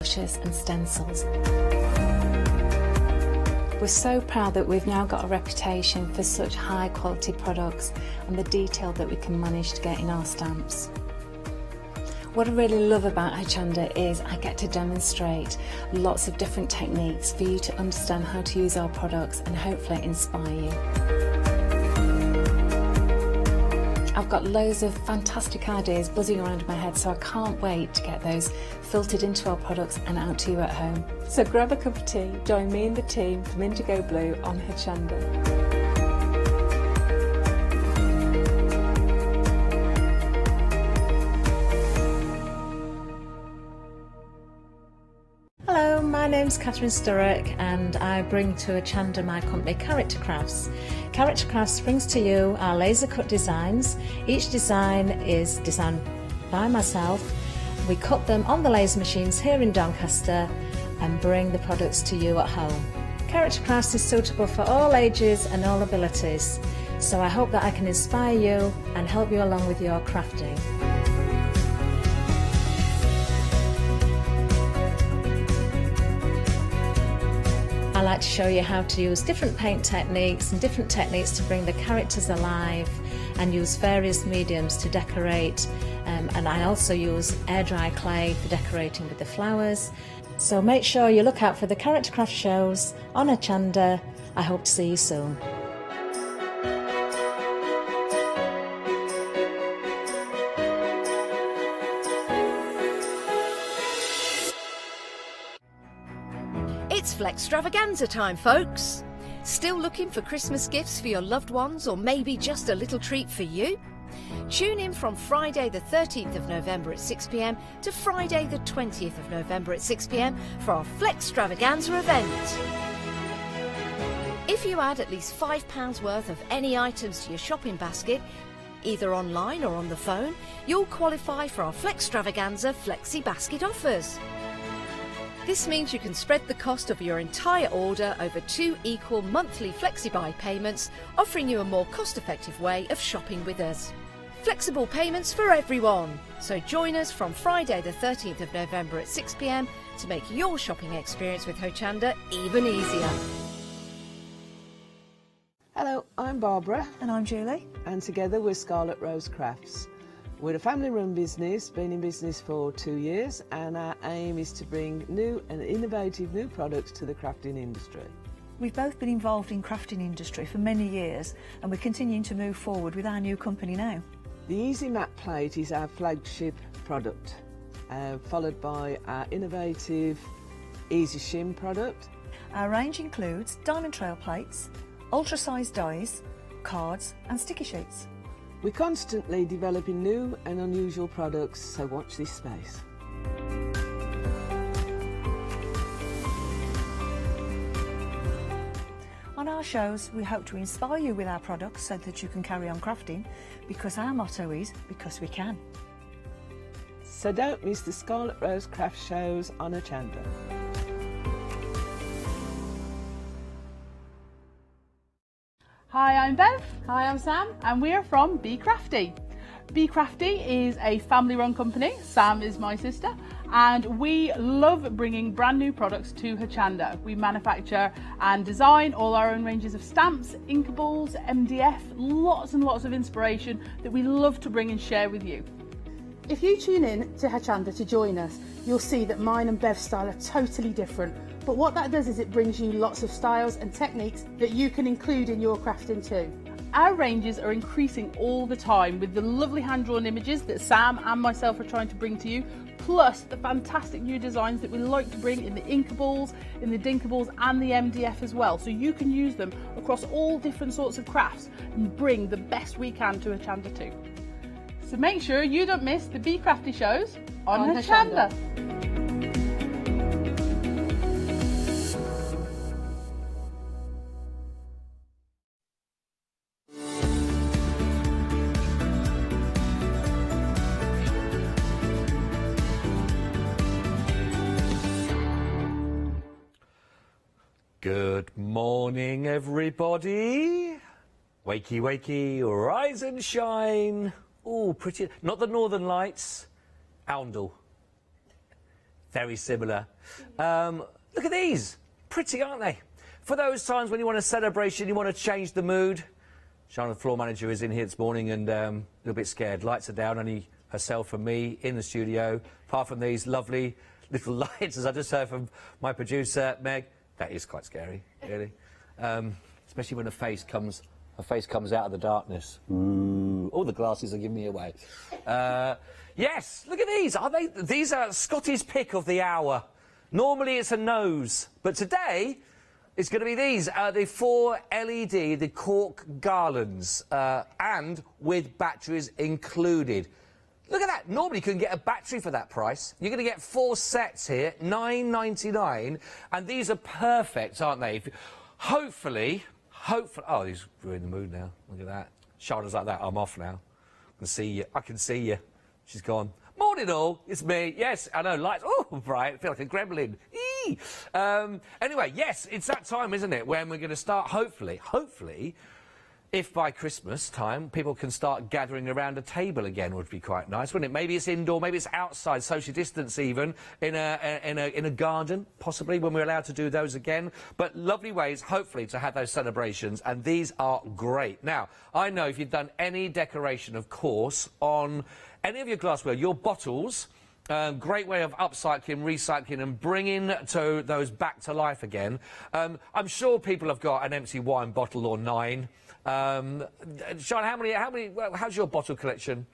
brushes and stencils. We're so proud that we've now got a reputation for such high quality products and the detail that we can manage to get in our stamps. What I really love about Hochanda is I get to demonstrate lots of different techniques for you to understand how to use our products and hopefully inspire you. I've got loads of fantastic ideas buzzing around in my head, so I can't wait to get those filtered into our products and out to you at home. So grab a cup of tea, join me and the team from Indigo Blue on Hochanda. Hello, my name's Catherine Sturrock and I bring to Hochanda my company Character Crafts. Character Crafts brings to you our laser cut designs. Each design is designed by myself. We cut them on the laser machines here in Doncaster and bring the products to you at home. Character Crafts is suitable for all ages and all abilities, so I hope that I can inspire you and help you along with your crafting. I like to show you how to use different paint techniques and different techniques to bring the characters alive and use various mediums to decorate, and I also use air dry clay for decorating with the flowers. So make sure you look out for the Character Craft shows on Hochanda. I hope to see you soon. It's Flextravaganza time, folks! Still looking for Christmas gifts for your loved ones, or maybe just a little treat for you? Tune in from Friday the 13th of November at 6 p.m. to Friday the 20th of November at 6 p.m. for our Flextravaganza event. If you add at least £5 worth of any items to your shopping basket, either online or on the phone, you'll qualify for our Flextravaganza Flexi Basket offers. This means you can spread the cost of your entire order over 2 equal monthly flexi-buy payments, offering you a more cost-effective way of shopping with us. Flexible payments for everyone! So join us from Friday the 13th of November at 6 p.m. to make your shopping experience with Hochanda even easier. Hello, I'm Barbara. And I'm Julie. And together we're Scarlet Rose Crafts. We're a family-run business, been in business for 2 years, and our aim is to bring new and innovative new products to the crafting industry. We've both been involved in crafting industry for many years, and we're continuing to move forward with our new company now. The Easy Matte Plate is our flagship product, followed by our innovative Easy Shim product. Our range includes diamond trail plates, ultra-sized dies, cards and sticky sheets. We're constantly developing new and unusual products, so watch this space. On our shows, we hope to inspire you with our products so that you can carry on crafting, because our motto is, because we can. So don't miss the Scarlet Rose Craft shows on Hochanda. Hi, I'm Bev. Hi, I'm Sam, and we are from Be Crafty. Be Crafty is a family-run company. Sam is my sister, and we love bringing brand new products to Hochanda. We manufacture and design all our own ranges of stamps, inkables, MDF, lots and lots of inspiration that we love to bring and share with you. If you tune in to Hochanda to join us, you'll see that mine and Bev's style are totally different. But what that does is it brings you lots of styles and techniques that you can include in your crafting too. Our ranges are increasing all the time with the lovely hand-drawn images that Sam and myself are trying to bring to you, plus the fantastic new designs that we like to bring in the inkables, in the dinkables and the MDF as well. So you can use them across all different sorts of crafts and bring the best we can to Hochanda too. So make sure you don't miss the Be Crafty shows on Hochanda. Good morning, everybody. Wakey, wakey, rise and shine. Oh, pretty. Not the Northern Lights, Oundle. Very similar. Look at these. Pretty, aren't they? For those times when you want a celebration, you want to change the mood. Sharon, the floor manager, is in here this morning and a little bit scared. Lights are down, only herself and me in the studio. Apart from these lovely little lights, as I just heard from my producer, Meg. That is quite scary, really. Especially when her face comes out of the darkness. Ooh, all the glasses are giving me away. Yes, look at these. These are Scotty's pick of the hour. Normally it's a nose, but today it's going to be these, the 4 LED, the cork garlands, and with batteries included. Look at that. Normally you can get a battery for that price. You're going to get 4 sets here, £9.99, and these are perfect, aren't they? Hopefully, oh, he's in the mood now. Look at that. Shoulders like that. I'm off now. I can see you. She's gone. Morning all, it's me. Yes, I know, lights. Oh, bright. I feel like a gremlin. Eee. Anyway, yes, it's that time, isn't it, when we're going to start, hopefully, if by Christmas time people can start gathering around a table again, would be quite nice, wouldn't it? Maybe it's indoor, maybe it's outside, social distance even, in a garden, possibly, when we're allowed to do those again. But lovely ways, hopefully, to have those celebrations, and these are great. Now, I know if you've done any decoration, of course, on any of your glassware, your bottles, great way of upcycling, recycling and bringing those back to life again. I'm sure people have got an empty wine bottle or 9. Sean, how's your bottle collection?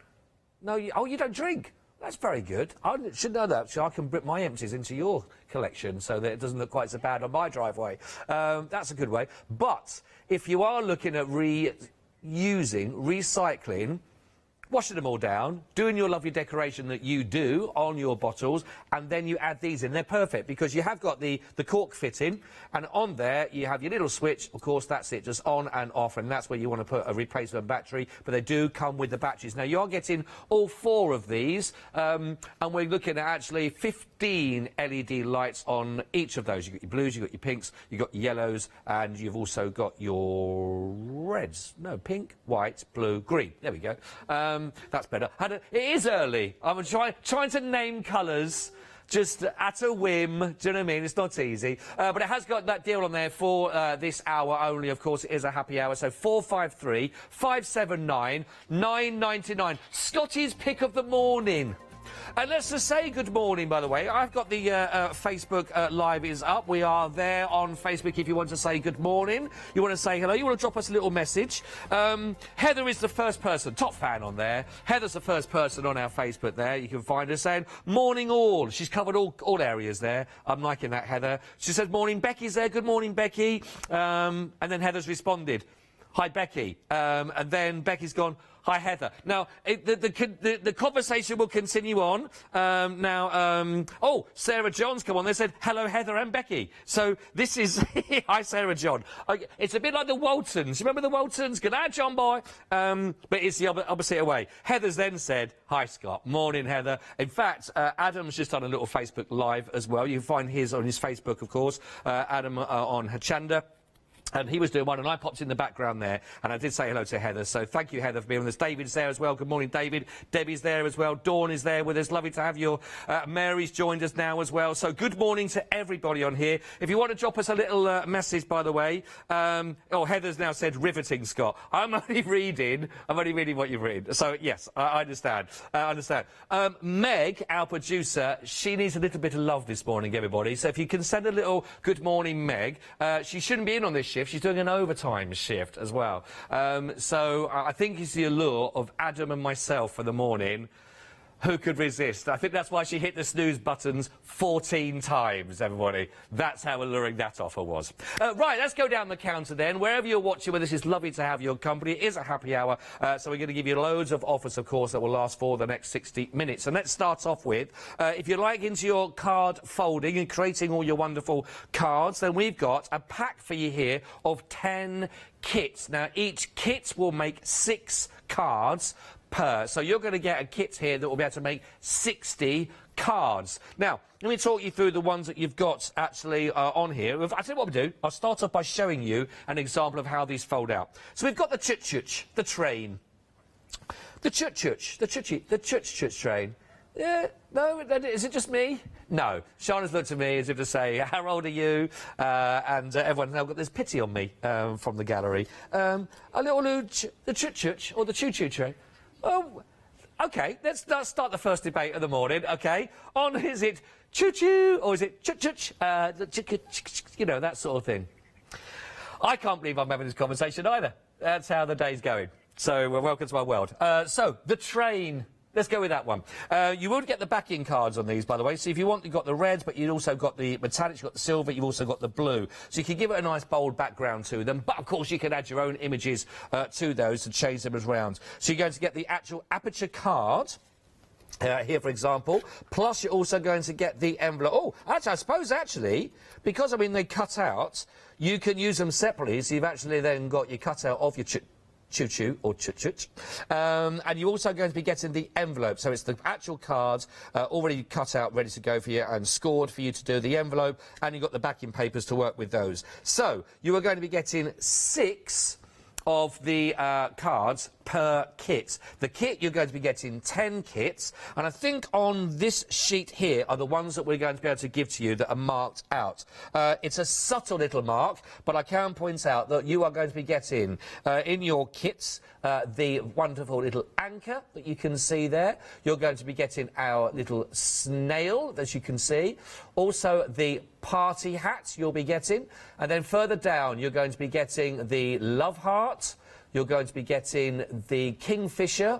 No, you don't drink? That's very good. I should know that, so I can bring my empties into your collection so that it doesn't look quite so bad on my driveway. That's a good way. But if you are looking at reusing, recycling, washing them all down, doing your lovely decoration that you do on your bottles, and then you add these in. They're perfect because you have got the cork fitting, and on there you have your little switch. Of course, that's it, just on and off, and that's where you want to put a replacement battery, but they do come with the batteries. Now, you're getting all 4 of these, and we're looking at actually 15 LED lights on each of those. You've got your blues, you've got your pinks, you've got your yellows, and you've also got your reds. No, pink, white, blue, green. There we go. That's better. It is early. I'm trying to name colours just at a whim. Do you know what I mean? It's not easy. But it has got that deal on there for this hour only. Of course, it is a happy hour. So 453 579 999. Scotty's pick of the morning. And let's just say good morning, by the way. I've got the Facebook Live is up. We are there on Facebook if you want to say good morning. You want to say hello. You want to drop us a little message. Heather is the first person, top fan on there. Heather's the first person on our Facebook there. You can find her saying, morning all. She's covered all areas there. I'm liking that, Heather. She says, morning, Becky's there. Good morning, Becky. And then Heather's responded, hi, Becky. And then Becky's gone, hi, Heather. Now, the conversation will continue on. Oh, Sarah John's come on. They said, hello, Heather and Becky. So this is... Hi, Sarah John. It's a bit like the Waltons. Remember the Waltons? Good night, John boy. But it's the opposite way. Heather's then said, hi, Scott. Morning, Heather. In fact, Adam's just done a little Facebook Live as well. You can find his on his Facebook, of course. Adam on Hochanda. And he was doing one, and I popped in the background there, and I did say hello to Heather. So thank you, Heather, for being with us. David's there as well. Good morning, David. Debbie's there as well. Dawn is there with us. Lovely to have you. Mary's joined us now as well. So good morning to everybody on here. If you want to drop us a little message, by the way. Heather's now said riveting, Scott. I'm only reading what you've written. So, yes, I understand. Meg, our producer, she needs a little bit of love this morning, everybody. So if you can send a little good morning, Meg. She shouldn't be in on this shift. She's doing an overtime shift as well. So I think it's the allure of Adam and myself for the morning. Who could resist? I think that's why she hit the snooze buttons 14 times, everybody. That's how alluring that offer was. Right, let's go down the counter then. Wherever you're watching with us, it's lovely to have your company. It is a happy hour, so we're going to give you loads of offers, of course, that will last for the next 60 minutes. And let's start off with, if you're like into your card folding and creating all your wonderful cards, then we've got a pack for you here of 10 kits. Now, each kit will make 6 cards per. So you're going to get a kit here that will be able to make 60 cards. Now, let me talk you through the ones that you've got actually on here. I'll tell you what we'll do. I'll start off by showing you an example of how these fold out. So we've got the chut-chut, the train. The chut-chut, the chut-chut train. Yeah, no, is it just me? No. Shana's looked at me as if to say, how old are you? And everyone's now got this pity on me from the gallery. A little the chut-chut or the choo-choo train. Oh, OK, let's start the first debate of the morning, OK? Is it choo-choo or is it chut-chut? You know, that sort of thing. I can't believe I'm having this conversation either. That's how the day's going. So, welcome to my world. So, the train. Let's go with that one. You will get the backing cards on these, by the way. So if you want, you've got the red, but you've also got the metallic, you've got the silver, you've also got the blue. So you can give it a nice, bold background to them. But, of course, you can add your own images to those to change them around. So you're going to get the actual aperture card. Here, for example, plus you're also going to get the envelope. Oh, actually, I suppose, because, I mean, they cut out, you can use them separately, so you've actually then got your cutout of your choo-choo or chut-chut. And you're also going to be getting the envelope. So it's the actual cards already cut out, ready to go for you and scored for you to do the envelope. And you've got the backing papers to work with those. So you are going to be getting 6 of the cards per kit. The kit, you're going to be getting 10 kits, and I think on this sheet here are the ones that we're going to be able to give to you that are marked out. It's a subtle little mark, but I can point out that you are going to be getting in your kits the wonderful little anchor that you can see there. You're going to be getting our little snail, as you can see. Also the party hat you'll be getting, and then further down you're going to be getting the love heart, you're going to be getting the kingfisher,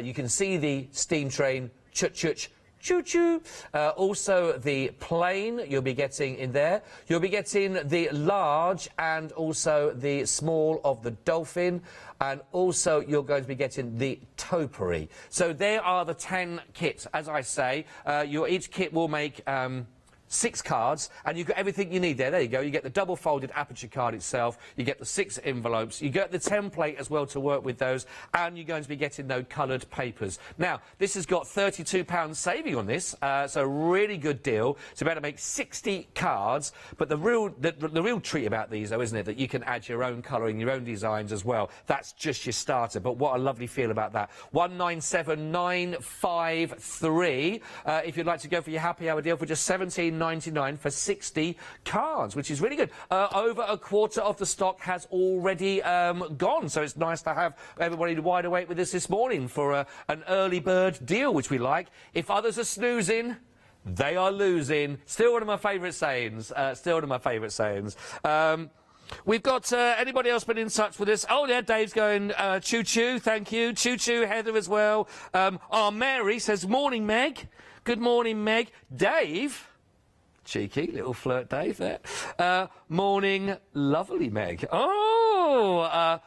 you can see the steam train, chut-chut, choo-choo, also the plane you'll be getting in there. You'll be getting the large and also the small of the dolphin, and also you're going to be getting the topiary. So there are the 10 kits. As I say, each kit will make 6 cards, and you've got everything you need there. There you go. You get the double-folded aperture card itself, you get the 6 envelopes, you get the template as well to work with those, and you're going to be getting those coloured papers. Now, this has got £32 saving on this, so a really good deal. It's about to make 60 cards, but the real treat about these, though, isn't it, that you can add your own colouring, your own designs as well. That's just your starter, but what a lovely feel about that. 197953, if you'd like to go for your happy hour deal for just £17.99 for 60 cards, which is really good. Over a quarter of the stock has already gone, so it's nice to have everybody wide awake with us this morning for an early bird deal, which we like. If others are snoozing, they are losing. Still one of my favourite sayings. We've got anybody else been in touch with us? Oh, yeah, Dave's going choo-choo, thank you. Choo-choo, Heather as well. Mary says, morning, Meg. Good morning, Meg. Dave... Cheeky, little flirt Dave there. Morning, lovely Meg. Oh,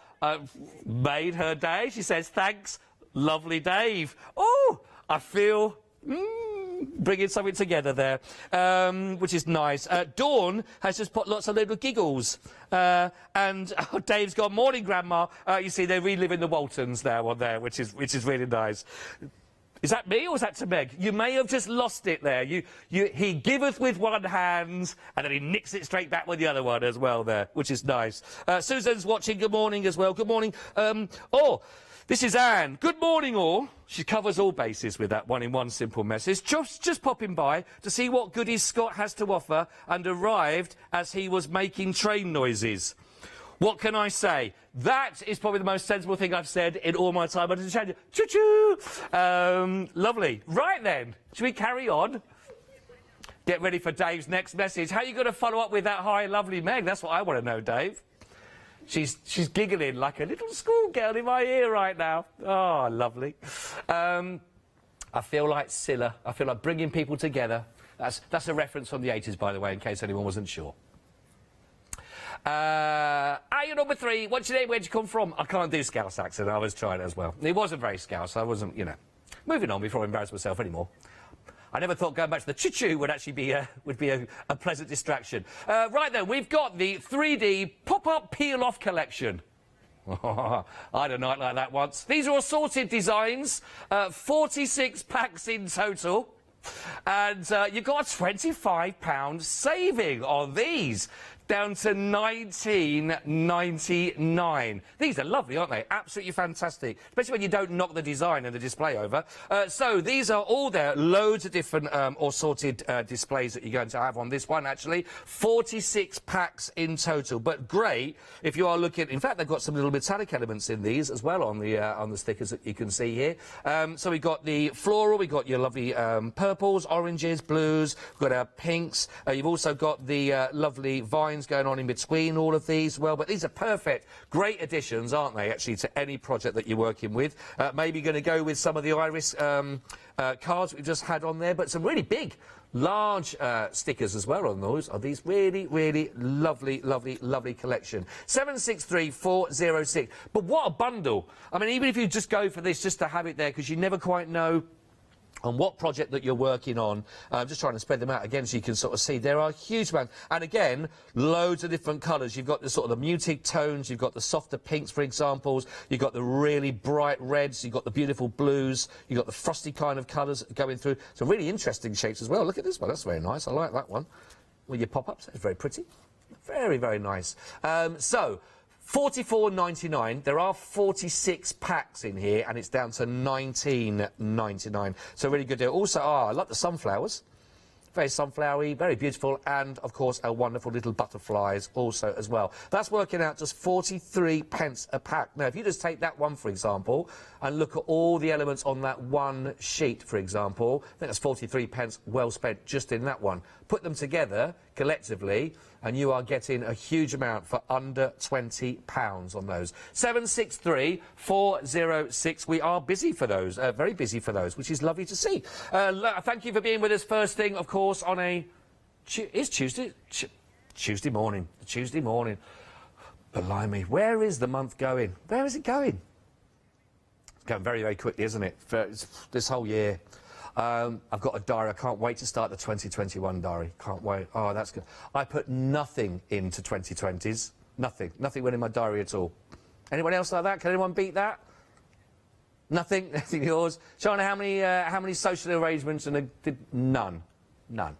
made her day. She says, thanks, lovely Dave. Oh, I feel... bringing something together there, which is nice. Dawn has just put lots of little giggles. And Dave's gone, morning, Grandma. You see, they're reliving the Waltons now on there, which is really nice. Is that me or is that to Meg? You may have just lost it there. He giveth with one hand and then he nicks it straight back with the other one as well there, which is nice. Susan's watching. Good morning as well. Good morning. This is Anne. Good morning, all. She covers all bases with that one in one simple message. Just popping by to see what goodies Scott has to offer, and arrived as he was making train noises. What can I say? That is probably the most sensible thing I've said in all my time. Choo-choo! Lovely. Right then, should we carry on? Get ready for Dave's next message. How are you going to follow up with that hi, lovely Meg? That's what I want to know, Dave. She's giggling like a little schoolgirl in my ear right now. Oh, lovely. I feel like Scylla. I feel like bringing people together. That's a reference from the 80s, by the way, in case anyone wasn't sure. You're number 3. What's your name? Where'd you come from? I can't do Scouse accent. I was trying as well. It wasn't very Scouse. I wasn't, you know. Moving on before I embarrass myself anymore. I never thought going back to the choo-choo would actually be a pleasant distraction. Right then, we've got the 3D pop-up peel-off collection. I had a night like that once. These are assorted designs, 46 packs in total. And you've got a £25 saving on these. down to £19.99. These are lovely, aren't they? Absolutely fantastic, especially when you don't knock the design and the display over. So these are all there, loads of different assorted displays that you're going to have on this one, actually. 46 packs in total, but great if you are looking. In fact, they've got some little metallic elements in these as well on the stickers that you can see here. So we've got the floral, we've got your lovely purples, oranges, blues, we've got our pinks. You've also got the lovely vines going on in between all of these. Well, but these are perfect, great additions, aren't they, actually, to any project that you're working with. Maybe going to go with some of the iris cards we've just had on there, but some really big, large stickers as well on those. Are these really, really lovely, lovely, lovely collection. 763406. But what a bundle! I mean, even if you just go for this just to have it there, because you never quite know on what project that you're working on. I'm just trying to spread them out again so you can sort of see. There are a huge amount. And again, loads of different colours. You've got the sort of the muted tones, you've got the softer pinks, for examples, you've got the really bright reds, you've got the beautiful blues, you've got the frosty kind of colours going through. Some really interesting shapes as well. Look at this one, that's very nice. I like that one. With your pop-ups, it's very pretty. Very, very nice. So, £44.99. There are 46 packs in here, and it's down to £19.99. So really good deal. Also, I like the sunflowers. Very sunflowery, very beautiful, and of course our wonderful little butterflies also as well. That's working out just 43 pence a pack. Now, if you just take that one, for example, and look at all the elements on that one sheet, for example, I think that's 43 pence well spent just in that one. Put them together collectively, and you are getting a huge amount for under £20 on those. 763406. We are busy for those, very busy for those, which is lovely to see. Thank you for being with us first thing, of course, on a... It's Tuesday? Tuesday morning. Tuesday morning. Blimey, where is the month going? Where is it going? It's going very, very quickly, isn't it? This whole year. I've got a diary. I can't wait to start the 2021 diary. Can't wait. Oh, that's good. I put nothing into 2020s. Nothing. Nothing went in my diary at all. Anyone else like that? Can anyone beat that? Nothing? Nothing yours? Shana, how many social arrangements? And none. None.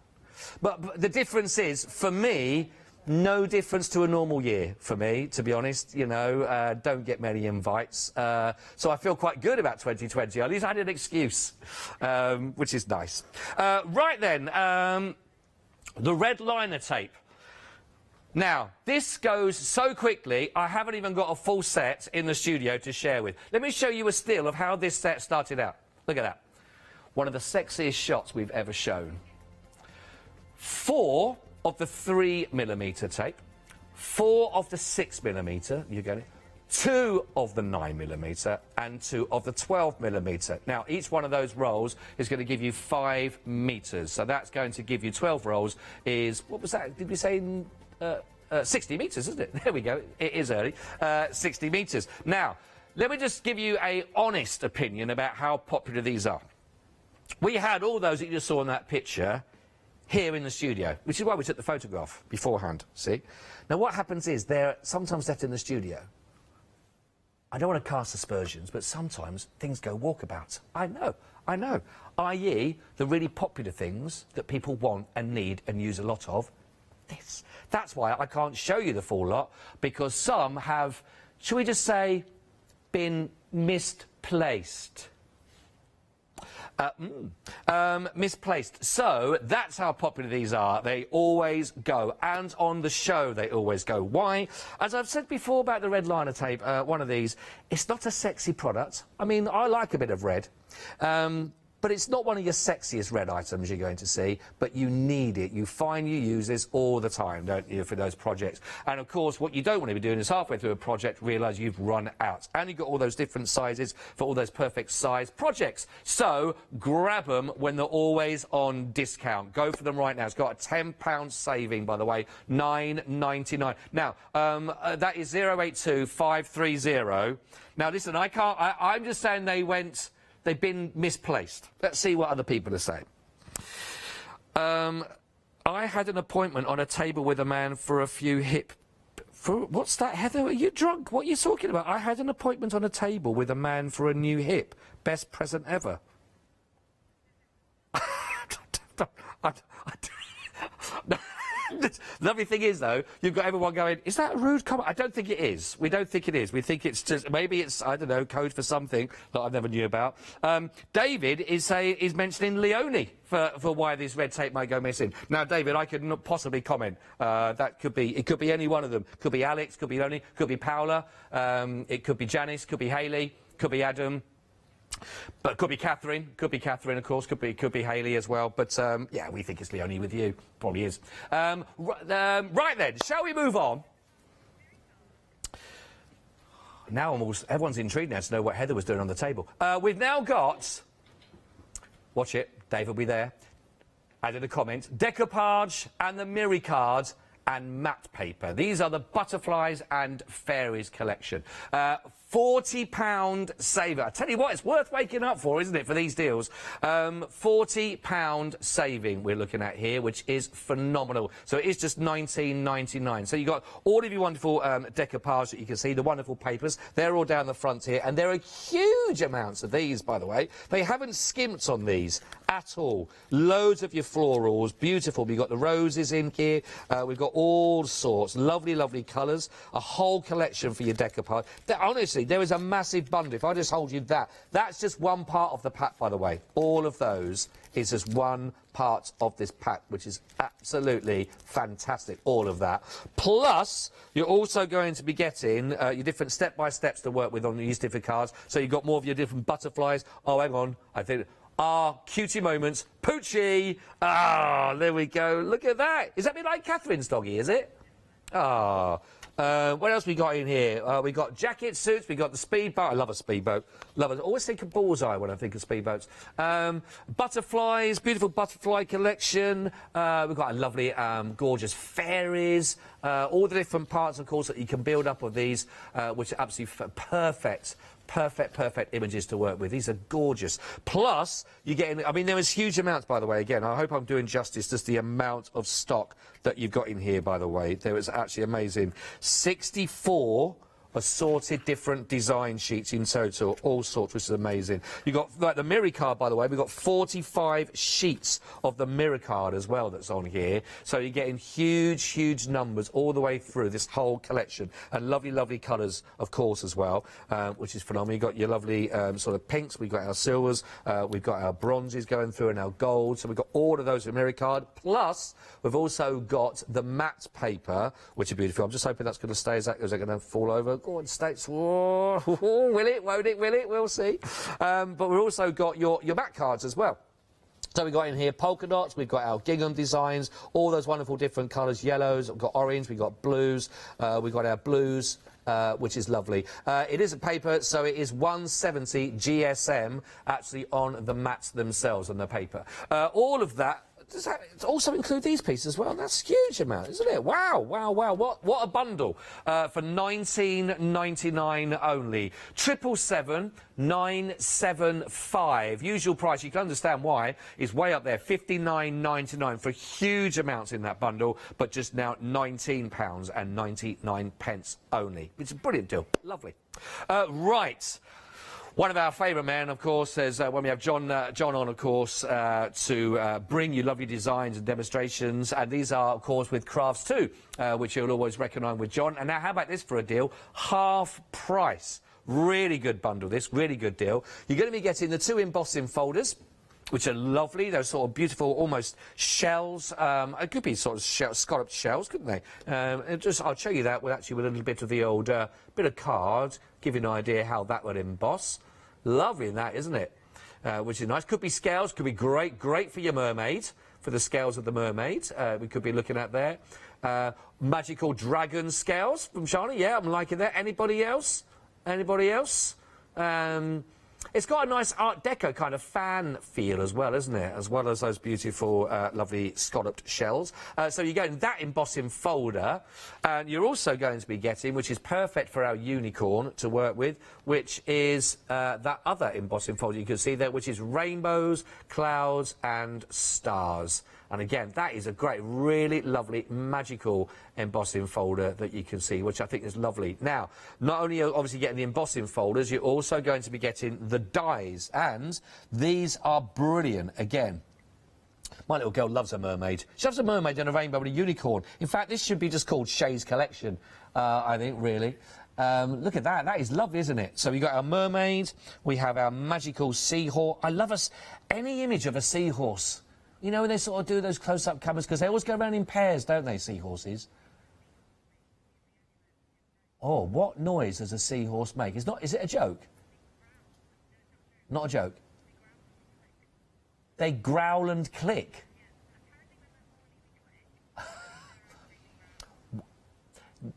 But the difference is, for me, no difference to a normal year for me, to be honest. You know, don't get many invites. So I feel quite good about 2020. At least I had an excuse, which is nice. Right then, the red liner tape. Now, this goes so quickly, I haven't even got a full set in the studio to share with. Let me show you a still of how this set started out. Look at that. One of the sexiest shots we've ever shown. 4 of the 3mm tape, 4 of the 6mm, you get it, 2 of the 9mm, and 2 of the 12mm. Now, each one of those rolls is going to give you 5 metres, so that's going to give you 12 rolls is, what was that, did we say, 60 metres, isn't it? There we go, it is early, 60 metres. Now, let me just give you an honest opinion about how popular these are. We had all those that you just saw in that picture here in the studio, which is why we took the photograph beforehand, see? Now, what happens is they're sometimes left in the studio. I don't want to cast aspersions, but sometimes things go walkabout. I know, i.e. the really popular things that people want and need and use a lot of, this. That's why I can't show you the full lot, because some have, shall we just say, been misplaced. Misplaced. So that's how popular these are. They always go, and on the show they always go. Why? As I've said before about the red liner tape, one of these, it's not a sexy product. I mean, I like a bit of red. But it's not one of your sexiest red items you're going to see, but you need it. You find you use this all the time, don't you, for those projects? And, of course, what you don't want to be doing is halfway through a project realise you've run out. And you've got all those different sizes for all those perfect size projects. So grab them when they're always on discount. Go for them right now. It's got a £10 saving, by the way, £9.99. Now, that is 082530. Now, listen, I'm just saying they've been misplaced. Let's see what other people are saying. I had an appointment on a table with a man for a few hip... what's that, Heather? Are you drunk? What are you talking about? I had an appointment on a table with a man for a new hip. Best present ever. The lovely thing is, though, you've got everyone going, is that a rude comment? I don't think it is. We don't think it is. We think it's just, maybe it's, I don't know, code for something that I never knew about. David is mentioning Leonie for why this red tape might go missing. Now, David, I could not possibly comment. It could be any one of them. Could be Alex, could be Leonie, could be Paola, it could be Janice, could be Hayley, could be Adam. But could be Catherine, of course, could be Hayley as well. But yeah, we think it's Leonie with you, probably is. Right then, shall we move on? Now everyone's intrigued now to know what Heather was doing on the table. We've now got, watch it, Dave will be there. Added a comment, decoupage and the Miri card and matte paper. These are the butterflies and fairies collection. £40 saver. I tell you what, it's worth waking up for, isn't it, for these deals? £40 saving we're looking at here, which is phenomenal. So it is just £19.99. So you've got all of your wonderful decoupage that you can see, the wonderful papers. They're all down the front here, and there are huge amounts of these, by the way. They haven't skimped on these at all. Loads of your florals, beautiful. We've got the roses in here. We've got all sorts, lovely, lovely colours. A whole collection for your decoupage. Honestly, there is a massive bundle. If I just hold you that, that's just one part of the pack, by the way. All of those is just one part of this pack, which is absolutely fantastic, all of that. Plus, you're also going to be getting your different step-by-steps to work with on these different cards. So you've got more of your different butterflies. Oh, hang on, I think... cutie moments. Poochie! Ah, there we go. Look at that. Is that a bit like Catherine's doggy, is it? Ah... what else we got in here? We got jacket suits, we got the speedboat. I love a speedboat. Love it. I always think of Bullseye when I think of speedboats. Butterflies, beautiful butterfly collection. We've got a lovely, gorgeous fairies. All the different parts, of course, that you can build up of these, which are absolutely perfect images to work with. These are gorgeous. Plus, you're getting, I mean, there is huge amounts, by the way, again, I hope I'm doing justice to the amount of stock that you've got in here, by the way. There is actually amazing. 64 assorted different design sheets in total, all sorts, which is amazing. You've got, like, the Miri card, by the way, we've got 45 sheets of the Miri card as well that's on here. So you're getting huge numbers all the way through this whole collection. And lovely, lovely colours, of course, as well, which is phenomenal. You've got your lovely sort of pinks, we've got our silvers, we've got our bronzes going through and our gold. So we've got all of those in Miri card. Plus, we've also got the matte paper, which is beautiful. I'm just hoping that's going to stay. Is that going to fall over? Go on, States. Whoa. Will it? Won't it? Will it? We'll see. But we've also got your matte cards as well. So we've got in here polka dots, we've got our gingham designs, all those wonderful different colours, yellows, we've got orange, we've got blues, we've got our blues, which is lovely. It is a paper, so it is 170 GSM actually on the mats themselves, on the paper. All of that. Does that also include these pieces as well? That's a huge amount, isn't it? Wow, wow, wow. What a bundle for £19.99 only. 777-975. Usual price, you can understand why, is way up there. £59.99 for huge amounts in that bundle, but just now £19.99 only. It's a brilliant deal. Lovely. Right. One of our favourite men, of course, is when we have John on, of course, to bring you lovely designs and demonstrations. And these are, of course, with Crafts too, which you'll always recognise with John. And now, how about this for a deal? Half price. Really good bundle, this. Really good deal. You're going to be getting the 2 embossing folders, which are lovely. They're sort of beautiful, almost shells. It could be sort of scalloped shells, couldn't they? I'll show you that with a little bit of the old bit of card, give you an idea how that would emboss. Lovely in that, isn't it? Which is nice. Could be scales, could be great for your mermaid, for the scales of the mermaid. We could be looking at there. Magical dragon scales from Shani. Yeah, I'm liking that. Anybody else? Anybody else? It's got a nice Art Deco kind of fan feel as well, isn't it? As well as those beautiful, lovely scalloped shells. So you're getting that embossing folder. And you're also going to be getting, which is perfect for our unicorn to work with, which is that other embossing folder you can see there, which is rainbows, clouds and stars. And again, that is a great, really lovely, magical embossing folder that you can see, which I think is lovely. Now, not only are you obviously getting the embossing folders, you're also going to be getting the dies, and these are brilliant. Again, My little girl loves a mermaid. She loves a mermaid and a rainbow and a unicorn. In fact, this should be just called Shay's Collection, I think, really. Look at that. That is lovely, isn't it? So we've got our mermaid. We have our magical seahorse. I love any image of a seahorse. You know, when they sort of do those close-up cameras, because they always go around in pairs, don't they, seahorses? Oh, what noise does a seahorse make? Is it a joke? Not a joke. They growl and click.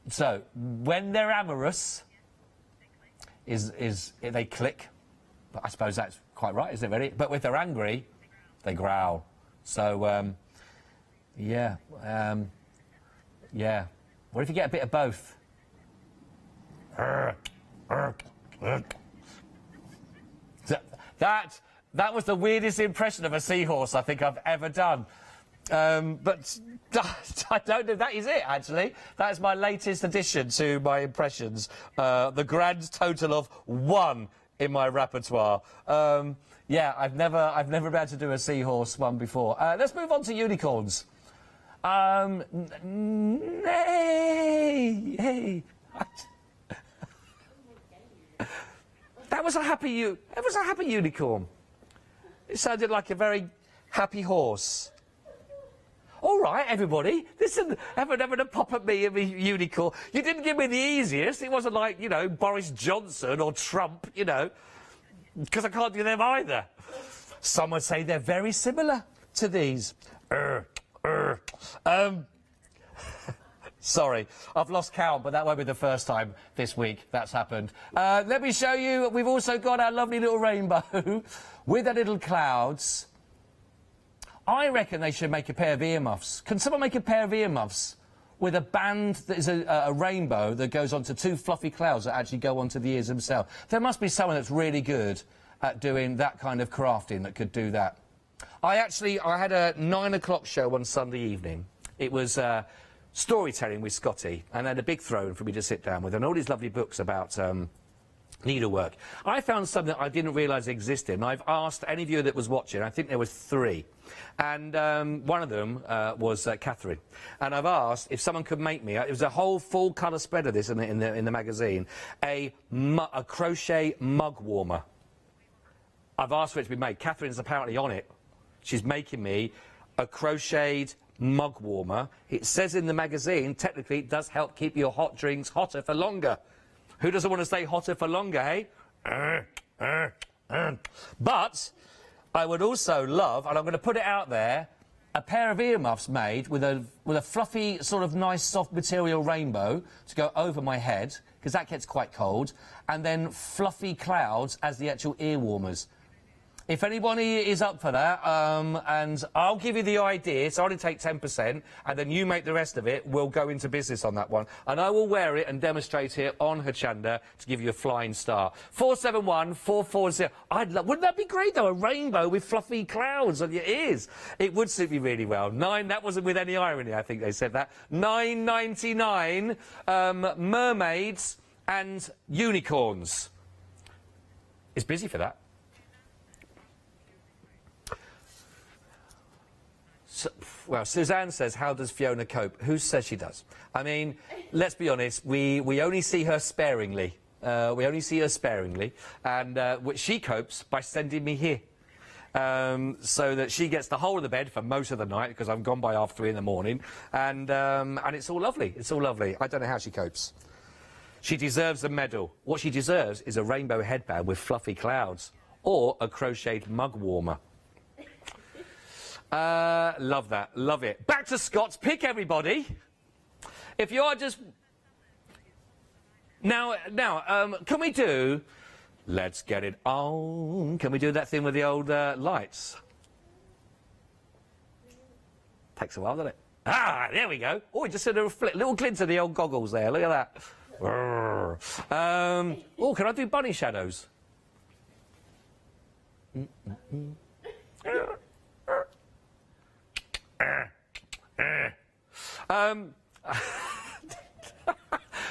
So, when they're amorous, they click. But I suppose that's quite right, isn't it, really? But if they're angry, they growl. So, yeah. Yeah. What if you get a bit of both? That was the weirdest impression of a seahorse I think I've ever done. But I don't know. That is it, actually. That is my latest addition to my impressions. The grand total of 1 in my repertoire. Yeah, I've never been able to do a seahorse one before. Let's move on to unicorns. Hey. That was a happy unicorn. It sounded like a very happy horse. All right, everybody, listen, having a pop at me and me unicorn. You didn't give me the easiest. It wasn't like, you know, Boris Johnson or Trump, you know, because I can't do them either. Some would say they're very similar to these. Sorry, I've lost count, but that won't be the first time this week that's happened. Let me show you, we've also got our lovely little rainbow with the little clouds. I reckon they should make a pair of earmuffs. Can someone make a pair of earmuffs with a band that is a rainbow that goes onto 2 fluffy clouds that actually go onto the ears themselves? There must be someone that's really good at doing that kind of crafting that could do that. I had a 9 o'clock show on Sunday evening. It was storytelling with Scotty, and then a big throne for me to sit down with, and all these lovely books about needlework. I found something that I didn't realise existed, and I've asked any viewer that was watching, I think there was 3, and one of them was Catherine, and I've asked if someone could make me, it was a whole full colour spread of this in the magazine, a crochet mug warmer. I've asked for it to be made. Catherine's apparently on it. She's making me a crocheted mug warmer. It says in the magazine, technically, it does help keep your hot drinks hotter for longer. Who doesn't want to stay hotter for longer, hey? But I would also love, and I'm going to put it out there, a pair of earmuffs made with a fluffy, sort of nice, soft material rainbow to go over my head, because that gets quite cold, and then fluffy clouds as the actual ear warmers. If anybody is up for that, and I'll give you the idea, so I'll only take 10%, and then you make the rest of it, we'll go into business on that one. And I will wear it and demonstrate it on Hochanda to give you a flying start. 471-440. Wouldn't that be great, though? A rainbow with fluffy clouds on your ears. It would suit me really well. That wasn't with any irony, I think they said that. $9.99, mermaids and unicorns. It's busy for that. Well, Suzanne says, how does Fiona cope? Who says she does? I mean, let's be honest, we only see her sparingly. And she copes by sending me here. So that she gets the whole of the bed for most of the night, because I'm gone by 3:30 in the morning. And it's all lovely. It's all lovely. I don't know how she copes. She deserves a medal. What she deserves is a rainbow headband with fluffy clouds, or a crocheted mug warmer. Love that. Love it. Back to Scott's pick, everybody. If you are just... Now, can we do... Let's get it on. Can we do that thing with the old lights? Takes a while, doesn't it? Ah, there we go. Oh, just a little glint of the old goggles there. Look at that. Oh, can I do bunny shadows?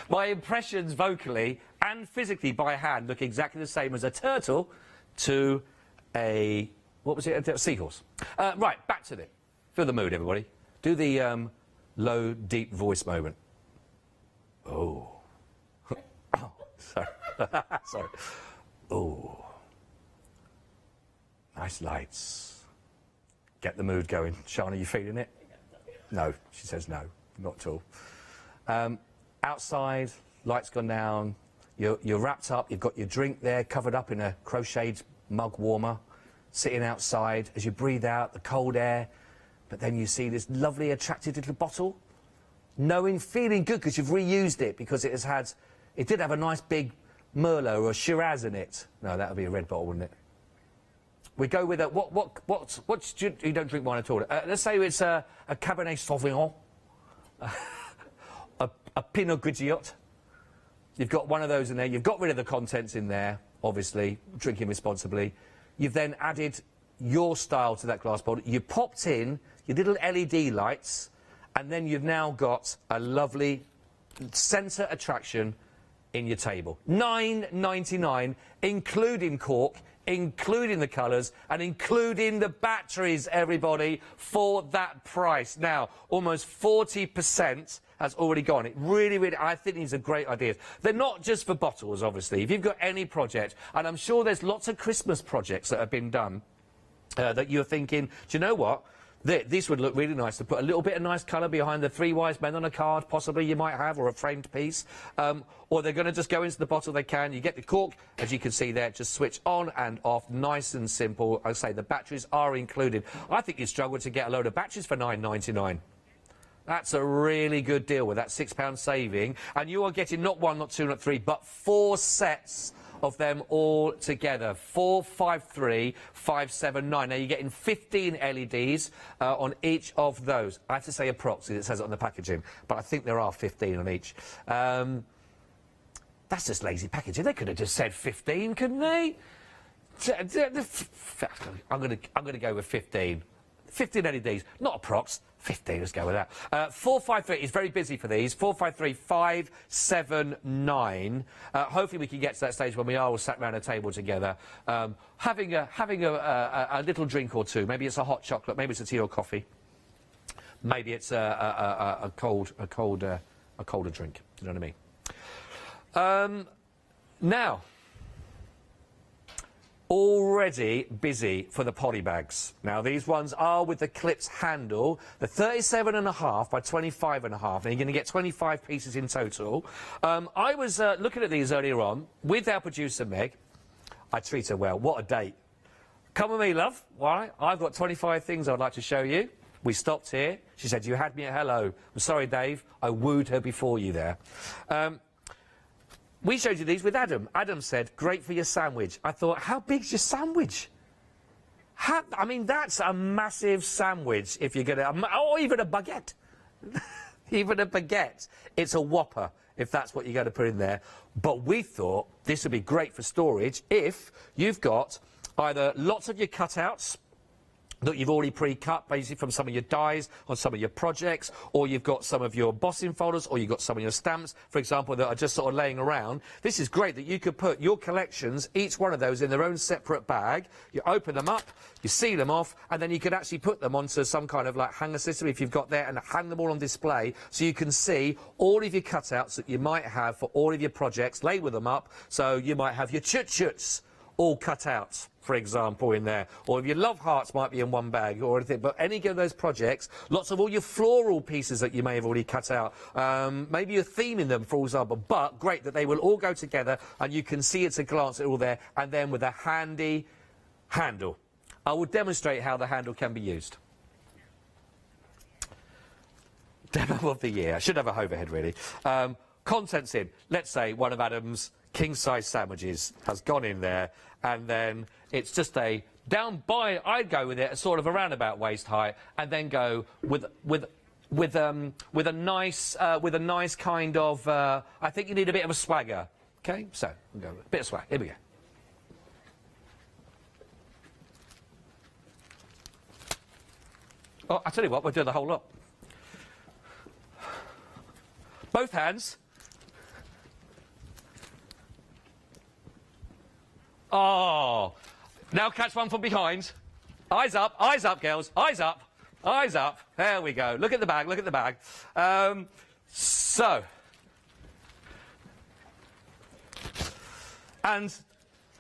My impressions vocally and physically by hand look exactly the same as a turtle to a What was it? Seahorse. Right, back to it. Feel the mood, everybody. Do the low, deep voice moment. Oh. Oh, sorry. Sorry. Oh. Nice lights. Get the mood going. Shana, you feeling it? No, she says no, not at all. Outside, lights gone down, you're wrapped up, you've got your drink there, covered up in a crocheted mug warmer, sitting outside as you breathe out the cold air, but then you see this lovely, attractive little bottle, feeling good because you've reused it, because it did have a nice big Merlot or a Shiraz in it. No, that would be a red bottle, wouldn't it? We go with you don't drink wine at all. Let's say it's a Cabernet Sauvignon, a Pinot Grigio. You've got one of those in there. You've got rid of the contents in there, obviously, drinking responsibly. You've then added your style to that glass bottle. You popped in your little LED lights, and then you've now got a lovely centre attraction in your table. £9.99, including cork, including the colours, and including the batteries, everybody, for that price. Now, almost 40% has already gone. It really, I think these are great ideas. They're not just for bottles, obviously. If you've got any project, and I'm sure there's lots of Christmas projects that have been done, that you're thinking, do you know what? This would look really nice to put a little bit of nice colour behind the three wise men on a card, possibly you might have, or a framed piece. Or they're going to just go into the bottle they can. You get the cork, as you can see there, just switch on and off, nice and simple. I say the batteries are included. I think you struggle to get a load of batteries for £9.99. That's a really good deal with that £6 saving. And you are getting not one, not two, not three, but 4 sets of them all together. 453,579. Now you're getting 15 LEDs on each of those. I have to say approximately, it says it on the packaging, but I think there are 15 on each. That's just lazy packaging. They could have just said 15, couldn't they? I'm gonna go with 15. 15 LEDs, not approx. 15, let's go with that. 453 is very busy for these. 453,579. Hopefully we can get to that stage when we are all sat around a table together, having a little drink or two. Maybe it's a hot chocolate, maybe it's a tea or coffee. Maybe it's a colder drink. You know what I mean? Now. Already busy for the poly bags. Now these ones are with the clips handle, the 37.5 by 25.5, and you're going to get 25 pieces in total. I was looking at these earlier on with our producer Meg. I treat her well. What a date. Come with me, love. Why? I've got 25 things I'd like to show you. We stopped here. She said, you had me at hello. I'm sorry, Dave. I wooed her before you there. We showed you these with Adam. Adam said, great for your sandwich. I thought, how big's your sandwich? I mean, that's a massive sandwich if you're going to... Or even a baguette. Even a baguette. It's a whopper if that's what you're going to put in there. But we thought this would be great for storage if you've got either lots of your cutouts that you've already pre-cut, basically from some of your dies on some of your projects, or you've got some of your embossing folders, or you've got some of your stamps, for example, that are just sort of laying around. This is great that you could put your collections, each one of those, in their own separate bag. You open them up, you seal them off, and then you could actually put them onto some kind of like hanger system if you've got there, and hang them all on display so you can see all of your cutouts that you might have for all of your projects, label them up, so you might have your chut-chuts all cut out, for example, in there, or if your love hearts might be in one bag or anything, but any of those projects, lots of all your floral pieces that you may have already cut out, maybe you're theming them, for example, but great that they will all go together and you can see at a glance they're all there, and then with a handy handle. I will demonstrate how the handle can be used. Demo of the year. I should have a overhead, really. Contents in. Let's say one of Adam's king-size sandwiches has gone in there, and then it's just a down by. I'd go with it a sort of around about waist height, and then go with a nice kind of. I think you need a bit of a swagger. Okay, so we'll go with a bit of swag. Here we go. Oh, I tell you what, we'll do the whole lot. Both hands. Oh, now catch one from behind. eyes up, girls, eyes up, eyes up. There we go. Look at the bag, look at the bag. So, and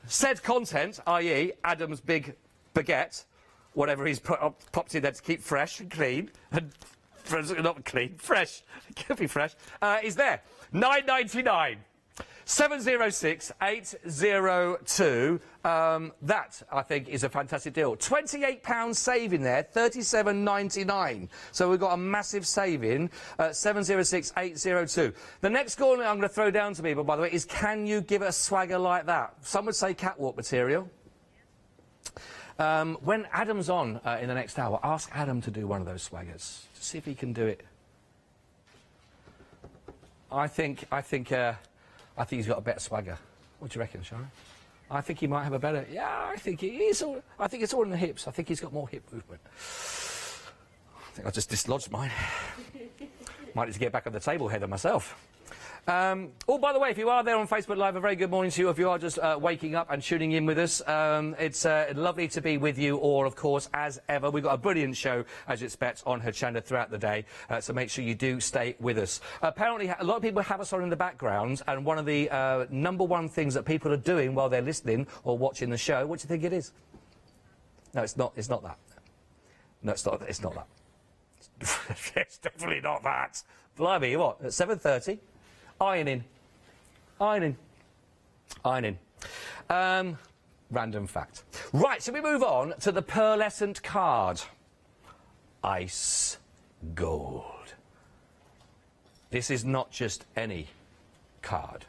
said content, i.e. Adam's big baguette, whatever he's popped in there to keep fresh and clean, and not clean, fresh, it could be fresh, is there. £9.99. 706 802. That, I think, is a fantastic deal. £28 saving there, £37.99. So we've got a massive saving. 706 802. The next call I'm going to throw down to people, by the way, is can you give a swagger like that? Some would say catwalk material. When Adam's on in the next hour, ask Adam to do one of those swaggers. To see if he can do it. I think he's got a better swagger. What do you reckon, Sharon? I think he might have a better... Yeah, I think he is. I think it's all in the hips. I think he's got more hip movement. I think I just dislodged mine. Might need to get back on the table, Heather, myself. Oh, by the way, if you are there on Facebook Live, a very good morning to you. If you are just waking up and tuning in with us, it's lovely to be with you all, of course, as ever. We've got a brilliant show, as you expect, on Hochanda throughout the day, so make sure you do stay with us. Apparently, a lot of people have us on in the background, and one of the #1 things that people are doing while they're listening or watching the show, what do you think it is? No, it's not. It's not that. No, it's not. It's not that. It's definitely not that. Blimey, what? At 7:30. Ironing. Random fact. Right, so we move on to the pearlescent card. Ice gold. This is not just any card.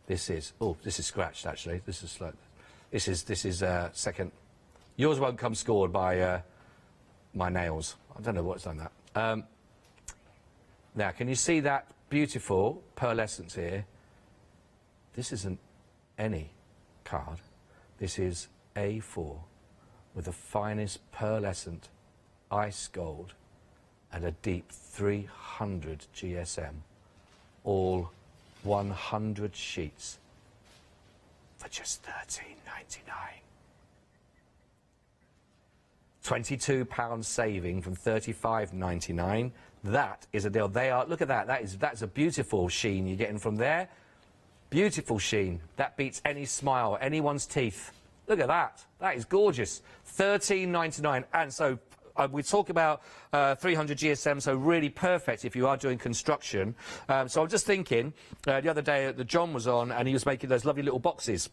This is scratched actually. This is second. Yours won't come scored by my nails. I don't know what's done that. Now, can you see that beautiful pearlescence here? This isn't any card. This is A4 with the finest pearlescent ice gold and a deep 300 GSM. All 100 sheets for just £13.99. £22 saving from £35.99. That is a deal. They are, look at that. That's a beautiful sheen you're getting from there. Beautiful sheen. That beats any smile, anyone's teeth. Look at that. That is gorgeous. £13.99. And so we talk about 300 GSM, so really perfect if you are doing construction. So I'm just thinking, the other day John was on and he was making those lovely little boxes.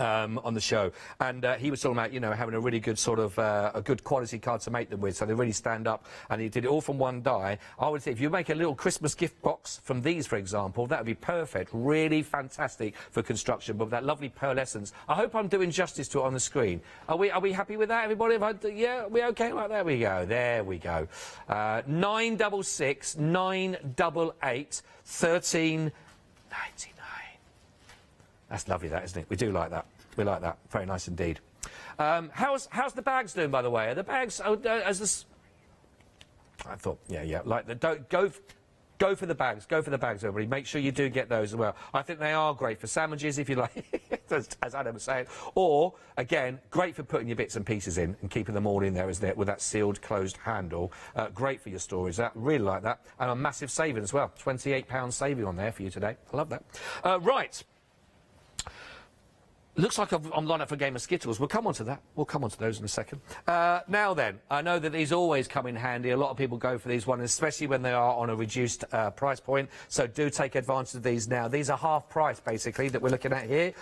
On the show, and he was talking about, you know, having a really good sort of a good quality card to make them with, so they really stand up, and he did it all from one die. I would say if you make a little Christmas gift box from these, for example, that would be perfect, really fantastic for construction, but with that lovely pearlescence. I hope I'm doing justice to it on the screen. Are we happy with that, everybody? Yeah, we okay? Right, there we go, 966 988 13.99. That's lovely, that, isn't it? We do like that. We like that. Very nice indeed. How's the bags doing, by the way? Are the bags... as this... I thought, yeah. Like, go for the bags. Go for the bags, everybody. Make sure you do get those as well. I think they are great for sandwiches, if you like, as Adam was saying. Or, again, great for putting your bits and pieces in and keeping them all in there, isn't it, with that sealed, closed handle. Great for your storage. Really like that. And a massive saving as well. £28 saving on there for you today. I love that. Right. Looks like I'm lined up for a game of Skittles. We'll come on to that. We'll come on to those in a second. Now then, I know that these always come in handy. A lot of people go for these ones, especially when they are on a reduced price point. So do take advantage of these now. These are half price, basically, that we're looking at here.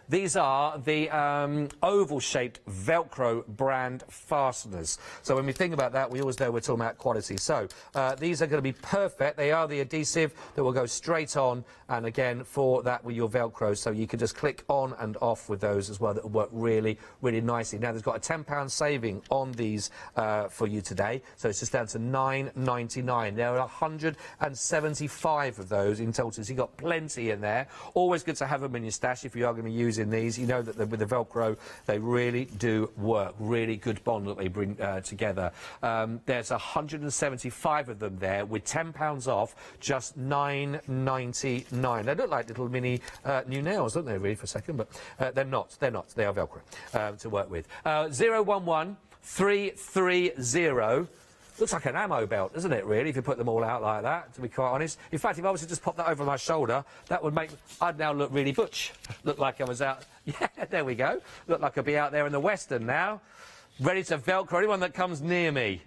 These are the oval-shaped Velcro brand fasteners. So when we think about that, we always know we're talking about quality. So these are going to be perfect. They are the adhesive that will go straight on, and again, for that with your Velcro, so you can just click on and off with those as well. That will work really, really nicely. Now, there's got a £10 saving on these for you today, so it's just down to £9.99. There are 175 of those in total, so you've got plenty in there. Always good to have them in your stash if you are going to be using these. You know that with the Velcro, they really do work. Really good bond that they bring together. There's 175 of them there with £10 off, just £9.99. They look like little mini new nails, don't they, really, for a second? second, but they're not. They're not. They are Velcro to work with. 011330. Looks like an ammo belt, doesn't it, really, if you put them all out like that, to be quite honest. In fact, if I was to just pop that over my shoulder, that would make... I'd now look really butch. Look like I was out... Yeah, there we go. Look like I'd be out there in the Western now, ready to Velcro anyone that comes near me.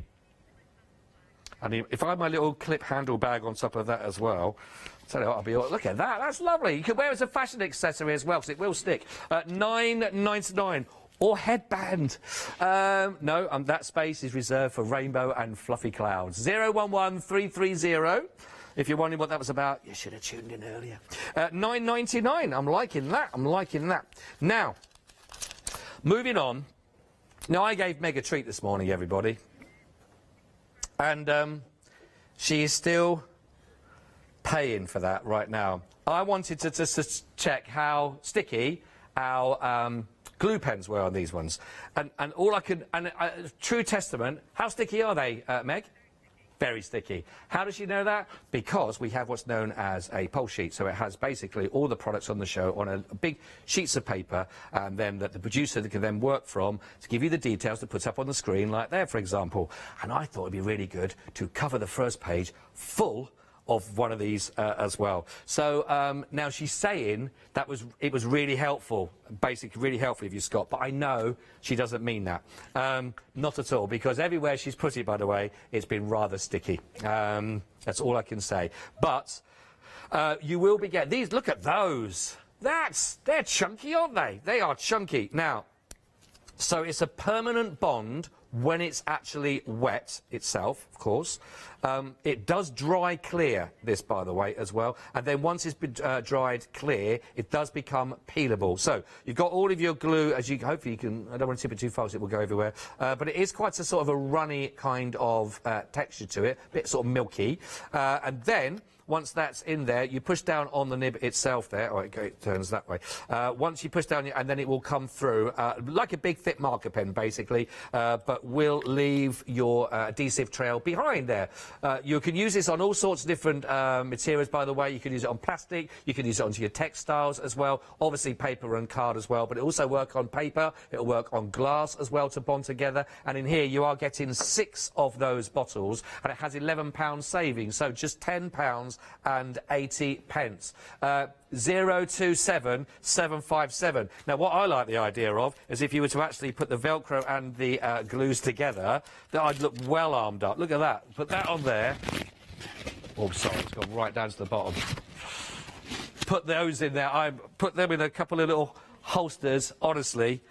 And if I had my little clip handle bag on top of that as well, I'll tell you what, I'll be... Look at that, that's lovely. You can wear it as a fashion accessory as well, because it will stick. $9.99. Or headband. No, that space is reserved for rainbow and fluffy clouds. 011330. If you're wondering what that was about, you should have tuned in earlier. $9.99. I'm liking that. I'm liking that. Now, moving on. Now, I gave Meg a treat this morning, everybody. And she is still paying for that right now. I wanted to just check how sticky our... glue pens were on these ones, and all I could, true testament. How sticky are they, Meg? Very sticky. How does she know that? Because we have what's known as a pulse sheet, so it has basically all the products on the show on a big sheets of paper, and then that the producer can then work from to give you the details to put up on the screen, like there, for example. And I thought it'd be really good to cover the first page full of one of these as well. So now she's saying it was really helpful, basically really helpful if you Scott, but I know she doesn't mean that. Not at all, because everywhere she's put it, by the way, it's been rather sticky. That's all I can say. But you will be getting these. Look at those. They're chunky, aren't they? They are chunky. Now, so it's a permanent bond when it's actually wet itself, of course. It does dry clear, this, by the way, as well. And then once it's been dried clear, it does become peelable. So you've got all of your glue, as you hopefully you can... I don't want to tip it too fast, it will go everywhere. But it is quite a sort of a runny kind of texture to it, a bit sort of milky. And then... once that's in there, you push down on the nib itself there. Oh, it turns that way. Once you push down, and then it will come through like a big, thick marker pen, basically, but will leave your adhesive trail behind there. You can use this on all sorts of different materials, by the way. You can use it on plastic. You can use it onto your textiles as well. Obviously, paper and card as well, but it also work on paper. It'll work on glass as well to bond together. And in here, you are getting 6 of those bottles, and it has £11 savings, so just £10 and 80 pence. 027757. Now, what I like the idea of is if you were to actually put the Velcro and the glues together, that I'd look well armed up. Look at that. Put that on there. Oh, sorry, it's gone right down to the bottom. Put those in there. I put them in a couple of little holsters. Honestly,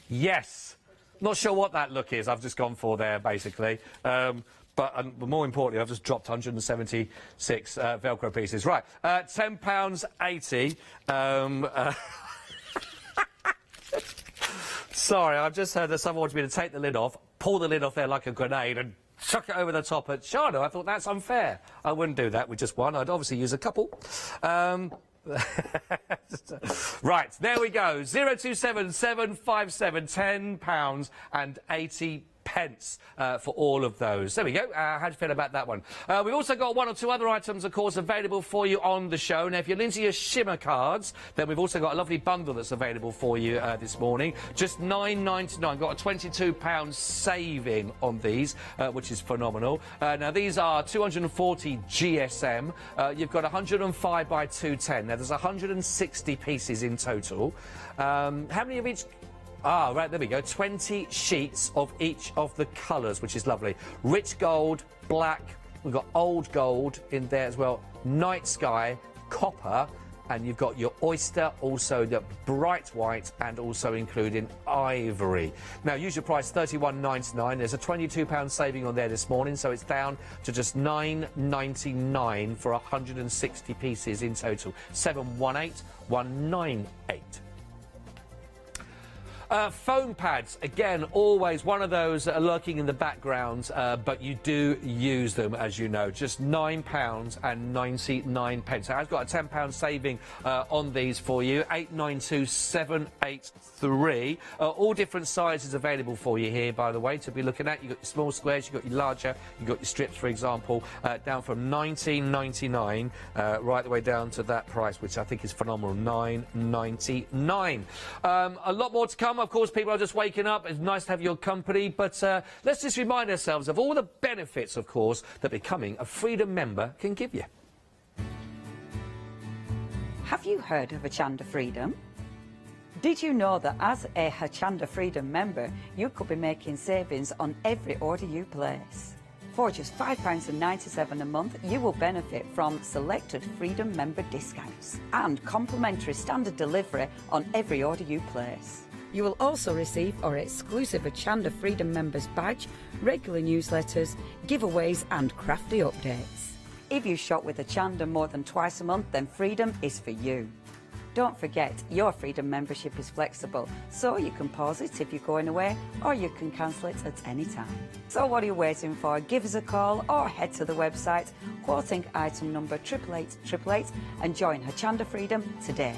yes. Not sure what that look is. I've just gone for there, basically. But more importantly, I've just dropped 176 Velcro pieces. Right, £10.80. Sorry, I've just heard that someone wants me to take the lid off, pull the lid off there like a grenade, and chuck it over the top at Shana. I thought that's unfair. I wouldn't do that with just one. I'd obviously use a couple. Right, there we go. 027757 £10 and 80 pence for all of those. There we go. How do you feel about that one? We've also got 1 or 2 other items, of course, available for you on the show. Now, if you're into your shimmer cards, then we've also got a lovely bundle that's available for you this morning. Just £9.99. Got a £22 saving on these, which is phenomenal. Now, these are 240 GSM. You've got 105 by 210. Now, there's 160 pieces in total. How many of each... Ah, right, there we go. 20 sheets of each of the colours, which is lovely. Rich gold, black, we've got old gold in there as well, night sky, copper, and you've got your oyster, also the bright white, and also including ivory. Now, usual price £31.99. There's a £22 saving on there this morning, so it's down to just £9.99 for 160 pieces in total. 718198. Foam pads, again, always one of those that are lurking in the background, but you do use them, as you know. Just £9.99. So I've got a £10 saving on these for you. 892783. All different sizes available for you here, by the way, to be looking at. You've got your small squares, you've got your larger, you've got your strips, for example, down from £19.99 right the way down to that price, which I think is phenomenal, £9.99. A lot more to come. Of course, people are just waking up. It's nice to have your company, but let's just remind ourselves of all the benefits, of course, that becoming a Freedom member can give you. Have you heard of Hochanda Freedom? Did you know that as a Hochanda Freedom member, you could be making savings on every order you place? For just £5.97 a month, you will benefit from selected Freedom member discounts and complimentary standard delivery on every order you place. You will also receive our exclusive Hochanda Freedom members badge, regular newsletters, giveaways and crafty updates. If you shop with Hochanda more than twice a month, then Freedom is for you. Don't forget, your Freedom membership is flexible, so you can pause it if you're going away, or you can cancel it at any time. So what are you waiting for? Give us a call or head to the website, quoting item number 88888 and join Hochanda Freedom today.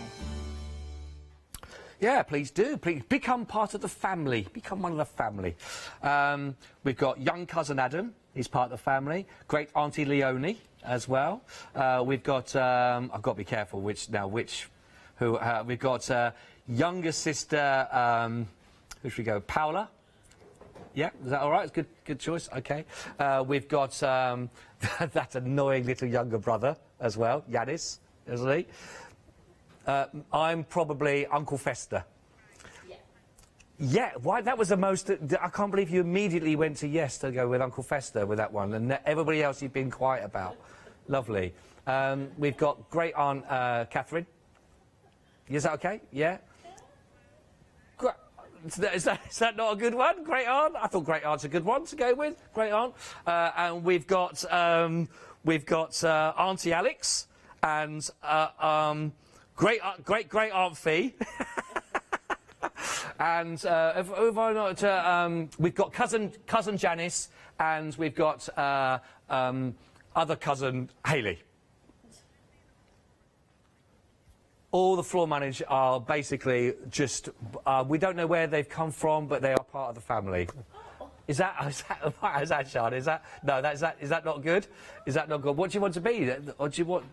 Yeah, please do. Please become part of the family. Become one of the family. We've got young cousin Adam. He's part of the family. Great Auntie Leonie as well. We've got, I've got to be careful we've got younger sister, who should we go? Paula. Yeah, is that all right? It's good choice. Okay. We've got that annoying little younger brother as well, Yanis, isn't he? I'm probably Uncle Fester. Yeah, why? That was the most. I can't believe you immediately went to yes to go with Uncle Fester with that one, and everybody else you've been quiet about. Lovely. We've got great Aunt Catherine. Is that okay? Yeah. Is that not a good one? Great Aunt. I thought Great Aunt's a good one to go with. Great Aunt. And we've got Auntie Alex and great Aunt Fee. And we've got cousin Janice, and we've got other cousin Hayley. All the floor managers are basically just, we don't know where they've come from, but they are part of the family. Is that Sean? Is that not good? Is that not good? What do you want to be? Or do you want?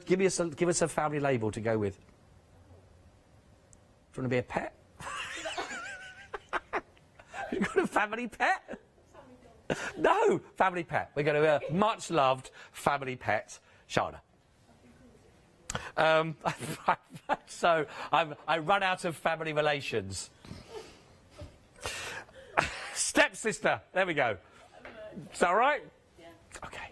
Give us a family label to go with. Do you want to be a pet? You got a family pet? No, family pet. We're going to be a much loved family pet, Shana. So I run out of family relations. Stepsister. There we go. Is that all right? Yeah. Okay.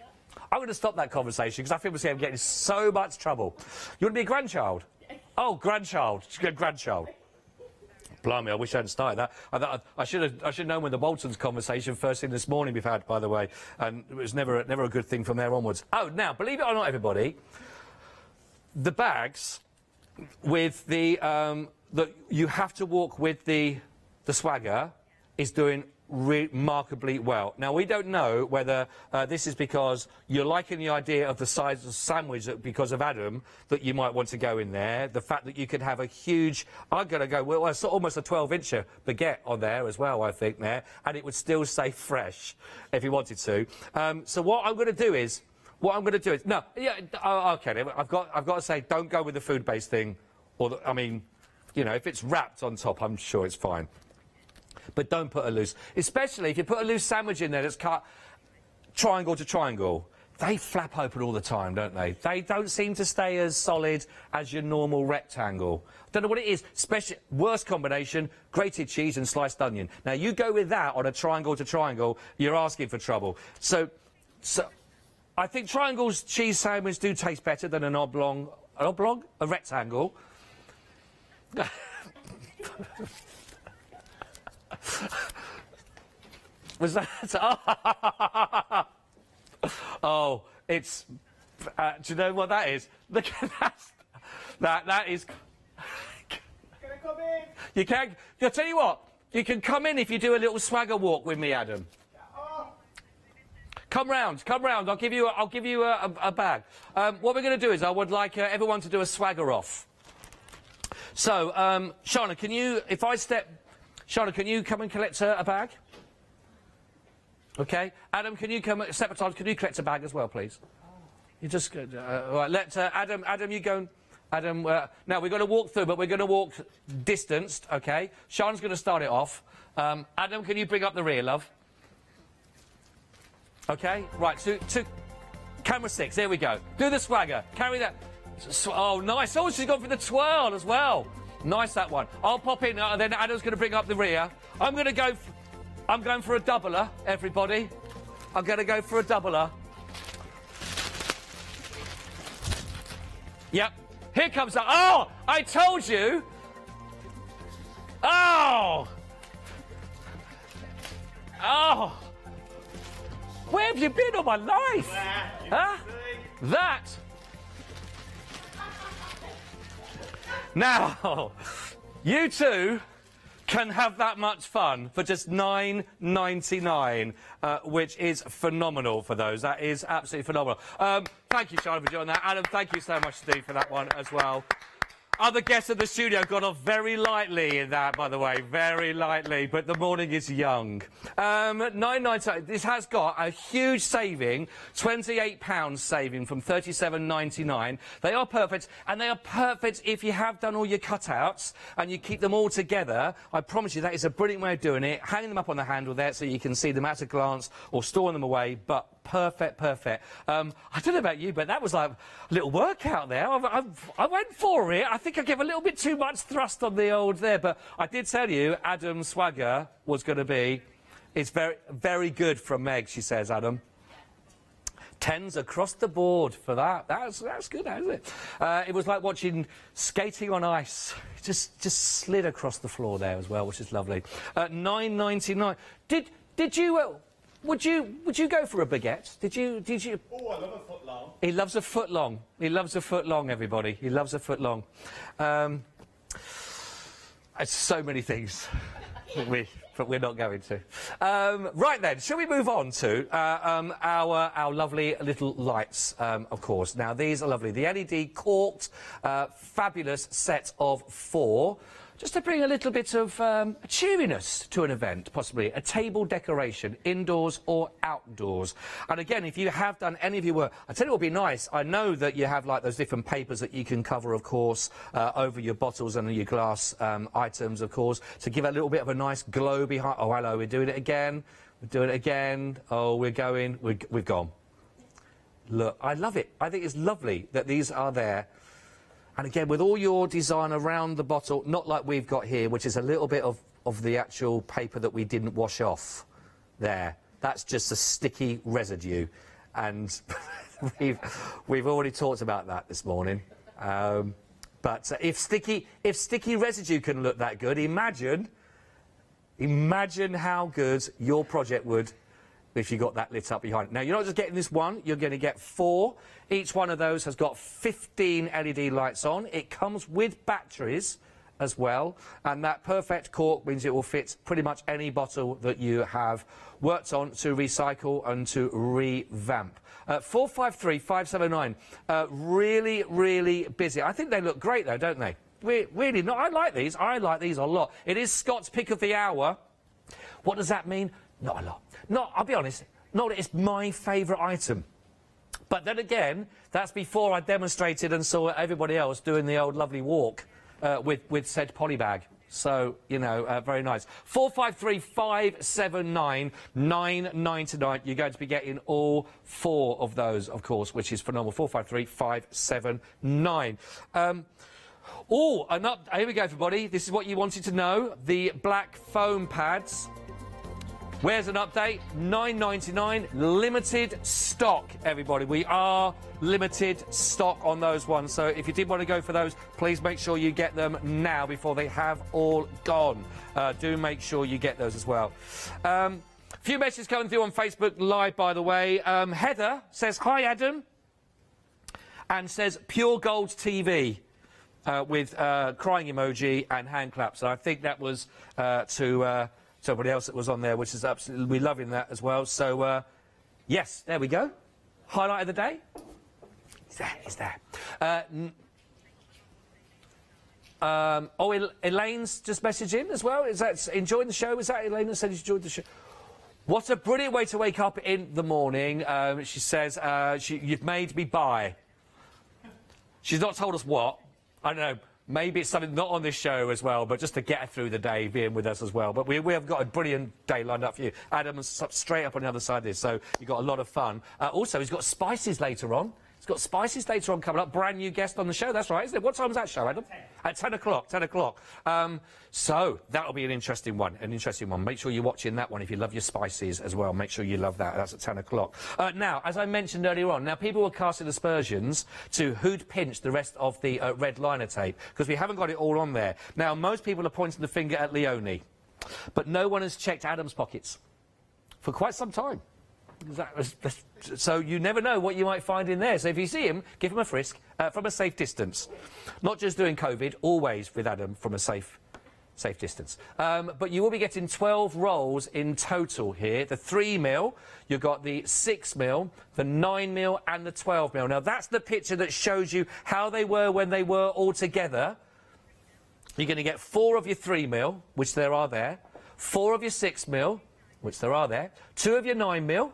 I'm going to stop that conversation because I feel I'm getting in so much trouble. You want to be a grandchild? Oh, grandchild. Grandchild. Blimey, I wish I hadn't started that. I should have known when the Boltons conversation first thing this morning we've had, by the way, and it was never a good thing from there onwards. Oh, now, believe it or not, everybody, the bags with the that you have to walk with the swagger is doing remarkably well. Now, we don't know whether this is because you're liking the idea of the size of the sandwich because of Adam, that you might want to go in there. The fact that you could have a huge, I'm going to go, well, it's almost a 12-incher baguette on there as well, I think, there, and it would still stay fresh if you wanted to. So what I'm going to do is, no, yeah, okay, I've got to say, don't go with the food-based thing, or I mean, you know, if it's wrapped on top, I'm sure it's fine. But don't put a loose, especially if you put a loose sandwich in there that's cut triangle to triangle. They flap open all the time, don't they? They don't seem to stay as solid as your normal rectangle. Don't know what it is. Especially, worst combination, grated cheese and sliced onion. Now, you go with that on a triangle to triangle, you're asking for trouble. So I think triangles cheese sandwich do taste better than an oblong, a rectangle. Was that? Oh, it's. Do you know what that is? Look at that. That is. Can I come in? You can. I'll tell you what. You can come in if you do a little swagger walk with me, Adam. Come round. I'll give you a bag. What we're going to do is I would like everyone to do a swagger off. So, Shana, can you, Shana, can you come and collect a bag? Okay. Adam, can you come separate times? Can you collect a bag as well, please? You just right. Let Adam, you go. And, Adam, now we're going to walk through, but we're going to walk distanced. Okay. Shana's going to start it off. Adam, can you bring up the rear, love? Okay. Right. To camera 6. There we go. Do the swagger. Carry that. Oh, nice. Oh, she's gone for the twirl as well. Nice, that one. I'll pop in, and then Adam's going to bring up the rear. I'm going for a doubler, everybody. I'm going to go for a doubler. Yep. Here comes that. Oh, I told you. Oh. Oh. Where have you been all my life? Huh? That. Now, you two can have that much fun for just $9.99, which is phenomenal for those. That is absolutely phenomenal. Thank you, Charlotte, for doing that. Adam, thank you so much, Steve, for that one as well. Other guests of the studio got off very lightly in that, by the way, very lightly, but the morning is young. $9.99. This has got a huge saving, £28 saving from $37.99. They are perfect, and they are perfect if you have done all your cutouts and you keep them all together. I promise you that is a brilliant way of doing it. Hanging them up on the handle there so you can see them at a glance or storing them away, but perfect. I don't know about you, but that was like a little workout there. I went for it. I think I gave a little bit too much thrust on the old there, but I did tell you Adam's swagger was going to be, it's very, very good from Meg, she says, Adam. 10s across the board for that. That's good, isn't it? It was like watching skating on ice. Just slid across the floor there as well, which is lovely. $9.99. Did you... Would you go for a baguette? Did you? Oh, I love a foot long. He loves a foot long. He loves a foot long, everybody. He loves a foot long. It's so many things, but we're not going to. Right then, shall we move on to our lovely little lights, of course. Now, these are lovely. The LED corked, fabulous set of 4. Just to bring a little bit of cheeriness to an event, possibly a table decoration, indoors or outdoors. And again, if you have done any of your work, I tell you what would be nice. I know that you have like those different papers that you can cover, of course, over your bottles and your glass items, of course, to give a little bit of a nice glow behind. Oh, hello, we're doing it again. We're doing it again. Oh, we've gone. Look, I love it. I think it's lovely that these are there. And again, with all your design around the bottle, not like we've got here, which is a little bit of the actual paper that we didn't wash off there. That's just a sticky residue. And we've already talked about that this morning. But if sticky residue can look that good, imagine how good your project would if you got that lit up behind it. Now, you're not just getting this one, you're going to get 4. Each one of those has got 15 LED lights on. It comes with batteries as well, and that perfect cork means it will fit pretty much any bottle that you have worked on to recycle and to revamp. 453579, really, really busy. I think they look great though, don't they? Really, no, I like these a lot. It is Scott's pick of the hour. What does that mean? Not a lot. No, I'll be honest, not that it's my favourite item. But then again, that's before I demonstrated and saw everybody else doing the old lovely walk with said polybag. So, you know, very nice. 453579, $9.99. You're going to be getting all 4 of those, of course, which is phenomenal. 453579. Oh, here we go, everybody. This is what you wanted to know. The black foam pads. Where's an update? $9.99, limited stock, everybody. We are limited stock on those ones. So if you did want to go for those, please make sure you get them now before they have all gone. Do make sure you get those as well. Few messages coming through on Facebook Live, by the way. Heather says, hi, Adam, and says, Pure Gold TV. with crying emoji and hand claps. And I think that was to somebody else that was on there, which is absolutely, we're loving that as well. So, yes, there we go. Highlight of the day. It's there. Elaine's just messaged in as well. Is that enjoying the show? Is that Elaine that said you enjoyed the show? What a brilliant way to wake up in the morning. She says, you've made me buy. She's not told us what. I don't know. Maybe it's something not on this show as well, but just to get her through the day, being with us as well. But we have got a brilliant day lined up for you. Adam's straight up on the other side of this, so you've got a lot of fun. Also, he's got spices later on. He's got spices later on coming up. Brand new guest on the show, that's right, isn't it? What time is that show, Adam? 10. At 10 o'clock, 10 o'clock. So that'll be an interesting one, Make sure you're watching that one if you love your spices as well. Make sure you love that. That's at 10 o'clock. Now, as I mentioned earlier on, now people were casting aspersions to who'd pinched the rest of the red liner tape, because we haven't got it all on there. Now, most people are pointing the finger at Leonie, but no one has checked Adam's pockets for quite some time. So you never know what you might find in there. So if you see him, give him a frisk from a safe distance. Not just doing COVID, always with Adam from a safe distance. But you will be getting 12 rolls in total here. The 3mm, you've got the 6mm, the 9mm and the 12mm. Now that's the picture that shows you how they were when they were all together. You're going to get 4 of your 3mm, which there are there, 4 of your 6mm, which there are there, 2 of your 9mm,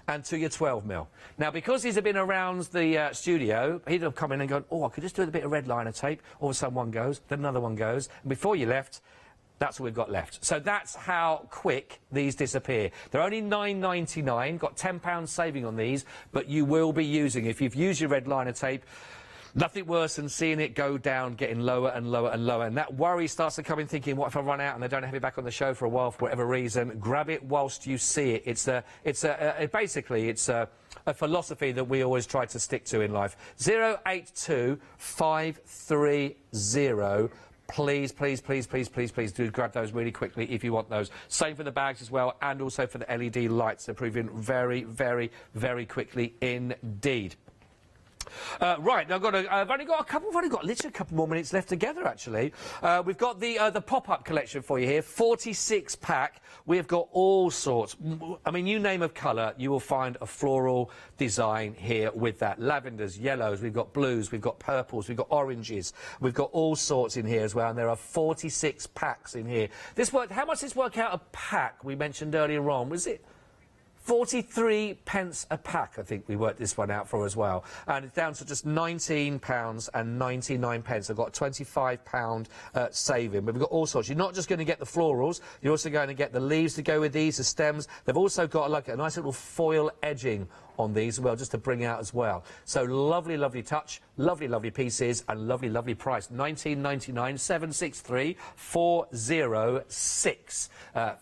and 2 your 12mm. Now, because these have been around the studio, he'd have come in and gone, oh, I could just do a bit of red liner tape. All of a sudden one goes, then another one goes. And before you left, that's all we've got left. So that's how quick these disappear. They're only £9.99, got £10 saving on these, but you will be using, if you've used your red liner tape, nothing worse than seeing it go down, getting lower and lower and lower. And that worry starts to come in thinking, what if I run out and they don't have it back on the show for a while for whatever reason? Grab it whilst you see it. Basically, it's a philosophy that we always try to stick to in life. 082530. Please, please, please, please, please, please do grab those really quickly if you want those. Same for the bags as well, and also for the LED lights. They're proving very, very, very quickly indeed. Right, now I've only got literally a couple more minutes left together, actually. We've got the pop-up collection for you here, 46-pack. We've got all sorts. I mean, you name a colour, you will find a floral design here with that. Lavenders, yellows, we've got blues, we've got purples, we've got oranges. We've got all sorts in here as well, and there are 46 packs in here. How much does this work out a pack? We mentioned earlier on, was it 43 pence a pack? I think we worked this one out for as well. And it's down to just £19.99. I've got a £25 saving. But we've got all sorts. You're not just going to get the florals, you're also going to get the leaves to go with these, the stems. They've also got like a nice little foil edging on these as well, just to bring out as well. So lovely, lovely touch, lovely, lovely pieces, and lovely, lovely price. £19.99, 763 406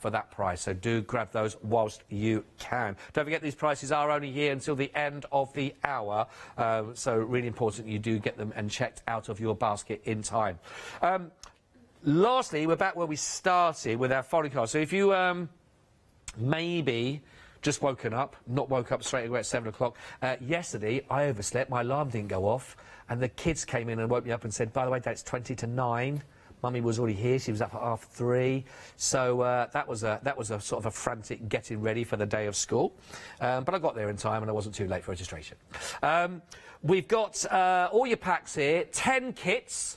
for that price. So do grab those whilst you can. Don't forget, these prices are only here until the end of the hour, so really important you do get them and checked out of your basket in time. Lastly, we're back where we started with our foreign cards. So if you maybe just woken up, not woke up straight away at 7 o'clock. Yesterday, I overslept, my alarm didn't go off, and the kids came in and woke me up and said, by the way, Dad, it's 20 to 9. Mummy was already here, she was up at 3:30. So that was a sort of a frantic getting ready for the day of school. But I got there in time and I wasn't too late for registration. We've got all your packs here, 10 kits.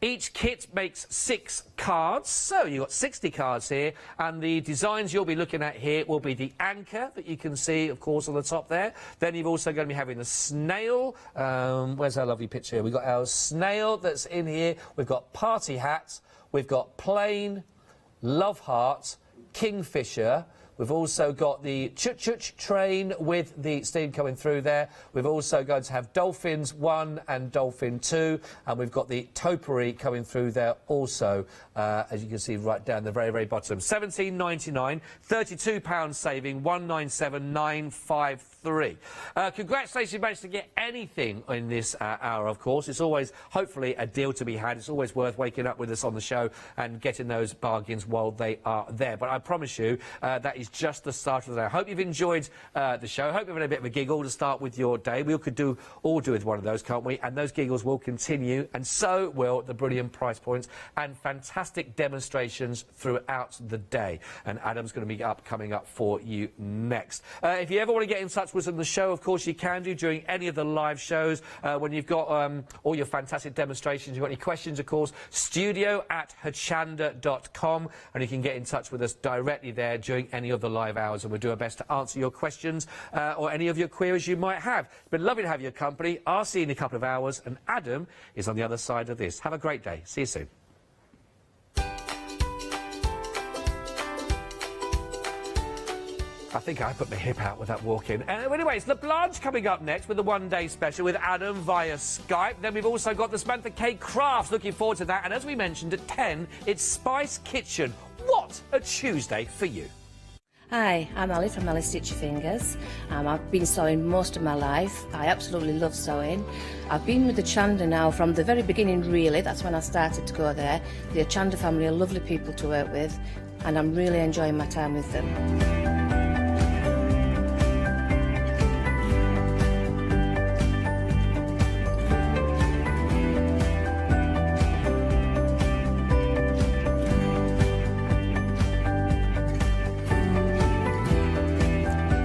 Each kit makes 6 cards, so you've got 60 cards here, and the designs you'll be looking at here will be the anchor that you can see, of course, on the top there. Then you've also going to be having the snail. Where's our lovely picture here? We've got our snail that's in here. We've got party hats. We've got plain, love heart, kingfisher. We've also got the chut-chut train with the steam coming through there. We've also going to have Dolphins 1 and Dolphin 2. And we've got the topiary coming through there also, as you can see right down the very, very bottom. £17.99, £32 saving, 197,953. 3. Congratulations, you managed to get anything in this hour, of course. It's always, hopefully, a deal to be had. It's always worth waking up with us on the show and getting those bargains while they are there. But I promise you, that is just the start of the day. I hope you've enjoyed the show. I hope you've had a bit of a giggle to start with your day. We could all do with one of those, can't we? And those giggles will continue, and so will the brilliant price points and fantastic demonstrations throughout the day. And Adam's going to be coming up for you next. If you ever want to get in touch with us on the show, of course you can do during any of the live shows. When you've got all your fantastic demonstrations, you've got any questions, of course, studio@hochanda.com, and you can get in touch with us directly there during any of the live hours, and we'll do our best to answer your questions or any of your queries you might have. It's been lovely to have your company. I'll see you in a couple of hours, and Adam is on the other side of this. Have a great day. See you soon. I think I put my hip out with that walk-in. Anyway, it's LeBlanche coming up next with the one-day special with Adam via Skype. Then we've also got the Samantha K Crafts. Looking forward to that. And as we mentioned, at 10, it's Spice Kitchen. What a Tuesday for you. Hi, I'm Ali from Ali Stitch Your Fingers. I've been sewing most of my life. I absolutely love sewing. I've been with the Hochanda now from the very beginning, really. That's when I started to go there. The Hochanda family are lovely people to work with, and I'm really enjoying my time with them.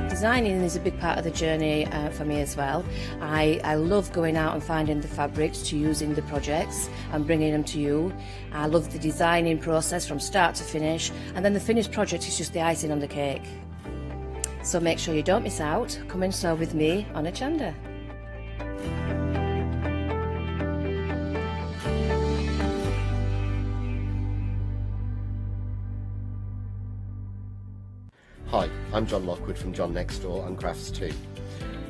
Designing is a big part of the journey for me as well. I love going out and finding the fabrics to use in the projects and bringing them to you. I love the designing process from start to finish, and then the finished project is just the icing on the cake. So make sure you don't miss out. Come and sew with me on Hochanda. Hi, I'm John Lockwood from John Next Door and Crafts 2.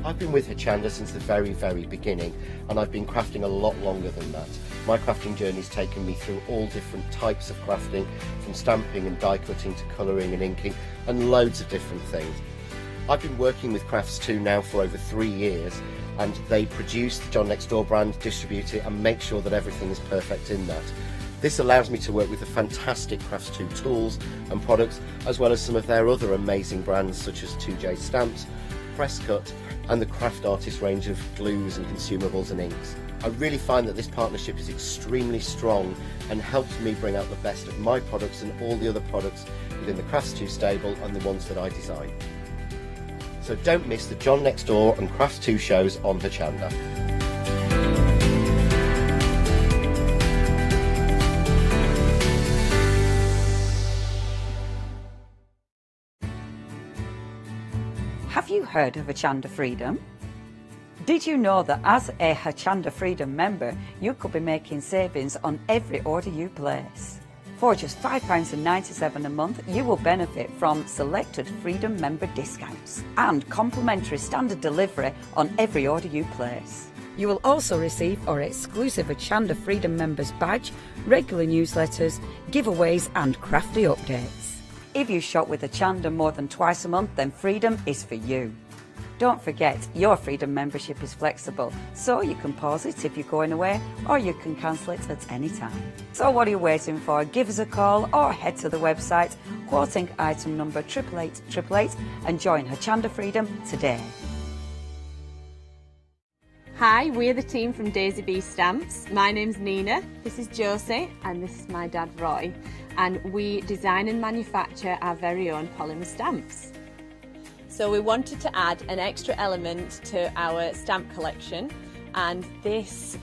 I've been with Hochanda since the very beginning, and I've been crafting a lot longer than that. My crafting journey's taken me through all different types of crafting, from stamping and die cutting to colouring and inking, and loads of different things. I've been working with Crafts 2 now for over 3 years, and they produce the John Next Door brand, distribute it, and make sure that everything is perfect in that. This allows me to work with the fantastic Crafts 2 tools and products, as well as some of their other amazing brands such as 2J Stamps, Press Cut, and the Craft Artist range of glues and consumables and inks. I really find that this partnership is extremely strong and helps me bring out the best of my products and all the other products within the Crafts 2 stable and the ones that I design. So don't miss the John Next Door and Crafts 2 shows on Hochanda. Have you heard of Hochanda Freedom? Did you know that as a Hochanda Freedom member, you could be making savings on every order you place? For just £5.97 a month, you will benefit from selected Freedom member discounts and complimentary standard delivery on every order you place. You will also receive our exclusive Hochanda Freedom members badge, regular newsletters, giveaways and crafty updates. If you shop with Hochanda more than twice a month, then Freedom is for you. Don't forget, your Freedom membership is flexible, so you can pause it if you're going away, or you can cancel it at any time. So what are you waiting for? Give us a call or head to the website, quoting item number 88888, and join Hochanda Freedom today. Hi, we're the team from Daisy Bee Stamps. My name's Nina, this is Josie, and this is my dad Roy. And we design and manufacture our very own polymer stamps. So we wanted to add an extra element to our stamp collection, and this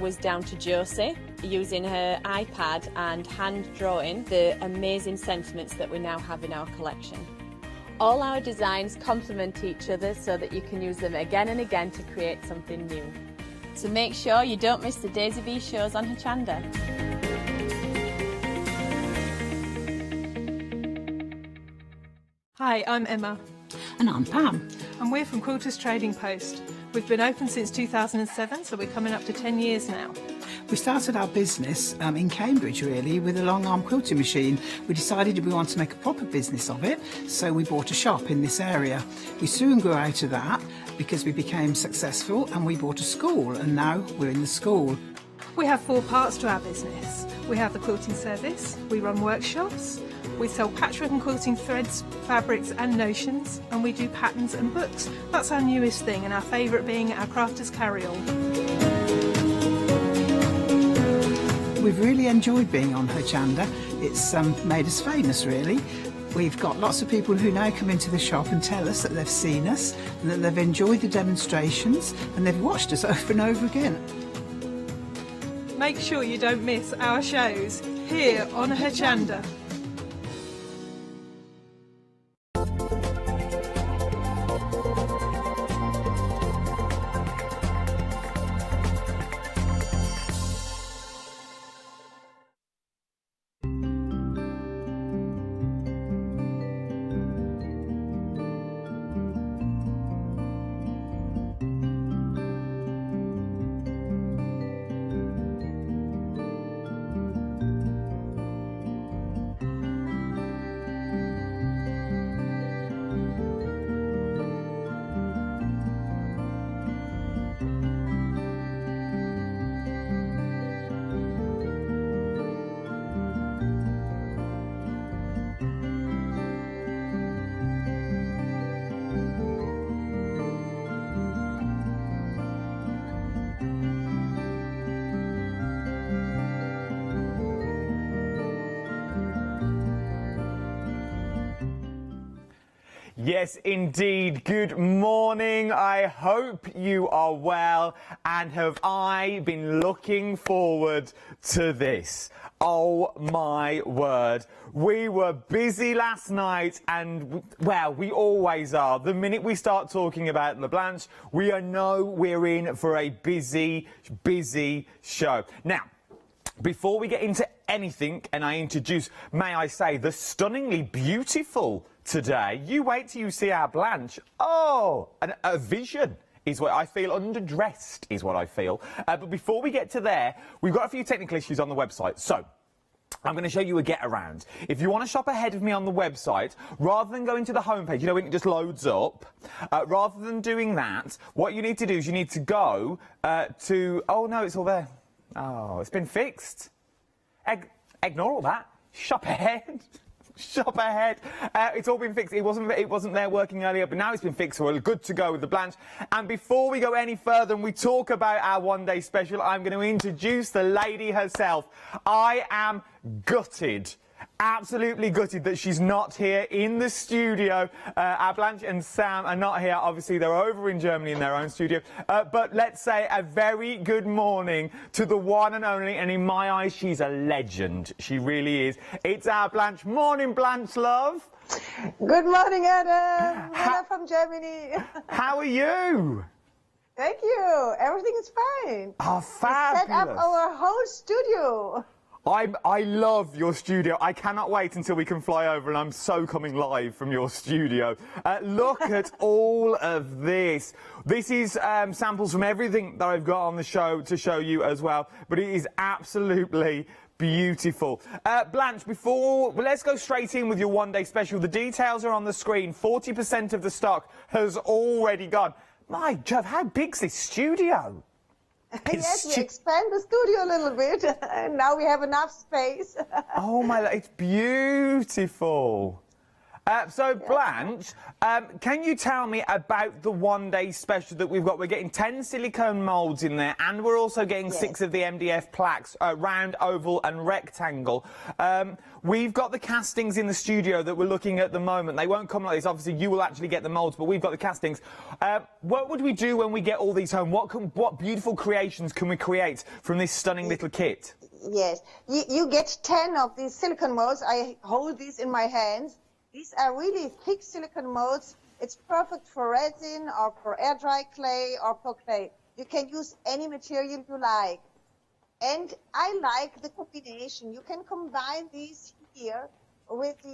was down to Josie using her iPad and hand drawing the amazing sentiments that we now have in our collection. All our designs complement each other so that you can use them again and again to create something new. So make sure you don't miss the Daisy Bee shows on Hochanda. Hi, I'm Emma. And I'm Pam. And we're from Quilters Trading Post. We've been open since 2007, so we're coming up to 10 years now. We started our business in Cambridge really with a long arm quilting machine. We decided we wanted to make a proper business of it, so we bought a shop in this area. We soon grew out of that because we became successful and we bought a school, and now we're in the school. We have 4 parts to our business. We have the quilting service, we run workshops, we sell patchwork and quilting threads, fabrics and notions, and we do patterns and books. That's our newest thing, and our favourite being our crafters carry-all. We've really enjoyed being on Hochanda. It's made us famous really. We've got lots of people who now come into the shop and tell us that they've seen us, and that they've enjoyed the demonstrations, and they've watched us over and over again. Make sure you don't miss our shows here on Hochanda. Yes, indeed. Good morning. I hope you are well. And have I been looking forward to this? Oh, my word. We were busy last night and, well, we always are. The minute we start talking about La Blanche, we know we're in for a busy, busy show. Now, before we get into anything and I introduce, may I say, the stunningly beautiful today, you wait till you see our Blanche. Oh, a vision is what I feel. Underdressed is what I feel. But before we get to there, we've got a few technical issues on the website. So I'm going to show you a get around. If you want to shop ahead of me on the website, rather than going to the homepage, you know, when it just loads up, rather than doing that, what you need to do is you need to go to, oh no, it's all there. Oh, it's been fixed. Ignore all that. Shop ahead. Shop ahead. It's all been fixed. It wasn't there working earlier, but now it's been fixed, so we're good to go with the Blanche. And before we go any further and we talk about our one-day special, I'm going to introduce the lady herself. I am gutted. Absolutely gutted that she's not here in the studio. Our Blanche and Sam are not here. Obviously, they're over in Germany in their own studio. But let's say a very good morning to the one and only, and in my eyes, she's a legend. She really is. It's our Blanche. Morning, Blanche, love. Good morning, Adam. Hello from Germany. How are you? Thank you. Everything is fine. Oh, fabulous. We set up our whole studio. I love your studio. I cannot wait until we can fly over and I'm so coming live from your studio. Look at all of this. This is samples from everything that I've got on the show to show you as well, but it is absolutely beautiful. Blanche, let's go straight in with your one-day special. The details are on the screen. 40% of the stock has already gone. My Jove, how big's this studio? Yes, we expand the studio a little bit. Now we have enough space. Oh my, it's beautiful. So Blanche, can you tell me about the one-day special that we've got? We're getting 10 silicone moulds in there, and we're also getting 6 of the MDF plaques, round, oval and rectangle. We've got the castings in the studio that we're looking at the moment. They won't come like this. Obviously, you will actually get the moulds, but we've got the castings. What would we do when we get all these home? What beautiful creations can we create from this stunning little kit? Yes, you get 10 of these silicone molds. I hold these in my hands. These are really thick silicone molds. It's perfect for resin or for air dry clay or for clay. You can use any material you like. And I like the combination. You can combine these here with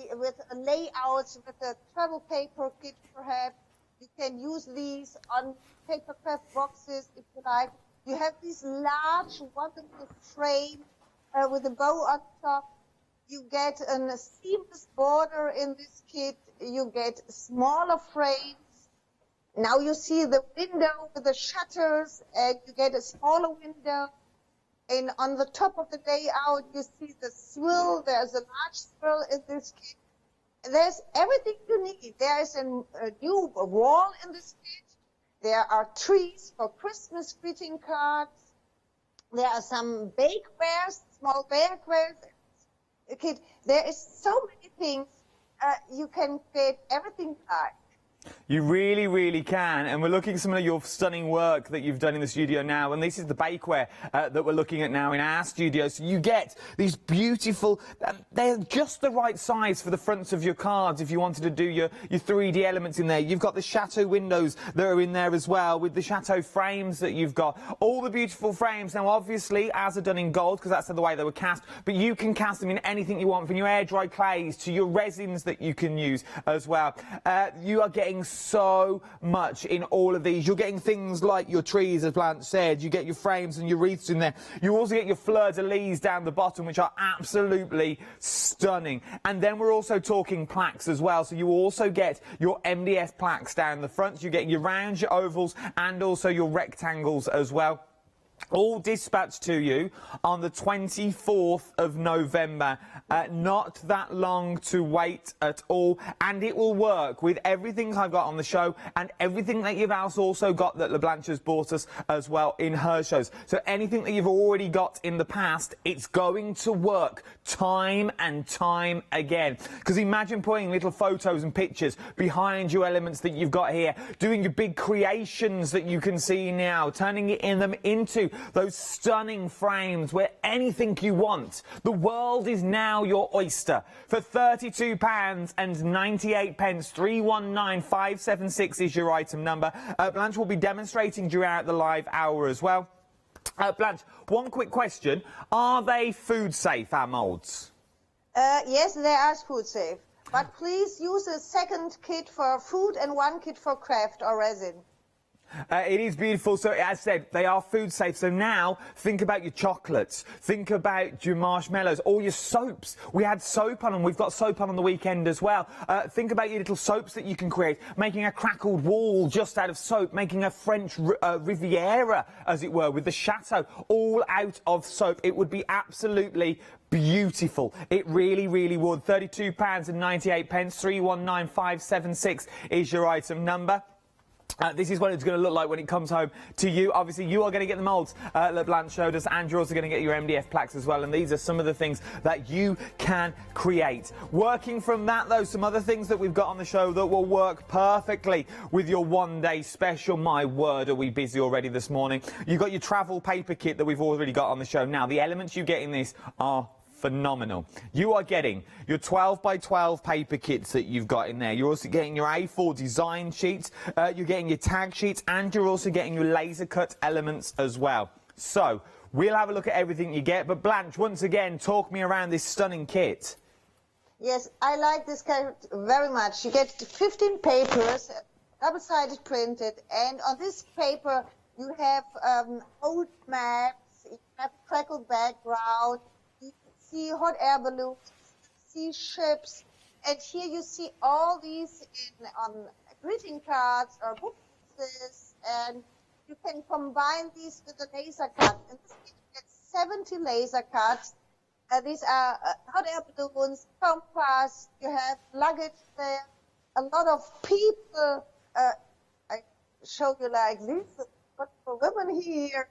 layouts, with a travel paper kit perhaps. You can use these on papercraft boxes if you like. You have this large, wonderful frame with a bow on top. You get a seamless border in this kit. You get smaller frames. Now you see the window with the shutters, and you get a smaller window. And on the top of the layout, you see the swill. There's a large swill in this kit. There's everything you need. There is a new wall in this kit. There are trees for Christmas greeting cards. There are some bakewares, small bakewares. Okay, there is so many things. You can create everything you like. You really, really can. And we're looking at some of your stunning work that you've done in the studio now. And this is the bakeware that we're looking at now in our studio. So you get these beautiful, they're just the right size for the fronts of your cards if you wanted to do your 3D elements in there. You've got the chateau windows that are in there as well, with the chateau frames that you've got. All the beautiful frames. Now, obviously, as are done in gold, because that's the way they were cast. But you can cast them in anything you want, from your air-dry clays to your resins that you can use as well. You are getting so much in all of these. You're getting things like your trees, as Blanche said. You get your frames and your wreaths in there. You also get your fleur-de-lis down the bottom, which are absolutely stunning. And then we're also talking plaques as well. So you also get your MDF plaques down the front. You get your rounds, your ovals, and also your rectangles as well. All dispatched to you on the 24th of November. Not that long to wait at all, and it will work with everything I've got on the show and everything that you've also got that LeBlanche has bought us as well in her shows. So anything that you've already got in the past, it's going to work time and time again. Because imagine putting little photos and pictures behind your elements that you've got here, doing your big creations that you can see now, turning them into those stunning frames where anything you want. The world is now your oyster. For £32.98, 319576 is your item number. Blanche will be demonstrating throughout the live hour as well. Blanche, one quick question. Are they food safe, our moulds? Yes, they are food safe. But please use a second kit for food and one kit for craft or resin. It is beautiful. So, as I said, they are food safe. So now, think about your chocolates. Think about your marshmallows or your soaps. We had soap on, and we've got soap on the weekend as well. Think about your little soaps that you can create. Making a crackled wall just out of soap. Making a French Riviera, as it were, with the chateau, all out of soap. It would be absolutely beautiful. It really, really would. £32.98, 319576 is your item number. This is what it's going to look like when it comes home to you. Obviously, you are going to get the moulds that Blanche showed us, and you're also going to get your MDF plaques as well. And these are some of the things that you can create. Working from that, though, some other things that we've got on the show that will work perfectly with your one-day special. My word, are we busy already this morning? You've got your travel paper kit that we've already got on the show. Now, the elements you get in this are phenomenal. You are getting your 12 by 12 paper kits that you've got in there. You're also getting your A4 design sheets, you're getting your tag sheets, and you're also getting your laser cut elements as well. So we'll have a look at everything you get, but Blanche, once again, talk me around this stunning kit. Yes, I like this kit very much. You get 15 papers, double-sided printed, and on this paper you have old maps, you have crackled background, see hot air balloons, see ships, and here you see all these on greeting cards or bookcases, and you can combine these with the laser cut. And this kit you get 70 laser cuts. These are hot air balloons, compass, you have luggage there, a lot of people. I show you like this, but for women here,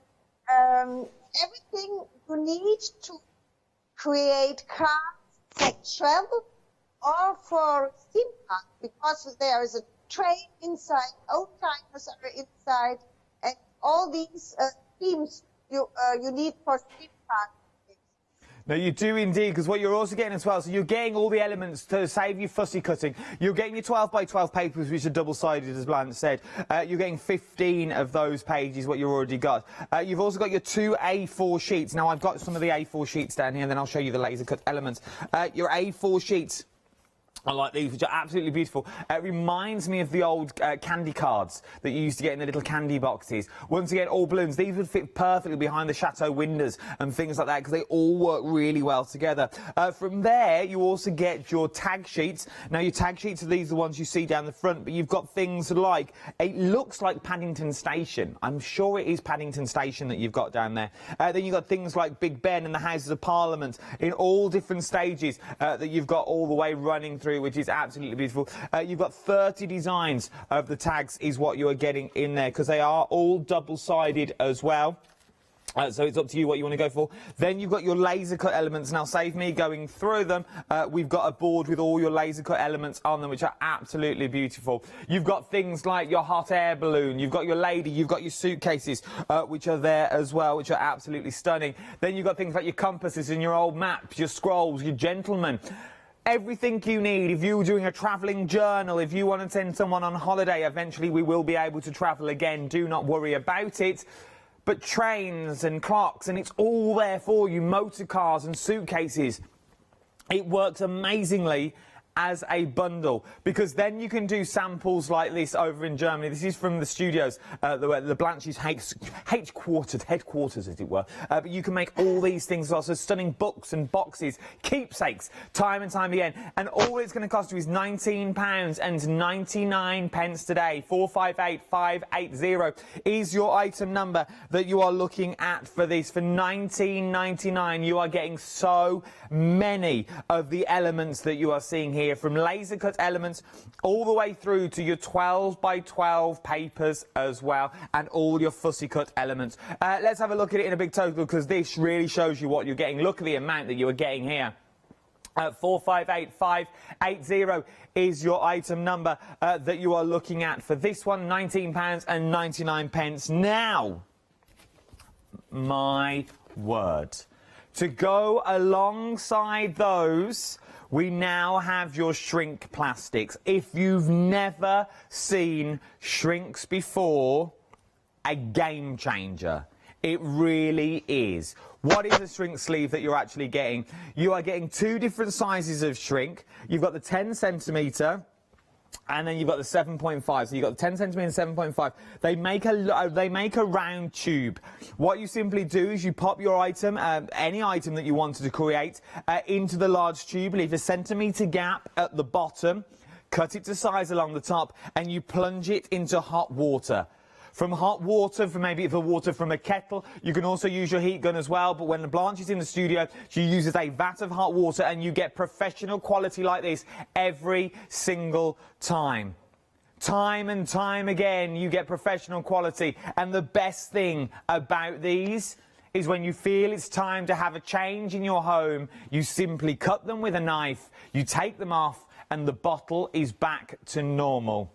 everything you need to create cards for travel or for steampunk, because there is a train inside, old timers are inside, and all these themes you need for steampunk. No, you do indeed, because what you're also getting as well, so you're getting all the elements to save you fussy cutting. You're getting your 12 by 12 papers, which are double-sided, as Blanche said. You're getting 15 of those pages, what you've already got. You've also got your 2 A4 sheets. Now, I've got some of the A4 sheets down here, and then I'll show you the laser cut elements. Your A4 sheets I like these, which are absolutely beautiful. It reminds me of the old candy cards that you used to get in the little candy boxes. Once again, all balloons. These would fit perfectly behind the chateau windows and things like that because they all work really well together. From there, you also get your tag sheets. Now, your tag sheets are these the ones you see down the front, but you've got things like, it looks like Paddington Station. I'm sure it is Paddington Station that you've got down there. Then you've got things like Big Ben and the Houses of Parliament in all different stages that you've got all the way running through, which is absolutely beautiful. You've got 30 designs of the tags is what you are getting in there because they are all double-sided as well. So it's up to you what you want to go for. Then you've got your laser cut elements. Now, save me going through them. We've got a board with all your laser cut elements on them, which are absolutely beautiful. You've got things like your hot air balloon. You've got your lady. You've got your suitcases, which are there as well, which are absolutely stunning. Then you've got things like your compasses and your old maps, your scrolls, your gentlemen. Everything you need. If you're doing a travelling journal, if you want to send someone on holiday, eventually we will be able to travel again. Do not worry about it. But trains and clocks, and it's all there for you, motor cars and suitcases. It works amazingly as a bundle because then you can do samples like this over in Germany. This is from the studios, the Blanche's headquarters, as it were. But you can make all these things also, stunning books and boxes, keepsakes, time and time again. And all it's going to cost you is £19.99 today. 458580 is your item number that you are looking at for this. For £19.99, you are getting so many of the elements that you are seeing here, from laser cut elements all the way through to your 12 by 12 papers as well, and all your fussy cut elements. Let's have a look at it in a big total because this really shows you what you're getting. Look at the amount that you are getting here. 458580 is your item number that you are looking at for this one. £19.99. Now, my word. To go alongside those, we now have your shrink plastics. If you've never seen shrinks before, a game changer. It really is. What is a shrink sleeve that you're actually getting? You are getting two different sizes of shrink. You've got the 10 centimetre. And then you've got the 7.5, so you've got the 10 centimetre and 7.5. They make a round tube. What you simply do is you pop your item, any item that you wanted to create, into the large tube, leave a centimetre gap at the bottom, cut it to size along the top, and you plunge it into hot water. From hot water, from maybe the water from a kettle. You can also use your heat gun as well, but when Blanche is in the studio, she uses a vat of hot water and you get professional quality like this every single time. Time and time again, you get professional quality. And the best thing about these is when you feel it's time to have a change in your home, you simply cut them with a knife, you take them off, and the bottle is back to normal.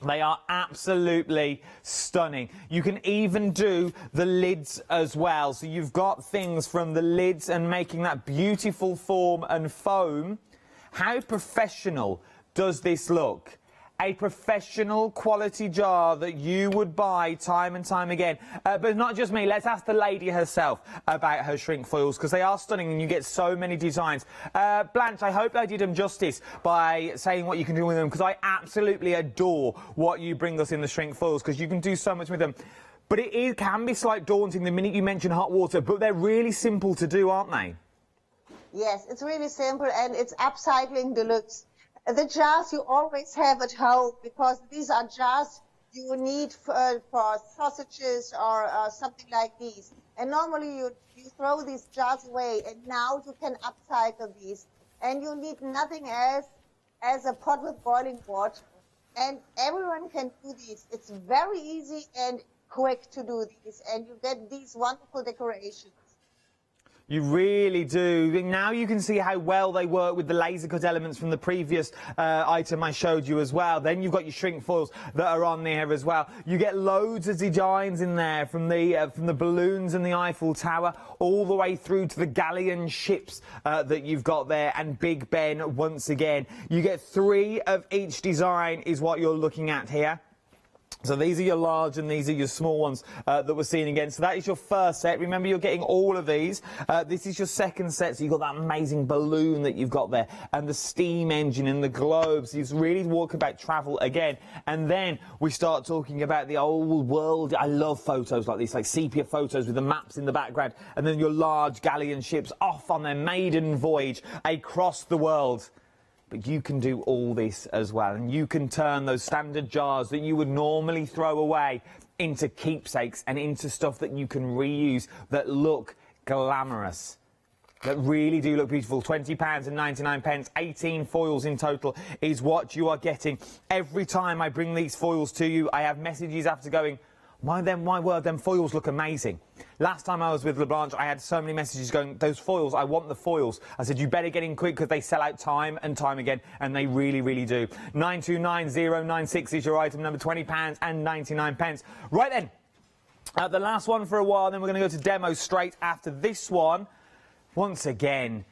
They are absolutely stunning. You can even do the lids as well. So you've got things from the lids and making that beautiful form and foam. How professional does this look? A professional quality jar that you would buy time and time again. But not just me, let's ask the lady herself about her shrink foils because they are stunning and you get so many designs. Blanche, I hope I did them justice by saying what you can do with them because I absolutely adore what you bring us in the shrink foils because you can do so much with them. But it can be slightly daunting the minute you mention hot water, but they're really simple to do, aren't they? Yes, it's really simple and it's upcycling deluxe. The jars you always have at home because these are jars you need for sausages or something like these. And normally you throw these jars away and now you can upcycle these. And you need nothing else as a pot with boiling water. And everyone can do these. It's very easy and quick to do these. And you get these wonderful decorations. You really do. Now you can see how well they work with the laser cut elements from the previous item I showed you as well. Then you've got your shrink foils that are on there as well. You get loads of designs in there from the balloons and the Eiffel Tower all the way through to the galleon ships that you've got there and Big Ben once again. You get 3 of each design is what you're looking at here. So these are your large and these are your small ones that we're seeing again. So that is your first set. Remember, you're getting all of these. This is your second set. So you've got that amazing balloon that you've got there and the steam engine and the globes. He's really talking about travel again. And then we start talking about the old world. I love photos like this, like sepia photos with the maps in the background. And then your large galleon ships off on their maiden voyage across the world. But you can do all this as well, and you can turn those standard jars that you would normally throw away into keepsakes and into stuff that you can reuse that look glamorous, that really do look beautiful. £20.99, 18 foils in total is what you are getting. Every time I bring these foils to you, I have messages after going, my word, them foils look amazing. Last time I was with LeBlanche, I had so many messages going, those foils, I want the foils. I said, you better get in quick because they sell out time and time again, and they really, really do. 929096 is your item number, £20.99. Right then, the last one for a while, then we're going to go to demo straight after this one. Once again,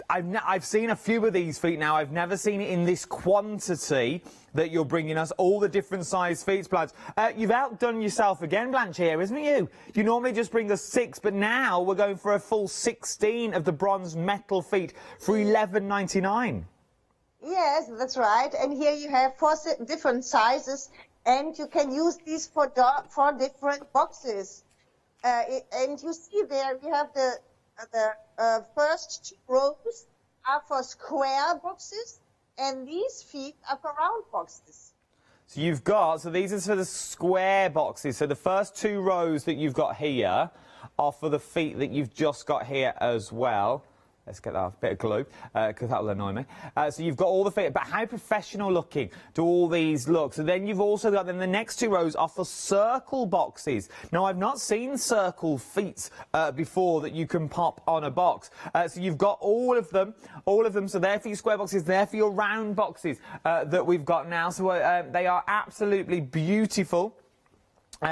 I've seen a few of these feet now. I've never seen it in this quantity that you're bringing us, all the different size feet, Blanche. You've outdone yourself again, Blanche, here, isn't you? You normally just bring us 6, but now we're going for a full 16 of the bronze metal feet for £11.99. Yes, that's right. And here you have 4 different sizes, and you can use these for 4 different boxes. And you see there, we have the first 2 rows are for square boxes, and these feet are for round boxes. So you've got, so these are for the square boxes. So the first 2 rows that you've got here are for the feet that you've just got here as well. Let's get that off, a bit of glue, because that will annoy me. So you've got all the feet, but how professional looking do all these look? So then you've also got, then the next 2 rows are for circle boxes. Now, I've not seen circle feet before that you can pop on a box. So you've got all of them. So they're for your square boxes, they're for your round boxes that we've got now. So they are absolutely beautiful.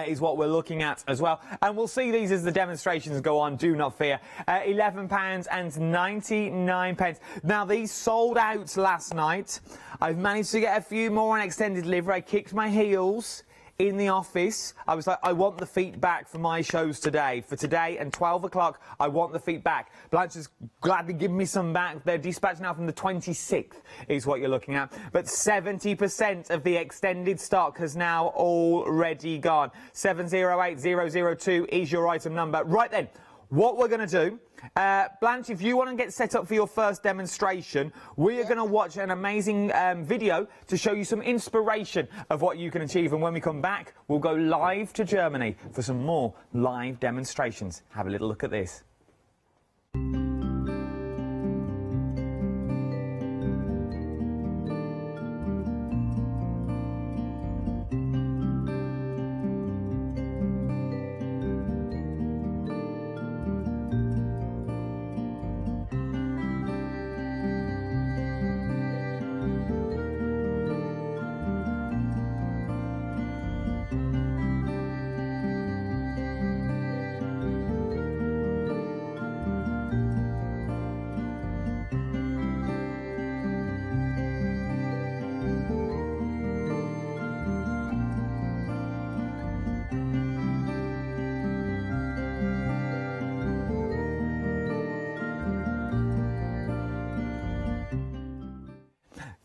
Is what we're looking at as well, and we'll see these as the demonstrations go on, do not fear. £11.99. Now, these sold out last night. I've managed to get a few more on extended delivery. I kicked my heels in the office. I was like, I want the feet back for my shows today. For today and 12 o'clock, I want the feet back. Blanche has gladly given me some back. They're dispatched now from the 26th, is what you're looking at. But 70% of the extended stock has now already gone. 708002 is your item number. Right then, what we're going to do, Blanche, if you want to get set up for your first demonstration, we are going to watch an amazing video to show you some inspiration of what you can achieve. And when we come back, we'll go live to Germany for some more live demonstrations. Have a little look at this.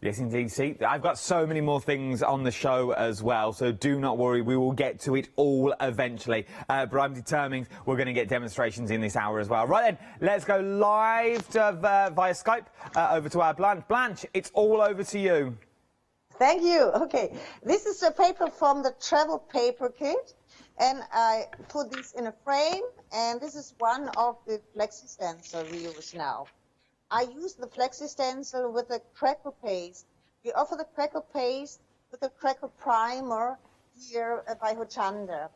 Yes, indeed. See, I've got so many more things on the show as well, so do not worry. We will get to it all eventually. But I'm determined we're going to get demonstrations in this hour as well. Right then, let's go live to, via Skype over to our Blanche. Blanche, it's all over to you. Thank you. Okay, this is the paper from the travel paper kit, and I put this in a frame, and this is one of the flexi stencil we use now. I use the flexi stencil with a cracker paste. We offer the cracker paste with a cracker primer here by Hochanda.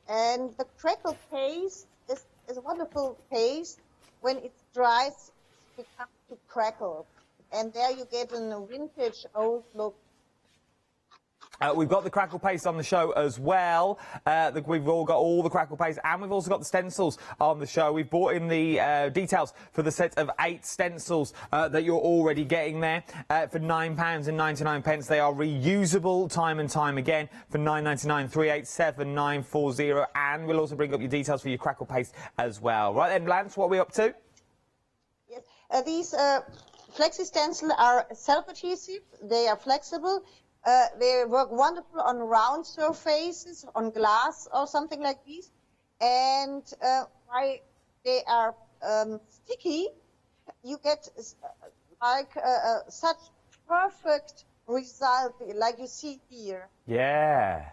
And the cracker paste is a wonderful paste. When it dries, it becomes to crackle. And there you get a vintage old look. We've got the crackle paste on the show as well. We've all got all the crackle paste, and we've also got the stencils on the show. We've brought in the details for the set of 8 stencils that you're already getting there for £9.99. They are reusable time and time again for £9.99, 387 940, and we'll also bring up your details for your crackle paste as well. Right then, Lance, what are we up to? Yes, these flexi stencils are self-adhesive. They are flexible. They work wonderful on round surfaces, on glass or something like this. And why they are sticky, you get such perfect result like you see here. Yeah.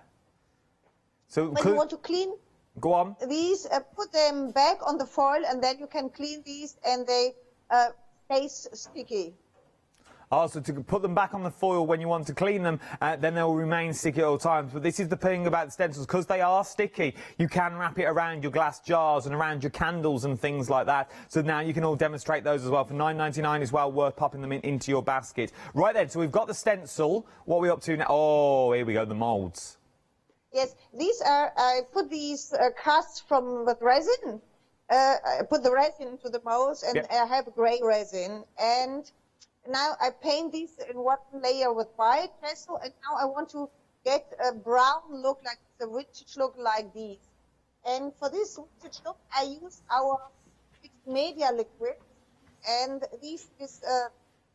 So when you want to clean, go on. These, put them back on the foil, and then you can clean these, and they stay sticky. Oh, so to put them back on the foil when you want to clean them, then they'll remain sticky at all times. But this is the thing about the stencils, because they are sticky, you can wrap it around your glass jars and around your candles and things like that. So now you can all demonstrate those as well. For £9.99 is well worth popping them into your basket. Right then, so we've got the stencil. What are we up to now? Oh, here we go, the moulds. Yes, these are, I put these casts with resin. I put the resin into the molds, and I have grey resin. And now I paint these in one layer with white pencil, and now I want to get a brown look, like the vintage look like these. And for this vintage look, I use our mixed media liquid, and this is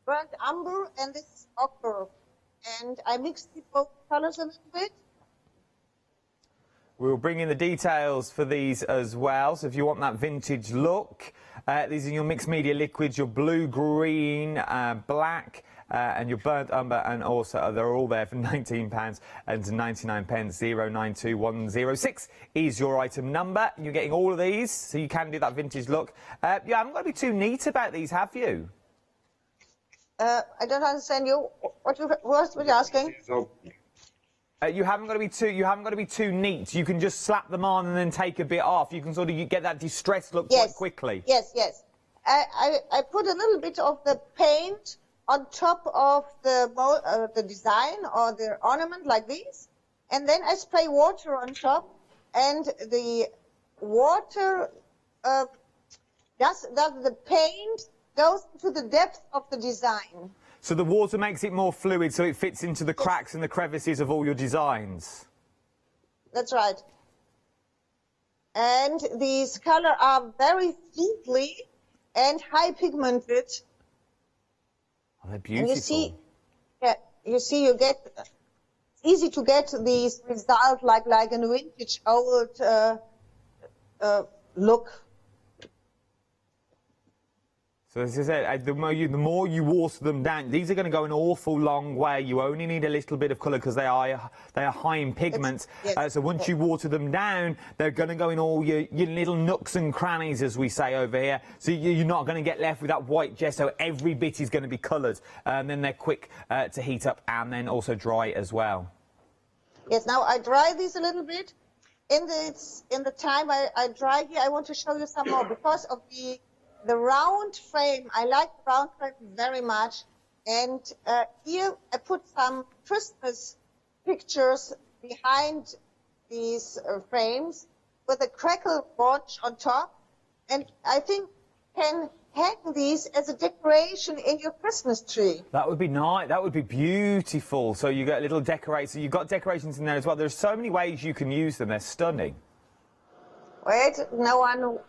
burnt umber and this is ochre. And I mix both colors a little bit. We'll bring in the details for these as well. So if you want that vintage look, these are your mixed media liquids, your blue, green, black, and your burnt umber, and also they're all there for £19.99. 092106 is your item number. You're getting all of these, so you can do that vintage look. You haven't got to be too neat about these, have you? I don't understand you. What were you asking? You haven't got to be too. You haven't got to be too neat. You can just slap them on and then take a bit off. You can sort of get that distressed look quite quickly. Yes, yes. I put a little bit of the paint on top of the design or the ornament like this, and then I spray water on top, and the water the paint goes into the depth of the design. So the water makes it more fluid, so it fits into the cracks and the crevices of all your designs. That's right. And these colors are very fleetly and high pigmented. Oh, they're beautiful. And you get easy to get these results like a vintage old look. So as I said, the more you water them down, these are going to go an awful long way. You only need a little bit of colour because they are high in pigments. So once you water them down, they're going to go in all your little nooks and crannies, as we say over here. So you're not going to get left with that white gesso. Every bit is going to be coloured, and then they're quick to heat up and then also dry as well. Yes. Now I dry these a little bit. In the time I dry here, I want to show you some more because of the round frame. I like the round frame very much. And here I put some Christmas pictures behind these frames with a crackle bunch on top. And I think you can hang these as a decoration in your Christmas tree. That would be nice. That would be beautiful. So you get little decorations. So you've got decorations in there as well. There's so many ways you can use them. They're stunning. Wait, no one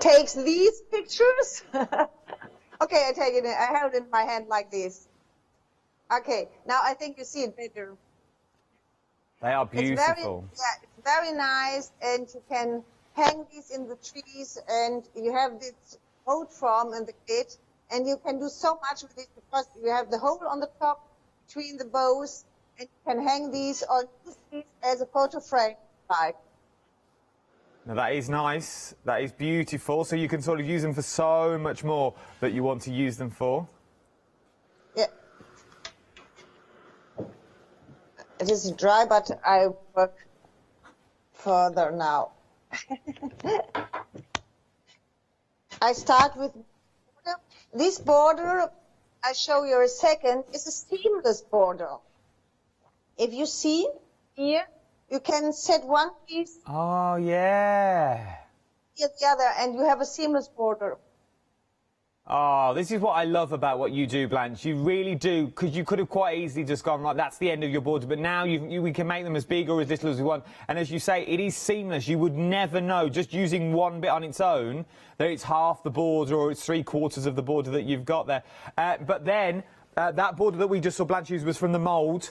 takes these pictures. Okay, I take it. I held it in my hand like this. Okay, now I think you see it better. They are beautiful. It's very nice, and you can hang these in the trees, and you have this old form in the kit, and you can do so much with this because you have the hole on the top between the bows, and you can hang these or use these as a photo frame. Now that is nice. That is beautiful. So you can sort of use them for so much more that you want to use them for. Yeah. It is dry, but I work further now. I start with border. This border, I show you a second, is a seamless border. If you see here, you can set one piece Oh, yeah. here the other, and you have a seamless border. Oh, this is what I love about what you do, Blanche. You really do, because you could have quite easily just gone, like, that's the end of your border, but now we can make them as big or as little as we want. And as you say, it is seamless. You would never know, just using one bit on its own, that it's half the border or it's 3/4 of the border that you've got there. But then, that border that we just saw Blanche use was from the mould.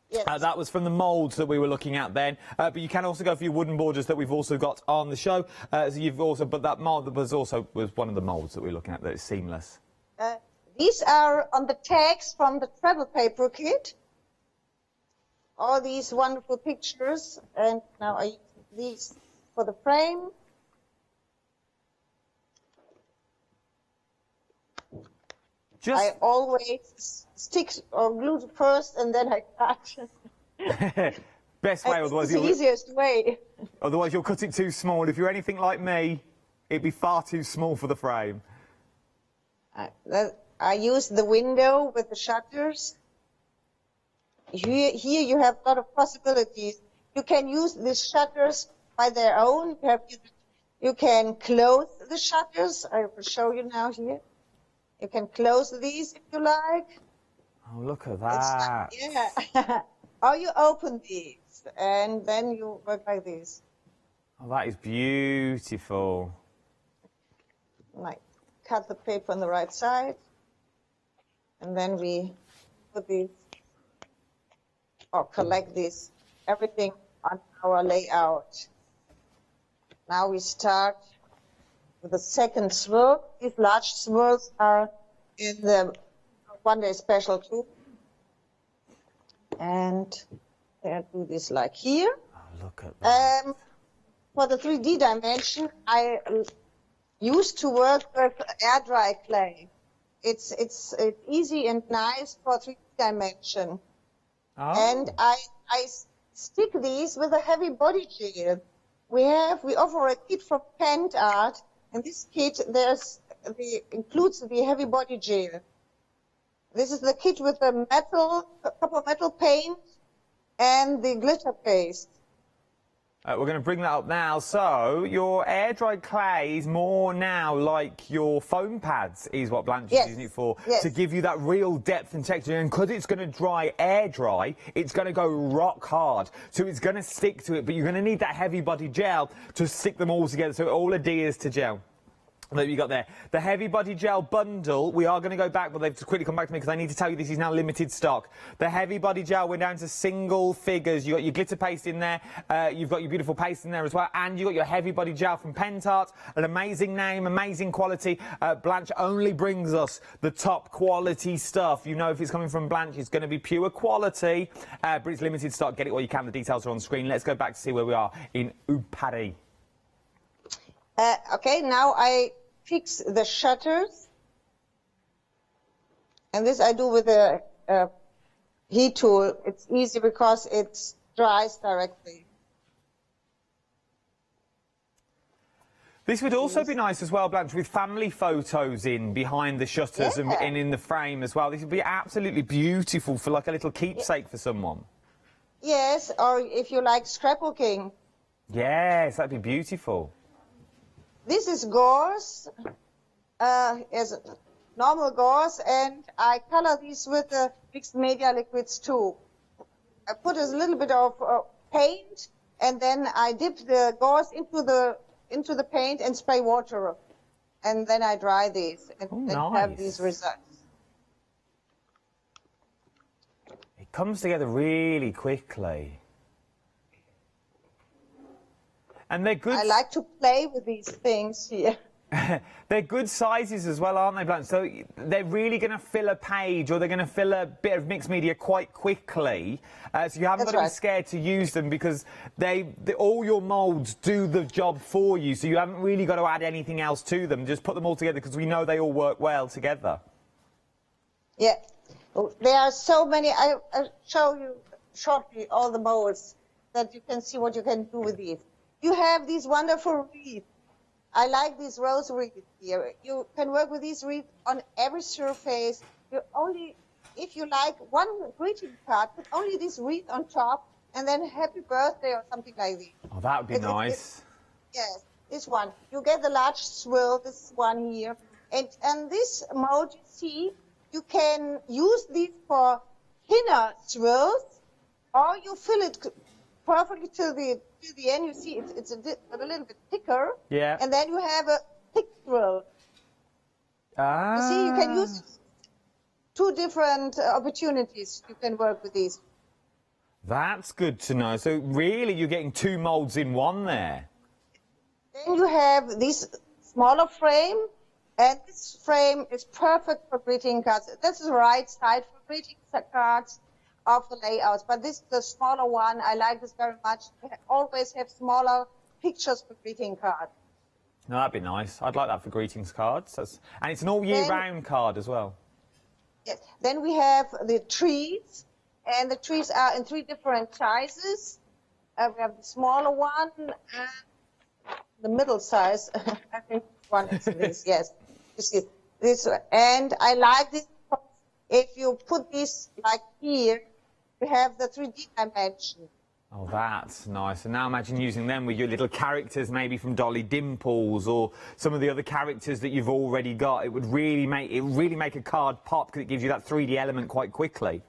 Yes. That was from the moulds that we were looking at then, but you can also go for your wooden borders that we've also got on the show. So you've also, but that mould was one of the moulds that we're looking at that is seamless. These are on the tags from the travel paper kit. All these wonderful pictures, and now I use these for the frame. I always stick or glue it first and then I cut. Best way, otherwise it's the easiest way. Otherwise you'll cut it too small. If you're anything like me, it'd be far too small for the frame. I use the window with the shutters. Here you have a lot of possibilities. You can use these shutters by their own. You can close the shutters. I will show you now here. You can close these if you like. Oh, look at that. Yeah. Or you open these and then you work like this. Oh, that is beautiful. Like, cut the paper on the right side. And then we put these, or collect this, everything on our layout. Now we start with the second swirl. These large swirls are in the one-day special too. And I do this like here. Oh, look at that. For the 3D dimension, I used to work with air dry clay. It's easy and nice for 3D dimension. Oh. And I stick these with a heavy body gel. We offer a kit from Paint Art. In this kit, includes the heavy body gel. This is the kit with the copper metal paint and the glitter paste. We're going to bring that up now. So, your air-dried clay is more now like your foam pads, is what Blanche is using it for, to give you that real depth and texture. And because it's going to air dry, it's going to go rock hard. So it's going to stick to it, but you're going to need that heavy body gel to stick them all together, so it all adheres to gel. That you got there. The heavy body gel bundle, we are going to go back, but they've quickly come back to me because I need to tell you this is now limited stock. The heavy body gel went down to single figures. You got your glitter paste in there, you've got your beautiful paste in there as well, and you got your heavy body gel from Paint Art. An amazing name, amazing quality. Blanche only brings us the top quality stuff. You know if it's coming from Blanche, it's going to be pure quality, but it's limited stock. Get it while you can. The details are on screen. Let's go back to see where we are in Paris. Okay, now I fix the shutters. And this I do with a heat tool. It's easy because it dries directly. This would also be nice as well, Blanche, with family photos in behind the shutters and in the frame as well. This would be absolutely beautiful for like a little keepsake for someone. Yes, or if you like scrapbooking. Yes, that'd be beautiful. This is gauze, as normal gauze, and I color these with the mixed media liquids too. I put a little bit of paint, and then I dip the gauze into the paint and spray water, and then I dry these and have these results. It comes together really quickly. And they're good. I like to play with these things here. They're good sizes as well, aren't they, Blanche? So they're really going to fill a page, or they're going to fill a bit of mixed media quite quickly. So you haven't got to be scared to use them because all your moulds do the job for you. So you haven't really got to add anything else to them. Just put them all together because we know they all work well together. Yeah, there are so many. I'll show you shortly all the molds that you can see what you can do with these. You have these wonderful wreaths. I like these rose wreaths here. You can work with these wreaths on every surface. You only if you like one greeting card with only this wreath on top, and then happy birthday or something like this. Oh, that would be nice. Yes, this one. You get the large swirl, this one here. And this mold, you see, you can use these for thinner swirls, or you fill it perfectly to the end. You see, it's a little bit thicker. Yeah. And then you have a thick swirl. Ah. You see, you can use two different opportunities. You can work with these. That's good to know. So really, you're getting two molds in one there. Then you have this smaller frame, and this frame is perfect for greeting cards. This is the right side for greeting cards of the layouts, but this is the smaller one. I like this very much. I always have smaller pictures for greeting cards. No, that'd be nice. I'd like that for greetings cards. And it's an all year round card as well. Yes. Then we have the trees, and the trees are in 3 different sizes. We have the smaller one and the middle size. I think one is this. Yes, you see this, and I like this. If you put this like here, you have the 3D dimension. Oh, that's nice. And now imagine using them with your little characters, maybe from Dolly Dimples or some of the other characters that you've already got. It would really make a card pop because it gives you that 3D element quite quickly.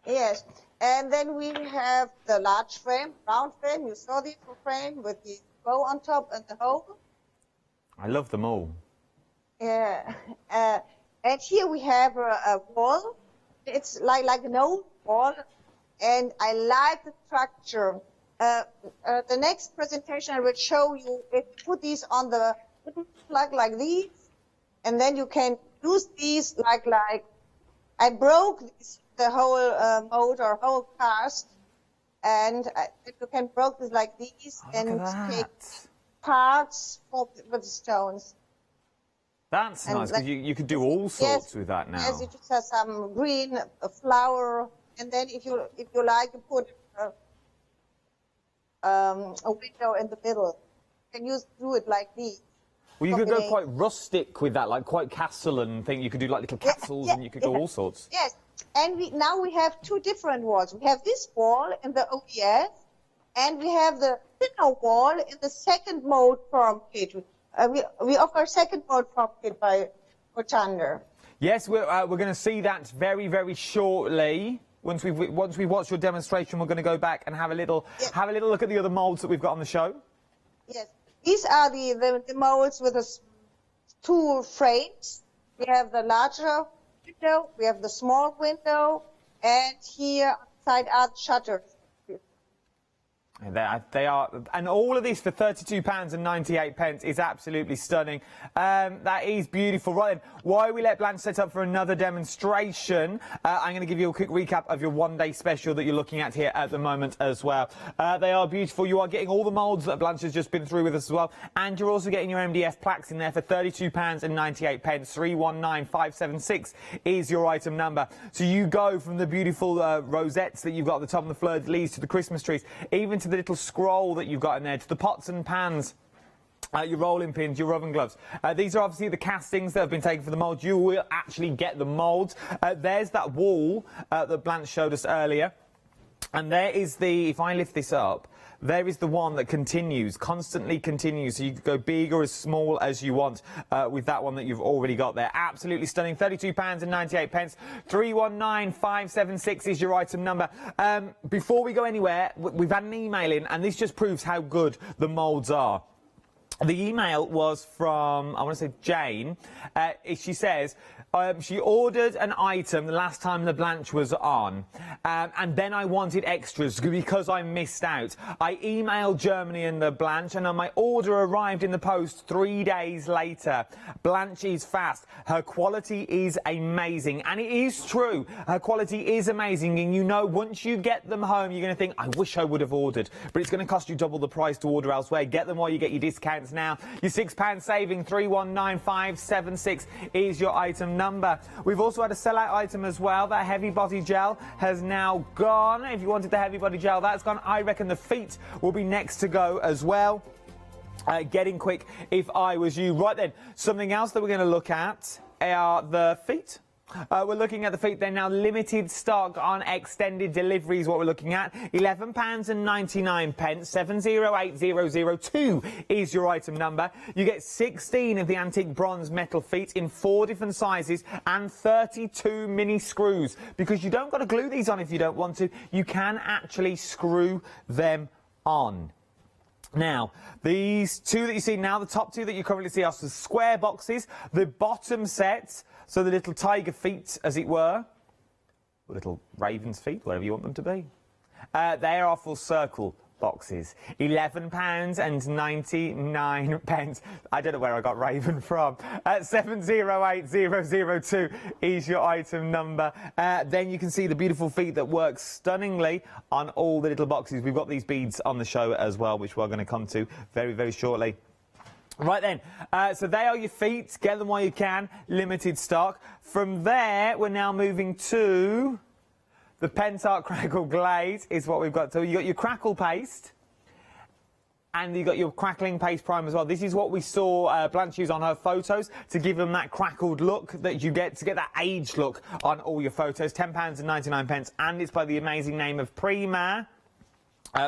Yes, and then we have the large frame, round frame. You saw the frame with the bow on top and the hole. I love them all. Yeah, and here we have a wall. It's like an old wall, and I like the structure. The next presentation I will show you, if you put these on the plug like these, and then you can use these like I broke the whole mold or whole cast, and you can broke this like these and take parts with the stones. That's nice, because you could do all sorts with that now. Yes, you just have some green, a flower, and then if you like, you put a window in the middle. You can do it like these. Well, you could go quite rustic with that, like quite castle and thing. You could do like little castles and you could go all sorts. Yes, and now we have 2 different walls. We have this wall in the OES, and we have the thinner wall in the second mold form kit. We offer second mold form kit by Hochanda. Yes, we're going to see that very, very shortly. Once we've watched your demonstration, we're going to go back and have a little look at the other molds that we've got on the show. Yes, these are the molds with the 2 frames. We have the larger window, we have the small window, and here side are the shutters. They are, and all of this for £32.98 is absolutely stunning. That is beautiful. Right then, while we let Blanche set up for another demonstration, I'm going to give you a quick recap of your one-day special that you're looking at here at the moment as well. They are beautiful. You are getting all the moulds that Blanche has just been through with us as well, and you're also getting your MDF plaques in there for £32.98. 319576 is your item number. So you go from the beautiful rosettes that you've got at the top of the fleur-de-lis to the Christmas trees, even to the little scroll that you've got in there, to the pots and pans, your rolling pins, your oven gloves. These are obviously the castings that have been taken for the mould. You will actually get the moulds. There's that wall that Blanche showed us earlier. And there is the, if I lift this up, there is the one that constantly continues. So you can go big or as small as you want with that one that you've already got there. Absolutely stunning. £32.98. 319576 is your item number. Before we go anywhere, we've had an email in, and this just proves how good the moulds are. The email was from, I want to say, Jane. She says she ordered an item the last time the Blanche was on, and then I wanted extras because I missed out. I emailed Germany and the Blanche, and my order arrived in the post 3 days later. Blanche is fast. Her quality is amazing, and it is true. Her quality is amazing, and you know, once you get them home, you're going to think, I wish I would have ordered, but it's going to cost you double the price to order elsewhere. Get them while you get your discounts now. Your £6 saving, 319576 is your item number. We've also had a sellout item as well. That heavy body gel has now gone. If you wanted the heavy body gel, that's gone. I reckon the feet will be next to go as well. Getting quick if I was you. Right then, something else that we're going to look at are the feet. We're looking at the feet. They're now limited stock on extended deliveries. What we're looking at, £11.99. 708002 is your item number. You get 16 of the antique bronze metal feet in 4 different sizes and 32 mini screws. Because you don't got to glue these on if you don't want to. You can actually screw them on. Now, these two that you see now, the top two that you currently see are the square boxes. The bottom set, so the little tiger feet, as it were, or little raven's feet, whatever you want them to be. They are full circle boxes. £11.99. I don't know where I got raven from. 708002 is your item number. Then you can see the beautiful feet that work stunningly on all the little boxes. We've got these beads on the show as well, which we're going to come to very, very shortly. Right then, so they are your feet. Get them while you can. Limited stock. From there, we're now moving to the Pentart Crackle Glaze is what we've got. So you've got your crackle paste and you've got your crackling paste prime as well. This is what we saw Blanche use on her photos to give them that crackled look that you get, to get that aged look on all your photos. £10.99, and it's by the amazing name of Prima.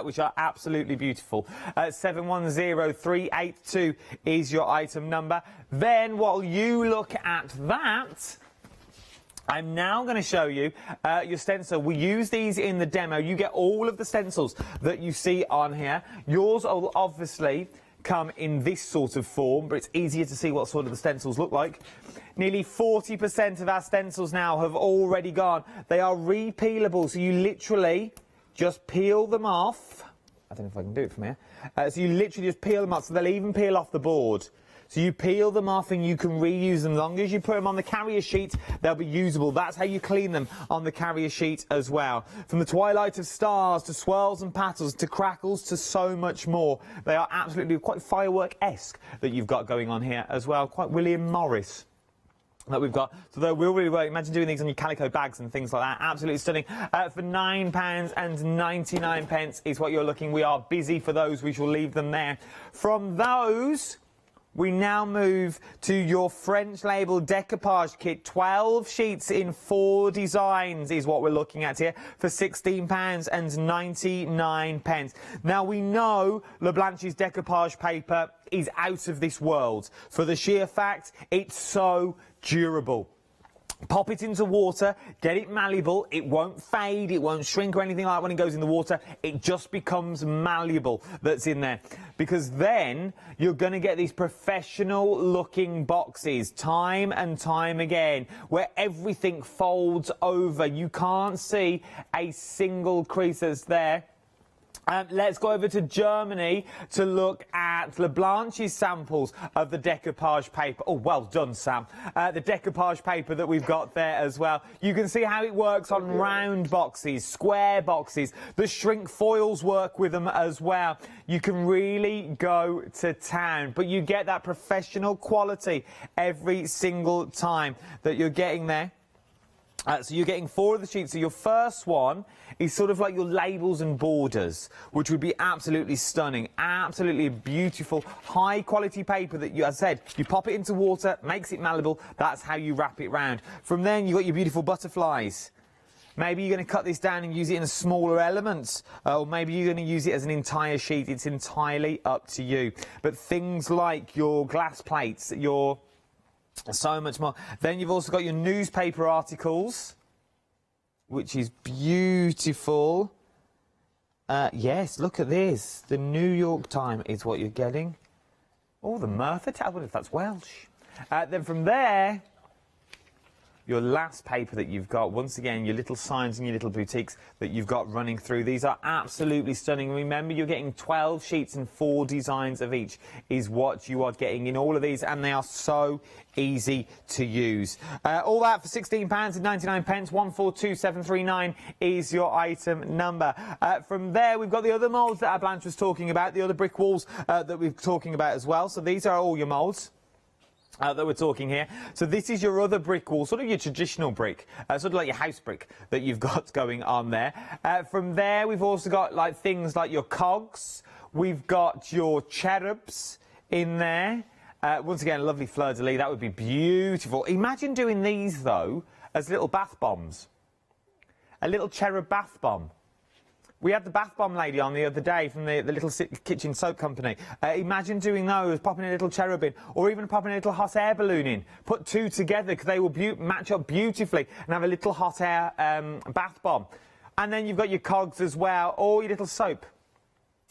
Which are absolutely beautiful. 710382 is your item number. Then while you look at that, I'm now going to show you your stencil. We use these in the demo. You get all of the stencils that you see on here. Yours will obviously come in this sort of form, but it's easier to see what sort of the stencils look like. Nearly 40% of our stencils now have already gone. They are repealable, so you literally just peel them off. I don't know if I can do it from here. So you literally just peel them off, so they'll even peel off the board. So you peel them off and you can reuse them. As long as you put them on the carrier sheet, they'll be usable. That's how you clean them on the carrier sheet as well. From the Twilight of Stars to Swirls and Petals to Crackles to so much more. They are absolutely quite firework-esque that you've got going on here as well. Quite William Morris that we've got. So they will really work. Imagine doing these on your calico bags and things like that. Absolutely stunning. For £9.99 is what you're looking. We are busy for those. We shall leave them there. From those, we now move to your French label decoupage kit. 12 sheets in 4 designs is what we're looking at here for £16.99. Now, we know Leblanche's decoupage paper is out of this world for the sheer fact it's so durable. Pop it into water, get it malleable, it won't fade, it won't shrink or anything like that when it goes in the water, it just becomes malleable that's in there. Because then you're going to get these professional looking boxes time and time again where everything folds over. You can't see a single crease that's there. Let's go over to Germany to look at Leblanche's samples of the decoupage paper. Oh, well done, Sam. The decoupage paper that we've got there as well. You can see how it works on round boxes, square boxes. The shrink foils work with them as well. You can really go to town, but you get that professional quality every single time that you're getting there. So you're getting 4 of the sheets. So your first one is sort of like your labels and borders, which would be absolutely stunning, absolutely beautiful, high quality paper that you, as I said, you pop it into water, makes it malleable. That's how you wrap it round. From then you've got your beautiful butterflies. Maybe you're going to cut this down and use it in smaller elements, or maybe you're going to use it as an entire sheet. It's entirely up to you. But things like your glass plates, your so much more. Then you've also got your newspaper articles, which is beautiful. Yes, look at this. The New York Times is what you're getting. Oh, the Merthyr Towers. I wonder if that's Welsh. Then from there, your last paper that you've got, once again, your little signs and your little boutiques that you've got running through. These are absolutely stunning. Remember, you're getting 12 sheets and 4 designs of each is what you are getting in all of these, and they are so easy to use. All that for £16.99. 142739 is your item number. From there, we've got the other moulds that Blanche was talking about, the other brick walls that we're talking about as well. So these are all your moulds that we're talking here. So this is your other brick wall, sort of your traditional brick, sort of like your house brick that you've got going on there. From there, we've also got like things like your cogs. We've got your cherubs in there. Once again, a lovely fleur-de-lis. That would be beautiful. Imagine doing these, though, as little bath bombs. A little cherub bath bomb. We had the bath bomb lady on the other day from the little kitchen soap company. Imagine doing those, popping a little cherub in, or even popping a little hot air balloon in. Put two together because they will match up beautifully and have a little hot air bath bomb. And then you've got your cogs as well, or your little soap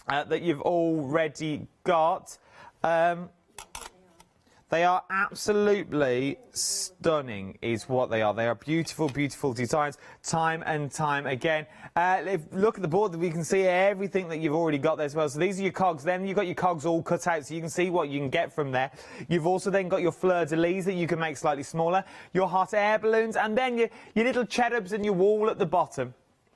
that you've already got. They are absolutely stunning, is what they are. They are beautiful, beautiful designs, time and time again. Look at the board, we can see everything that you've already got there as well. So these are your cogs. Then you've got your cogs all cut out, so you can see what you can get from there. You've also then got your fleur-de-lis that you can make slightly smaller, your hot air balloons, and then your little cherubs and your wall at the bottom.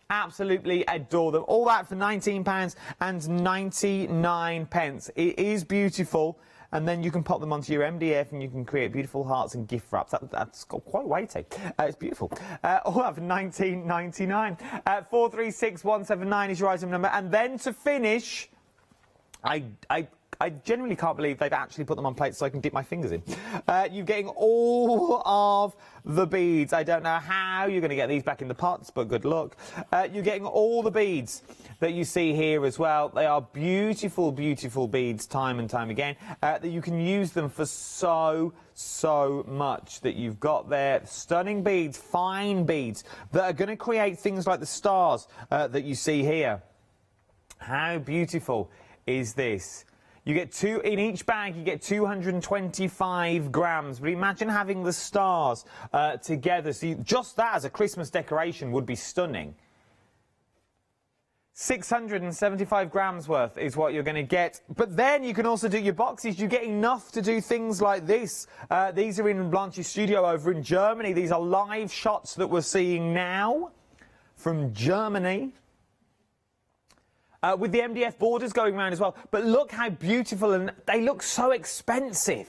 Absolutely adore them. All that for £19.99. It is beautiful. And then you can pop them onto your MDF and you can create beautiful hearts and gift wraps. That's quite weighty. It's beautiful. All that for £19.99. 436179 is your item number. And then to finish, I genuinely can't believe they've actually put them on plates so I can dip my fingers in. You're getting all of the beads. I don't know how you're going to get these back in the pots, but good luck. You're getting all the beads that you see here as well. They are beautiful, beautiful beads time and time again. That you can use them for so much that you've got there. Stunning beads, fine beads that are going to create things like the stars that you see here. How beautiful is this? You get two in each bag. You get 225 grams. But imagine having the stars together. So just that as a Christmas decoration would be stunning. 675 grams worth is what you're going to get. But then you can also do your boxes. You get enough to do things like this. These are in Blanche's studio over in Germany. These are live shots that we're seeing now from Germany. With the MDF borders going around as well. But look how beautiful, and they look so expensive.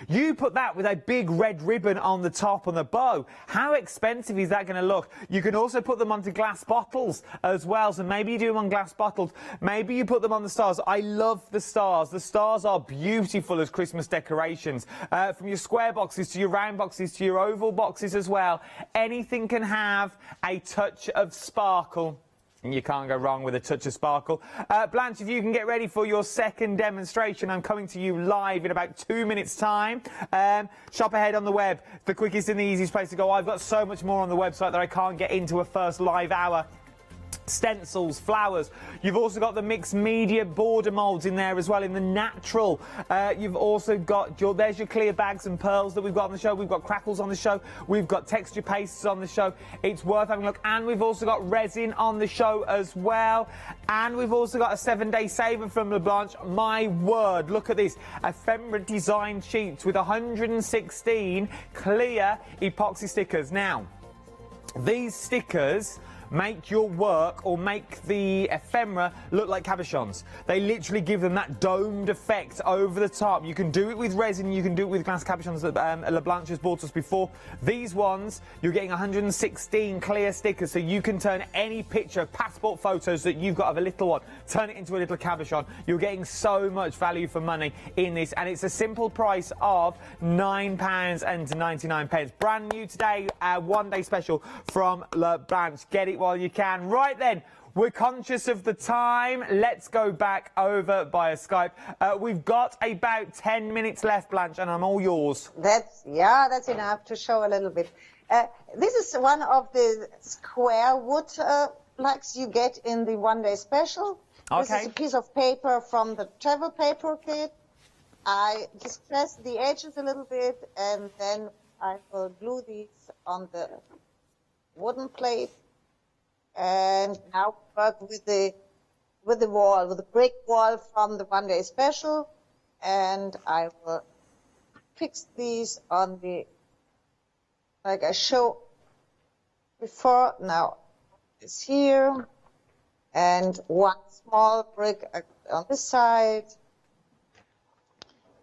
You put that with a big red ribbon on the top and the bow. How expensive is that going to look? You can also put them onto glass bottles as well. So maybe you do them on glass bottles. Maybe you put them on the stars. I love the stars. The stars are beautiful as Christmas decorations. From your square boxes to your round boxes to your oval boxes as well. Anything can have a touch of sparkle. You can't go wrong with a touch of sparkle. Blanche, if you can get ready for your second demonstration, I'm coming to you live in about 2 minutes' time. Shop ahead on the web, the quickest and the easiest place to go. I've got so much more on the website that I can't get into a first live hour. Stencils, flowers. You've also got the mixed media border moulds in there as well in the natural. You've also got there's your clear bags and pearls that we've got on the show. We've got crackles on the show. We've got texture pastes on the show. It's worth having a look. And we've also got resin on the show as well. And we've also got a 7-day saver from LeBlanche. My word, look at this. Ephemera design sheets with 116 clear epoxy stickers. Now, these stickers make your work or make the ephemera look like cabochons. They literally give them that domed effect over the top. You can do it with resin, you can do it with glass cabochons that LeBlanche has bought us before. These ones, you're getting 116 clear stickers, so you can turn any picture, passport photos that you've got of a little one, turn it into a little cabochon. You're getting so much value for money in this, and it's a simple price of £9.99. Brand new today, a one-day special from LeBlanche. Get it while you can. Right then, we're conscious of the time. Let's go back over via Skype. We've got about 10 minutes left, Blanche, and I'm all yours. That's enough to show a little bit. This is one of the square wood plaques you get in the one-day special. Okay. This is a piece of paper from the travel paper kit. I just press the edges a little bit, and then I will glue these on the wooden plate. And now work with the wall, with the brick wall from the one-day special, and I will fix these on the, like I showed before. Now it's here, and one small brick on this side.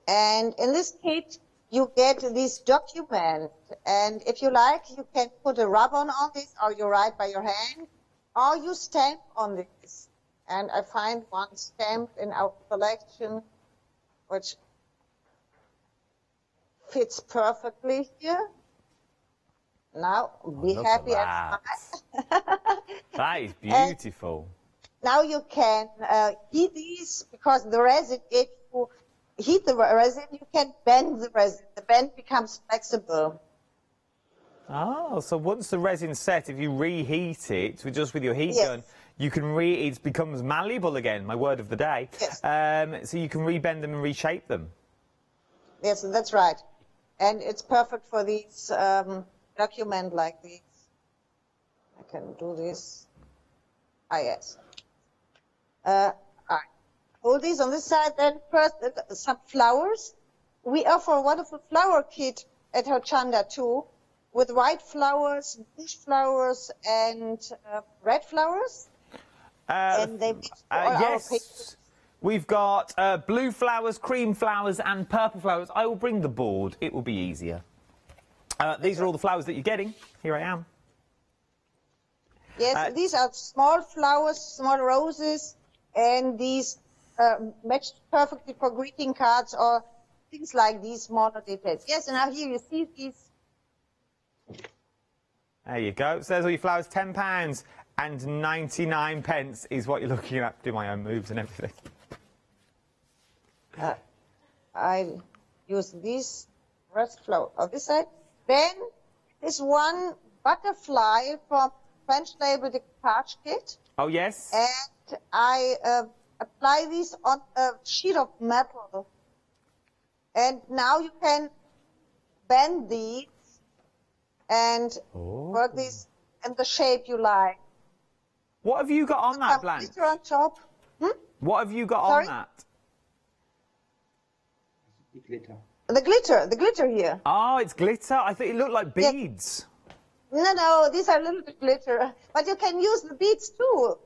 And in this kit, you get this document, and if you like, you can put a rub-on on this, or you write by your hand. Or you stamp on this, and I find one stamped in our collection which fits perfectly here. Now, be Look happy at and that. smile. That is beautiful. Now you can heat these because the resin, if you heat the resin, you can bend the resin. The bend becomes flexible. Oh, so once the resin's set, if you reheat it just with your heat Yes. gun, you can it becomes malleable again, my word of the day. Yes. So you can rebend them and reshape them. Yes, that's right. And it's perfect for these document like these. I can do this. Yes. I hold these on this side. Then first some flowers. We offer a wonderful flower kit at Hochanda too, with white flowers, bush flowers, and red flowers. And they mix all our Yes. pictures. We've got blue flowers, cream flowers, and purple flowers. I will bring the board. It will be easier. These are all the flowers that you're getting. Here I am. Yes, these are small flowers, small roses, and these match perfectly for greeting cards or things like these smaller details. Yes, and now here you see these. There you go. So there's all your flowers. £10 and 99 pence is what you're looking at. Do my own moves and everything. I use this red flower on this side. Then this one butterfly from French label Decor kit. Oh, yes. And I apply this on a sheet of metal. And now you can bend these and work these in the shape you like. What have you got on that, Blanche? Glitter on top. What have you got Sorry? on that? The glitter here. Oh, it's glitter. I thought it looked like beads. No, these are a little bit glitter. But you can use the beads too.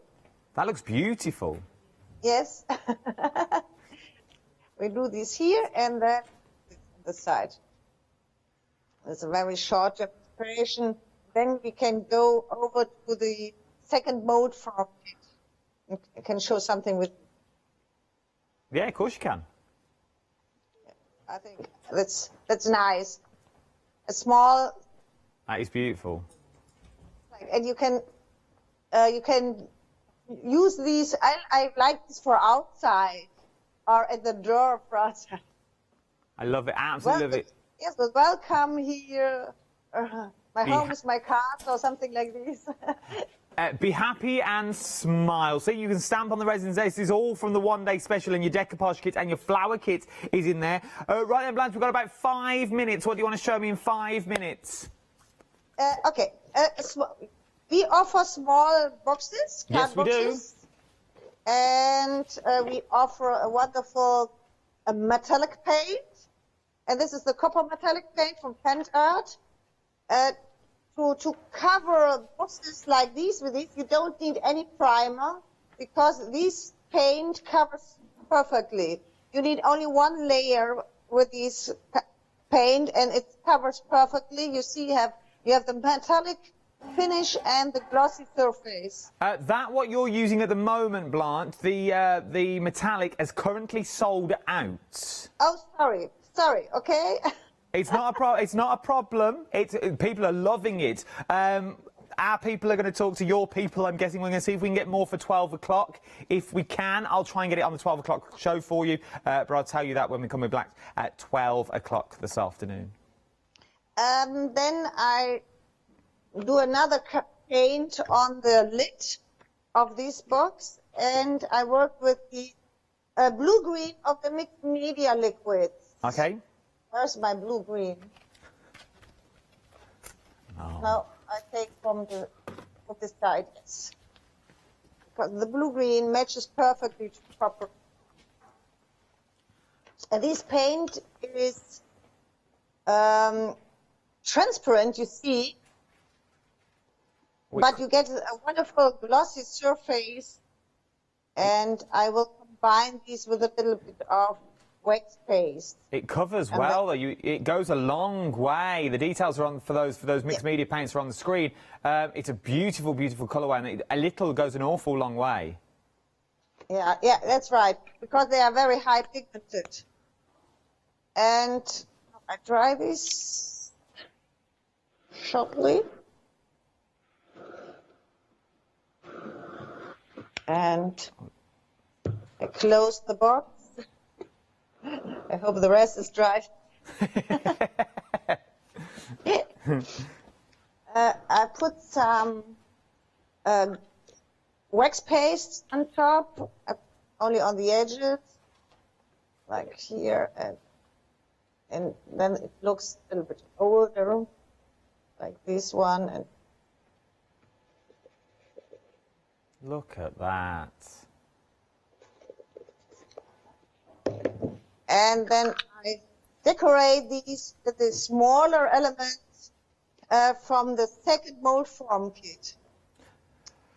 That looks beautiful. Yes. We do this here and then the side. It's a very short demonstration. Then we can go over to the second mode from it. I can show something with. Yeah, of course you can. I think that's nice. A small, That is beautiful. and you can use these. I like this for outside or at the door for outside. I love it. Absolutely love it. Yes, but welcome here. My home is my card or something like this. Be happy and smile. So you can stamp on the resins. This is all from the one-day special, and your decoupage kit and your flower kit is in there. Right then, Blanche, we've got about 5 minutes. What do you want to show me in 5 minutes? Okay. We offer small boxes, Yes, we do. And we offer a wonderful metallic paint. And this is the copper metallic paint from Pent Art. To cover boxes like these with this, you don't need any primer because this paint covers perfectly. You need only one layer with this paint and it covers perfectly. You see you have the metallic finish and the glossy surface. That what you're using at the moment, Blanche, the metallic has currently sold out. Oh, sorry, okay? It's not a problem. People are loving it. Our people are going to talk to your people. I'm guessing we're going to see if we can get more for 12 o'clock. If we can, I'll try and get it on the 12 o'clock show for you. But I'll tell you that when we come with Black at 12 o'clock this afternoon. Then I do another paint on the lid of this box, and I work with the blue-green of the mixed media liquid. Okay. Where's my blue-green? Oh. Now I take from this side, yes. Because the blue-green matches perfectly to proper. And this paint is transparent, you see, but you get a wonderful glossy surface, and I will combine these with a little bit of wax paste. It covers well. It goes a long way. The details are on for those mixed media paints are on the screen. It's a beautiful, beautiful colourway, and a little goes an awful long way. Yeah, that's right, because they are very high pigmented. And I try this. shortly. And I close the box. I hope the rest is dry. I put some wax paste on top, only on the edges, like here, and then it looks a little bit older, like this one. And look at that. And then I decorate these with the smaller elements from the second mold form kit.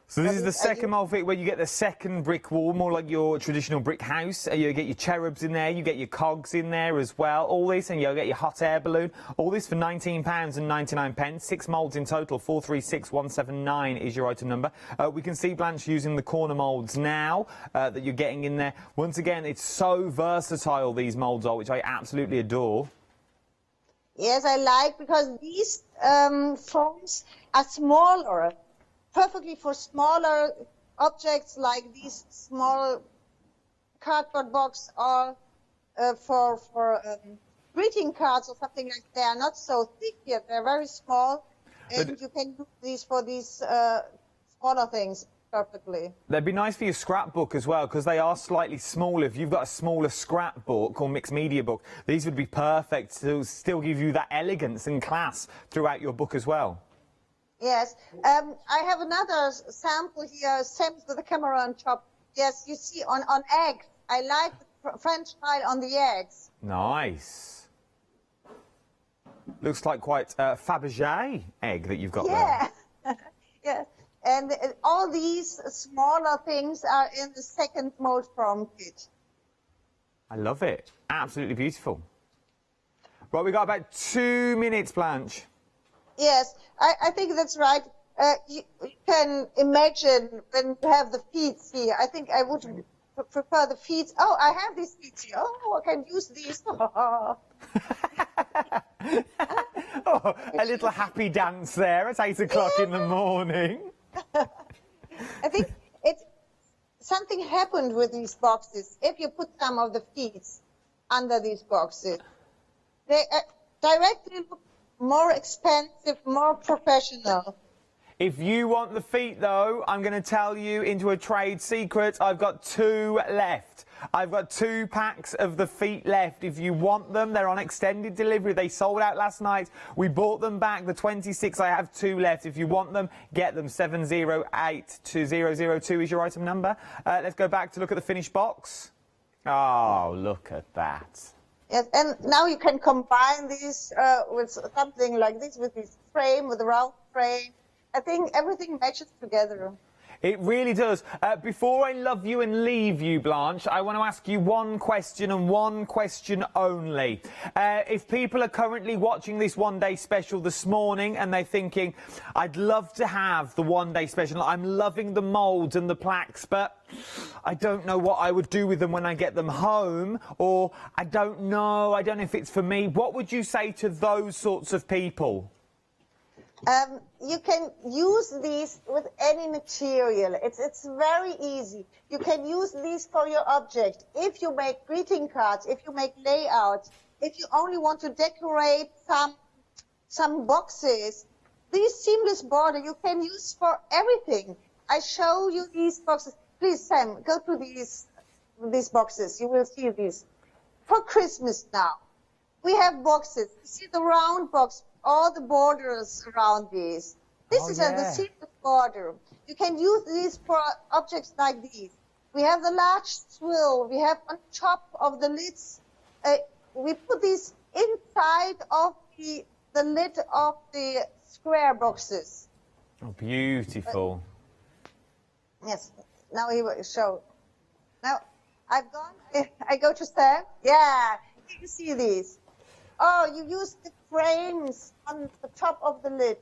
So this is the second mold fit where you get the second brick wall, more like your traditional brick house. You get your cherubs in there, you get your cogs in there as well. All this, and you'll get your hot air balloon. All this for £19.99. 6 moulds in total. 436179 is your item number. We can see Blanche using the corner moulds now that you're getting in there. Once again, it's so versatile, these moulds are, which I absolutely adore. Yes, I like, because these forms are smaller. Perfectly for smaller objects like these small cardboard box, or for greeting cards or something like that. They are not so thick yet, they're very small, and you can use these for these smaller things perfectly. They'd be nice for your scrapbook as well, because they are slightly smaller. If you've got a smaller scrapbook or mixed media book, these would be perfect to still give you that elegance and class throughout your book as well. Yes, I have another sample here, same with the camera on top. Yes, you see on eggs. I like the French style on the eggs. Nice. Looks like quite a Fabergé egg that you've got there. Yeah. Yeah, and all these smaller things are in the second mold form kit. I love it. Absolutely beautiful. Right, we've got about 2 minutes, Blanche. Yes, I think that's right. You can imagine when you have the feet here. I think I would prefer the feet. Oh, I have these feet here. Oh, I can use these. Oh, a little happy dance there at 8 o'clock in the morning. I think something happened with these boxes. If you put some of the feet under these boxes, they directly look more expensive, more professional. If you want the feet, though, I'm going to tell you into a trade secret. I've got 2 left. I've got 2 packs of the feet left. If you want them, they're on extended delivery. They sold out last night. We bought them back. The 26, I have 2 left. If you want them, get them. 7082002 is your item number. Let's go back to look at the finished box. Oh, look at that. Yes, and now you can combine these with something like this, with this frame, with a round frame. I think everything matches together. It really does. Before I love you and leave you, Blanche, I want to ask you one question and one question only. If people are currently watching this one-day special this morning and they're thinking, I'd love to have the one-day special, I'm loving the moulds and the plaques, but I don't know what I would do with them when I get them home, or I don't know if it's for me, what would you say to those sorts of people? You can use these with any material. It's very easy. You can use these for your object. If you make greeting cards, if you make layouts, if you only want to decorate some boxes, these seamless border you can use for everything. I show you these boxes. Please, Sam, go to these boxes. You will see these. For Christmas now, we have boxes. You see the round box, all the borders around these. This is the seamless border. You can use these for objects like these. We have the large swill. We have on top of the lids. We put these inside of the lid of the square boxes. Oh, beautiful. Yes. Now he will show. Now I've gone. I go to Sam. Yeah. You see these. Oh, you use the frames on the top of the lid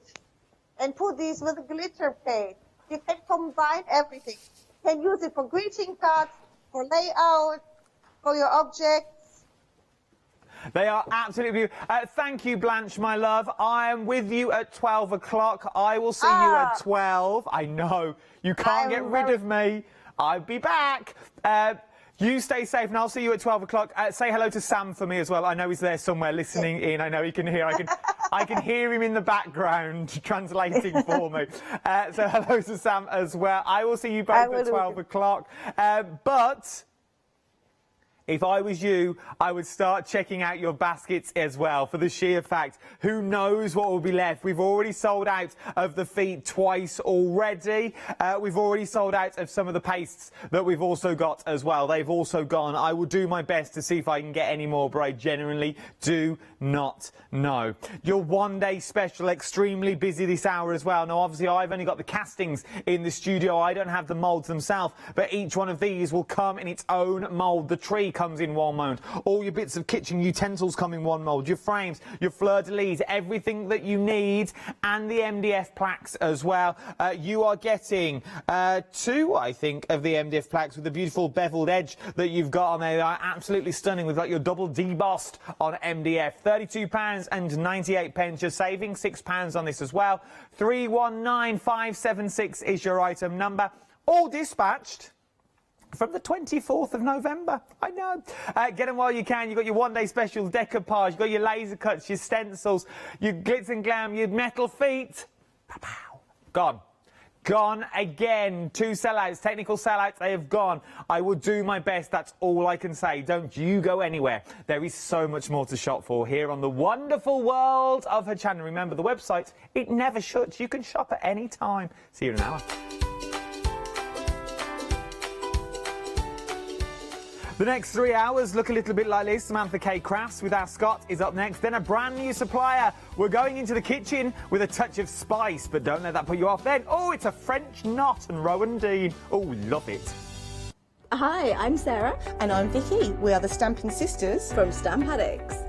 and put these with a glitter paint. You can combine everything. You can use it for greeting cards, for layout, for your objects. They are absolutely beautiful. Thank you, Blanche, my love. I am with you at 12 o'clock. I will see you at 12. I know. You can't get rid of me. I'll be back. You stay safe, and I'll see you at 12 o'clock. Say hello to Sam for me as well. I know he's there somewhere listening in. I know he can hear. I can hear him in the background translating for me. So hello to Sam as well. I will see you both at 12 o'clock. But if I was you, I would start checking out your baskets as well, for the sheer fact, who knows what will be left. We've already sold out of the feet twice already. We've already sold out of some of the pastes that we've also got as well. They've also gone. I will do my best to see if I can get any more, but I genuinely do not know. Your one-day special, extremely busy this hour as well. Now, obviously, I've only got the castings in the studio. I don't have the moulds themselves, but each one of these will come in its own mould. The tree comes in one mould. All your bits of kitchen utensils come in one mould. Your frames, your fleur-de-lis, everything that you need, and the MDF plaques as well. You are getting 2, I think, of the MDF plaques with the beautiful beveled edge that you've got on there. They are absolutely stunning. We've got your double debossed on MDF. £32.98. You're saving £6 on this as well. 319576 is your item number. All dispatched from the 24th of November. I know. Get them while you can. You've got your one-day special decoupage. You've got your laser cuts, your stencils, your glitz and glam, your metal feet. Pow-pow. Gone. Gone again. 2 sellouts, technical sellouts, they have gone. I will do my best, that's all I can say. Don't you go anywhere. There is so much more to shop for here on the wonderful world of Hochanda. Remember, the website, it never shuts. You can shop at any time. See you in an hour. The next 3 hours look a little bit like this. Samantha K. Crafts with Ascot is up next. Then a brand new supplier. We're going into the kitchen with a touch of spice, but don't let that put you off then. Oh, it's a French knot and Rowan Dean. Oh, love it. Hi, I'm Sarah. And I'm Vicky. We are the Stamping Sisters from Stamp Addicts.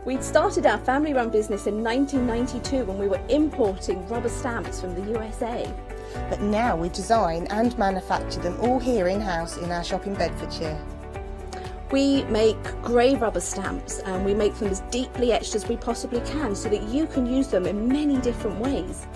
We started our family-run business in 1992 when we were importing rubber stamps from the USA. But now we design and manufacture them all here in-house in our shop in Bedfordshire. We make grey rubber stamps and we make them as deeply etched as we possibly can so that you can use them in many different ways.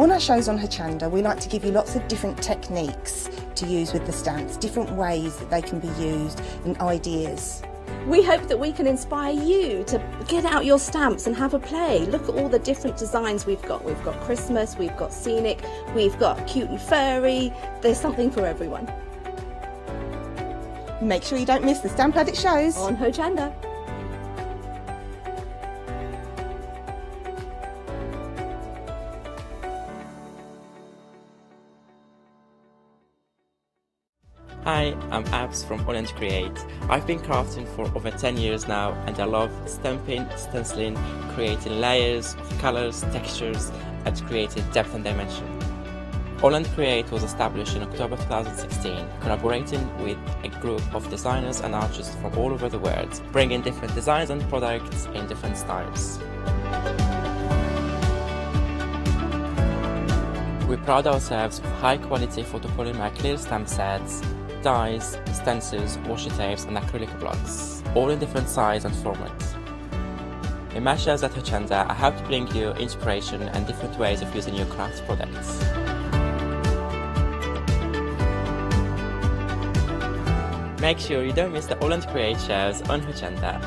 On our shows on Hochanda, we like to give you lots of different techniques to use with the stamps, different ways that they can be used and ideas. We hope that we can inspire you to get out your stamps and have a play. Look at all the different designs we've got. We've got Christmas, we've got scenic, we've got cute and furry. There's something for everyone. Make sure you don't miss the Stamp Addict shows on Hochanda. Hi, I'm Abs from Hochanda Create. I've been crafting for over 10 years now and I love stamping, stenciling, creating layers of colours, textures and creating depth and dimension. Hochanda Create was established in October 2016, collaborating with a group of designers and artists from all over the world, bringing different designs and products in different styles. We pride ourselves with high quality photopolymer clear stamp sets, dies, stencils, washi tapes and acrylic blocks, all in different size and formats. In my shows at Hochanda, I hope to bring you inspiration and different ways of using your craft products. Make sure you don't miss the Hochanda Create shows on Hochanda.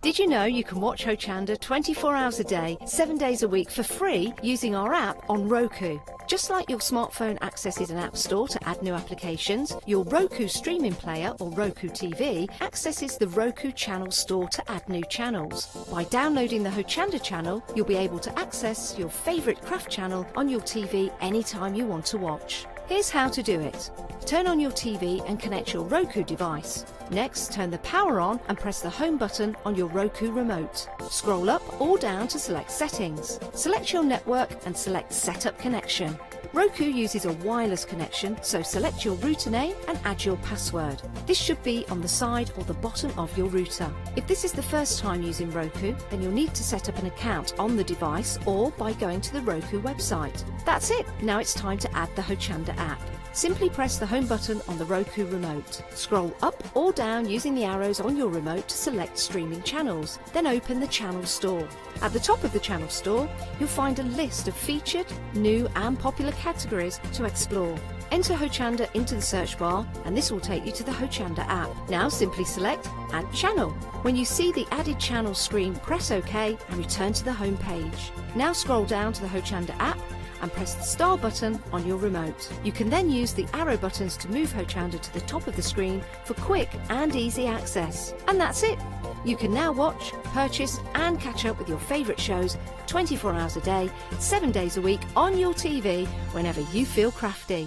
Did you know you can watch Hochanda 24 hours a day, 7 days a week for free using our app on Roku? Just like your smartphone accesses an app store to add new applications, your Roku streaming player or Roku TV accesses the Roku channel store to add new channels. By downloading the Hochanda channel, you'll be able to access your favourite craft channel on your TV anytime you want to watch. Here's how to do it. Turn on your TV and connect your Roku device. Next, turn the power on and press the home button on your Roku remote. Scroll up or down to select settings. Select your network and select Setup Connection. Roku uses a wireless connection, so select your router name and add your password. This should be on the side or the bottom of your router. If this is the first time using Roku, then you'll need to set up an account on the device or by going to the Roku website. That's it. Now it's time to add the Hochanda app. Simply press the home button on the Roku remote. Scroll up or down using the arrows on your remote to select streaming channels. Then open the channel store. At the top of the channel store, you'll find a list of featured, new and popular categories to explore. Enter Hochanda into the search bar and this will take you to the Hochanda app. Now simply select Add Channel. When you see the added channel screen, press OK and return to the home page. Now scroll down to the Hochanda app and press the star button on your remote. You can then use the arrow buttons to move Hochanda to the top of the screen for quick and easy access. And that's it. You can now watch, purchase and catch up with your favourite shows 24 hours a day, 7 days a week on your TV whenever you feel crafty.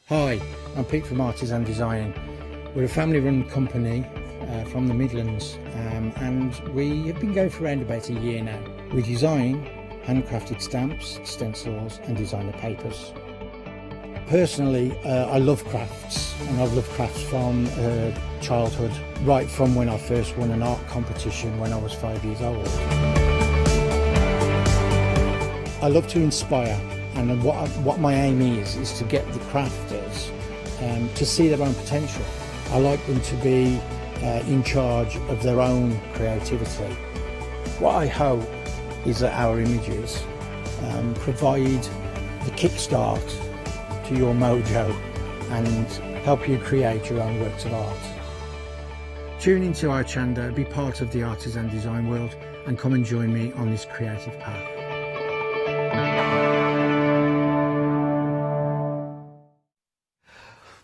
Hi, I'm Pete from Artisan Design. We're a family-run company from the Midlands and we have been going for around about a year now. We design handcrafted stamps, stencils and designer papers. Personally, I love crafts and I've loved crafts from childhood, right from when I first won an art competition when I was 5 years old. I love to inspire, and what my aim is to get the crafters to see their own potential. I like them to be in charge of their own creativity. What I hope is that our images provide the kickstart to your mojo and help you create your own works of art. Tune into Hochanda, be part of the artisan design world and come and join me on this creative path.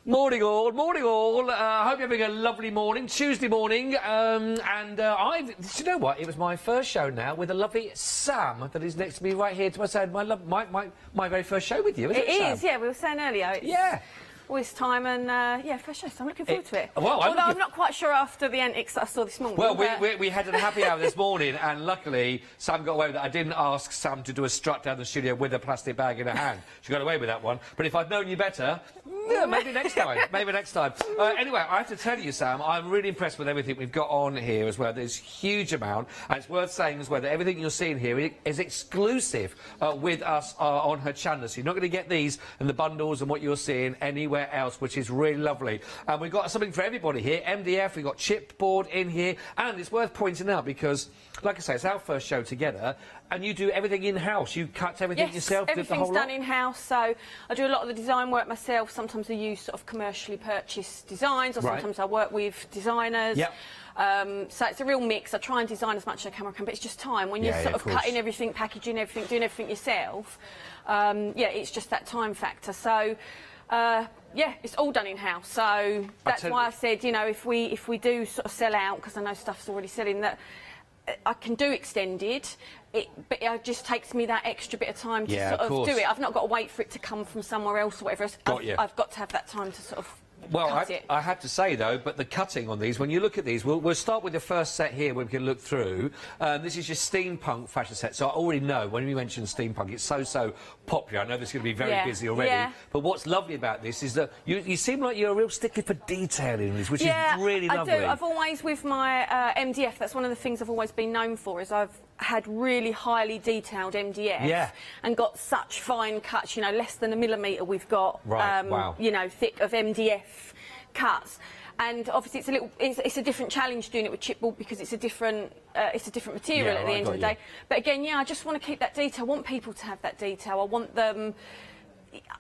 Morning all, morning all. I hope you're having a lovely morning, Tuesday morning. Do you know what? It was my first show now with the lovely Sam that is next to me right here to my side. My very first show with you, isn't it, Sam? It is, yeah. We were saying earlier. It's all this time and, yeah, first show, so I'm looking forward to it. Well, although I'm not quite sure after the antics that I saw this morning. Well, we had a happy hour this morning, and luckily Sam got away with it. I didn't ask Sam to do a strut down the studio with a plastic bag in her hand. She got away with that one. But if I'd known you better, yeah, maybe next time. Maybe next time. Anyway, I have to tell you, Sam, I'm really impressed with everything we've got on here as well. There's a huge amount, and it's worth saying as well that everything you're seeing here is exclusive with us on Hochanda. So you're not going to get these and the bundles and what you're seeing anywhere else, which is really lovely. And we've got something for everybody here. MDF, we've got chipboard in here, and it's worth pointing out because, like I say, it's our first show together, and you do everything in-house. You cut everything yourself, everything's the whole done lot? in-house, so I do a lot of the design work myself. Sometimes I use sort of commercially purchased designs, or sometimes I work with designers. Yep. So it's a real mix. I try and design as much as I can, but it's just time. When you're sort of cutting everything, packaging everything, doing everything yourself, yeah, it's just that time factor. So, yeah, it's all done in-house. So that's why I said, you know, if we do sort of sell out, because I know stuff's already selling, that I can do extended, but it just takes me that extra bit of time to sort of do it. I've not got to wait for it to come from somewhere else or whatever. I've got to have that time to sort of cut it. I had to say, though, but the cutting on these, when you look at these, we'll start with the first set here where we can look through. This is your steampunk fashion set, so I already know when we mention steampunk, it's so popular. I know this is going to be very busy already, but what's lovely about this is that you seem like you're a real stickler for detail in this, which is really lovely. I do. I've always, with my MDF, that's one of the things I've always been known for, is I've had really highly detailed MDF and got such fine cuts, you know, less than a millimetre we've got, you know, thick of MDF cuts. And obviously it's a different challenge doing it with chipboard because it's a different material at the end of the day. But again, I just want to keep that detail. I want people to have that detail. I want them.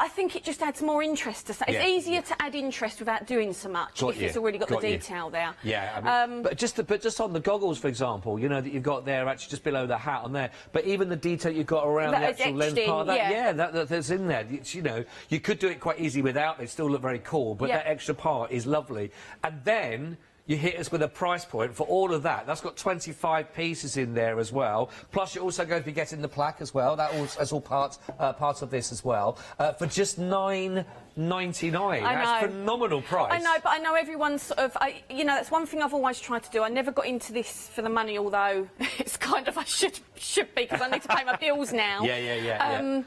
I think it just adds more interest to something. It's easier to add interest without doing so much if it's already got the detail there. Yeah, I mean, but just on the goggles, for example, you know, that you've got there actually just below the hat on there, but even the detail you've got around the actual lens part of that, that's in there. It's, you know, you could do it quite easy without. They still look very cool, but that extra part is lovely. And then you hit us with a price point for all of that. That's got 25 pieces in there as well. Plus, you're also going to be getting the plaque as well. That's all part of this as well. For just $9.99. That's a phenomenal price. I know, but I know everyone's sort of... you know, that's one thing I've always tried to do. I never got into this for the money, although it's kind of I should be, because I need to pay my bills now. Yeah.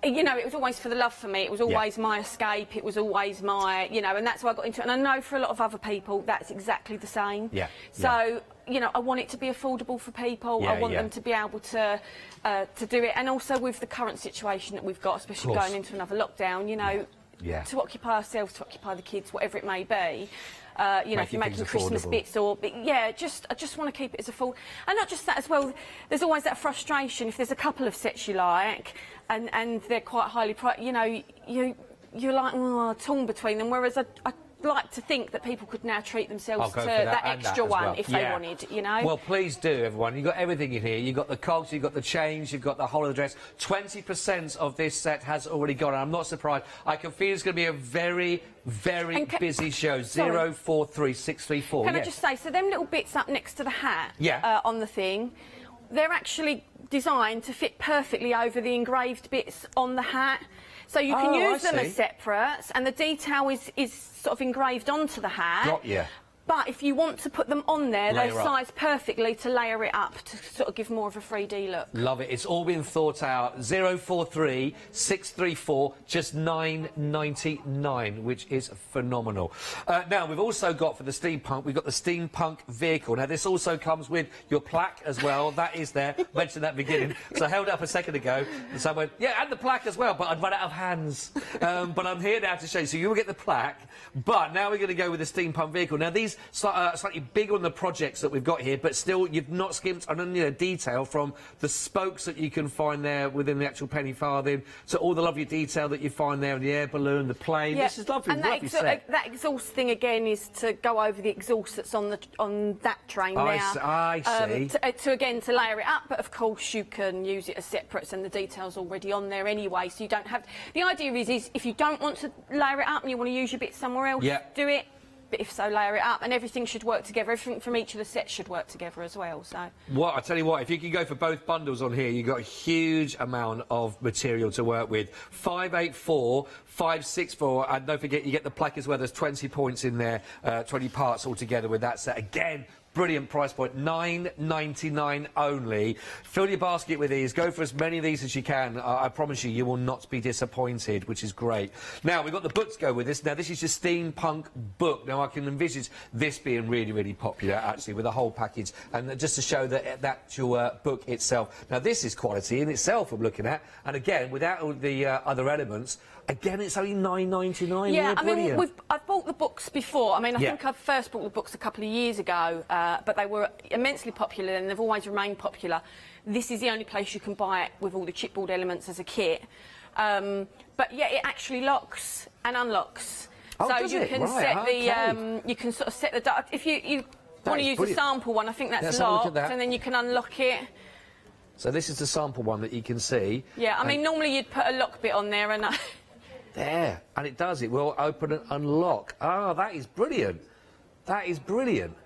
You know, it was always for the love for me. It was always my escape. It was always my, you know, and that's why I got into it. And I know for a lot of other people, that's exactly the same. So, you know, I want it to be affordable for people. I want them to be able to do it. And also with the current situation that we've got, especially going into another lockdown, you know, to occupy ourselves, to occupy the kids, whatever it may be. You know, if you're making Christmas bits or... I just want to keep it as affordable. And not just that as well, there's always that frustration if there's a couple of sets you like and they're quite highly priced, you know, you're like, torn between them, whereas I like to think that people could now treat themselves to that extra one if they wanted, you know. Well, please do, everyone. You've got everything in here. You've got the cogs, you've got the chains, you've got the whole of the dress. 20% of this set has already gone, and I'm not surprised. I can feel it's going to be a very, very busy show. 043634. Can I just say, so them little bits up next to the hat on the thing, they're actually designed to fit perfectly over the engraved bits on the hat. So you can use them as separates, and the detail is sort of engraved onto the hat. Got you. But if you want to put them on there, they size perfectly to layer it up to sort of give more of a 3D look. Love it. It's all been thought out. 043634, just $9.99, which is phenomenal. Now, we've also got, for the steampunk, we've got the steampunk vehicle. Now, this also comes with your plaque as well. That is there. Mentioned that at the beginning. So I held it up a second ago, and someone went, and the plaque as well, but I'd run out of hands. But I'm here now to show you. So you will get the plaque, but now we're going to go with the steampunk vehicle. Now, these slightly bigger on the projects that we've got here, but still you've not skimped on any detail, from the spokes that you can find there within the actual penny farthing to all the lovely detail that you find there in the air balloon, the plane. This is lovely. And that exhaust thing again is to go over the exhaust that's on that train now. I see. To layer it up, but of course you can use it as separates, and the detail's already on there anyway, so you don't have... The idea is if you don't want to layer it up and you want to use your bits somewhere else, do it. But if so, layer it up, and everything should work together. Everything from each of the sets should work together as well. So, I tell you what, if you can go for both bundles on here, you've got a huge amount of material to work with. 584, 564, and don't forget you get the plaque as well. There's 20 points in there, 20 parts altogether with that set. Again, brilliant price point, $9.99 only. Fill your basket with these. Go for as many of these as you can. I promise you, you will not be disappointed, which is great. Now, we've got the book to go with this. Now, this is your steampunk book. Now, I can envisage this being really, really popular, actually, with the whole package. And just to show that actual book itself. Now, this is quality in itself I'm looking at. And again, without all the other elements, again, it's only $9.99. Yeah, I mean, I've bought the books before. I mean, I think I first bought the books a couple of years ago, but they were immensely popular, and they've always remained popular. This is the only place you can buy it with all the chipboard elements as a kit. But yeah, it actually locks and unlocks. So you can set the, you can sort of set the. If you want to use the sample one, I think that's locked, and then you can unlock it. So this is the sample one that you can see. Yeah, I mean, normally you'd put a lock bit on there, and there, and it does. It will open and unlock. Ah, that is brilliant. That is brilliant.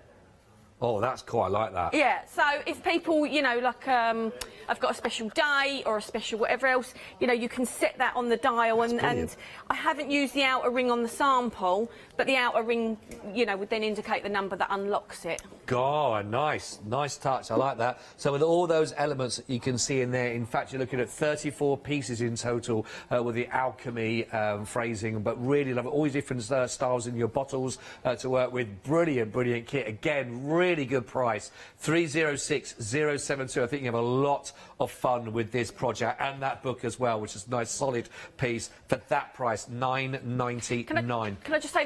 Oh, that's quite like that. Yeah, so if people, you know, like, I've got a special day or a special whatever else, you know, you can set that on the dial, and I haven't used the outer ring on the sample, but the outer ring, you know, would then indicate the number that unlocks it. God, nice touch. I like that. So with all those elements that you can see in there, in fact, you're looking at 34 pieces in total with the alchemy phrasing, but really love it. All these different styles in your bottles to work with. Brilliant kit. Again, really good price. 306072. I think you have a lot of fun with this project and that book as well, which is a nice solid piece for that price, $9.99. Can I just say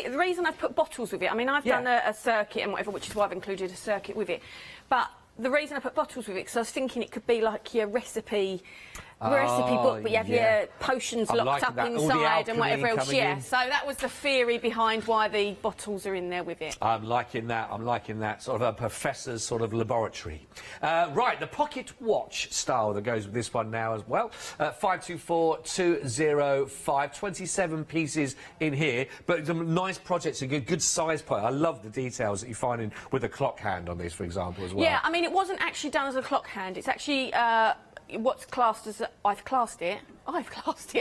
the reason I've put bottles with it? I mean, I've done a circuit and whatever, which is why I've included a circuit with it. But the reason I put bottles with it, because I was thinking it could be like your recipe recipe book, but you have your potions locked up inside and whatever else. Yeah, so that was the theory behind why the bottles are in there with it. I'm liking that. I'm liking that sort of a professor's sort of laboratory. Right, the pocket watch style that goes with this one now as well. 524205, 27 pieces in here, but some nice projects, a good size part. I love the details that you find in with a clock hand on this, for example, as well. Yeah, I mean, it wasn't actually done as a clock hand. It's actually what's classed as I've classed it. What's classed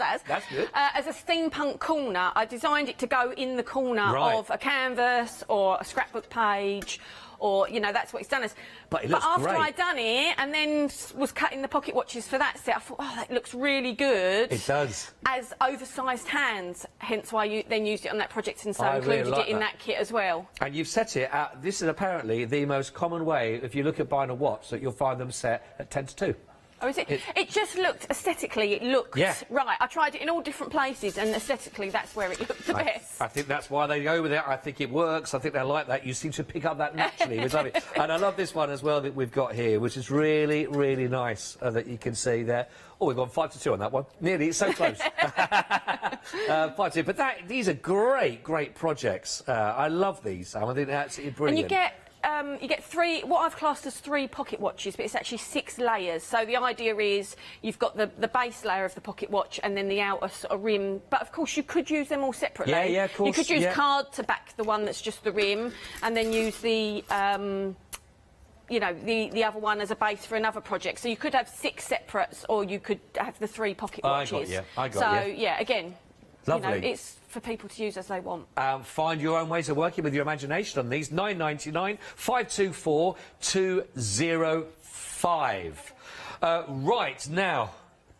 as? That's good. As a steampunk corner. I designed it to go in the corner of a canvas or a scrapbook page, or that's what it's done as. But it looks after great. I'd done it and then was cutting the pocket watches for that set, I thought, oh, that looks really good. It does. As oversized hands, hence why you then used it on that project and so included really like it in that kit as well. And you've set it at, this is apparently the most common way, if you look at buying a watch, that you'll find them set at 10 to 2. Oh, is it? It just looked, aesthetically, it looked right. I tried it in all different places, and aesthetically, that's where it looked the best. I think that's why they go with it. I think it works. I think they like that. You seem to pick up that naturally. We love it. And I love this one as well that we've got here, which is really, really nice that you can see there. Oh, we've gone 5 to 2 on that one. Nearly, it's so close. 5 to 2. But these are great, great projects. I love these. I think they're absolutely brilliant. And you get 3, what I've classed as 3 pocket watches, but it's actually 6 layers. So the idea is you've got the base layer of the pocket watch and then the outer sort of rim. But of course you could use them all separately. Yeah, of course. You could use card to back the one that's just the rim, and then use the the other one as a base for another project. So you could have 6 separates, or you could have the 3 pocket watches. I got you. So yeah, again, lovely. It's for people to use as they want. Find your own ways of working with your imagination on these. £9.99, 524205. Right, now,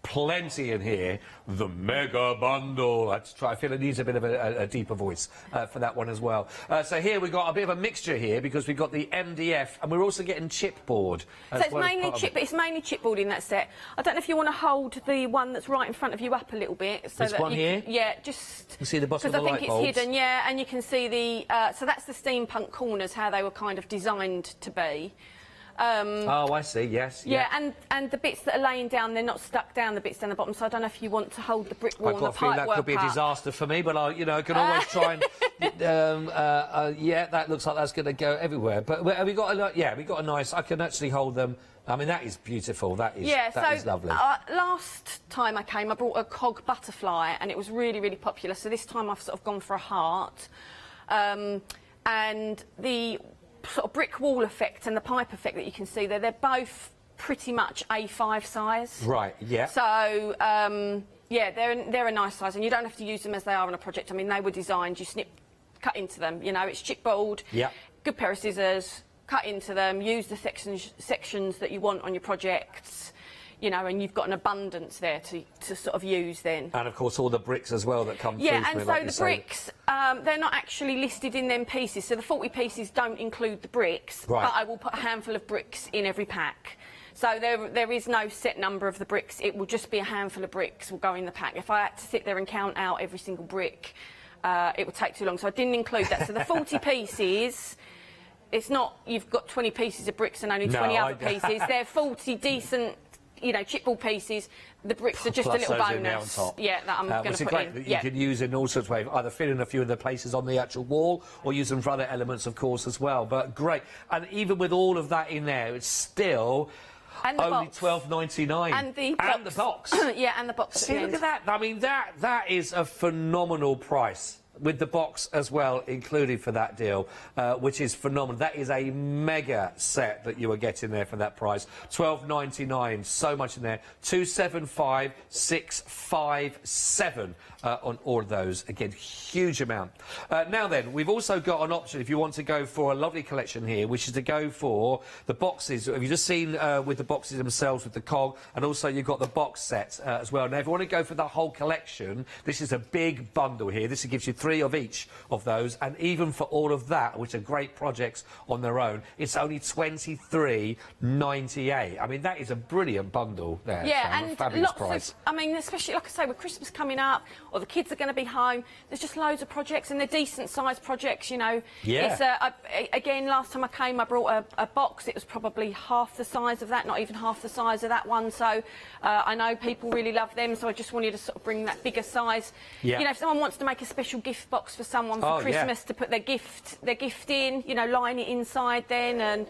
plenty in here. The mega bundle. I feel it needs a bit of a deeper voice for that one as well. So here we've got a bit of a mixture here because we've got the MDF and we're also getting chipboard. So it's mainly chipboard in that set. I don't know if you want to hold the one that's right in front of you up a little bit. So this one here? Yeah, just... You see the bottom of the light bulbs? Because I think it's hidden, yeah, and you can see the... so that's the steampunk corners, how they were kind of designed to be. Oh, I see, yes. Yeah, and the bits that are laying down, they're not stuck down, the bits down the bottom, so I don't know if you want to hold the brick wall and the pipe work. I've got a feeling that could be a disaster for me, but I can always try and... yeah, that looks like that's going to go everywhere. But have we got a... Yeah, we've got a nice... I can actually hold them... I mean, that is beautiful. That is lovely. Last time I came, I brought a cog butterfly, and it was really, really popular. So this time I've sort of gone for a heart. And the sort of brick wall effect and the pipe effect that you can see there, they're both pretty much A5 size. Right, yeah. So, yeah, they're a nice size, and you don't have to use them as they are on a project. I mean, they were designed, you cut into them, it's chipboard, good pair of scissors, cut into them, use the sections that you want on your projects, and you've got an abundance there to sort of use then. And, of course, all the bricks as well that come through. Yeah, and so the bricks, they're not actually listed in them pieces. So the 40 pieces don't include the bricks, but I will put a handful of bricks in every pack. So there is no set number of the bricks. It will just be a handful of bricks will go in the pack. If I had to sit there and count out every single brick, it would take too long. So I didn't include that. So the 40 pieces... It's not you've got 20 pieces of bricks and only 20 other pieces. They're 40 decent, chipboard pieces. The bricks are just a little bonus. Yeah, that I'm going to put in. That you can use in all sorts of ways, either fill in a few of the places on the actual wall or use them for other elements, of course, as well. But great. And even with all of that in there, it's still... only £12.99. And the box. Yeah, and the box. See, look at that. I mean, that is a phenomenal price. With the box as well included for that deal, which is phenomenal. That is a mega set that you are getting there for that price. £12.99, so much in there. 275,657 on all of those. Again, huge amount. Now then, we've also got an option if you want to go for a lovely collection here, which is to go for the boxes. Have you just seen with the boxes themselves with the cog, and also you've got the box set as well. Now, if you want to go for the whole collection, this is a big bundle here. This gives you 3 3 of each of those, and even for all of that, which are great projects on their own, it's only $23.98. I mean, that is a brilliant bundle there. Yeah, Sam, and fabulous lots price. of, I mean, especially, like I say, with Christmas coming up, or the kids are going to be home, there's just loads of projects, and they're decent-sized projects, you know. Yeah. It's, again, last time I came, I brought a box. It was probably half the size of that, not even half the size of that one, so I know people really love them, so I just wanted to sort of bring that bigger size. Yeah. You know, if someone wants to make a special gift box for someone for Christmas to put their gift in, you know, line it inside then, and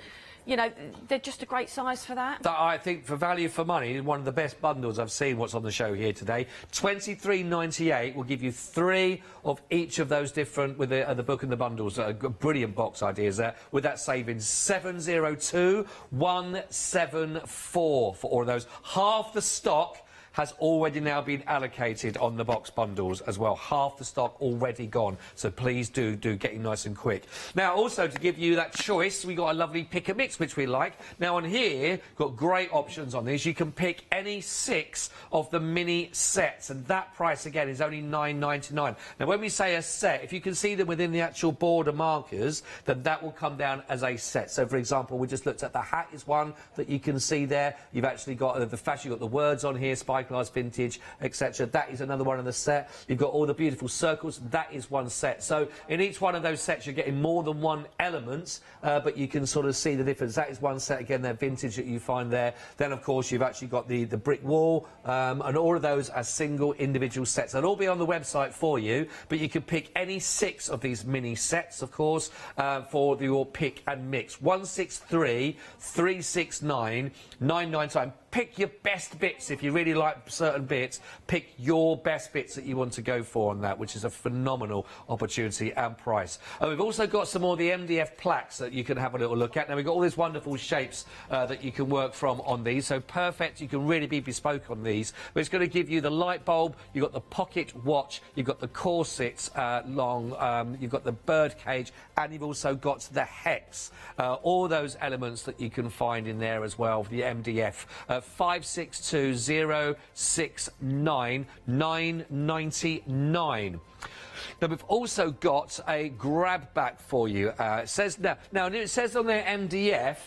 you know, they're just a great size for that. I think for value for money, one of the best bundles I've seen what's on the show here today. $23.98 will give you 3 of each of those different, with the book and the bundles. Brilliant box ideas there, with that savings. 702-174 for all of those. Half the stock has already now been allocated on the box bundles as well. Half the stock already gone, so please do get in nice and quick. Now, also to give you that choice, we got a lovely pick and mix which we like. Now on here, got great options on these. You can pick any 6 of the mini sets, and that price again is only $9.99. Now when we say a set, if you can see them within the actual border markers, then that will come down as a set. So for example, we just looked at the hat is one that you can see there. You've actually got the fashion, you've got the words on here, Spy Glass Vintage, etc. That is another one of the set. You've got all the beautiful circles. That is one set. So in each one of those sets, you're getting more than one element, but you can sort of see the difference. That is one set. Again, they're vintage that you find there. Then, of course, you've actually got the brick wall, and all of those are single individual sets. They'll all be on the website for you, but you can pick any 6 of these mini sets, of course, for your pick and mix. 163-369-999. Pick your best bits. If you really like certain bits, pick your best bits that you want to go for on that, which is a phenomenal opportunity and price. We've also got some more of the MDF plaques that you can have a little look at. Now, we've got all these wonderful shapes that you can work from on these, so perfect. You can really be bespoke on these. But it's going to give you the light bulb, you've got the pocket watch, you've got the corsets you've got the bird cage, and you've also got the hex. All those elements that you can find in there as well, the MDF. 562-069-999. Now, we've also got a grab bag for you. It says now it says on there MDF,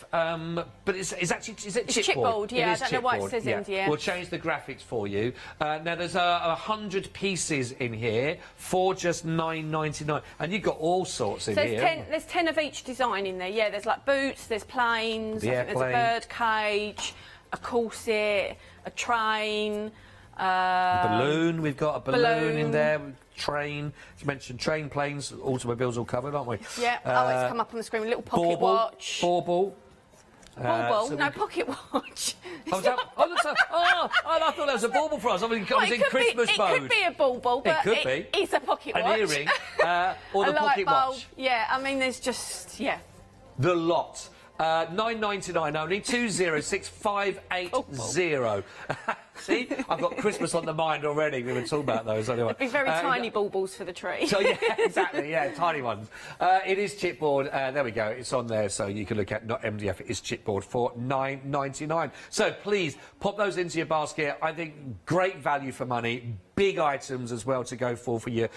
but it's actually, is it chipboard? Yeah, I don't know why it says MDF. We'll change the graphics for you. Now, there's 100 pieces in here for just $9.99, and you've got all sorts in here. There's 10 of each design in there. Yeah, there's like boots, there's planes, I think there's a bird cage, a corset, a train, balloon. We've got a balloon in there. Train. You mentioned train, planes, automobiles all covered, aren't we? Yeah. It's come up on the screen. A little pocket watch. Bauble. Bauble? No, pocket watch. I thought that was a bauble for us. I was in Christmas mode. It could be a bauble, but it's a pocket watch. An earring, or the pocket watch. Yeah, I mean, there's just, The lot. $9.99 only, 206-580. See, I've got Christmas on the mind already. We were talking about those anyway. It'd be very tiny baubles for the tree. So yeah, exactly, yeah, tiny ones. It is chipboard. There we go. It's on there, so you can look at not MDF. It is chipboard for $9.99. So please pop those into your basket. I think great value for money. Big items as well to go for your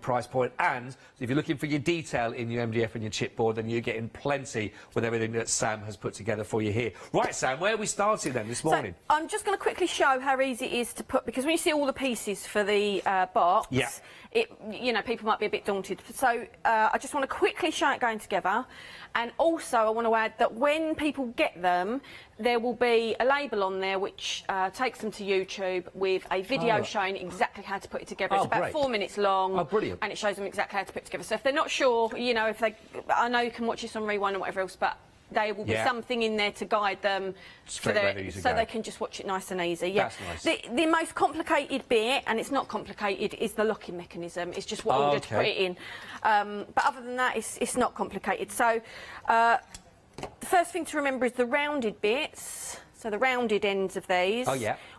price point. And if you're looking for your detail in your MDF and your chipboard, then you're getting plenty with everything that Sam has put together for you here. Right, Sam, where are we starting then this morning? So I'm just going to quickly show how easy it is to put, because when you see all the pieces for the box, you know, people might be a bit daunted. So I just want to quickly show it going together. And also I want to add that when people get them, there will be a label on there which takes them to YouTube with a video showing exactly how to put it together. It's about 4 minutes long. Oh, brilliant. And it shows them exactly how to put it together. So if they're not sure, you know, I know you can watch this on Rewind or whatever else, but there will be something in there to guide them so they can just watch it nice and easy. Yeah. That's nice. The most complicated bit, and it's not complicated, is the locking mechanism. It's just what order to put it in. But other than that, it's not complicated. So the first thing to remember is the rounded bits. So the rounded ends of these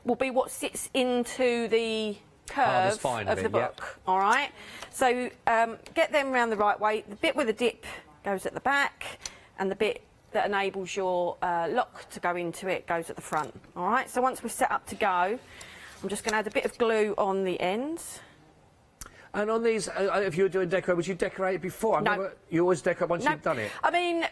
will be what sits into the curve of the book. All right. So get them round the right way. The bit with the dip goes at the back, and the bit that enables your lock to go into it goes at the front. All right, so once we're set up to go, I'm just going to add a bit of glue on the ends. And on these, if you were doing decor, would you decorate it before? You always decorate once you've done it? I mean,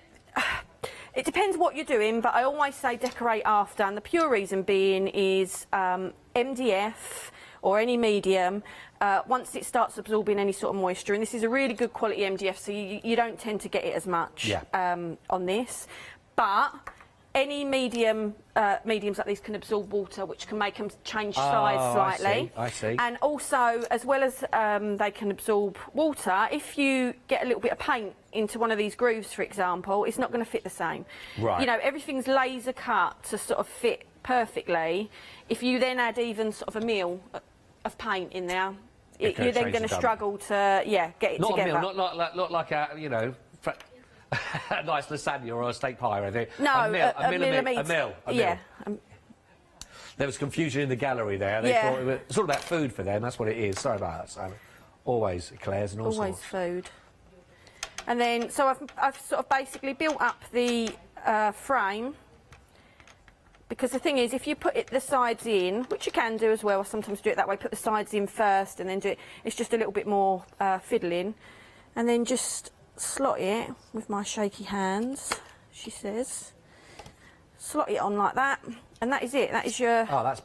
it depends what you're doing, but I always say decorate after, and the pure reason being is MDF or any medium, once it starts absorbing any sort of moisture, and this is a really good quality MDF, so you don't tend to get it as much on this, but any mediums like these can absorb water, which can make them change size slightly. I see. And also, as well as they can absorb water, if you get a little bit of paint into one of these grooves, for example, it's not going to fit the same. Right. You know, everything's laser cut to sort of fit perfectly. If you then add even sort of a mil of paint in there, you're then going to struggle to get it together. Not a mil, not like a, you know, a nice lasagna or a steak pie or anything. No, a millimetre. A mil. Yeah. There was confusion in the gallery there. They thought it's all about food for them. That's what it is. Sorry about that, Simon. Always eclairs and all sorts. Always food. And then, so I've sort of basically built up the frame, because the thing is, if you put the sides in, which you can do as well, I sometimes do it that way, put the sides in first and then do it, it's just a little bit more fiddling. And then just slot it with my shaky hands, she says. Slot it on like that, and that is it. That is your... Oh, that's,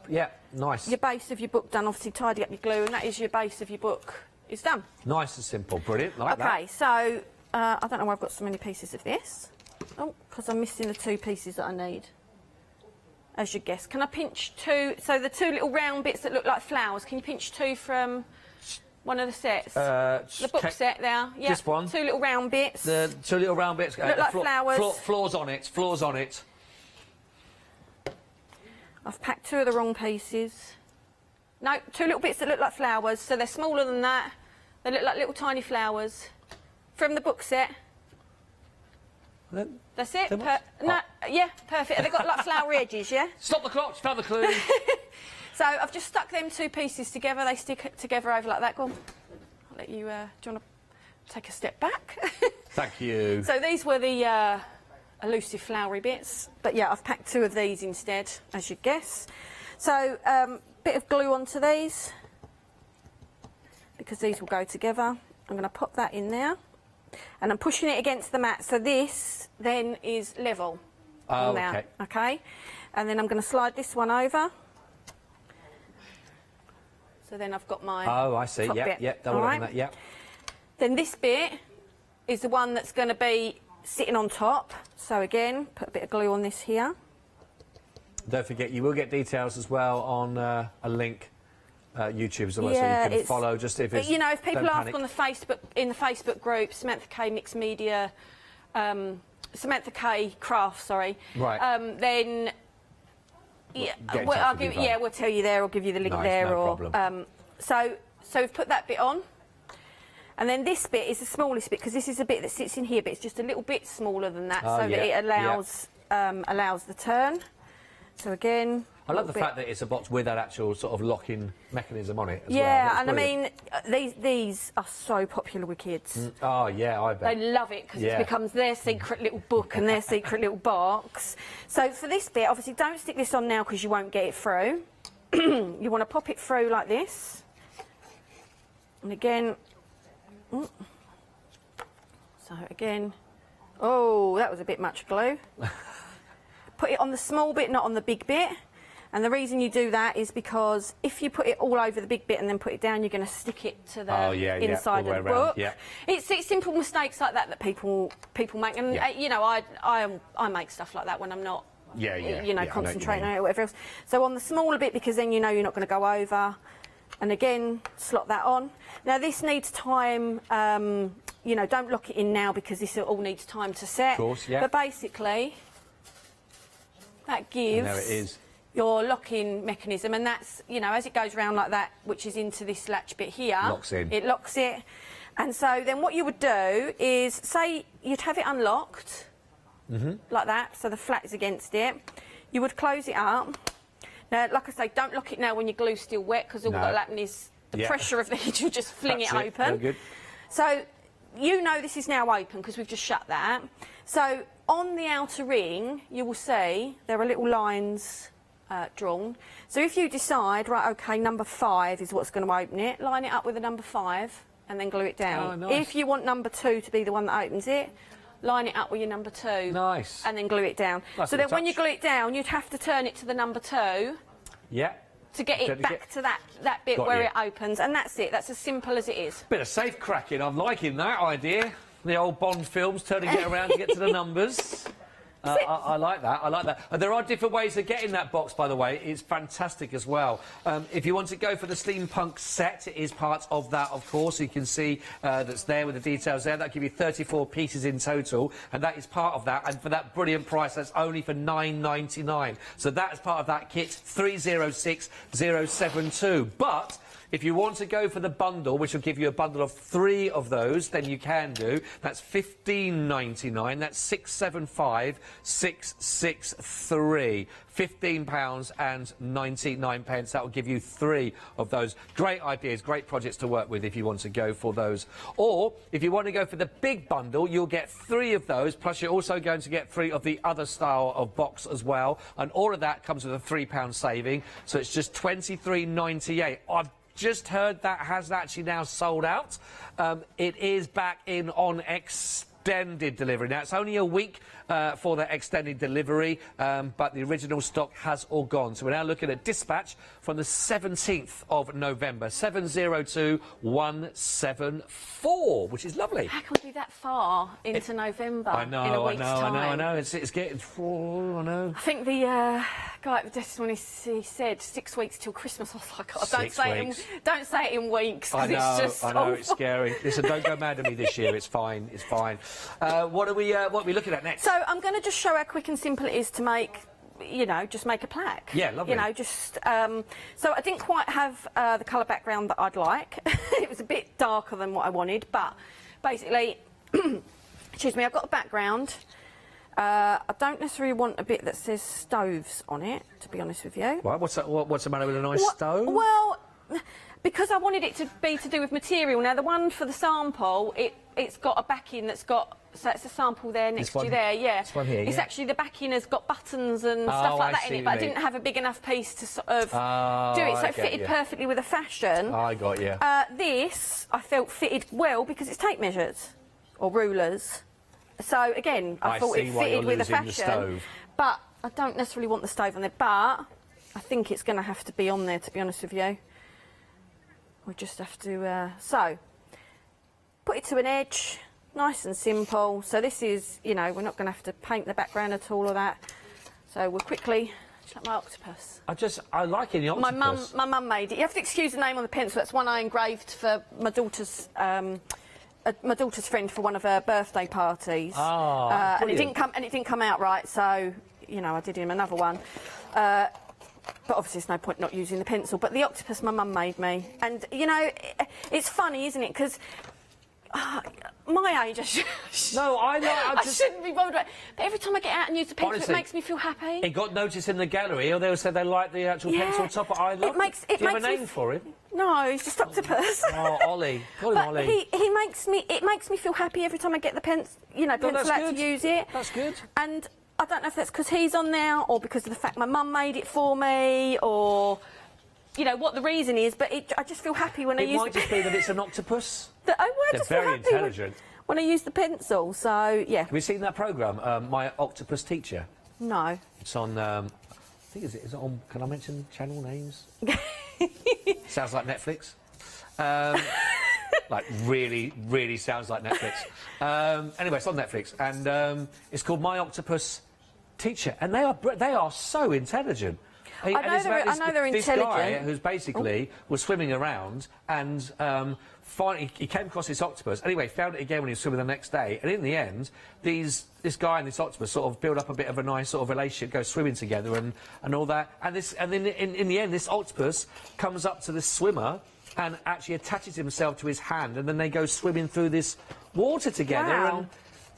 nice. Your base of your book done. Obviously, tidy up your glue, and that is your base of your book. It's done. Nice and simple. Brilliant. Like that. Okay, so I don't know why I've got so many pieces of this. Oh, because I'm missing the 2 pieces that I need. As you guess. Can I pinch 2? So the 2 little round bits that look like flowers, can you pinch 2 from one of the sets? The book set there. Yeah. This one. 2 little round bits. The 2 little round bits. Look like flowers. Floors on it. Floors on it. I've packed 2 of the wrong pieces. No, 2 little bits that look like flowers, so they're smaller than that. They look like little tiny flowers. From the book set. That's it? Yeah, perfect. Have they got like flowery edges, yeah? Stop the clock, found the clue. So I've just stuck them 2 pieces together. They stick together over like that. Go on. I'll let you, do you want to take a step back? Thank you. So these were the elusive flowery bits. But yeah, I've packed 2 of these instead, as you'd guess. So, bit of glue onto these, because these will go together. I'm going to pop that in there. And I'm pushing it against the mat, so this then is level. Oh, now, okay. And then I'm going to slide this one over. So then I've got my I see. top bit. Double on that. Yeah. Then this bit is the one that's going to be sitting on top. So again, put a bit of glue on this here. Don't forget, you will get details as well on a link. YouTube as well, so you can follow just if it's... You know, if people ask on the Facebook, in the Facebook group, Samantha K Mixed Media, Samantha K Craft, sorry. Right. Then, we'll tell you there, or give you the link there. No problem. So we've put that bit on. And then this bit is the smallest bit, because this is a bit that sits in here, but it's just a little bit smaller than that, so that it allows the turn. So again... I love the fact that it's a box with that actual sort of locking mechanism on it as well. Yeah, and brilliant. I mean, these are so popular with kids. Oh, yeah, I bet. They love it because it becomes their secret little book and their secret little box. So for this bit, obviously, don't stick this on now because you won't get it through. You want to pop it through like this. And again... So again... Oh, that was a bit much glue. Put it on the small bit, not on the big bit. And the reason you do that is because if you put it all over the big bit and then put it down, you're going to stick it to the inside of the book. Yeah. It's simple mistakes like that people make, and you know, I make stuff like that when I'm not, concentrating on it or whatever else. So on the smaller bit, because then you know you're not going to go over, and again slot that on. Now this needs time. You know, don't lock it in now because this all needs time to set. Of course, yeah. But basically, that gives. And there it is. Your locking mechanism, and that's, you know, as it goes round like that, which is into this latch bit here, it locks it. And so then what you would do is, say you'd have it unlocked, like that, so the flat is against it. You would close it up. Now, like I say, don't lock it now when your glue's still wet, because all that'll happen is the pressure of the heat will just fling it open. Very good. So you know this is now open because we've just shut that. So on the outer ring, you will see there are little lines drawn. So if you decide, right, OK, number 5 is what's going to open it, line it up with the number 5 and then glue it down. Oh, nice. If you want number 2 to be the one that opens it, line it up with your number 2. Nice. And then glue it down. Nice so then little when you glue it down, you'd have to turn it to the number 2. Yeah. To get it back to that bit Got where you. it opens. And that's it. That's as simple as it is. Bit of safe cracking. I'm liking that idea. The old Bond films, turning it around to get to the numbers. I like that. I like that. And there are different ways of getting that box, by the way. It's fantastic as well. If you want to go for the steampunk set, it is part of that, of course. You can see that's there with the details there. That'll give you 34 pieces in total, and that is part of that. And for that brilliant price, that's only for £9.99. So that is part of that kit, 306072. But if you want to go for the bundle, which will give you a bundle of 3 of those, then you can do. That's £15.99. That's 675,663. £15.99. That will give you 3 of those. Great ideas, great projects to work with if you want to go for those. Or if you want to go for the big bundle, you'll get 3 of those. Plus, you're also going to get 3 of the other style of box as well. And all of that comes with a £3 saving. So it's just £23.98. I've just heard that has actually now sold out. It is back in on extended delivery. Now, it's only a week for the extended delivery, but the original stock has all gone. So we're now looking at dispatch from the 17th of November, 702174, which is lovely. How can we be that far into November I know, in a week's time? I know. It's getting... I know. I think the guy at the desk when he said 6 weeks till Christmas, I was like, oh, don't say it in weeks. I know, it's just I know, it's scary. Listen, don't go mad at me this year. It's fine. It's fine. What are we looking at next? So I'm going to just show how quick and simple it is to make, you know, just make a plaque. Yeah, lovely. You know, just so I didn't quite have the colour background that I'd like. It was a bit darker than what I wanted, but basically, excuse me, I've got the background. I don't necessarily want a bit that says stoves on it, to be honest with you. Right, what's the matter with a nice stove? Well, because I wanted it to be to do with material. Now, the one for the sample, it's got a backing that's got... So it's a sample there next to you there, yeah. This one here, it's yeah. actually, the backing has got buttons and stuff like that in it, but I didn't have a big enough piece to sort of do it, so it fitted perfectly with the fashion. I got you. This, I felt fitted well because it's tape measures, or rulers. So, again, I thought it fitted with the fashion. But I don't necessarily want the stove on there, but I think it's going to have to be on there, to be honest with you. We just have to... so, put it to an edge. Nice and simple. So this is, you know, we're not going to have to paint the background at all or that. So we'll quickly... Just like my octopus. I like the octopus. My mum made it. You have to excuse the name on the pencil. That's one I engraved for my daughter's friend for one of her birthday parties. And it didn't come out right. So, you know, I did him another one. But obviously, there's no point not using the pencil. But the octopus my mum made me, and you know, it's funny, isn't it? Because my age, I shouldn't be bothered. But every time I get out and use the pencil, it makes me feel happy. It got noticed in the gallery, or they said they like the actual pencil top. I love it. Do you have a name for him? No, he's just octopus. Oh, Ollie. Call him Ollie. He makes me. It makes me feel happy every time I get the pencil out to use it. That's good. And I don't know if that's because he's on now, or because of the fact my mum made it for me, or you know what the reason is. But I just feel happy when I use. It might just be that it's an octopus. They're very intelligent. When I use the pencil, so yeah. Have you seen that programme, My Octopus Teacher? No. It's on. I think is it on? Can I mention channel names? Sounds like Netflix. Like really, really sounds like Netflix. Anyway, it's on Netflix, and it's called My Octopus Teacher, and they are so intelligent. I know they're intelligent. This guy who's basically was swimming around and finally he came across this octopus. Anyway, found it again when he was swimming the next day. And in the end, this guy and this octopus sort of build up a bit of a nice sort of relationship, go swimming together and all that. And then in the end, this octopus comes up to the swimmer and actually attaches himself to his hand, and then they go swimming through this water together. Wow.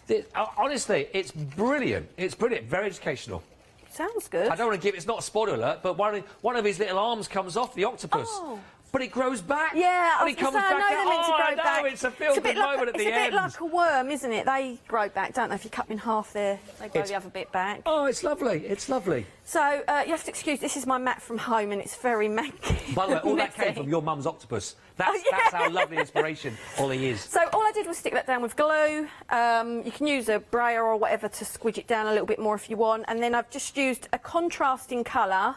And honestly, it's brilliant. It's brilliant. Very educational. Sounds good. I don't want to give... It's not a spoiler alert, but one of his little arms comes off the octopus. Oh. But it grows back. Yeah, and it comes back I know out. they're meant to grow back. It's a feel-good moment at the end. It's a bit like a worm, isn't it? They grow back, don't they? If you cut them in half, they grow the other bit back. Oh, it's lovely. It's lovely. So you have to excuse. This is my mat from home, and it's very manky. By the way, all that came from your mum's octopus. That's how lovely inspiration Ollie is. So all I did was stick that down with glue. You can use a brayer or whatever to squidge it down a little bit more if you want. And then I've just used a contrasting colour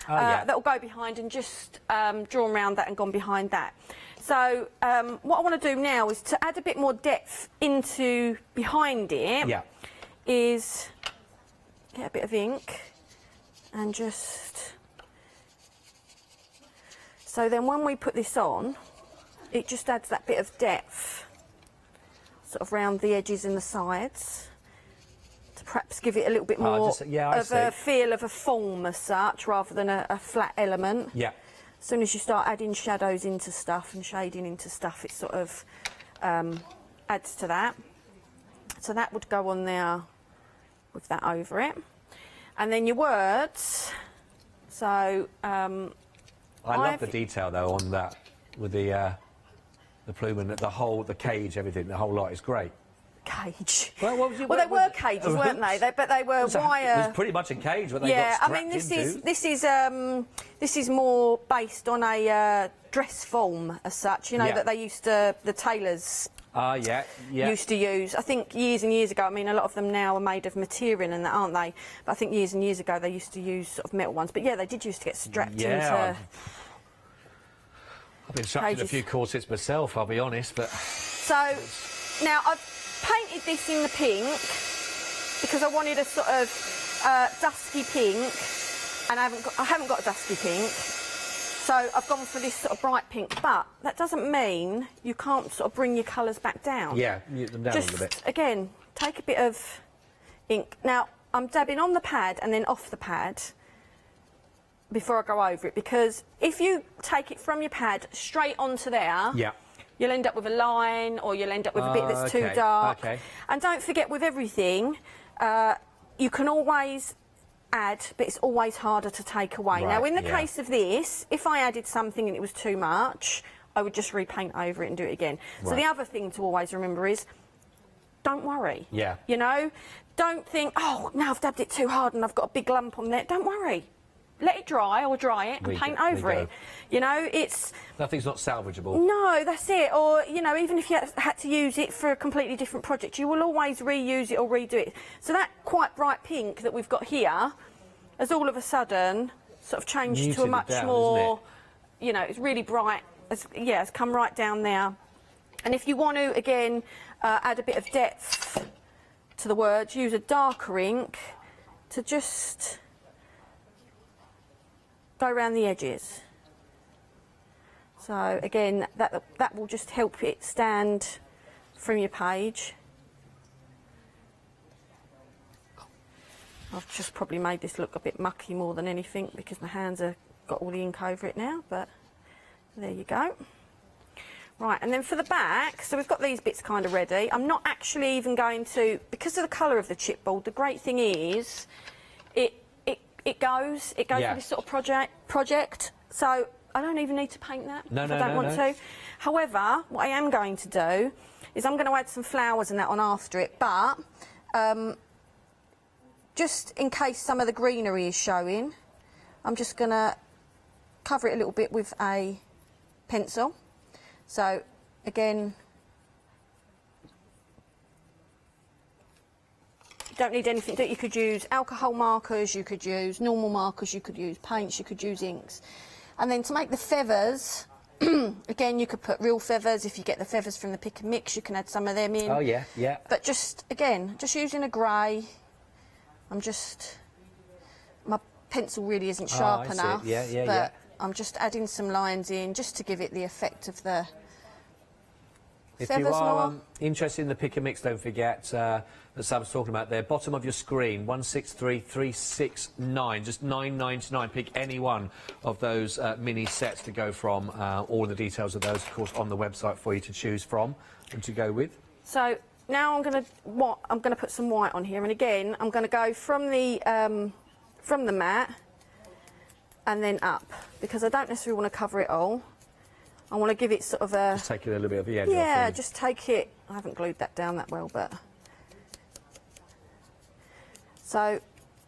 that will go behind and just drawn around that and gone behind that. So what I want to do now is to add a bit more depth into behind it. Yeah. Is get a bit of ink and just... So then when we put this on, it just adds that bit of depth, sort of round the edges and the sides, to perhaps give it a little bit more of a feel of a form as such, rather than a flat element. Yeah. As soon as you start adding shadows into stuff and shading into stuff, it sort of adds to that. So that would go on there with that over it. And then your words. So... I love the detail though on that with the plume and the cage, everything, the whole lot is great. Cage. Well, what was it? Well, they were cages, weren't they? But they were wire. It was pretty much a cage what they yeah, got I mean strapped this is more based on a dress form as such. You know that they used to the tailors. Used to use. I think years and years ago. I mean, a lot of them now are made of material and that, aren't they? But I think years and years ago they used to use sort of metal ones. But yeah, they did used to get strapped into. I've been strapped in a few corsets myself, I'll be honest. But so now I've painted this in the pink because I wanted a sort of dusky pink, and I haven't got a dusky pink. So I've gone for this sort of bright pink, but that doesn't mean you can't sort of bring your colours back down. Yeah, mute them down a little bit. Again, take a bit of ink. Now, I'm dabbing on the pad and then off the pad before I go over it, because if you take it from your pad straight onto there, you'll end up with a line, or you'll end up with a bit that's too dark. And don't forget, with everything, you can always add, but it's always harder to take away. Now, in the case of this, if I added something and it was too much, I would just repaint over it and do it again. So the other thing to always remember is, don't worry. Yeah. You know, don't think, oh, now I've dabbed it too hard and I've got a big lump on there. Don't worry. Let it dry or dry it and paint over it. You know, it's... Nothing's not salvageable. No, that's it. Or, you know, even if you had to use it for a completely different project, you will always reuse it or redo it. So that quite bright pink that we've got here has all of a sudden sort of changed to a much more, you know, it's really bright. It's come right down there. And if you want to, again, add a bit of depth to the words, use a darker ink to just go around the edges. So again, that will just help it stand from your page. I've just probably made this look a bit mucky more than anything because my hands have got all the ink over it now, but there you go. Right, and then for the back, so we've got these bits kind of ready. I'm not actually even going to, because of the colour of the chipboard, the great thing is it goes with this sort of project, so I don't even need to paint that if I don't want to. However, what I am going to do is I'm going to add some flowers and that on after it, but just in case some of the greenery is showing, I'm just going to cover it a little bit with a pencil. So again, you don't need anything. You could use alcohol markers, you could use normal markers, you could use paints, you could use inks. And then to make the feathers, again, you could put real feathers. If you get the feathers from the pick and mix, you can add some of them in. Oh, yeah, yeah. But just, again, just using a grey, my pencil really isn't sharp enough. But I'm just adding some lines in just to give it the effect of the If feathers you are more. interested in the pick and mix, don't forget that Sam's talking about there. Bottom of your screen, 163369, just £9.99. Pick any one of those mini sets to go from. All the details of those, of course, on the website for you to choose from and to go with. So now I'm going to put some white on here, and again I'm going to go from the mat and then up, because I don't necessarily want to cover it all. I want to give it sort of a... Just take a little bit of the edge off. Yeah, just take it... I haven't glued that down that well, but... So,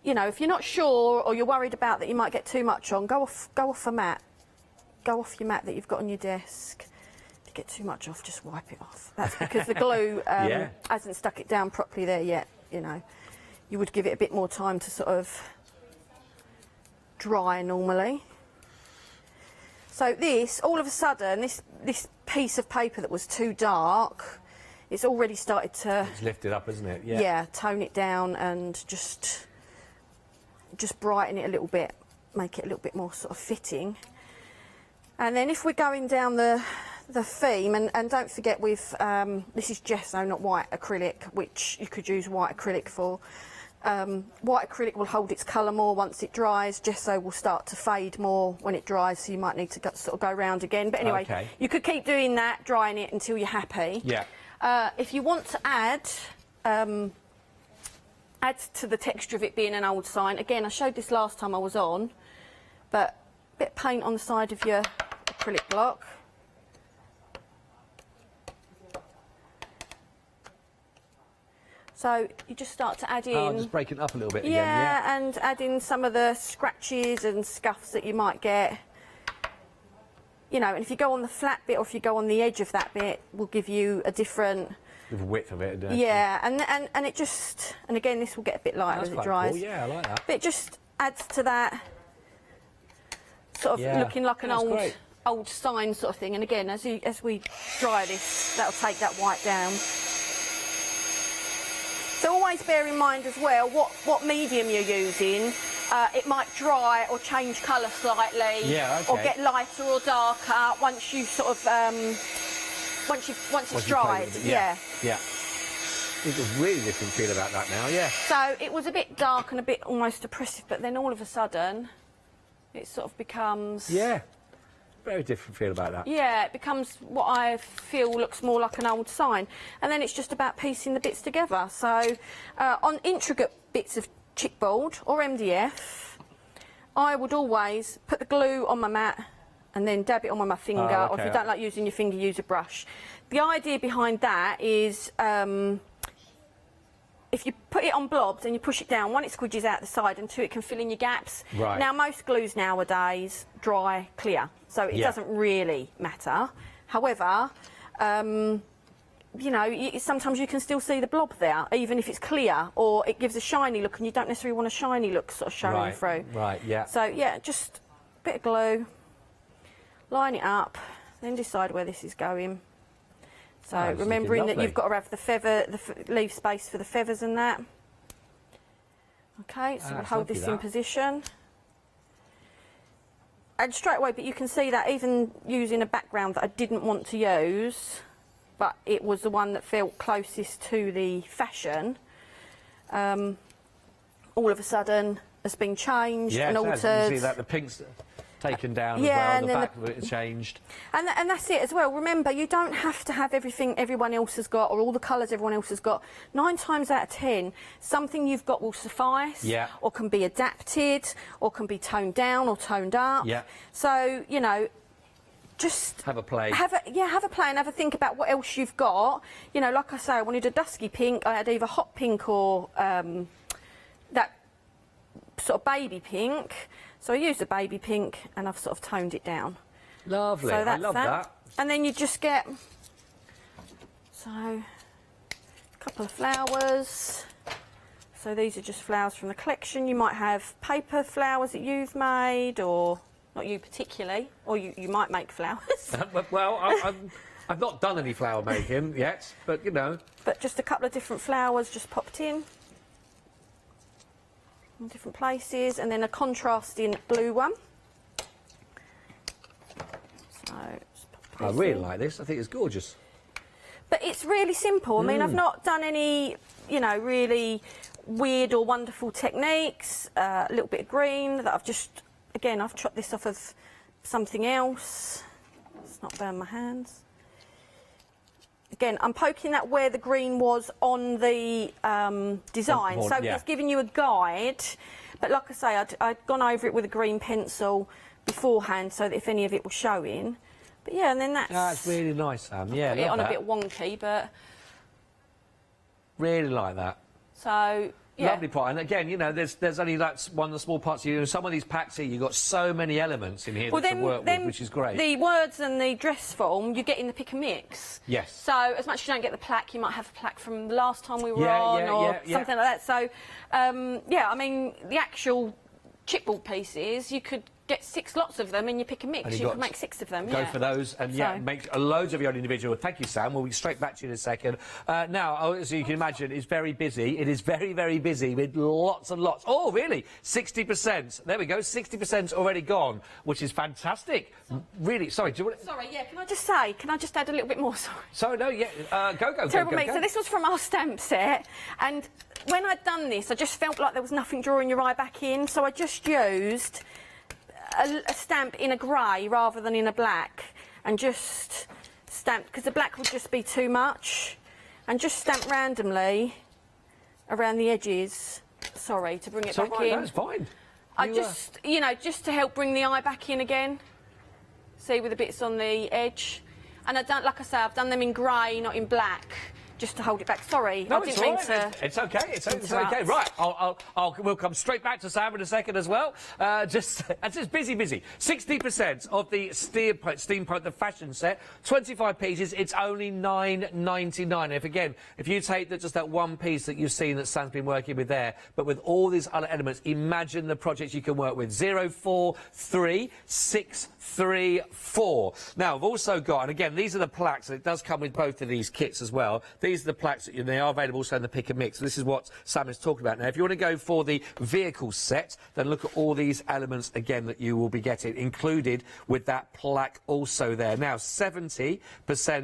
you know, if you're not sure or you're worried about that you might get too much on, go off a mat. Go off your mat that you've got on your desk. If you get too much off, just wipe it off. That's because the glue hasn't stuck it down properly there yet, you know. You would give it a bit more time to sort of dry normally. So this, all of a sudden, this piece of paper that was too dark, it's already started to... It's lifted up, isn't it? Yeah. Yeah, tone it down and just brighten it a little bit, make it a little bit more sort of fitting. And then if we're going down the theme, and don't forget with, this is gesso, not white acrylic, which you could use white acrylic for. White acrylic will hold its colour more once it dries. Gesso will start to fade more when it dries, so you might need to sort of go round again. But anyway, you could keep doing that, drying it until you're happy. Yeah. If you want to add to the texture of it being an old sign, again, I showed this last time I was on, but a bit of paint on the side of your acrylic block. So you just start to add in... Oh, just break it up a little bit again, yeah, and add in some of the scratches and scuffs that you might get. You know, and if you go on the flat bit or if you go on the edge of that bit, will give you a different... The width of it. Yeah, and it just... And again, this will get a bit lighter as it dries. Cool. Yeah, I like that. But it just adds to that sort of looking like an old sign sort of thing. And again, as we dry this, that'll take that white down. So always bear in mind as well what medium you're using. It might dry or change colour slightly, or get lighter or darker once you sort of once it's dried. Yeah. There's a really different feel about that now. Yeah. So it was a bit dark and a bit almost oppressive, but then all of a sudden, it sort of becomes. Yeah. Very different feel about that. Yeah, it becomes what I feel looks more like an old sign. And then it's just about piecing the bits together. So on intricate bits of chipboard or MDF, I would always put the glue on my mat and then dab it on with my finger. Or if you don't like using your finger, use a brush. The idea behind that is if you put it on blobs and you push it down, one, it squidges out the side, and two, it can fill in your gaps. Right. Now, most glues nowadays dry clear, so it doesn't really matter. However, you know, sometimes you can still see the blob there, even if it's clear, or it gives a shiny look, and you don't necessarily want a shiny look sort of showing through. Right, yeah. So, yeah, just a bit of glue, line it up, then decide where this is going. So remembering that you've got to have the feather, leave space for the feathers and that. Okay, so we'll hold this in position. And straight away, but you can see that even using a background that I didn't want to use, but it was the one that felt closest to the fashion, all of a sudden has been changed and altered. You see that the pink's taken down as well, the back of it has changed. And that's it as well. Remember, you don't have to have everything everyone else has got or all the colours everyone else has got. 9 times out of 10, something you've got will suffice, or can be adapted, or can be toned down or toned up. Yeah. So, you know, just have a play. Have a play and have a think about what else you've got. You know, like I say, I wanted a dusky pink. I had either hot pink or that sort of baby pink. So I used a baby pink and I've sort of toned it down. Lovely, so that's I love that. And then you just get, so, a couple of flowers. So these are just flowers from the collection. You might have paper flowers that you've made, or not you particularly, or you might make flowers. Well, I've not done any flower making yet, but you know. But just a couple of different flowers just popped in different places, and then a contrasting blue one. So I really like this. I think it's gorgeous. But it's really simple. I mean, I've not done any, you know, really weird or wonderful techniques. A little bit of green that I've just, again, I've chopped this off of something else. Let's not burn my hands. Again, I'm poking that where the green was on the design, so it's giving you a guide. But like I say, I'd gone over it with a green pencil beforehand, so that if any of it was showing, But yeah, and then that's really nice, Sam. Yeah, put it on that. a bit wonky, but really like that. So yeah. Lovely part, and again, you know, there's only that's one of the small parts. You know, some of these packs here, you've got so many elements in here to work with, which is great. The words and the dress form, you get in the pick and mix. Yes. So as much as you don't get the plaque, you might have a plaque from the last time we were on, or something like that. So yeah, I mean, the actual chipboard pieces, you could get 6 lots of them in your pick and mix. You can make 6 of them. Go for those, and make loads of your own individual. Thank you, Sam. We'll be straight back to you in a second. Now, as you can imagine, it's very busy. It is very, very busy with lots and lots. Oh, really? 60%. There we go. 60% already gone, which is fantastic. Really, sorry. Do you want? Sorry, yeah. Can I just say? Can I just add a little bit more? Sorry. Sorry, no, yeah. Go. Terrible mate. So this was from our stamp set, and when I'd done this, I just felt like there was nothing drawing your eye back in, so I just used a stamp in a grey rather than in a black, and just stamped, because the black would just be too much, and just stamped randomly around the edges. Sorry, to bring it back in. That's fine. I just, you know, just to help bring the eye back in again. See, with the bits on the edge. And like I say, I've done them in grey, not in black, just to hold it back. Sorry, No, I didn't mean to. It's okay. It's okay. Right, we'll come straight back to Sam in a second as well. Just busy. 60% of the steampunk, the fashion set, 25 pieces. It's only $9.99. If you take just that one piece that you've seen that Sam's been working with there, but with all these other elements, imagine the projects you can work with. 043634. Now, I've also got, and again, these are the plaques, and it does come with both of these kits as well. These are the plaques, they are available also in the pick and mix. This is what Sam is talking about. Now, if you want to go for the vehicle set, then look at all these elements again that you will be getting, included with that plaque also there. Now, 70%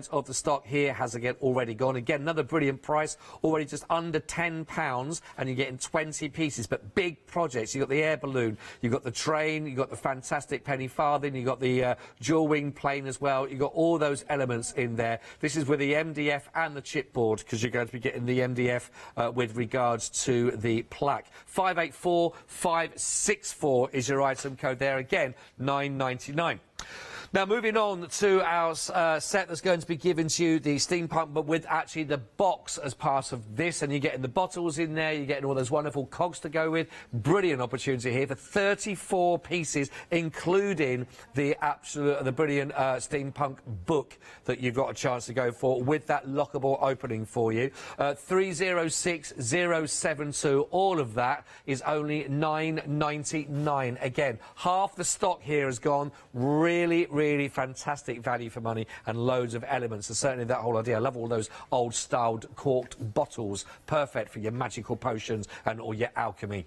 of the stock here has, again, already gone. Again, another brilliant price, already just under £10, and you're getting 20 pieces. But big projects, you've got the air balloon, you've got the train, you've got the fantastic penny farthing, you've got the dual wing plane as well. You've got all those elements in there. This is with the MDF and the chipboard, because you're going to be getting the MDF with regards to the plaque. 584564 is your item code there. Again, $9.99. Now, moving on to our set that's going to be given to you, the steampunk, but with actually the box as part of this, and you're getting the bottles in there, you're getting all those wonderful cogs to go with. Brilliant opportunity here for 34 pieces, including the brilliant steampunk book that you've got a chance to go for with that lockable opening for you. 306072, all of that is only $9.99. Again, half the stock here has gone. Really fantastic value for money, and loads of elements, and certainly that whole idea. I love all those old styled corked bottles, perfect for your magical potions and all your alchemy.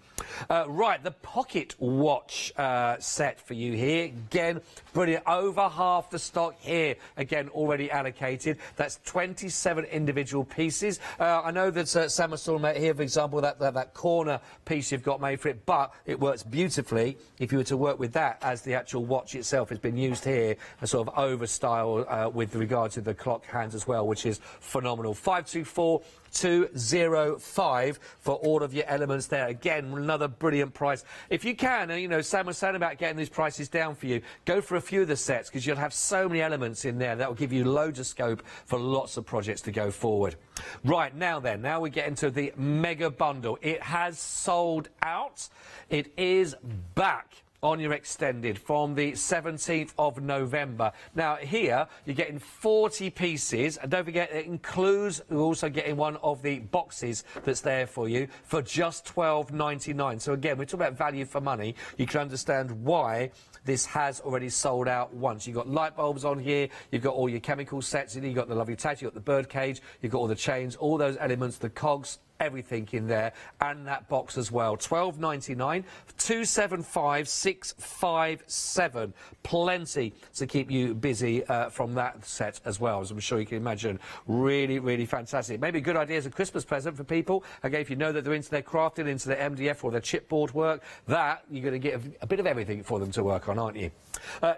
Right, the pocket watch set for you here. Again, brilliant. Over half the stock here, again, already allocated. That's 27 individual pieces. I know that Sam was talking about here, for example, that corner piece you've got made for it, but it works beautifully if you were to work with that as the actual watch itself has been used here, a sort of over style with regard to the clock hands as well, which is phenomenal. 524205 for all of your elements there. Again, another brilliant price. If you can, and you know, Sam was saying about getting these prices down for you, go for a few of the sets, because you'll have so many elements in there that will give you loads of scope for lots of projects to go forward. Right, now we get into the mega bundle. It has sold out. It is back on your extended from the 17th of November. Now, here, you're getting 40 pieces, and don't forget, it includes, you're also getting one of the boxes that's there for you for just $12.99. So, again, we're talking about value for money. You can understand why this has already sold out once. You've got light bulbs on here, you've got all your chemical sets in here, you've got the lovely tag, you've got the bird cage, you've got all the chains, all those elements, the cogs, everything in there, and that box as well. $12.99, 275657. Plenty to keep you busy from that set as well, as I'm sure you can imagine. Really fantastic. Maybe a good idea as a Christmas present for people. Again, if you know that they're into their crafting, into their MDF or their chipboard work, that you're going to get a bit of everything for them to work on, aren't you?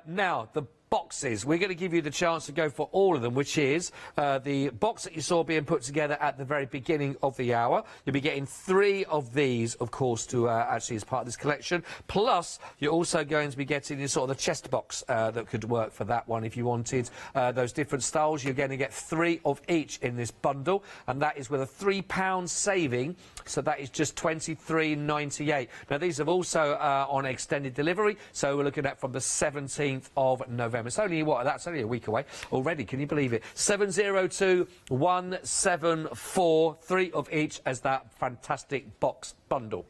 Now, the boxes. We're going to give you the chance to go for all of them, which is the box that you saw being put together at the very beginning of the hour. You'll be getting 3 of these, of course, to actually as part of this collection. Plus, you're also going to be getting this sort of the chest box that could work for that one if you wanted those different styles. You're going to get 3 of each in this bundle, and that is with a £3 saving, so that is just £23.98. Now, these are also on extended delivery, so we're looking at from the 17th of November. It's only, that's only a week away already, can you believe it? 702-174, 3 of each as that fantastic box bundle.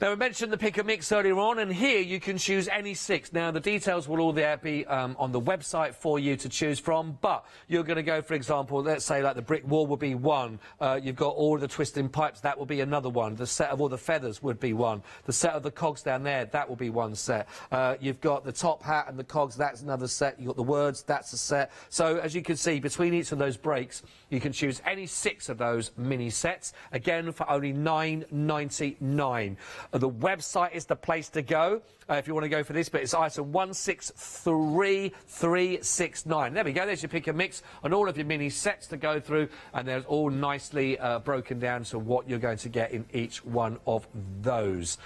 Now, we mentioned the pick and mix earlier on, and here you can choose any 6. Now, the details will all there be on the website for you to choose from, but you're going to go, for example, let's say like the brick wall will be 1. You've got all of the twisting pipes, that will be another one. The set of all the feathers would be 1. The set of the cogs down there, that will be 1 set. You've got the top hat and the cogs, that's another set. You've got the words, that's a set. So, as you can see, between each of those breaks, you can choose any 6 of those mini sets, again, for only £9.99. The website is the place to go if you want to go for this, but it's item 163369. There we go, there's your pick and mix and all of your mini sets to go through, and they're all nicely broken down to what you're going to get in each one of those.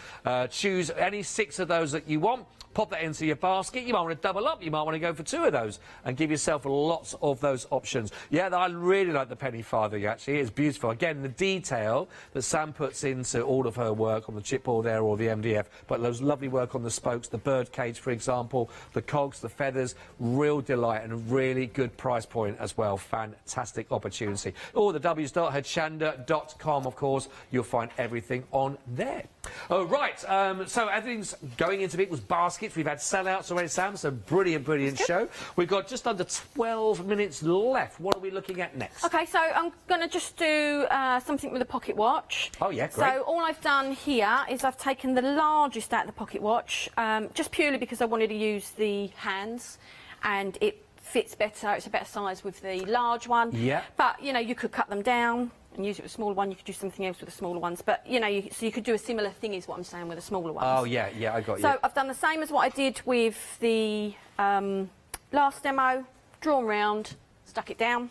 Choose any 6 of those that you want. Pop that into your basket. You might want to double up. You might want to go for 2 of those and give yourself lots of those options. Yeah, I really like the penny farthing, actually. It's beautiful. Again, the detail that Sam puts into all of her work on the chipboard there or the MDF, but those lovely work on the spokes, the bird cage, for example, the cogs, the feathers, real delight and a really good price point as well. Fantastic opportunity. Or the www.hochanda.com, of course. You'll find everything on there. Oh, right. So everything's going into people's baskets. We've had sellouts already, Sam. So brilliant show. We've got just under 12 minutes left. What are we looking at next? OK, so I'm going to just do something with a pocket watch. Oh, yeah, great. So all I've done here is I've taken the largest out of the pocket watch, just purely because I wanted to use the hands, and it fits better. It's a better size with the large one. Yeah. But, you know, you could cut them down and use it with a smaller one. You could do something else with the smaller ones. But, you know, so you could do a similar thing is what I'm saying with the smaller ones. Oh, yeah, I got you. So I've done the same as what I did with the last demo, drawn round, stuck it down.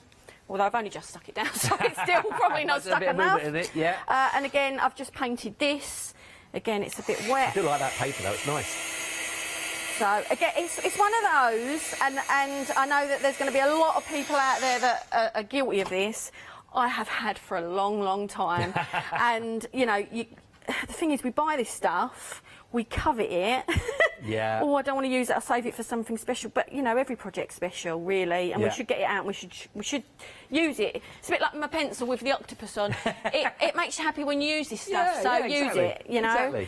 Although I've only just stuck it down, so it's still probably not stuck enough. In it, yeah. And again, I've just painted this. Again, it's a bit wet. I do like that paper, though. It's nice. So, again, it's one of those, and I know that there's going to be a lot of people out there that are guilty of this. I have had for a long time. And, you know, the thing is, we buy this stuff, we covet it. Yeah. Oh, I don't want to use it, I'll save it for something special. But, you know, every project's special, really, and we should get it out and we should use it. It's a bit like my pencil with the octopus on. it makes you happy when you use this stuff, so use it, you know. Exactly.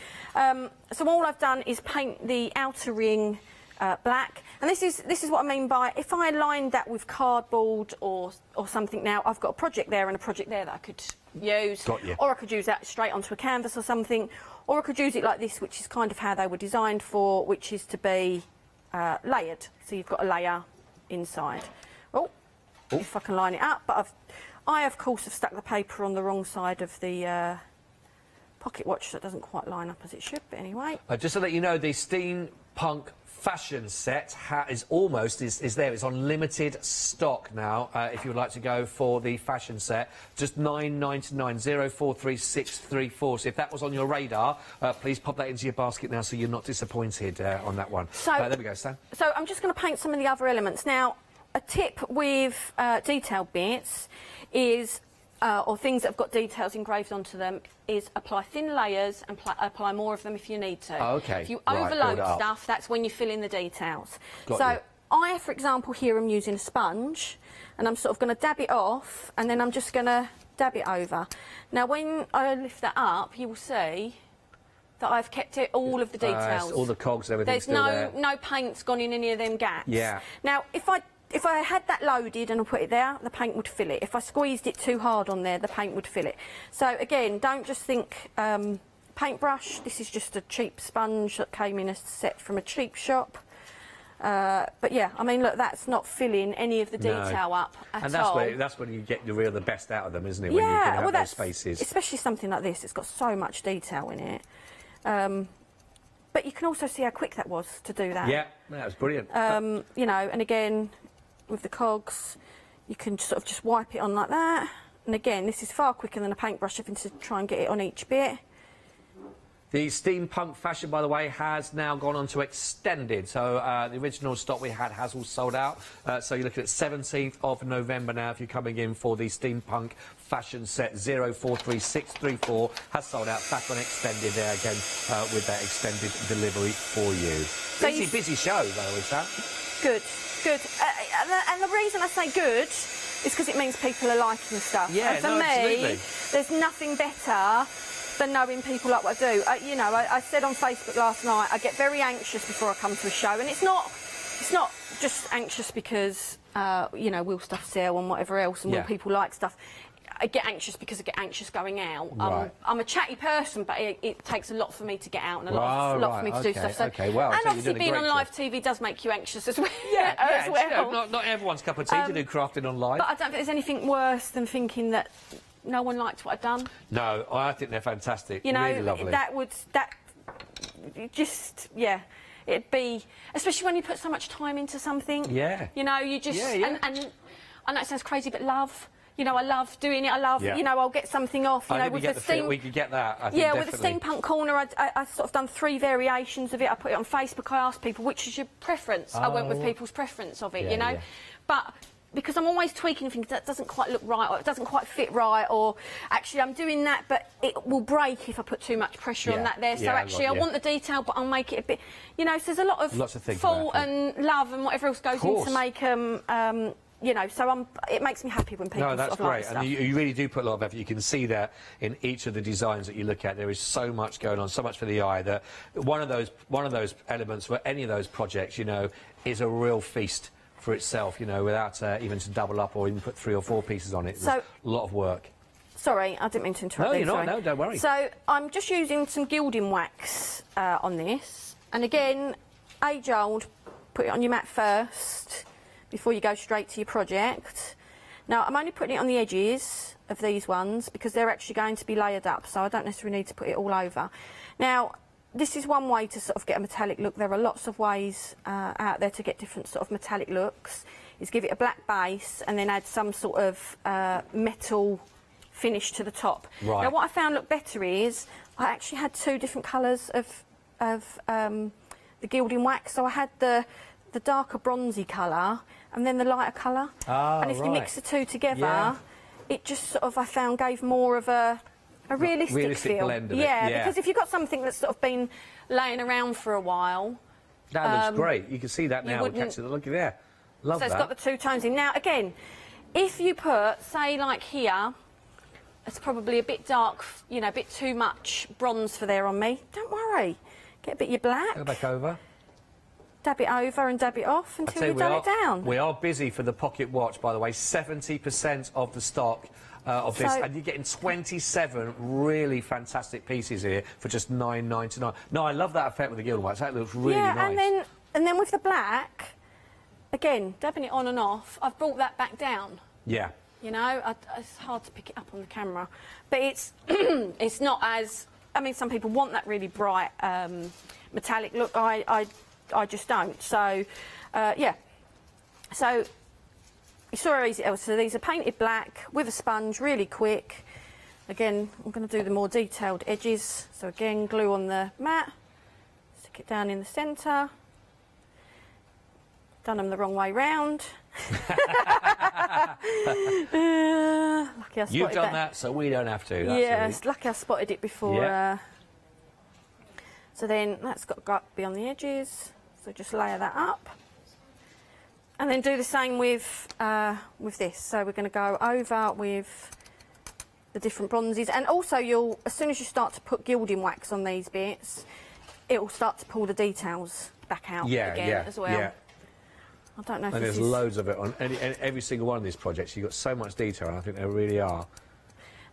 So all I've done is paint the outer ring black, and this is what I mean by, if I lined that with cardboard or something, now I've got a project there and a project there that I could use. Got you. Or I could use that straight onto a canvas or something, or I could use it like this, which is kind of how they were designed for, which is to be layered. So you've got a layer inside. If I can line it up, but I of course have stuck the paper on the wrong side of the pocket watch, so it doesn't quite line up as it should, but anyway. Just to let you know, the steampunk fashion set is there. It's on limited stock now. If you would like to go for the fashion set, just £9.99, 043634. So if that was on your radar, please pop that into your basket now, so you're not disappointed on that one. So there we go, Stan. So I'm just going to paint some of the other elements now. A tip with detailed bits is, or things that have got details engraved onto them, is apply thin layers and apply more of them if you need to. Oh, okay. If you Right, overload build it up. stuff, that's when you fill in the details. Got so you. I, for example, here I'm using a sponge, and I'm sort of going to dab it off, and then I'm just going to dab it over. Now, when I lift that up, you will see that I've kept it all of the details. All the cogs, everything's There's still there. no paint's gone in any of them gaps. Yeah. Now, if I had that loaded and I put it there, the paint would fill it. If I squeezed it too hard on there, the paint would fill it. So again, don't just think paintbrush. This is just a cheap sponge that came in a set from a cheap shop. But yeah, I mean, look, that's not filling any of the detail up at all. And that's when you get the best out of them, isn't it? When you can have those spaces. Especially something like this, it's got so much detail in it. but you can also see how quick that was to do that. Yeah, that was brilliant. You know, and again, with the cogs, you can sort of just wipe it on like that. And again, this is far quicker than a paintbrush, having to try and get it on each bit. The steampunk fashion, by the way, has now gone on to extended. So the original stock we had has all sold out. So you're looking at 17th of November now if you're coming in for the steampunk fashion set. 043634 has sold out. Back on extended there again with that extended delivery for you. So busy show, by the way, Sam. Good, good. And the reason I say good is because it means people are liking the stuff. Yeah, and for no, me, absolutely. there's nothing better than knowing people like what I do. You know, I said on Facebook last night, I get very anxious before I come to a show, and it's not just anxious because you know, will stuff sell and whatever else, and will people like stuff. I get anxious because I get anxious going out. Right. I'm a chatty person, but it takes a lot for me to get out and a lot for me to do stuff. So, well, and obviously being on live TV does make you anxious as well. Yeah, not everyone's cup of tea to do crafting on live. But I don't think there's anything worse than thinking that no one liked what I'd done. No, I think they're fantastic. You know, really lovely. it'd be, especially when you put so much time into something. Yeah. You know, you just and I know it sounds crazy, but love. You know, I love doing it. I love, you know, I'll get something off. You know, with the steam. We could get that. I think yeah, definitely. with the steampunk corner, I sort of done 3 variations of it. I put it on Facebook. I asked people which is your preference. I went with people's preference of it. You know, but because I'm always tweaking things that doesn't quite look right, or it doesn't quite fit right, or actually I'm doing that, but it will break if I put too much pressure on that there. So actually, I want the detail, but I'll make it a bit. You know, so there's a lot of thought and love and whatever else goes into make them. You know, so it makes me happy when people that's sort of great, like and you really do put a lot of effort. You can see that in each of the designs that you look at. There is so much going on, so much for the eye. That one of those elements for any of those projects, you know, is a real feast for itself. You know, without even to double up or even put 3 or 4 pieces on it. So, a lot of work. Sorry, I didn't mean to interrupt. No, you, you're not. sorry. No, don't worry. So I'm just using some gilding wax on this, and again, age old. Put it on your mat first before you go straight to your project. Now, I'm only putting it on the edges of these ones because they're actually going to be layered up, so I don't necessarily need to put it all over. Now, this is one way to sort of get a metallic look. There are lots of ways out there to get different sort of metallic looks. Is give it a black base and then add some sort of metal finish to the top. Right. Now, what I found looked better is I actually had 2 different colours of the gilding wax. So I had the darker bronzy colour and then the lighter colour. And if you mix the 2 together, it just sort of, I found, gave more of a realistic feel. Blend of it. Yeah, because if you've got something that's sort of been laying around for a while... That looks great. You can see that now. Look at there. Love that. So it's got the 2 tones in. Now, again, if you put, say, like here, it's probably a bit dark, you know, a bit too much bronze for there on me. Don't worry. Get a bit of your black. Go back over. Dab it over and dab it off until you've done it down. We are busy for the pocket watch, by the way. 70% of the stock of this, and you're getting 27 really fantastic pieces here for just $9.99. No, I love that effect with the gilding wax. That looks really nice. and then with the black, again, dabbing it on and off, I've brought that back down. Yeah. You know, it's hard to pick it up on the camera, but it's it's not as. I mean, some people want that really bright metallic look. I just don't. So, yeah. So, you saw how easy it was. So these are painted black with a sponge, really quick. Again, I'm going to do the more detailed edges. So again, glue on the mat, stick it down in the centre. Done them the wrong way round. Lucky I spotted You've done that, so we don't have to. Yeah, it's lucky I spotted it before. Yeah. So then that's got to be on the edges. So just layer that up. And then do the same with this. So we're going to go over with the different bronzes. And also, as soon as you start to put gilding wax on these bits, it will start to pull the details back out again as well. Yeah. I don't know if and there's loads of it on every single one of these projects. You've got so much detail, and I think there really are.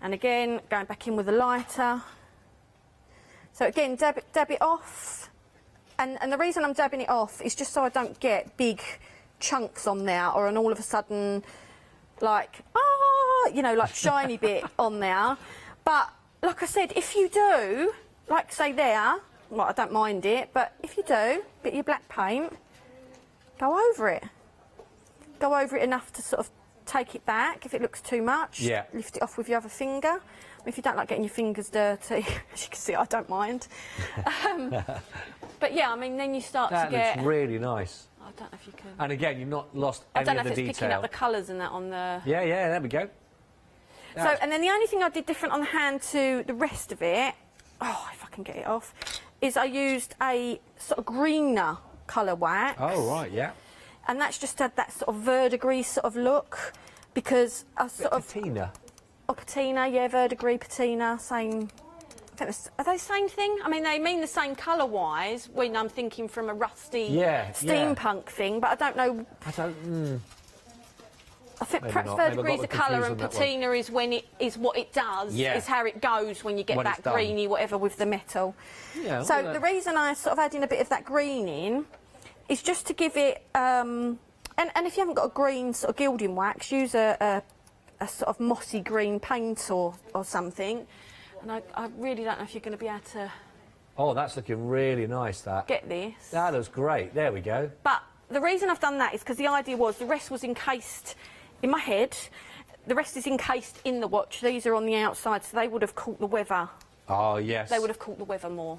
And again, going back in with a lighter. So again, dab it off. And the reason I'm dabbing it off is just so I don't get big chunks on there, or an all of a sudden, like, you know, like shiny bit on there. But like I said, if you do, like say there, well, I don't mind it, but if you do, bit of your black paint, go over it. Go over it enough to sort of take it back. If it looks too much, lift it off with your other finger. If you don't like getting your fingers dirty, as you can see, I don't mind. But yeah, I mean, then you start to get... That looks really nice. I don't know if you can... And again, you've not lost I any don't know of the if it's detail. picking up the colours and that on the... Yeah, there we go. So, and then the only thing I did different on the hand to the rest of it, oh, if I can get it off, is I used a sort of greener colour wax. Oh, right, yeah. And that's just had that sort of verdigris sort of look, because I sort of... Patina. Oh, patina, yeah, verdigris, patina, same... I think are they the same thing? I mean, they mean the same colour-wise when I'm thinking from a rusty steampunk thing, but I don't know... I think Maybe perhaps not. verdigris Maybe is the colour and patina is when it is what it does, is how it goes when you get that greeny whatever with the metal. Yeah, so the reason I sort of add in a bit of that green in is just to give it... and if you haven't got a green sort of gilding wax, use a sort of mossy green paint or something. And I really don't know if you're going to be able to... Oh, that's looking really nice, that. Get this. That looks great. There we go. But the reason I've done that is because the idea was the rest was encased in my head. The rest is encased in the watch. These are on the outside, so they would have caught the weather. Oh, yes. They would have caught the weather more.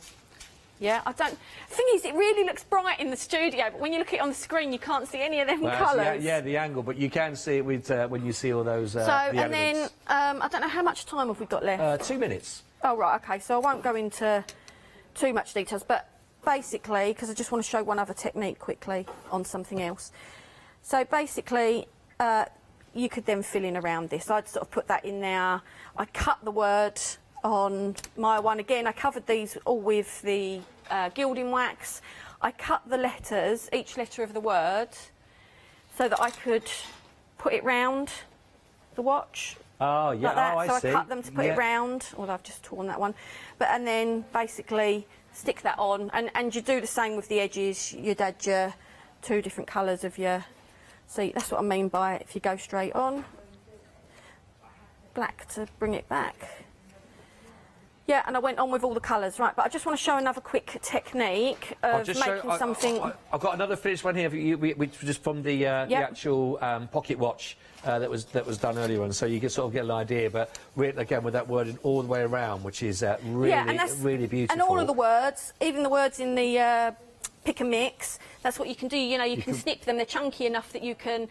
Yeah, I don't... The thing is, it really looks bright in the studio, but when you look at it on the screen, you can't see any of them colours. Yeah, the angle, but you can see it with when you see all those So, the and elements. then, I don't know, how much time have we got left? 2 minutes. Oh, right, OK, so I won't go into too much details, but basically, because I just want to show one other technique quickly on something else. So, basically, you could then fill in around this. I'd sort of put that in there. I cut the word on my one. Again, I covered these all with the gilding wax. I cut the letters, each letter of the word, so that I could put it round the watch. Oh, yeah, like that. I so see. I cut them to put it round, although I've just torn that one. And then basically stick that on, and you do the same with the edges. You'd add your 2 different colours of your... See, that's what I mean by if you go straight on. Black to bring it back. Yeah, and I went on with all the colours, right, but I just want to show another quick technique of making something... I've got another finished one here, which was just from the actual pocket watch that was done earlier on, so you can sort of get an idea, but again, with that wording all the way around, which is really beautiful. And all of the words, even the words in the pick and mix, that's what you can do, you know, you can snip them, they're chunky enough that you can...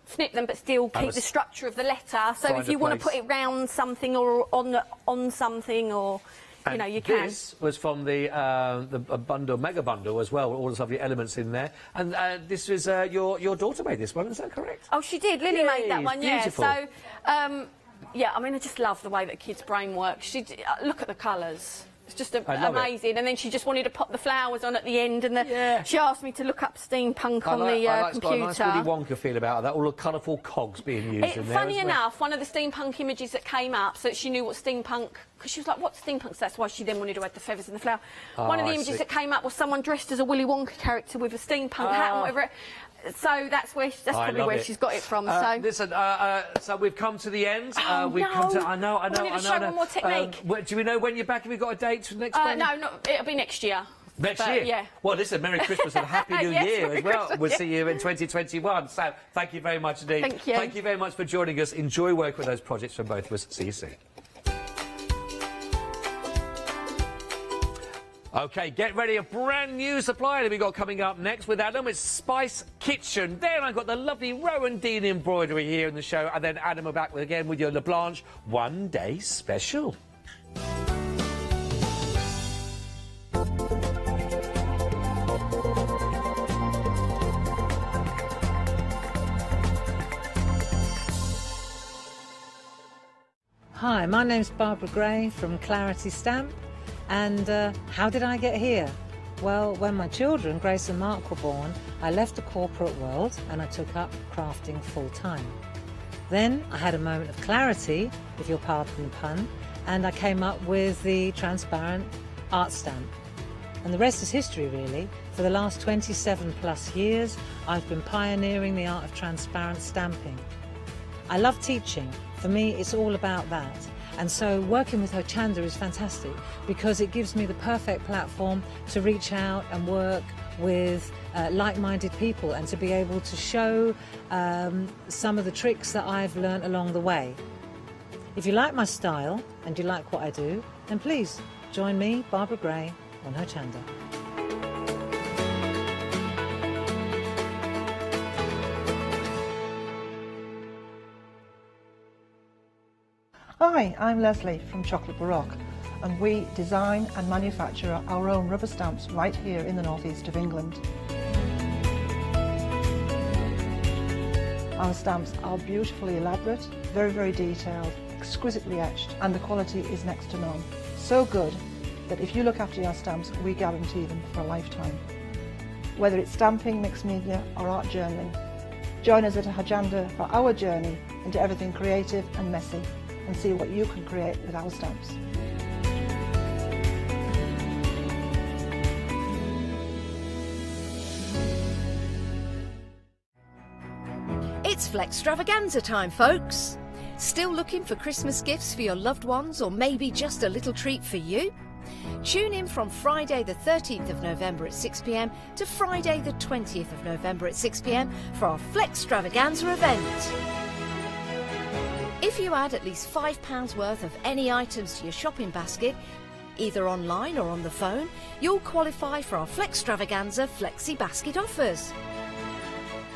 snip them but still keep the structure of the letter. So if you want to put it round something or on something, or you know, you can. This was from the bundle, mega bundle as well, all the lovely elements in there. And this was your daughter made this one, is that correct? Oh, she did. Lily made that one. Beautiful. Yeah. So yeah, I mean, I just love the way that kids' brain works. She look at the colours. It's just amazing. And then she just wanted to pop the flowers on at the end, and she asked me to look up steampunk on the computer. It's got a nice Willy Wonka feel about that, all the colourful cogs being used in there. Funny enough, one of the steampunk images that came up, so that she knew what steampunk, because she was like, what's steampunk? So that's why she then wanted to add the feathers and the flower. One of the images that came up was someone dressed as a Willy Wonka character with a steampunk hat and whatever. So that's probably where she's got it from. Listen, so we've come to the end. We've no. come to. I know. I wanted to show one more technique. Do we know when you're back? Have we got a date for next one? No, it'll be next year. Next year? Yeah. Well, listen, Merry Christmas and Happy New Year as well. We'll see you in 2021. So, thank you very much indeed. Thank you. Thank you very much for joining us. Enjoy working with those projects from both of us. See you soon. OK, get ready, a brand new supplier that we've got coming up next with Adam. It's Spice Kitchen. Then I've got the lovely Rowan Dean embroidery here in the show, and then Adam are back again with your LeBlanche One Day Special. Hi, my name's Barbara Gray from Clarity Stamp. And how did I get here? Well, when my children, Grace and Mark, were born, I left the corporate world and I took up crafting full-time. Then I had a moment of clarity, if you'll pardon the pun, and I came up with the transparent art stamp. And the rest is history, really. For the last 27 plus years, I've been pioneering the art of transparent stamping. I love teaching. For me, it's all about that. And so working with Hochanda is fantastic because it gives me the perfect platform to reach out and work with like-minded people and to be able to show some of the tricks that I've learned along the way. If you like my style and you like what I do, then please join me, Barbara Gray, on Hochanda. Hi, I'm Leslie from Chocolate Baroque, and we design and manufacture our own rubber stamps right here in the northeast of England. Our stamps are beautifully elaborate, very, very detailed, exquisitely etched, and the quality is next to none. So good that if you look after your stamps, we guarantee them for a lifetime. Whether it's stamping, mixed media, or art journaling, join us at Hochanda for our journey into everything creative and messy, and see what you can create with our stamps. It's Flextravaganza time, folks! Still looking for Christmas gifts for your loved ones, or maybe just a little treat for you? Tune in from Friday the 13th of November at 6 p.m. to Friday the 20th of November at 6 p.m. for our Flextravaganza event. If you add at least £5 worth of any items to your shopping basket, either online or on the phone, you'll qualify for our Flextravaganza Flexi Basket offers.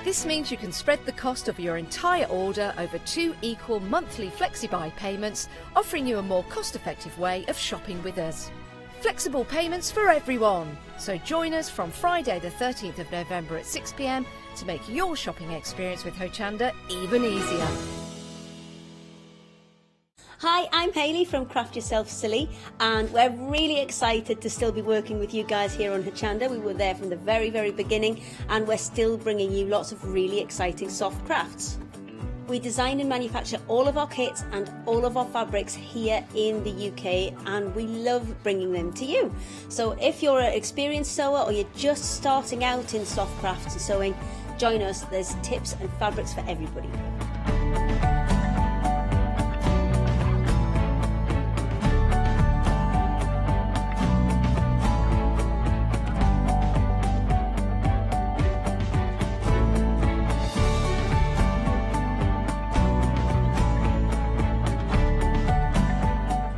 This means you can spread the cost of your entire order over 2 equal monthly flexi-buy payments, offering you a more cost-effective way of shopping with us. Flexible payments for everyone. So join us from Friday the 13th of November at 6 p.m. to make your shopping experience with Hochanda even easier. Hi, I'm Hayley from Craft Yourself Silly, and we're really excited to still be working with you guys here on Hochanda. We were there from the very, very beginning, and we're still bringing you lots of really exciting soft crafts. We design and manufacture all of our kits and all of our fabrics here in the UK, and we love bringing them to you. So if you're an experienced sewer or you're just starting out in soft crafts and sewing, join us. There's tips and fabrics for everybody.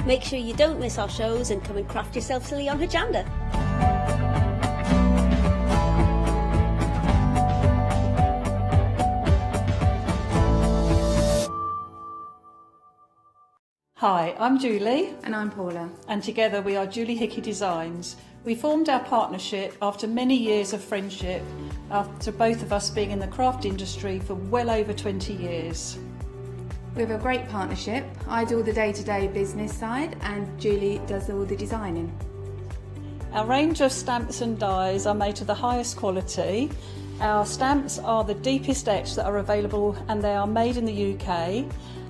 Make sure you don't miss our shows and come and craft yourself silly on Hochanda. Hi, I'm Julie. And I'm Paula. And together we are Julie Hickey Designs. We formed our partnership after many years of friendship, after both of us being in the craft industry for well over 20 years. We have a great partnership. I do all the day-to-day business side and Julie does all the designing. Our range of stamps and dies are made to the highest quality. Our stamps are the deepest etch that are available, and they are made in the UK,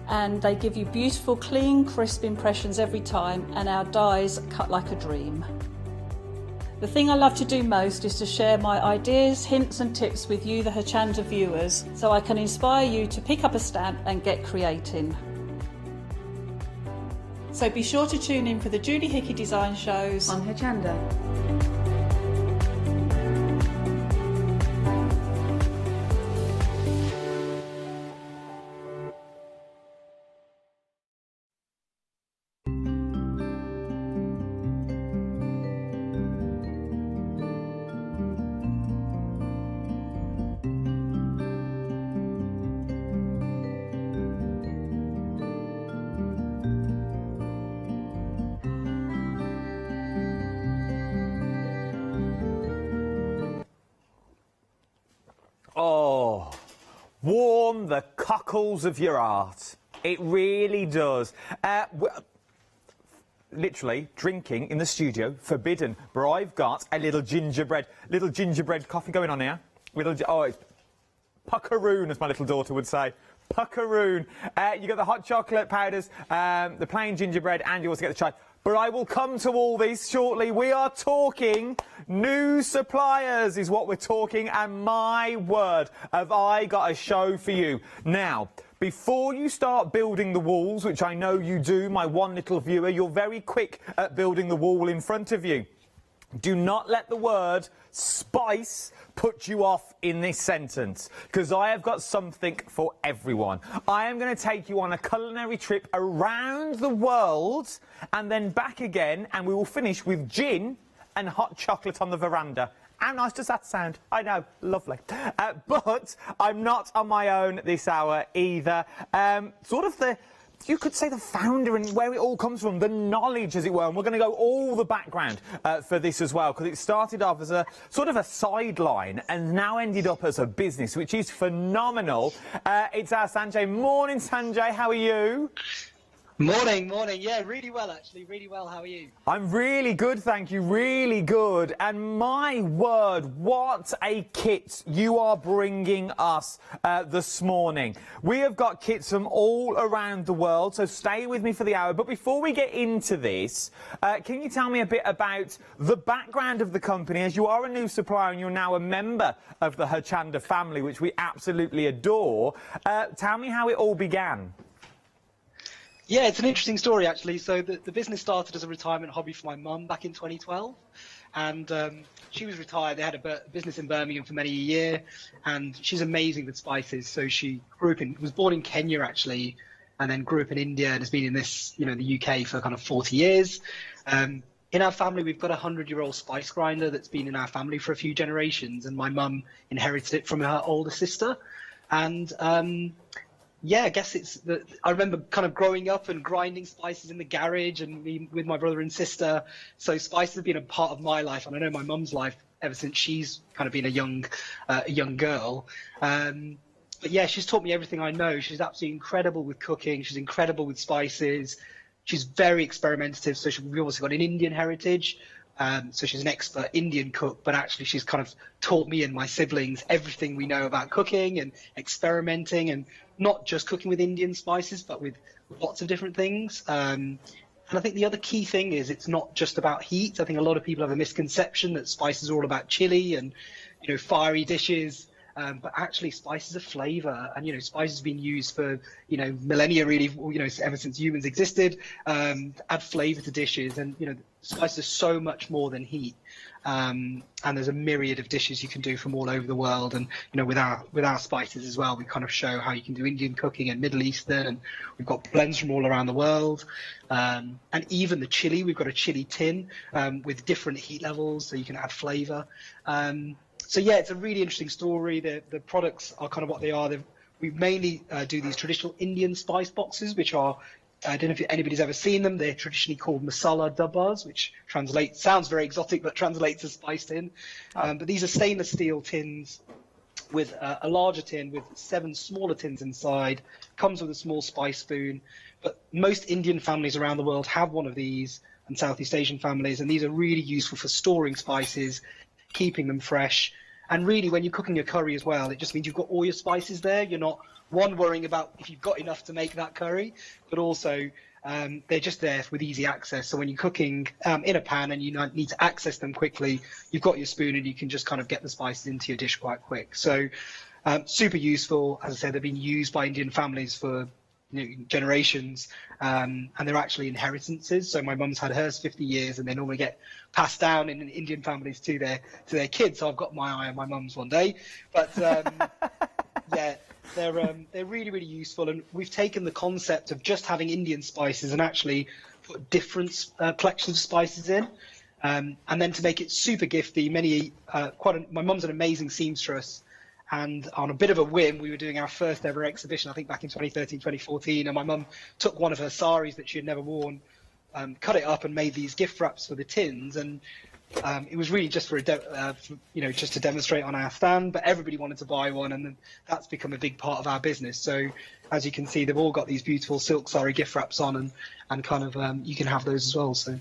and they give you beautiful, clean, crisp impressions every time, and our dies cut like a dream. The thing I love to do most is to share my ideas, hints and tips with you, the Hochanda viewers, so I can inspire you to pick up a stamp and get creating. So be sure to tune in for the Julie Hickey Design shows on Hochanda. Oh, warm the cockles of your art. It really does. Literally, drinking in the studio, forbidden. But I've got a little gingerbread coffee going on here. Oh, it's puckaroon, as my little daughter would say. Puckaroon. You got the hot chocolate powders, the plain gingerbread, and you also get the chai. but I will come to all this shortly. We are talking new suppliers is what we're talking, and my word, have I got a show for you. Now, before you start building the walls, which I know you do, my one little viewer, you're very quick at building the wall in front of you. Do not let the word spice put you off in this sentence, because I have got something for everyone. I am going to take you on a culinary trip around the world and then back again, and we will finish with gin and hot chocolate on the veranda. How nice does that sound? I know, lovely. But I'm not on my own this hour either. You could say the founder and where it all comes from, the knowledge, as it were. And we're going to go all the background for this as well, because it started off as a sort of a sideline and now ended up as a business, which is phenomenal. It's our Sanjay. Morning, Sanjay. How are you? Morning. Yeah, really well, actually. Really well. How are you? I'm really good, thank you. Really good. And my word, what a kit you are bringing us this morning. We have got kits from all around the world, so stay with me for the hour. But before we get into this, can you tell me a bit about the background of the company, as you are a new supplier and you're now a member of the Hochanda family, which we absolutely adore. Tell me how it all began. Yeah, it's an interesting story, actually. So the business started as a retirement hobby for my mum back in 2012. And she was retired. They had a business in Birmingham for many a year. And she's amazing with spices. So she was born in Kenya, actually, and then grew up in India and has been in the UK for kind of 40 years. In our family, we've got a 100-year-old spice grinder that's been in our family for a few generations. And my mum inherited it from her older sister. And yeah, I guess I remember kind of growing up and grinding spices in the garage and with my brother and sister. So spices have been a part of my life, and I know my mum's life ever since she's kind of been a young girl. But yeah, she's taught me everything I know. She's absolutely incredible with cooking. She's incredible with spices. She's very experimentative. So we've also got an Indian heritage. So she's an expert Indian cook, but actually she's kind of taught me and my siblings everything we know about cooking and experimenting, and not just cooking with Indian spices, but with lots of different things. And I think the other key thing is it's not just about heat. I think a lot of people have a misconception that spices are all about chili and, fiery dishes. But actually spices are flavour, and spices have been used for millennia, really, ever since humans existed, to add flavour to dishes. And spices are so much more than heat, and there's a myriad of dishes you can do from all over the world. And with our spices as well, we kind of show how you can do Indian cooking and Middle Eastern, and we've got blends from all around the world. And even the chili, we've got a chili tin with different heat levels, so you can add flavour. So yeah, it's a really interesting story. The products are kind of what they are. We mainly do these traditional Indian spice boxes, which are, I don't know if anybody's ever seen them. They're traditionally called masala dabbas, which sounds very exotic, but translates as spice tin. But these are stainless steel tins with a larger tin with 7 smaller tins inside. Comes with a small spice spoon. But most Indian families around the world have one of these, and Southeast Asian families, and these are really useful for storing spices, keeping them fresh. And really, when you're cooking a curry as well, it just means you've got all your spices there. You're not worrying about if you've got enough to make that curry, but also they're just there with easy access. So when you're cooking in a pan and you need to access them quickly, you've got your spoon and you can just kind of get the spices into your dish quite quick. So super useful. As I said, they've been used by Indian families for generations, and they're actually inheritances. So my mum's had hers 50 years, and they normally get passed down in Indian families to their kids. So I've got my eye on my mum's one day. But yeah, they're really, really useful. And we've taken the concept of just having Indian spices and actually put different collections of spices in, and then to make it super gifty. My mum's an amazing seamstress. And on a bit of a whim, we were doing our first ever exhibition, I think back in 2013, 2014, and my mum took one of her saris that she had never worn, cut it up and made these gift wraps for the tins. And it was really just just to demonstrate on our stand, but everybody wanted to buy one, and then that's become a big part of our business. So as you can see, they've all got these beautiful silk sari gift wraps on, and kind of you can have those as well. So.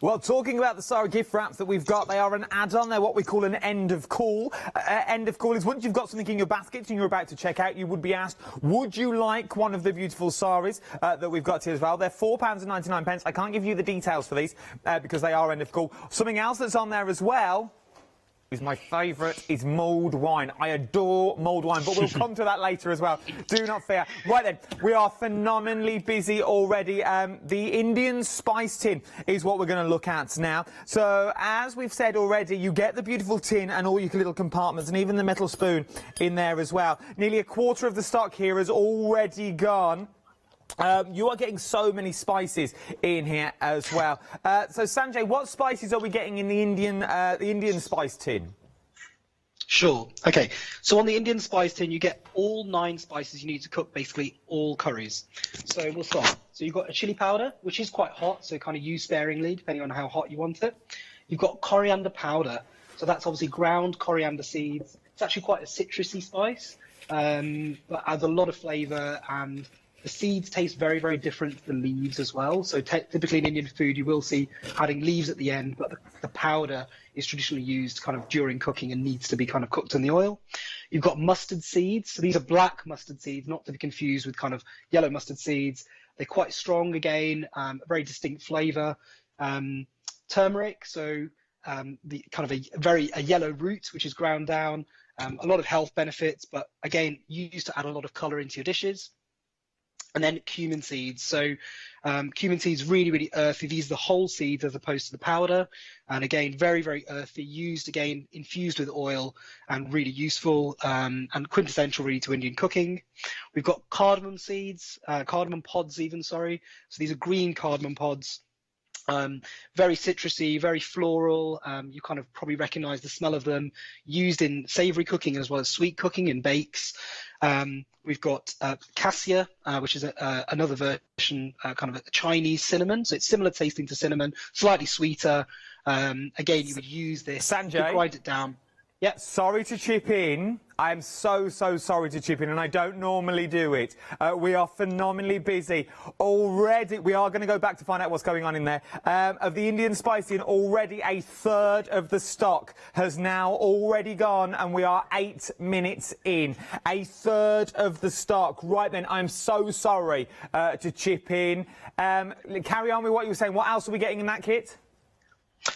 Well, talking about the Sara gift wraps that we've got, they are an add-on. They're what we call an end of call. End of call is once you've got something in your basket and you're about to check out, you would be asked, would you like one of the beautiful saris that we've got here as well? They're £4.99. I can't give you the details for these because they are end of call. Something else that's on there as well is my favourite, is mulled wine. I adore mulled wine, but we'll come to that later as well. Do not fear. Right then, we are phenomenally busy already. The Indian spice tin is what we're going to look at now. So, as we've said already, you get the beautiful tin and all your little compartments and even the metal spoon in there as well. Nearly a quarter of the stock here has already gone. You are getting so many spices in here as well. So Sanjay, what spices are we getting in the Indian spice tin? Sure. Okay. So on the Indian spice tin, you get all 9 spices you need to cook basically all curries. So we'll start. So you've got a chili powder, which is quite hot, so kind of use sparingly depending on how hot you want it. You've got coriander powder. So that's obviously ground coriander seeds. It's actually quite a citrusy spice, but adds a lot of flavour, and the seeds taste very, very different to the leaves as well. So typically in Indian food, you will see adding leaves at the end, but the powder is traditionally used kind of during cooking and needs to be kind of cooked in the oil. You've got mustard seeds. So these are black mustard seeds, not to be confused with kind of yellow mustard seeds. They're quite strong again, a very distinct flavour. Turmeric, so the kind of a yellow root, which is ground down. A lot of health benefits, but again, used to add a lot of colour into your dishes. And then cumin seeds. So cumin seeds, really, really earthy. These are the whole seeds as opposed to the powder. And again, very, very earthy, used again, infused with oil, and really useful and quintessential really to Indian cooking. We've got cardamom seeds, cardamom pods even, sorry. So these are green cardamom pods. Very citrusy, very floral. You kind of probably recognize the smell of them, used in savory cooking as well as sweet cooking in bakes. We've got cassia, which is another version, kind of a Chinese cinnamon. So it's similar tasting to cinnamon, slightly sweeter. Again, you would use this to grind it down. Yeah. Sorry to chip in. I am so sorry to chip in, and I don't normally do it. We are phenomenally busy already. We are going to go back to find out what's going on in there. Of the Indian spice tin, already a third of the stock has now already gone, and we are 8 minutes in. A third of the stock. Right then, I'm so sorry to chip in. Carry on with what you were saying. What else are we getting in that kit?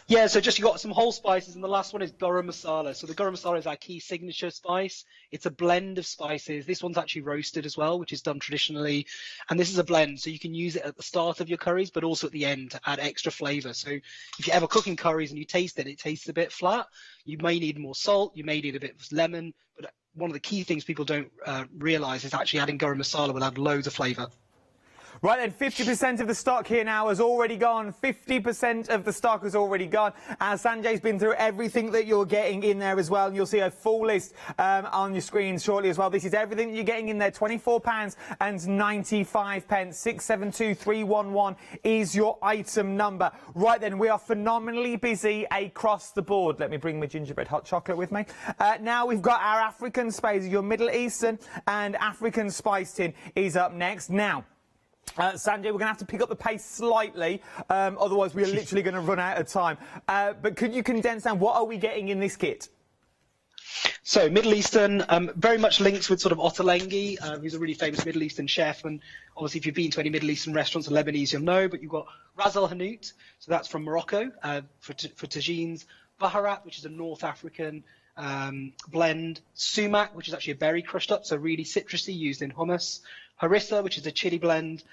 Yeah, so just you got some whole spices, and the last one is garam masala. So the garam masala is our key signature spice. It's a blend of spices. This one's actually roasted as well, which is done traditionally. And this is a blend, so you can use it at the start of your curries, but also at the end to add extra flavour. So if you're ever cooking curries and you taste it, it tastes a bit flat. You may need more salt, you may need a bit of lemon, but one of the key things people don't realise is actually adding garam masala will add loads of flavour. Right then, 50% of the stock here now has already gone. 50% of the stock has already gone. Sanjay's been through everything that you're getting in there as well. And you'll see a full list on your screen shortly as well. This is everything that you're getting in there. £24.95. 672311 is your item number. Right then, we are phenomenally busy across the board. Let me bring my gingerbread hot chocolate with me. Now we've got our African spices. Your Middle Eastern and African spice tin is up next. Now, Sanjay, we're going to have to pick up the pace slightly, otherwise we're literally going to run out of time. But could you condense down what are we getting in this kit? So Middle Eastern, very much linked with sort of Ottolenghi, who's a really famous Middle Eastern chef. And obviously if you've been to any Middle Eastern restaurants or Lebanese, you'll know. But you've got Ras El Hanout, so that's from Morocco, for tagines. Baharat, which is a North African blend. Sumac, which is actually a berry crushed up, so really citrusy, used in hummus. Harissa, which is a chili blend.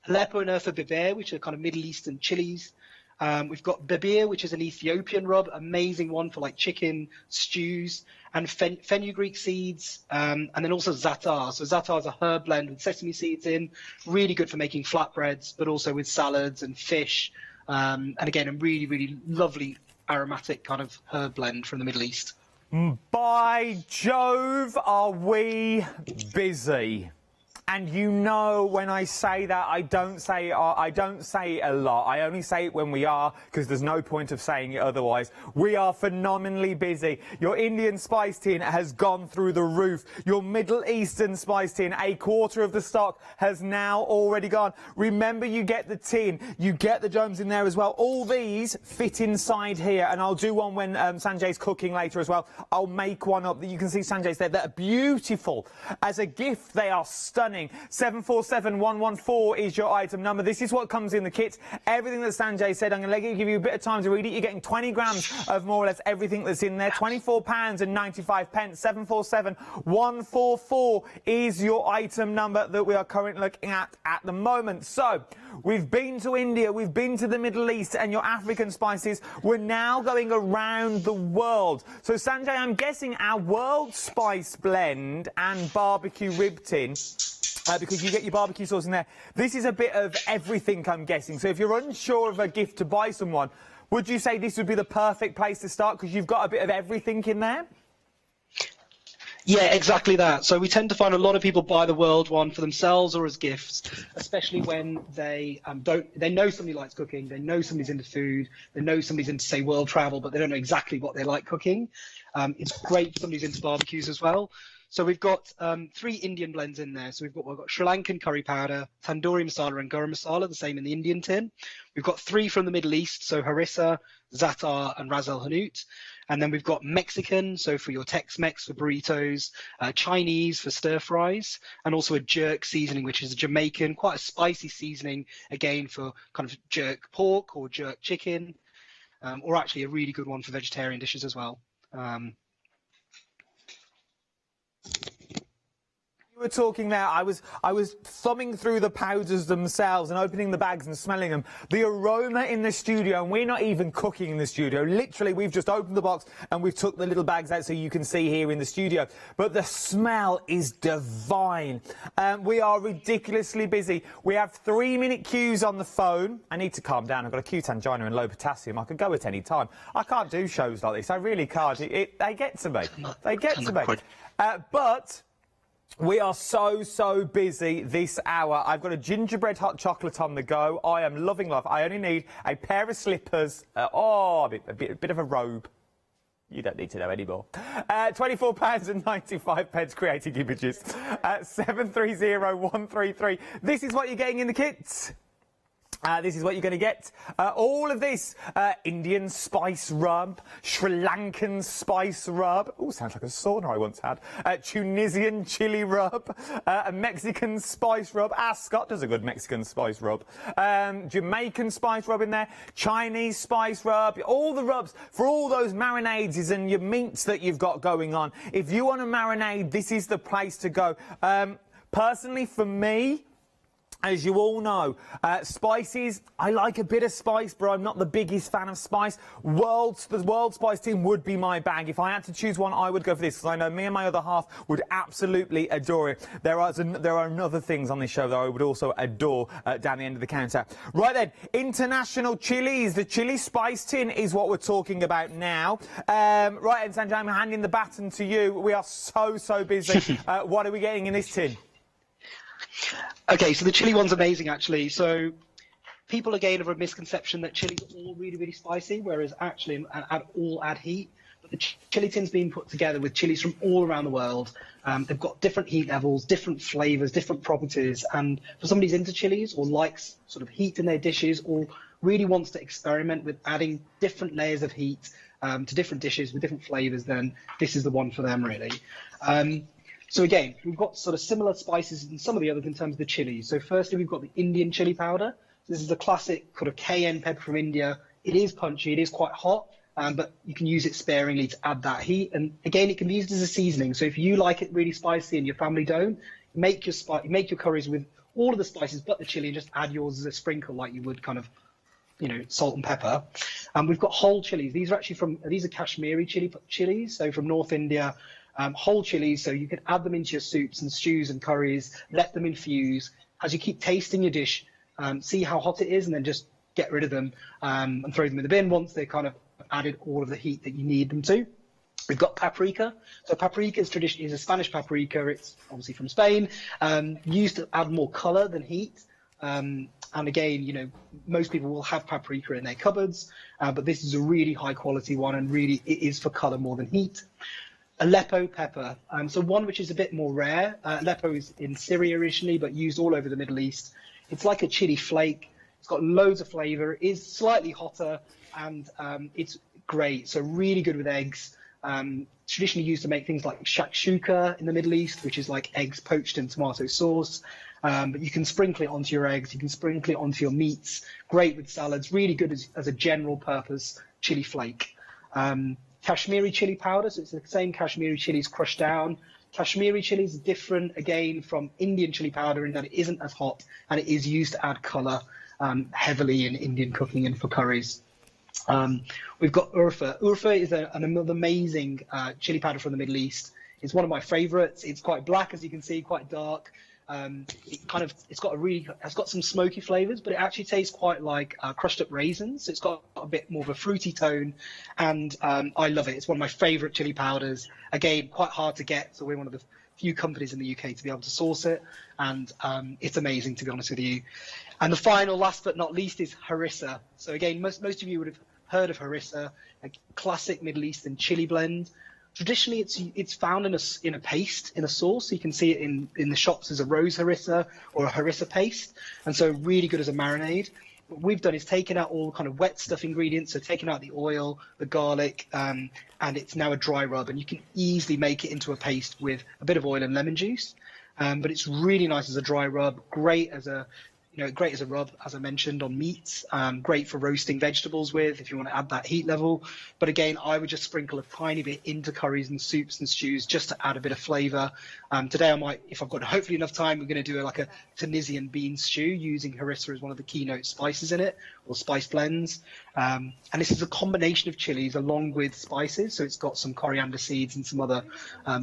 Aleppo and Urfa biber, which are kind of Middle Eastern chilies. We've got babir, which is an Ethiopian rub, amazing one for like chicken stews. And fenugreek seeds, and then also za'atar. So za'atar is a herb blend with sesame seeds in, really good for making flatbreads, but also with salads and fish. And again, a really, really lovely aromatic kind of herb blend from the Middle East. By Jove, are we busy. And you know, when I say that, I don't say it a lot. I only say it when we are, because there's no point of saying it otherwise. We are phenomenally busy. Your Indian spice tin has gone through the roof. Your Middle Eastern spice tin, a quarter of the stock has now already gone. Remember, you get the tin, you get the domes in there as well. All these fit inside here, and I'll do one when Sanjay's cooking later as well. I'll make one up that you can see Sanjay's there. They're beautiful. As a gift, they are stunning. 747114 is your item number. This is what comes in the kit. Everything that Sanjay said, I'm going to give you a bit of time to read it. You're getting 20 grams of more or less everything that's in there. £24.95. 747144 is your item number that we are currently looking at the moment. So, we've been to India, we've been to the Middle East, and your African spices. We're now going around the world. So, Sanjay, I'm guessing our world spice blend and barbecue rib tin, because you get your barbecue sauce in there. This is a bit of everything, I'm guessing. So if you're unsure of a gift to buy someone, would you say this would be the perfect place to start, because you've got a bit of everything in there? Yeah, exactly that. So we tend to find a lot of people buy the world one for themselves or as gifts, especially when they know somebody likes cooking, they know somebody's into food, they know somebody's into, say, world travel, but they don't know exactly what they like cooking. It's great for somebody who's into barbecues as well. So we've got 3 Indian blends in there. So we've got Sri Lankan curry powder, tandoori masala and garam masala, the same in the Indian tin. We've got 3 from the Middle East, so harissa, za'atar and ras el hanout. And then we've got Mexican, so for your Tex-Mex, for burritos, Chinese for stir fries, and also a jerk seasoning, which is a Jamaican, quite a spicy seasoning, again, for kind of jerk pork or jerk chicken, or actually a really good one for vegetarian dishes as well. Were talking there, I was thumbing through the powders themselves and opening the bags and smelling them. The aroma in the studio, and we're not even cooking in the studio, literally we've just opened the box and we've took the little bags out so you can see here in the studio, but the smell is divine. We are ridiculously busy. We have 3-minute queues on the phone. I need to calm down. I've got acute angina and low potassium. I could go at any time. I can't do shows like this. I really can't. They get to me. They get to me. But we are so busy this hour. I've got a gingerbread hot chocolate on the go. I am loving life. I only need a pair of slippers, a bit of a robe. You don't need to know anymore. £24.95 creating images. 730133. This is what you're getting in the kit. This is what you're going to get. All of this Indian spice rub, Sri Lankan spice rub. Oh, sounds like a sauna I once had. Tunisian chili rub, a Mexican spice rub. Scott does a good Mexican spice rub. Jamaican spice rub in there. Chinese spice rub. All the rubs for all those marinades and your meats that you've got going on. If you want to marinade, this is the place to go. Personally, for me, as you all know, spices, I like a bit of spice, but I'm not the biggest fan of spice. The World Spice team would be my bag. If I had to choose one, I would go for this, because I know me and my other half would absolutely adore it. There are other things on this show that I would also adore down the end of the counter. Right then, international chilies. The chili spice tin is what we're talking about now. Right then, Sanjay, I'm handing the baton to you. We are so busy. What are we getting in this tin? Okay, so the chili one's amazing, actually. So people, again, have a misconception that chilies are all really spicy, whereas actually all add heat. But the chili tin's been put together with chilies from all around the world. They've got different heat levels, different flavours, different properties. And for somebody who's into chilies or likes sort of heat in their dishes, or really wants to experiment with adding different layers of heat to different dishes with different flavours, then this is the one for them, really. So again, we've got sort of similar spices than some of the others in terms of the chilies. So firstly, we've got the Indian chili powder. This is the classic kind of cayenne pepper from India. It is punchy, it is quite hot, but you can use it sparingly to add that heat. And again, it can be used as a seasoning. So if you like it really spicy and your family don't, make your curries with all of the spices but the chili, and just add yours as a sprinkle like you would kind of, salt and pepper. We've got whole chilies. These are actually these are Kashmiri chilies, so from North India. Whole chilies, so you can add them into your soups and stews and curries, let them infuse. As you keep tasting your dish, see how hot it is, and then just get rid of them and throw them in the bin once they're kind of added all of the heat that you need them to. We've got paprika. So paprika is traditionally a Spanish paprika. It's obviously from Spain, used to add more colour than heat. And again, you know, most people will have paprika in their cupboards, but this is a really high quality one, and really it is for colour more than heat. Aleppo pepper, so one which is a bit more rare. Aleppo is in Syria originally, but used all over the Middle East. It's like a chili flake. It's got loads of flavour. It is slightly hotter, and it's great. So really good with eggs. Traditionally used to make things like shakshuka in the Middle East, which is like eggs poached in tomato sauce. But you can sprinkle it onto your eggs. You can sprinkle it onto your meats. Great with salads. Really good as a general purpose chili flake. Kashmiri chili powder. So it's the same Kashmiri chilies crushed down. Kashmiri chilies are different again from Indian chili powder in that it isn't as hot, and it is used to add colour heavily in Indian cooking and for curries. We've got urfa. Urfa is another amazing chili powder from the Middle East. It's one of my favourites. It's quite black, as you can see, quite dark. It's got some smoky flavours, but it actually tastes quite like crushed up raisins. So it's got a bit more of a fruity tone, and I love it. It's one of my favourite chili powders. Again, quite hard to get, so we're one of the few companies in the UK to be able to source it, and it's amazing, to be honest with you. And the final, last but not least, is harissa. So again, most of you would have heard of harissa, a classic Middle Eastern chili blend. Traditionally, it's found in a paste, in a sauce. So you can see it in the shops as a rose harissa or a harissa paste, and so really good as a marinade. What we've done is taken out all kind of wet stuff ingredients, so taken out the oil, the garlic, and it's now a dry rub, and you can easily make it into a paste with a bit of oil and lemon juice. But it's really nice as a dry rub, great as a rub, as I mentioned, on meats, great for roasting vegetables with, if you want to add that heat level. But again, I would just sprinkle a tiny bit into curries and soups and stews just to add a bit of flavour. Today I might, if I've got hopefully enough time, we're going to do like a Tunisian bean stew using harissa as one of the keynote spices in it, or spice blends. And this is a combination of chilies along with spices, so it's got some coriander seeds and some other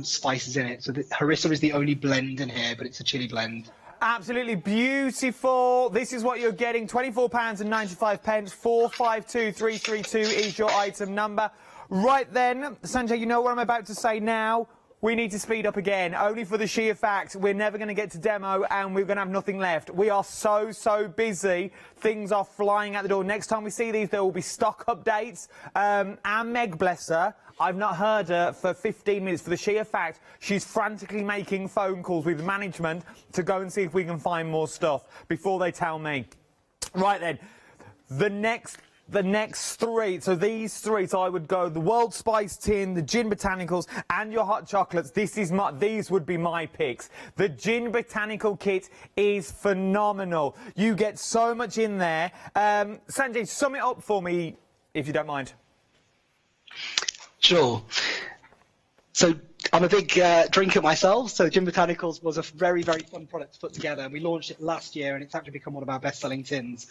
spices in it. So the harissa is the only blend in here, but it's a chili blend. Absolutely beautiful. This is what you're getting. £24.95. 452332 is your item number. Right then, Sanjay, you know what I'm about to say now? We need to speed up again, only for the sheer fact we're never going to get to demo and we're going to have nothing left. We are so busy. Things are flying out the door. Next time we see these, there will be stock updates. And Meg, bless her, I've not heard her for 15 minutes for the sheer fact she's frantically making phone calls with management to go and see if we can find more stuff before they tell me. Right then, the next three, so these three, so I would go the World Spice Tin, the Gin Botanicals, and your hot chocolates. These would be my picks. The Gin Botanical kit is phenomenal. You get so much in there. Sanjay, sum it up for me, if you don't mind. Sure. So I'm a big drinker myself, so Gin Botanicals was a very fun product to put together. We launched it last year, and it's actually become one of our best-selling tins.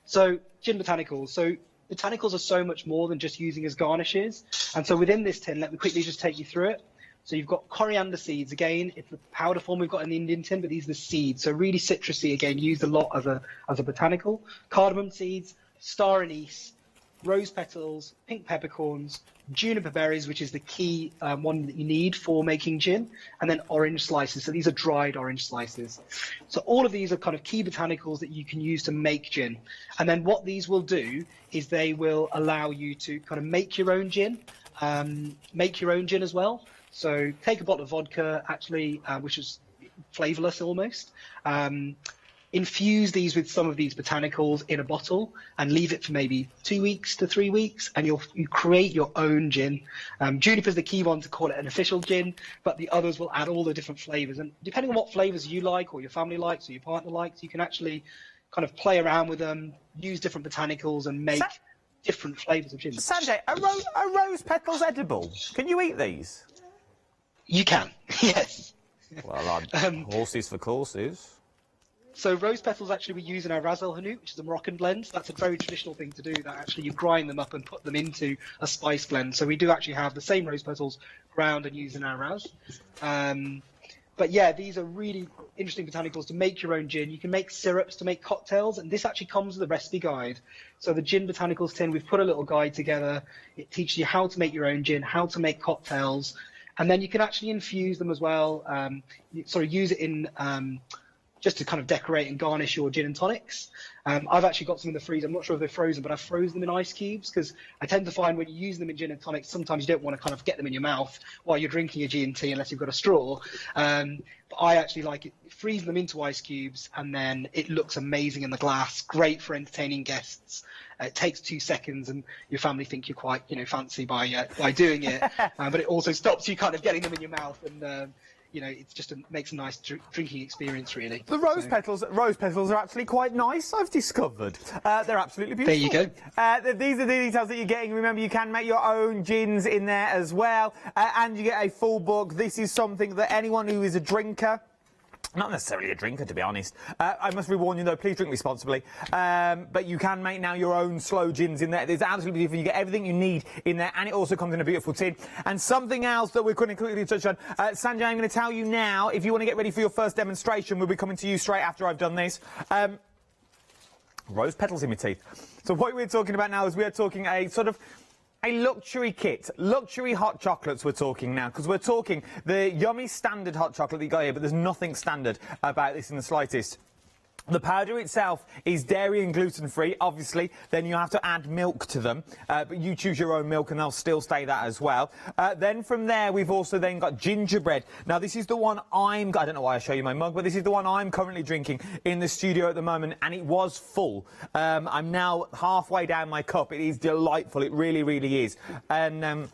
So Gin Botanicals. So botanicals are so much more than just using as garnishes. And so within this tin, let me quickly just take you through it. So you've got coriander seeds. Again, it's the powder form we've got in the Indian tin, but these are the seeds. So really citrusy, again, used a lot as a botanical. Cardamom seeds, star anise, rose petals, pink peppercorns, juniper berries, which is the key one that you need for making gin, and then orange slices. So these are dried orange slices. So all of these are kind of key botanicals that you can use to make gin. And then what these will do is they will allow you to kind of make your own gin, as well. So take a bottle of vodka, actually, which is flavourless almost. Infuse these with some of these botanicals in a bottle and leave it for maybe 2 weeks to 3 weeks, and you create your own gin. Juniper is the key one to call it an official gin, but the others will add all the different flavours. And depending on what flavours you like, or your family likes, or your partner likes, you can actually kind of play around with them, use different botanicals, and make different flavours of gin. Sanjay, are rose petals edible? Can you eat these? You can, yes. Well, horses for courses. So rose petals actually we use in our Ras El Hanout, which is a Moroccan blend. So that's a very traditional thing to do, that actually you grind them up and put them into a spice blend. So we do actually have the same rose petals ground and used in our Ras. But yeah, these are really interesting botanicals to make your own gin. You can make syrups to make cocktails, and this actually comes with a recipe guide. So the gin botanicals tin, we've put a little guide together. It teaches you how to make your own gin, how to make cocktails, and then you can actually infuse them as well. Use it in just to kind of decorate and garnish your gin and tonics. I've actually got some in the freezer. I'm not sure if they're frozen, but I've frozen them in ice cubes because I tend to find when you use them in gin and tonics, sometimes you don't want to kind of get them in your mouth while you're drinking your G&T unless you've got a straw. But I actually like it, freezing them into ice cubes, and then it looks amazing in the glass. Great for entertaining guests. It takes 2 seconds, and your family think you're quite, fancy by doing it. But it also stops you kind of getting them in your mouth, and it just makes a nice drinking experience, really. The rose petals are actually quite nice, I've discovered. They're absolutely beautiful. There you go. These are the details that you're getting. Remember, you can make your own gins in there as well, and you get a full book. This is something that anyone who is a drinker, not necessarily a drinker, to be honest. I must warn you, though, please drink responsibly. But you can make now your own slow gins in there. It's absolutely beautiful. You get everything you need in there, and it also comes in a beautiful tin. And something else that we're going to quickly touch on. Sanjay, I'm going to tell you now, if you want to get ready for your first demonstration, we'll be coming to you straight after I've done this. Rose petals in my teeth. So what we're talking about now is we're talking a sort of a luxury kit, luxury hot chocolates we're talking now, because we're talking the yummy standard hot chocolate that you got here, but there's nothing standard about this in the slightest. The powder itself is dairy and gluten-free, obviously. Then you have to add milk to them, but you choose your own milk and they'll still stay that as well. Then from there, we've also then got gingerbread. Now, this is the one I don't know why I show you my mug, but this is the one I'm currently drinking in the studio at the moment, and it was full. I'm now halfway down my cup. It is delightful. It really, really is. And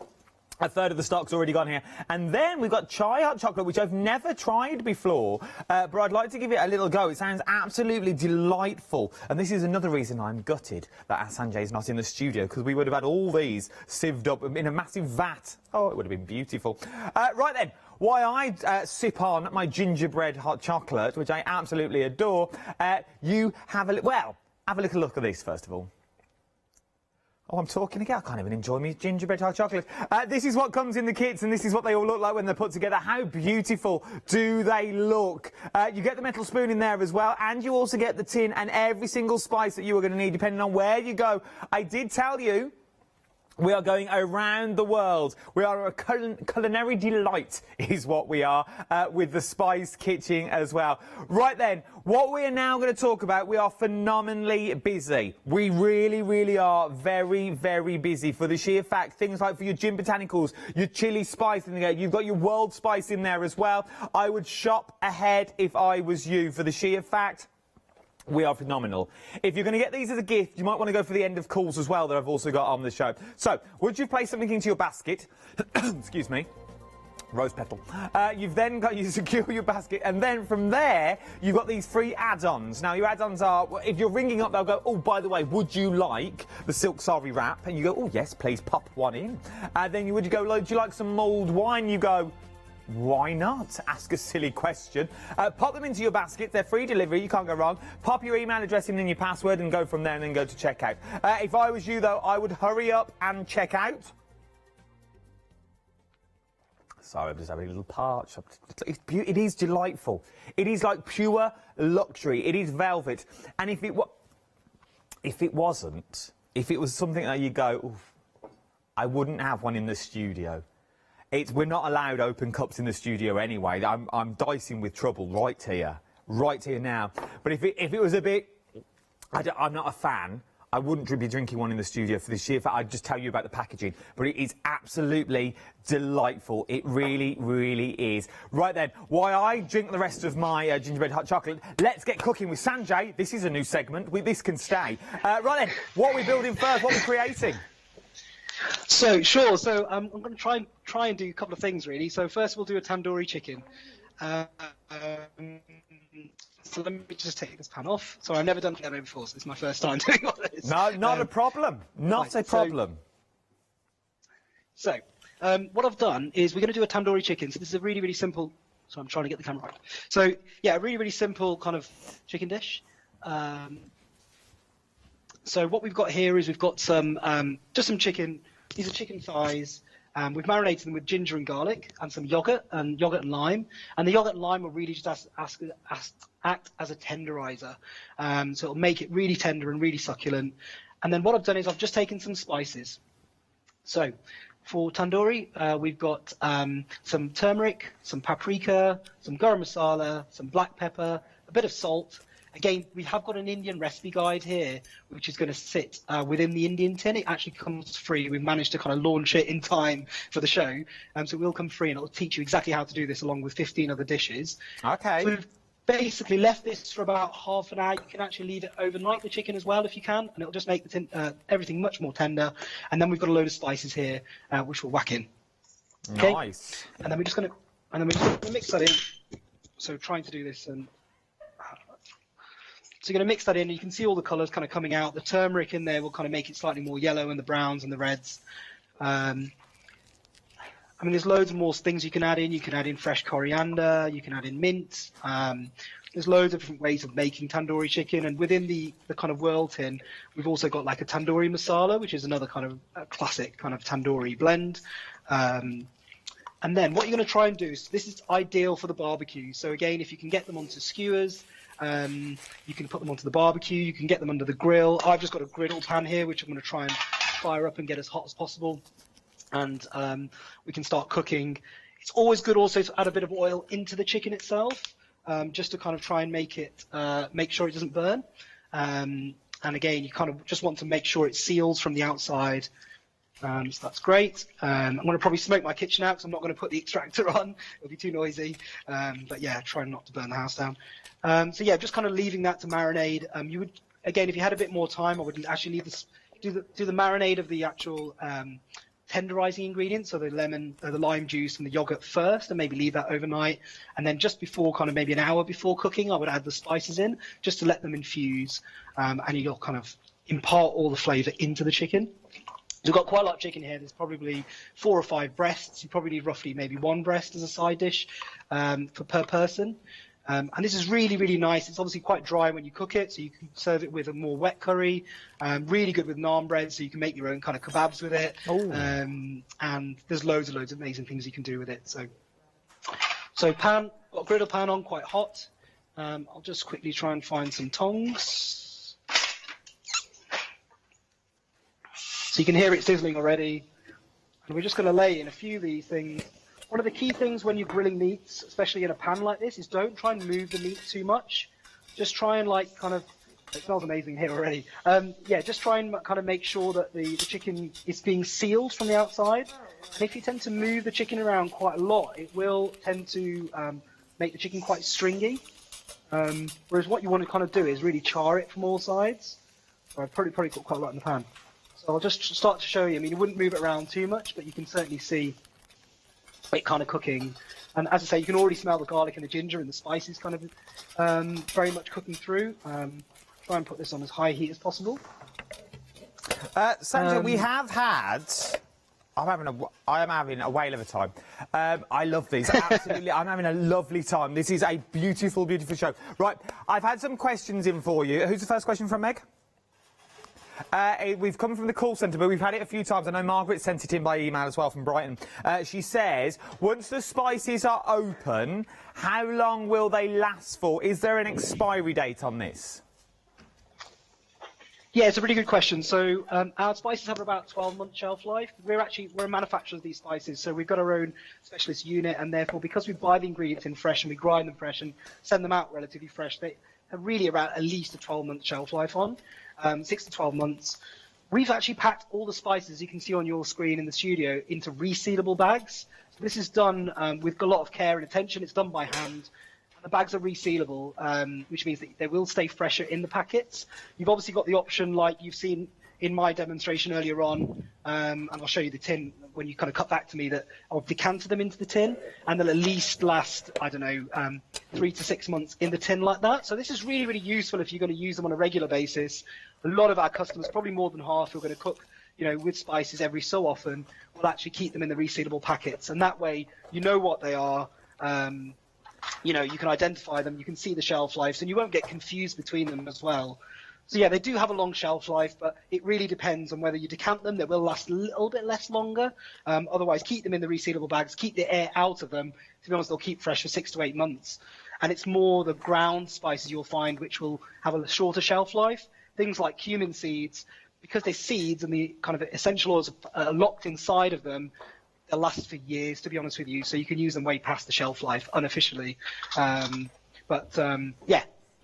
a third of the stock's already gone here. And then we've got chai hot chocolate, which I've never tried before, but I'd like to give it a little go. It sounds absolutely delightful. And this is another reason I'm gutted that Sanjay's not in the studio, because we would have had all these sieved up in a massive vat. Oh, it would have been beautiful. Right then, while I sip on my gingerbread hot chocolate, which I absolutely adore, you have a little look at this, first of all. Oh, I'm talking again. I can't even enjoy my gingerbread hot chocolate. This is what comes in the kits, and this is what they all look like when they're put together. How beautiful do they look? You get the metal spoon in there as well, and you also get the tin and every single spice that you are going to need, depending on where you go. I did tell you we are going around the world. We are a culinary delight, is what we are, with the Spice Kitchen as well. Right then, what we are now going to talk about, we are phenomenally busy. We really, really are very, very busy for the sheer fact, things like for your gin botanicals, your chili spice in there, you've got your world spice in there as well. I would shop ahead if I was you, for the sheer fact we are phenomenal. If you're going to get these as a gift, you might want to go for the end of calls as well that I've also got on the show. So, would you place something into your basket? Excuse me. Rose petal. You've then got you secure your basket, and then from there you've got these free add-ons. Now your add-ons are, if you're ringing up, they'll go, oh, by the way, would you like the silk sari wrap? And you go, oh yes, please pop one in. Then you would go, would you like some mulled wine? You go, why not? Ask a silly question. Pop them into your basket. They're free delivery. You can't go wrong. Pop your email address in and your password and go from there, and then go to checkout. If I was you, though, I would hurry up and check out. Sorry, I'm just having a little parch. It is delightful. It is like pure luxury. It is velvet. And if it was something that you go, oof, I wouldn't have one in the studio. We're not allowed open cups in the studio anyway. I'm dicing with trouble right here now. But if it was a bit, I'm not a fan. I wouldn't be drinking one in the studio for this year. I'd just tell you about the packaging. But it is absolutely delightful. It really, really is. Right then, while I drink the rest of my gingerbread hot chocolate, let's get cooking with Sanjay. This is a new segment. This can stay. Right then, what are we building first? What are we creating? So, sure. So I'm going to try and do a couple of things, really. So first we'll do a tandoori chicken. So let me just take this pan off. So I've never done demo before, so it's my first time doing all this. No, not a problem. Not a problem. So what I've done is we're going to do a tandoori chicken. So this is a really, really simple... So I'm trying to get the camera right. So, yeah, a really, really simple kind of chicken dish. So what we've got here is we've got some just some chicken. These are chicken thighs. We've marinated them with ginger and garlic and some yogurt and lime. And the yogurt and lime will really just act as a tenderizer. So it'll make it really tender and really succulent. And then what I've done is I've just taken some spices. So for tandoori, we've got some turmeric, some paprika, some garam masala, some black pepper, a bit of salt. Again, we have got an Indian recipe guide here, which is going to sit within the Indian tin. It actually comes free. We've managed to kind of launch it in time for the show. So it will come free, and it'll teach you exactly how to do this along with 15 other dishes. Okay. So we've basically left this for about half an hour. You can actually leave it overnight, the chicken as well, if you can, and it'll just make the everything much more tender. And then we've got a load of spices here, which we'll whack in. Okay? Nice. And then we're just going to mix that in. So trying to do this and. So you're going to mix that in, and you can see all the colours kind of coming out. The turmeric in there will kind of make it slightly more yellow, and the browns and the reds. I mean, there's loads of more things you can add in. You can add in fresh coriander. You can add in mint. There's loads of different ways of making tandoori chicken. And within the kind of whirl tin, we've also got like a tandoori masala, which is another kind of classic kind of tandoori blend. And then what you're going to try and do is, this is ideal for the barbecue. So again, if you can get them onto skewers, you can put them onto the barbecue, you can get them under the grill. I've just got a griddle pan here, which I'm going to try and fire up and get as hot as possible. And we can start cooking. It's always good also to add a bit of oil into the chicken itself, just to kind of try and make it, make sure it doesn't burn. And again, you kind of just want to make sure it seals from the outside. So that's great. I'm going to probably smoke my kitchen out because I'm not going to put the extractor on. It'll be too noisy. But yeah, try not to burn the house down. So yeah, just kind of leaving that to marinade. You would, again, if you had a bit more time, I would actually leave this, do the marinade of the actual tenderizing ingredients, so the lemon, the lime juice and the yogurt first, and maybe leave that overnight. And then just before, kind of maybe an hour before cooking, I would add the spices in just to let them infuse, and you'll kind of impart all the flavour into the chicken. We've got quite a lot of chicken here. There's probably 4 or 5 breasts. You probably need roughly maybe 1 breast as a side dish per person. And this is really, really nice. It's obviously quite dry when you cook it, so you can serve it with a more wet curry. Really good with naan bread, so you can make your own kind of kebabs with it. And there's loads of amazing things you can do with it. So pan, got a griddle pan on, quite hot. I'll just quickly try and find some tongs. So you can hear it sizzling already. And we're just going to lay in a few of these things. One of the key things when you're grilling meats, especially in a pan like this, is don't try and move the meat too much. Just try and it smells amazing here already. Yeah, just try and kind of make sure that the chicken is being sealed from the outside. And if you tend to move the chicken around quite a lot, it will tend to make the chicken quite stringy. Whereas what you want to kind of do is really char it from all sides. So I've probably got quite a lot in the pan. So I'll just start to show you. I mean, you wouldn't move it around too much, but you can certainly see it kind of cooking. And as I say, you can already smell the garlic and the ginger and the spices kind of very much cooking through. Try and put this on as high heat as possible. Sandra, we have had... I am having a whale of a time. I love these. Absolutely. I'm having a lovely time. This is a beautiful, beautiful show. Right, I've had some questions in for you. Who's the first question from, Meg? We've come from the call centre, but we've had it a few times. I know Margaret sent it in by email as well from Brighton. She says, once the spices are open, how long will they last for? Is there an expiry date on this? Yeah, it's a really good question. So our spices have about 12-month shelf life. We're a manufacturer of these spices, so we've got our own specialist unit, and therefore, because we buy the ingredients in fresh and we grind them fresh and send them out relatively fresh, they have really around at least a 12-month shelf life on. 6 to 12 months. We've actually packed all the spices you can see on your screen in the studio into resealable bags. So this is done with a lot of care and attention. It's done by hand. The bags are resealable, which means that they will stay fresher in the packets. You've obviously got the option, like you've seen in my demonstration earlier on, and I'll show you the tin when you kind of cut back to me, that I'll decanter them into the tin, and they'll at least last, I don't know, 3 to 6 months in the tin like that. So this is really, really useful if you're going to use them on a regular basis. A lot of our customers, probably more than half, who are going to cook, with spices every so often, will actually keep them in the resealable packets, and that way you know what they are. You can identify them, you can see the shelf lives, and you won't get confused between them as well. So yeah, they do have a long shelf life, but it really depends on whether you decant them. They will last a little bit less longer. Otherwise, keep them in the resealable bags, keep the air out of them. To be honest, they'll keep fresh for 6 to 8 months. And it's more the ground spices you'll find which will have a shorter shelf life. Things like cumin seeds, because they're seeds and the kind of essential oils are locked inside of them, they'll last for years, to be honest with you. So you can use them way past the shelf life unofficially. Yeah.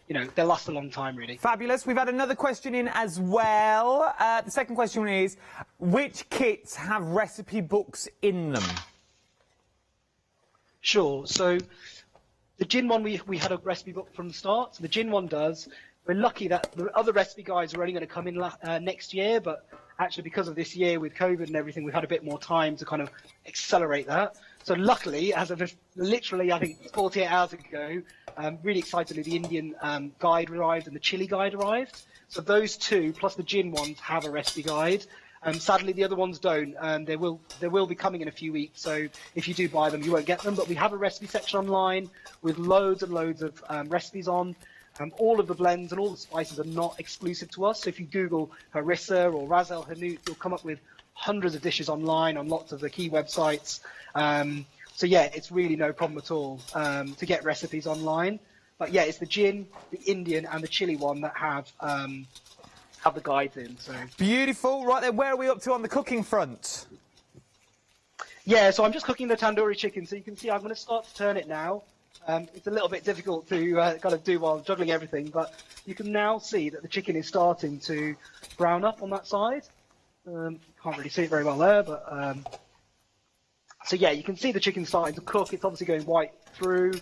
You know, they'll last a long time, really. Fabulous. We've had another question in as well. The second question is, which kits have recipe books in them? Sure. So the gin one, we had a recipe book from the start. So the gin one does. We're lucky that the other recipe guides are only going to come in next year, but actually because of this year with COVID and everything, we've had a bit more time to kind of accelerate that. So luckily, as of literally, I think 48 hours ago, really excitedly, the Indian guide arrived and the chili guide arrived. So those two, plus the gin ones, have a recipe guide. Sadly, the other ones don't. They will be coming in a few weeks. So if you do buy them, you won't get them. But we have a recipe section online with loads and loads of recipes on. All of the blends and all the spices are not exclusive to us. So if you Google harissa or ras el hanout, you'll come up with hundreds of dishes online on lots of the key websites. So yeah, it's really no problem at all to get recipes online. But yeah, it's the gin, the Indian, and the chili one that have the guides in. So beautiful. Right then, where are we up to on the cooking front? Yeah, so I'm just cooking the tandoori chicken. So you can see I'm going to start to turn it now. It's a little bit difficult to kind of do while juggling everything, but you can now see that the chicken is starting to brown up on that side. Can't really see it very well there, but so yeah, you can see the chicken starting to cook. It's obviously going white through.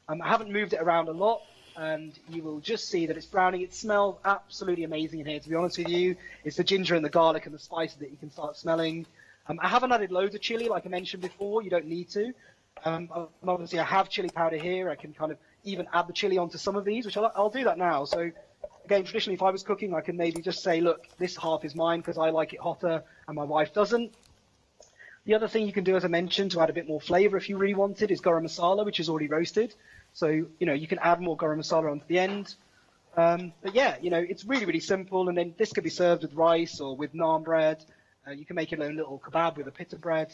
I haven't moved it around a lot, and you will just see that it's browning. It smells absolutely amazing in here, to be honest with you. It's the ginger and the garlic and the spices that you can start smelling. I haven't added loads of chili, like I mentioned before. You don't need to. Obviously, I have chili powder here. I can kind of even add the chili onto some of these, which I'll do that now. So again, traditionally, if I was cooking, I can maybe just say, look, this half is mine because I like it hotter and my wife doesn't. The other thing you can do, as I mentioned, to add a bit more flavour if you really wanted, is garam masala, which is already roasted. So, you know, you can add more garam masala onto the end. But yeah, you know, it's really, really simple. And then this could be served with rice or with naan bread. You can make your own little kebab with a pita bread.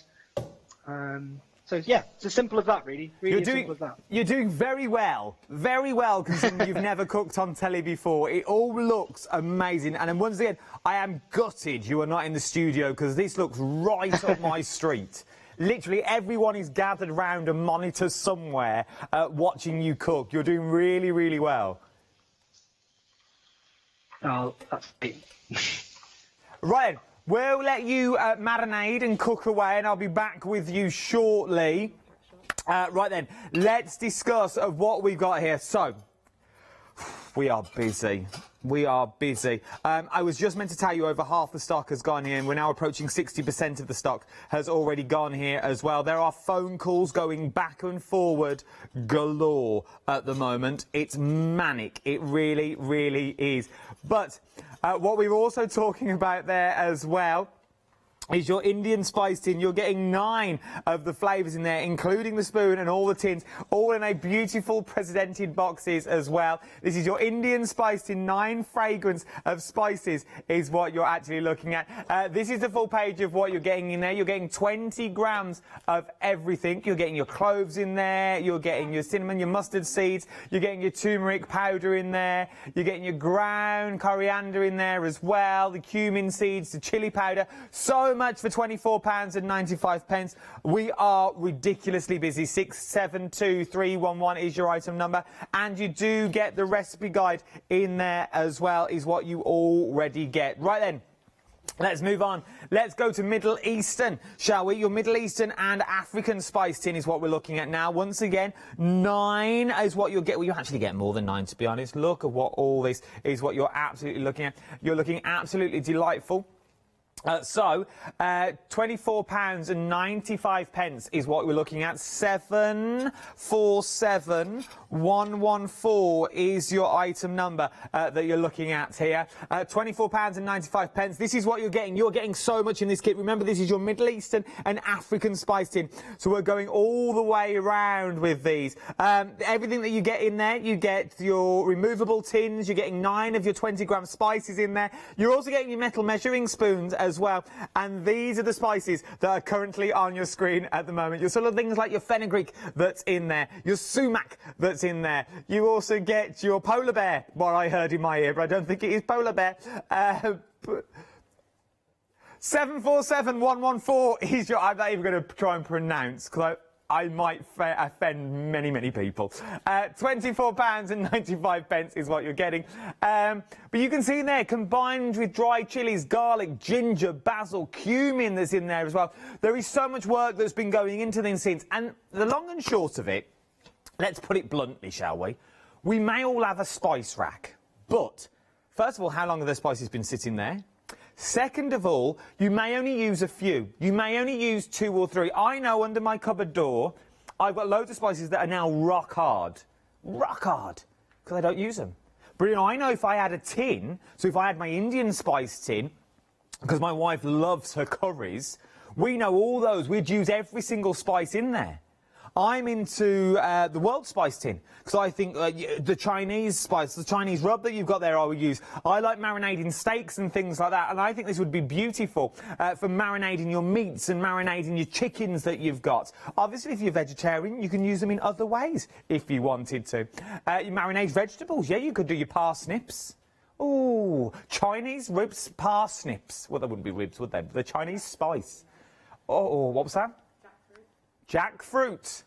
So yeah, it's as simple as that, really. Really as simple as that. You're doing very well, considering you've never cooked on telly before. It all looks amazing. And then once again, I am gutted you are not in the studio because this looks right up my street. Literally everyone is gathered round a monitor somewhere watching you cook. You're doing really, really well. Oh, that's it. Right. We'll let you marinade and cook away, and I'll be back with you shortly. Right then, let's discuss what we've got here. So, we are busy. We are busy. I was just meant to tell you over half the stock has gone here, and we're now approaching 60% of the stock has already gone here as well. There are phone calls going back and forward galore at the moment. It's manic. It really, really is. But what we were also talking about there as well is your Indian spice tin. You're getting 9 of the flavours in there, including the spoon and all the tins, all in a beautiful presented boxes as well. This is your Indian spice tin. 9 fragrance of spices is what you're actually looking at. This is the full page of what you're getting in there. You're getting 20 grams of everything. You're getting your cloves in there. You're getting your cinnamon, your mustard seeds. You're getting your turmeric powder in there. You're getting your ground coriander in there as well. The cumin seeds, the chili powder. So much for £24.95. We are ridiculously busy. 672311 is your item number, and you do get the recipe guide in there as well, is what you already get. Right then, let's move on. Let's go to Middle Eastern, shall we? Your Middle Eastern and African spice tin is what we're looking at now. Once again, 9 is what you'll get. Well, you actually get more than 9, to be honest. Look at what all this is, what you're absolutely looking at. You're looking absolutely delightful. £24.95 is what we're looking at. 747114 is your item number that you're looking at here. £24.95. This is what you're getting. You're getting so much in this kit. Remember, this is your Middle Eastern and African spice tin. So we're going all the way around with these. Everything that you get in there, you get your removable tins. You're getting 9 of your 20-gram spices in there. You're also getting your metal measuring spoons as well. And these are the spices that are currently on your screen at the moment. Your sort of things like your fenugreek that's in there, your sumac that's in there. You also get your polar bear, what I heard in my ear, but I don't think it is polar bear. 747114 is your... I'm not even going to try and pronounce, because I might offend many, many people. £24.95 is what you're getting. But you can see there, combined with dried chilies, garlic, ginger, basil, cumin that's in there as well. There is so much work that's been going into these things. And the long and short of it, let's put it bluntly, shall we? We may all have a spice rack. But, first of all, how long have the spices been sitting there? Second of all, you may only use a few. You may only use 2 or 3. I know under my cupboard door, I've got loads of spices that are now rock hard. Rock hard. Because I don't use them. But, you know, I know if I had a tin, so if I had my Indian spice tin, because my wife loves her curries, we know all those. We'd use every single spice in there. I'm into the world spice tin, because I think the Chinese spice, the Chinese rub that you've got there, I would use. I like marinating steaks and things like that, and I think this would be beautiful for marinating your meats and marinating your chickens that you've got. Obviously, if you're vegetarian, you can use them in other ways if you wanted to. You marinate vegetables, yeah, you could do your parsnips. Ooh, Chinese ribs, parsnips. Well, they wouldn't be ribs, would they? The Chinese spice. Oh, what was that? Jackfruit.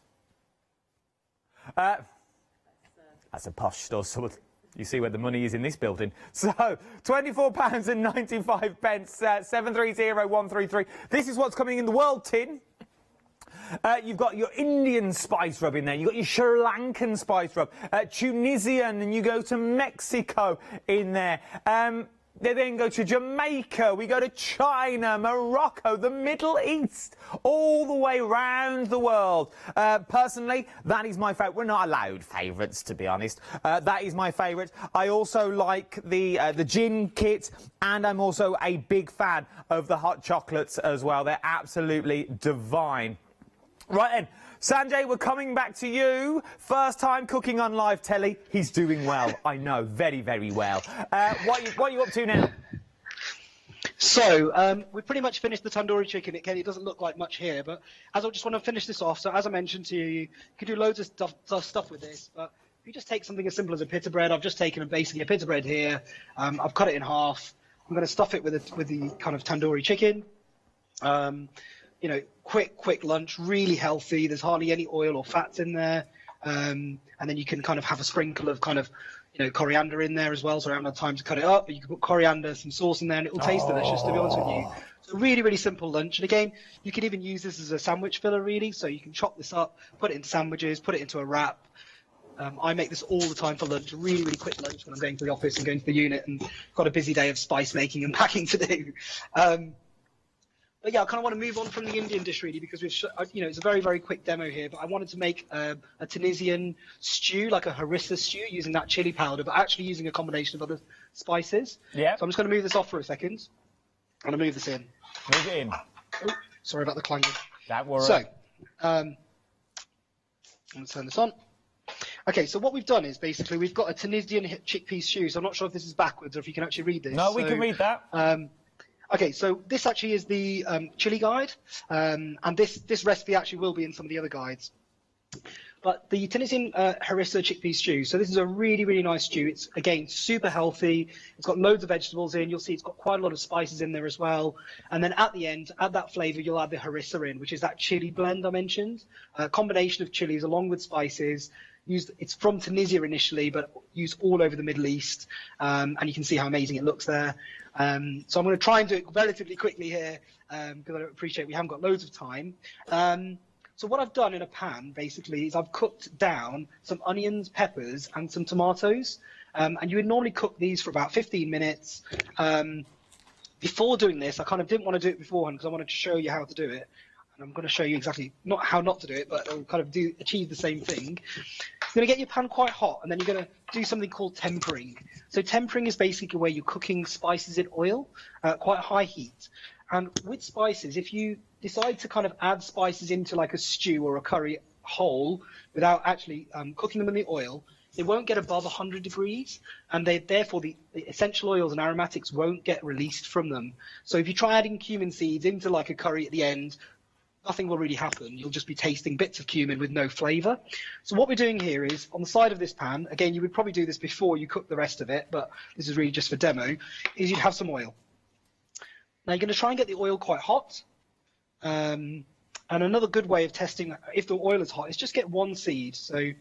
That's a posh store. So you see where the money is in this building. So, £24.95, 730133. This is what's coming in the world tin. You've got your Indian spice rub in there. You've got your Sri Lankan spice rub. Tunisian, and you go to Mexico in there. They then go to Jamaica, we go to China, Morocco, the Middle East, all the way round the world. Personally, that is my favourite. We're not allowed favourites, to be honest. That is my favourite. I also like the gin kit, and I'm also a big fan of the hot chocolates as well. They're absolutely divine. Right then, Sanjay, we're coming back to you. First time cooking on live telly. He's doing well. I know, very, very well. What are you up to now? So, we've pretty much finished the tandoori chicken. It doesn't look like much here, but I just want to finish this off. So, as I mentioned to you, you could do loads of stuff with this, but if you just take something as simple as a pita bread, I've just taken basically a pita bread here. I've cut it in half. I'm going to stuff it with the kind of tandoori chicken. You know, quick lunch, really healthy. There's hardly any oil or fats in there. And then you can kind of have a sprinkle of kind of, you know, coriander in there as well. So I haven't had time to cut it up, but you can put coriander, some sauce in there, and it will taste delicious, to be honest with you. So really, really simple lunch. And again, you can even use this as a sandwich filler, really. So you can chop this up, put it into sandwiches, put it into a wrap. I make this all the time for lunch, a really, really quick lunch when I'm going to the office and going to the unit and got a busy day of spice making and packing to do. But yeah, I kind of want to move on from the Indian dish really, because you know, it's a very, very quick demo here. But I wanted to make a Tunisian stew, like a harissa stew, using that chili powder, but actually using a combination of other spices. Yeah. So I'm just going to move this off for a second. I'm going to move this in. Move it in. Oh, sorry about the clanging. That works. So, I'm going to turn this on. Okay, so what we've done is basically we've got a Tunisian chickpea stew. So I'm not sure if this is backwards or if you can actually read this. No, we can read that. Okay, so this actually is the chili guide, and this recipe actually will be in some of the other guides. But the Tunisian harissa chickpea stew, so this is a really, really nice stew. It's, again, super healthy. It's got loads of vegetables in. You'll see it's got quite a lot of spices in there as well. And then at the end, add that flavour, you'll add the harissa in, which is that chili blend I mentioned. A combination of chilies along with spices. It's from Tunisia initially, but used all over the Middle East. And you can see how amazing it looks there. So I'm going to try and do it relatively quickly here, because I appreciate we haven't got loads of time. So what I've done in a pan, basically, is I've cooked down some onions, peppers, and some tomatoes. And you would normally cook these for about 15 minutes. before doing this, I kind of didn't want to do it beforehand because I wanted to show you how to do it. And I'm going to show you exactly, not how not to do it, but it'll kind of achieve the same thing. You're going to get your pan quite hot, and then you're going to do something called tempering. So tempering is basically where you're cooking spices in oil at quite high heat. And with spices, if you decide to kind of add spices into like a stew or a curry whole without actually cooking them in the oil, they won't get above 100 degrees, and therefore the essential oils and aromatics won't get released from them. So if you try adding cumin seeds into like a curry at the end, nothing will really happen. You'll just be tasting bits of cumin with no flavour. So what we're doing here is, on the side of this pan, again, you would probably do this before you cook the rest of it, but this is really just for demo, is you'd have some oil. Now you're going to try and get the oil quite hot. And another good way of testing if the oil is hot is just get one seed. So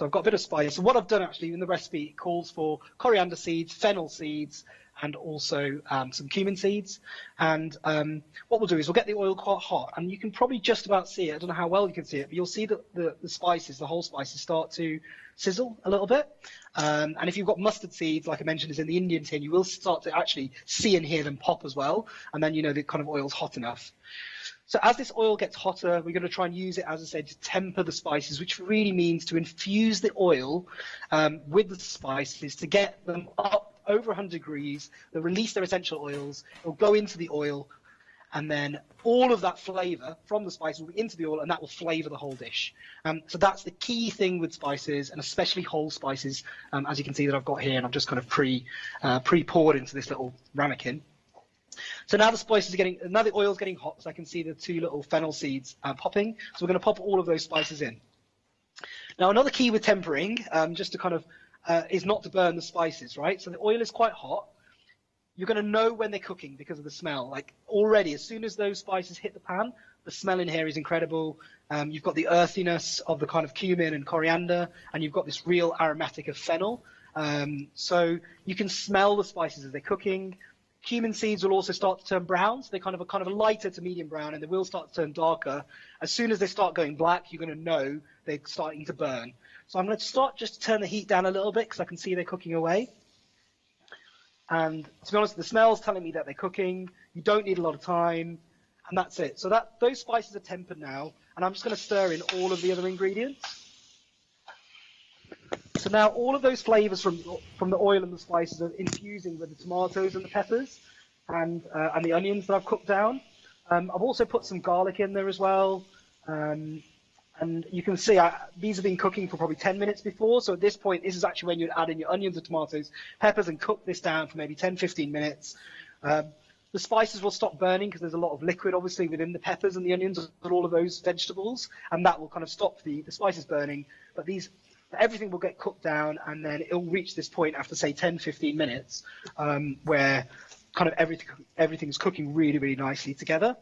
I've got a bit of spice. So what I've done actually in the recipe, it calls for coriander seeds, fennel seeds, and also some cumin seeds. And what we'll do is we'll get the oil quite hot, and you can probably just about see it. I don't know how well you can see it, but you'll see that the spices, the whole spices, start to sizzle a little bit. And if you've got mustard seeds, like I mentioned, is in the Indian tin, you will start to actually see and hear them pop as well. And then you know the kind of oil's hot enough. So as this oil gets hotter, we're going to try and use it, as I said, to temper the spices, which really means to infuse the oil with the spices to get them up over 100 degrees. They'll release their essential oils. It'll go into the oil, and then all of that flavour from the spices will be into the oil, and that will flavour the whole dish. So that's the key thing with spices, and especially whole spices, as you can see that I've got here, and I've just kind of pre-poured into this little ramekin. So now the spices are now the oil's getting hot, so I can see the two little fennel seeds popping. So we're going to pop all of those spices in. Now another key with tempering, just to kind of is not to burn the spices, right? So the oil is quite hot. You're going to know when they're cooking because of the smell. Like already, as soon as those spices hit the pan, the smell in here is incredible. You've got the earthiness of the kind of cumin and coriander, and you've got this real aromatic of fennel. So you can smell the spices as they're cooking. Cumin seeds will also start to turn brown, so they're kind of a lighter to medium brown, and they will start to turn darker. As soon as they start going black, you're going to know they're starting to burn. So I'm going to start just to turn the heat down a little bit because I can see they're cooking away. And to be honest, the smell's telling me that they're cooking. You don't need a lot of time, and that's it. So those spices are tempered now, and I'm just going to stir in all of the other ingredients. So now all of those flavours from the oil and the spices are infusing with the tomatoes and the peppers and the onions that I've cooked down. I've also put some garlic in there as well. And you can see these have been cooking for probably 10 minutes before. So at this point, this is actually when you'd add in your onions and tomatoes, peppers, and cook this down for maybe 10, 15 minutes. The spices will stop burning because there's a lot of liquid, obviously, within the peppers and the onions and all of those vegetables. And that will kind of stop the spices burning. But everything will get cooked down, and then it'll reach this point after, say, 10, 15 minutes, where kind of everything's cooking really, really nicely together.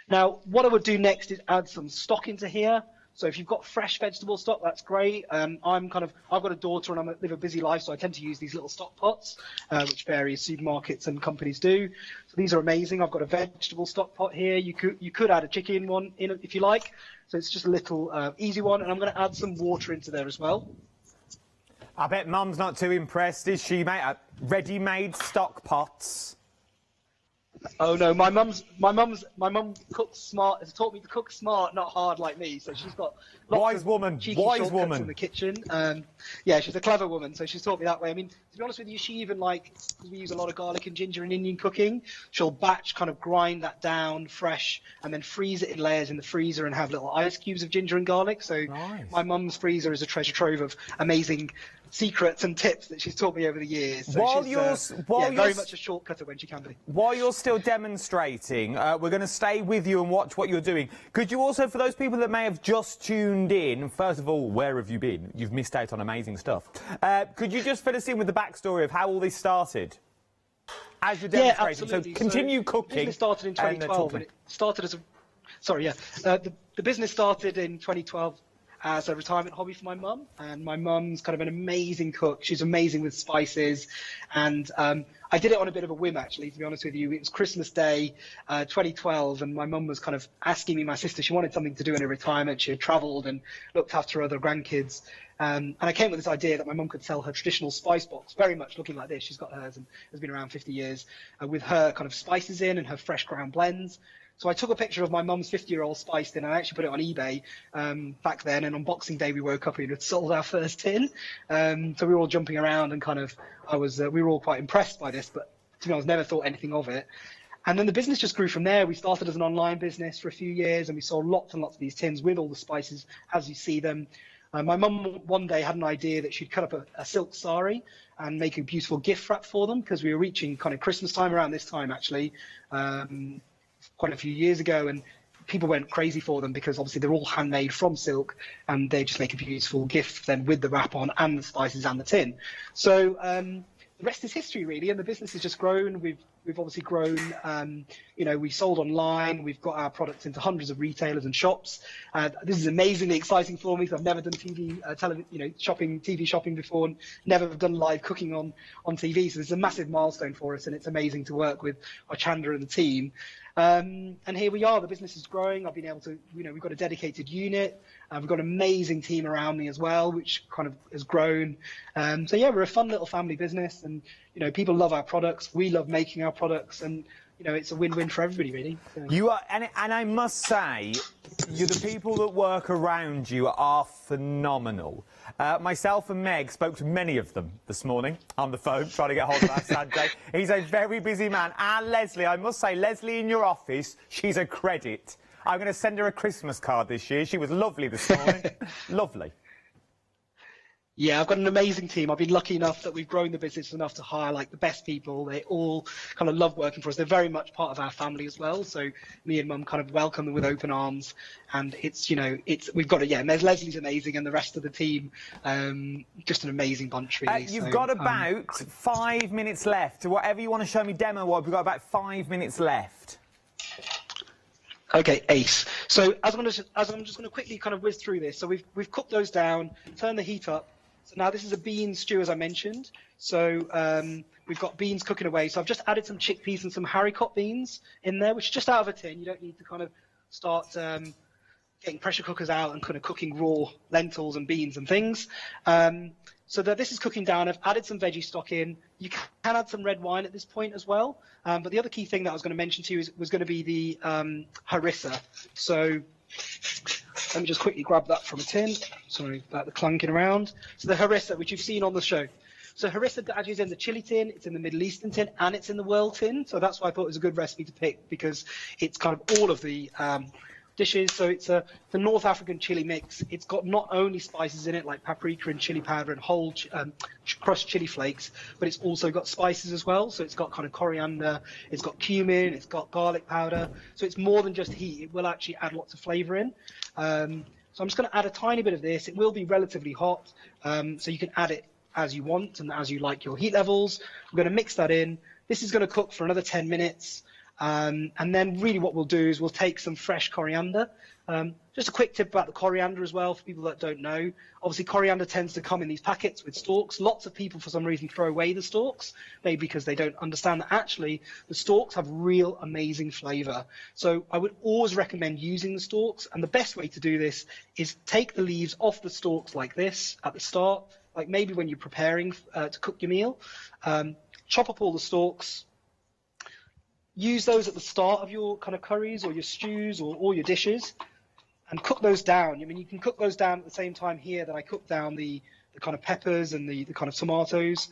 Now, what I would do next is add some stock into here. So if you've got fresh vegetable stock, that's great. I've got a daughter and I live a busy life, so I tend to use these little stock pots, which various supermarkets and companies do. So these are amazing. I've got a vegetable stock pot here. You could add a chicken one in if you like. So it's just a little easy one, and I'm going to add some water into there as well. I bet Mum's not too impressed, is she, mate? Ready-made stock pots. Oh no, my mum cooks smart. Has taught me to cook smart, not hard like me. So she's got lots of cheeky shortcuts in the kitchen. Yeah, she's a clever woman, so she's taught me that way. I mean, to be honest with you, she even because we use a lot of garlic and ginger in Indian cooking, she'll batch kind of grind that down fresh and then freeze it in layers in the freezer and have little ice cubes of ginger and garlic. So nice. My mum's freezer is a treasure trove of amazing secrets and tips that she's taught me over the years. So she's very much a shortcutter when she can be. While you're still demonstrating, we're going to stay with you and watch what you're doing. Could you also, for those people that may have just tuned in, first of all, where have you been? You've missed out on amazing stuff. Could you just fill us in with the backstory of how all this started? As you're demonstrating, so continue cooking. The business started in 2012, and it started as a... Sorry, yeah. The business started in 2012 as a retirement hobby for my mum, and my mum's kind of an amazing cook. She's amazing with spices, and I did it on a bit of a whim, actually, to be honest with you. It was Christmas Day 2012, and my mum was kind of asking me, my sister, she wanted something to do in her retirement. She had travelled and looked after other grandkids, and I came with this idea that my mum could sell her traditional spice box, very much looking like this. She's got hers and has been around 50 years, with her kind of spices in and her fresh ground blends. So I took a picture of my mum's 50-year-old spice tin, and I actually put it on eBay back then. And on Boxing Day, we woke up and had sold our first tin. So we were all jumping around, and kind of, we were all quite impressed by this, but to be honest, never thought anything of it. And then the business just grew from there. We started as an online business for a few years, and we sold lots and lots of these tins with all the spices as you see them. My mum one day had an idea that she'd cut up a silk sari and make a beautiful gift wrap for them, because we were reaching kind of Christmas time, around this time actually, quite a few years ago, and people went crazy for them because obviously they're all handmade from silk, and they just make a beautiful gift then with the wrap on and the spices and the tin. So the rest is history, really, and the business has just grown. We've obviously grown. You know, we sold online. We've got our products into hundreds of retailers and shops. This is amazingly exciting for me, because I've never done TV shopping before, and never done live cooking on TV. So this is a massive milestone for us, and it's amazing to work with Hochanda and the team. And here we are. The business is growing. I've been able to, we've got a dedicated unit. We've got an amazing team around me as well, which kind of has grown. So yeah, we're a fun little family business, and people love our products. We love making our products, and it's a win-win for everybody, really. So. You are, and I must say, the people that work around you are phenomenal. Myself and Meg spoke to many of them this morning on the phone, trying to get hold of our Sanjay. He's a very busy man. And Leslie, I must say, Leslie in your office, she's a credit. I'm going to send her a Christmas card this year. She was lovely this morning. Lovely. Yeah, I've got an amazing team. I've been lucky enough that we've grown the business enough to hire the best people. They all kind of love working for us. They're very much part of our family as well. So me and Mum kind of welcome them with open arms. And we've got Leslie's amazing, and the rest of the team, just an amazing bunch, really. You've got about 5 minutes left. Whatever you want to show me demo-wise, we've got about 5 minutes left. Okay, ace. So as I'm just going to quickly kind of whiz through this. So we've cooked those down, turned the heat up. So now this is a bean stew, as I mentioned. So we've got beans cooking away. So I've just added some chickpeas and some haricot beans in there, which is just out of a tin. You don't need to kind of start getting pressure cookers out and kind of cooking raw lentils and beans and things. So that this is cooking down. I've added some veggie stock in. You can add some red wine at this point as well. But the other key thing that I was going to mention to you was going to be the harissa. So let me just quickly grab that from a tin. Sorry about the clunking around. So the harissa, which you've seen on the show. So harissa actually is in the chili tin, it's in the Middle Eastern tin, and it's in the world tin. So that's why I thought it was a good recipe to pick, because it's kind of all of the dishes. So it's the North African chili mix. It's got not only spices in it like paprika and chili powder and whole crushed chili flakes, but it's also got spices as well. So it's got kind of coriander, it's got cumin, it's got garlic powder. So it's more than just heat. It will actually add lots of flavour in. So I'm just going to add a tiny bit of this. It will be relatively hot, so you can add it as you want and as you like your heat levels. I'm going to mix that in. This is going to cook for another 10 minutes. And then really what we'll do is we'll take some fresh coriander. Just a quick tip about the coriander as well for people that don't know. Obviously coriander tends to come in these packets with stalks. Lots of people for some reason throw away the stalks, maybe because they don't understand that actually the stalks have real amazing flavour. So I would always recommend using the stalks, and the best way to do this is take the leaves off the stalks like this at the start, like maybe when you're preparing to cook your meal. Chop up all the stalks. Use those at the start of your kind of curries or your stews or all your dishes, and cook those down. I mean, you can cook those down at the same time here that I cook down the kind of peppers and the kind of tomatoes.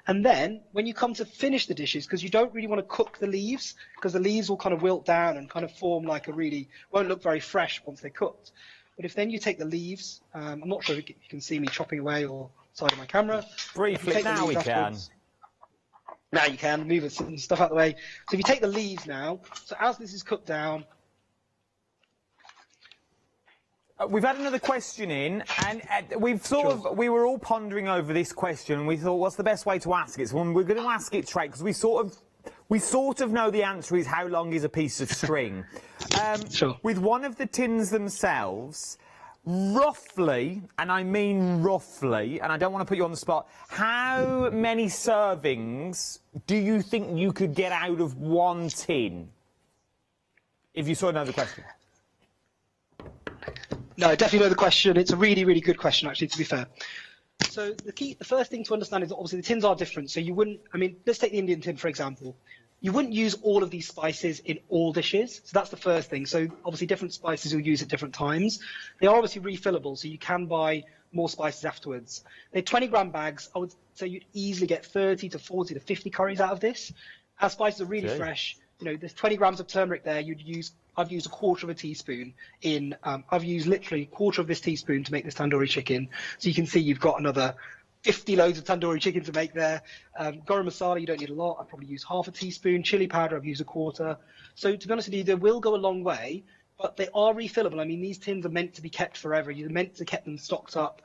And then when you come to finish the dishes, because you don't really want to cook the leaves, because the leaves will kind of wilt down and kind of form like won't look very fresh once they're cooked. But if then you take the leaves, I'm not sure if you can see me chopping away or side of my camera. Briefly, now we can. Now you can move some stuff out of the way. So if you take the leaves now, so as this is cooked down. We've had another question in, and we were all pondering over this question, and we thought, what's the best way to ask it? So we're going to ask it straight, because we sort of know the answer is how long is a piece of string. Sure. With one of the tins themselves, roughly, and I mean roughly, and I don't want to put you on the spot, how many servings do you think you could get out of one tin? If you sort of know the question. No, I definitely know the question. It's a really, really good question, actually, to be fair. So the first thing to understand is that obviously the tins are different. So you wouldn't, I mean, let's take the Indian tin, for example. You wouldn't use all of these spices in all dishes. So that's the first thing. So obviously different spices you'll use at different times. They are obviously refillable, so you can buy more spices afterwards. They're 20-gram bags. I would say you'd easily get 30 to 40 to 50 curries out of this. Our spices are really fresh. You know, there's 20 grams of turmeric there. I've used a quarter of a teaspoon in, I've used literally a quarter of this teaspoon to make this tandoori chicken. So you can see you've got another 50 loads of tandoori chicken to make there. Garam masala, you don't need a lot. I've probably used half a teaspoon. Chili powder, I've used a quarter. So to be honest with you, they will go a long way, but they are refillable. I mean, these tins are meant to be kept forever. You're meant to keep them stocked up.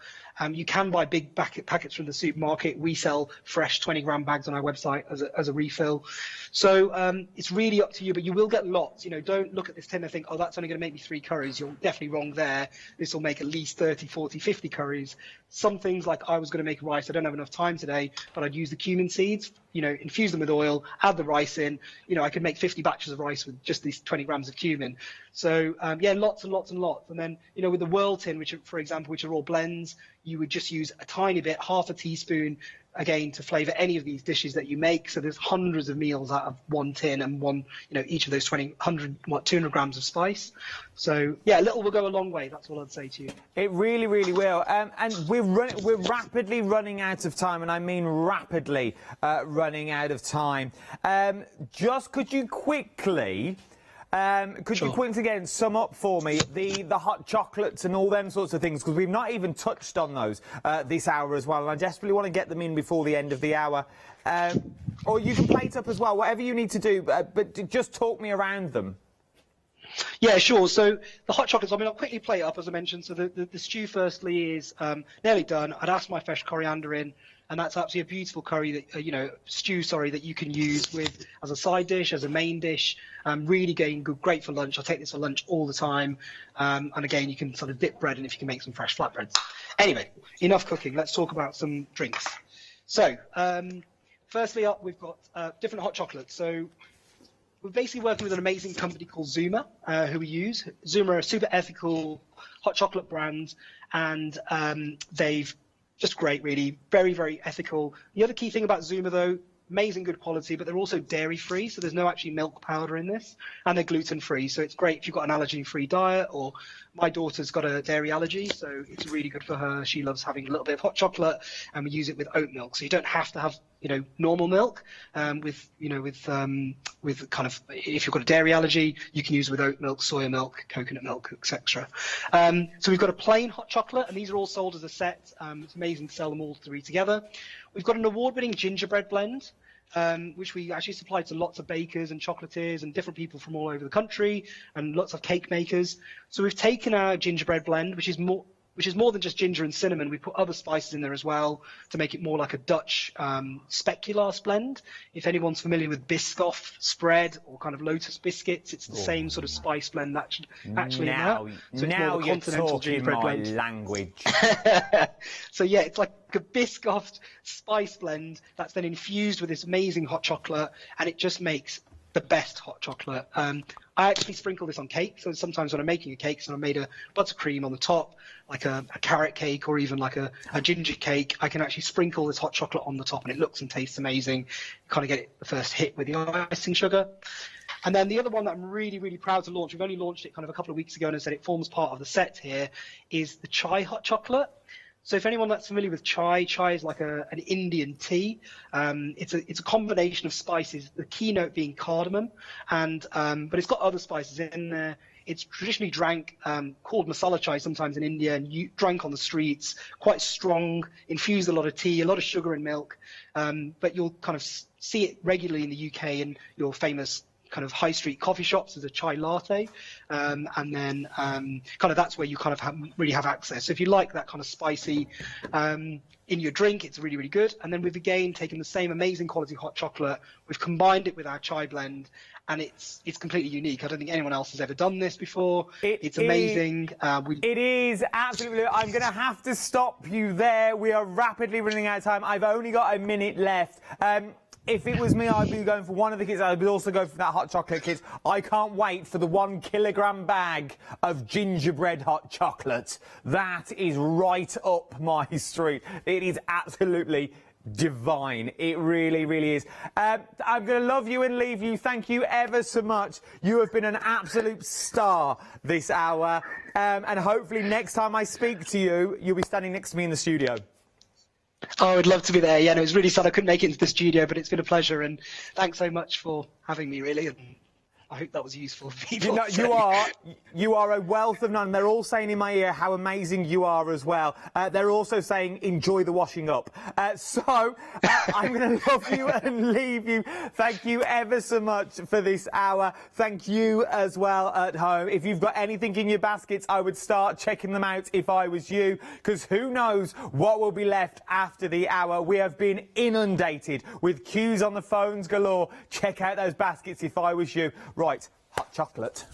You can buy big packets from the supermarket. We sell fresh 20-gram bags on our website as a refill. So it's really up to you, but you will get lots. You know, don't look at this tin and think, oh, that's only going to make me 3 curries. You're definitely wrong there. This will make at least 30, 40, 50 curries. Some things, like I was going to make rice. I don't have enough time today, but I'd use the cumin seeds, you know, infuse them with oil, add the rice in. You know, I could make 50 batches of rice with just these 20 grams of cumin. So, yeah, lots and lots and lots. And then, you know, with the whirl tin, which, for example, which are all blends, you would just use a tiny bit, half a teaspoon, again, to flavour any of these dishes that you make. So there's hundreds of meals out of one tin and one, you know, each of those 200 grams of spice. So, yeah, a little will go a long way. That's all I'd say to you. It really, really will. And we're rapidly running out of time, and I mean rapidly running out of time. Just could you quickly... you quickly again sum up for me the hot chocolates and all them sorts of things, because we've not even touched on those this hour as well, and I desperately want to get them in before the end of the hour. Or you can plate up as well, whatever you need to do, but just talk me around them. Yeah, sure. So the hot chocolates, I mean, I'll quickly plate it up, as I mentioned. So the stew firstly is nearly done. I'd ask my fresh coriander in, and that's absolutely a beautiful curry that, stew, that you can use with as a side dish, as a main dish. Really great for lunch. I take this for lunch all the time. And again, you can sort of dip bread in if you can make some fresh flatbreads. Anyway, enough cooking. Let's talk about some drinks. So, firstly up, we've got different hot chocolates. So we're basically working with an amazing company called Zuma, who we use. Zuma are a super ethical hot chocolate brand, and they've just great, really. Very, very ethical. The other key thing about Zuma, though, amazing good quality, but they're also dairy-free, so there's no actually milk powder in this, and they're gluten-free, so it's great if you've got an allergy-free diet, or my daughter's got a dairy allergy, so it's really good for her. She loves having a little bit of hot chocolate, and we use it with oat milk, so you don't have to have, normal milk. With kind of, if you've got a dairy allergy, you can use it with oat milk, soya milk, coconut milk, etc. So we've got a plain hot chocolate, and these are all sold as a set. It's amazing to sell them all 3 together. We've got an award-winning gingerbread blend, which we actually supply to lots of bakers and chocolatiers and different people from all over the country, and lots of cake makers. So we've taken our gingerbread blend, which is more than just ginger and cinnamon. We put other spices in there as well to make it more like a Dutch speculaas blend. If anyone's familiar with Biscoff spread or kind of Lotus biscuits, it's the same sort of spice blend actually in that. So it's now more of a you're continental talking gingerbread my blend. language. So yeah, it's like a Biscoff spice blend that's then infused with this amazing hot chocolate, and it just makes the best hot chocolate. I actually sprinkle this on cake, so sometimes when I'm making a cake, so I made a buttercream on the top, like a carrot cake or even like a ginger cake, I can actually sprinkle this hot chocolate on the top, and it looks and tastes amazing. You kind of get it the first hit with the icing sugar. And then the other one that I'm really, really proud to launch, we've only launched it kind of a couple of weeks ago, and I said it forms part of the set here, is the chai hot chocolate. So if anyone that's familiar with chai is like an Indian tea. It's a combination of spices, the keynote being cardamom, and but it's got other spices in there. It's traditionally drank, called masala chai sometimes in India, and drank on the streets, quite strong, infused a lot of tea, a lot of sugar and milk. But you'll kind of see it regularly in the UK in your famous kind of high street coffee shops as a chai latte, and then kind of that's where you kind of really have access. So if you like that kind of spicy in your drink, it's really, really good. And then we've again taken the same amazing quality hot chocolate, we've combined it with our chai blend, and it's completely unique. I don't think anyone else has ever done this before. It's amazing. It is absolutely. I'm going to have to stop you there. We are rapidly running out of time. I've only got a minute left. If it was me, I'd be going for one of the kits. I would also go for that hot chocolate kit. I can't wait for the 1 kilogram bag of gingerbread hot chocolate. That is right up my street. It is absolutely divine. It really, really is. I'm going to love you and leave you. Thank you ever so much. You have been an absolute star this hour. And hopefully next time I speak to you, you'll be standing next to me in the studio. Oh, I'd love to be there. Yeah, no, it was really sad I couldn't make it into the studio, but it's been a pleasure, and thanks so much for having me, really. And I hope that was useful for people. You are a wealth of knowledge. They're all saying in my ear how amazing you are as well. They're also saying enjoy the washing up. I'm going to love you and leave you. Thank you ever so much for this hour. Thank you as well at home. If you've got anything in your baskets, I would start checking them out if I was you, because who knows what will be left after the hour. We have been inundated with queues on the phones galore. Check out those baskets if I was you. Right, hot chocolate.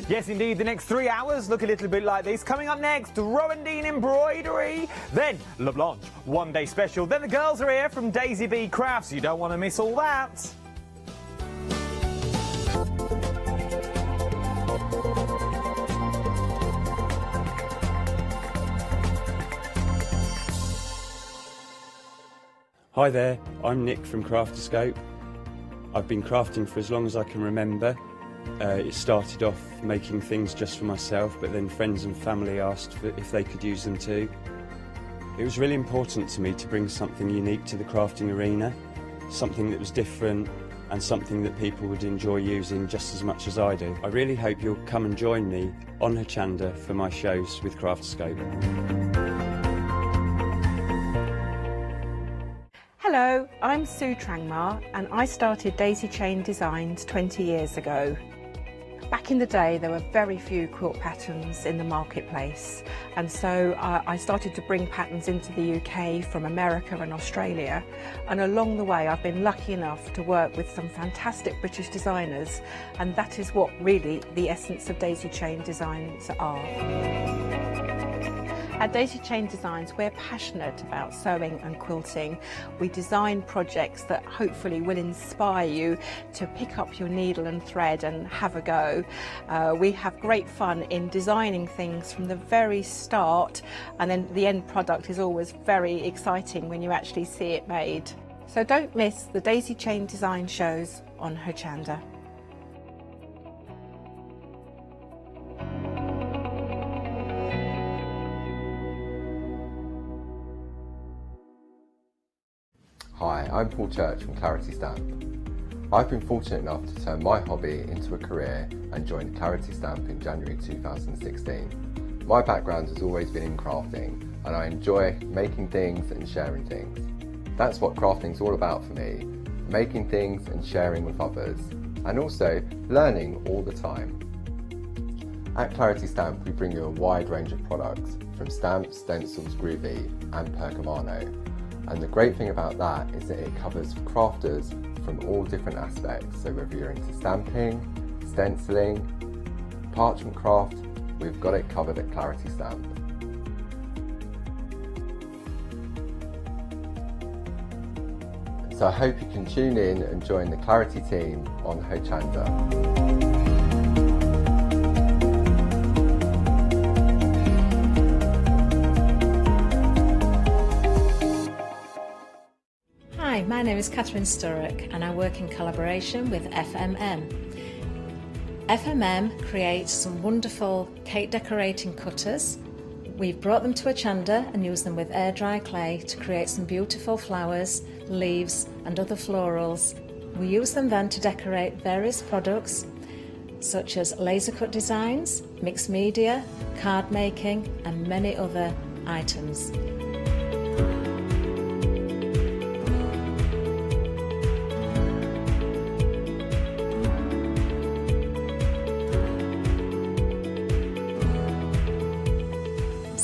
Yes, indeed, the next 3 hours look a little bit like this. Coming up next, Rowan-Dean Embroidery. Then, Le Blanche, One Day Special. Then the girls are here from Daisy B Crafts. You don't want to miss all that. Hi there, I'm Nick from Crafterscope. I've been crafting for as long as I can remember. It started off making things just for myself, but then friends and family asked if they could use them too. It was really important to me to bring something unique to the crafting arena, something that was different and something that people would enjoy using just as much as I do. I really hope you'll come and join me on Hochanda for my shows with Crafterscope. Hello, I'm Sue Trangmar and I started Daisy Chain Designs 20 years ago. Back in the day there were very few quilt patterns in the marketplace, and so I started to bring patterns into the UK from America and Australia, and along the way I've been lucky enough to work with some fantastic British designers, and that is what really the essence of Daisy Chain Designs are. At Daisy Chain Designs, we're passionate about sewing and quilting. We design projects that hopefully will inspire you to pick up your needle and thread and have a go. We have great fun in designing things from the very start, and then the end product is always very exciting when you actually see it made. So don't miss the Daisy Chain Design shows on Hochanda. Hi, I'm Paul Church from Clarity Stamp. I've been fortunate enough to turn my hobby into a career and joined Clarity Stamp in January 2016. My background has always been in crafting, and I enjoy making things and sharing things. That's what crafting's all about for me, making things and sharing with others, and also learning all the time. At Clarity Stamp we bring you a wide range of products, from stamps, stencils, groovy and pergamano. And the great thing about that is that it covers crafters from all different aspects. So whether you're into stamping, stenciling, parchment craft, we've got it covered at Clarity Stamp. So I hope you can tune in and join the Clarity team on Hochanda. Hi, my name is Catherine Sturrock and I work in collaboration with FMM. FMM creates some wonderful cake decorating cutters. We've brought them to Hochanda and used them with air dry clay to create some beautiful flowers, leaves and other florals. We use them then to decorate various products such as laser cut designs, mixed media, card making and many other items.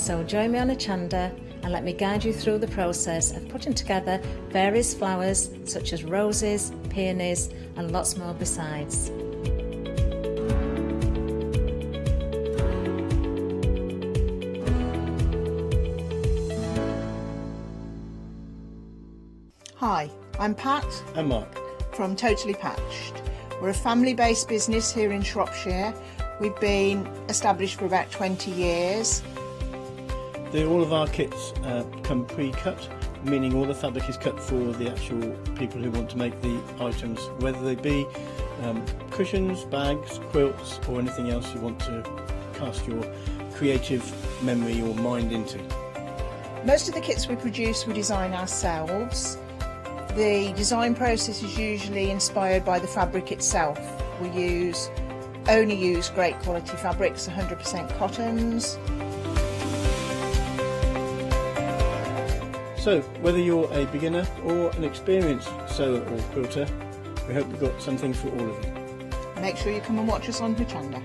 So join me on Hochanda and let me guide you through the process of putting together various flowers such as roses, peonies and lots more besides. Hi, I'm Pat. And Mark. From Totally Patched. We're a family-based business here in Shropshire. We've been established for about 20 years. All of our kits come pre-cut, meaning all the fabric is cut for the actual people who want to make the items, whether they be cushions, bags, quilts or anything else you want to cast your creative memory or mind into. Most of the kits we produce we design ourselves. The design process is usually inspired by the fabric itself. We only use great quality fabrics, 100% cottons. So, whether you're a beginner or an experienced sewer or quilter, we hope we've got something for all of you. Make sure you come and watch us on Hochanda.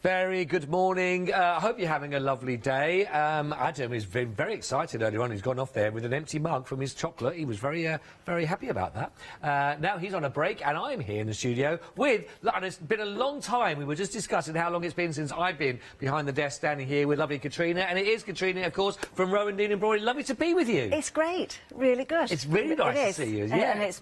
Very good morning. I hope you're having a lovely day. Adam has been very excited earlier on. He's gone off there with an empty mug from his chocolate. He was very happy about that. Now he's on a break and I'm here in the studio with, and it's been a long time. We were just discussing how long it's been since I've been behind the desk standing here with lovely Katrina. And it is Katrina, of course, from Rowan Dean Embroidery. Lovely to be with you. It's great. Really good. It's really nice to see you. Yeah. And it's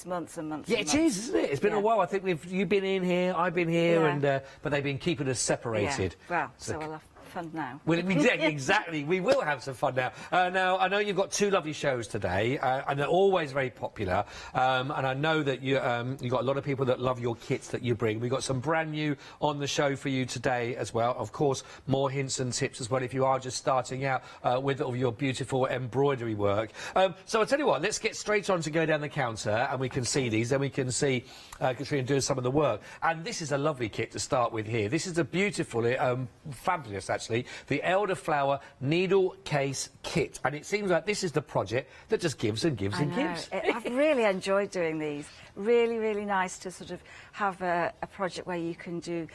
months and months. Yeah, and it is, isn't it? It's been a while. I think you've been in here, I've been here, and but they've been keeping us separated. Yeah. Well, so we'll have fun now. Well, exactly. We will have some fun now. Now, I know you've got two lovely shows today, and they're always very popular. And I know that you've got a lot of people that love your kits that you bring. We've got some brand new on the show for you today as well. Of course, more hints and tips as well if you are just starting out with all your beautiful embroidery work. So I'll tell you what, let's get straight on to go down the counter and we can see these. Then we can see Katrina doing some of the work. And this is a lovely kit to start with here. This is a beautiful, fabulous actually, the Elderflower Needle Case Kit. And it seems like this is the project that just gives and gives and gives. I've really enjoyed doing these. Really, really nice to sort of have a project where you can do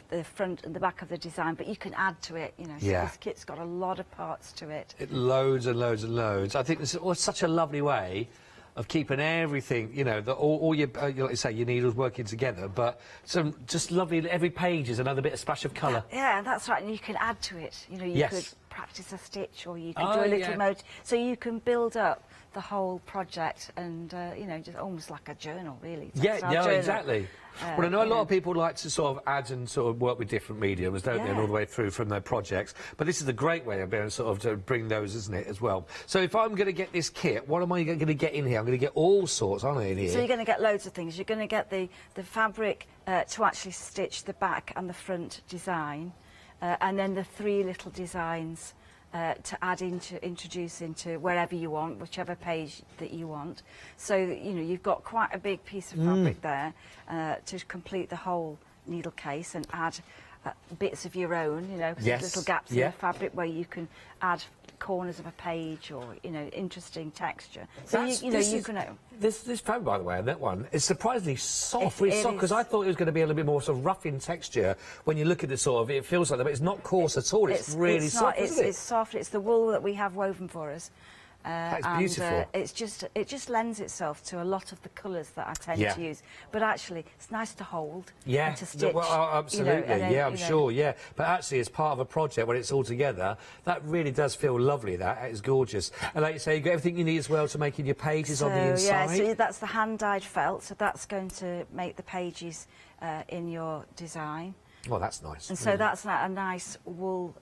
the front and the back of the design, but you can add to it, you know. So this kit's got a lot of parts to it. Loads and loads and loads. I think this is such a lovely way of keeping everything, you know, all your, like you say, your needles working together, but some just lovely, every page is another bit of splash of colour. Yeah, that's right, and you can add to it. You know, you could practice a stitch or you could do a little motor, so you can build up the whole project and, you know, just almost like a journal, really. Yeah, exactly. Well, I know a lot of people like to sort of add and sort of work with different mediums, don't they, and all the way through from their projects. But this is a great way of being able sort of to bring those, isn't it, as well? So if I'm going to get this kit, what am I going to get in here? I'm going to get all sorts, aren't I, in here? So you're going to get loads of things. You're going to get the fabric to actually stitch the back and the front design, and then the 3 little designs to introduce into wherever you want, whichever page that you want. So, you know, you've got quite a big piece of fabric there to complete the whole needle case and add bits of your own, you know, little gaps in the fabric where you can add corners of a page or, you know, interesting texture. So, you can... This fabric, by the way, on that one, is surprisingly soft, really soft, because I thought it was going to be a little bit more sort of rough in texture. When you look at it, sort of, it feels like that, but it's not coarse at all. It's really soft, isn't it? It's soft. It's the wool that we have woven for us. That's beautiful. It just lends itself to a lot of the colours that I tend to use. But actually, it's nice to hold and to stitch. Well, absolutely, you know, then, I'm sure, But actually, as part of a project, when it's all together, that really does feel lovely, that. It's gorgeous. And like you say, you've got everything you need as well to making your pages on the inside. Yeah, so that's the hand-dyed felt, so that's going to make the pages in your design. Well, that's nice. And so that's a nice wool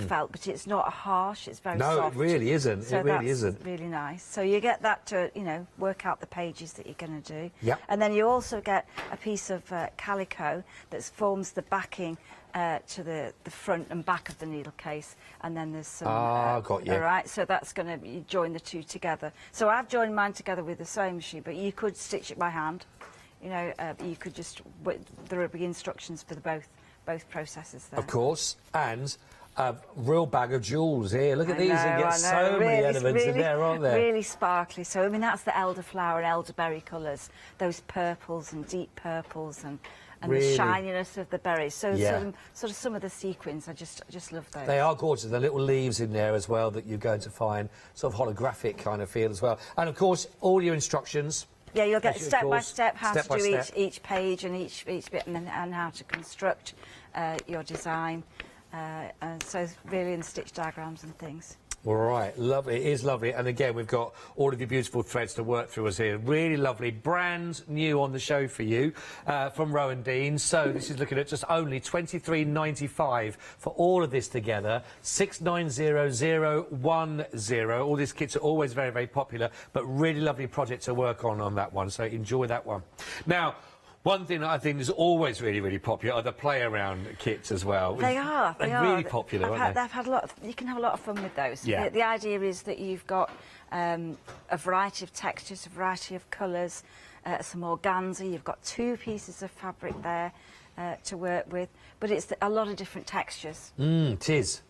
felt, but it's not harsh, it's very soft. No, it really isn't. So it really isn't. Really nice. So you get that to, you know, work out the pages that you're going to do. Yep. And then you also get a piece of calico that forms the backing to the front and back of the needle case, and then there's some... got you. All right, so that's going to join the two together. So I've joined mine together with the sewing machine, but you could stitch it by hand. You know, you could just... There will be instructions for both processes there. Of course, and a real bag of jewels here. Look at these. You get so many elements in there, aren't there? Really sparkly. So, I mean, that's the elderflower and elderberry colours. Those purples and deep purples and the shininess of the berries. So, sort of some of the sequins, I just love those. They are gorgeous. The little leaves in there as well that you're going to find, sort of holographic kind of feel as well. And, of course, all your instructions. Yeah, you'll get step by step how to do each page and each bit and how to construct your design. And so really in stitch diagrams and things. All right, lovely. It is lovely. And again, we've got all of your beautiful threads to work through us here. Really lovely, brand new on the show for you from Rowan Dean. So this is looking at just only $23.95 for all of this together. 690010. All these kits are always very, very popular, but really lovely project to work on that one. So enjoy that one. Now, one thing that I think is always really, really popular are the play-around kits as well. They are. They're really popular, aren't they? They've had a lot of, you can have a lot of fun with those. Yeah. The idea is that you've got a variety of textures, a variety of colours, some organza. You've got 2 pieces of fabric there to work with, but it's a lot of different textures. It is.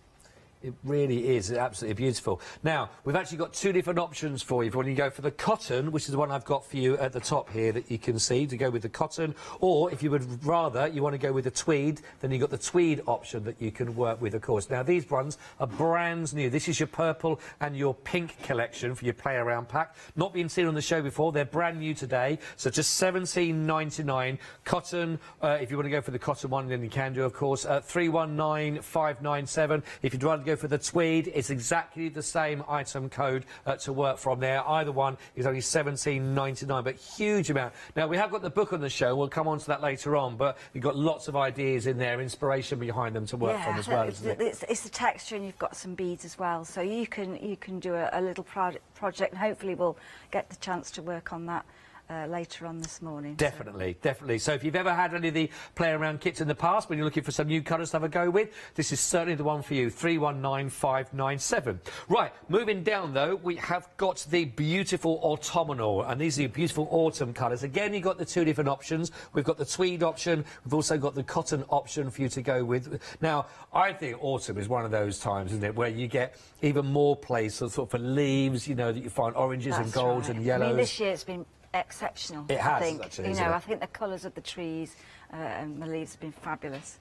It really is absolutely beautiful. Now, we've actually got 2 different options for you. When you go for the cotton, which is the one I've got for you at the top here that you can see, to go with the cotton, or if you would rather, you want to go with the tweed, then you've got the tweed option that you can work with, of course. Now, these ones are brand new. This is your purple and your pink collection for your play-around pack. Not been seen on the show before. They're brand new today, so just $17.99. Cotton, if you want to go for the cotton one, then you can do, of course. 319597. If you'd rather go for the tweed, it's exactly the same item code to work from there. Either one is only $17.99, but huge amount. Now, we have got the book on the show. We'll come on to that later on, but you've got lots of ideas in there, inspiration behind them to work from as well, isn't it? It's the texture, and you've got some beads as well, so you can do a little project, and hopefully we'll get the chance to work on that later on this morning. Definitely, definitely. So if you've ever had any of the play-around kits in the past, when you're looking for some new colours to have a go with, this is certainly the one for you. 319597. Right, moving down though, we have got the beautiful autumnal, and these are your beautiful autumn colours. Again, you've got the 2 different options. We've got the tweed option. We've also got the cotton option for you to go with. Now, I think autumn is one of those times, isn't it, where you get even more place sort of for leaves, you know, that you find oranges and golds and yellows. I mean, this year it's been exceptional. It has, I think. actually, you know, I think the colours of the trees and the leaves have been fabulous.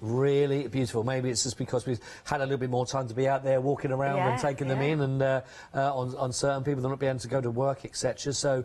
Really beautiful. Maybe it's just because we've had a little bit more time to be out there walking around and taking them in, and on certain people, they're not being able to go to work, etc. So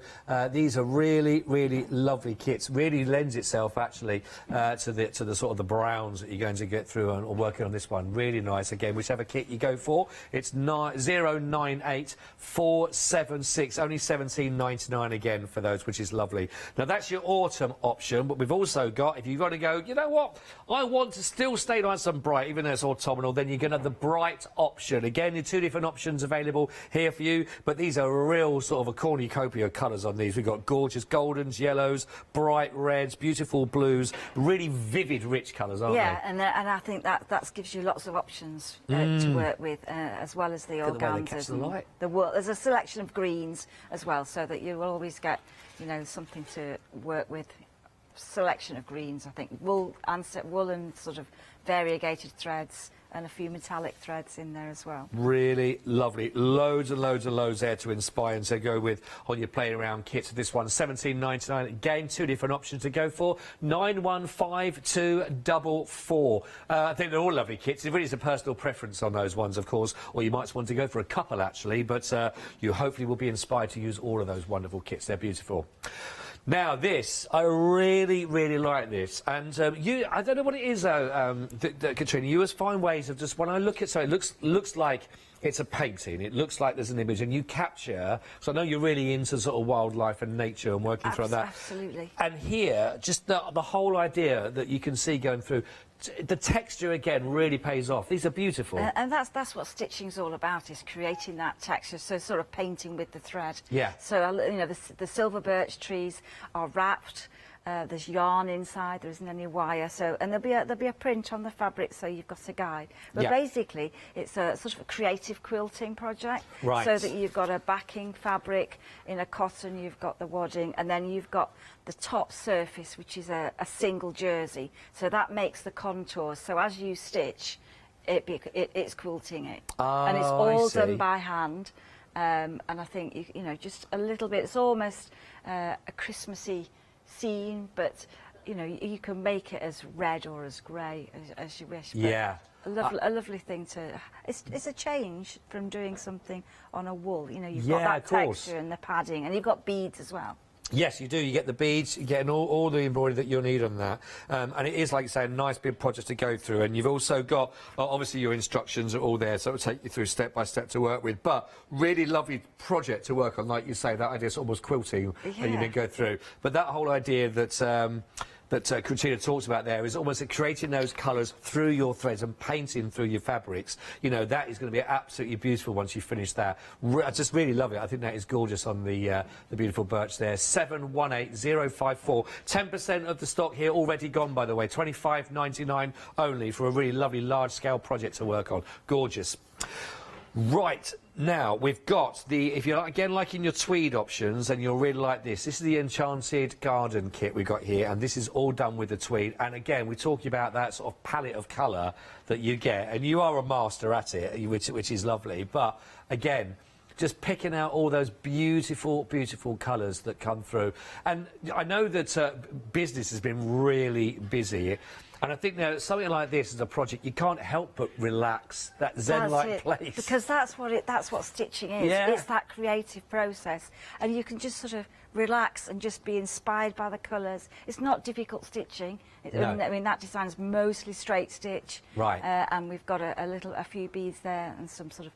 these are really, really lovely kits. Really lends itself actually to the sort of the browns that you're going to get through and working on this one. Really nice. Again, whichever kit you go for, it's 098476. Only $17.99 again for those, which is lovely. Now that's your autumn option, but we've also got, if you've got to go, you know what, I want to still stay nice and bright, even though it's autumnal, then you're going to have the bright option. Again, your 2 different options available here for you, but these are real sort of a cornucopia of colours on these. We've got gorgeous goldens, yellows, bright reds, beautiful blues, really vivid, rich colours, aren't they? Yeah, and I think that gives you lots of options to work with, as well as the organzas and the wool. There's a selection of greens as well, so that you will always get, you know, something to work with. Selection of greens, I think, wool and sort of variegated threads, and a few metallic threads in there as well. Really lovely. Loads and loads and loads there to inspire and to go with on your play around kits. This one, $17.99. Again, 2 different options to go for. 915244. I think they're all lovely kits. It really is a personal preference on those ones, of course, or you might want to go for a couple, actually, but you hopefully will be inspired to use all of those wonderful kits. They're beautiful. Now, this, I really, really like this. And I don't know what it is, though, Katrina, you always find ways of just, when I look at something, it looks like it's a painting. It looks like there's an image, and you capture, so I know you're really into sort of wildlife and nature and working through that. Absolutely. And here, just the whole idea that you can see going through, the texture, again, really pays off. These are beautiful. And that's what stitching's all about, is creating that texture, so sort of painting with the thread. Yeah. So, you know, the silver birch trees are wrapped There's yarn inside. There isn't any wire. So, and there'll be a print on the fabric, so you've got a guide. But basically, it's a sort of a creative quilting project. Right. So that you've got a backing fabric in a cotton. You've got the wadding, and then you've got the top surface, which is a single jersey. So that makes the contours. So as you stitch, it's quilting it, and it's all done by hand. And I think you know, just a little bit. It's almost a Christmassy scene, but you know, you can make it as red or as grey as you wish. But yeah. A lovely thing to. It's a change from doing something on a wool. You know, you've got that texture and the padding, and you've got beads as well. Yes, you do. You get the beads, you get all the embroidery that you'll need on that. And it is, like you say, a nice big project to go through. And you've also got, obviously, your instructions are all there, so it'll take you through step by step to work with. But really lovely project to work on, like you say, that idea is almost quilting that you can go through. But that whole idea that Katrina talks about there is almost creating those colours through your threads and painting through your fabrics. You know, that is going to be absolutely beautiful once you finish that. I just really love it. I think that is gorgeous on the beautiful birch there. 718054. 10% of the stock here already gone, by the way. $25.99 only for a really lovely large-scale project to work on. Gorgeous. Right, now we've got the, if you're again liking your tweed options and you'll really like this, this is the Enchanted Garden kit we've got here, and this is all done with the tweed. And again, we're talking about that sort of palette of colour that you get, and you are a master at it, which is lovely. But again, just picking out all those beautiful, beautiful colours that come through. And I know that business has been really busy. And I think that something like this is a project you can't help but relax, that zen-like place. Because that's what stitching is. Yeah. It's that creative process, and you can just sort of relax and just be inspired by the colours. It's not difficult stitching. No. I mean, that design is mostly straight stitch. Right. And we've got a few beads there and some sort of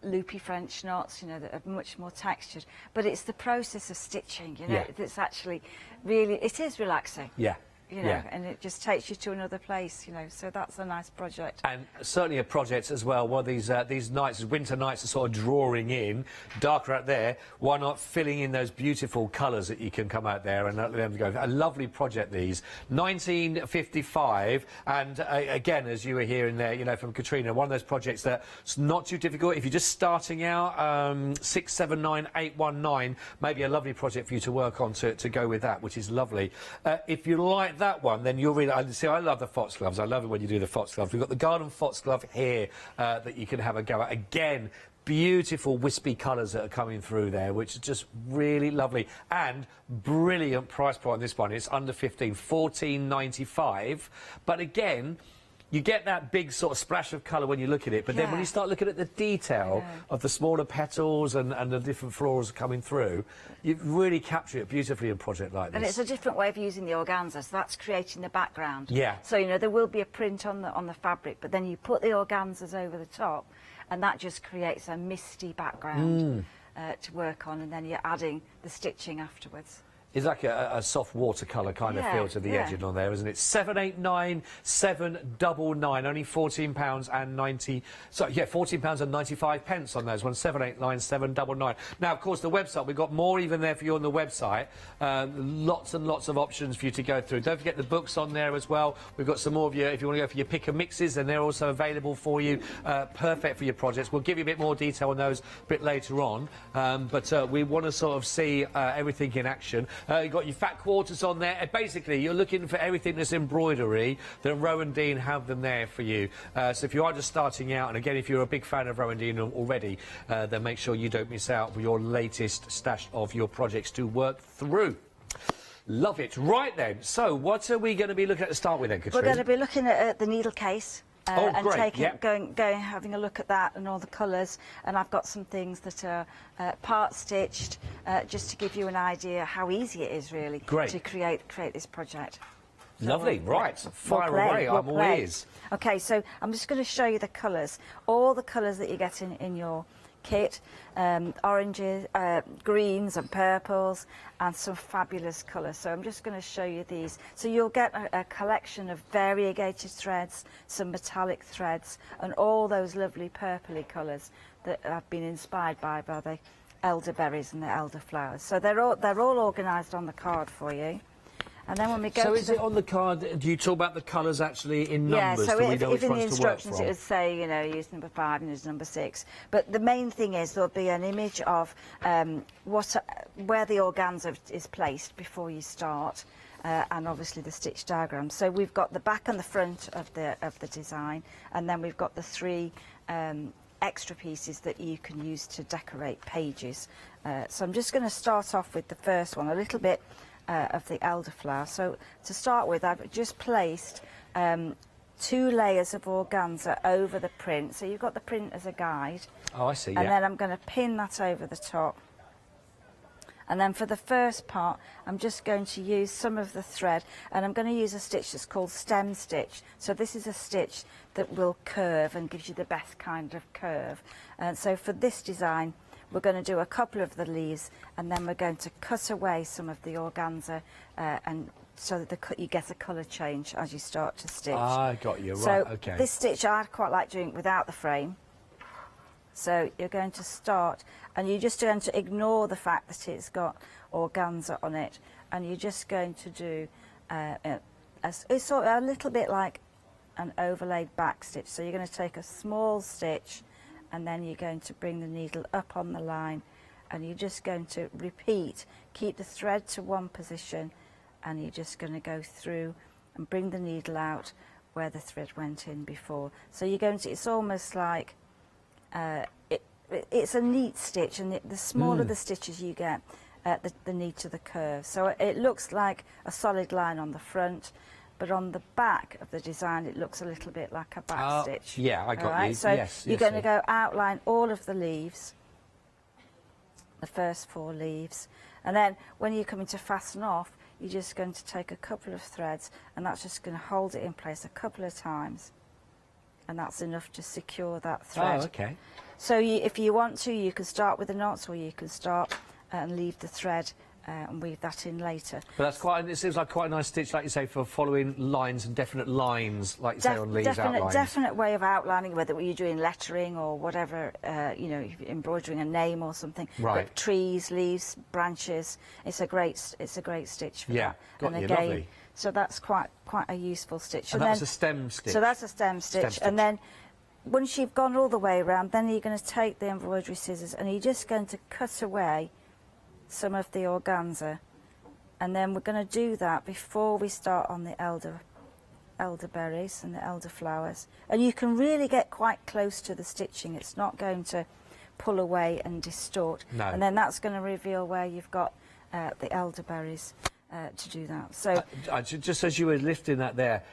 loopy French knots, you know, that are much more textured. But it's the process of stitching, you know, that's actually really, it is relaxing. Yeah. You know, and it just takes you to another place, you know, so that's a nice project. And certainly a project as well, while these nights, winter nights are sort of drawing in, darker out there, why not filling in those beautiful colours that you can come out there and let them go. A lovely project, these. 1955, and again, as you were hearing there, you know, from Katrina, one of those projects that's not too difficult. If you're just starting out, 679819, maybe a lovely project for you to work on to go with that, which is lovely. If you like that one, then you'll really see. I love the foxgloves. I love it when you do the foxgloves. We've got the garden foxglove here that you can have a go at. Again, beautiful wispy colours that are coming through there, which is just really lovely, and brilliant price point on this one. It's under 15, $14.95. But again, you get that big sort of splash of colour when you look at it, but then when you start looking at the detail of the smaller petals and the different florals coming through, you really capture it beautifully in a project like this. And it's a different way of using the organza, so that's creating the background. Yeah. So, you know, there will be a print on the fabric, but then you put the organzas over the top, and that just creates a misty background to work on, and then you're adding the stitching afterwards. It's like a soft watercolour kind of feel to the edging on there, isn't it? 789799, only £14.90. So yeah, £14.95 on those ones. 789799. Now, of course, the website, we've got more even there for you on the website. Lots and lots of options for you to go through. Don't forget the books on there as well. We've got some more of your, if you want to go for your pick and mixes, and they're also available for you. Perfect for your projects. We'll give you a bit more detail on those a bit later on. But we want to sort of see everything in action. You've got your fat quarters on there. Basically, you're looking for everything that's embroidery, then Rowan Dean have them there for you. So if you are just starting out, and again, if you're a big fan of Rowan Dean already, then make sure you don't miss out for your latest stash of your projects to work through. Love it. Right then, so what are we going to be looking at to start with then, Katrina? We're going to be looking at the needle case. And great, going, having a look at that and all the colours, and I've got some things that are part stitched, just to give you an idea how easy it is really to create this project. Lovely, right, fire away, I'm all ears. Okay, so I'm just going to show you the colours, all the colours that you get in your kit, oranges, greens and purples, and some fabulous colours. So I'm just going to show you these. So you'll get a collection of variegated threads, some metallic threads, and all those lovely purpley colours that have been inspired by the elderberries and the elderflowers. So they're all organised on the card for you. And then when we go so to is it on the card, do you talk about the colours actually in numbers? Yeah, so Do we if know which in the ones to work instructions from? it would say, you know, use number 5 and use number 6. But the main thing is there'll be an image of where the organza is placed before you start, and obviously the stitch diagram. So we've got the back and the front of the design, and then we've got the 3 extra pieces that you can use to decorate pages. So I'm just going to start off with the first one, a little bit of the elderflower. So to start with, I've just placed 2 layers of organza over the print. So you've got the print as a guide. Oh, I see, And then I'm going to pin that over the top. And then for the first part, I'm just going to use some of the thread, and I'm going to use a stitch that's called stem stitch. So this is a stitch that will curve and gives you the best kind of curve. And so for this design, we're going to do a couple of the leaves, and then we're going to cut away some of the organza, and so that you get a colour change as you start to stitch. Ah, I got you, right, so okay. This stitch I quite like doing without the frame. So you're going to start, and you're just going to ignore the fact that it's got organza on it, and you're just going to do it's sort of a little bit like an overlaid back stitch. So you're going to take a small stitch, and then you're going to bring the needle up on the line, and you're just going to repeat, keep the thread to one position, and you're just going to go through and bring the needle out where the thread went in before. So you're going to, it's almost like it's a neat stitch, and the smaller the stitches you get, the neater the curve. So it looks like a solid line on the front, but on the back of the design it looks a little bit like a back stitch. Yeah, I got you. So yes, you're going to go outline all of the leaves, the first 4 leaves, and then when you're coming to fasten off, you're just going to take a couple of threads, and that's just going to hold it in place a couple of times, and that's enough to secure that thread. Oh, okay. So if you want to, you can start with the knots, or you can start and leave the thread and weave that in later. But that's quite, it seems like quite a nice stitch, like you say, for following lines and definite lines, like you say, on leaves outlines. Definite way of outlining, whether you're doing lettering or whatever, you know, embroidering a name or something. Right. But trees, leaves, branches, it's a great stitch for that. Got and you, again, lovely. So that's quite a useful stitch. And that's a stem stitch. So that's a stem stitch. And then once you've gone all the way around, then you're going to take the embroidery scissors, and you're just going to cut away some of the organza, and then we're going to do that before we start on the elderberries and the elderflowers. And you can really get quite close to the stitching. It's not going to pull away and distort. No. And then that's going to reveal where you've got the elderberries to do that. So just as you were lifting that there,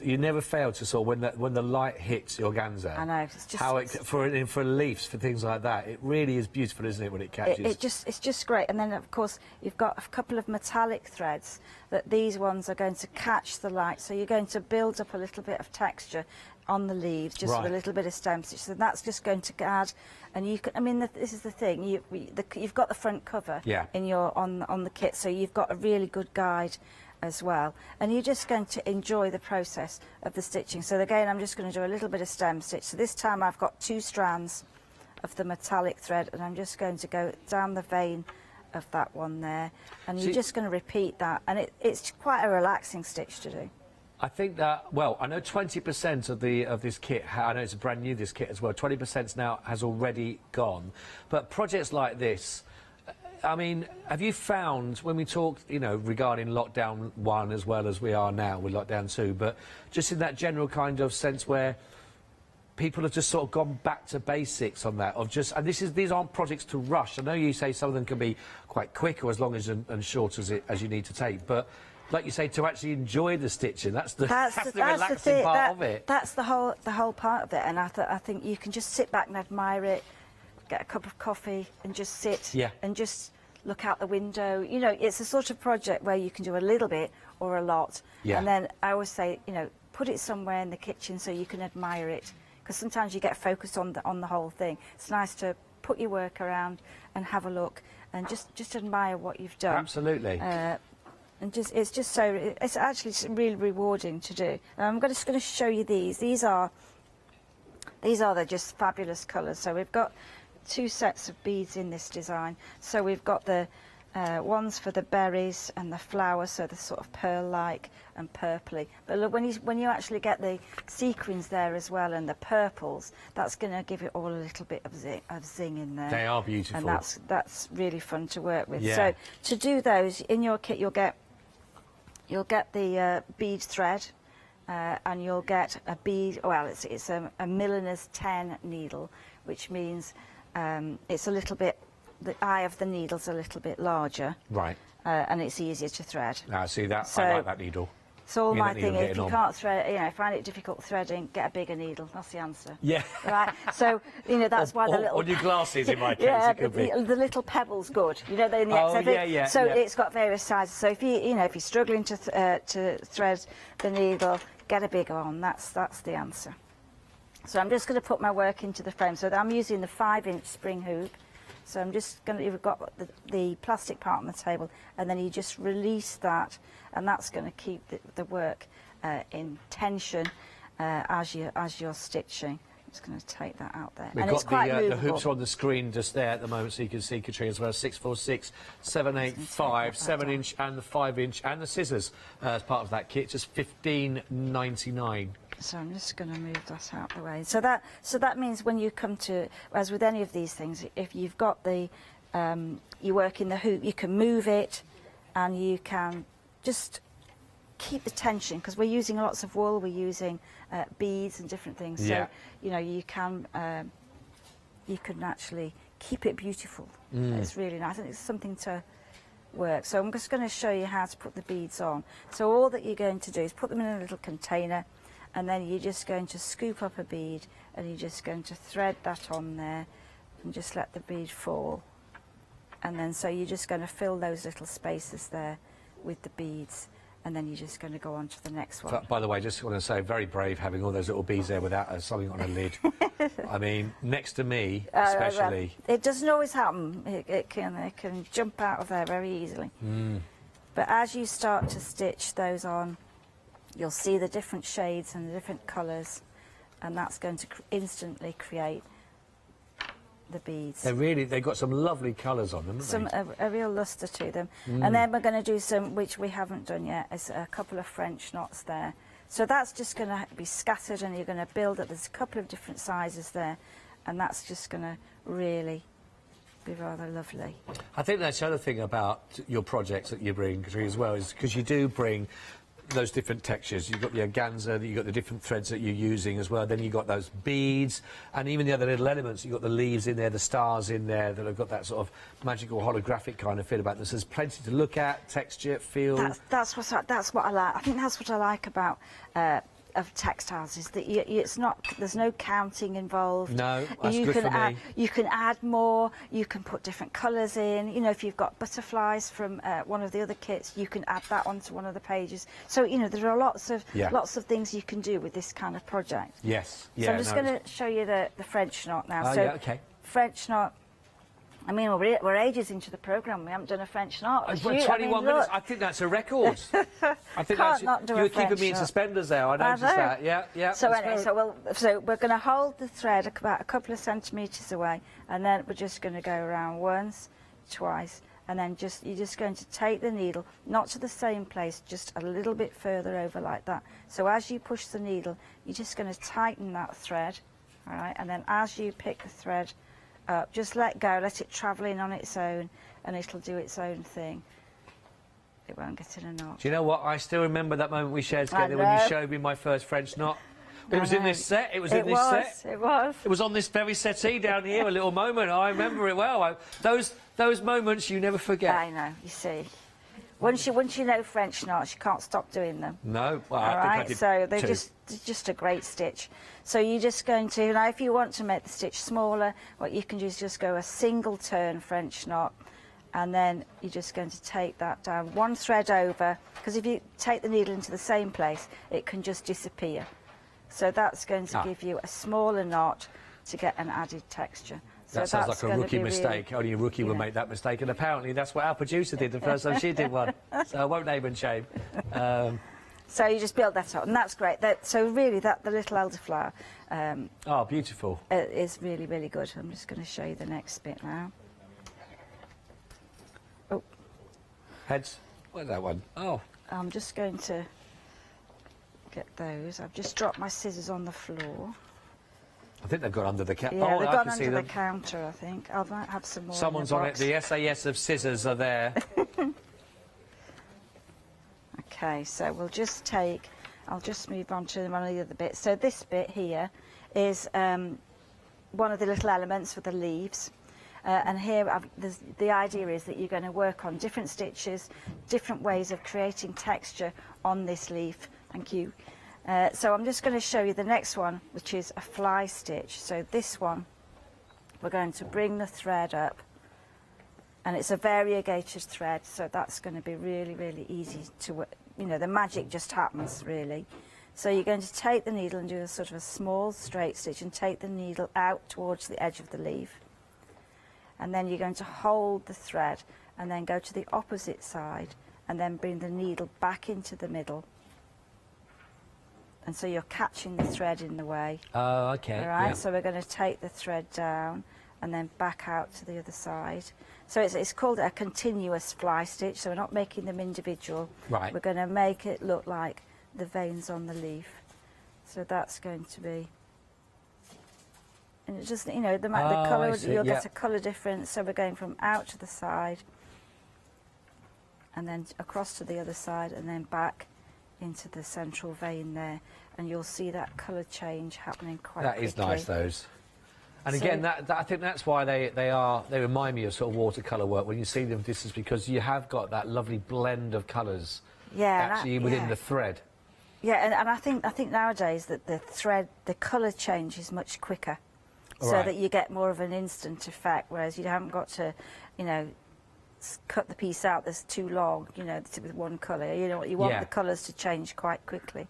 you never fail to sort of when the light hits the organza. I know, it's just how for leaves, for things like that, it really is beautiful, isn't it, when it catches? It's just great. And then of course you've got a couple of metallic threads that these ones are going to catch the light, so you're going to build up a little bit of texture on the leaves, just with a little bit of stem stitch. So that's just going to add, and you can. I mean, this is the thing. You've got the front cover in your on the kit, so you've got a really good guide as well, and you're just going to enjoy the process of the stitching. So again, I'm just going to do a little bit of stem stitch. So this time I've got 2 strands of the metallic thread, and I'm just going to go down the vein of that one there, and you're just going to repeat that, and it's quite a relaxing stitch to do. I think that, well, I know 20% of this kit, I know it's brand new, this kit as well, 20% now has already gone. But projects like this, I mean, have you found, when we talk, you know, regarding lockdown 1 as well as we are now with lockdown 2, but just in that general kind of sense where people have just sort of gone back to basics on that, of just, and these aren't projects to rush. I know you say some of them can be quite quick or as long as and short as you need to take, but like you say, to actually enjoy the stitching, that's the relaxing part of it. That's the whole part of it, and I think you can just sit back and admire it, get a cup of coffee and just sit and just look out the window. You know, it's a sort of project where you can do a little bit or a lot. And then I always say, you know, put it somewhere in the kitchen so you can admire it, because sometimes you get focused on the whole thing. It's nice to put your work around and have a look and just admire what you've done. Absolutely. And it's actually really rewarding to do. And I'm just going to show you these. These are the just fabulous colours. So we've got 2 sets of beads in this design. So we've got the One's for the berries and the flowers, so they're sort of pearl-like and purpley. But look, when you actually get the sequins there as well and the purples, that's going to give it all a little bit of zing in there. They are beautiful. And that's really fun to work with. Yeah. So to do those, in your kit you'll get the bead thread, and you'll get a bead, well, it's a milliner's 10 needle, which means it's a little bit, the eye of the needle's a little bit larger. Right. And it's easier to thread. I see that. So, I like that needle. So Get my that needle thing is, if getting you on. can't thread, find it difficult threading, get a bigger needle. That's the answer. Yeah. Right. So that's why the little. Or your glasses, in my case, yeah, it could be. the little pebble's good. They're in the Oh, X, I think. yeah. So yeah. it's got various sizes. So if if you're struggling to thread the needle, get a bigger one. That's the answer. So I'm just going to put my work into the frame. So I'm using the 5-inch spring hoop. So I'm just going to, you've got the plastic part on the table, and then you just release that, and that's going to keep the work in tension as you're stitching. I'm just going to take that out there. We've and got it's quite the movable. hoops on the screen just there at the moment, so you can see Katrina as well. 646, 785, 7-inch and the 5-inch, and the scissors as part of that kit, just $15.99. So I'm just going to move that out the way. So that means when you come to, as with any of these things, if you've got you work in the hoop, you can move it, and you can just keep the tension, because we're using lots of wool, we're using beads and different things. Yeah. So you can actually keep it beautiful. It's really nice, and it's something to work. So I'm just going to show you how to put the beads on. So all that you're going to do is put them in a little container, and then you're just going to scoop up a bead, and you're just going to thread that on there and just let the bead fall. And then so you're just going to fill those little spaces there with the beads, and then you're just going to go on to the next one. By the way, just want to say, very brave having all those little beads there without something on a lid. I mean, next to me, especially. It doesn't always happen. It can jump out of there very easily. But as you start to stitch those on, you'll see the different shades and the different colours, and that's going to instantly create the beads. They've got some lovely colours on them, haven't they? A real lustre to them. And then we're going to do some, which we haven't done yet, is a couple of French knots there. So that's just going to be scattered, and you're going to build up. There's a couple of different sizes there, and that's just going to really be rather lovely. I think that's the other thing about your projects that you bring, Katrina, as well, is because you do bring those different textures. You've got the organza, you've got the different threads that you're using as well, then you've got those beads, and even the other little elements. You've got the leaves in there, the stars in there, that have got that sort of magical holographic kind of feel about them. So there's plenty to look at, texture, feel. That's what I like. I think that's what I like about of textiles, is that it's not, there's no counting involved. No, that's good for me. You can add more, you can put different colours in. If you've got butterflies from one of the other kits, you can add that onto one of the pages. So there are lots of things you can do with this kind of project. Yes. So I'm just going to show you the French knot now. Yeah, okay. French knot. I mean, we're ages into the programme. We haven't done a French knot. 21 minutes. I think that's a record. I think that's. You were keeping me in suspenders there. I noticed that. Yeah. So anyway, so we're going to hold the thread about a couple of centimetres away, and then we're just going to go around once, twice, and then you're just going to take the needle, not to the same place, just a little bit further over like that. So as you push the needle, you're just going to tighten that thread, all right? And then as you pick the thread up, just let go, let it travel in on its own, and it'll do its own thing. It won't get in a knot. Do you know what? I still remember that moment we shared together when you showed me my first French knot. It was in this set. It was in this set. It was. It was on this very settee down here. A little moment. I remember it well. Those moments you never forget. I know. You see, once you know French knots, you can't stop doing them. No. Well, all right. So they're too. just a great stitch. So you're just going to, now if you want to make the stitch smaller, what you can do is just go a single turn French knot, and then you're just going to take that down one thread over, because if you take the needle into the same place, it can just disappear. So that's going to give you a smaller knot to get an added texture. So that sounds like a rookie mistake. Only a rookie would make that mistake, and apparently that's what our producer did the first time she did one. So I won't name and shame. So you just build that up, and that's great. So really, the little elderflower beautiful. Is really, really good. I'm just going to show you the next bit now. Oh, Heads. Where's that one? Oh. I'm just going to get those. I've just dropped my scissors on the floor. I think they've gone under the counter. Yeah, oh, they've I gone can see under the them. counter, I think. I might have some more. Someone's in the on it. box. The SAS of scissors are there. Okay, so we'll just take, I'll just move on to one of the other bits. So this bit here is one of the little elements for the leaves. And here the idea is that you're going to work on different stitches, different ways of creating texture on this leaf. Thank you. So I'm just going to show you the next one, which is a fly stitch. So this one, we're going to bring the thread up, and it's a variegated thread, so that's going to be really, really easy to work. You know, the magic just happens, really. So you're going to take the needle and do a sort of a small straight stitch and take the needle out towards the edge of the leaf. And then you're going to hold the thread and then go to the opposite side and then bring the needle back into the middle. And so you're catching the thread in the way. Oh, okay. All right, yeah. so we're going to take the thread down and then back out to the other side. So it's called a continuous fly stitch, so we're not making them individual. Right. We're going to make it look like the veins on the leaf. So that's going to be... And it's just, you know, the colour, you'll get a colour difference. So we're going from out to the side and then across to the other side and then back into the central vein there. And you'll see that colour change happening quite quickly. That is nice, those. And So- again, I think that's why they remind me of sort of watercolour work. When you see them, this is because you have got that lovely blend of colours actually within the thread. Yeah, and I think nowadays that the thread, the colour change is much quicker. So Right. that you get more of an instant effect, whereas you haven't got to, you know, cut the piece out that's too long, you know, with one colour. You know, you want the colours to change quite quickly.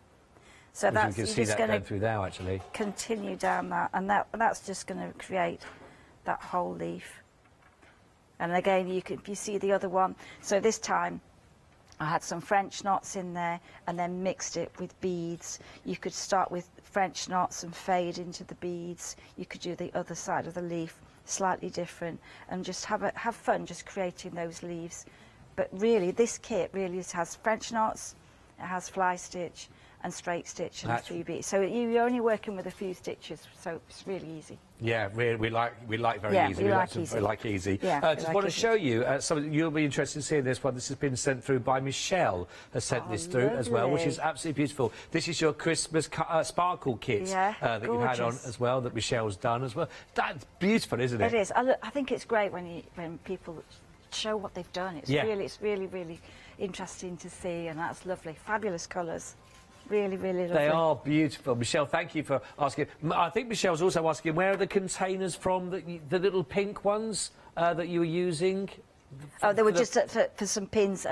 So that's you can see that going through now, actually. Continue down that, and that's just going to create that whole leaf. And again, if you see the other one, so this time I had some French knots in there and then mixed it with beads. You could start with French knots and fade into the beads. You could do the other side of the leaf slightly different and just have fun just creating those leaves. But really, this kit really has French knots, it has fly stitch and straight stitch and 3 beads. So you're only working with a few stitches, so it's really easy. Yeah, we like very easy. We like easy. Yeah, just want to show you something you'll be interested in seeing this one. This has been sent through by Michelle. Has sent this through as well, which is absolutely beautiful. This is your Christmas sparkle kit that you've had on as well, that Michelle's done as well. That's beautiful, isn't it? It is. I think it's great when people show what they've done. It's really interesting to see, and that's lovely. Fabulous colours. Really, really lovely. They are beautiful. Michelle, thank you for asking. I think Michelle's also asking, where are the containers from, the little pink ones that you were using? Oh, they were just for some pins.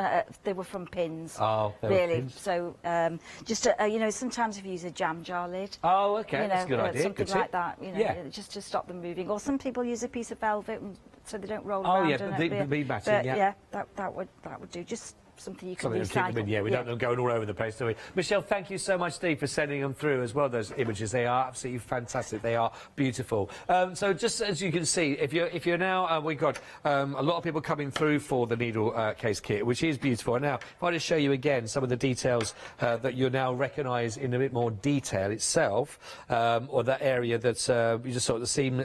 They were from pins. Oh, they really. were pins. So, you know, sometimes if you use a jam jar lid. Oh, okay, you know, that's a good idea. Something Good like tip. that. You know, just to stop them moving. Or some people use a piece of velvet so they don't roll around. Oh, yeah, the bead matching. Yeah, that would do. Just something you can recycle. We don't know going all over the place, do we? Michelle, thank you so much, Steve, for sending them through as well. Those images, they are absolutely fantastic. They are beautiful. So just as you can see, if you're now, we've got a lot of people coming through for the needle case kit, which is beautiful. And now, if I just show you again some of the details that you'll now recognise in a bit more detail itself, or that area that you just saw at the seam.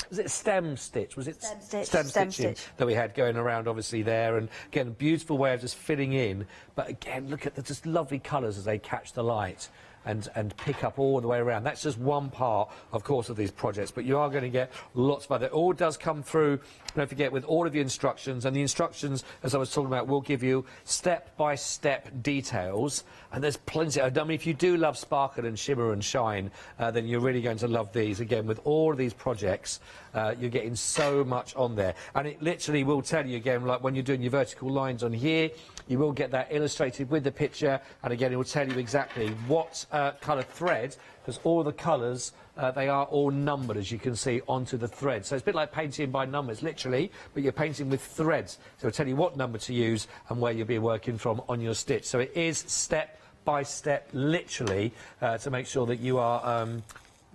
Was it stem stitch? Was it stem stitching that we had going around, obviously there, and again, a beautiful way of just fitting in. But again, look at the just lovely colours as they catch the light and pick up all the way around. That's just one part, of course, of these projects, but you are going to get lots of other. It all does come through, don't forget, with all of your instructions, and the instructions, as I was talking about, will give you step-by-step details, and there's plenty. I mean, if you do love sparkle and shimmer and shine, then you're really going to love these. Again, with all of these projects, you're getting so much on there, and it literally will tell you, again, like when you're doing your vertical lines on here, you will get that illustrated with the picture, and again, it will tell you exactly what colour thread, because all the colours, they are all numbered, as you can see, onto the thread. So it's a bit like painting by numbers, literally, but you're painting with threads. So it'll tell you what number to use and where you'll be working from on your stitch. So it is step by step, literally, to make sure that you are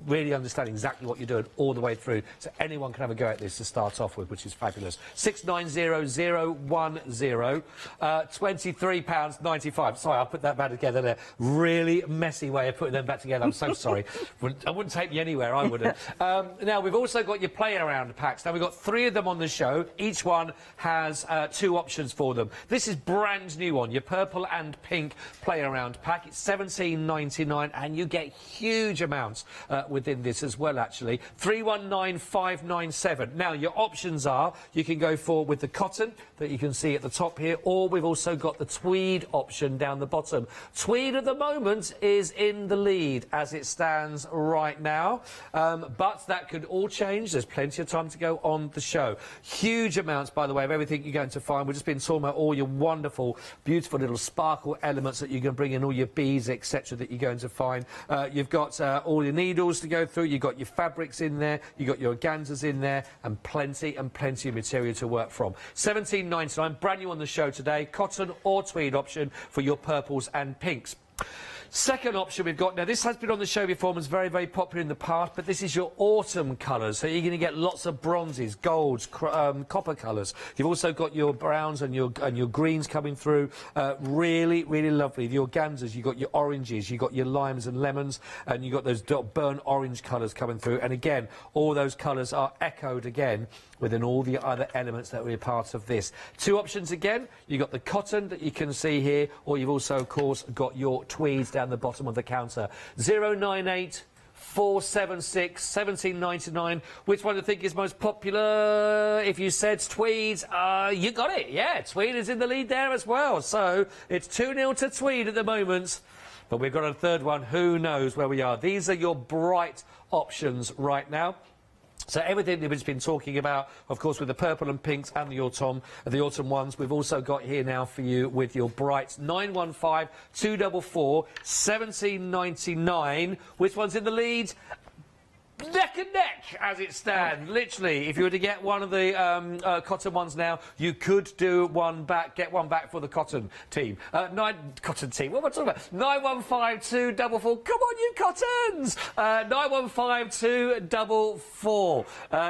really understanding exactly what you're doing all the way through. So anyone can have a go at this to start off with, which is fabulous. 690010, £23.95. Sorry, I'll put that back together there. Really messy way of putting them back together. I'm so sorry. I wouldn't take me anywhere, I wouldn't. Now, we've also got your play around packs. Now, we've got 3 of them on the show. Each one has 2 options for them. This is brand new one, your purple and pink play around pack. It's £17.99, and you get huge amounts within this as well, actually. 319597. Now, your options are, you can go for with the cotton that you can see at the top here, or we've also got the tweed option down the bottom. Tweed at the moment is in the lead as it stands right now, but that could all change. There's plenty of time to go on the show. Huge amounts, by the way, of everything you're going to find. We've just been talking about all your wonderful, beautiful little sparkle elements that you can bring in, all your beads, etc., that you're going to find. You've got all your needles to go through, you've got your fabrics in there, you've got your organzas in there, and plenty of material to work from. £17.99, brand new on the show today, cotton or tweed option for your purples and pinks. Second option we've got, now this has been on the show before and was very, very popular in the past, but this is your autumn colours. So you're going to get lots of bronzes, golds, copper colours. You've also got your browns and your greens coming through. Really, really lovely. The organzas, you've got your oranges, you've got your limes and lemons, and you've got those burnt orange colours coming through. And again, all those colours are echoed again within all the other elements that were part of this. 2 options again. You've got the cotton that you can see here, or you've also, of course, got your tweeds down the bottom of the counter. 098 476 1799. Which one do you think is most popular? If you said tweed, you got it. Yeah, tweed is in the lead there as well. So it's 2-0 to tweed at the moment. But we've got a third one. Who knows where we are? These are your bright options right now. So everything that we've been talking about, of course, with the purple and pinks and the autumn ones, we've also got here now for you with your brights. 915 244 1799. Which one's in the lead? Neck and neck as it stands. Literally, if you were to get one of the cotton ones now, you could do one back, get one back for the cotton team. Cotton team, what am I talking about? 915 244. Come on, you cottons! 915 244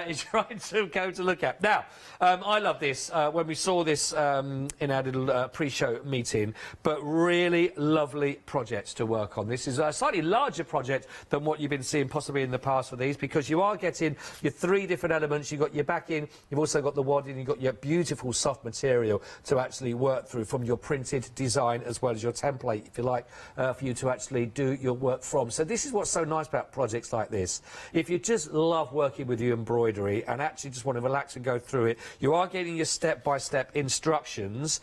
is right to go to look at. Now, I love this. When we saw this in our little pre-show meeting, but really lovely projects to work on. This is a slightly larger project than what you've been seeing possibly in the past for these, because you are getting your 3 different elements. You've got your backing, you've also got the wadding, you've got your beautiful soft material to actually work through from your printed design as well as your template, if you like, for you to actually do your work from. So this is what's so nice about projects like this. If you just love working with your embroidery and actually just want to relax and go through it, you are getting your step-by-step instructions.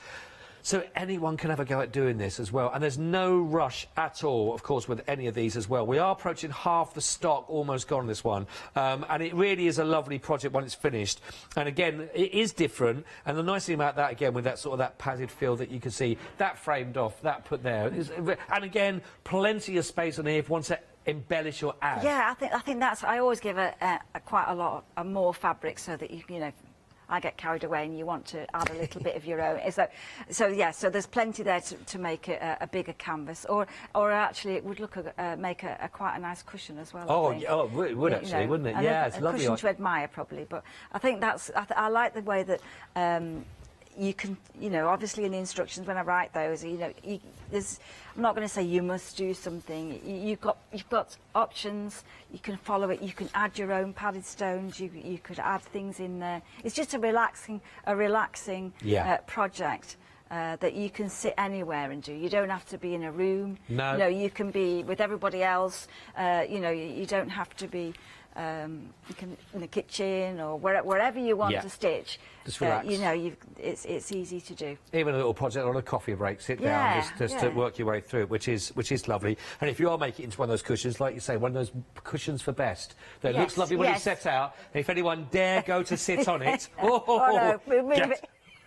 So anyone can have a go at doing this as well. And there's no rush at all, of course, with any of these as well. We are approaching half the stock, almost gone, this one. And it really is a lovely project when it's finished. And again, it is different. And the nice thing about that, again, with that sort of that padded feel that you can see, that framed off, that put there. And again, plenty of space on here if you want to embellish or add. Yeah, I think that's, I always give quite a lot of more fabric so that you know, I get carried away and you want to add a little bit of your own. So there's plenty there to make it a bigger canvas, or actually it would look make quite a nice cushion as well. Oh, it would actually, wouldn't it? Yeah, it's lovely. A cushion to admire probably, but I think that's I like the way that. You can, you know, obviously in the instructions when I write those, you know, I'm not going to say you must do something. You've got options. You can follow it. You can add your own padded stones. You could add things in there. It's just a relaxing project that you can sit anywhere and do. You don't have to be in a room. No. You know, you can be with everybody else. You know, you don't have to be. You can in the kitchen or wherever you want to stitch. Just relax. You know, it's easy to do. Even a little project on a coffee break, sit down just to work your way through it, which is lovely. And if you are making it into one of those cushions, like you say, one of those cushions for best, that looks lovely when it's set out. And if anyone dare go to sit on it,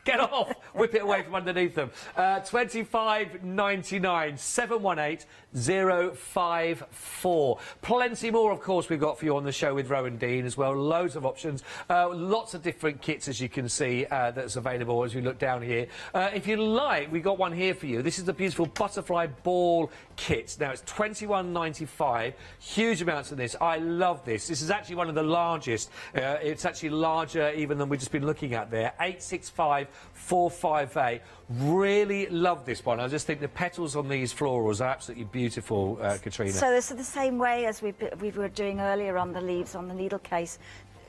Get off! Whip it away from underneath them. $25.99, 718-054. Plenty more, of course, we've got for you on the show with Rowan Dean as well. Loads of options. Lots of different kits, as you can see, that's available as we look down here. If you like, we've got one here for you. This is the beautiful butterfly ball kit. Now, it's $21.95. Huge amounts of this. I love this. This is actually one of the largest. It's actually larger even than we've just been looking at there. 865458. Really love this one. I just think the petals on these florals are absolutely beautiful, Katrina. So this is the same way as we were doing earlier on the leaves on the needle case.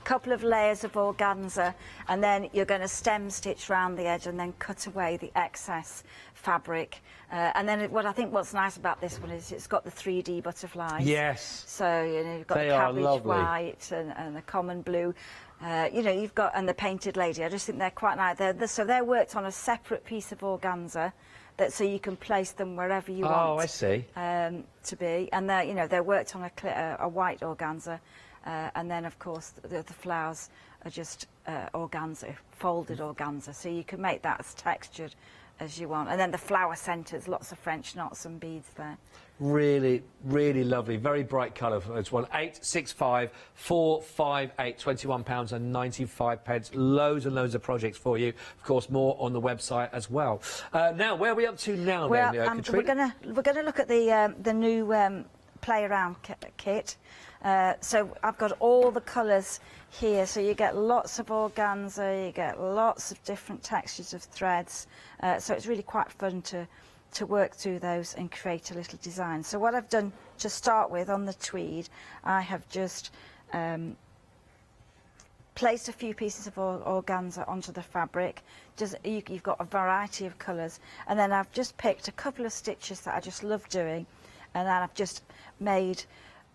Couple of layers of organza, and then you're going to stem stitch round the edge and then cut away the excess fabric. And then what's nice about this one is it's got the 3D butterflies. Yes. So you've got the cabbage white and the common blue. You've got, and the painted lady. I just think they're quite nice. So they're worked on a separate piece of organza, so you can place them wherever you want. Oh, I see. To be, and they're worked on a white organza. And then, of course, the flowers are just organza, folded organza, so you can make that as textured as you want. And then the flower centres, lots of French knots and beads there. Really, really lovely. Very bright colour for this one. 865458, £21.95. Loads and loads of projects for you. Of course, more on the website as well. Now, where are we up to now, then, Katrina? We're gonna look at the new play around kit. So I've got all the colours here, so you get lots of organza, you get lots of different textures of threads, so it's really quite fun to work through those and create a little design. So what I've done to start with on the tweed, I have just placed a few pieces of organza onto the fabric. You've got a variety of colours, and then I've just picked a couple of stitches that I just love doing, and then I've just made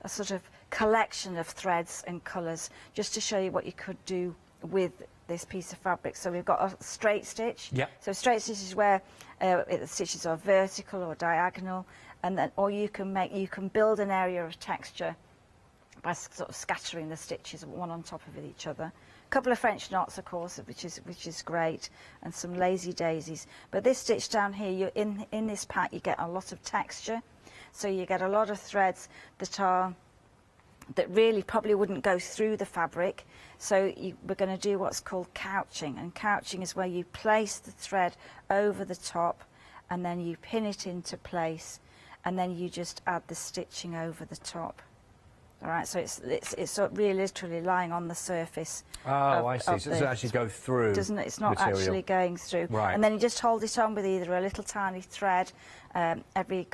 a sort of collection of threads and colours just to show you what you could do with this piece of fabric. So we've got a straight stitch. Yep. So straight stitch is where the stitches are vertical or diagonal, and then you can build an area of texture by sort of scattering the stitches one on top of each other. A couple of French knots, of course, which is great, and some lazy daisies. But this stitch down here, in this pack, you get a lot of texture. So you get a lot of threads that really probably wouldn't go through the fabric. So we're going to do what's called couching, and couching is where you place the thread over the top and then you pin it into place, and then you just add the stitching over the top. All right, so it's really literally lying on the surface. Oh, I see. So it doesn't actually go through. Doesn't it? It's not material. actually going through. Right. And then you just hold it on with either a little tiny thread every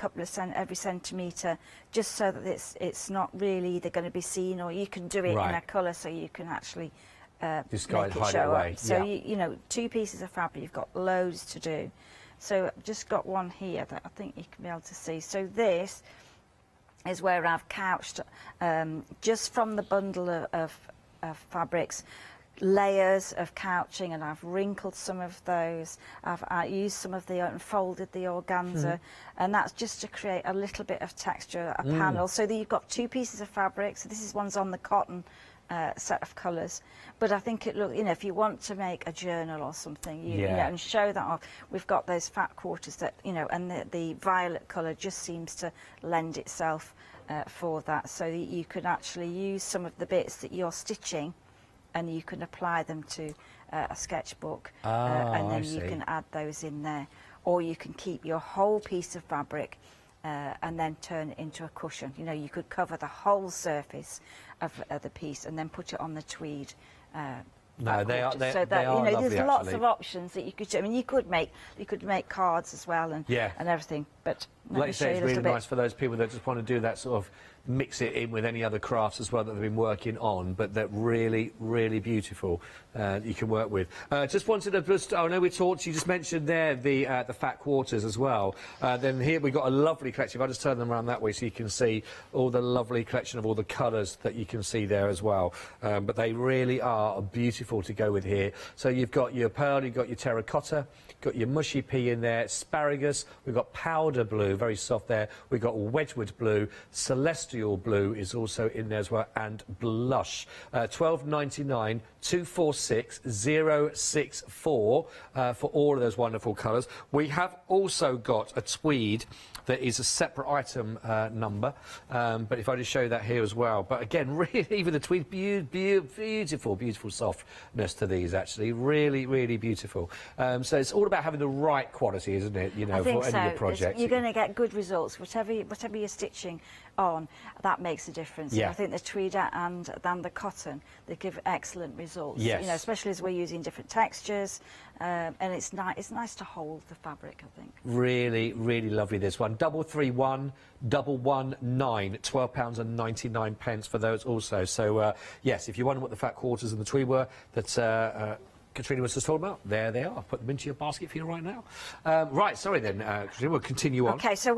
centimetre, just so that it's not really either going to be seen, or you can do it in a colour, so you can actually make it show up. So you know, 2 pieces of fabric, you've got loads to do. So I've just got one here that I think you can be able to see. So this is where I've couched just from the bundle of fabrics, layers of couching, and I've wrinkled some of those. I've used some of the unfolded the organza, and that's just to create a little bit of texture, a panel. So that you've got 2 pieces of fabric. So this is one's on the cotton set of colours, but I think if you want to make a journal or something, you know, and show that off, we've got those fat quarters that, you know, and the violet colour just seems to lend itself for that, so that you can actually use some of the bits that you're stitching and you can apply them to a sketchbook, and then you can add those in there, or you can keep your whole piece of fabric and then turn it into a cushion. You know, you could cover the whole surface of the piece and then put it on the tweed. No, they are so that, you know, there's lots of options that you could do. I mean, you could make cards as well and everything. But like you say, it's really nice for those people that just want to do that sort of mix it in with any other crafts as well that they've been working on, but they're really, really beautiful. You can work with. Just wanted to I know we talked. You just mentioned there the fat quarters as well. Then here we've got a lovely collection. If I just turn them around that way so you can see all the lovely collection of all the colours that you can see there as well. But they really are beautiful to go with here. So you've got your pearl, you've got your terracotta, got your mushy pea in there, asparagus. We've got powder blue, very soft there. We've got Wedgwood blue, celestial blue is also in there as well, and blush. £12.99, 246 064 for all of those wonderful colours. We have also got a tweed that is a separate item number, but if I just show you that here as well. But again, really, even the tweed, beautiful softness to these, actually. Really, really beautiful. So it's all about having the right quality, isn't it, you know, for any of your projects. You're going to get good results. Whatever you're stitching on, that makes a difference. Yeah. And I think the tweed and the cotton, they give excellent results. Yes. You know, especially as we're using different textures, and it's nice to hold the fabric, I think. Really, really lovely, this one. 331 119, £12.99 for those also. So, yes, if you wonder what the fat quarters and the tweed were that Katrina was just talking about, there they are. I've put them into your basket for you right now. Right, sorry then, Katrina, we'll continue on. Okay, so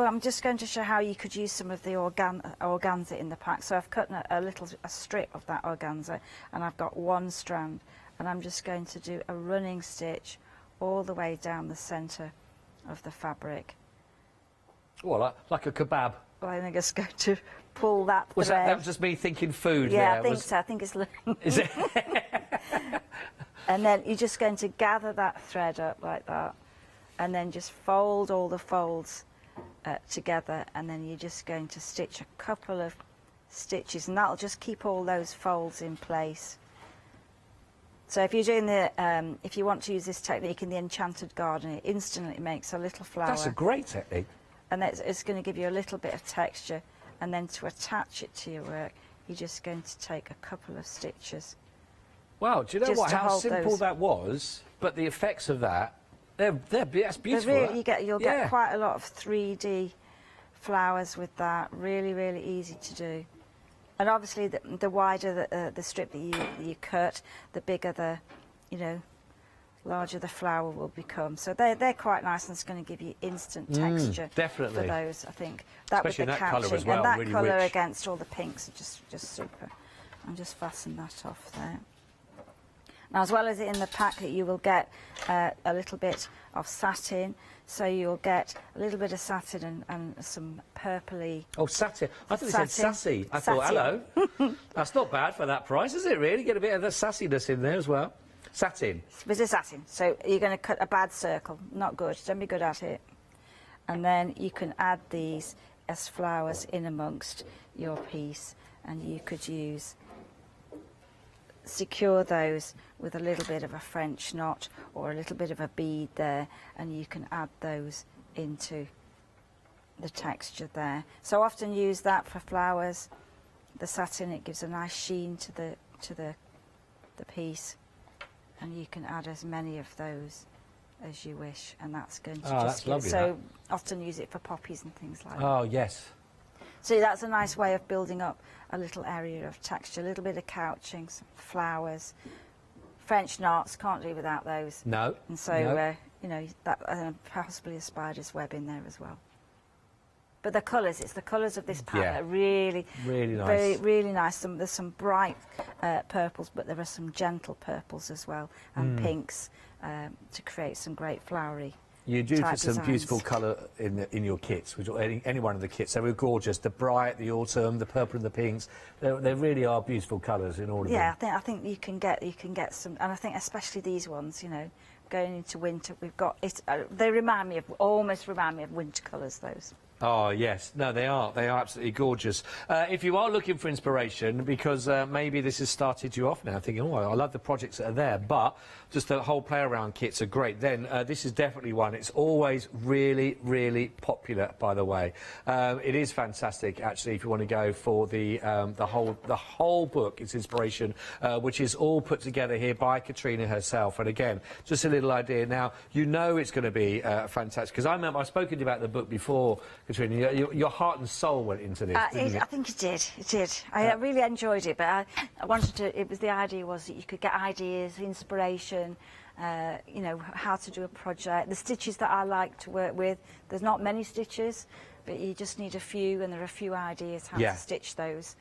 I'm just going to show how you could use some of the organza in the pack. So I've cut a strip of that organza, and I've got one strand, and I'm just going to do a running stitch all the way down the centre of the fabric. Well, like a kebab. Well, I think it's going to pull that thread. Was that was just me thinking food? Yeah, there. I think so. I think it's. Is it? And then you're just going to gather that thread up like that, and then just fold all the folds together, and then you're just going to stitch a couple of stitches, and that'll just keep all those folds in place. So if you're doing if you want to use this technique in the Enchanted Garden, it instantly makes a little flower. That's a great technique. And it's going to give you a little bit of texture, and then to attach it to your work, you're just going to take a couple of stitches. Wow, do you know what? How simple that was, but the effects of that, that's beautiful. Really, you'll get quite a lot of 3D flowers with that. Really, really easy to do. And obviously, the wider the strip that you cut, the bigger larger the flower will become. So they're quite nice, and it's going to give you instant texture. Definitely. For those, I think. That Especially with the in that colour as well, and that really colour rich. against all the pinks are just super. I'll just fasten that off there. Now, as well as in the pack, you will get a little bit of satin. So you'll get a little bit of satin and some purpley. Oh, satin. I thought it said sassy. I thought, hello. That's not bad for that price, is it, really? Get a bit of the sassiness in there as well. Satin. Bit of satin. So you're going to cut a bad circle. Not good. Don't be good at it. And then you can add these as flowers in amongst your piece. And you could secure those with a little bit of a French knot or a little bit of a bead there, and you can add those into the texture there. So often use that for flowers. The satin, it gives a nice sheen to the piece, and you can add as many of those as you wish, and that's going to that's lovely, so often use it for poppies and things like that. Oh, yes. So that's a nice way of building up a little area of texture, a little bit of couching, some flowers, French knots, can't do without those. No. And so, you know, that possibly a spider's web in there as well. But the colours, it's the colours of this pack that are really, really nice. Really nice. There's some bright purples, but there are some gentle purples as well, and pinks to create some great flowery. You do put some designs. beautiful colour in your kits, which any one of the kits. They were gorgeous. The bright, the autumn, the purple and the pinks. They really are beautiful colours in all of them. Yeah, I think you can get some, and I think especially these ones, you know, going into winter, we've got it. They almost remind me of winter colours. Those. Oh, yes. No, they are. They are absolutely gorgeous. If you are looking for inspiration, because maybe this has started you off now, thinking, oh, I love the projects that are there, but just the whole play-around kits are great, then this is definitely one. It's always really, really popular, by the way. It is fantastic, actually, if you want to go for the whole book. It's inspiration, which is all put together here by Katrina herself. And again, just a little idea. Now, you know it's going to be fantastic, because I remember I've spoken to you about the book before, Katrina. Your heart and soul went into this, didn't it? I think it did. It did. I really enjoyed it, but I wanted to. The idea was that you could get ideas, inspiration, you know, how to do a project. The stitches that I like to work with. There's not many stitches, but you just need a few, and there are a few ideas how to stitch those.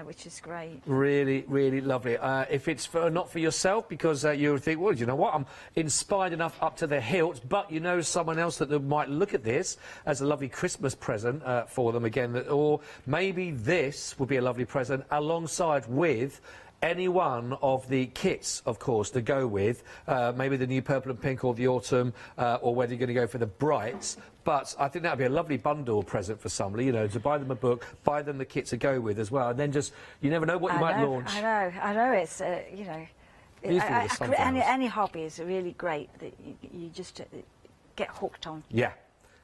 which is great. Really, really lovely. If it's not for yourself, because you think, well, you know what, I'm inspired enough up to the hilt, but you know someone else that might look at this as a lovely Christmas present for them again, or maybe this would be a lovely present alongside with any one of the kits, of course, to go with, maybe the new purple and pink or the autumn, or whether you're going to go for the brights. But I think that would be a lovely bundle present for somebody, you know, to buy them a book, buy them the kit to go with as well, and then just, you never know what you might launch. I know, it's, you know, any hobby is really great that you just get hooked on. Yeah.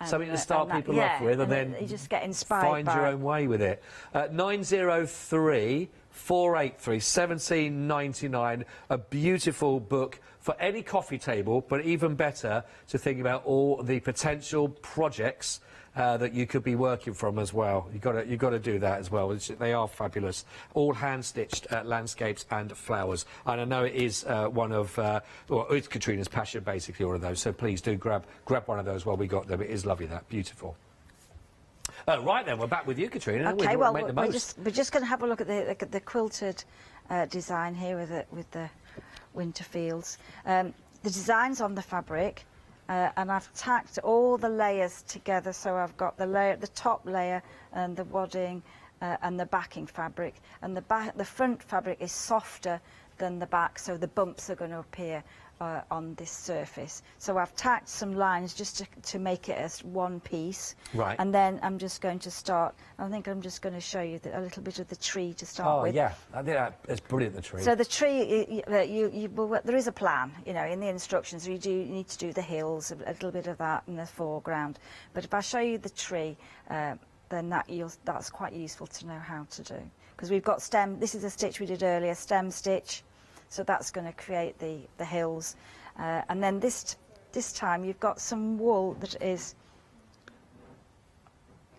Something to start people off with, and then you just get inspired. Find your own way with it. 903 483 1799, a beautiful book for any coffee table, but even better to think about all the potential projects that you could be working from as well. You've got to do that as well. They are fabulous. All hand-stitched landscapes and flowers. And I know it is one of, well, it's Katrina's passion, basically, all of those. So please do grab one of those while we got them. It is lovely, that. Beautiful. Right then, we're back with you, Katrina. Okay, well, we're just going to have a look at the quilted design here with the winter fields. The design's on the fabric, and I've tacked all the layers together. So I've got the top layer and the wadding and the backing fabric, and the front fabric is softer than the back, so the bumps are going to appear on this surface. So I've tacked some lines just to make it as one piece. Right. And then I'm just going to start, I think I'm just going to show you a little bit of the tree to start with. Oh, yeah. I think that's brilliant, the tree. So the tree, there is a plan, you know, in the instructions. You need to do the hills, a little bit of that in the foreground. But if I show you the tree, then that's quite useful to know how to do. Because we've got stem, this is a stitch we did earlier, stem stitch. So that's going to create the hills. And then this time you've got some wool that is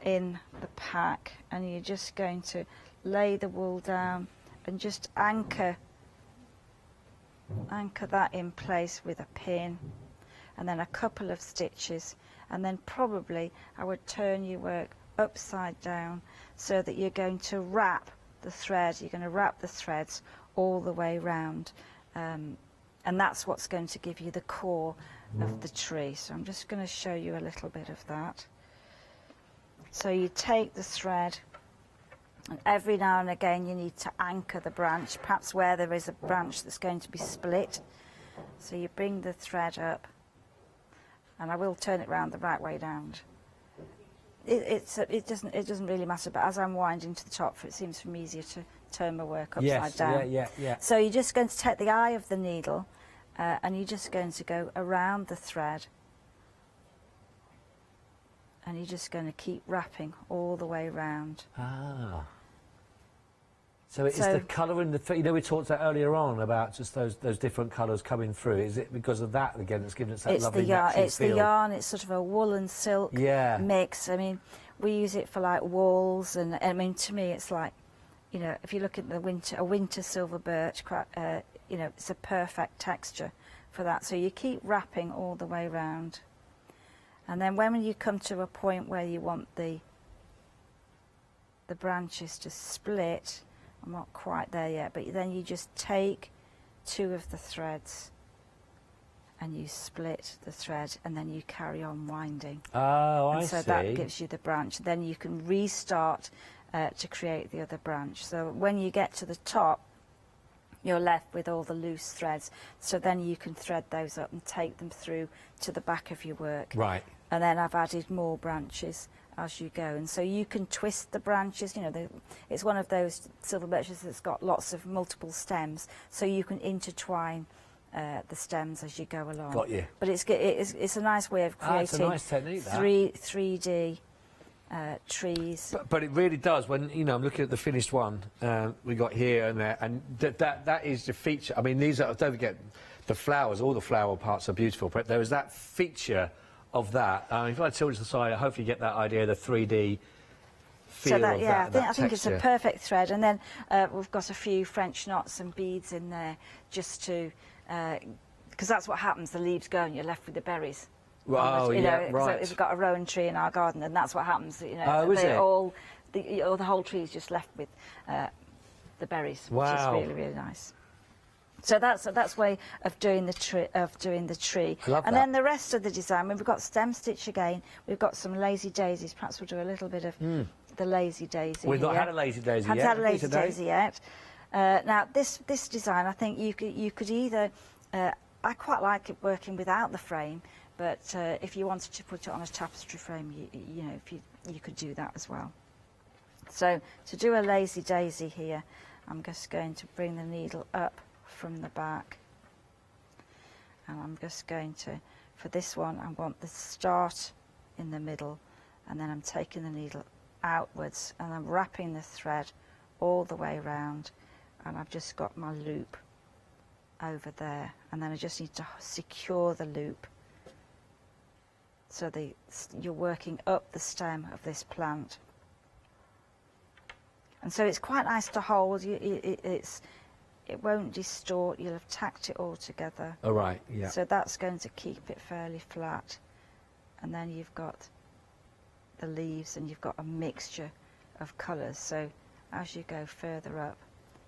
in the pack, and you're just going to lay the wool down and just anchor that in place with a pin, and then a couple of stitches, and then probably I would turn your work upside down so that you're going to wrap the thread. You're going to wrap the threads all the way round, and that's what's going to give you the core of the tree. So I'm just going to show you a little bit of that. So you take the thread, and every now and again you need to anchor the branch, perhaps where there is a branch that's going to be split. So you bring the thread up, and I will turn it round the right way round. It doesn't really matter, but as I'm winding to the top, it seems for me easier to turn my work upside down. Yeah. So you're just going to take the eye of the needle, and you're just going to go around the thread, and you're just going to keep wrapping all the way round. Ah. So it's the colour in the, you know, we talked about earlier on about just those different colours coming through. Is it because of that again that's given us that lovely natural feel? It's the yarn. It's sort of a wool and silk mix. I mean, we use it for like walls, and I mean, to me, it's like, you know, if you look at a winter silver birch, you know, it's a perfect texture for that. So you keep wrapping all the way round, and then when you come to a point where you want the branches to split, I'm not quite there yet, but then you just take two of the threads and you split the thread, and then you carry on winding. Oh, I see. So that gives you the branch. Then you can restart to create the other branch. So when you get to the top, you're left with all the loose threads. So then you can thread those up and take them through to the back of your work. Right. And then I've added more branches as you go, and so you can twist the branches. You know, it's one of those silver birches that's got lots of multiple stems, so you can intertwine the stems as you go along. Got you. But it's a nice way of creating it's a nice technique, that. 3D trees. But it really does. When, you know, I'm looking at the finished one we got here and there, and that is the feature. I mean, these are, don't forget, the flowers. All the flower parts are beautiful, but there is that feature of that. If I tilt to the side, I hopefully get that idea, the 3D feel so of that. I think it's a perfect thread. And then we've got a few French knots and beads in there, just to, because that's what happens. The leaves go, and you're left with the berries. Oh, you know, right. So if we've got a rowan tree in our garden, and that's what happens. You know, the whole tree is just left with the berries, Wow. which is really, really nice. So that's way of doing the tree. I love that. And then the rest of the design, we've got stem stitch again. We've got some lazy daisies. Perhaps we'll do a little bit of the lazy daisy. We've not here. had a lazy daisy yet. Haven't had a lazy today. daisy yet. Now this design, I think you could either. I quite like it working without the frame, but if you wanted to put it on a tapestry frame, you know, if you could do that as well. So to do a lazy daisy here, I'm just going to bring the needle up from the back, and I'm just going to, for this one, I want the start in the middle, and then I'm taking the needle outwards and I'm wrapping the thread all the way around, and I've just got my loop over there, and then I just need to secure the loop so you're working up the stem of this plant. And so it's quite nice to hold. It won't distort. You'll have tacked it all together. All right, yeah. So that's going to keep it fairly flat. And then you've got the leaves, and you've got a mixture of colours. So as you go further up,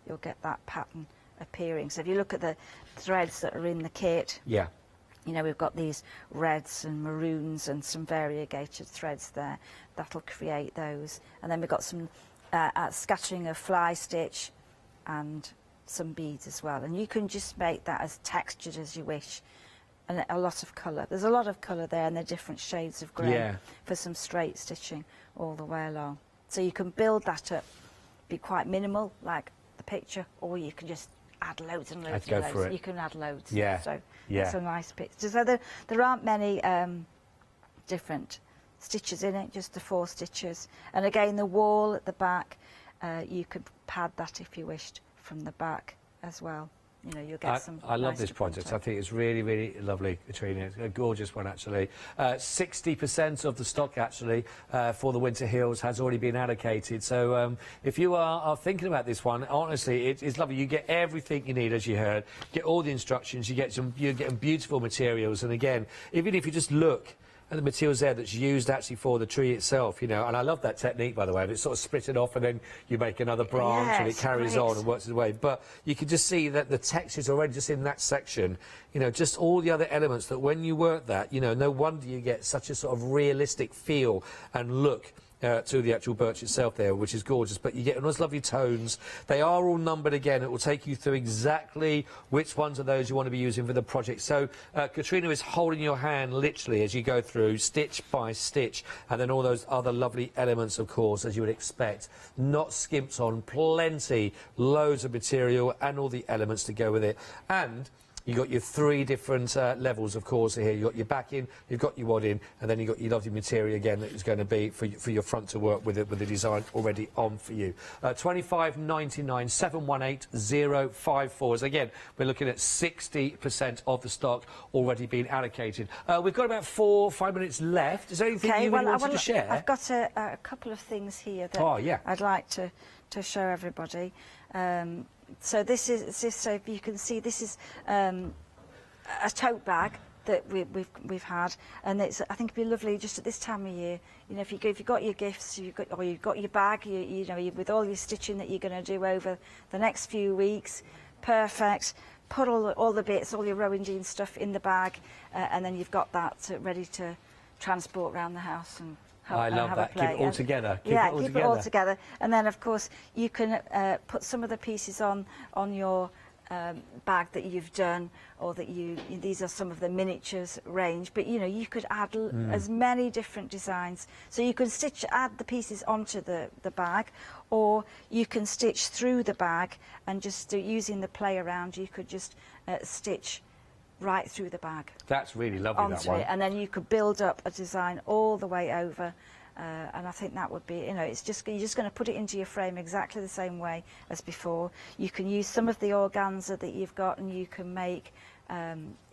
you'll get that pattern appearing. So if you look at the threads that are in the kit, yeah, you know, we've got these reds and maroons and some variegated threads there. That'll create those. And then we've got some scattering of fly stitch and some beads as well, and you can just make that as textured as you wish, and a lot of colour. There's a lot of colour there, and they're different shades of grey for some straight stitching all the way along. So you can build that up, be quite minimal like the picture, or you can just add loads and loads and loads. You can add loads. Yeah. So it's a nice picture. So there aren't many different stitches in it, just the 4 stitches. And again, the wall at the back, you could pad that if you wished from the back as well. You know, you'll get some. I love nice this project. I think it's really, really lovely, Katrina. It's a gorgeous one, actually. 60% of the stock, actually, for the Winter Hills has already been allocated. So if you are thinking about this one, honestly, it's lovely. You get everything you need, as you heard. Get all the instructions. You're getting beautiful materials. And again, even if you just look and the materials there that's used actually for the tree itself, you know, and I love that technique, by the way. It's sort of split it off and then you make another branch and it carries on and works its way. But you can just see that the texture's already just in that section, you know, just all the other elements that when you work that, you know, no wonder you get such a sort of realistic feel and look to the actual birch itself there, which is gorgeous. But you get those lovely tones. They are all numbered again. It will take you through exactly which ones of those you want to be using for the project. So Katrina is holding your hand literally as you go through stitch by stitch, and then all those other lovely elements, of course, as you would expect, not skimped on, plenty, loads of material and all the elements to go with it. And you've got your 3 different levels, of course, here. You've got your backing, you've got your wadding, and then you've got your lovely material again that is going to be for your front to work with it, with the design already on for you. $25.99, 718054. Again, we're looking at 60% of the stock already being allocated. We've got about 4 or 5 minutes left. Is there anything you really wanted to share? I've got a couple of things here that I'd like to show everybody. So this is so you can see this is a tote bag that we've had, and I think it'd be lovely just at this time of year. You know, if you've got your gifts, you've got your bag, you know, with all your stitching that you're going to do over the next few weeks, perfect. Put all the bits, all your Rowan jean stuff in the bag, and then you've got that ready to transport around the house and. I love that. Keep it all together. Keep it all together. And then, of course, you can put some of the pieces on your bag that you've done, or that these are some of the miniatures range. But you know, you could add as many different designs. So you can add the pieces onto the bag, or you can stitch through the bag and just using the play around. You could just stitch right through the bag. That's really lovely, that one. And then you could build up a design all the way over, and I think that would be, you know, you're just going to put it into your frame exactly the same way as before. You can use some of the organza that you've got, and you can make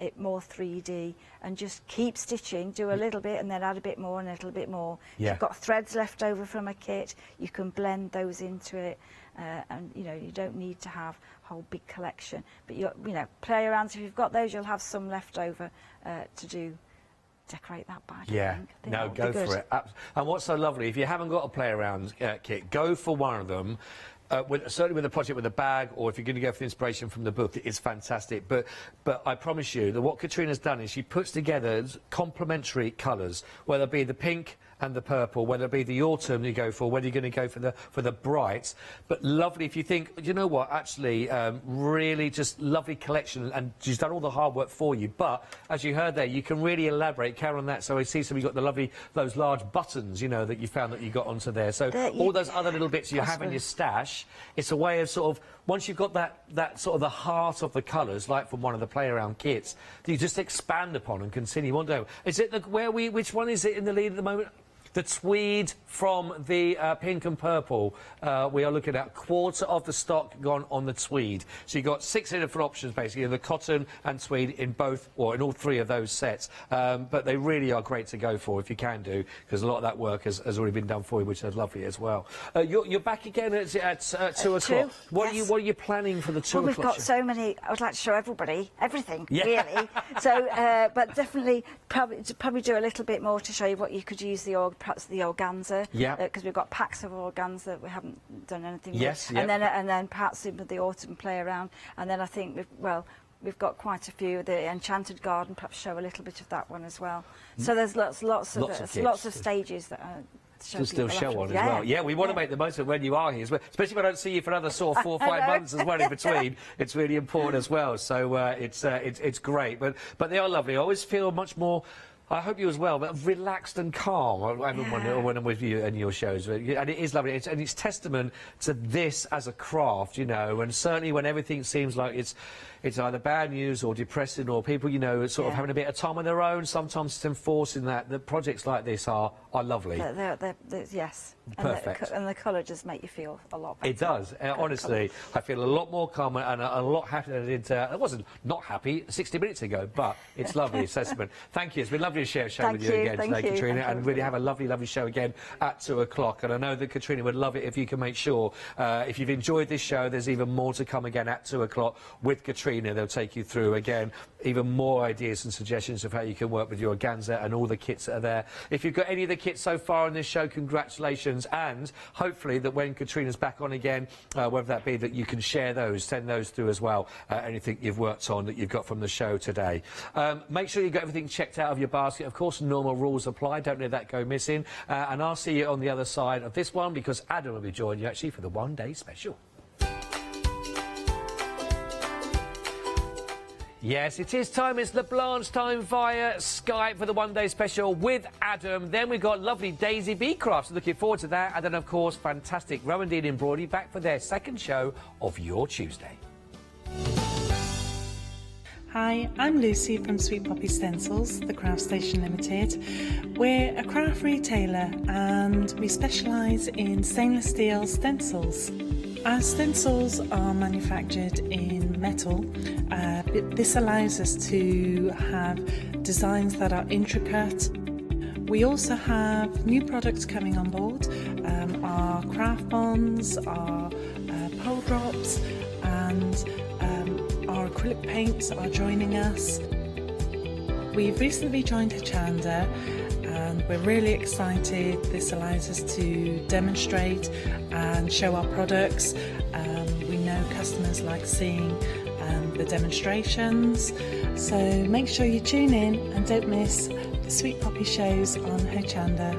it more 3D, and just keep stitching, do a little bit and then add a bit more and a little bit more. If you've got threads left over from a kit, you can blend those into it, and you know, you don't need to have a whole big collection, but you know, play around. If you've got those, you'll have some left over to decorate that bag. Yeah, no, go for it. And what's so lovely, if you haven't got a play around kit, go for one of them. certainly with a project with a bag, or if you're going to go for the inspiration from the book, it is fantastic. But I promise you that what Katrina's done is she puts together complementary colours, whether it be the pink and the purple, whether it be the autumn you go for, whether you're going to go for the brights. But lovely, if you think, you know what, actually, really just lovely collection, and she's done all the hard work for you. But as you heard there, you can really elaborate, carry on that. So I see, so you've got the lovely, those large buttons, you know, that you found that you got onto there. So all those other little bits you have in your stash, it's a way of sort of, once you've got that sort of the heart of the colours, like from one of the play around kits, that you just expand upon and continue on down. Is it which one is it in the lead at the moment? The tweed from the pink and purple. We are looking at a quarter of the stock gone on the tweed. So you've got 6 different options, basically, the cotton and tweed in both, or in all 3 of those sets. But they really are great to go for, if you can do, because a lot of that work has already been done for you, which is lovely as well. You're back again at 2 o'clock. What are you planning for the 2 o'clock? We've got so many. I would like to show everybody everything, really. So, but definitely, probably do a little bit more to show you what you could use perhaps the organza, because we've got packs of organza that we haven't done anything with, and then perhaps some of the autumn play around, and then I think we've got quite a few. The Enchanted Garden, perhaps show a little bit of that one as well. So there's lots of stages that are. Still show on as well. Yeah, we want to make the most of it when you are here, especially if I don't see you for another sort of 4 or 5 months as well in between. It's really important as well. So it's great, but they are lovely. I always feel much more. I hope you as well, but relaxed and calm when I'm with you and your shows. And it is lovely. It's testament to this as a craft, you know, and certainly when everything seems like it's either bad news or depressing, or people, you know, sort of having a bit of time on their own, sometimes it's enforcing that. The projects like this are lovely. Yes. Perfect. And the colour just make you feel a lot better. It does. Honestly, I feel a lot more calm and a lot happier than I did. I wasn't not happy 60 minutes ago, but it's lovely assessment. Thank you. It's been lovely to share a show with you again today, Katrina, and really have a lovely show again at 2 o'clock. And I know that Katrina would love it if you can make sure, if you've enjoyed this show, there's even more to come again at 2 o'clock with Katrina. They'll take you through, again, even more ideas and suggestions of how you can work with your organza and all the kits that are there. If you've got any of the kits so far on this show, congratulations, and hopefully that when Katrina's back on again, whether that be that you can share those, send those through as well, anything you've worked on that you've got from the show today. Make sure you've got everything checked out of your basket. Of course, normal rules apply. Don't let that go missing. And I'll see you on the other side of this one, because Adam will be joining you actually for the one-day special. Yes, it is time. It's LeBlanche time via Skype for the one-day special with Adam. Then we've got lovely Daisy Bee Crafts. Looking forward to that. And then, of course, fantastic Rowan Dean Embroidery back for their second show of your Tuesday. Hi, I'm Lucy from Sweet Poppy Stencils, the Craft Station Limited. We're a craft retailer and we specialise in stainless steel stencils. Our stencils are manufactured in metal. This allows us to have designs that are intricate. We also have new products coming on board, our craft bonds, our pole drops, and our acrylic paints are joining us. We've recently joined Hochanda and we're really excited. This allows us to demonstrate and show our products. We know customers like seeing the demonstrations, so make sure you tune in and don't miss the Sweet Poppy shows on Hochanda.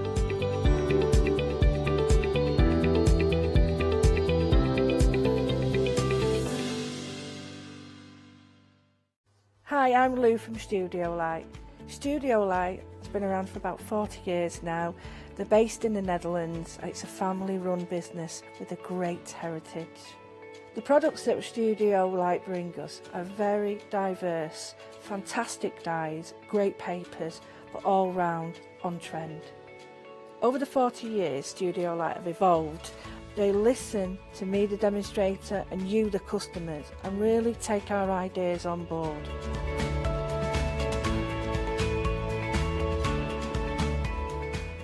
Hi, I'm Lou from Studio Light. Studio Light has been around for about 40 years now. They're based in the Netherlands. It's a family-run business with a great heritage. The products that Studio Light bring us are very diverse, fantastic dyes, great papers, but all round on trend. Over the 40 years Studio Light have evolved. They listen to me, the demonstrator, and you, the customers, and really take our ideas on board.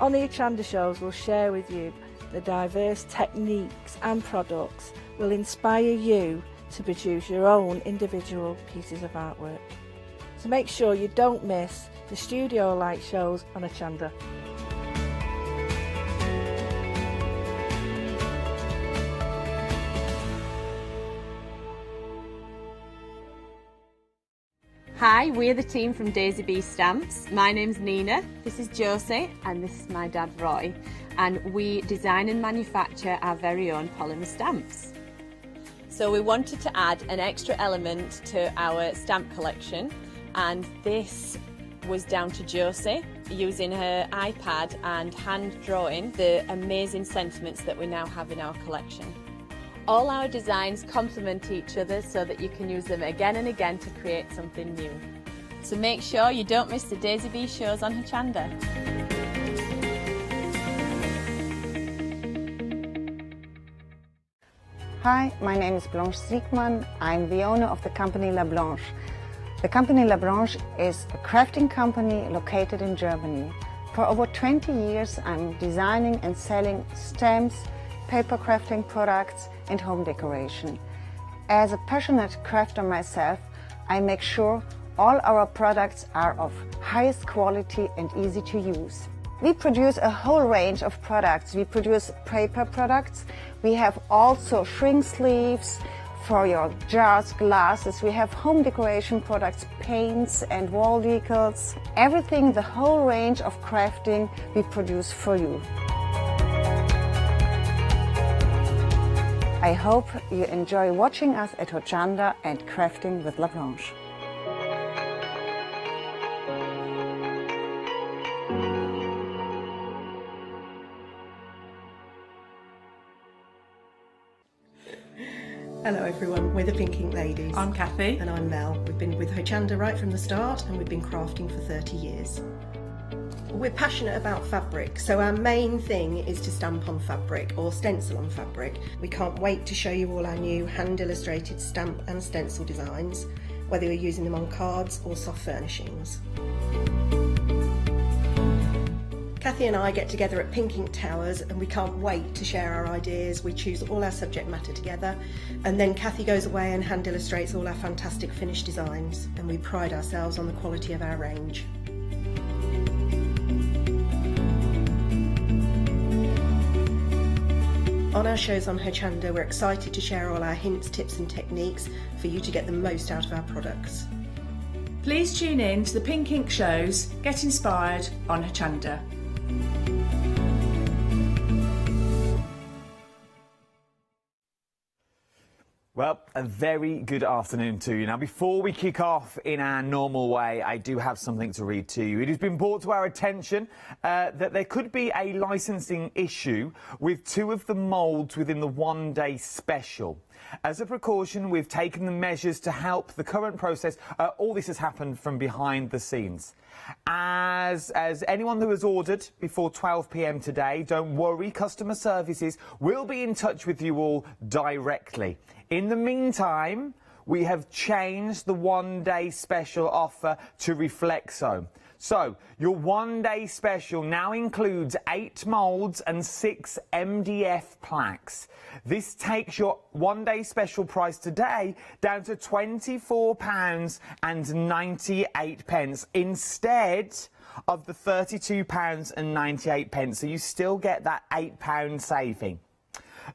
On the Hochanda shows, we'll share with you the diverse techniques and products will inspire you to produce your own individual pieces of artwork. So make sure you don't miss the Studio Light shows on Hochanda. Hi, we're the team from Daisy Bee Stamps. My name's Nina, this is Josie, and this is my dad Roy. And we design and manufacture our very own polymer stamps. So we wanted to add an extra element to our stamp collection, and this was down to Josie using her iPad and hand drawing the amazing sentiments that we now have in our collection. All our designs complement each other so that you can use them again and again to create something new. So make sure you don't miss the Daisy Bee shows on Hochanda. Hi, my name is Blanche Siegmann. I'm the owner of the company La Blanche. The company La Blanche is a crafting company located in Germany. For over 20 years I'm designing and selling stamps, paper crafting products and home decoration. As a passionate crafter myself, I make sure all our products are of highest quality and easy to use. We produce a whole range of products. We produce paper products. We have also shrink sleeves for your jars, glasses. We have home decoration products, paints and wall decals. Everything, the whole range of crafting we produce for you. I hope you enjoy watching us at Hochanda and crafting with La Blanche. Hello everyone, we're the Pink Ink Ladies. I'm Kathy. And I'm Mel. We've been with Hochanda right from the start and we've been crafting for 30 years. We're passionate about fabric, so our main thing is to stamp on fabric or stencil on fabric. We can't wait to show you all our new hand illustrated stamp and stencil designs, whether you're using them on cards or soft furnishings. Kathy and I get together at Pink Ink Towers and we can't wait to share our ideas. We choose all our subject matter together and then Kathy goes away and hand illustrates all our fantastic finished designs, and we pride ourselves on the quality of our range. On our shows on Hochanda, we're excited to share all our hints, tips and techniques for you to get the most out of our products. Please tune in to the Pink Ink shows, get inspired on Hochanda. Well, a very good afternoon to you. Now, before we kick off in our normal way, I do have something to read to you. It has been brought to our attention that there could be a licensing issue with two of the moulds within the one-day special. As a precaution, we've taken the measures to help the current process. All this has happened from behind the scenes. As anyone who has ordered before 12 p.m. today, don't worry, customer services will be in touch with you all directly. In the meantime, we have changed the one-day special offer to reflect so. So, your one-day special now includes 8 moulds and 6 MDF plaques. This takes your one-day special price today down to £24.98 instead of the £32.98. So you still get that £8 saving.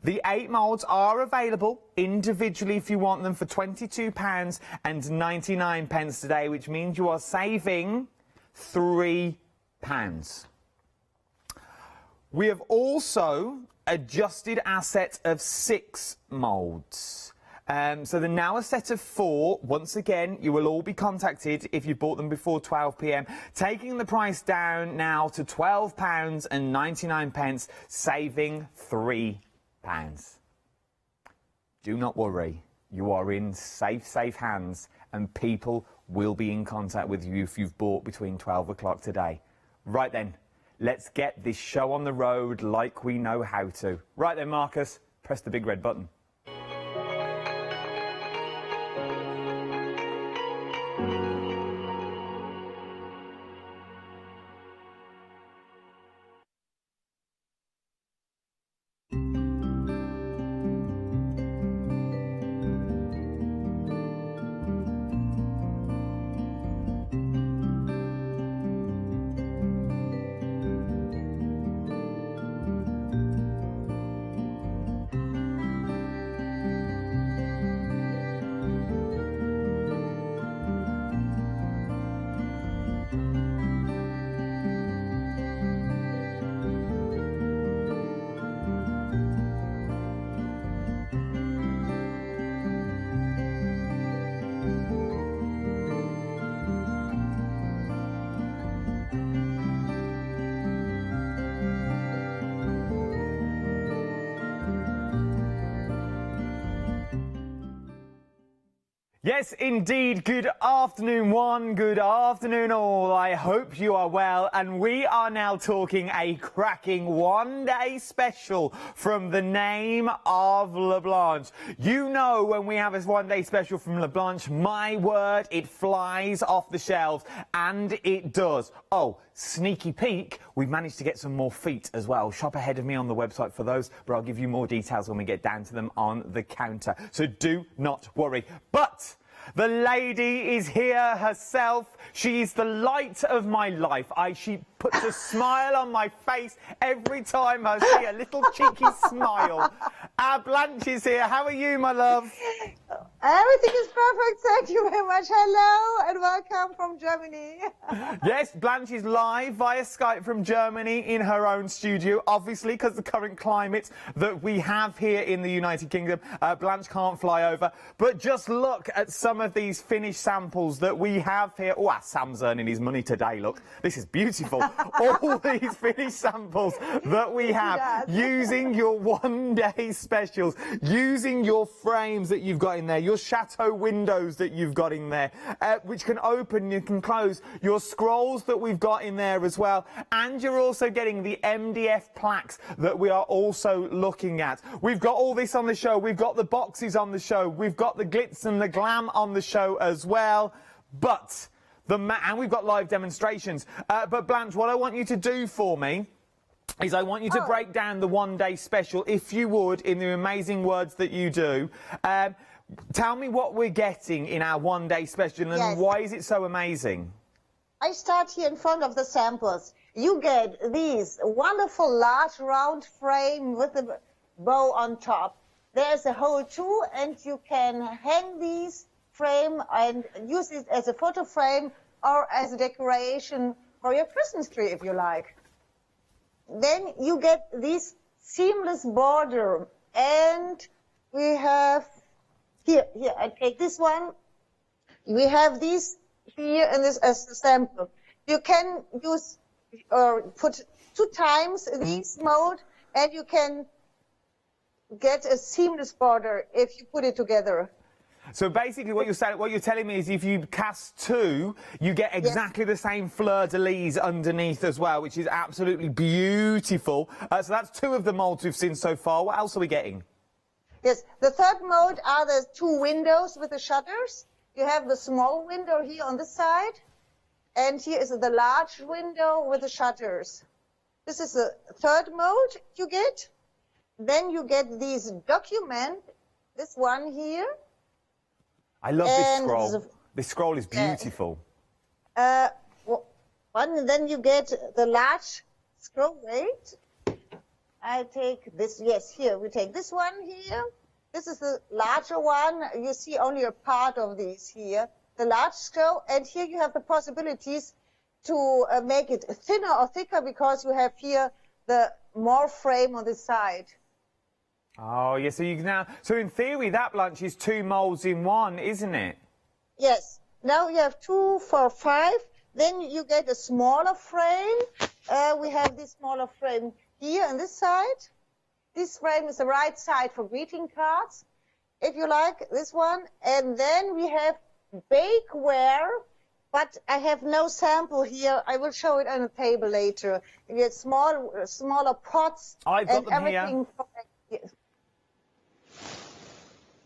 The 8 moulds are available individually if you want them for £22.99 today, which means you are saving £3. We have also adjusted our set of 6 moulds. So they're now a set of 4. Once again, you will all be contacted if you bought them before 12 p.m, taking the price down now to £12.99, saving £3. Do not worry, you are in safe hands and people will be in contact with you if you've bought between 12 o'clock today. Right then, let's get this show on the road like we know how to. Right then, Marcus, press the big red button. Yes, indeed. Good afternoon, one. Good afternoon, all. I hope you are well. And we are now talking a cracking one-day special from the name of La Blanche. You know, when we have this one-day special from La Blanche, my word, it flies off the shelves. And it does. Oh, sneaky peek, we've managed to get some more feet as well. Shop ahead of me on the website for those, but I'll give you more details when we get down to them on the counter. So do not worry. But the lady is here herself. She's the light of my life. She puts a smile on my face every time I see a little cheeky smile. Our Blanche is here. How are you, my love? Everything is perfect. Thank you very much. Hello and welcome from Germany. Yes, Blanche is live via Skype from Germany in her own studio. Obviously, because the current climate that we have here in the United Kingdom, Blanche can't fly over. But just look at some of these finished samples that we have here. Oh, Sam's earning his money today, look. This is beautiful. All these finished samples that we have, using your one-day specials, using your frames that you've got in there, your chateau windows that you've got in there, which can open, you can close, your scrolls that we've got in there as well, and you're also getting the MDF plaques that we are also looking at. We've got all this on the show, we've got the boxes on the show, we've got the glitz and the glam on the show as well, but and we've got live demonstrations. But Blanche, what I want you to do for me is I want you to break down the one-day special, if you would, in the amazing words that you do. Tell me what we're getting in our one-day special and why is it so amazing? I start here in front of the samples. You get these wonderful large round frame with a bow on top. There's a hole too, and you can hang these frame and use it as a photo frame or as a decoration for your Christmas tree if you like. Then you get this seamless border, and we have here I take this one. We have these here and this as a sample. You can use or put 2 times this mode, and you can get a seamless border if you put it together. So basically what you're telling me is if you cast 2, you get exactly the same fleur-de-lis underneath as well, which is absolutely beautiful. So that's 2 of the molds we've seen so far. What else are we getting? Yes, the third mode are the 2 windows with the shutters. You have the small window here on this side, and here is the large window with the shutters. This is the third mode you get. Then you get these document, this one here. I love this scroll. This scroll is beautiful. And then you get the large scroll. Wait, I take this. Yes, here we take this one here. This is the larger one. You see only a part of these here. The large scroll, and here you have the possibilities to make it thinner or thicker because you have here the more frame on the side. Oh, yes, so you can now... So in theory, that, Blanche, is 2 moulds in one, isn't it? Yes. Now you have 2 for 5. Then you get a smaller frame. We have this smaller frame here on this side. This frame is the right side for greeting cards, if you like, this one. And then we have bakeware, but I have no sample here. I will show it on the table later. You get smaller pots. I've got and them everything here.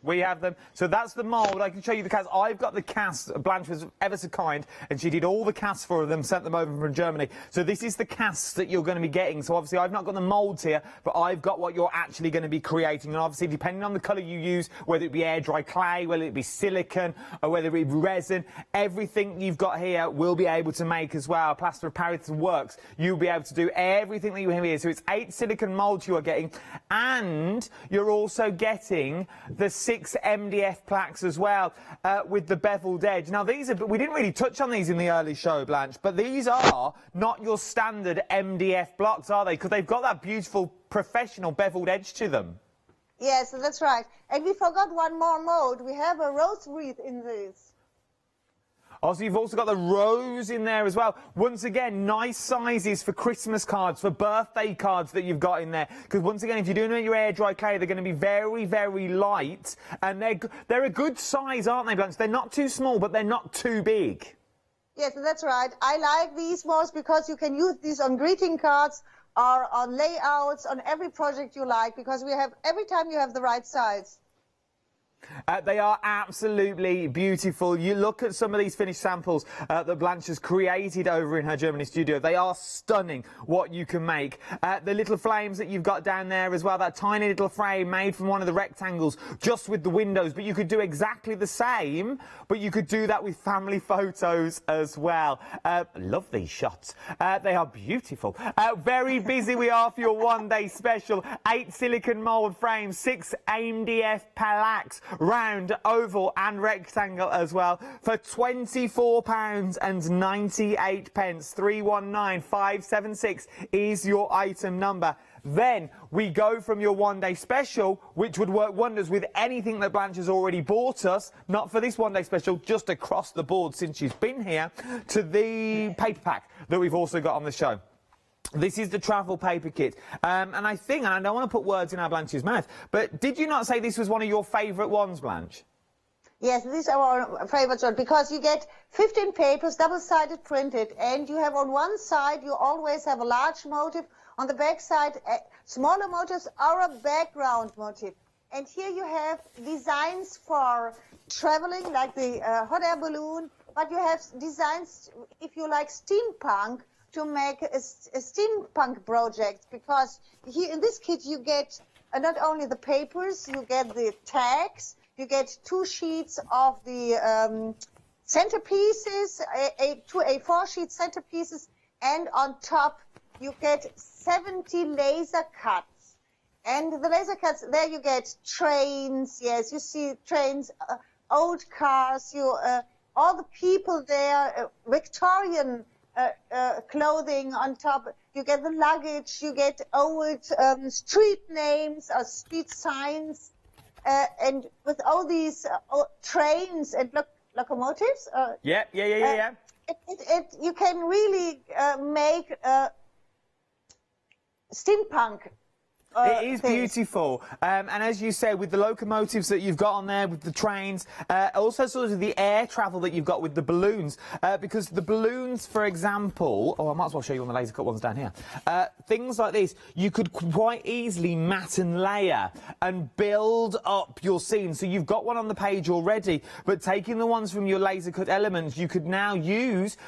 We have them. So that's the mould. I can show you the cast. I've got the cast. Blanche was ever so kind, and she did all the casts for them, sent them over from Germany. So this is the casts that you're going to be getting. So obviously I've not got the moulds here, but I've got what you're actually going to be creating. And obviously, depending on the colour you use, whether it be air dry clay, whether it be silicone, or whether it be resin, everything you've got here will be able to make as well. Plaster of Paris works. You'll be able to do everything that you have here. So it's 8 silicone moulds you are getting, and you're also getting the 6 MDF plaques as well with the beveled edge. Now these are, we didn't really touch on these in the early show, Blanche, but these are not your standard MDF blocks, are they? Because they've got that beautiful professional beveled edge to them. Yes, that's right. And we forgot one more mode. We have a rose wreath in this. Oh, so you've also got the rose in there as well. Once again, nice sizes for Christmas cards, for birthday cards that you've got in there. Because once again, if you're doing it with your air dry clay, they're going to be very, very light. And they're a good size, aren't they, Blanche? They're not too small, but they're not too big. Yes, that's right. I like these most because you can use these on greeting cards or on layouts, on every project you like, because every time you have the right size. They are absolutely beautiful. You look at some of these finished samples that Blanche has created over in her Germany studio. They are stunning what you can make. The little flames that you've got down there as well, that tiny little frame made from one of the rectangles just with the windows. But you could do exactly the same, but you could do that with family photos as well. Love these shots. They are beautiful. Very busy we are for your one-day special. 8 silicone mould frames, 6 AMDF Palax, round, oval and rectangle as well, for £24.98. 319576 is your item number. Then we go from your one-day special, which would work wonders with anything that Blanche has already bought us, not for this one-day special, just across the board since she's been here, to the paper pack that we've also got on the show. This is the travel paper kit, and I think, and I don't want to put words in our Blanche's mouth, but did you not say this was one of your favourite ones, Blanche? Yes, these are our favourite ones, because you get 15 papers, double-sided printed, and you have on one side, you always have a large motif, on the back side, smaller motifs or a background motif. And here you have designs for traveling, like the hot air balloon, but you have designs, if you like steampunk, to make a steampunk project, because here in this kit you get not only the papers, you get the tags, you get 2 sheets of the centerpieces, 2 A4 sheet centerpieces, and on top you get 70 laser cuts. And the laser cuts, there you get trains, yes, you see trains, old cars, all the people there, Victorian clothing on top. You get the luggage, you get old street names or street signs, and with all these trains and locomotives. Yeah. You can really make steampunk. It is beautiful, and as you say, with the locomotives that you've got on there, with the trains, also sort of the air travel that you've got with the balloons, because the balloons, for example, I might as well show you on the laser cut ones down here, things like this, you could quite easily mat and layer and build up your scene. So you've got one on the page already, but taking the ones from your laser cut elements, you could now use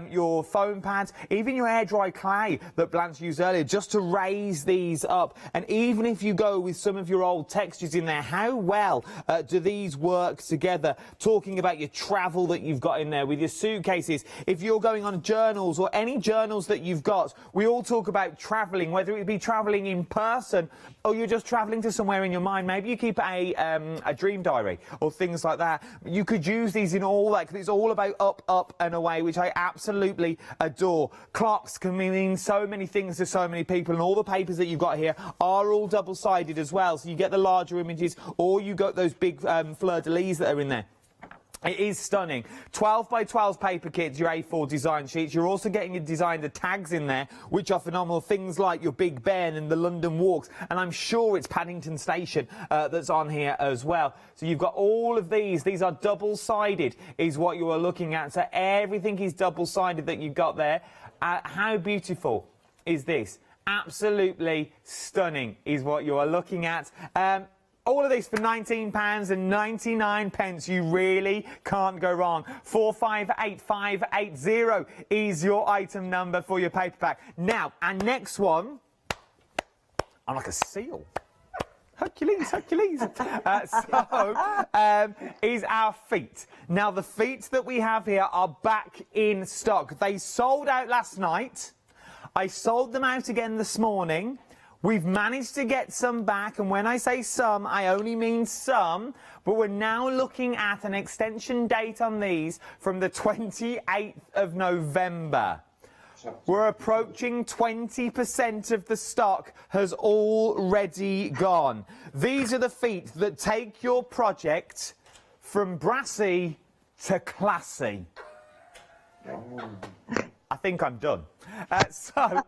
your foam pads, even your air dry clay that Blanche used earlier, just to raise these up. And even if you go with some of your old textures in there, how well do these work together? Talking about your travel that you've got in there with your suitcases, if you're going on journals or any journals that you've got, we all talk about travelling, whether it be travelling in person or you're just travelling to somewhere in your mind. Maybe you keep a dream diary or things like that. You could use these in all that, because it's all about up, up and away, which I absolutely adore. Clocks can mean so many things to so many people, and all the papers that you've got here are all double-sided as well, so you get the larger images, or you got those big fleur-de-lis that are in there. It is stunning. 12 by 12 paper kits, your A4 design sheets. You're also getting your designer tags in there, which are phenomenal. Things like your Big Ben and the London Walks, and I'm sure it's Paddington Station that's on here as well. So you've got all of these. These are double-sided, is what you are looking at. So everything is double-sided that you've got there. How beautiful is this? Absolutely stunning is what you are looking at. All of this for £19.99. You really can't go wrong. 458580 is your item number for your paper pack. Now, our next one, I'm like a seal. Hercules. Is our feet. Now, the feet that we have here are back in stock. They sold out last night. I sold them out again this morning. We've managed to get some back, and when I say some, I only mean some, but we're now looking at an extension date on these from the 28th of November. We're approaching 20% of the stock has already gone. These are the feet that take your project from brassy to classy. I think I'm done. Well,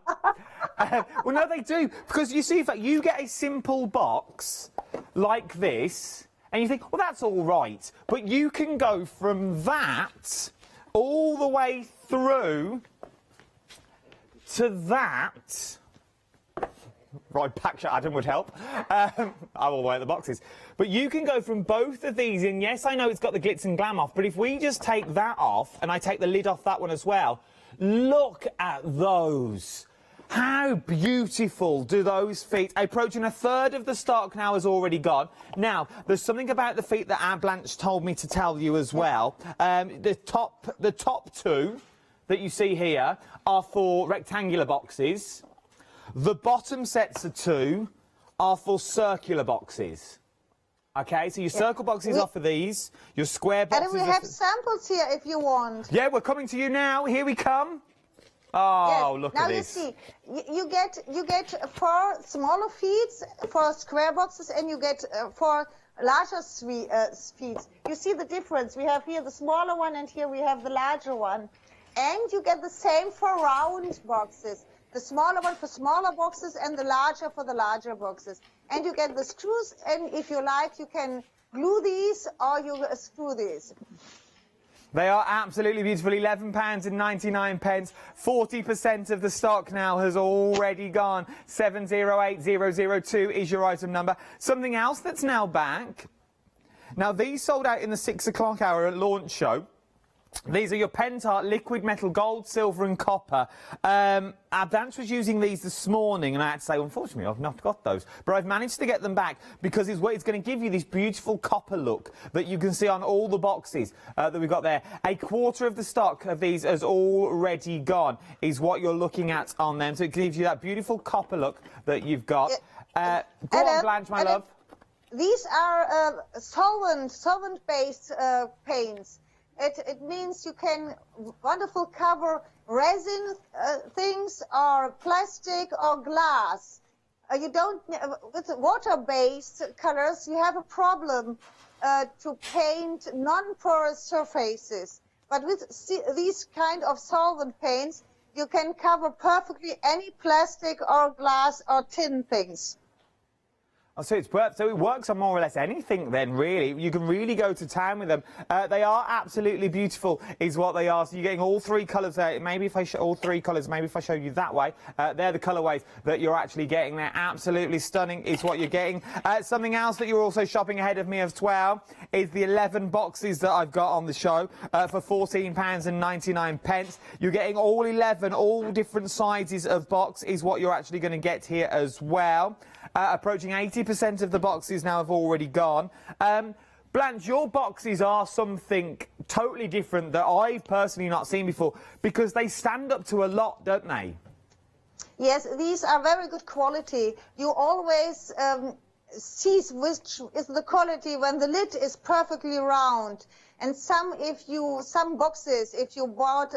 no, they do, because you see, if you get a simple box like this, and you think, well, that's all right, but you can go from that all the way through to that. Right, back shot Adam would help. I will wear the boxes. But you can go from both of these, and yes, I know it's got the glitz and glam off, but if we just take that off, and I take the lid off that one as well, look at those. How beautiful do those feet? Approaching a third of the stock now has already gone. Now, there's something about the feet that Aunt Blanche told me to tell you as well. The top two that you see here are for rectangular boxes. The bottom sets of two are for circular boxes. Okay, so your circle boxes are for these, your square boxes. And we have samples here if you want. Yeah, we're coming to you now. Here we come. Oh, yes. Look now at this. Now you see, you get 4 smaller feet for square boxes, and you get 4 larger feet. You see the difference. We have here the smaller one, and here we have the larger one. And you get the same for round boxes. The smaller one for smaller boxes and the larger for the larger boxes. And you get the screws, and if you like, you can glue these or you screw these. They are absolutely beautiful. £11.99. 40% of the stock now has already gone. 708002 is your item number. Something else that's now back. Now, these sold out in the 6 o'clock hour at launch show. These are your Pentart liquid metal, gold, silver and copper. Our Blanche was using these this morning, and I had to say, unfortunately, I've not got those. But I've managed to get them back because it's going to give you this beautiful copper look that you can see on all the boxes that we've got there. A quarter of the stock of these has already gone, is what you're looking at on them. So it gives you that beautiful copper look that you've got. Go on, Blanche, my love. These are solvent-based paints. It means you can wonderful cover resin things or plastic or glass. You don't, with water-based colors, you have a problem to paint non-porous surfaces. But with these kind of solvent paints, you can cover perfectly any plastic or glass or tin things. Oh, so it works on more or less anything then, really. You can really go to town with them. They are absolutely beautiful, is what they are. So you're getting all 3 colours there. Maybe if I show all 3 colours, maybe if I show you that way. They're the colourways that you're actually getting there. Absolutely stunning is what you're getting. Something else that you're also shopping ahead of me as well is the 11 boxes that I've got on the show for £14.99. You're getting all 11, all different sizes of box is what you're actually going to get here as well. Approaching 80% of the boxes now have already gone. Blanche, your boxes are something totally different that I've personally not seen before because they stand up to a lot, don't they? Yes, these are very good quality. You always see which is the quality when the lid is perfectly round. And some boxes, if you bought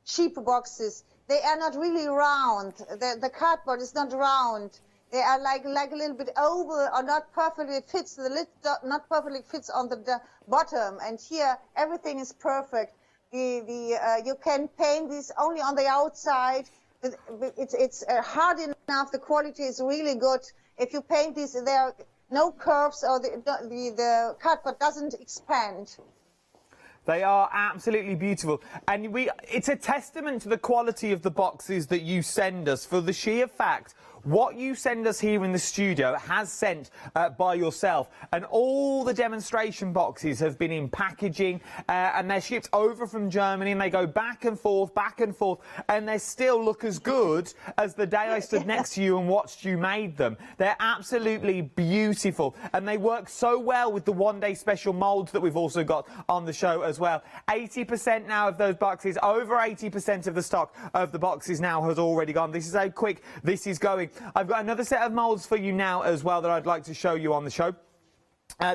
cheap boxes, they are not really round. The cardboard is not round. They are like a little bit oval or not perfectly fits. The lid not perfectly fits on the bottom. And here everything is perfect. You can paint this only on the outside. It's hard enough. The quality is really good. If you paint this, there are no curves or the cardboard doesn't expand. They are absolutely beautiful. And it's a testament to the quality of the boxes that you send us for the sheer fact what you send us here in the studio has sent by yourself. And all the demonstration boxes have been in packaging and they're shipped over from Germany and they go back and forth, and they still look as good as the day I stood next to you and watched you made them. They're absolutely beautiful and they work so well with the one-day special moulds that we've also got on the show as well. 80% now of those boxes, over 80% of the stock of the boxes now has already gone. This is how quick this is going. I've got another set of moulds for you now as well that I'd like to show you on the show.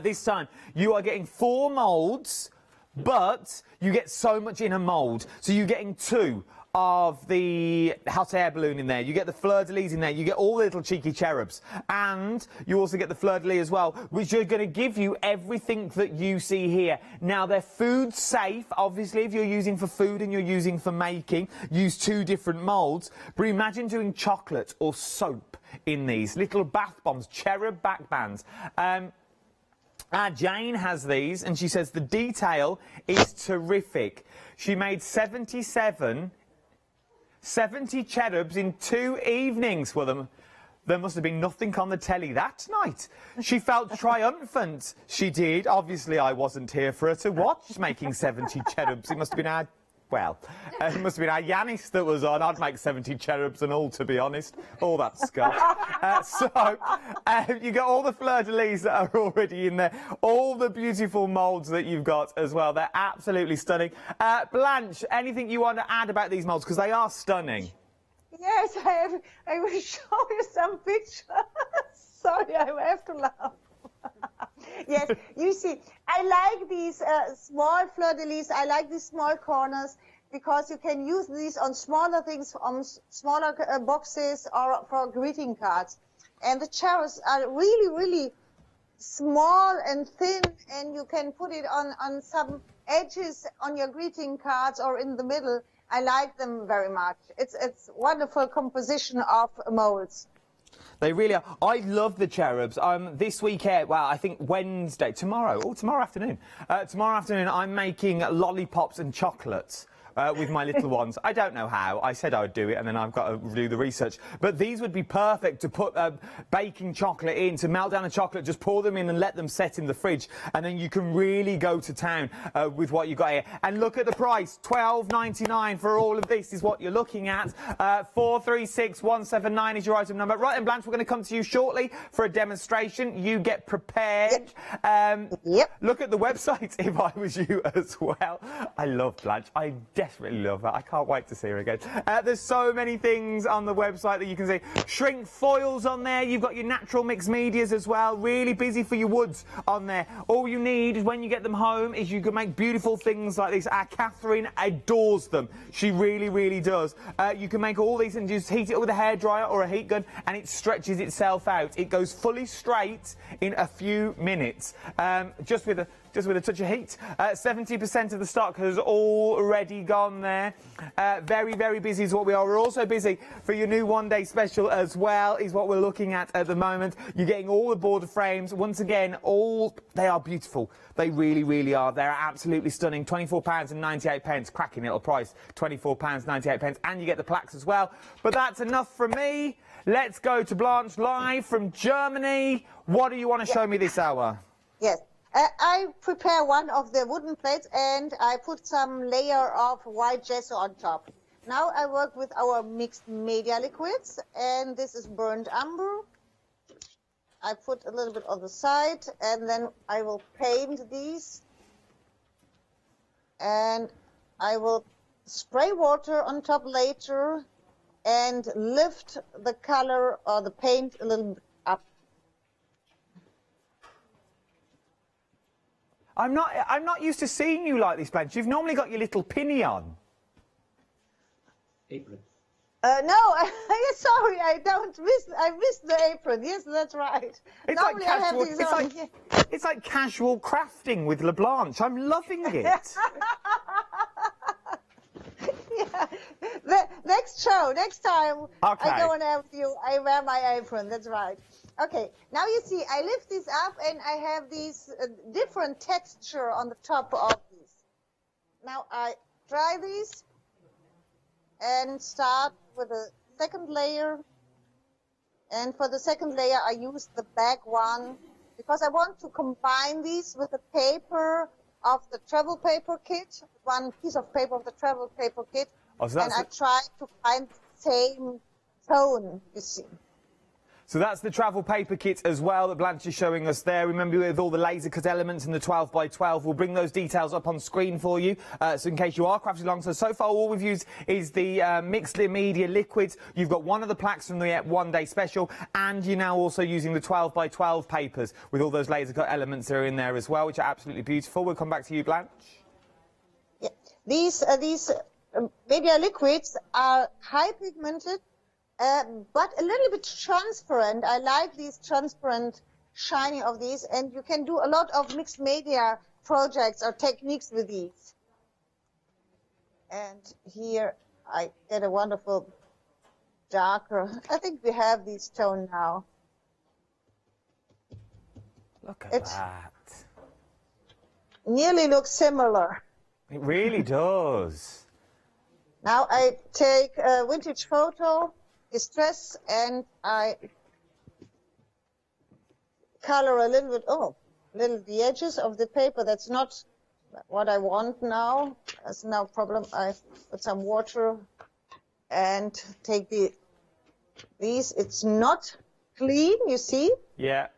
This time you are getting 4 moulds, but you get so much in a mould. So you're getting 2 of the hot air balloon in there, you get the fleur-de-lis in there, you get all the little cheeky cherubs, and you also get the fleur-de-lis as well, which are going to give you everything that you see here. Now, they're food safe, obviously, if you're using for food and you're using for making, use 2 different moulds, but imagine doing chocolate or soap in these little bath bombs, cherub back bands. Jane has these, and she says the detail is terrific. She made 70 cherubs in 2 evenings. Well, there must have been nothing on the telly that night. She felt triumphant. She did. Obviously, I wasn't here for her to watch making 70 cherubs. It must have been our... Well, it must have been our Yanis that was on. I'd make 70 cherubs and all, to be honest. All that stuff. You got all the fleur-de-lis that are already in there. All the beautiful moulds that you've got as well. They're absolutely stunning. Blanche, anything you want to add about these moulds? Because they are stunning. Yes, I will show you some pictures. Sorry, I have to laugh. Yes, you see, I like these small fleur-de-lis. I like these small corners because you can use these on smaller things, on smaller boxes or for greeting cards. And the cherubs are really, really small and thin, and you can put it on some edges on your greeting cards or in the middle. I like them very much. It's wonderful composition of molds. They really are. I love the cherubs. This weekend, well, I think Wednesday, tomorrow afternoon. Tomorrow afternoon, I'm making lollipops and chocolates. With my little ones. I don't know how. I said I would do it, and then I've got to do the research. But these would be perfect to put baking chocolate in, to melt down the chocolate, just pour them in and let them set in the fridge, and then you can really go to town with what you got here. And look at the price, £12.99 for all of this is what you're looking at. 436179 is your item number. Right, and Blanche, we're going to come to you shortly for a demonstration. You get prepared. Yep. Look at the website if I was you as well. I love Blanche. I desperately love her. I can't wait to see her again. There's so many things on the website that you can see. Shrink foils on there. You've got your natural mixed medias as well. Really busy for your woods on there. All you need is when you get them home is you can make beautiful things like this. Catherine adores them. She really, really does. You can make all these and just heat it with a hairdryer or a heat gun, and it stretches itself out. It goes fully straight in a few minutes. Just with a touch of heat. 70% of the stock has already gone there. Very, very busy is what we are. We're also busy for your new one-day special as well, is what we're looking at the moment. You're getting all the border frames. Once again, they are beautiful. They really, really are. They're absolutely stunning. £24.98. Cracking little price. £24.98. And you get the plaques as well. But that's enough from me. Let's go to Blanche live from Germany. What do you want to show me this hour? Yes. I prepare one of the wooden plates and I put some layer of white gesso on top. Now I work with our mixed media liquids, and this is burnt umber. I put a little bit on the side, and then I will paint these, and I will spray water on top later and lift the color or the paint a little bit up. I'm not used to seeing you like this, Blanche. You've normally got your little pinny on. Apron. No, sorry, I missed the apron. Yes, that's right. It's Normally like casual. I have these on. It's like casual crafting with La Blanche. I'm loving it. Yeah. Next time Okay. I go and have you, I wear my apron. That's right. Okay, now you see, I lift this up and I have these different texture on the top of these. Now I dry these and start with the second layer. And for the second layer, I use the back one because I want to combine these with the paper of the travel paper kit, one piece of paper of the travel paper kit. Oh, so and I try to find the same tone, you see. So that's the travel paper kit as well that Blanche is showing us there. Remember, with all the laser cut elements and the 12x12, we'll bring those details up on screen for you. So in case you are crafting along. So far, all we've used is the mixed media liquids. You've got one of the plaques from the one-day special, and you're now also using the 12x12 papers with all those laser cut elements that are in there as well, which are absolutely beautiful. We'll come back to you, Blanche. Yeah. These media liquids are high pigmented, but a little bit transparent. I like these transparent shiny of these, and you can do a lot of mixed media projects or techniques with these. And here I get a wonderful darker. I think we have these tone now. Look at that. Nearly looks similar. It really does. Now I take a vintage photo, distress, and I color a little bit, the edges of the paper. That's not what I want now. That's no problem. I put some water and take these. It's not clean, you see? Yeah.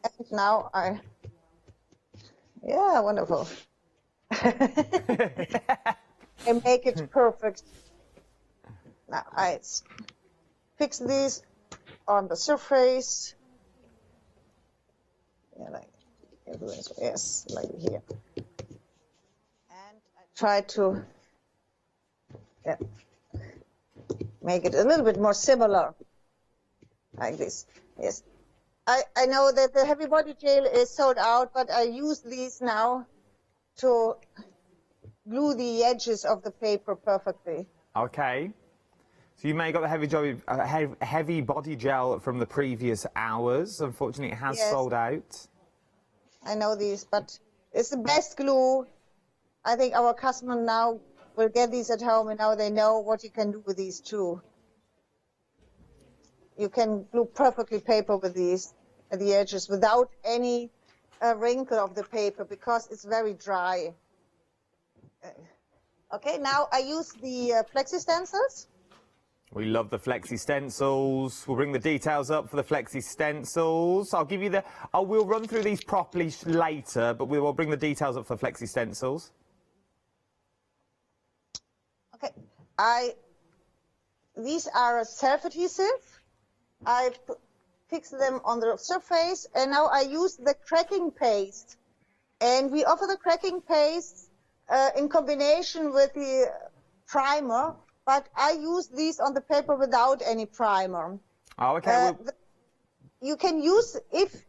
And now yeah, wonderful. I make it perfect. Now I fix these on the surface. Yeah, like yes, like here. And I try to make it a little bit more similar, like this. Yes. I know that the heavy body gel is sold out, but I use these now to glue the edges of the paper perfectly. Okay. So you may have got the heavy body gel from the previous hours. Unfortunately, it has sold out. I know these, but it's the best glue. I think our customer now will get these at home, and now they know what you can do with these too. You can glue perfectly paper with these at the edges without any wrinkle of the paper because it's very dry. Okay, now I use the flexi stencils. We love the flexi stencils. We'll bring the details up for the flexi stencils. I'll give you we'll run through these properly later, but we will bring the details up for flexi stencils. Okay, these are self-adhesive. I fix them on the surface, and now I use the cracking paste. And we offer the cracking paste in combination with the primer, but I use these on the paper without any primer. Oh, okay. You can use, if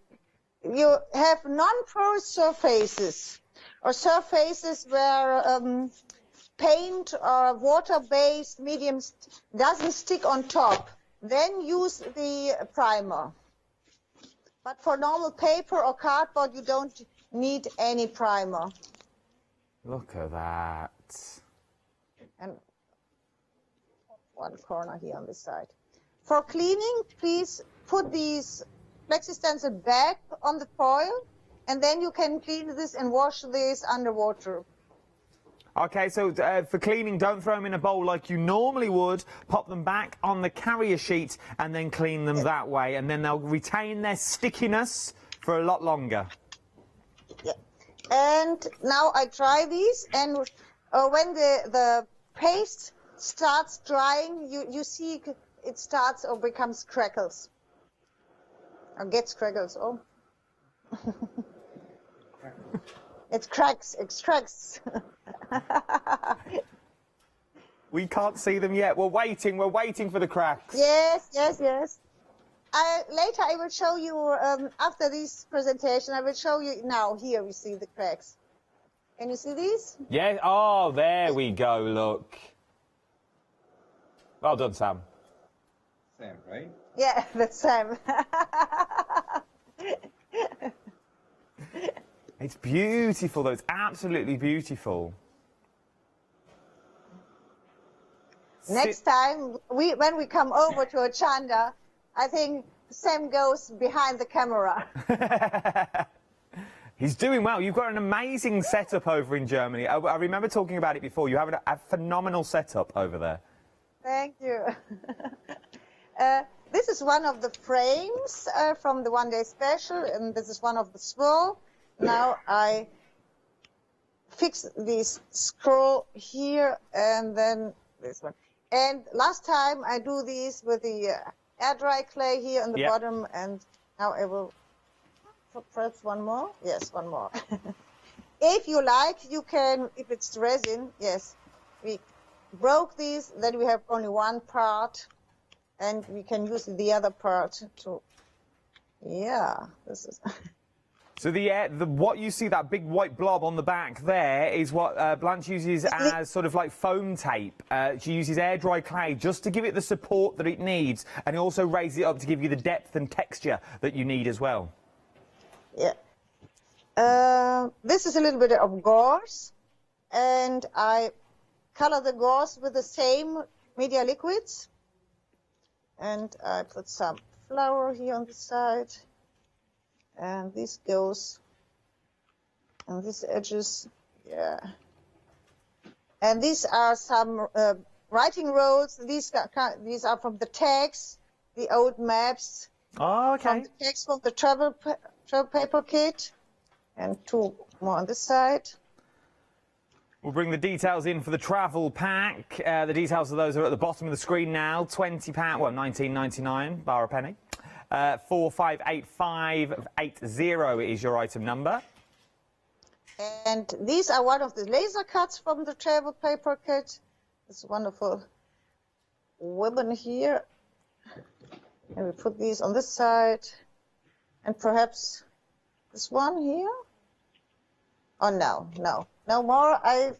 you have non-porous surfaces, or surfaces where paint or water-based medium doesn't stick on top, then use the primer. But for normal paper or cardboard, you don't need any primer. Look at that. And one corner here on this side. For cleaning, please put these flexi stencil back on the foil, and then you can clean this and wash this underwater. Okay, so for cleaning, don't throw them in a bowl like you normally would. Pop them back on the carrier sheet and then clean them that way, and then they'll retain their stickiness for a lot longer. Yeah. And now I dry these, and when the paste starts drying, you see it starts or becomes crackles. Or gets crackles, It cracks. We can't see them yet. We're waiting for the cracks. Yes. Later I will show you, after this presentation, I will show you now. Here we see the cracks. Can you see these? Yeah, oh, there we go, look. Well done, Sam. Sam, right? Yeah, that's Sam. It's beautiful, though. It's absolutely beautiful. Next time, when we come over to Hochanda, I think Sam goes behind the camera. He's doing well. You've got an amazing setup over in Germany. I remember talking about it before. You have a phenomenal setup over there. Thank you. This is one of the frames from the one-day special, and this is one of the swirl. Now I fix this scroll here, and then this one. And last time I do these with the air dry clay here on the bottom, and now I will press one more. Yes, one more. If you like, you can, if it's resin, yes, we broke these, then we have only one part, and we can use the other part to, yeah, this is... So what you see, that big white blob on the back there, is what Blanche uses as sort of like foam tape. She uses air dry clay just to give it the support that it needs, and it also raises it up to give you the depth and texture that you need as well. Yeah. This is a little bit of gauze, and I color the gauze with the same media liquids, and I put some flour here on the side. And this goes on these edges, yeah. And these are some writing roads. These are from the tags, the old maps. Oh, okay. From the tags from the travel paper kit, and two more on this side. We'll bring the details in for the travel pack. The details of those are at the bottom of the screen now. £20, well, £19.99, bar a penny. 458580 is your item number. And these are one of the laser cuts from the travel paper kit. This wonderful ribbon here. And we put these on this side. And perhaps this one here. Oh, no more. I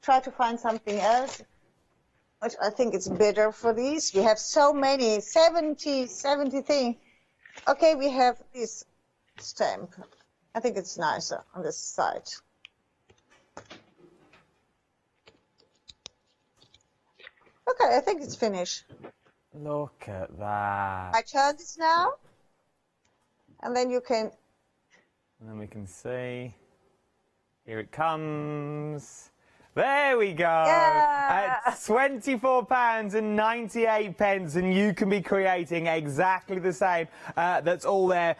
try to find something else, which I think it's better for these. We have so many, 70 things. Okay, we have this stamp. I think it's nicer on this side. Okay, I think it's finished. Look at that. I turn this now, and then you can... And then we can see. Here it comes. There we go. Yeah. At £24.98, and you can be creating exactly the same. That's all there.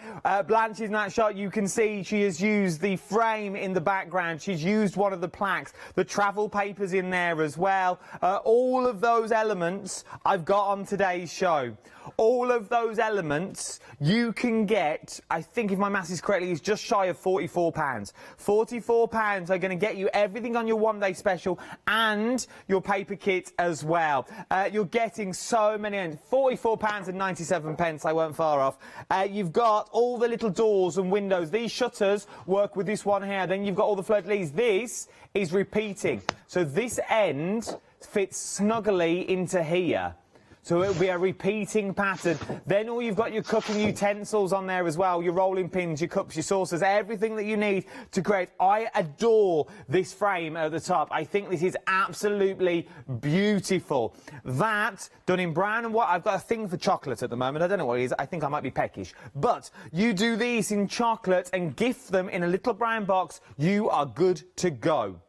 Blanche, in that shot, you can see she has used the frame in the background. She's used one of the plaques. The travel papers in there as well. All of those elements I've got on today's show. All of those elements you can get, I think if my maths is correctly, is just shy of £44. £44 are going to get you everything on your one-day special and your paper kit as well. You're getting so many, £44.97, I weren't far off. You've got all the little doors and windows. These shutters work with this one here. Then you've got all the fleur-de-lis. This is repeating. So this end fits snugly into here. So it'll be a repeating pattern. Then all you've got your cooking utensils on there as well, your rolling pins, your cups, your saucers, everything that you need to create. I adore this frame at the top. I think this is absolutely beautiful. That, done in brown and white. I've got a thing for chocolate at the moment. I don't know what it is. I think I might be peckish. But you do these in chocolate and gift them in a little brown box. You are good to go.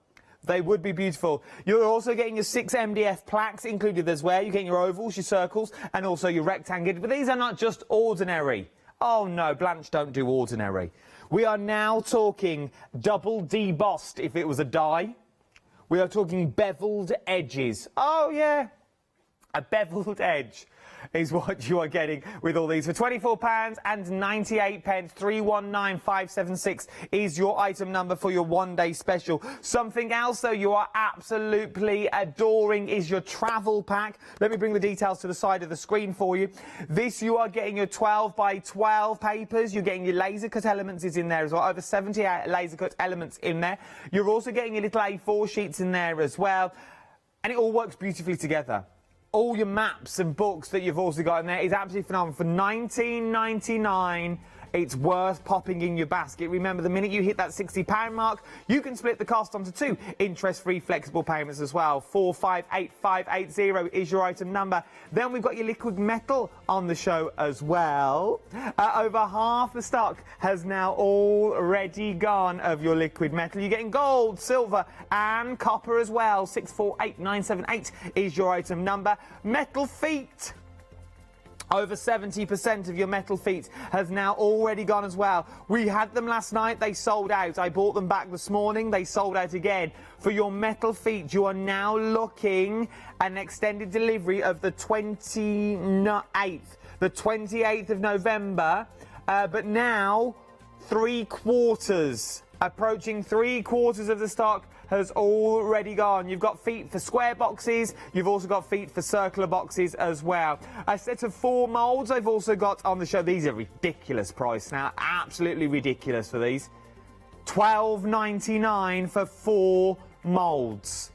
They would be beautiful. You're also getting your 6 MDF plaques included as well. You're getting your ovals, your circles, and also your rectangles. But these are not just ordinary. Oh, no, Blanche don't do ordinary. We are now talking double debossed if it was a die. We are talking beveled edges. Oh, yeah, a beveled edge is what you are getting with all these. For £24.98, 319576 is your item number for your one-day special. Something else, though, you are absolutely adoring is your travel pack. Let me bring the details to the side of the screen for you. This, you are getting your 12 by 12 papers. You're getting your laser cut elements is in there as well. Over 70 laser cut elements in there. You're also getting your little A4 sheets in there as well. And it all works beautifully together. All your maps and books that you've also got in there is absolutely phenomenal. For £19.99, it's worth popping in your basket. Remember, the minute you hit that £60 mark, you can split the cost onto 2 interest-free flexible payments as well. 458580 is your item number. Then we've got your liquid metal on the show as well. Over half the stock has now already gone of your liquid metal. You're getting gold, silver and copper as well. 648978 is your item number. Metal feet. Over 70% of your metal feet has now already gone as well. We had them last night. They sold out. I bought them back this morning. They sold out again. For your metal feet, you are now looking at an extended delivery of the 28th. The 28th of November. But now, 3/4. Approaching 3/4 of the stock has already gone. You've got feet for square boxes. You've also got feet for circular boxes as well. A set of 4 moulds I've also got on the show. These are ridiculous price now. Absolutely ridiculous for these. £12.99 for 4 moulds.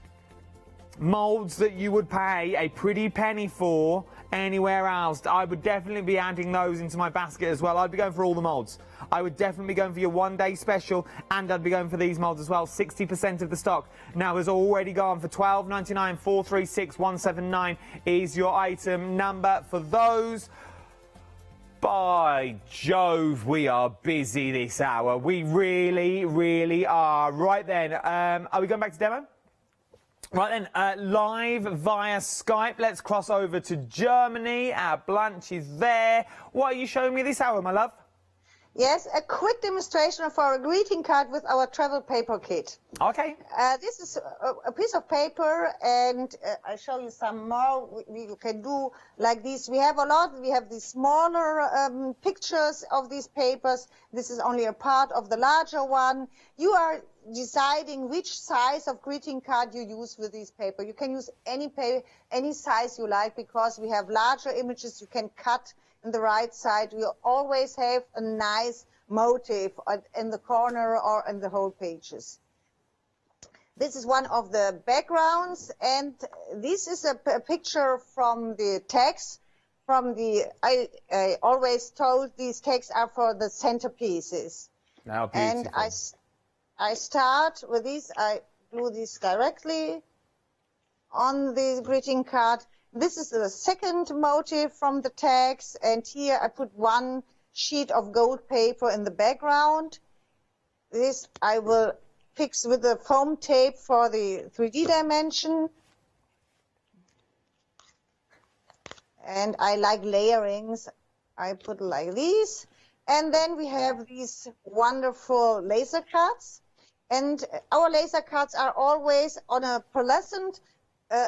Moulds that you would pay a pretty penny for anywhere else. I would definitely be adding those into my basket as well. I'd be going for all the moulds. I would definitely be going for your one-day special, and I'd be going for these moulds as well. 60% of the stock now has already gone for £12.99. 436179 is your item number for those. By Jove, we are busy this hour. We really, really are. Right then, are we going back to demo? Right then, live via Skype. Let's cross over to Germany. Our Blanche is there. What are you showing me this hour, my love? Yes, a quick demonstration for a greeting card with our travel paper kit. Okay. This is a piece of paper, and I'll show you some more. You can do like this. We have a lot. We have these smaller pictures of these papers. This is only a part of the larger one. You are deciding which size of greeting card you use with this paper. You can use any size you like, because we have larger images you can cut in the right side. We always have a nice motif in the corner or in the whole pages. This is one of the backgrounds, and this is a picture from the text. I always told these texts are for the centerpieces. Now, beautiful. And I start with these. I glue this directly on the greeting card. This is the second motif from the text, and here I put one sheet of gold paper in the background. This I will fix with the foam tape for the 3D dimension. And I like layerings. I put like these. And then we have these wonderful laser cuts. And our laser cuts are always on a pearlescent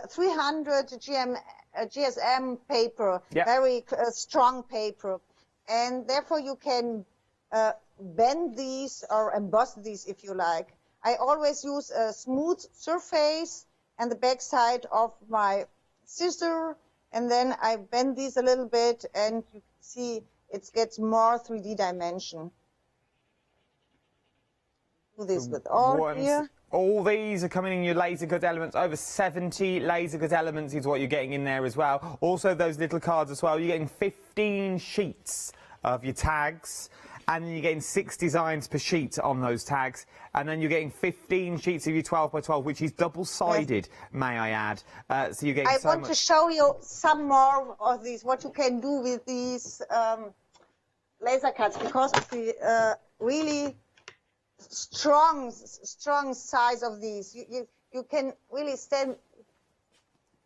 300 GSM paper, very strong paper, and therefore you can bend these or emboss these if you like. I always use a smooth surface and the back side of my scissor, and then I bend these a little bit, and you see it gets more 3D dimension. Do this with all here. All these are coming in your laser cut elements. Over 70 laser cut elements is what you're getting in there as well. Also those little cards as well. You're getting 15 sheets of your tags, and then you're getting 6 designs per sheet on those tags, and then you're getting 15 sheets of your 12 by 12, which is double-sided, may I add. So you're getting I want to show you some more of these, what you can do with these laser cuts, because of the really strong size of these. You can really stand.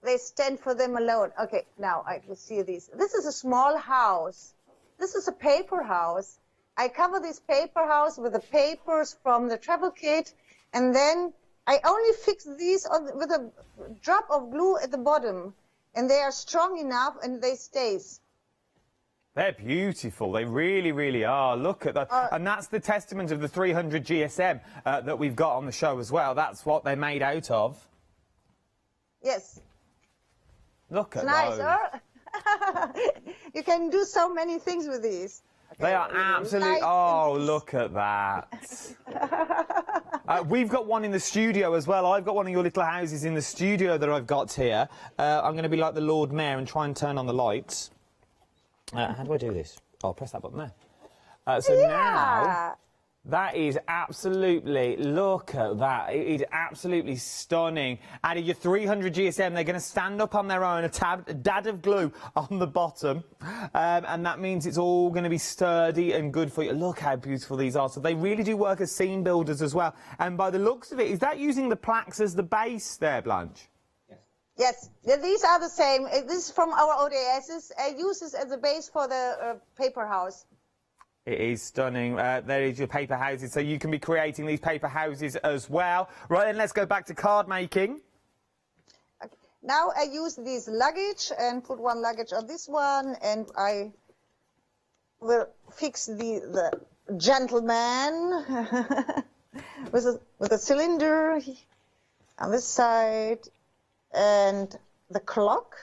They stand for them alone. Okay, now I can see these. This is a small house. This is a paper house. I cover this paper house with the papers from the travel kit, and then I only fix these with a drop of glue at the bottom, and they are strong enough and they stays. They're beautiful. They really, really are. Look at that. And that's the testament of the 300 GSM that we've got on the show as well. That's what they're made out of. Yes. Look at nice, those. Huh? You can do so many things with these. Okay, they are absolutely... Oh, look at that. We've got one in the studio as well. I've got one of your little houses in the studio that I've got here. I'm going to be like the Lord Mayor and try and turn on the lights. How do I do this? I'll press that button there. So now, that is absolutely, look at that. It is absolutely stunning. Out of your 300 GSM, they're going to stand up on their own, a dad of glue on the bottom. And that means it's all going to be sturdy and good for you. Look how beautiful these are. So they really do work as seam builders as well. And by the looks of it, is that using the plaques as the base there, Blanche? Yes, these are the same. This is from our ODSs. I use this as a base for the paper house. It is stunning. There is your paper houses, so you can be creating these paper houses as well. Right, then let's go back to card making. Okay. Now I use this luggage and put one luggage on this one, and I will fix the gentleman with a cylinder. on this side, and the clock,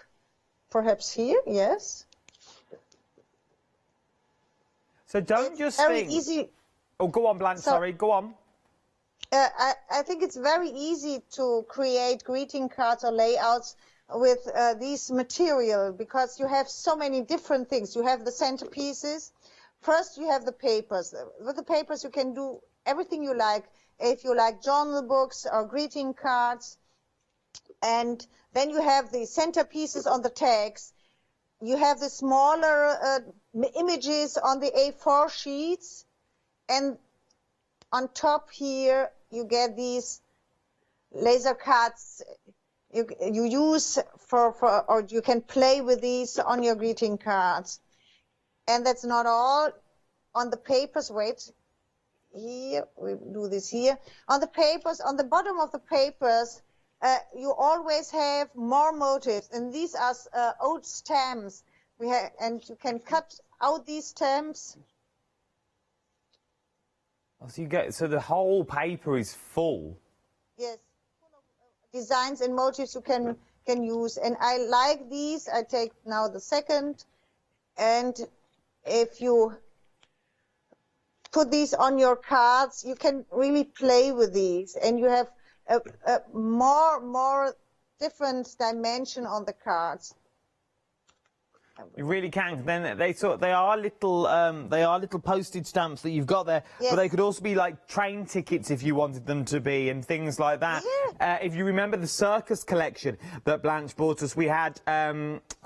perhaps here, yes. So don't just very think... easy. Oh, go on, Blanche, sorry, go on. I think it's very easy to create greeting cards or layouts with these material, because you have so many different things. You have the centerpieces. First, you have the papers. With the papers, you can do everything you like. If you like journal books or greeting cards. And then you have the centerpieces on the tags. You have the smaller images on the A4 sheets. And on top here, you get these laser cuts you use or you can play with these on your greeting cards. And that's not all. On the papers, wait, here, we do this here. On the papers, on the bottom of the papers, you always have more motifs, and these are old stamps. And you can cut out these stamps. Oh, so the whole paper is full. Yes, designs and motifs you can use, and I like these. I take now the second, and if you put these on your cards, you can really play with these, and you have a more different dimension on the cards. You really can. Then they are little postage stamps that you've got there, yes. But they could also be like train tickets if you wanted them to be, and things like that. Yeah. If you remember the circus collection that Blanche bought us, we had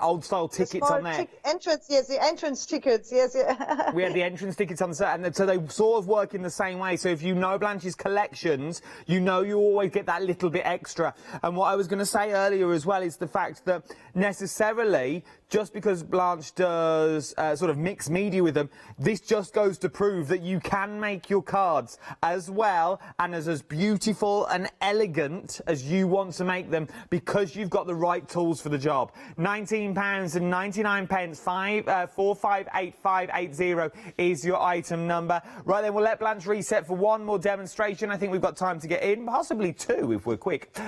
old style tickets on there. Entrance, yes, the entrance tickets, yes. Yeah. We had the entrance tickets on the set, and so they sort of work in the same way. So if you know Blanche's collections, you know you always get that little bit extra. And what I was going to say earlier as well is the fact that necessarily, just because Blanche does sort of mixed media with them, this just goes to prove that you can make your cards as well and as beautiful and elegant as you want to make them, because you've got the right tools for the job. £19.99, 458580 is your item number. Right then, we'll let Blanche reset for one more demonstration. I think we've got time to get in, possibly two if we're quick.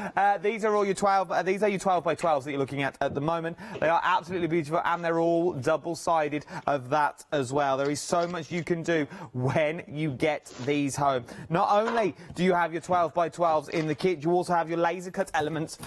These are all your 12. These are your 12 by 12s that you're looking at the moment. They are absolutely beautiful, and they're all double-sided of that as well. There is so much you can do when you get these home. Not only do you have your 12 by 12s in the kit, you also have your laser cut elements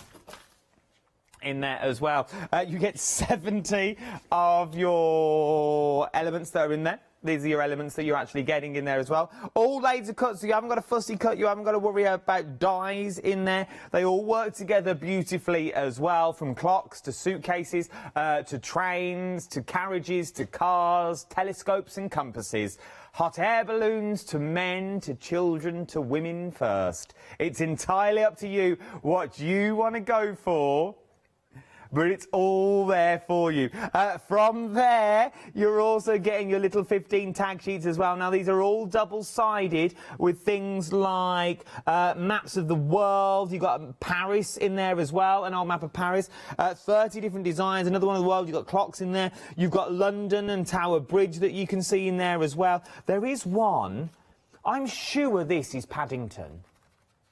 in there as well. You get 70 of your elements that are in there. These are your elements that you're actually getting in there as well. All laser cuts, so you haven't got a fussy cut, you haven't got to worry about dies in there. They all work together beautifully as well, from clocks to suitcases, to trains, to carriages, to cars, telescopes and compasses. Hot air balloons, to men, to children, to women first. It's entirely up to you what you want to go for, but it's all there for you. From there, you're also getting your little 15 tag sheets as well. Now, these are all double-sided with things like maps of the world. You've got Paris in there as well, an old map of Paris. 30 different designs, another one of the world. You've got clocks in there. You've got London and Tower Bridge that you can see in there as well. There is one, I'm sure this is Paddington,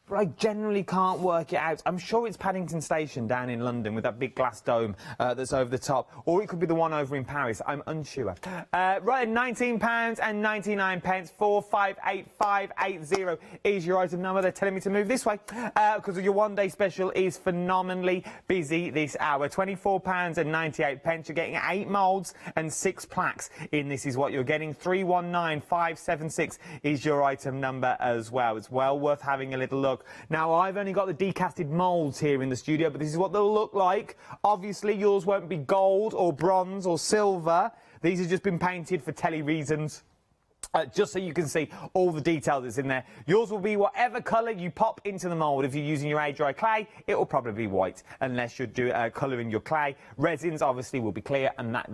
but I generally can't work it out. I'm sure it's Paddington Station down in London with that big glass dome that's over the top. Or it could be the one over in Paris. I'm unsure. Right, £19.99, 458580 is your item number. They're telling me to move this way because your one-day special is phenomenally busy this hour. £24.98. You're getting 8 moulds and 6 plaques in. This is what you're getting. 319576 is your item number as well. It's well worth having a little look. Now, I've only got the decasted moulds here in the studio, but this is what they'll look like. Obviously, yours won't be gold or bronze or silver. These have just been painted for telly reasons. Just so you can see all the details that's in there. Yours will be whatever colour you pop into the mould. If you're using your air-dry clay, it will probably be white, unless you're colouring your clay. Resins, obviously, will be clear, and that,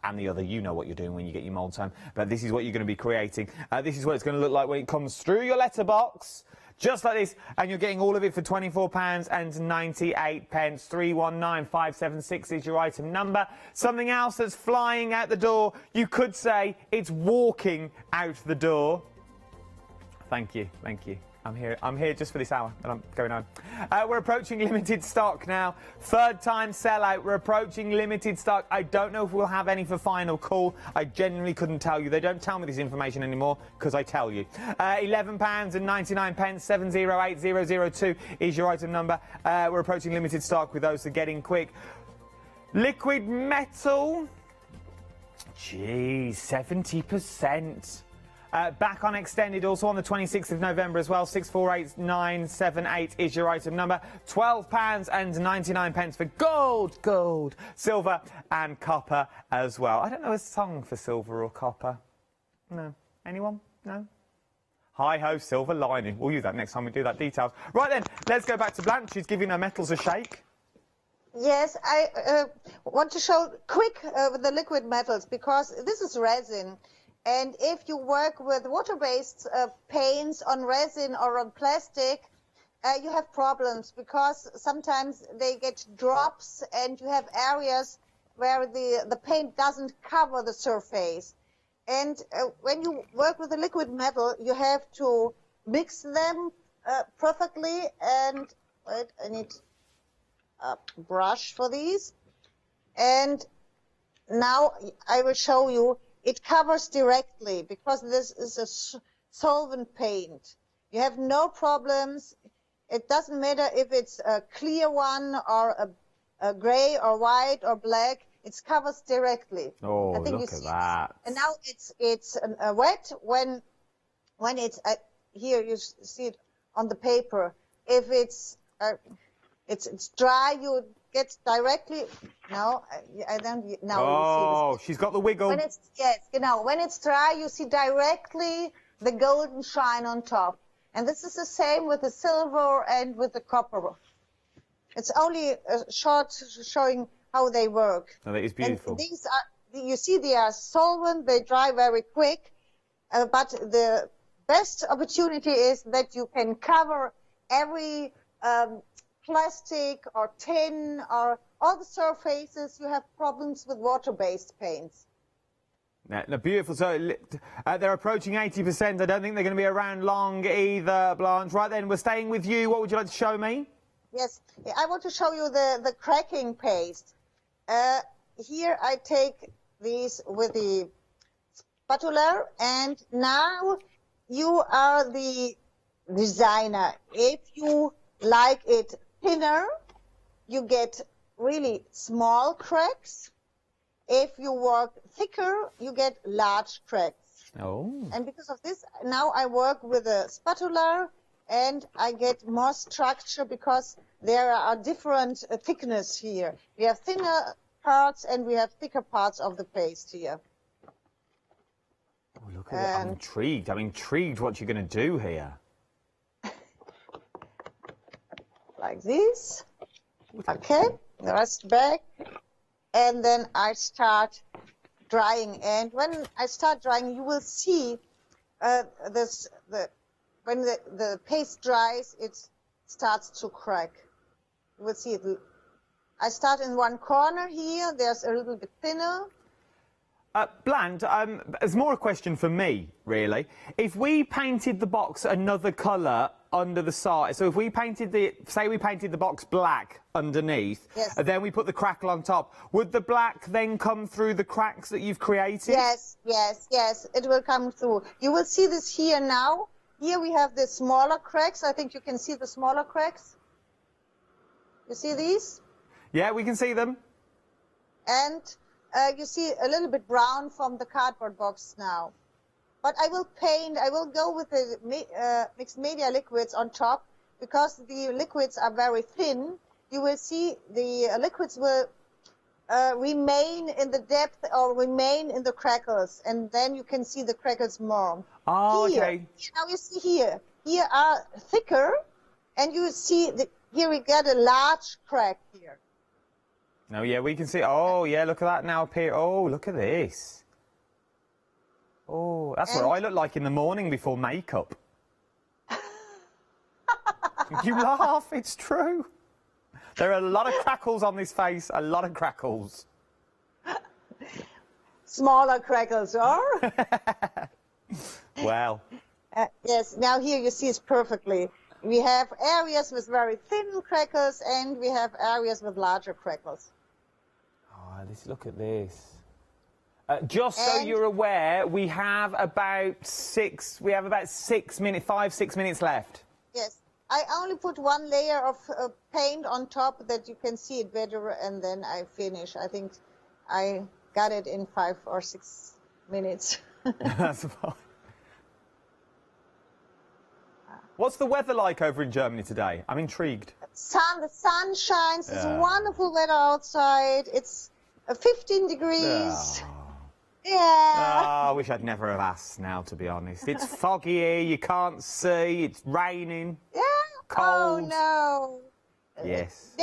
and the other. You know what you're doing when you get your moulds home. But this is what you're going to be creating. This is what it's going to look like when it comes through your letterbox. Just like this, and you're getting all of it for £24.98. 319576 is your item number. Something else that's flying out the door, you could say it's walking out the door. Thank you, thank you. I'm here just for this hour, and I'm going home. We're approaching limited stock now. Third time sellout. We're approaching limited stock. I don't know if we'll have any for final call. I genuinely couldn't tell you. They don't tell me this information anymore because I tell you. £11.99. 708002 is your item number. We're approaching limited stock with those, so get in quick. Liquid metal. Geez, 70%. Back on extended also on the 26th of November as well. 648978 is your item number. £12.99 for gold, silver and copper as well. I don't know a song for silver or copper. No. Anyone? No? Hi-ho, silver lining. We'll use that next time we do that details. Right then, let's go back to Blanche. She's giving her metals a shake. Yes, I want to show quick with the liquid metals, because this is resin. And if you work with water-based paints on resin or on plastic, you have problems, because sometimes they get drops and you have areas where the paint doesn't cover the surface. And when you work with a liquid metal, you have to mix them perfectly. And wait, I need a brush for these. And now I will show you. It covers directly, because this is a solvent paint. You have no problems. It doesn't matter if it's a clear one or a gray or white or black. It covers directly. Oh, look at that. And now it's wet when it's here. You see it on the paper. If it's dry, you get directly. No, I don't. Now oh, you see she's got the wiggle. when it's when it's dry, you see directly the golden shine on top. And this is the same with the silver and with the copper. It's only a short showing how they work. Oh, that is beautiful. And these are, you see, they are solvent. They dry very quick. But the best opportunity is that you can cover every plastic or tin or all the surfaces. You have problems with water-based paints. No, beautiful. So they're approaching 80%. I don't think they're going to be around long either, Blanche. Right then, we're staying with you. What would you like to show me? Yes, I want to show you the cracking paste. Here I take these with the spatula, and now you are the designer. If you like it thinner, you get really small cracks. If you work thicker, you get large cracks. Oh. And because of this, now I work with a spatula, and I get more structure, because there are different thickness here. We have thinner parts and we have thicker parts of the paste here. Oh, look at it. I'm intrigued. I'm intrigued what you're going to do here. Like this. Okay, the rest back. And then I start drying. And when I start drying, you will see when the paste dries, it starts to crack. You will see it. I start in one corner here. There's a little bit thinner. Bland, there's more a question for me, really. If we painted the box another colour under the side, so if we painted say we painted the box black underneath, yes, and then we put the crackle on top, would the black then come through the cracks that you've created? Yes, yes, yes, it will come through. You will see this here now. Here we have the smaller cracks. I think you can see the smaller cracks. You see these? Yeah, we can see them. And you see a little bit brown from the cardboard box now. But I will go with the mixed media liquids on top, because the liquids are very thin. You will see the liquids will remain in the depth or remain in the crackles, and then you can see the crackles more. Oh, here, okay. now you see here are thicker, and you see here we get a large crack here. Oh, yeah, we can see. Oh, yeah, look at that now up here. Oh, look at this. Oh, that's what I look like in the morning before makeup. You laugh, it's true. There are a lot of crackles on this face, a lot of crackles. Smaller crackles are. Well. Yes, now here you see it perfectly. We have areas with very thin crackles and we have areas with larger crackles. Oh, look at this. Just so you're aware, we have about 6 minutes, 5-6 minutes left. Yes, I only put one layer of paint on top that you can see it better, and then I finish. I think I got it in 5 or 6 minutes. That's fine. What's the weather like over in Germany today? I'm intrigued. The sun shines. It's Yeah. wonderful weather outside. It's 15 degrees. I wish I'd never have asked now, to be honest. It's foggy here, you can't see, it's raining. Yeah. Cold. Oh no. Yes.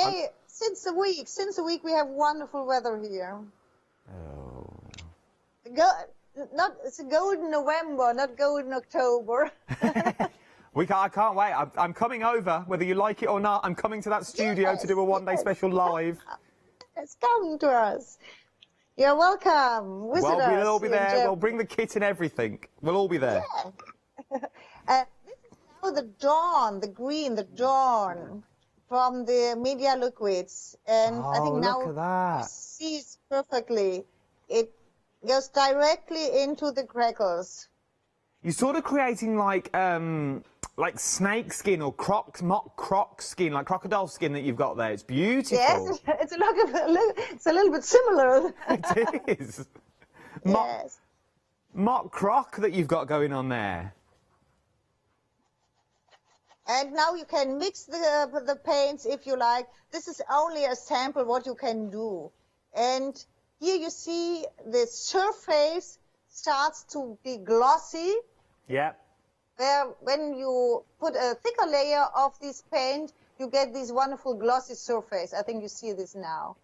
Since a week we have wonderful weather here. Oh. It's a golden November, not golden October. I can't wait. I'm coming over, whether you like it or not. I'm coming to that studio to do a one-day special live. It's coming to us. You're welcome. Visit us. We'll all be there. We'll bring the kit and everything. We'll all be there. Yeah. This is now the dawn, the green, the dawn from the media liquids. And I think now look at that. you see it perfectly. It goes directly into the crackles. You're sort of creating like snake skin or mock croc skin, like crocodile skin that you've got there. It's beautiful. Yes, it's a little bit similar. It is. Yes. Mock croc that you've got going on there. And now you can mix the paints if you like. This is only a sample what you can do. And here you see the surface starts to be glossy. Yeah. When you put a thicker layer of this paint, you get this wonderful glossy surface. I think you see this now.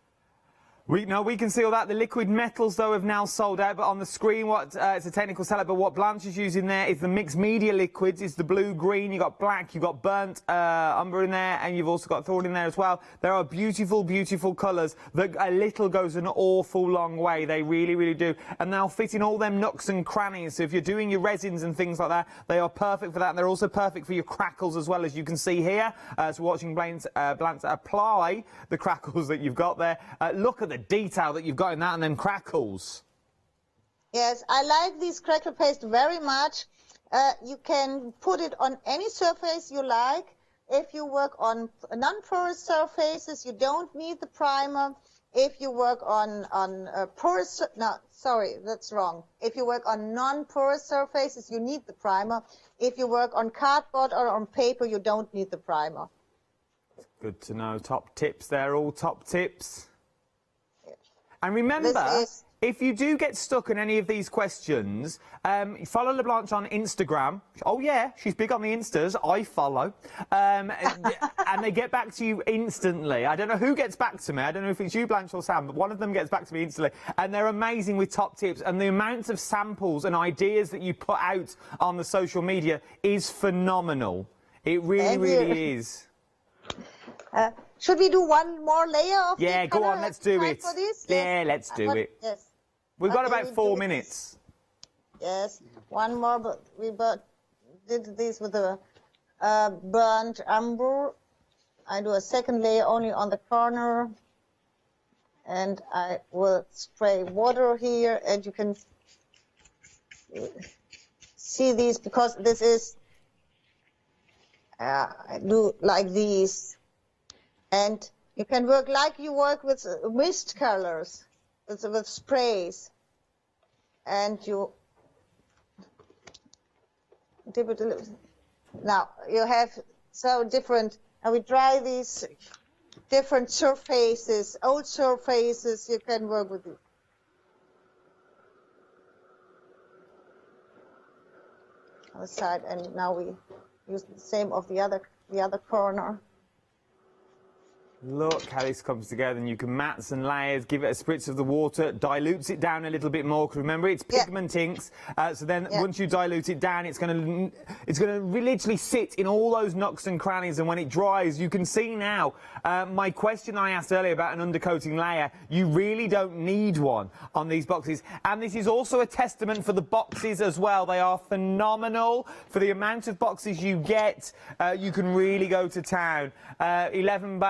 We can see all that. The liquid metals, though, have now sold out. But on the screen, it's a technical setup. But what Blanche is using there is the mixed media liquids. It's the blue, green. You've got black. You've got burnt umber in there. And you've also got thorn in there as well. There are beautiful, beautiful colours. That a little goes an awful long way. They really, really do. And they'll fit in all them nooks and crannies. So if you're doing your resins and things like that, they are perfect for that. And they're also perfect for your crackles as well, as you can see here. So watching Blanche apply the crackles that you've got there. Look at the detail that you've got in that and them crackles. Yes, I like this crackle paste very much. You can put it on any surface you like. If you work on non-porous surfaces, you don't need the primer. If you work on porous, no, sorry, that's wrong. If you work on non-porous surfaces, you need the primer. If you work on cardboard or on paper, you don't need the primer. Good to know. Top tips there, all top tips. And remember, if you do get stuck on any of these questions, follow LeBlanche on Instagram. Oh, yeah, she's big on the Instas. I follow. And they get back to you instantly. I don't know who gets back to me. I don't know if it's you, Blanche, or Sam, but one of them gets back to me instantly. And they're amazing with top tips. And the amount of samples and ideas that you put out on the social media is phenomenal. It really, really is. Should we do one more layer of go on, let's do it. Yeah, let's do it. Yes. We've got about 4 minutes. Yes, one more, but we did this with a burnt umber. I do a second layer only on the corner. And I will spray water here, and you can see these, because this is, I do like these. And you can work like you work with mist colors, with sprays. And you dip it a little. Now, you have so different, and we dry these different surfaces, old surfaces, you can work with it. On the side, and now we use the same of the other corner. Look how this comes together, and you can mats and layers, give it a spritz of the water, dilutes it down a little bit more, because remember it's pigment inks, so then once you dilute it down, it's going to literally sit in all those nooks and crannies, and when it dries, you can see now, my question I asked earlier about an undercoating layer, you really don't need one on these boxes, and this is also a testament for the boxes as well. They are phenomenal. For the amount of boxes you get, you can really go to town. 11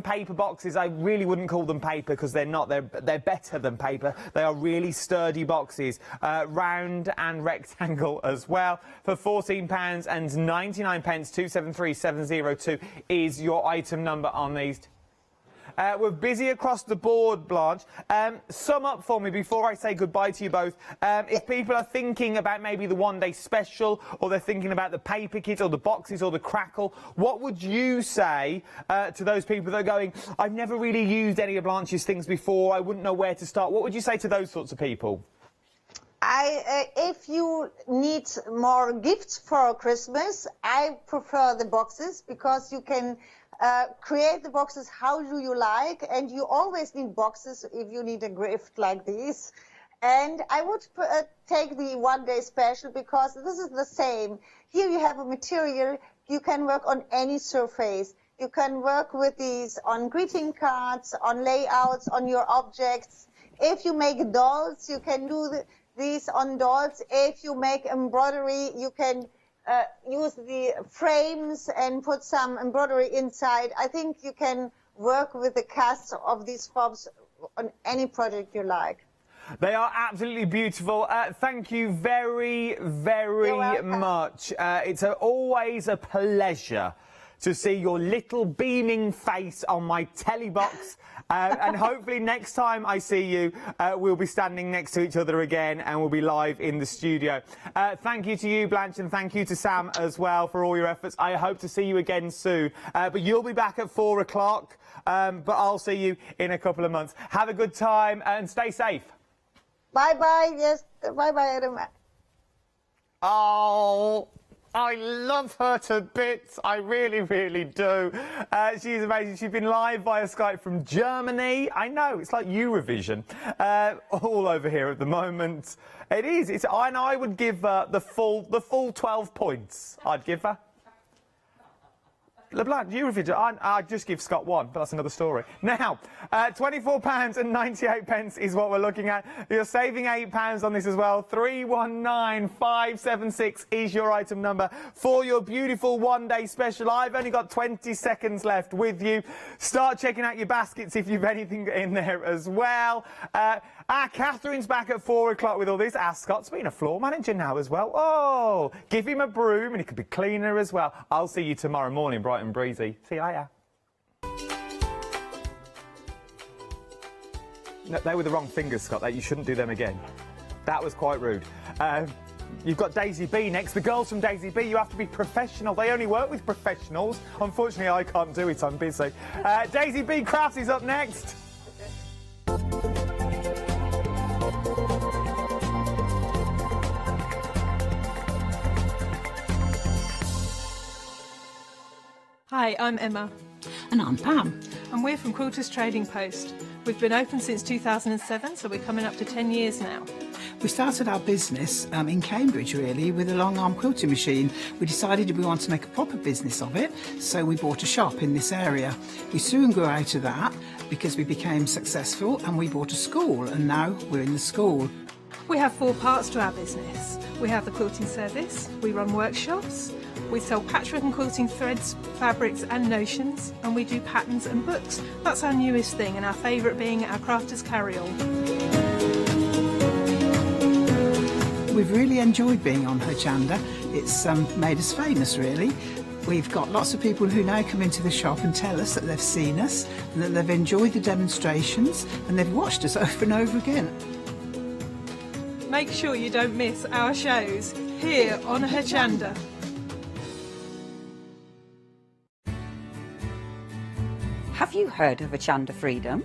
paper boxes. I really wouldn't call them paper, because they're not. They're better than paper. They are really sturdy boxes, round and rectangle as well. For £14.99, 273702 is your item number on these. We're busy across the board, Blanche. Sum up for me before I say goodbye to you both. If people are thinking about maybe the one-day special, or they're thinking about the paper kit or the boxes or the crackle, what would you say to those people that are going, I've never really used any of Blanche's things before, I wouldn't know where to start? What would you say to those sorts of people? If you need more gifts for Christmas, I prefer the boxes, because you can create the boxes how do you like, and you always need boxes if you need a gift like these. And I would take the one-day special, because this is the same. Here you have a material, you can work on any surface. You can work with these on greeting cards, on layouts, on your objects. If you make dolls, you can do these on dolls. If you make embroidery, you can use the frames and put some embroidery inside. I think you can work with the cast of these fobs on any project you like. They are absolutely beautiful. Thank you very, very much. It's always a pleasure to see your little beaming face on my telly box. And hopefully next time I see you, we'll be standing next to each other again, and we'll be live in the studio. Thank you to you, Blanche, and thank you to Sam as well for all your efforts. I hope to see you again soon. But you'll be back at 4 o'clock, but I'll see you in a couple of months. Have a good time and stay safe. Bye-bye. Yes, bye-bye, Adam. Oh, I love her to bits. I really, really do. She's amazing. She's been live via Skype from Germany. I know, it's like Eurovision. All over here at the moment. It is. And I would give her the full 12 points. I'd give her. LeBlanc, Eurovision, I'd just give Scott 1, but that's another story. Now, £24.98 is what we're looking at. You're saving £8 on this as well. 319576 is your item number for your beautiful one-day special. I've only got 20 seconds left with you. Start checking out your baskets if you've anything in there as well. Catherine's back at 4 o'clock with all this. Scott's been a floor manager now as well. Oh, give him a broom and he could be cleaner as well. I'll see you tomorrow morning, bright and breezy. See you later. No, they were the wrong fingers, Scott. You shouldn't do them again. That was quite rude. You've got Daisy B next. The girls from Daisy B, you have to be professional. They only work with professionals. Unfortunately, I can't do it. I'm busy. Daisy B Crafts is up next. Hi, I'm Emma. And I'm Pam. And we're from Quilters Trading Post. We've been open since 2007, so we're coming up to 10 years now. We started our business in Cambridge, really, with a long arm quilting machine. We decided we wanted to make a proper business of it, so we bought a shop in this area. We soon grew out of that because we became successful, and we bought a school, and now we're in the school. We have 4 parts to our business. We have the quilting service, we run workshops, we sell patchwork and quilting threads, fabrics and notions, and we do patterns and books. That's our newest thing, and our favourite being our crafters carry-all. We've really enjoyed being on Hochanda. It's made us famous, really. We've got lots of people who now come into the shop and tell us that they've seen us, and that they've enjoyed the demonstrations, and they've watched us over and over again. Make sure you don't miss our shows here on Hochanda. Have you heard of Hochanda Freedom?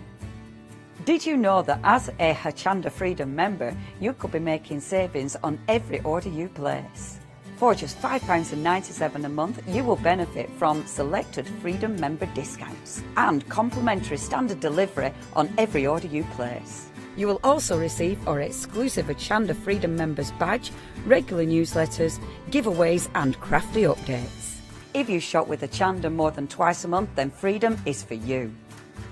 Did you know that as a Hochanda Freedom member, you could be making savings on every order you place? For just £5.97 a month, you will benefit from selected Freedom member discounts and complimentary standard delivery on every order you place. You will also receive our exclusive Hochanda Freedom Members badge, regular newsletters, giveaways and crafty updates. If you shop with Hochanda more than twice a month, then Freedom is for you.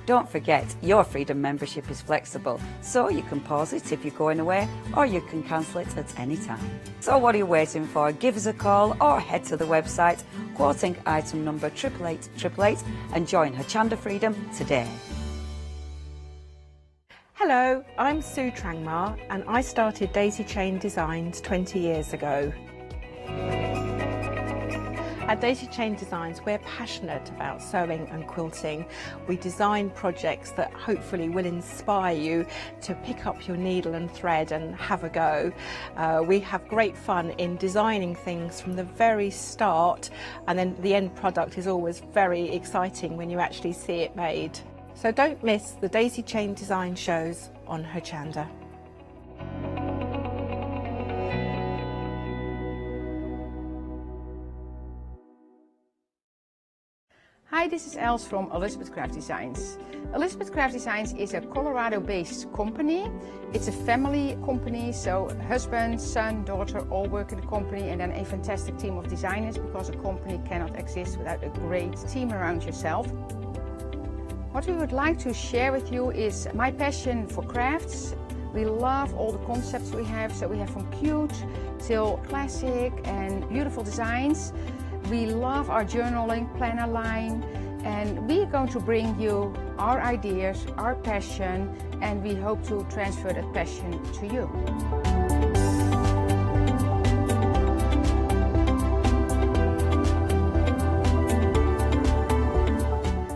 Don't forget, your Freedom membership is flexible, so you can pause it if you're going away, or you can cancel it at any time. So what are you waiting for? Give us a call or head to the website, quoting item number 88888 and join Hochanda Freedom today. Hello, I'm Sue Trangmar and I started Daisy Chain Designs 20 years ago. At Daisy Chain Designs, we're passionate about sewing and quilting. We design projects that hopefully will inspire you to pick up your needle and thread and have a go. We have great fun in designing things from the very start, and then the end product is always very exciting when you actually see it made. So don't miss the Daisy Chain Design shows on Hochanda. Hi, this is Els from Elizabeth Craft Designs. Elizabeth Craft Designs is a Colorado-based company. It's a family company, so husband, son, daughter all work in the company, and then a fantastic team of designers, because a company cannot exist without a great team around yourself. What we would like to share with you is my passion for crafts. We love all the concepts we have, so we have from cute till classic and beautiful designs. We love our journaling planner line, and we're going to bring you our ideas, our passion, and we hope to transfer that passion to you.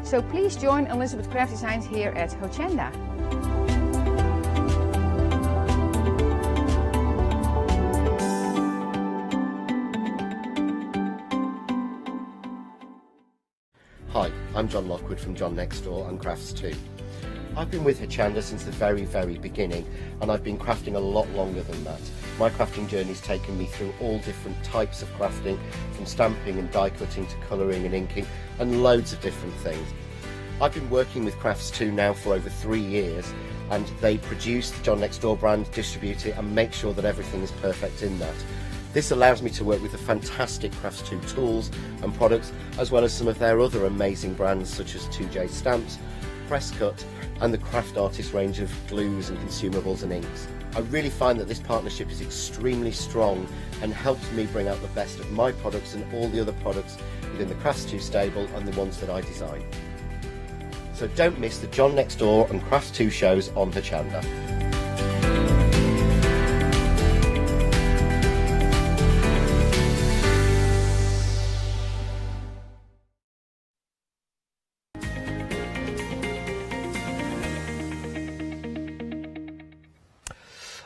So please join Elizabeth Craft Designs here at Hochanda. Hi, I'm John Lockwood from John Next Door and Crafts 2. I've been with Hochanda since the very beginning, and I've been crafting a lot longer than that. My crafting journey's taken me through all different types of crafting, from stamping and die cutting to colouring and inking, and loads of different things. I've been working with Crafts 2 now for over 3 years, and they produce the John Next Door brand, distribute it, and make sure that everything is perfect in that. This allows me to work with the fantastic Crafts 2 tools and products, as well as some of their other amazing brands such as 2J Stamps, Press Cut, and the Craft Artist range of glues and consumables and inks. I really find that this partnership is extremely strong and helps me bring out the best of my products and all the other products within the Crafts 2 stable and the ones that I design. So don't miss the John Next Door and Crafts 2 shows on Hochanda.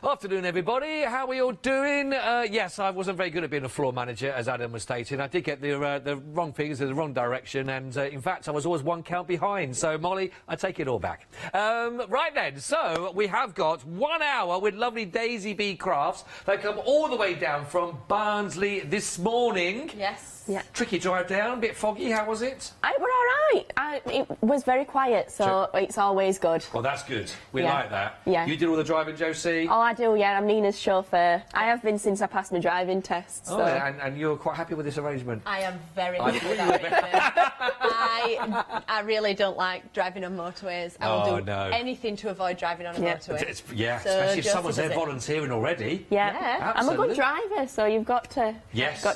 Afternoon, everybody. How are we all doing? Yes, I wasn't very good at being a floor manager, as Adam was stating. I did get the wrong figures in the wrong direction, and in fact, I was always one count behind. So, Molly, I take it all back. Right then, so we have got 1 hour with lovely Daisy B Crafts. They come all the way down from Barnsley this morning. Yes. Yeah. Tricky drive down, a bit foggy. How was it? We're all right. It was very quiet, so it's always good. Well, that's good. We Yeah. like that. Yeah. You did all the driving, Josie? Oh, I do, yeah. I'm Nina's chauffeur. I have been since I passed my driving test. Oh, So. and you're quite happy with this arrangement? I am very I happy with thought you that. I really don't like driving on motorways. I will do anything to avoid driving on a motorway. Yeah, So especially if Josie someone's there does it. volunteering already. Yeah. I'm a good driver, so you've got to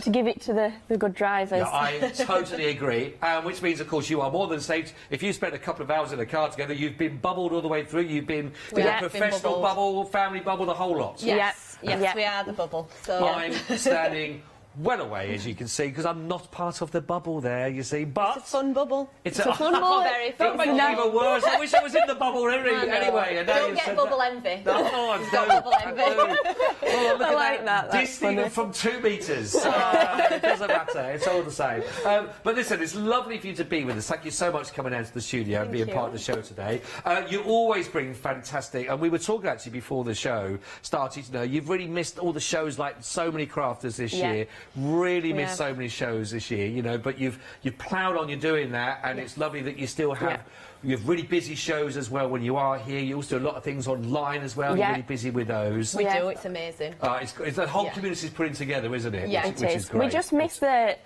give it to the good drivers. Yeah, I totally agree, which means, of course, you are more than safe. If you spent a couple of hours in a car together, you've been bubbled all the way through. You've been in a professional bubble, family bubble, the whole lot. Yes, we are the bubble. So I'm standing well away, as you can see, because I'm not part of the bubble there, you see, but... It's a fun bubble. It's a fun bubble. Don't make it even worse. I wish I was in the bubble anyway. And Don't get bubble envy. No, You've got bubble envy. Oh, look I at like that. Disney them from 2 metres. It doesn't matter. It's all the same. But listen, it's lovely for you to be with us. Thank you so much for coming down to the studio and being part of the show today. You always bring fantastic... And we were talking, actually, before the show started, you've really missed all the shows like so many crafters this year really missed so many shows this year, you know, but you've ploughed on, you're doing that, and it's lovely that you still have... You have really busy shows as well when you are here. You also do a lot of things online as well. You're really busy with those. We do. It's amazing. It's the whole community is putting together, isn't it? Yeah, which is great. We just miss the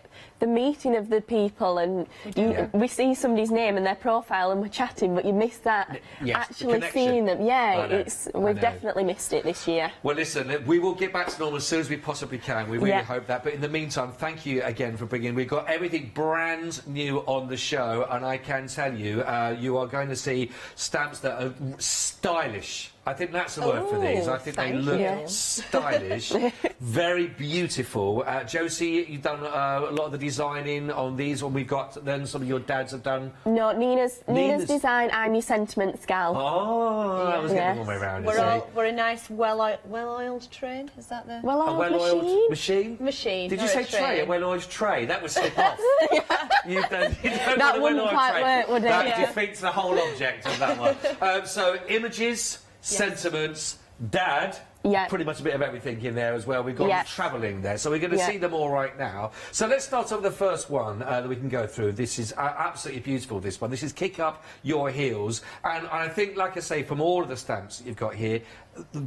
meeting of the people, and we see somebody's name and their profile and we're chatting, but you miss that actually seeing them. Yeah, we've definitely missed it this year. Well, listen, we will get back to normal as soon as we possibly can. We really hope that. But in the meantime, thank you again for bringing. We've got everything brand new on the show, and I can tell you, you are going to see stamps that are stylish. I think that's the word for these. I think they look stylish, very beautiful. Josie, you've done a lot of the designing on these, and we've got then some of your dads have done. No, Nina's design. I'm your sentiment gal. Oh, I was getting the wrong way around. We're a nice well-oiled train. Is that the well-oiled machine? Machine. Did you say tray? A well-oiled tray? That was slip off. You don't that wouldn't quite work, would it? That defeats the whole object of that one. So images. Sentiments, Dad, pretty much a bit of everything in there as well. We've got travelling there, so we're going to see them all right now. So let's start off with the first one that we can go through. This is absolutely beautiful, this one. This is Kick Up Your Heels, and I think, like I say, from all of the stamps that you've got here,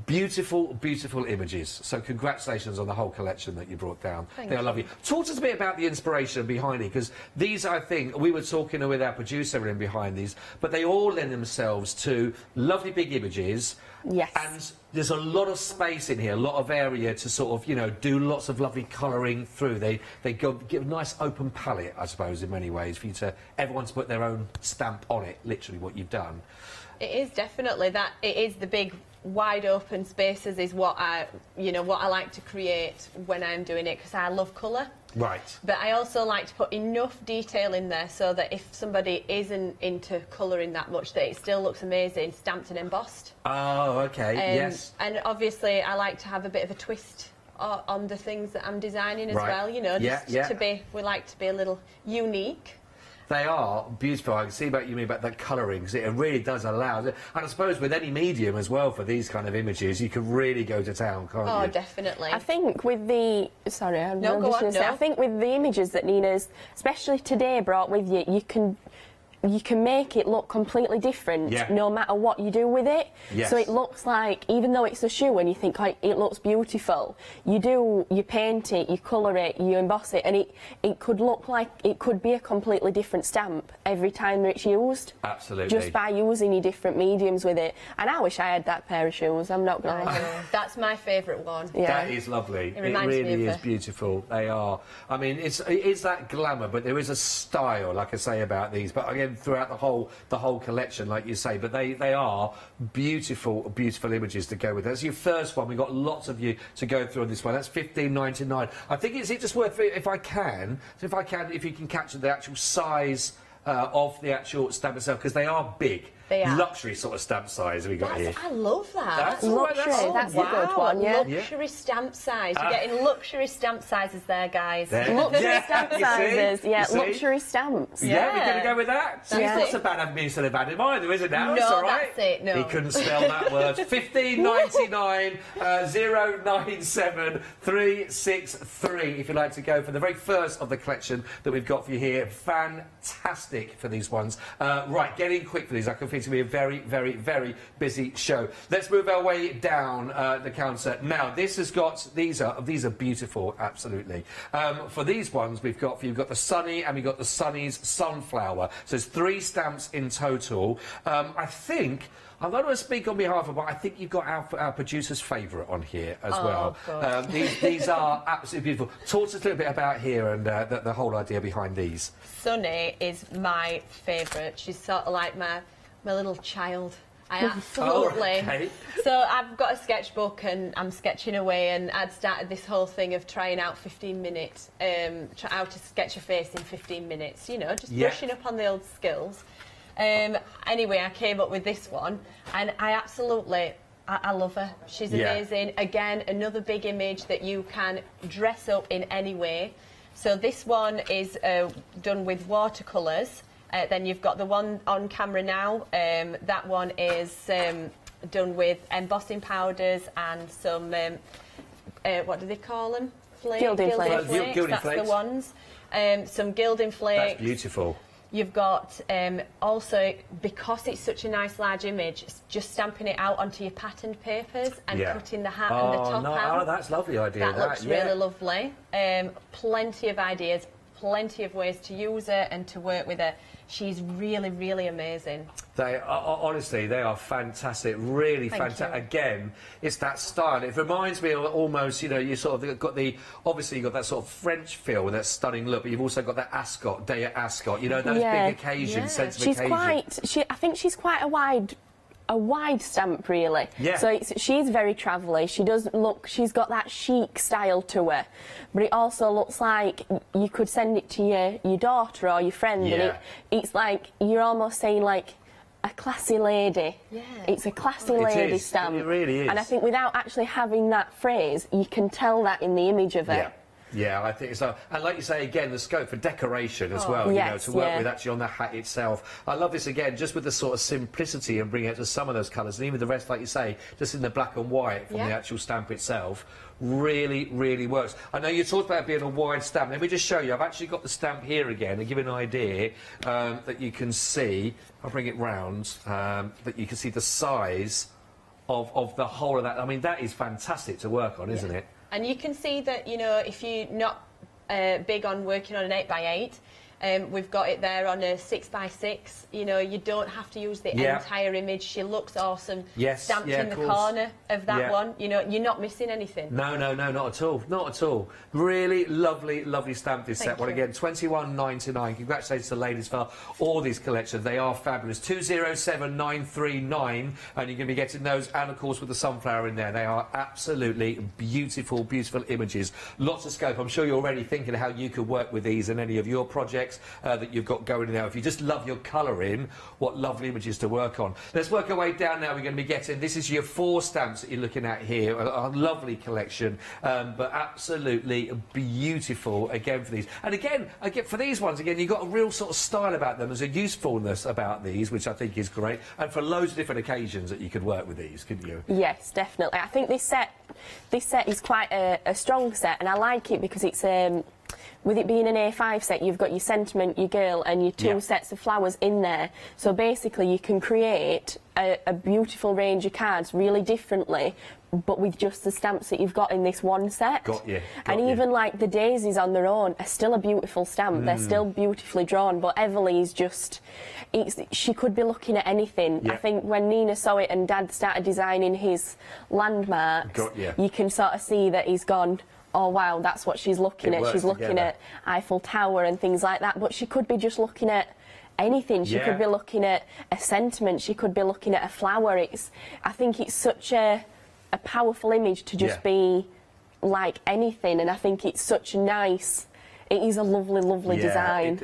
beautiful, beautiful images. So congratulations on the whole collection that you brought down. They are lovely. Talk to us a bit about the inspiration behind it, because these, I think, we were talking with our producer in behind these, but they all lend themselves to lovely big images. Yes. And there's a lot of space in here, a lot of area to sort of, you know, do lots of lovely colouring through. They give a nice open palette, I suppose, in many ways, for you to everyone to put their own stamp on it, literally what you've done. It is definitely that. It is the big wide open spaces is what I like to create when I'm doing it, because I love colour. Right. But I also like to put enough detail in there so that if somebody isn't into colouring that much, that it still looks amazing, stamped and embossed. Oh, okay, yes. And obviously I like to have a bit of a twist on the things that I'm designing as well, you know, just to be, we like to be a little unique. They are beautiful. I can see what you mean about that colouring, because it really does allow... And I suppose with any medium as well for these kind of images, you can really go to town, can't you? Oh, definitely. I think with the... Sorry, I'm just going to say, I think with the images that Nina's, especially today, brought with you, you can make it look completely different no matter what you do with it. Yes. So it looks like, even though it's a shoe and you think like it looks beautiful, you paint it, you colour it, you emboss it, and it could look like it could be a completely different stamp every time it's used. Absolutely. Just by using your different mediums with it. And I wish I had that pair of shoes, I'm not going to lie. That's my favourite one. That is lovely. It really is beautiful. They are. I mean, it is that glamour, but there is a style, like I say, about these. But again, throughout the whole collection, like you say, but they are beautiful images to go with. That's your first one. We've got lots of you to go through on this one. That's $15.99. I think is it just worth, if you can capture the actual size of the actual stamp itself, because they are big. They are. Luxury sort of stamp size we got here. I love that. That's luxury. That's a good one, Luxury stamp size. You're getting luxury stamp sizes there, guys. Luxury stamp sizes. Luxury stamps. Yeah, we're going to go with that. So it's not so bad having been sort of added either, is it now? No, it's all right. That's it, no. He couldn't spell that word. $15.99, 097 363, if you'd like to go for the very first of the collection that we've got for you here. Fantastic for these ones. Right, get in quick for these. I can feel it's going to be a very, very, very busy show. Let's move our way down the counter. Now, this has got... These are beautiful, absolutely. For these ones, you've got the Sunny and we've got the Sunny's Sunflower. So there's 3 stamps in total. I think... I'm not going to speak on behalf of, but I think you've got our producer's favourite on here as well. These are absolutely beautiful. Talk to us a little bit about here and the whole idea behind these. Sunny is my favourite. She's sort of like my little child. I absolutely... okay. So I've got a sketchbook and I'm sketching away, and I'd started this whole thing of trying out 15 minutes, how to sketch a face in 15 minutes, you know, just brushing up on the old skills. Anyway, I came up with this one, and I love her. She's amazing. Again, another big image that you can dress up in any way. So this one is done with watercolours. Then you've got the one on camera now. That one is done with embossing powders and some, what do they call them? Gilding flakes. that's the ones. Some gilding flakes. That's beautiful. You've got also, because it's such a nice large image, just stamping it out onto your patterned papers and cutting the hat and the top out. Oh, that's a lovely idea. That looks really lovely. Plenty of ideas, plenty of ways to use it and to work with it. She's really, really amazing. They are, honestly, they are fantastic, really fantastic. Again, it's that style. It reminds me of almost, you know, you sort of got the, obviously you've got that sort of French feel with that stunning look, but you've also got that Ascot, day at Ascot, you know, those big occasions, sense of occasion. I think she's quite a wide stamp, really. Yeah. So she's very travelly. She does look, she's got that chic style to her, but it also looks like you could send it to your daughter or your friend, and it's like you're almost saying like a classy lady. Yeah. It's a classy lady stamp. It really is. And I think without actually having that phrase, you can tell that in the image of it. Yeah, I think so. And like you say, again, the scope for decoration as well, you know, to work with actually on the hat itself. I love this, again, just with the sort of simplicity and bringing it to some of those colours, and even the rest, like you say, just in the black and white from the actual stamp itself, really, really works. I know you talked about it being a wide stamp. Let me just show you. I've actually got the stamp here again and give you an idea that you can see. I'll bring it round, that you can see the size of the whole of that. I mean, that is fantastic to work on, isn't it? And you can see that, you know, if you're not big on working on an 8x8, we've got it there on a 6x6. You know, you don't have to use the entire image. She looks awesome. Stamped in the corner of that one. You know, you're not missing anything. No, not at all. Not at all. Really lovely, lovely stamp this set. Well, again, £21.99. Congratulations to the ladies for all these collections. They are fabulous. 207939, and you're going to be getting those, and of course with the sunflower in there. They are absolutely beautiful, beautiful images. Lots of scope. I'm sure you're already thinking how you could work with these in any of your projects that you've got going now. If you just love your colouring, what lovely images to work on. Let's work our way down now. We're going to be getting, this is your 4 stamps that you're looking at here, a lovely collection, but absolutely beautiful again for these. And again, for these ones, again, you've got a real sort of style about them. There's a usefulness about these, which I think is great, and for loads of different occasions that you could work with these, couldn't you? Yes, definitely. I think this set is quite a strong set, and I like it because it's with it being an A5 set, you've got your sentiment, your girl, and your 2 sets of flowers in there. So basically you can create a beautiful range of cards really differently, but with just the stamps that you've got in this one set. And even like the daisies on their own are still a beautiful stamp. They're still beautifully drawn, but Everly's just, she could be looking at anything. I think when Nina saw it and Dad started designing his landmarks, you can sort of see that he's gone, oh wow, that's what she's looking at. She's looking at Eiffel Tower and things like that, but she could be just looking at anything. She could be looking at a sentiment. She could be looking at a flower. I think it's such a powerful image to just be like anything, and I think it's such a nice, it is a lovely, lovely design.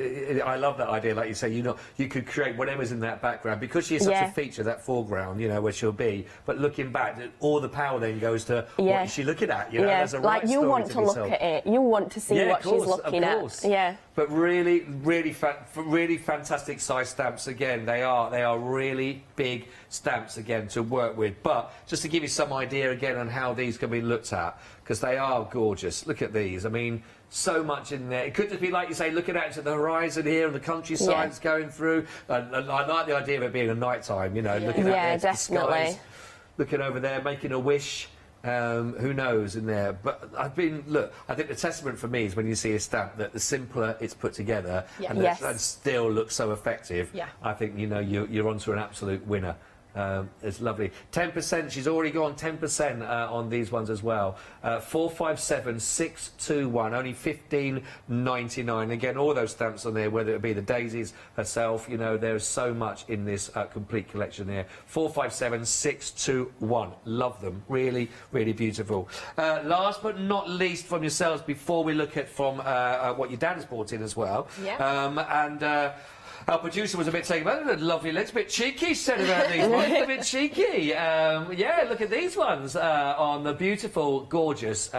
I love that idea, like you say, you could create whatever's in that background, because she is such a feature, that foreground, you know, where she'll be, but looking back, all the power then goes to what is she looking at, you know, there's a like you want to look at it, you want to see what she's looking at. But really, really fantastic size stamps again. They are really big stamps again to work with. But just to give you some idea again on how these can be looked at, because they are gorgeous. Look at these. I mean, so much in there. It could just be like you say, looking out to the horizon here and the countryside's going through. And I like the idea of it being a night time, you know, looking out there to the skies, looking over there, making a wish. Who knows in there? But I think the testament for me is when you see a stamp that the simpler it's put together and that still looks so effective. I think, you know, you're onto an absolute winner. It's lovely. 10%, she's already gone 10% on these ones as well. 457621, only $15.99. Again, all those stamps on there, whether it be the daisies herself, you know, there's so much in this complete collection here. 457621, love them. Really, really beautiful. Last but not least from yourselves, before we look at from what your dad has brought in as well. Our producer was a bit taken back. Lovely legs, a bit cheeky, said about these ones. A bit cheeky. Yeah, look at these ones on the beautiful, gorgeous.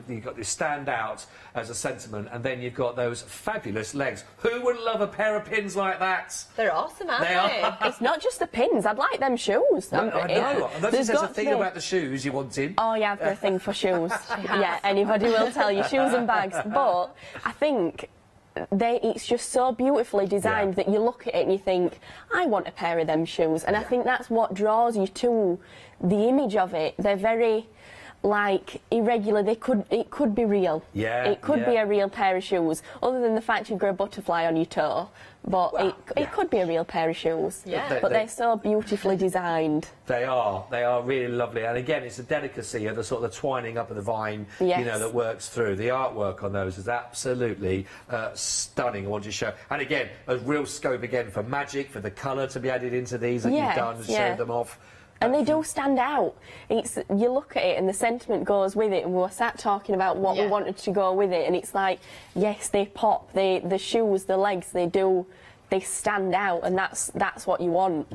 You've got this stand out as a sentiment, and then you've got those fabulous legs. Who wouldn't love a pair of pins like that? They're awesome, aren't They are. It's not just the pins. I'd like them shoes. I know. There's a got thing to be. about the shoes you wanted. Oh, yeah, I've got a thing for shoes. Yeah, anybody will tell you, shoes and bags. But I think it's just so beautifully designed that you look at it and you think, I want a pair of them shoes. And I think that's what draws you to the image of it. They're very, like, irregular. It could be real. Yeah. It could be a real pair of shoes, other than the fact you've got a butterfly on your toe. But it could be a real pair of shoes. Yeah. But they're so beautifully designed. They are really lovely. And again, it's a delicacy of the sort of the twining up of the vine, you know, that works through. The artwork on those is absolutely stunning, I want to show. And again, a real scope again for magic, for the colour to be added into these that you've done and showed them off. And they do stand out. You look at it and the sentiment goes with it, and we were sat talking about what we wanted to go with it, and it's like, yes, they pop, the shoes, the legs, they stand out, and that's what you want.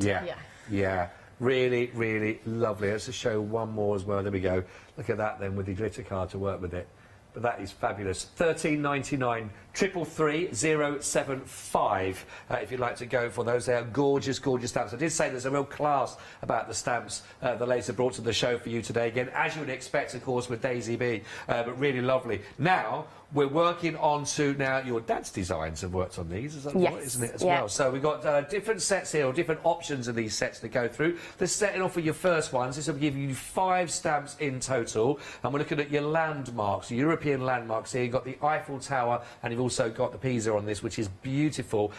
Yeah. Really, really lovely. Let's just show one more as well. There we go. Look at that then with the glitter card to work with it. But that is fabulous. $13.99 333 075 if you'd like to go for those. They are gorgeous, gorgeous stamps. I did say there's a real class about the stamps the ladies have brought to the show for you today. Again, as you would expect, of course, with Daisy B, but really lovely. Now, we're working on to your dad's designs have worked on these, isn't it, as well? So we've got different sets here, or different options of these sets to go through. Let's setting off with your first ones. This will give you 5 stamps in total, and we're looking at your landmarks, European landmarks here. You've got the Eiffel Tower, and you've also got the Pisa on this, which is beautiful.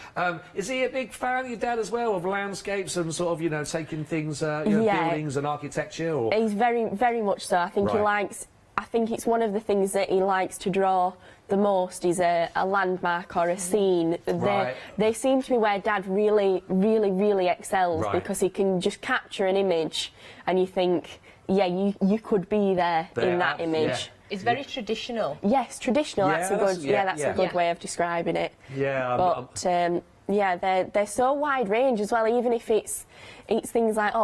Is he a big fan, your dad, as well, of landscapes and sort of, you know, taking things, buildings and architecture? Or? He's very, very much so. I think he likes... I think it's one of the things that he likes to draw the most is a landmark or a scene. They seem to be where Dad really, really, really excels, because he can just capture an image and you think, yeah, you could be there in that image. Yeah. It's very traditional. Yes, traditional. That's a good way of describing it. Yeah, but yeah, they're so wide range as well. Even if it's things like,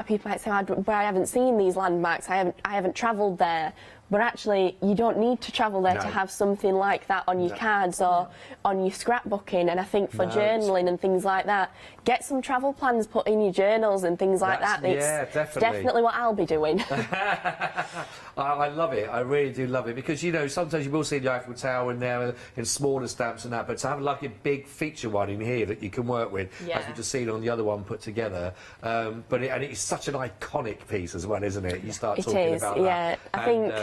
people might say, but I haven't seen these landmarks. I haven't travelled there. But actually, you don't need to travel there to have something like that on your cards or on your scrapbooking. And I think for journaling and things like that, get some travel plans put in your journals and things like that. It's definitely what I'll be doing. I love it. I really do love it. Because, you know, sometimes you will see the Eiffel Tower in there in smaller stamps and that, but to have like a big feature one in here that you can work with, as we've just seen on the other one put together. But it's such an iconic piece as well, isn't it? You start talking about that. I think...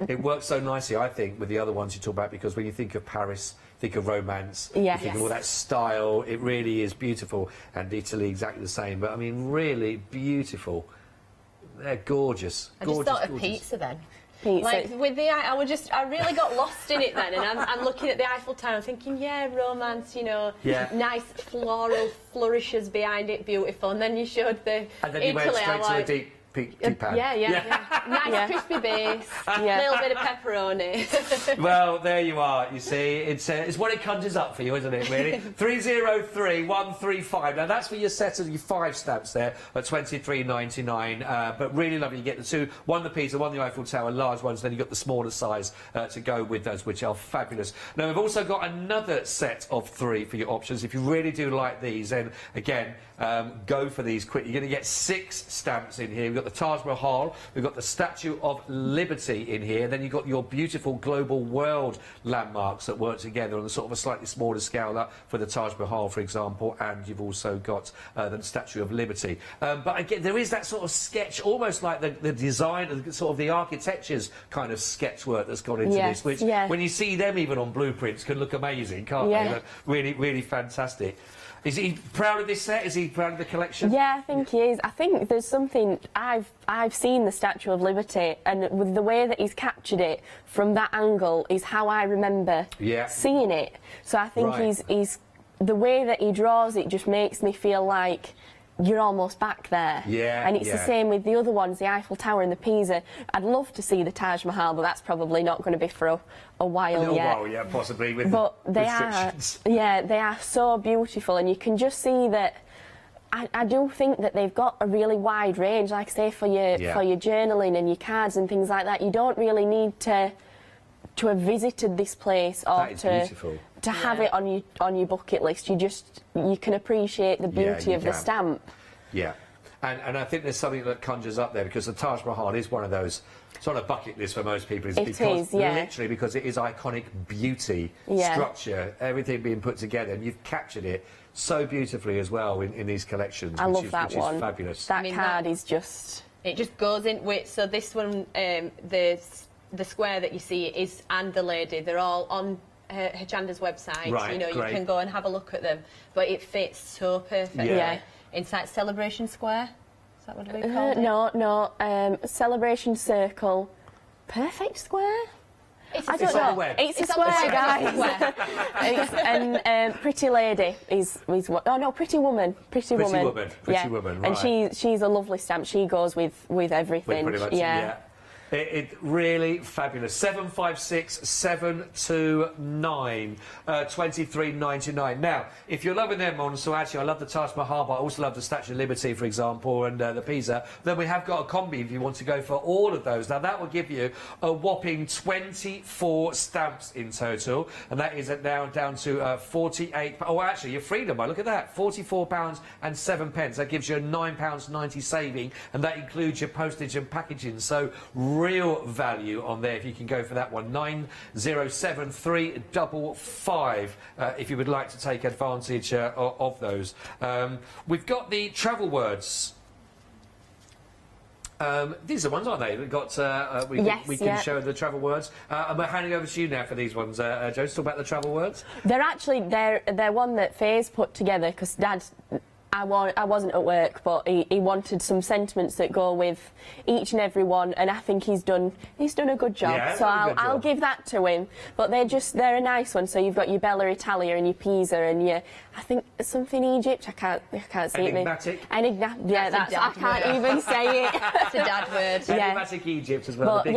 it works so nicely, I think, with the other ones you talk about, because when you think of Paris, think of romance, you think of all that style. It really is beautiful, and Italy exactly the same. But I mean, really beautiful. They're gorgeous. I just thought of pizza then. Like with I really got lost in it then, and I'm looking at the Eiffel Tower thinking, romance, you know, nice floral flourishes behind it, beautiful. And then you showed the and then Italy, you went straight to the deep pan. Nice crispy base, a little bit of pepperoni. Well, there you are. You see, it's what it conjures up for you, isn't it? Really. 303 135. Now that's for your set of your 5 stamps there at $23.99. But really lovely. You get the 2, one the Pisa, one the Eiffel Tower, large ones. Then you got the smaller size to go with those, which are fabulous. Now we've also got another set of 3 for your options. If you really do like these, then again, go for these quick. You're going to get 6 stamps in here. We've got the Taj Mahal, we've got the Statue of Liberty in here, then you've got your beautiful global world landmarks that work together on a sort of a slightly smaller scale for the Taj Mahal, for example, and you've also got the Statue of Liberty. But again, there is that sort of sketch, almost like the design, sort of the architecture's kind of sketch work that's gone into this, which when you see them even on blueprints can look amazing, can't they? But really, really fantastic. Is he proud of this set? Is he proud of the collection? Yeah, I think he is. I think there's something... I've seen the Statue of Liberty, and with the way that he's captured it from that angle is how I remember seeing it. So I think he's the way that he draws it just makes me feel like you're almost back there. Yeah, and it's the same with the other ones, the Eiffel Tower and the Pisa. I'd love to see the Taj Mahal, but that's probably not going to be for a while A little yet. while, yeah, possibly with but they restrictions. they are so beautiful, and you can just see that. I do think that they've got a really wide range, like I say, for your journaling and your cards and things like that. You don't really need to have visited this place or to have it on your bucket list. You can appreciate the beauty of the stamp. Yeah, and I think there's something that conjures up there, because the Taj Mahal is one of those sort of bucket lists for most people. Literally because it is iconic beauty, structure, everything being put together, and you've captured it so beautifully as well in these collections. I love that one. Which is fabulous. That card is just... It just goes in with... So this one, the square that you see is, and the lady, they're all on Hochanda's website. Right, you know, great. you can go and have a look at them. But it fits so perfectly. Yeah. Inside Celebration Square. Is that what we call it? No, Celebration Circle. Perfect Square? I don't know. It's a square, guys. And Pretty Lady is what? Oh no, Pretty Woman. Pretty Woman, right. And she's a lovely stamp. She goes with everything. Pretty much, yeah. It really fabulous. 756 729 23.99. Now, if you're loving them on, so actually I love the Taj Mahal, but I also love the Statue of Liberty, for example, and the Pisa. Then we have got a combi if you want to go for all of those. Now that will give you a whopping 24 stamps in total, and that is now down to 48. Oh, actually, your freedom. Look at that, £44 and 7 pence. That gives you a £9.90 saving, and that includes your postage and packaging. So real value on there if you can go for that one. 907355 if you would like to take advantage of those. We've got the travel words. These are ones, aren't they? We've got we can show the travel words. I'm handing over to you now for these ones. Jo, talk about the travel words. They're actually they're one that Faye's put together because Dad. I wasn't at work, but he wanted some sentiments that go with each and every one, and I think he's done a good job. Yeah, so I'll give that to him. But they're a nice one. So you've got your Bella Italia and your Pisa and your, I think something Egypt. I can't see Enigmatic. it. Yeah, I can't even say it. It's a dad word. Enigmatic Egypt as well. But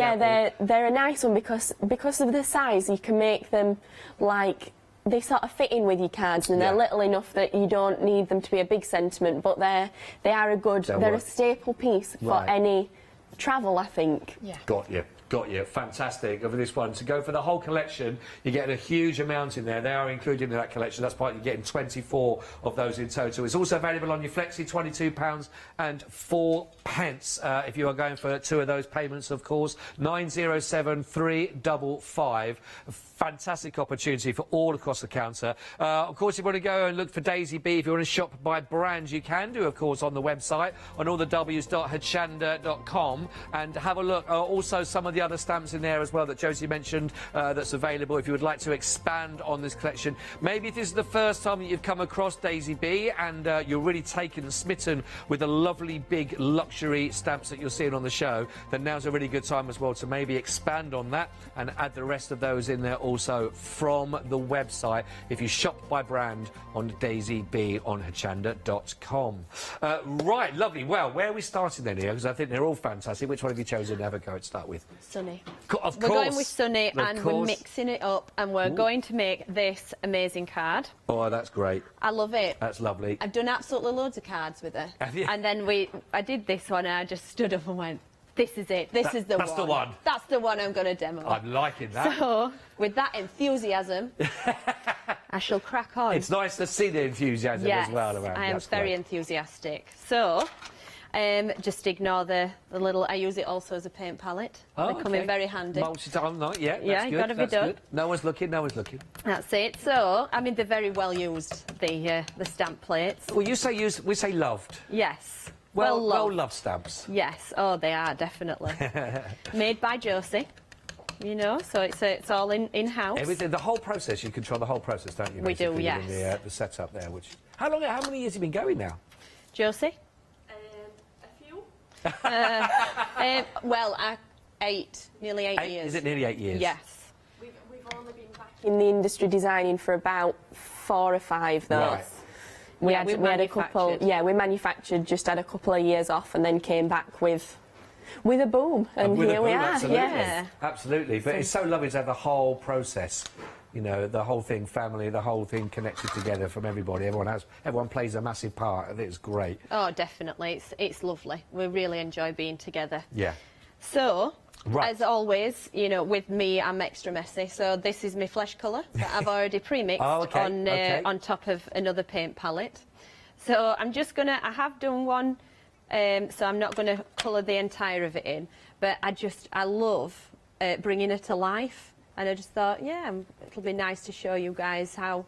they're a nice one because of the size. You can make them like. They sort of fit in with your cards, and they're little enough that you don't need them to be a big sentiment, but they are a good, they're a staple piece for any travel, I think. Yeah. Got you. Fantastic. Over this one, to go for the whole collection, you're getting a huge amount in there. They are included in that collection. That's why you're getting 24 of those in total. It's also available on your Flexi, £22 and 4 pence. If you are going for two of those payments, of course. 907355. Fantastic opportunity for all across the counter. Of course, if you want to go and look for Daisy B, if you want to shop by brand, you can do, of course, on the website, on allthews.hochanda.com, and have a look. Also, some of the other stamps in there as well that Josie mentioned that's available if you would like to expand on this collection. Maybe if this is the first time that you've come across Daisy B and you're really taken and smitten with the lovely big luxury stamps that you're seeing on the show, then now's a really good time as well to maybe expand on that and add the rest of those in there also from the website if you shop by brand on Daisy B on Hochanda.com. Right, lovely. Well, where are we starting then here? Because I think they're all fantastic. Which one have you chosen to have a go to start with? Sunny. Of we're course. going with Sunny, and we're mixing it up, and we're going to make this amazing card. Oh, that's great. I love it. That's lovely. I've done absolutely loads of cards with her. Have you? And then I did this one, and I just stood up and went, this is it. This is the one. That's the one. That's the one I'm going to demo. I'm liking that. So, with that enthusiasm, I shall crack on. It's nice to see the enthusiasm as well around. I am very enthusiastic. So, just ignore the little. I use it also as a paint palette. Oh, they come in very handy. Multi-time, no, yeah, that's you've got to be done. Good. No one's looking. No one's looking. That's it. So, I mean, they're very well used. The stamp plates. Well, you say used. We say loved. Yes. Well loved stamps. Yes. Oh, they are definitely made by Josie. You know, so it's all in-house. Everything, the whole process. You control the whole process, don't you? We do, yes. In the setup there. Which how many years have you been going now? Josie. A few. Well, nearly 8 years. Is it nearly 8 years? Yes. We've only been back in the industry designing for about 4 or 5 though. Right. We Yeah, had a couple. manufactured. Yeah, we manufactured, just had a couple of years off, and then came back with a boom, and With a here we boom, are. absolutely. Yeah, Absolutely. But it's so lovely to have the whole process. You know, the whole thing, family, the whole thing connected together from everybody. Everyone plays a massive part, and it's great. Oh, definitely. It's lovely. We really enjoy being together. Yeah. So, Right. as always, you know, with me, I'm extra messy. So this is my flesh colour that I've already pre-mixed on top of another paint palette. So I'm just gonna. I have done one, so I'm not gonna colour the entire of it in. But I love bringing her to life, and I just thought, yeah, it'll be nice to show you guys how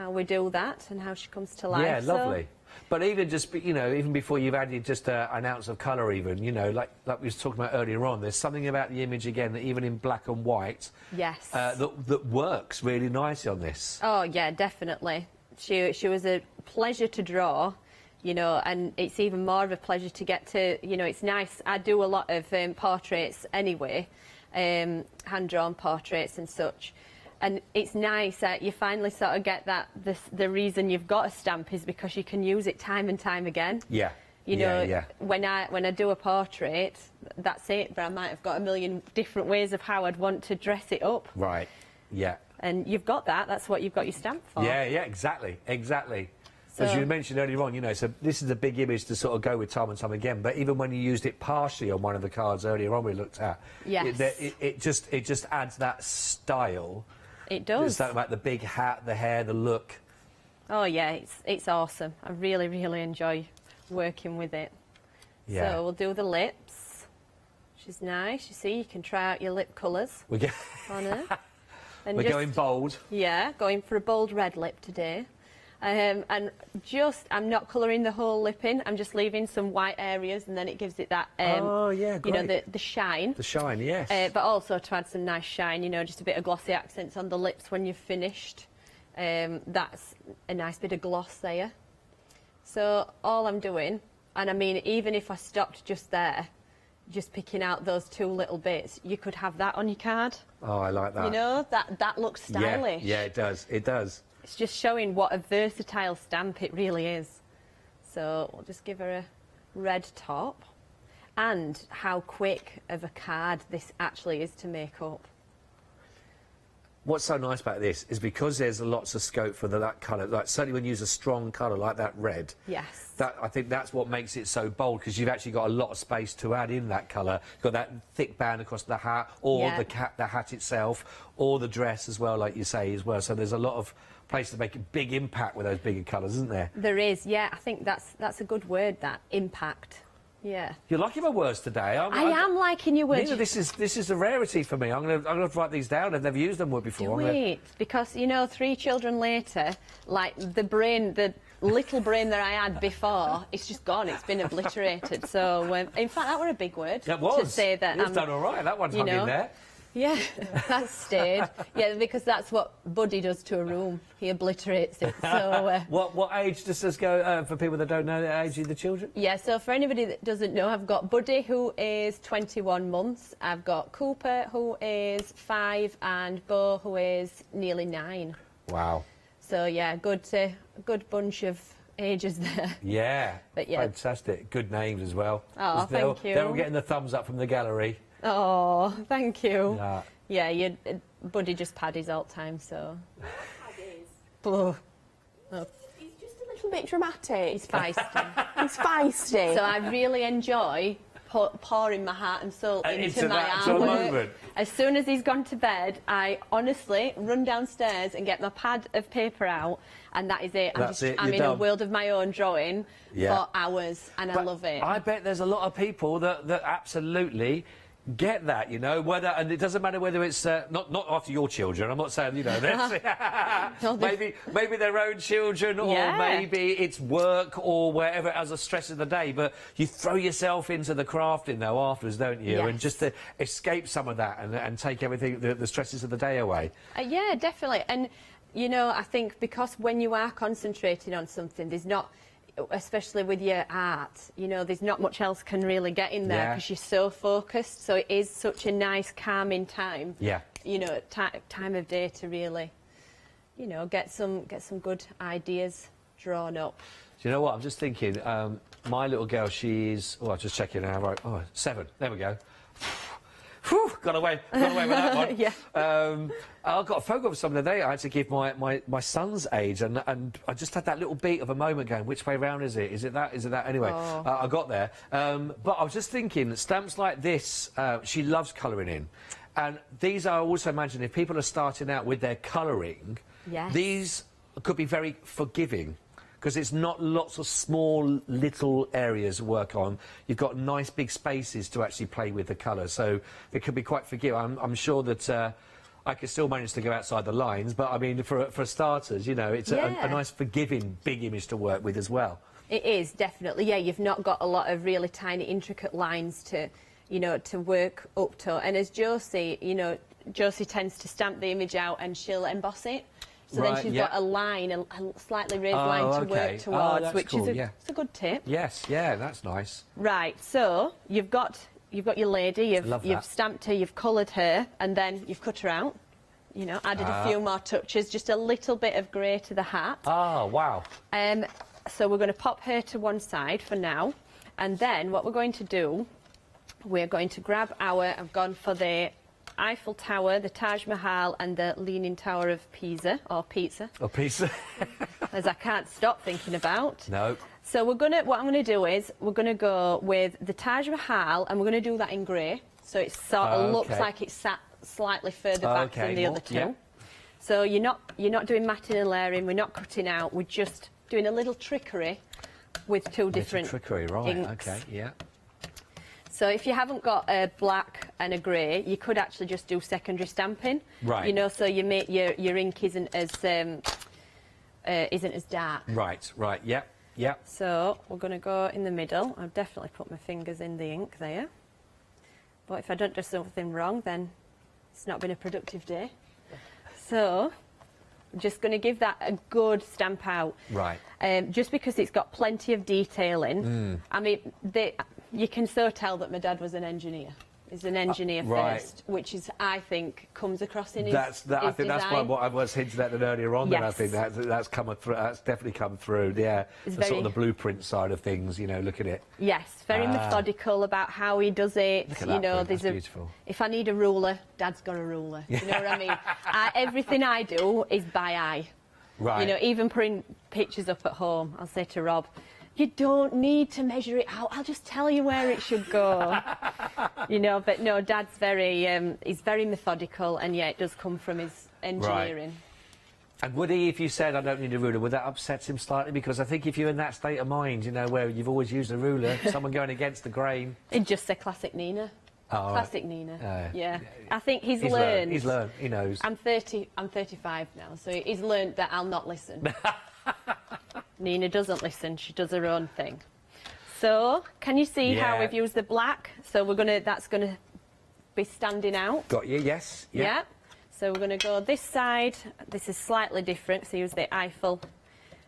we do that and how she comes to life. Yeah, lovely. But even just, you know, even before you've added just an ounce of colour even, you know, like we was talking about earlier on, there's something about the image, again, that even in black and white, yes, that works really nicely on this. Oh, yeah, definitely. She was a pleasure to draw, you know, and it's even more of a pleasure to get to, you know, it's nice. I do a lot of portraits anyway, hand-drawn portraits and such. And it's nice that you finally sort of get that the reason you've got a stamp is because you can use it time and time again. Yeah. You know, when I do a portrait, that's it. But I might have got a million different ways of how I'd want to dress it up. Right. Yeah. And you've got that. That's what you've got your stamp for. Yeah, yeah, exactly. So, as you mentioned earlier on, you know, so this is a big image to sort of go with time and time again. But even when you used it partially on one of the cards earlier on we looked at, yes, it just adds that style. It does. It's something about the big hat, the hair, the look. Oh yeah, it's awesome. I really enjoy working with it. Yeah. So we'll do the lips. She's nice. You see, you can try out your lip colours on her. And We're going bold. Yeah, going for a bold red lip today. And I'm not colouring the whole lip in. I'm just leaving some white areas, and then it gives it that, you know, the shine. The shine, yes. But also to add some nice shine, you know, just a bit of glossy accents on the lips when you've finished. That's a nice bit of gloss there. So all I'm doing, and I mean, even if I stopped just there, just picking out those two little bits, you could have that on your card. Oh, I like that. You know, that looks stylish. Yeah, it does. It does. It's just showing what a versatile stamp it really is. So we'll just give her a red top. And how quick of a card this actually is to make up. What's so nice about this is because there's lots of scope for that colour, like certainly when you use a strong colour like that red. Yes. I think that's what makes it so bold, because you've actually got a lot of space to add in that colour. You've got that thick band across the hat, or the hat itself, or the dress as well, like you say as well. So there's a lot of place to make a big impact with those bigger colours, isn't there? There is, yeah. I think that's a good word, that impact. Yeah. You're liking my words today. I am liking your words. Nina, this is a rarity for me. I'm gonna write these down. I've never used them before. Do it, because you know, 3 children later, like the little brain that I had before, it's just gone. It's been obliterated. So, in fact, that were a big word. That was. To say that. You've done all right. That one hung in there. Yeah, that stayed. Yeah, because that's what Buddy does to a room. He obliterates it. So. What age does this go for people that don't know the age of the children? Yeah, so for anybody that doesn't know, I've got Buddy, who is 21 months. I've got Cooper, who is 5, and Bo, who is nearly 9. Wow. So yeah, good bunch of ages there. Yeah. But yeah. Fantastic. Good names as well. Oh, thank you. They're all getting the thumbs up from the gallery. Oh, thank you. Yeah, Buddy just paddies all the time, so. Paddies. Oh. He's just a little bit dramatic. He's feisty. He's feisty. So I really enjoy pouring my heart and soul into my artwork. As soon as he's gone to bed, I honestly run downstairs and get my pad of paper out, and that is it. I'm in a world of my own drawing for hours, and I love it. I bet there's a lot of people that absolutely get that, you know, and it doesn't matter whether it's not after your children. I'm not saying, you know, maybe their own children, or maybe it's work or wherever as a stress of the day. But you throw yourself into the crafting though afterwards, don't you? Yes. And just to escape some of that and take everything, the stresses of the day away. Yeah, definitely. And you know, I think because when you are concentrating on something, there's not. Especially with your art, you know, there's not much else can really get in there because you're so focused. So it is such a nice, calming time. Yeah. You know, time of day to really, you know, get some good ideas drawn up. Do you know what? I'm just thinking, my little girl, she's... Oh, I'm just checking now. Right. Oh, 7. There we go. Whew, got away with that one. Yeah. I got a photograph of someone today. I had to give my son's age, and I just had that little beat of a moment going, which way round is it? Is it that? Is it that? Anyway, I got there. But I was just thinking, stamps like this, she loves colouring in. And these, I also imagine, if people are starting out with their colouring, Yes. these could be very forgiving. Because it's not lots of small little areas to work on. You've got nice big spaces to actually play with the colour, so it can be quite forgiving. I'm sure that I could still manage to go outside the lines, but I mean, for starters, you know, it's a nice forgiving big image to work with as well. It is, definitely, yeah. You've not got a lot of really tiny, intricate lines to, you know, to work up to. And as Josie, you know, Josie tends to stamp the image out and she'll emboss it. So then she's got a line, a slightly raised line to work towards, which is it's a good tip. Yes, yeah, that's nice. Right, so you've got your lady, you've stamped her, you've coloured her, and then you've cut her out. You know, added a few more touches, just a little bit of grey to the hat. Oh, wow. So we're going to pop her to one side for now, and then what we're going to do, we're going to grab I've gone for the Eiffel Tower, the Taj Mahal, and the Leaning Tower of Pisa, or Pizza. Or Pisa. As I can't stop thinking about. No. So what I'm gonna do is, we're gonna go with the Taj Mahal, and we're gonna do that in grey. So it sort of looks like it's sat slightly further back than the other two. Yeah. So you're not doing matting and layering, we're not cutting out, we're just doing a little trickery with two different trickery, right, inks. okay, yeah. So if you haven't got a black and a grey, you could actually just do secondary stamping. Right. You know, so you make your ink isn't as dark. Right, yep, yep. So we're going to go in the middle. I'll definitely put my fingers in the ink there. But if I don't do something wrong, then it's not been a productive day. So I'm just going to give that a good stamp out. Right. Just because it's got plenty of detail in. I mean, you can so tell that my dad was an engineer. He's an engineer first, which is, I think, comes across in his I think design. that's what I was hinting at earlier on. Yes. And I think that's come through. That's definitely come through. Yeah, sort of the blueprint side of things. You know, look at it. Yes, very methodical about how he does it. Look at you that know, print. there's That's beautiful. If I need a ruler, Dad's got a ruler. You know what I mean? Everything I do is by eye. Right. You know, even putting pictures up at home, I'll say to Rob, you don't need to measure it out. I'll just tell you where it should go. You know, but no, Dad's he's very methodical, and yeah, it does come from his engineering. Right. And would he, if you said, I don't need a ruler, would that upset him slightly? Because I think if you're in that state of mind, you know, where you've always used a ruler, someone going against the grain... He'd just say classic Nina. Oh, classic Nina. Yeah. I think he's learned. He's learned. He knows. I'm 35 now, so he's learned that I'll not listen. Nina doesn't listen. She does her own thing. So, can you see how we've used the black? So that's gonna be standing out. Got you? Yes. Yeah. So we're gonna go this side. This is slightly different. So use the Eiffel.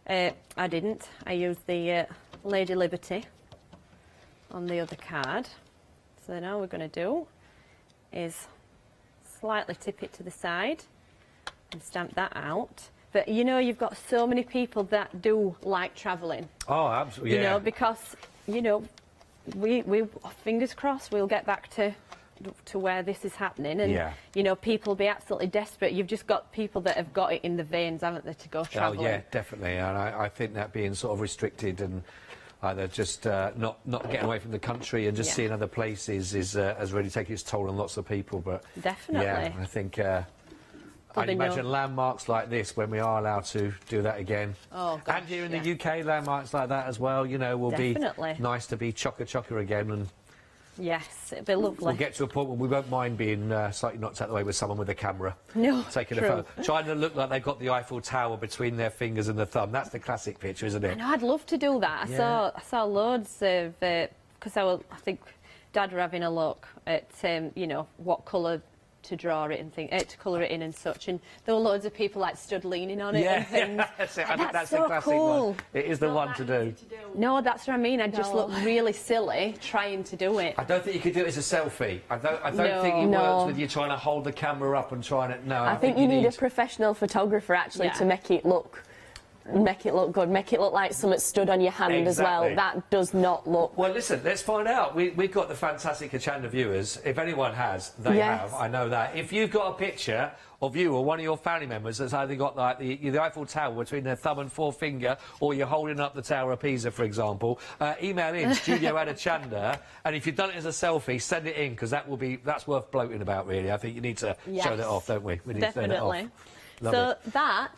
I didn't. I used the Lady Liberty on the other card. So now we're going to do is slightly tip it to the side and stamp that out. But you know, you've got so many people that do like travelling. Oh, absolutely. You know, because you know, we fingers crossed we'll get back to where this is happening, and you know, people be absolutely desperate. You've just got people that have got it in the veins, haven't they, to go travelling? Oh yeah, definitely. And I think that being sort of restricted and either just not getting away from the country and just seeing other places has really taken its toll on lots of people. But definitely, yeah, I think I'd imagine landmarks like this, when we are allowed to do that again, and here in the UK, landmarks like that as well, you know, will be nice to be chocker again. And yes, it'll be lovely. We'll get to a point where we won't mind being slightly knocked out of the way with someone with a camera. No, taking a photo, trying to look like they've got the Eiffel Tower between their fingers and the thumb. That's the classic picture, isn't it? I know, I'd love to do that. I saw loads of because I think Dad were having a look at you know, what colour to draw it and to colour it in and such, and there were loads of people like stood leaning on it and things. That's it. I think that's so the classic cool. one. It is the one to do. No, that's what I mean. I just look really silly trying to do it. I don't think you could do it as a selfie. I don't think it works with you trying to hold the camera up and trying to... No, I think you need a professional photographer actually to make it look Make it look good. Make it look like something stood on your hand as well. That does not look... Well, listen, let's find out. We've got the fantastic Hochanda viewers. If anyone has, they have. I know that. If you've got a picture of you or one of your family members that's either got like the Eiffel Tower between their thumb and forefinger, or you're holding up the Tower of Pisa, for example, email in studio@Hochanda, and if you've done it as a selfie, send it in, because that's worth gloating about, really. I think you need to show that off, don't we? We need to show that off. So that,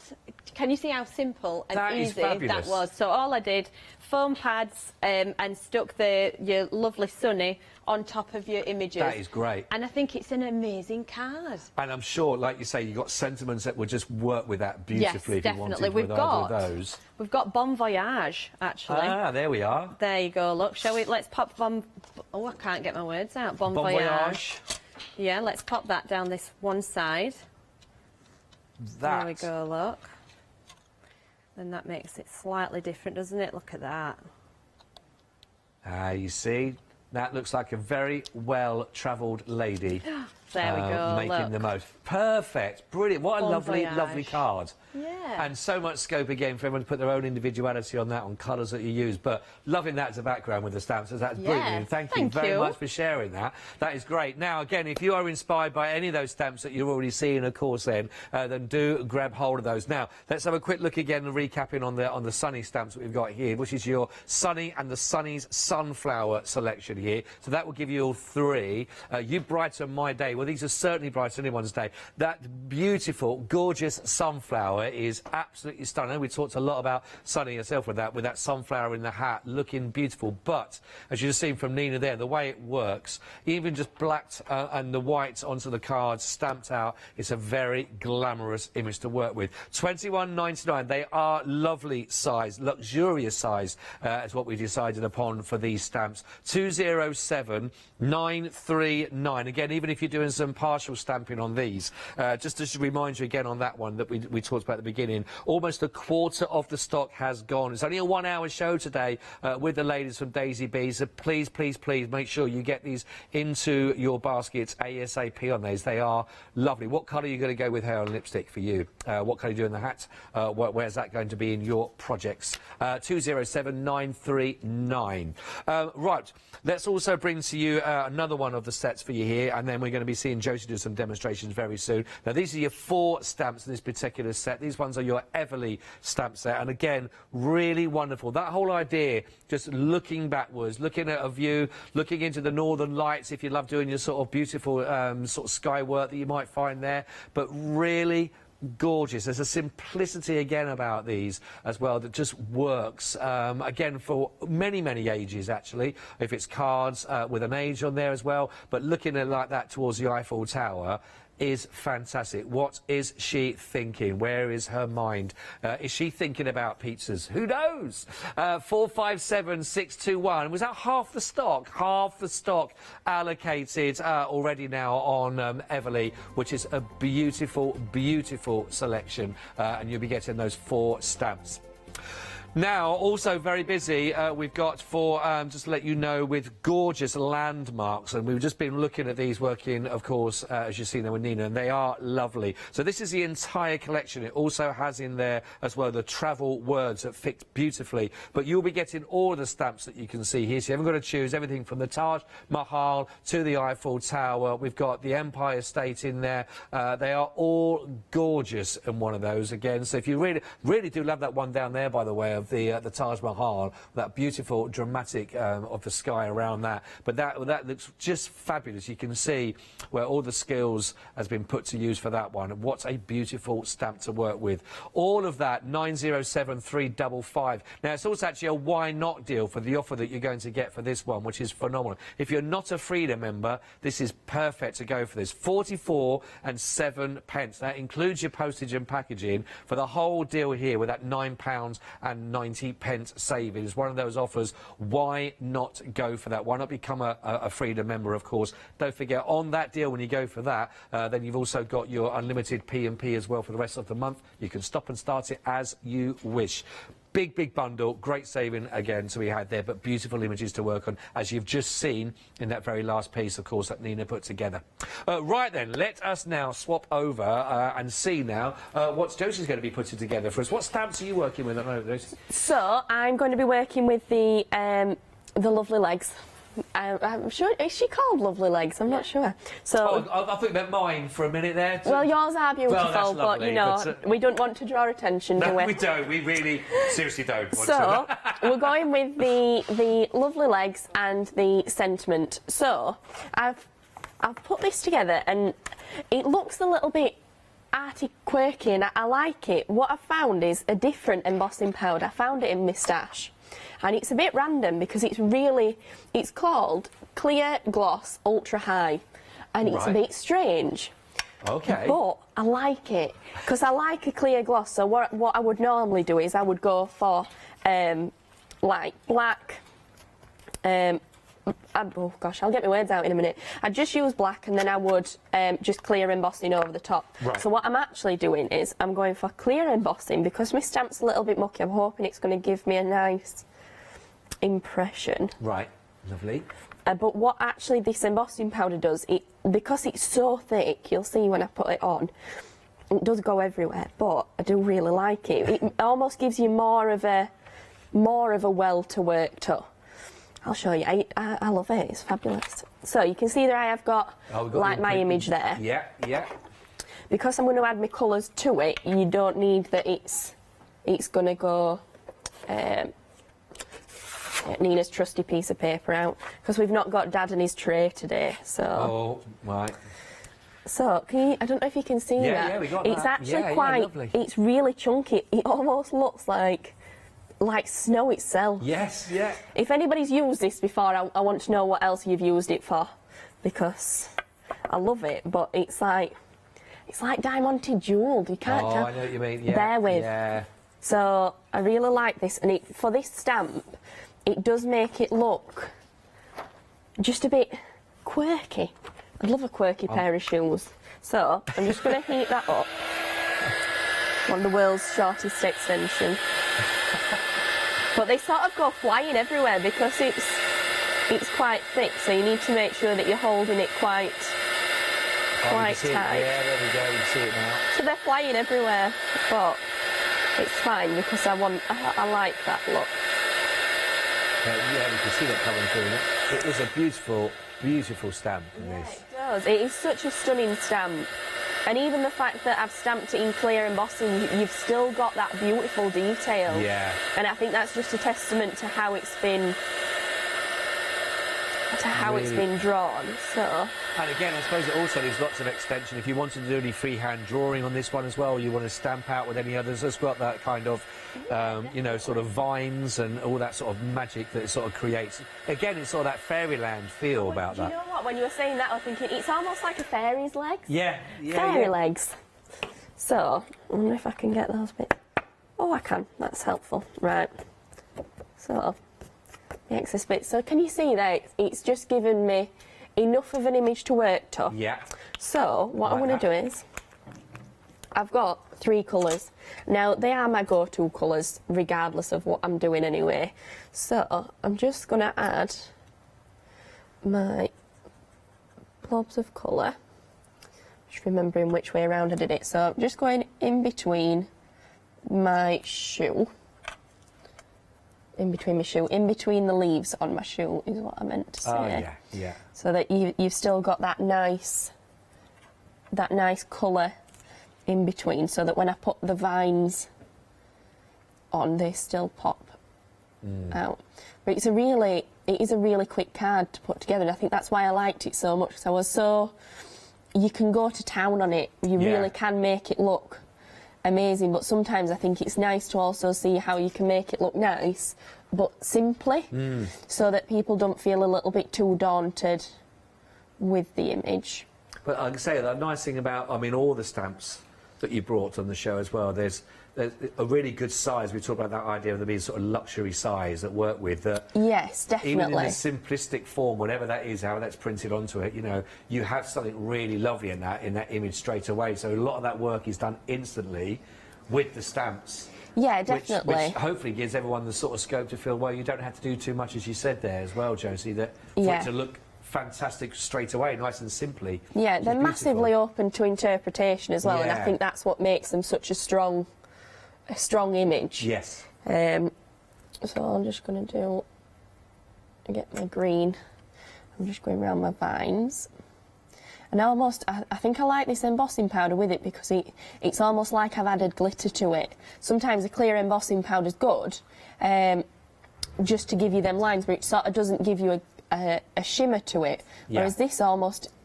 can you see how simple and easy that was? So all I did, foam pads and stuck your lovely Sunny on top of your images. That is great. And I think it's an amazing card. And I'm sure, like you say, you've got sentiments that would just work with that beautifully if you wanted with either of those. We've got Bon Voyage, actually. Ah, there we are. There you go, look. Shall we? Let's pop Oh, I can't get my words out. Bon Voyage. Yeah, let's pop that down this one side. There we go, look. Then that makes it slightly different, doesn't it? Look at that. Ah, you see? That looks like a very well-travelled lady. There we go, making the most. Perfect. Brilliant. What a lovely card. Yeah. And so much scope, again, for everyone to put their own individuality on that, on colours that you use. But loving that as a background with the stamps, that's brilliant. Thank you very much for sharing that. That is great. Now, again, if you are inspired by any of those stamps that you're already seeing, of course, then do grab hold of those. Now, let's have a quick look again and recapping on the Sunny stamps that we've got here, which is your Sunny and the Sunny's Sunflower selection here. So that will give you all three. You brighten my day. Well, these are certainly brighten anyone's day. That beautiful, gorgeous sunflower is absolutely stunning. We talked a lot about Sunny herself with that sunflower in the hat, looking beautiful. But as you've seen from Nina there, the way it works, even just blacked and the white onto the cards, stamped out, it's a very glamorous image to work with. £21.99. They are lovely size, luxurious size, is what we decided upon for these stamps. 207939. Again, even if you're doing some partial stamping on these, just to remind you again on that one that we talked about at the beginning, almost a quarter of the stock has gone. It's only a 1 hour show today with the ladies from Daisy Bees, so please make sure you get these into your baskets ASAP on these. They are lovely. What colour are you going to go with hair and lipstick for you? What colour are you doing the hat? Where's that going to be in your projects? 207939. Right, let's also bring to you another one of the sets for you here, and then we're going to be seeing Josie do some demonstrations very soon. Now, these are your 4 stamps in this particular set. These ones are your Everly stamp set, and again, really wonderful. That whole idea, just looking backwards, looking at a view, looking into the northern lights, if you love doing your sort of beautiful sort of sky work that you might find there, but really gorgeous. There's a simplicity again about these as well that just works again for many ages, actually, if it's cards with an age on there as well. But looking at like that towards the Eiffel Tower is fantastic. What is she thinking? Where is her mind? Is she thinking about pizzas? Who knows? 457621. Was that half the stock? Half the stock allocated already now on Everly, which is a beautiful selection, and you'll be getting those 4 stamps. Now, also very busy, we've got for, just to let you know, with gorgeous landmarks. And we've just been looking at these working, of course, as you've seen there with Nina, and they are lovely. So this is the entire collection. It also has in there as well the travel words that fit beautifully. But you'll be getting all of the stamps that you can see here. So you haven't got to choose everything from the Taj Mahal to the Eiffel Tower. We've got the Empire State in there. They are all gorgeous in one of those again. So if you really do love that one down there, by the way, of the Taj Mahal, that beautiful dramatic of the sky around that, but that looks just fabulous. You can see where all the skills has been put to use for that one. What a beautiful stamp to work with. All of that 907355. Now it's also actually a why not deal for the offer that you're going to get for this one, which is phenomenal. If you're not a Freedom member, this is perfect to go for this. 44 and 7 pence. That includes your postage and packaging for the whole deal here with that £9 and 90 pence saving. It's one of those offers. Why not go for that? Why not become a Freedom member, of course? Don't forget, on that deal, when you go for that, then you've also got your unlimited P&P as well for the rest of the month. You can stop and start it as you wish. Big bundle, great saving again to be had there, but beautiful images to work on, as you've just seen in that very last piece, of course, that Nina put together. Right then, let us now swap over and see now what Josie's going to be putting together for us. What stamps are you working with at the moment, Josie? So, I'm going to be working with the lovely legs. I'm sure, is she called Lovely Legs? I'm not sure. So, I thought you meant mine for a minute there. Well, yours are beautiful, well, that's lovely, but, you know, we don't want to draw attention, do we? No, we don't. We really, seriously don't want so, to. we're going with the Lovely Legs and the Sentiment. So, I've put this together, and it looks a little bit arty, quirky, and I like it. What I found is a different embossing powder. I found it in my stash. And it's a bit random because it's called Clear Gloss Ultra High, and it's a bit strange. Okay. But I like it because I like a clear gloss. So what I would normally do is I would go for like black. Oh gosh, I'll get my words out in a minute. I'd just use black, and then I would just clear embossing over the top. Right. So what I'm actually doing is I'm going for clear embossing because my stamp's a little bit mucky. I'm hoping it's going to give me a nice impression. Right, lovely. But what actually this embossing powder does, because it's so thick, you'll see when I put it on, it does go everywhere, but I do really like it. It almost gives you more of a well to work to. I'll show you. I love it. It's fabulous. So you can see that I have got like my image there. Yeah, yeah. Because I'm going to add my colours to it, you don't need that it's going to go Nina's trusty piece of paper out, because we've not got Dad and his tray today. So. Oh, right. So, I don't know if you can see that. Yeah, we got it's that. actually quite, it's really chunky. It almost looks like snow itself. Yes, yeah. If anybody's used this before, I want to know what else you've used it for, because I love it, but it's like diamante jewelled. You can't. I know what you mean. Yeah. Bear with. Yeah. So I really like this, and for this stamp, it does make it look just a bit quirky. I'd love a quirky pair of shoes. So I'm just going to heat that up on the world's shortest extension. But they sort of go flying everywhere because it's quite thick, so you need to make sure that you're holding it quite tight. Yeah, there we go. You can see it now. So they're flying everywhere, but it's fine because I like that look. Yeah, you can see that coming through in it. It is a beautiful, beautiful stamp in this. It does. It is such a stunning stamp. And even the fact that I've stamped it in clear embossing, you've still got that beautiful detail. Yeah. And I think that's just a testament to how it's been drawn. So. And again, I suppose it also there's lots of extension. If you wanted to do any freehand drawing on this one as well, you want to stamp out with any others, it's got that kind of, you know, sort of vines and all that sort of magic that it sort of creates. Again, it's sort of that fairyland feel about that. You know what? When you were saying that, I was thinking it's almost like a fairy's legs. Yeah, Fairy legs. So, I wonder if I can get those bits. Oh, I can. That's helpful. Right. So, the excess bits. So, can you see that it's just given me enough of an image to work to? Yeah. So, what I'm going to do is, I've got 3 colours. Now, they are my go-to colours, regardless of what I'm doing anyway. So, I'm just going to add my blobs of colour. Just remembering which way around I did it. So, I'm just going in between my shoe. In between the leaves on my shoe is what I meant to say. Oh, yeah, yeah. So that you've still got that nice colour in between, so that when I put the vines on, they still pop out. But it is a really quick card to put together, and I think that's why I liked it so much, because you can go to town on it. You really can make it look amazing, but sometimes I think it's nice to also see how you can make it look nice, but simply, so that people don't feel a little bit too daunted with the image. But I can say the nice thing about, I mean, all the stamps that you brought on the show as well, there's a really good size. We talked about that idea of there being sort of luxury size that work with that. Yes, definitely. Even in a simplistic form, whatever that is, how that's printed onto it, you know, you have something really lovely in that image straight away. So a lot of that work is done instantly with the stamps. Yeah, definitely. Which hopefully gives everyone the sort of scope to feel, well, you don't have to do too much, as you said there as well, Josie, that for Yeah. it to look fantastic straight away, nice and simply. Yeah, which they're is massively beautiful. open to interpretation as well, and I Yeah. think that's what makes them such a strong image. Yes. So I'm just going to get my green. I'm just going around my vines. And I think I like this embossing powder with it because it's almost like I've added glitter to it. Sometimes a clear embossing powder is good, just to give you them lines, but it sort of doesn't give you a shimmer to it. Yeah. Whereas this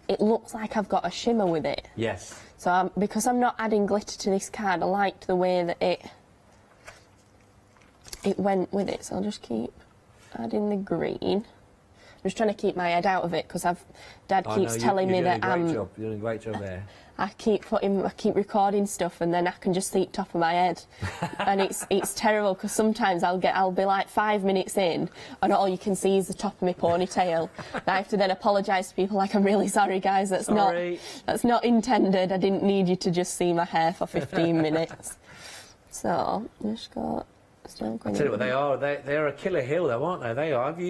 it looks like I've got a shimmer with it. Yes. So because I'm not adding glitter to this card, I liked the way that it went with it. So I'll just keep adding the green. I'm just trying to keep my head out of it because Dad keeps telling me that You're doing a great job there. I keep recording stuff and then I can just see the top of my head, and it's terrible because sometimes I'll be like 5 minutes in and all you can see is the top of my ponytail. And I have to then apologise to people like, I'm really sorry guys, that's not intended. I didn't need you to just see my hair for 15 minutes. So just got. I tell you what they are. They're a killer hill, though, aren't they? They are. Have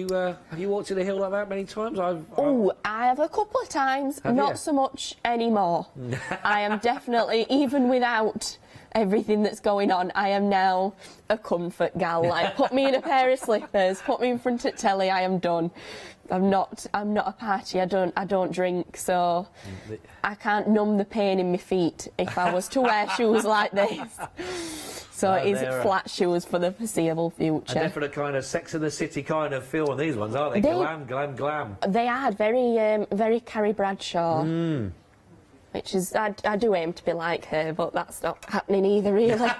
you walked in a hill like that many times? Oh, I have a couple of times. Have not you? so much anymore. I am definitely, even without everything that's going on, I am now a comfort gal. Like, put me in a pair of slippers, put me in front of telly, I am done. I'm not a party. I don't drink, so I can't numb the pain in my feet if I was to wear shoes like this. So it is flat shoes for the foreseeable future. A definite kind of Sex and the City kind of feel on these ones, aren't they? Glam, glam, glam. They are very Carrie Bradshaw. Which is, I do aim to be like her, but that's not happening either, really.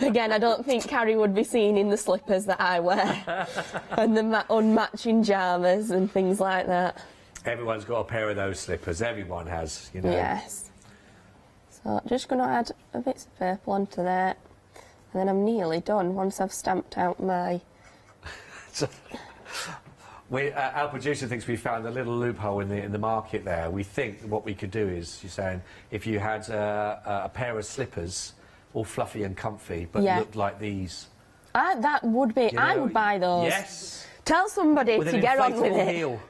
Again, I don't think Carrie would be seen in the slippers that I wear and the unmatching pyjamas and things like that. Everyone's got a pair of those slippers. Everyone has, you know. Yes. So just going to add a bit of purple onto there, and then I'm nearly done once I've stamped out my... Our producer thinks we found a little loophole in the market there. We think what we could do is, you're saying, if you had a pair of slippers, all fluffy and comfy, but looked like these. That would be... You know, I would buy those. Yes. Tell somebody With to an get on with it. heel.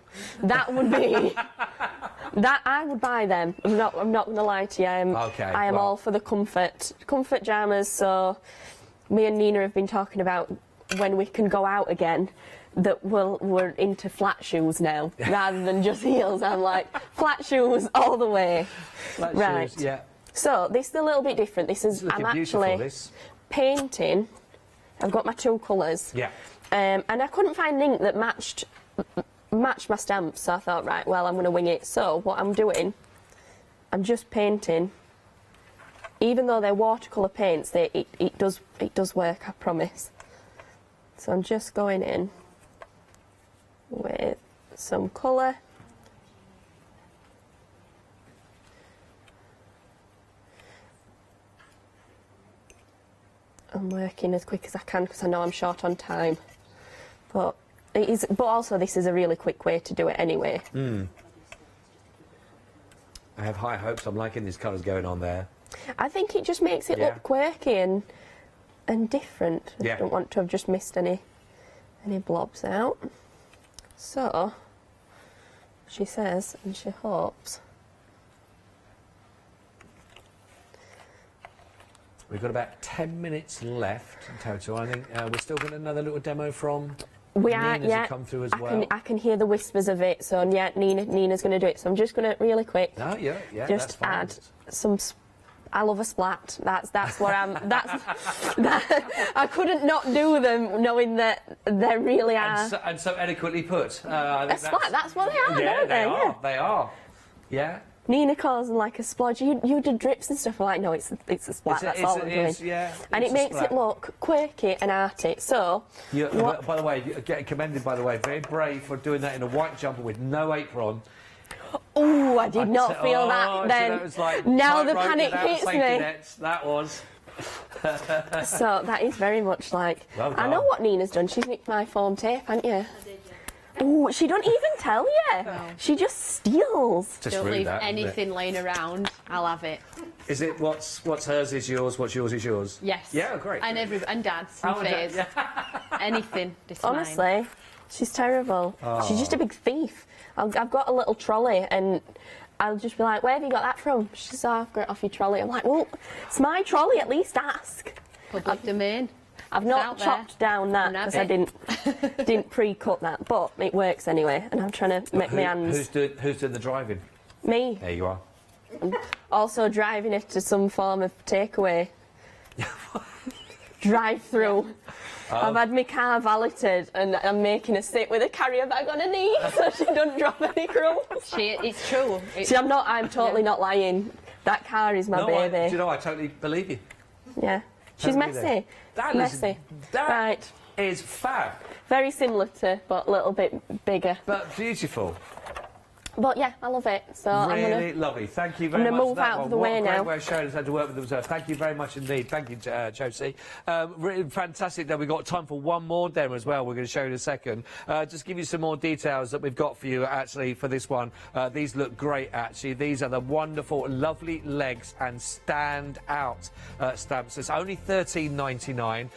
That would be... that I would buy them. I'm not going to lie to you. I am all for the comfort pyjamas. So me and Nina have been talking about when we can go out again, that we're into flat shoes now rather than just heels. I'm like, flat shoes all the way. Flat shoes, yeah. So this is a little bit different. I'm actually painting. I've got my two colours. Yeah. And I couldn't find ink that matched my stamps, so I thought, right, well, I'm going to wing it. So what I'm doing, I'm just painting. Even though they're watercolour paints, it does work, I promise. So I'm just going in with some colour. I'm working as quick as I can because I know I'm short on time. But also this is a really quick way to do it anyway. I have high hopes. I'm liking these colours going on there. I think it just makes it look quirky and different. I don't want to have just missed any blobs out. So she says, and she hopes. We've got about 10 minutes left in total. I think we're still getting another little demo from Nina's to come through as well. I can hear the whispers of it, so yeah, Nina's going to do it. So I'm just going to, really quick, just add some... I love a splat. That's what I'm... I couldn't not do them knowing that they really are... And so eloquently put. I think a splat, that's what they are, yeah, aren't they? They are. Yeah. Nina calls them like a splodge. You do drips and stuff. I'm like, no, it's a splat. That's all I'm doing. And it makes it look quirky and arty. So, by the way, you're getting commended. By the way, very brave for doing that in a white jumper with no apron. Oh, I did not feel that then. So that was like now the panic hits me. Nets, that was. So that is very much like. Well I know what Nina's done. She's nicked my foam tape, haven't you? Oh, she don't even tell you. No. She just steals. Just Don't rude, leave that, isn't it? anything laying around. I'll have it. Is it what's hers is yours, what's yours is yours? Yes. Yeah, great. And and Dad's Oh, and and Faye's. Dad, Anything. This mine. Honestly, she's terrible. Oh. She's just a big thief. I've got a little trolley and I'll just be like, where have you got that from? She says, oh, I've got it off your trolley. I'm like, well, it's my trolley, at least ask. Public domain. I've It's not out there. chopped down that Can have because I it. didn't pre-cut that, but it works anyway, and I'm trying to make my hands. Who's doing the driving? Me. There you are. I'm also driving it to some form of takeaway. Drive-through. Oh. I've had my car valeted and I'm making her sit with a carrier bag on her knee so she doesn't drop any crumbs. It's true. See, I'm totally not lying. That car is my baby. Do you know, I totally believe you. Yeah. She's Totally messy. there. That is- messy. that Right. is fab. Very similar to, but a little bit bigger. But beautiful. But yeah, I love it. So I'm Really gonna. lovely. Thank you very much. I'm gonna move for that out of one. the What way a great now. way of showing us how to work with them. Thank you very much indeed. Thank you, Josie. Really fantastic that we've got time for one more demo as well. We're going to show you in a second. Just give you some more details that we've got for you actually for this one. These look great actually. These are the wonderful, lovely legs and stand out stamps. It's only $13.99.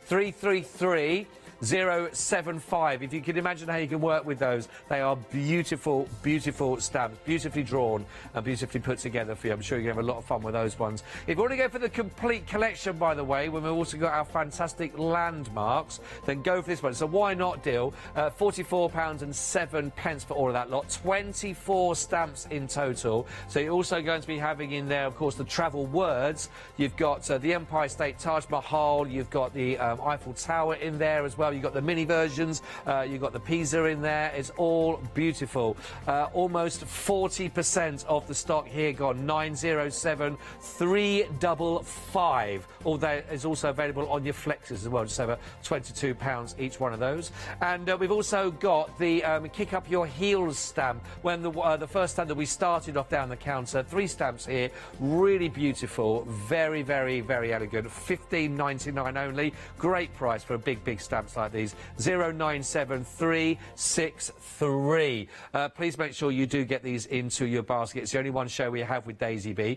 333. 075. If you can imagine how you can work with those, they are beautiful, beautiful stamps, beautifully drawn and beautifully put together for you. I'm sure you're going to have a lot of fun with those ones. If you want to go for the complete collection, by the way, when we've also got our fantastic landmarks, then go for this one. It's a why not deal. £44.07 for all of that lot. 24 stamps in total. So you're also going to be having in there, of course, the travel words. You've got the Empire State Taj Mahal. You've got the Eiffel Tower in there as well. You've got the mini versions, you've got the Pisa in there. It's all beautiful. Almost 40% of the stock here gone. 907 355. All that is also available on your flexes as well, just over £22 each one of those. And we've also got the Kick Up Your Heels stamp. When the first stamp that we started off down the counter, 3 stamps here, really beautiful, very, very, very elegant. £15.99 only. Great price for a big stamps like these. 097363. Please make sure you do get these into your basket. It's the only one show we have with Daisy B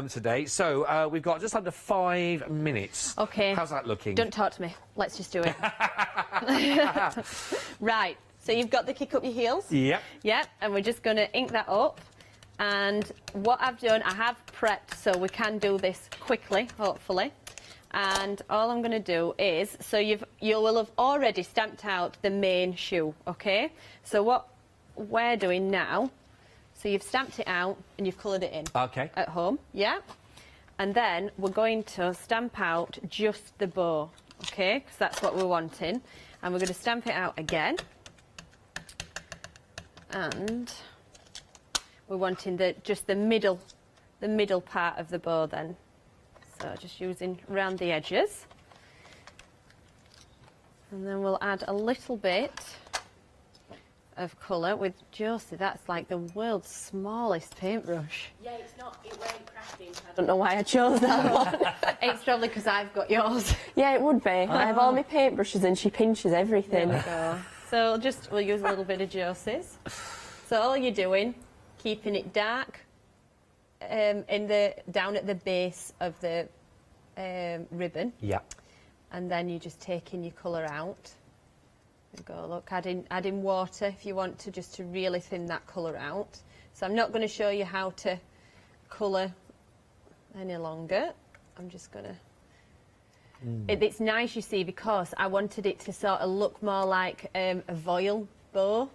today. So we've got just under 5 minutes. Okay. How's that looking? Don't talk to me. Let's just do it. Right. So you've got the Kick Up Your Heels. Yep. Yep. And we're just going to ink that up. And what I've done, I have prepped so we can do this quickly, hopefully. And all I'm going to do is, so you will have already stamped out the main shoe, okay? So what we're doing now, so you've stamped it out and you've coloured it in. Okay. At home, yeah? And then we're going to stamp out just the bow, okay? Because that's what we're wanting. And we're going to stamp it out again. And we're wanting just the middle part of the bow then. So just using around the edges. And then we'll add a little bit of colour with Josie. That's like the world's smallest paintbrush. Yeah, it weren't crafting. I don't know why I chose that one. It's probably because I've got yours. Yeah, it would be. I have all my paintbrushes and she pinches everything. There we go. So we'll use a little bit of Josie's. So all you're doing, keeping it dark, down at the base of the ribbon. Yeah. And then you're just taking your colour out. And go, look, adding water if you want to, just to really thin that colour out. So I'm not going to show you how to colour any longer. I'm just going to... It's nice, you see, because I wanted it to sort of look more like a voile bow.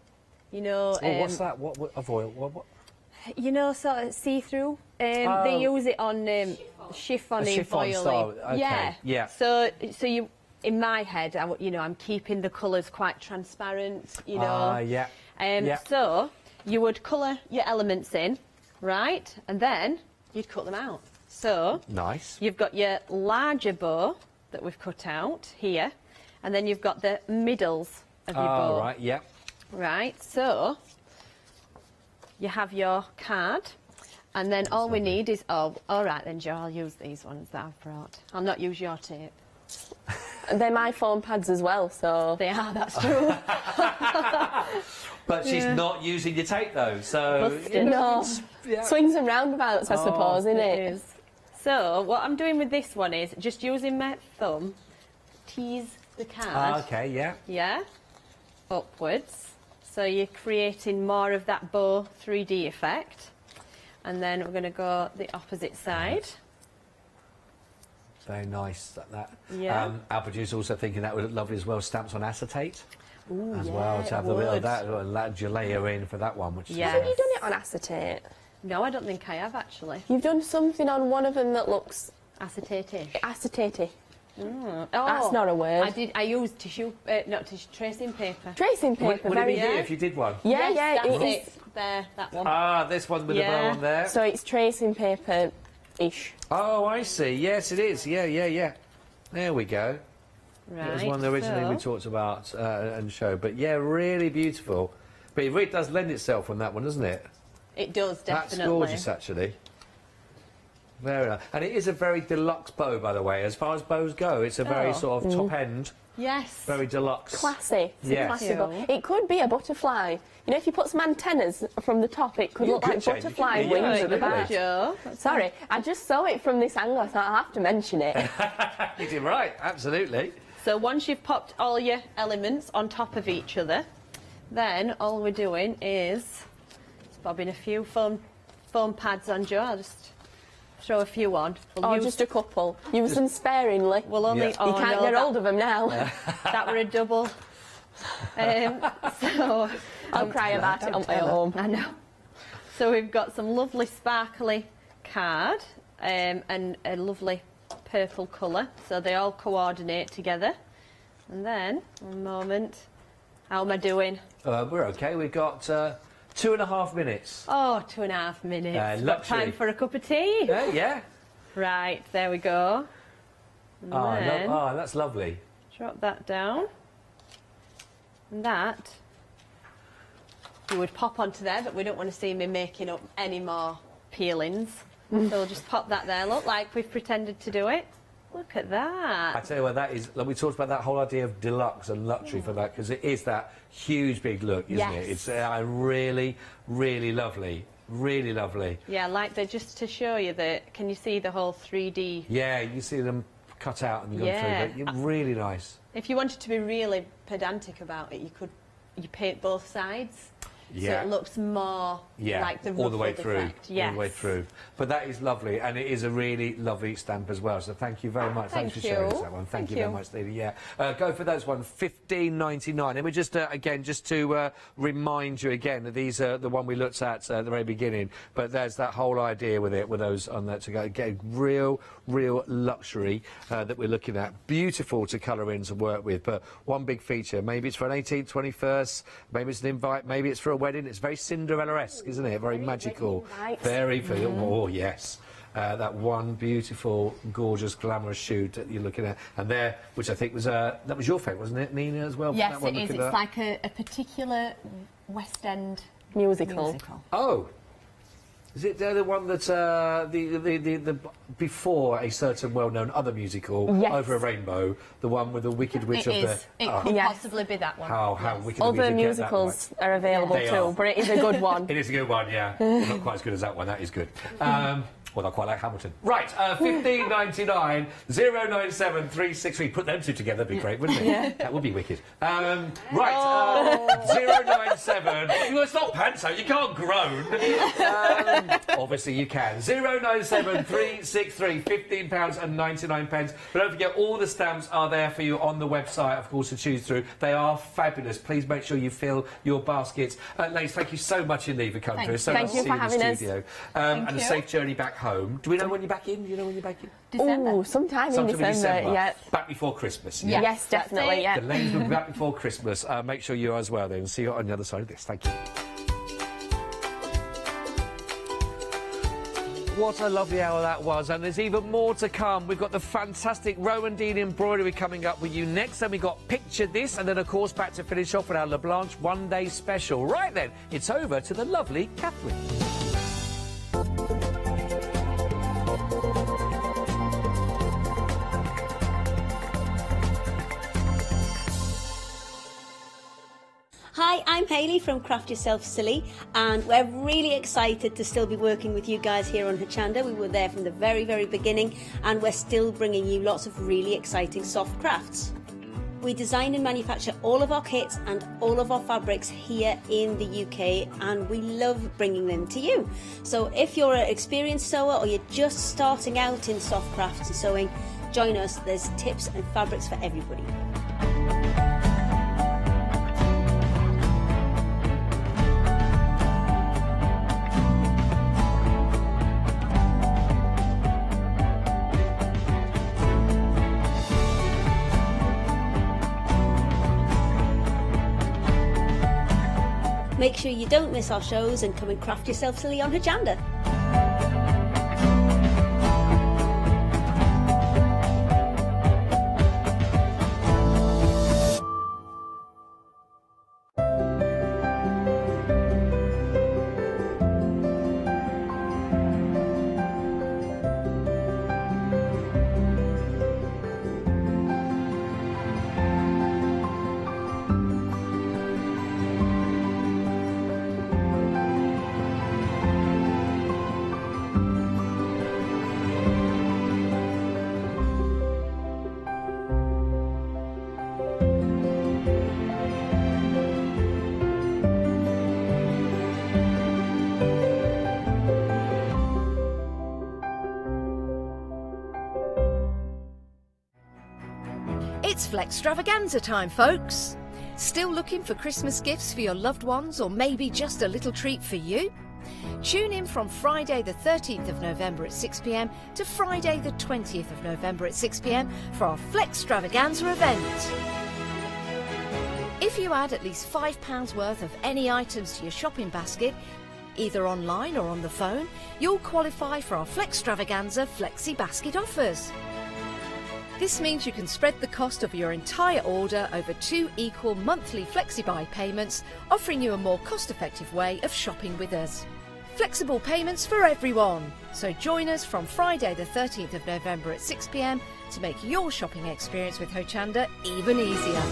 You know... what's that? What a voile? What? You know, sort of see-through. They use it on chiffon-y voile. Style. Okay. Yeah. So you, in my head, I'm keeping the colours quite transparent. You know. Yeah. So you would colour your elements in, right, and then you'd cut them out. So nice. You've got your larger bow that we've cut out here, and then you've got the middles of your bow. Right. Yeah. Right. So you have your card, and then all we need is... Oh, all right then, Joe, I'll use these ones that I've brought. I'll not use your tape. They're my foam pads as well, so... They are, that's true. But she's not using your tape, though, so... No. Swings and roundabouts, I suppose, isn't it? Is. So, what I'm doing with this one is just using my thumb, tease the card. Okay, yeah. Yeah, upwards. So you're creating more of that bow 3D effect. And then we're going to go the opposite side. Very nice. That. Yeah. Our producer also thinking that would look lovely as well. Stamps on acetate. Ooh, as yeah, well to have the bit of that layer in for that one. Which yeah. Haven't you done it on acetate? No, I don't think I have actually. You've done something on one of them that looks acetate-ish. Acetate-y. Oh, that's not a word. I used tissue, not tissue, tracing paper. Tracing paper. Would it be here if you did one? Yeah, yes, yeah, that's it is. There, that one. Ah, this one with the bow on there. So it's tracing paper-ish. Oh, I see. Yes, it is. Yeah. There we go. Right. It was one that originally we talked about and showed. But yeah, really beautiful. But it really does lend itself on that one, doesn't it? It does, definitely. That's gorgeous, actually. Very nice. And it is a very deluxe bow, by the way. As far as bows go, it's a very sort of top end. Yes. Very deluxe. Classy. It's Yes. a classy bow. It could be a butterfly. You know, if you put some antennas from the top, it could look like butterfly wings at the back. Sorry, I just saw it from this angle. I thought I'll have to mention it. You did right, absolutely. So once you've popped all your elements on top of each other, then all we're doing is bobbing a few foam pads on Jo. I'll just throw a few on. Just a couple. Use them sparingly. We'll only. You can't get hold of them now. That were a double. So I'll cry about it on my own. I know. So we've got some lovely sparkly card and a lovely purple colour. So they all coordinate together. And then, one moment. How am I doing? We're okay. We've got 2.5 minutes. Oh, 2.5 minutes. Got luxury. time for a cup of tea? Yeah. Right, there we go. And then that's lovely. drop that down. And that you would pop onto there, but we don't want to see me making up any more peelings. So we'll just pop that there. Look like we've pretended to do it. Look at that. I tell you what, that is. Like we talked about that whole idea of deluxe and luxury for that, because it is that huge big look, isn't it? It's really, really lovely. Really lovely. Yeah, like they're just to show you that. Can you see the whole 3D? Yeah, you see them cut out and gone through. But really nice. If you wanted to be really pedantic about it, you paint both sides. Yeah. So it looks more like the all the way ruffled through. effect. Yes. All the way through. But that is lovely, and it is a really lovely stamp as well. So thank you very much. Thanks for showing us that one. Thank you very much, Lily. Yeah. Go for those one. $15.99. And we just again, just to remind you again, that these are the one we looked at the very beginning. But there's that whole idea with it, with those on that to go get real luxury that we're looking at. Beautiful to colour in, to work with. But one big feature. Maybe it's for an 18th, 21st. Maybe it's an invite. Maybe it's for a wedding. It's very Cinderella-esque, isn't it? Very magical. Very, oh yes. That one beautiful, gorgeous, glamorous shoot that you're looking at, and there, which I think was that was your favourite, wasn't it, Nina, as well? Yes, that one, it is. It's like a particular West End musical. Oh. Is it the one that the before a certain well-known other musical Over a Rainbow, the one with the Wicked Witch of the? It could possibly be that one. How Wicked Other Witch musicals are available too, but it is a good one. It is a good one, yeah. Well, not quite as good as that one. That is good. Well, I quite like Hamilton. Right, $15.99, 097363. Put them two together, would be great, wouldn't it? Yeah. That would be wicked. Right, 097. Well, it's not panto, you can't groan. Obviously, you can. 097363, £15.99. But don't forget, all the stamps are there for you on the website, of course, to choose through. They are fabulous. Please make sure you fill your baskets. Ladies, thank you so much indeed for coming through. So Thank you for having us. Studio. And a safe journey back home. Do we know when you're back in? Do you know when you're back in? Oh, sometime in December. Yeah. Back before Christmas. Yeah. Yes, definitely. Yeah. The ladies will be back before Christmas. Make sure you are as well then. See you on the other side of this. Thank you. What a lovely hour that was, and there's even more to come. We've got the fantastic Rowan Dean embroidery coming up with you next, then we've got Picture This, and then, of course, back to finish off with our La Blanche one-day special. Right then, it's over to the lovely Catherine. Hi, I'm Hayley from Craft Yourself Silly, and we're really excited to still be working with you guys here on Hochanda. We were there from the very, very beginning, and we're still bringing you lots of really exciting soft crafts. We design and manufacture all of our kits and all of our fabrics here in the UK, and we love bringing them to you. So if you're an experienced sewer or you're just starting out in soft crafts and sewing, join us. There's tips and fabrics for everybody. Make sure you don't miss our shows and come and craft yourself silly on Hochanda. It's Flextravaganza time, folks! Still looking for Christmas gifts for your loved ones, or maybe just a little treat for you? Tune in from Friday the 13th of November at 6 p.m. to Friday the 20th of November at 6 p.m. for our Flextravaganza event. If you add at least £5 worth of any items to your shopping basket, either online or on the phone, you'll qualify for our Flextravaganza Flexi Basket offers. This means you can spread the cost of your entire order over 2 equal monthly flexi-buy payments, offering you a more cost-effective way of shopping with us. Flexible payments for everyone! So join us from Friday the 13th of November at 6 p.m. to make your shopping experience with Hochanda even easier.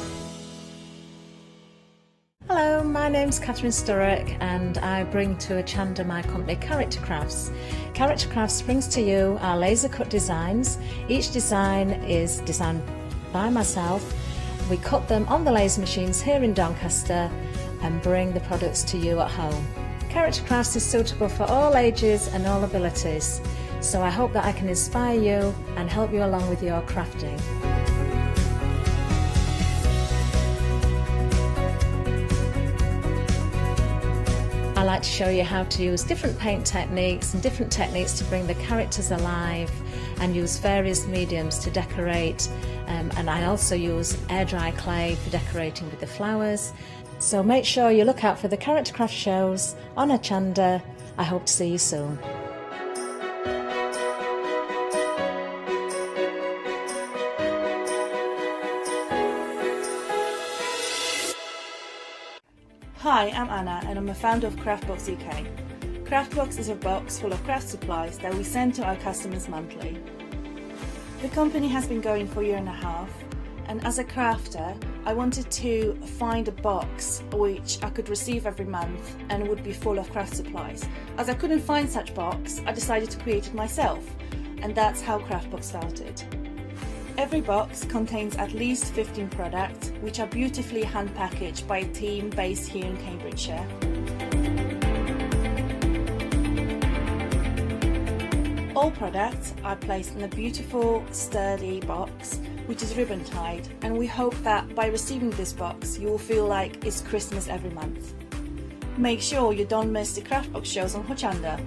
Hello, my name's Catherine Sturrock and I bring to Hochanda my company Character Crafts. Character Crafts brings to you our laser cut designs. Each design is designed by myself. We cut them on the laser machines here in Doncaster and bring the products to you at home. Character Crafts is suitable for all ages and all abilities, so I hope that I can inspire you and help you along with your crafting. I like to show you how to use different paint techniques and different techniques to bring the characters alive, and use various mediums to decorate, and I also use air dry clay for decorating with the flowers. So make sure you look out for the Character Craft shows on Hochanda. I hope to see you soon. Hi, I'm Anna and I'm a founder of Craftbox UK. Craftbox is a box full of craft supplies that we send to our customers monthly. The company has been going for a year and a half, and as a crafter I wanted to find a box which I could receive every month and would be full of craft supplies. As I couldn't find such box, I decided to create it myself, and that's how Craftbox started. Every box contains at least 15 products, which are beautifully hand packaged by a team based here in Cambridgeshire. All products are placed in a beautiful, sturdy box, which is ribbon tied, and we hope that by receiving this box, you will feel like it's Christmas every month. Make sure you don't miss the Craftbox shows on Hochanda.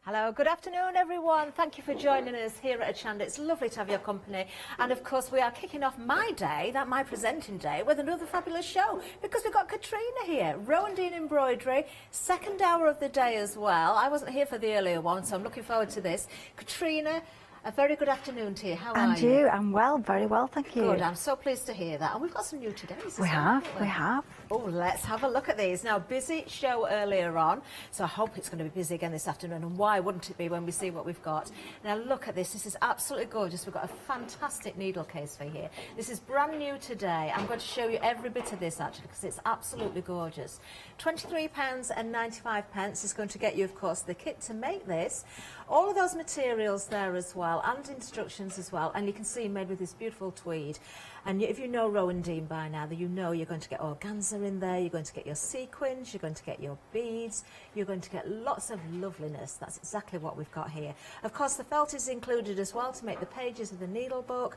Hello, good afternoon everyone. Thank you for joining us here at Hochanda. It's lovely to have your company. And of course we are kicking off my day, my presenting day, with another fabulous show, because we've got Katrina here, Rowan-Dean Embroidery, second hour of the day as well. I wasn't here for the earlier one, so I'm looking forward to this. Katrina, A very good afternoon to you. How are And you? you? I'm well, very well, thank you. Good, I'm so pleased to hear that. And we've got some new today. We have. Oh, let's have a look at these. Now, busy show earlier on, so I hope it's going to be busy again this afternoon. And why wouldn't it be when we see what we've got? Now, look at this. This is absolutely gorgeous. We've got a fantastic needle case for you here. This is brand new today. I'm going to show you every bit of this, actually, because it's absolutely gorgeous. £23.95 is going to get you, of course, the kit to make this. All of those materials there as well, and instructions as well. And you can see made with this beautiful tweed. And if you know Rowan Dean by now, then you know you're going to get organza in there, you're going to get your sequins, you're going to get your beads, you're going to get lots of loveliness. That's exactly what we've got here. Of course, the felt is included as well to make the pages of the needle book.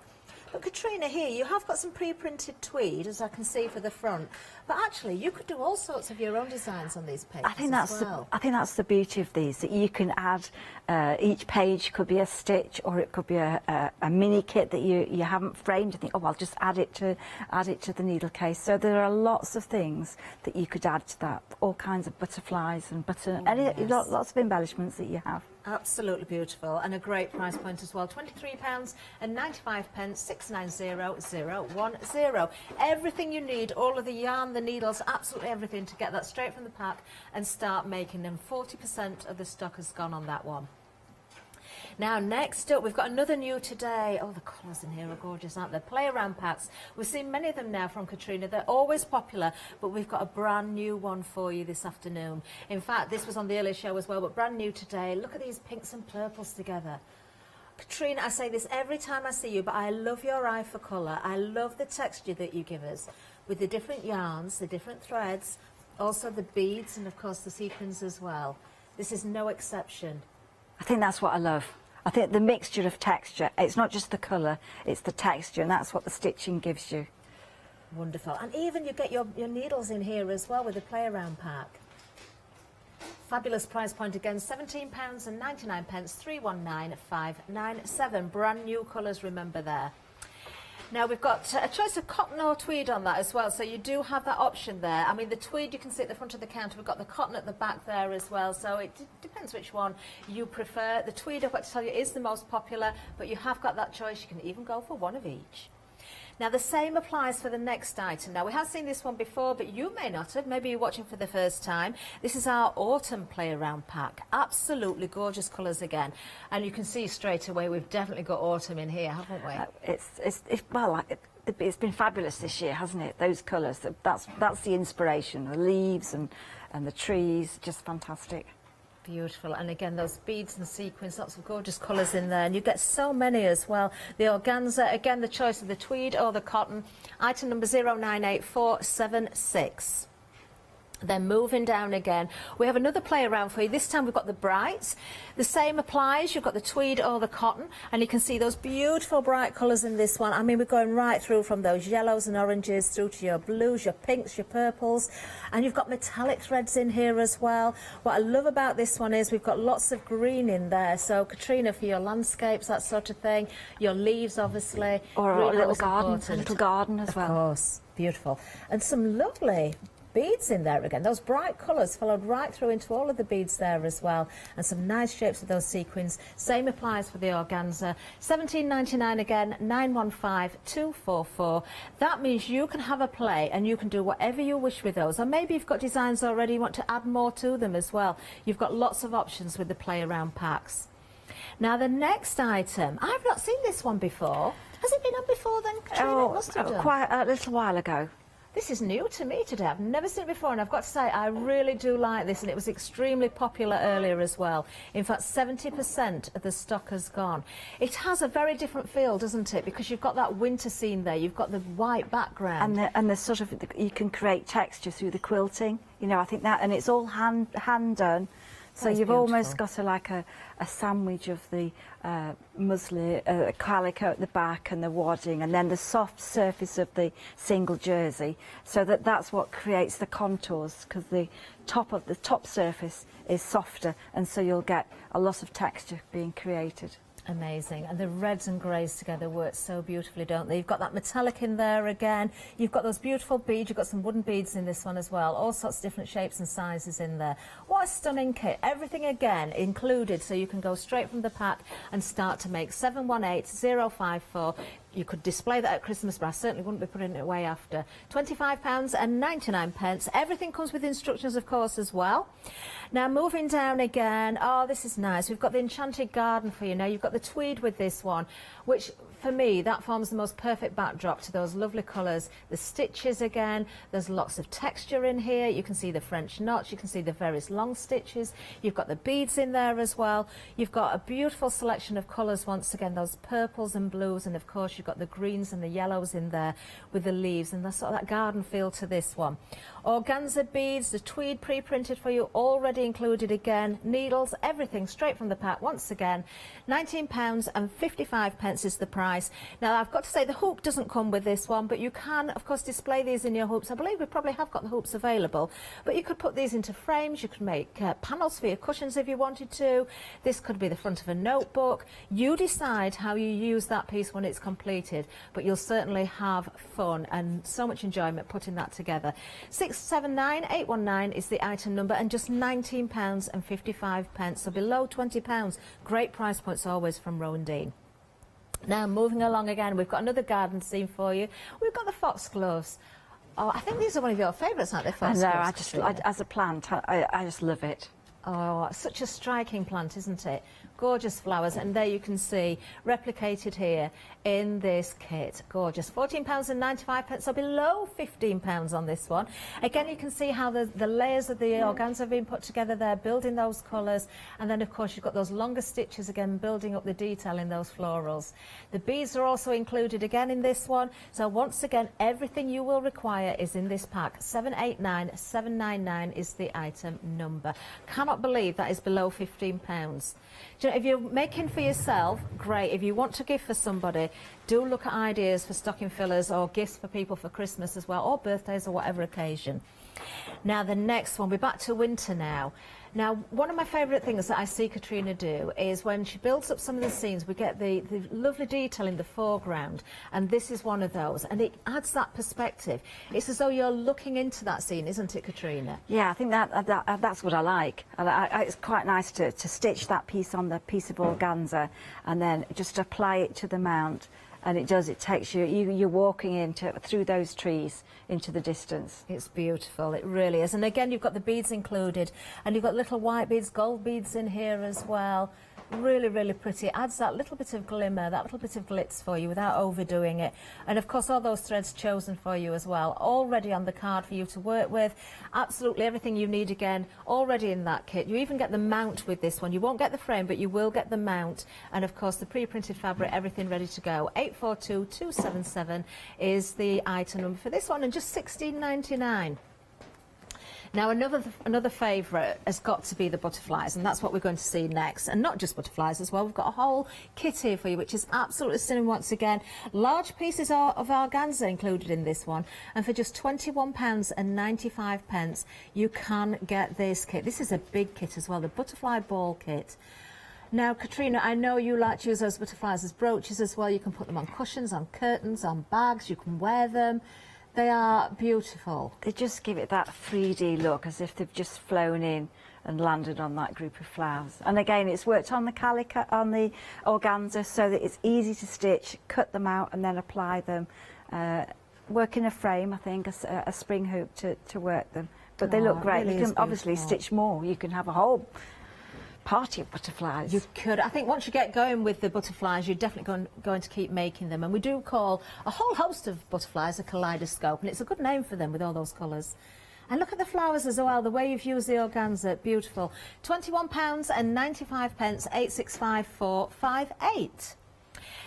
But Katrina, here you have got some pre-printed tweed, as I can see for the front. But actually, you could do all sorts of your own designs on these pages. I think that's the beauty of these, that you can add. Each page could be a stitch, or it could be a mini kit that you haven't framed. You think, oh, I'll just add it to the needle case. So there are lots of things that you could add to that. All kinds of butterflies and lots of embellishments that you have. Absolutely beautiful, and a great price point as well. £23.95, 690010. Everything you need, all of the yarn, the needles, absolutely everything to get that straight from the pack and start making them. 40% of the stock has gone on that one. Now, next up, we've got another new today. Oh, the colours in here are gorgeous, aren't they? Play around packs. We've seen many of them now from Katrina. They're always popular, but we've got a brand new one for you this afternoon. In fact, this was on the earlier show as well, but brand new today. Look at these pinks and purples together. Katrina, I say this every time I see you, but I love your eye for colour. I love the texture that you give us with the different yarns, the different threads, also the beads, and of course the sequins as well. This is no exception. I think that's what I love. I think the mixture of texture, it's not just the colour, it's the texture, and that's what the stitching gives you. Wonderful. And even you get your needles in here as well with the play around pack. Fabulous price point again, £17.99, 319597. Brand new colours, remember there. Now we've got a choice of cotton or tweed on that as well, so you do have that option there. I mean, the tweed you can see at the front of the counter. We've got the cotton at the back there as well, so it depends which one you prefer. The tweed, I've got to tell you, is the most popular, but you have got that choice. You can even go for one of each. Now the same applies for the next item. Now we have seen this one before, but you may not have. Maybe you're watching for the first time. This is our autumn play around pack. Absolutely gorgeous colours again, and you can see straight away we've definitely got autumn in here, haven't we? It's been fabulous this year, hasn't it? Those colours. That's the inspiration. The leaves and the trees, just fantastic. Beautiful. And again, those beads and sequins, lots of gorgeous colours in there, and you get so many as well. The organza, again, the choice of the tweed or the cotton. Item number 098476. Then moving down again, we have another play around for you. This time we've got the brights. The same applies. You've got the tweed or the cotton, and you can see those beautiful bright colours in this one. I mean, we're going right through from those yellows and oranges through to your blues, your pinks, your purples, and you've got metallic threads in here as well. What I love about this one is we've got lots of green in there. So, Katrina, for your landscapes, that sort of thing, your leaves, obviously. Or a little garden as well. Of course, beautiful. And some lovely beads in there again. Those bright colours followed right through into all of the beads there as well, and some nice shapes of those sequins. Same applies for the organza. £17.99 again, 915244. That means you can have a play and you can do whatever you wish with those. Or maybe you've got designs already, you want to add more to them as well. You've got lots of options with the play around packs. Now the next item, I've not seen this one before. Has it been on before then, Katrina? It must have done. Quite a little while ago. This is new to me today. I've never seen it before, and I've got to say I really do like this, and it was extremely popular earlier as well. In fact, 70% of the stock has gone. It has a very different feel, doesn't it? Because you've got that winter scene there, you've got the white background. And the sort of, you can create texture through the quilting. You know, I think that, and it's all hand done. So you've almost got a sandwich of the muslin, calico at the back and the wadding, and then the soft surface of the single jersey. So that's what creates the contours, because the top surface is softer, and so you'll get a lot of texture being created. Amazing, and the reds and greys together work so beautifully, don't they? You've got that metallic in there again, you've got those beautiful beads, you've got some wooden beads in this one as well, all sorts of different shapes and sizes in there. What a stunning kit, everything again included, so you can go straight from the pack and start to make. 718054. You could display that at Christmas, but I certainly wouldn't be putting it away after. £25.99. Everything comes with instructions, of course, as well. Now, moving down again, oh, this is nice. We've got the Enchanted Garden for you now. You've got the tweed with this one, which, for me, that forms the most perfect backdrop to those lovely colours. The stitches again, there's lots of texture in here. You can see the French knots, you can see the various long stitches. You've got the beads in there as well. You've got a beautiful selection of colours once again, those purples and blues, and of course you've got the greens and the yellows in there with the leaves, and that's sort of that garden feel to this one. Organza beads, the tweed pre-printed for you, already included again. Needles, everything straight from the pack once again. £19.55 is the price. Now, I've got to say the hoop doesn't come with this one, but you can, of course, display these in your hoops. I believe we probably have got the hoops available, but you could put these into frames. You could make panels for your cushions if you wanted to. This could be the front of a notebook. You decide how you use that piece when it's completed, but you'll certainly have fun and so much enjoyment putting that together. 679819 is the item number, and just £19.55, so below £20. Great price points always from Rowan Dean. Now, moving along again, we've got another garden scene for you. We've got the foxgloves. Oh, I think these are one of your favourites, aren't they, foxgloves? I know, as a plant, I just love it. Oh, such a striking plant, isn't it? Gorgeous flowers, and there you can see replicated here in this kit. Gorgeous. £14.95, so below £15 on this one. Again, you can see how the layers of the organza have been put together there, building those colours, and then of course you've got those longer stitches again, building up the detail in those florals. The beads are also included again in this one, so once again, everything you will require is in this pack. 789799 is the item number. Cannot believe that is below £15. Do you know, if you're making for yourself, great. If you want to give for somebody, do look at ideas for stocking fillers or gifts for people for Christmas as well, or birthdays or whatever occasion. Now, the next one, we're back to winter now. Now, one of my favourite things that I see Katrina do is when she builds up some of the scenes, we get the lovely detail in the foreground, and this is one of those, and it adds that perspective. It's as though you're looking into that scene, isn't it, Katrina? Yeah, I think that's what I like. It's quite nice to stitch that piece on the piece of organza and then just apply it to the mount. And it takes you, you're walking through those trees into the distance. It's beautiful, it really is. And again, you've got the beads included, and you've got little white beads, gold beads in here as well. Really, really pretty. It adds that little bit of glimmer, that little bit of glitz for you without overdoing it. And of course, all those threads chosen for you as well, already on the card for you to work with. Absolutely everything you need again, already in that kit. You even get the mount with this one. You won't get the frame, but you will get the mount. And of course, the pre-printed fabric, everything ready to go. 842277 is the item number for this one, and just £16.99. Now, another favourite has got to be the butterflies, and that's what we're going to see next. And not just butterflies as well. We've got a whole kit here for you, which is absolutely stunning once again. Large pieces of organza included in this one. And for just £21.95, you can get this kit. This is a big kit as well, the butterfly ball kit. Now, Katrina, I know you like to use those butterflies as brooches as well. You can put them on cushions, on curtains, on bags. You can wear them. They are beautiful. They just give it that 3D look, as if they've just flown in and landed on that group of flowers. And again, it's worked on the calico, on the organza, so that it's easy to stitch, cut them out and then apply them. Work in a frame, I think, a spring hoop to work them. But they look great. Really, you can obviously stitch more. You can have a whole party of butterflies. You could. I think once you get going with the butterflies, you're definitely going to keep making them. And we do call a whole host of butterflies a kaleidoscope, and it's a good name for them with all those colours. And look at the flowers as well, the way you've used the organza, beautiful. £21.95, 865458.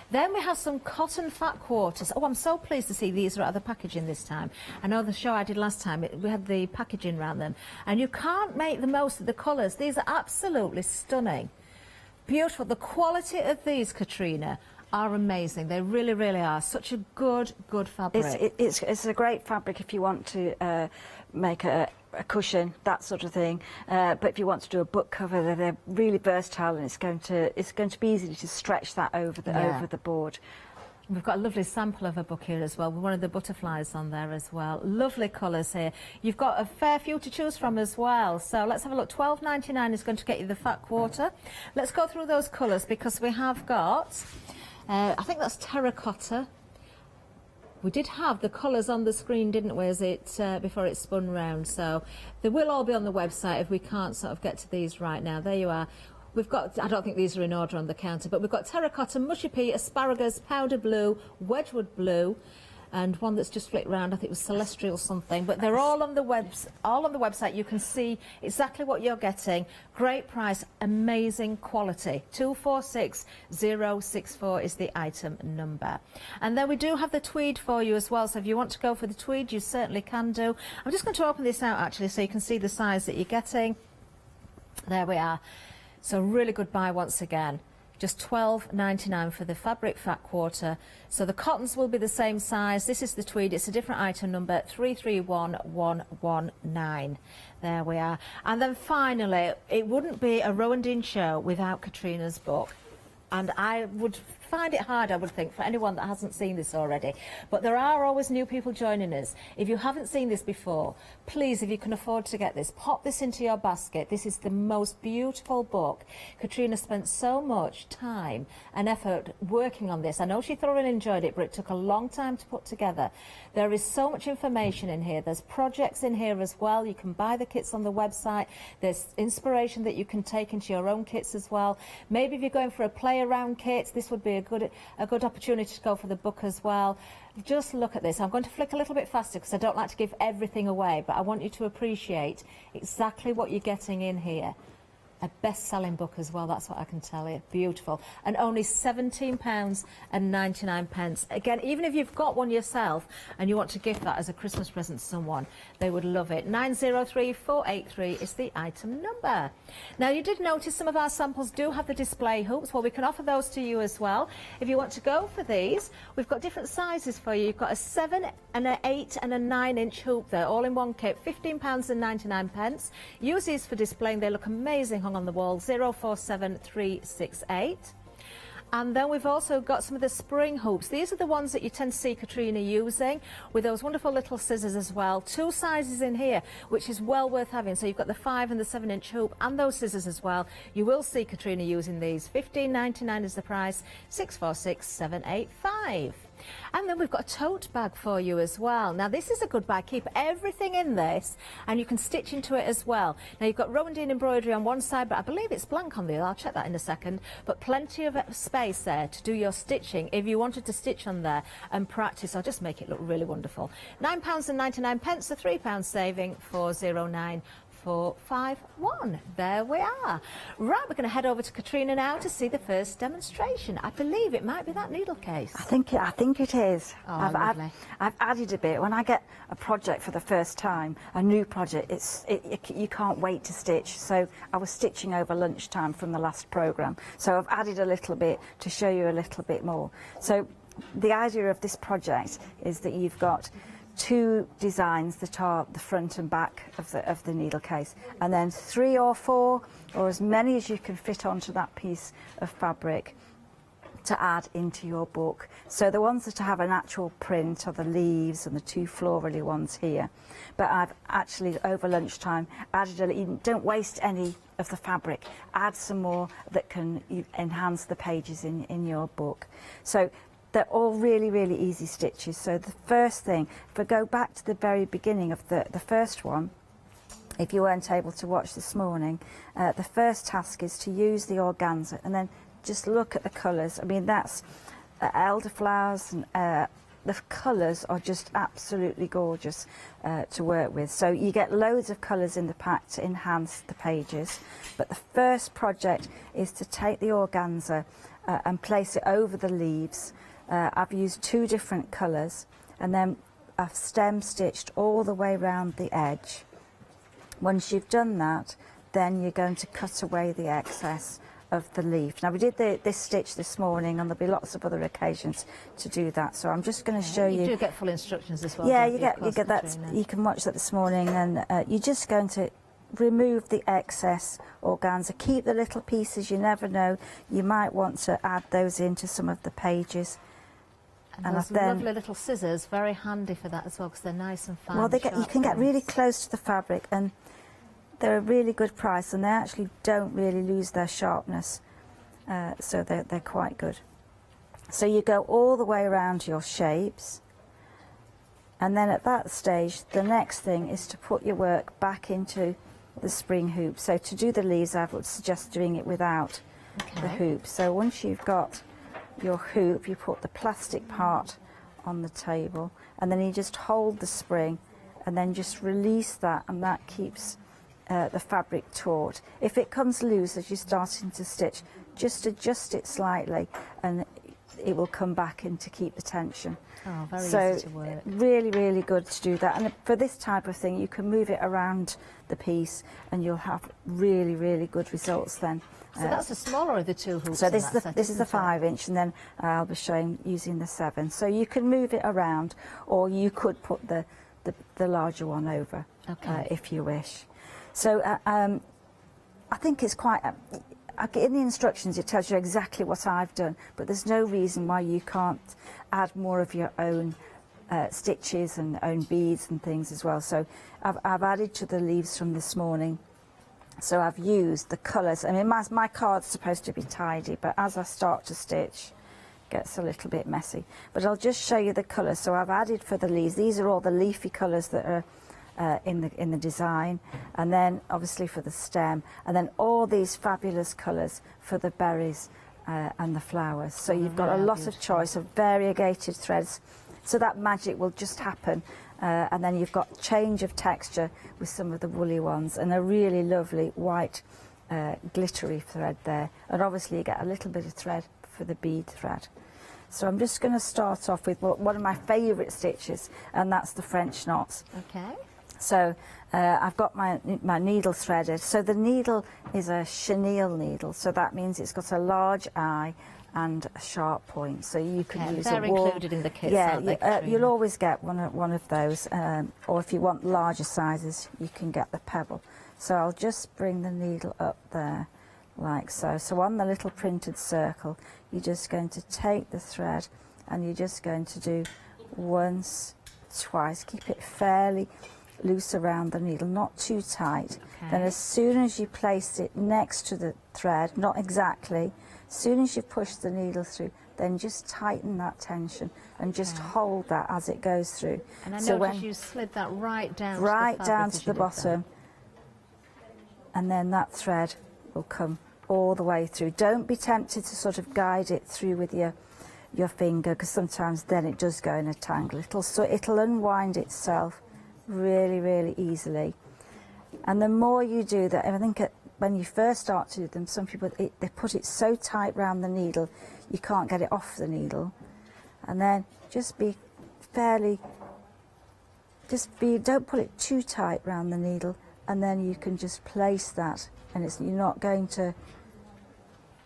Then we have some cotton fat quarters. Oh, I'm so pleased to see these are out of the packaging this time. I know the show I did last time, we had the packaging around them. And you can't make the most of the colours. These are absolutely stunning. Beautiful. The quality of these, Katrina, are amazing. They really, really are. Such a good fabric. It's a great fabric if you want to make a a cushion, that sort of thing. But if you want to do a book cover, they're really versatile, and it's going to be easy to stretch that over the board. We've got a lovely sample of a book here as well, with one of the butterflies on there as well. Lovely colours here. You've got a fair few to choose from as well. So let's have a look. $12.99 is going to get you the fat quarter. Let's go through those colours, because we have got, I think that's terracotta. We did have the colours on the screen, didn't we, as it before it spun round. So they will all be on the website if we can't sort of get to these right now. There you are. We've got, I don't think these are in order on the counter, but we've got terracotta, mushy pea, asparagus, powder blue, Wedgwood blue, and one that's just flicked round, I think it was celestial something. But they're all on the website. You can see exactly what you're getting. Great price, amazing quality. 246064 is the item number. And then we do have the tweed for you as well. So if you want to go for the tweed, you certainly can do. I'm just going to open this out actually, so you can see the size that you're getting. There we are. So really good buy once again. Just $12.99 for the fabric fat quarter. So the cottons will be the same size. This is the tweed. It's a different item number, 331119. There we are. And then finally, it wouldn't be a Rowan Dean show without Katrina's book. And I would find it hard, I would think, for anyone that hasn't seen this already. But there are always new people joining us. If you haven't seen this before, please, if you can afford to get this, pop this into your basket. This is the most beautiful book. Katrina spent so much time and effort working on this. I know she thoroughly enjoyed it, but it took a long time to put together. There is so much information in here. There's projects in here as well. You can buy the kits on the website. There's inspiration that you can take into your own kits as well. Maybe if you're going for a play around kit, this would be a good opportunity to go for the book as well. Just look at this. I'm going to flick a little bit faster because I don't like to give everything away, but I want you to appreciate exactly what you're getting in here. A best-selling book as well, that's what I can tell you. Beautiful. And only £17.99. Again, even if you've got one yourself and you want to gift that as a Christmas present to someone, they would love it. 903483 is the item number. Now, you did notice some of our samples do have the display hoops. Well, we can offer those to you as well. If you want to go for these, we've got different sizes for you. You've got a 7, and an 8 and a 9-inch hoop there, all in one kit, £15.99. Use these for displaying. They look amazing hung on the wall. 047368. And then we've also got some of the spring hoops. These are the ones that you tend to see Katrina using, with those wonderful little scissors as well. 2 sizes in here, which is well worth having. So you've got the 5 and the 7-inch hoop and those scissors as well. You will see Katrina using these. $15.99 is the price, 646785. And then we've got a tote bag for you as well. Now this is a good bag. Keep everything in this and you can stitch into it as well. Now you've got Rowan Dean embroidery on one side, but I believe it's blank on the other. I'll check that in a second. But plenty of space there to do your stitching if you wanted to stitch on there and practice. I'll just make it look really wonderful. £9.99, a £3 saving, 409451. There we are. Right, we're going to head over to Katrina now to see the first demonstration. I believe it might be that needle case. I think it is. Oh, lovely. I've added a bit. When I get a project for the first time, a new project, you can't wait to stitch. So I was stitching over lunchtime from the last programme. So I've added a little bit to show you a little bit more. So the idea of this project is that you've got 2 designs that are the front and back of the needle case, and then 3 or 4 or as many as you can fit onto that piece of fabric to add into your book. So the ones that have an actual print are the leaves and the 2 florally ones here. But I've actually, over lunchtime, added don't waste any of the fabric. Add some more that can enhance the pages in your book. So they're all really, really easy stitches. So the first thing, if I go back to the very beginning of the first one, if you weren't able to watch this morning, the first task is to use the organza and then just look at the colours. I mean, that's elderflowers, and the colours are just absolutely gorgeous to work with. So you get loads of colours in the pack to enhance the pages. But the first project is to take the organza and place it over the leaves. I've used 2 different colours, and then I've stem stitched all the way around the edge. Once you've done that, then you're going to cut away the excess of the leaf. Now we did this stitch this morning, and there'll be lots of other occasions to do that. So I'm just going to show you. You do get full instructions as well. Yeah, don't you get that. Katrina? You can watch that this morning, and you're just going to remove the excess organza. Keep the little pieces. You never know. You might want to add those into some of the pages. And those lovely little scissors, very handy for that as well, because they're nice and fine. Well, you can get really close to the fabric, and they're a really good price, and they actually don't really lose their sharpness, so they're quite good. So you go all the way around your shapes, and then at that stage the next thing is to put your work back into the spring hoop. So to do the leaves, I would suggest doing it without the hoop. So once you've got your hoop, you put the plastic part on the table, and then you just hold the spring and then just release that, and that keeps the fabric taut. If it comes loose as you're starting to stitch, just adjust it slightly and it will come back in to keep the tension. Oh, very easy to work. Really, really good to do that. And for this type of thing, you can move it around the piece and you'll have really, really good results then. So that's the smaller of the two hoops. So this is the 5-inch, and then I'll be showing using the 7. So you can move it around, or you could put the larger one over if you wish. So I think it's quite. In the instructions it tells you exactly what I've done, but there's no reason why you can't add more of your own stitches and own beads and things as well. So I've added to the leaves from this morning. So I've used the colours. I mean, my card's supposed to be tidy, but as I start to stitch, it gets a little bit messy. But I'll just show you the colours. So I've added for the leaves. These are all the leafy colours that are in the design, and then obviously for the stem, and then all these fabulous colours for the berries and the flowers. So you've got a lot of choice of variegated threads. So that magic will just happen. And then you've got change of texture with some of the woolly ones, and a really lovely white glittery thread there. And obviously you get a little bit of thread for the bead thread. So I'm just going to start off with one of my favourite stitches, and that's the French knots. Okay. So I've got my needle threaded. So the needle is a chenille needle, so that means it's got a large eye and a sharp point, so you can use they're a wall. included in the kits, yeah, aren't they, you'll always get one of those, or if you want larger sizes, you can get the pebble. So I'll just bring the needle up there, like so. So on the little printed circle, you're just going to take the thread, and you're just going to do once, twice. Keep it fairly loose around the needle, not too tight. Then as soon as you place it next to the thread, not exactly, as soon as you push the needle through, then just tighten that tension and just hold that as it goes through. And I so noticed you slid that right down right to the down to the bottom, and then that thread will come all the way through. Don't be tempted to sort of guide it through with your finger, because sometimes then it does go in a tangle. It'll unwind itself really, really easily. And the more you do that, I think when you first start to do them, some people they put it so tight round the needle you can't get it off the needle. And then just be fairly, don't put it too tight round the needle, and then you can just place that, and you're not going to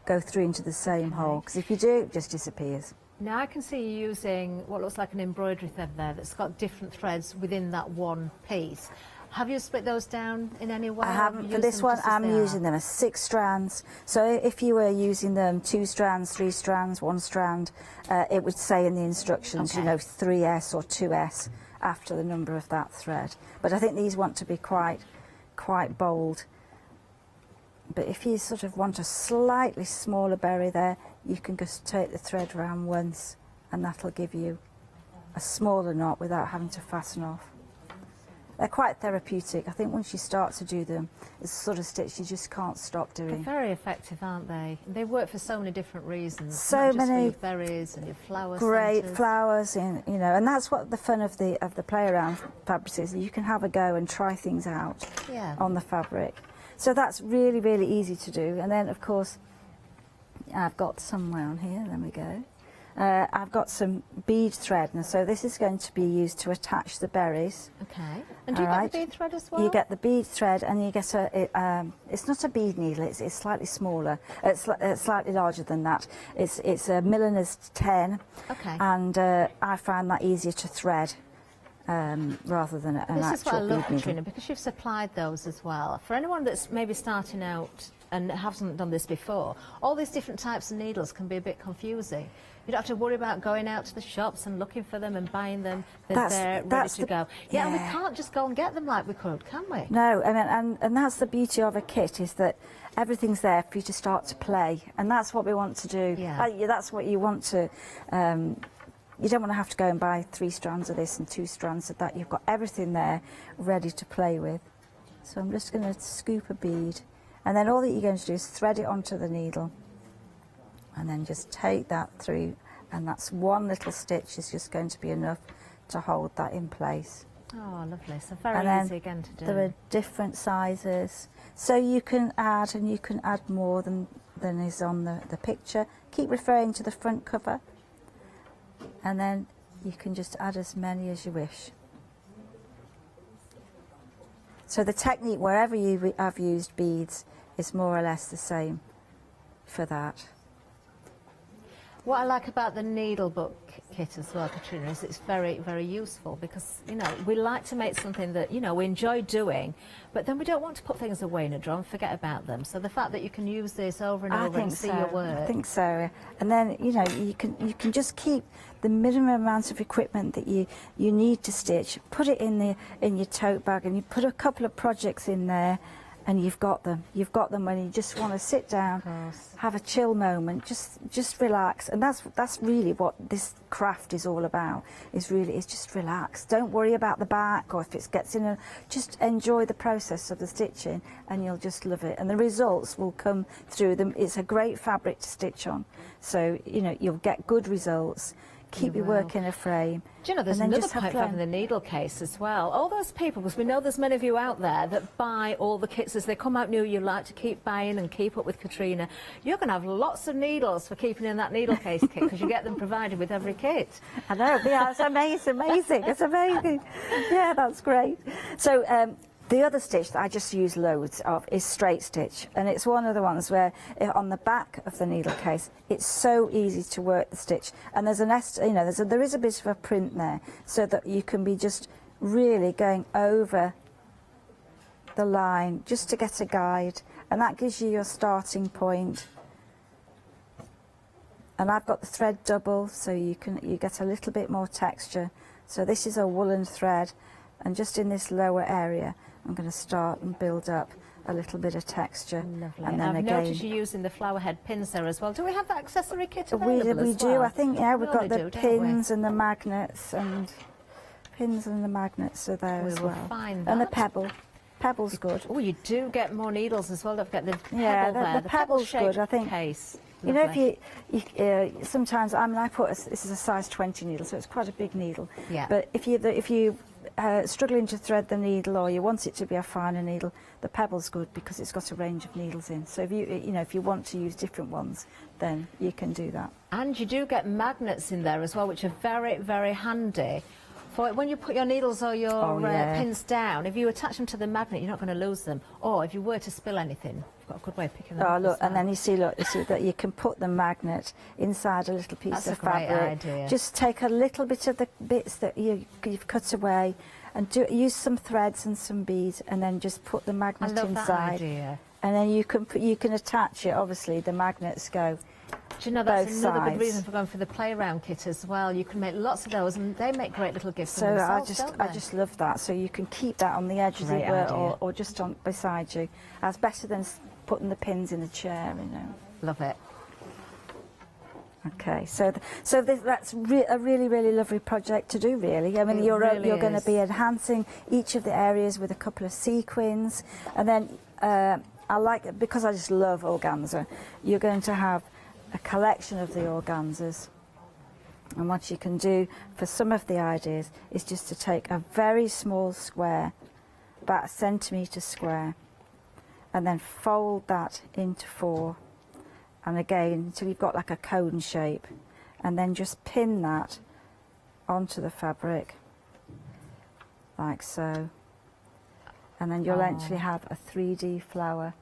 go through into the same hole, because if you do, it just disappears. Now I can see you using what looks like an embroidery thread there that's got different threads within that one piece. Have you split those down in any way? I haven't. For this one, I'm using them as 6 strands. So if you were using them 2 strands, 3 strands, 1 strand, it would say in the instructions, you know, 3S or 2S after the number of that thread. But I think these want to be quite bold. But if you sort of want a slightly smaller berry there, you can just take the thread round once, and that'll give you a smaller knot without having to fasten off. They're quite therapeutic. I think once you start to do them, it's the sort of stitch you just can't stop doing. They're very effective, aren't they? They work for so many different reasons. So not just many for your berries and your flower great centres. flowers, and you know, and that's what the fun of the play around fabrics is. You can have a go and try things out on the fabric. So that's really, really easy to do. And then, of course, I've got some round here. There we go. I've got some bead thread, and so this is going to be used to attach the berries. Okay. And do you get the bead thread as well? You get the bead thread, and you get it's not a bead needle, it's slightly smaller, it's slightly larger than that. It's a milliner's 10, okay. And I find that easier to thread rather than an actual bead needle. This is what I love, Katrina, because you've supplied those as well. For anyone that's maybe starting out and hasn't done this before, all these different types of needles can be a bit confusing. You don't have to worry about going out to the shops and looking for them and buying them. They're there, ready to go. Yeah, and we can't just go and get them like we could, can we? No, I mean, and that's the beauty of a kit, is that everything's there for you to start to play, and that's what we want to do. Yeah. That's what you want to. You don't want to have to go and buy 3 strands of this and 2 strands of that. You've got everything there ready to play with. So I'm just going to scoop a bead, and then all that you're going to do is thread it onto the needle, and then just take that through, and that's one little stitch is just going to be enough to hold that in place. Oh, lovely. So very easy again to do. There are different sizes, so you can add, and you can add more than is on the picture. Keep referring to the front cover, and then you can just add as many as you wish. So the technique, wherever you have used beads, is more or less the same for that. What I like about the needle book kit as well, Katrina, is it's very, very useful, because, you know, we like to make something that, you know, we enjoy doing, but then we don't want to put things away in a drawer and forget about them. So the fact that you can use this over and over and see your work. I think so. And then, you know, you can just keep the minimum amount of equipment that you need to stitch, put it in your tote bag, and you put a couple of projects in there, and you've got them. You've got them when you just want to sit down, have a chill moment, just relax. And that's really what this craft is all about. Is just relax. Don't worry about the back, or if it gets in. Just enjoy the process of the stitching, and you'll just love it. And the results will come through them. It's a great fabric to stitch on, so you know you'll get good results. Keep your work in a frame. Do you know, there's another point for having the needle case as well. All those people, because we know there's many of you out there that buy all the kits as they come out new, you like to keep buying and keep up with Katrina. You're going to have lots of needles for keeping in that needle case kit, because you get them provided with every kit. I know, yeah, it's amazing. It's amazing. Yeah, that's great. So, the other stitch that I just use loads of is straight stitch, and it's one of the ones where on the back of the needle case it's so easy to work the stitch, and there's there is a bit of a print there, so that you can be just really going over the line just to get a guide, and that gives you your starting point. And I've got the thread double, so you get a little bit more texture. So this is a woolen thread, and just in this lower area I'm going to start and build up a little bit of texture. Lovely. And then I've noticed you using the flower head pins there as well. Do we have that accessory kit available we as do. well? I think, yeah, we've got the pins we? and the magnets, and pins and the magnets are there as well. Find and the that. pebble. Pebble's good. Oh, you do get more needles as well. Don't forget the pebble yeah, there. The pebble's good, I think. Case. You know, if you sometimes, I mean, this is a size 20 needle, so it's quite a big needle. Yeah. But if you struggling to thread the needle, or you want it to be a finer needle, the pebble's good because it's got a range of needles in. So if you want to use different ones, then you can do that. And you do get magnets in there as well, which are very, very handy. For when you put your needles or your pins down, if you attach them to the magnet, you're not going to lose them. Or if you were to spill anything, you've got a good way of picking them up. Oh, look, and then you see that you can put the magnet inside a little piece of fabric. That's a great idea. Just take a little bit of the bits that you've cut away, and use some threads and some beads, and then just put the magnet I love inside. That idea. And then you can attach it. Obviously, the magnets go. Do you know that's another sides. good reason for going for the playround kit as well? You can make lots of those, and they make great little gifts. So for themselves, I just love that. So you can keep that on the edge, as it were, or just on beside you. That's better than putting the pins in the chair, you know. Love it. Okay, that's a really, really lovely project to do, really. I mean, you're going to be enhancing each of the areas with a couple of sequins, and then because I just love organza, you're going to have a collection of the organzas. And what you can do for some of the ideas is just to take a very small square, about 1 centimetre square, and then fold that into 4. And again, until you've got like a cone shape, and then just pin that onto the fabric like so, and then you'll actually have a 3D flower.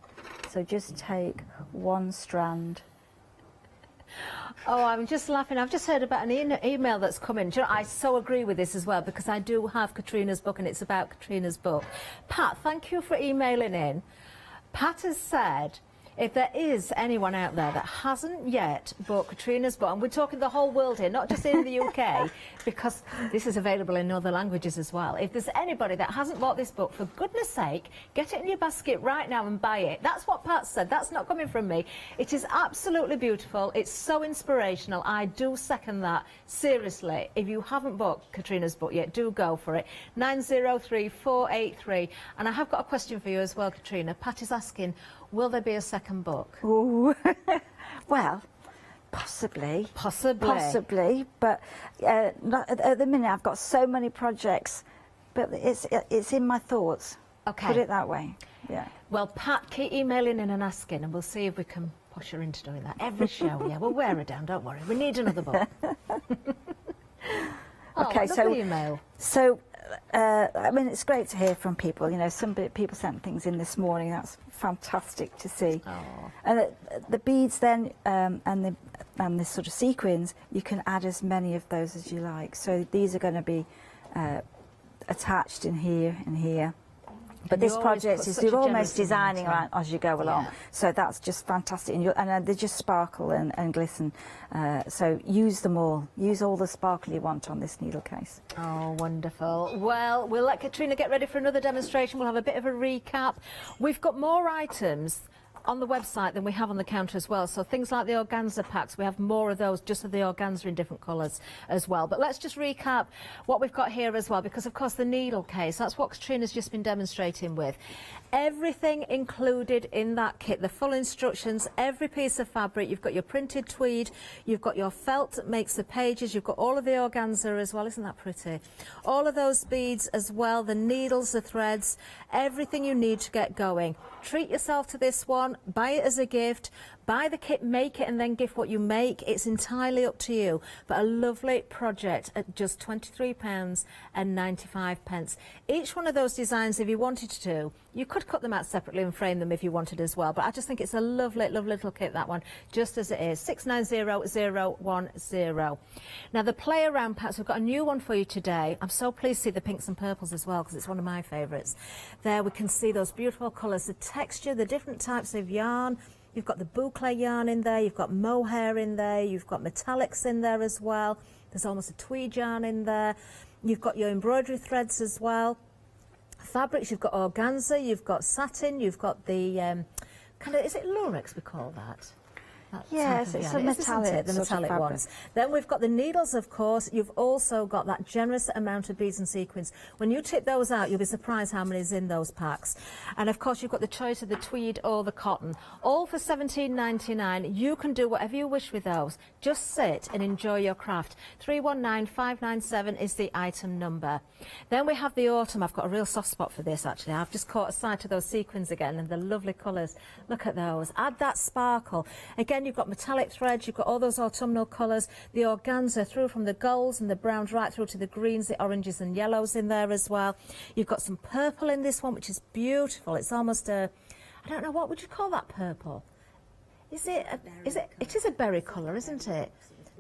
So just take one strand. Oh, I'm just laughing. I've just heard about an email that's coming. Do you know, I so agree with this as well, because I do have Katrina's book and it's about Katrina's book. Pat, thank you for emailing in. Pat has said, if there is anyone out there that hasn't yet bought Katrina's book, and we're talking the whole world here, not just in the UK, because this is available in other languages as well. If there's anybody that hasn't bought this book, for goodness sake, get it in your basket right now and buy it. That's what Pat said. That's not coming from me. It is absolutely beautiful. It's so inspirational. I do second that. Seriously, if you haven't bought Katrina's book yet, do go for it. 903483. And I have got a question for you as well, Katrina. Pat is asking, will there be a second book? Ooh, well, possibly. Possibly, but not, at the minute I've got so many projects, but it's in my thoughts. Okay. Put it that way, yeah. Well, Pat, keep emailing in and asking, and we'll see if we can push her into doing that. Every show, yeah, we'll wear her down, don't worry. We need another book. Okay, so email. I mean, it's great to hear from people. You know, some people sent things in this morning. That's fantastic to see. Oh. And the beads then, and the sort of sequins, you can add as many of those as you like. So these are going to be attached in here and here. But this project is you're almost designing around as you go along. So that's just fantastic. And they just sparkle and glisten. So use them all. Use all the sparkle you want on this needle case. Oh, wonderful. Well, we'll let Katrina get ready for another demonstration. We'll have a bit of a recap. We've got more items on the website than we have on the counter as well. So things like the organza packs, we have more of those, just of the organza in different colours as well. But let's just recap what we've got here as well, because of course the needle case, that's what Katrina's just been demonstrating with. Everything included in that kit, the full instructions, every piece of fabric. You've got your printed tweed, you've got your felt that makes the pages, you've got all of the organza as well. Isn't that pretty? All of those beads as well, the needles, the threads, everything you need to get going. Treat yourself to this one, buy it as a gift, buy the kit, make it and then gift what you make. It's entirely up to you, but a lovely project at just £23.95. Each one of those designs, if you wanted to, you could cut them out separately and frame them if you wanted as well, but I just think it's a lovely, lovely little kit, that one, just as it is. 690010. Now the play around packs, we've got a new one for you today. I'm so pleased to see the pinks and purples as well, because it's one of my favourites. There we can see those beautiful colours, the texture, the different types of yarn. You've got the boucle yarn in there, you've got mohair in there, you've got metallics in there as well. There's almost a tweed yarn in there. You've got your embroidery threads as well. Fabrics, you've got organza, you've got satin, you've got the kind of, is it lurex we call that? Yes, it's a metallic, the metallic ones. Then we've got the needles, of course. You've also got that generous amount of beads and sequins. When you tip those out, you'll be surprised how many is in those packs. And of course, you've got the choice of the tweed or the cotton, all for £17.99. You can do whatever you wish with those. Just sit and enjoy your craft. 319597 is the item number. Then we have the autumn. I've got a real soft spot for this, actually. I've just caught a sight of those sequins again and the lovely colours. Look at those. Add that sparkle. Again, you've got metallic threads, you've got all those autumnal colours, the organza through from the golds and the browns right through to the greens, the oranges and yellows in there as well. You've got some purple in this one, which is beautiful. It's almost a, I don't know, what would you call that purple? It is a berry colour, isn't it?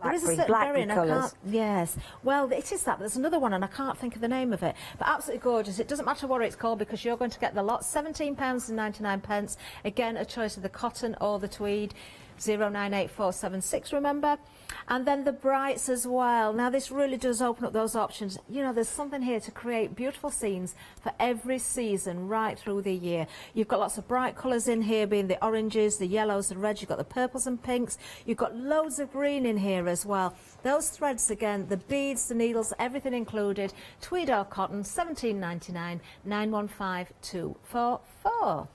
There is a certain berry and I can't, yes. Well, it is that, but there's another one and I can't think of the name of it. But absolutely gorgeous. It doesn't matter what it's called because you're going to get the lot. £17.99. Again, a choice of the cotton or the tweed. 098476, remember? And then the brights as well. Now this really does open up those options. You know, there's something here to create beautiful scenes for every season right through the year. You've got lots of bright colours in here, being the oranges, the yellows, the reds. You've got the purples and pinks. You've got loads of green in here as well. Those threads again, the beads, the needles, everything included. Tweed or cotton, £17.99, 915244.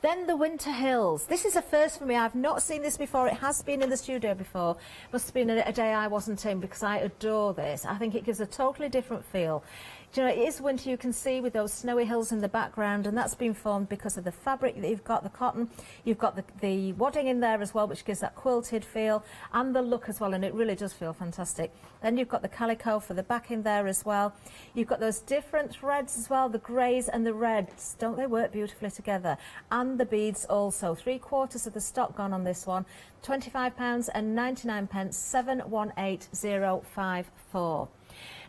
Then the Winter Hills. This is a first for me. I've not seen this before. It has been in the studio before. Must have been a day I wasn't in because I adore this. I think it gives a totally different feel. Do you know, it is winter, you can see with those snowy hills in the background, and that's been formed because of the fabric that you've got, the cotton, you've got the wadding in there as well, which gives that quilted feel and the look as well, and it really does feel fantastic. Then you've got the calico for the back in there as well. You've got those different threads as well, the greys and the reds, don't they work beautifully together? And the beads also, 3/4 of the stock gone on this one, £25.99, 718054.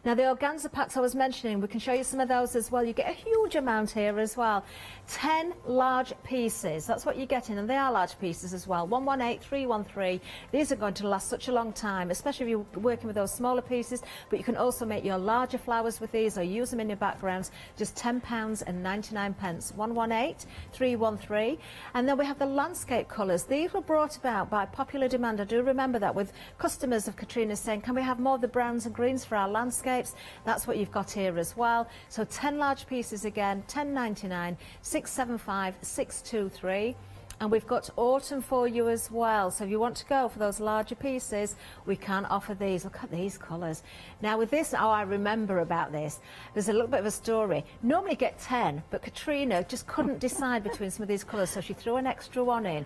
Now the organza packs I was mentioning, we can show you some of those as well. You get a huge amount here as well. 10 large pieces, that's what you're getting, and they are large pieces as well. 118, 313. These are going to last such a long time, especially if you're working with those smaller pieces, but you can also make your larger flowers with these or use them in your backgrounds. Just £10.99. 118, 313. And then we have the landscape colours. These were brought about by popular demand. I do remember that with customers of Katrina's saying, can we have more of the browns and greens for our landscapes? That's what you've got here as well. So 10 large pieces again, £10.99, 675 623. And we've got autumn for you as well. So if you want to go for those larger pieces, we can offer these. Look at these colours. Now with this, oh, I remember about this. There's a little bit of a story. Normally get 10, but Katrina just couldn't decide between some of these colours, so she threw an extra one in.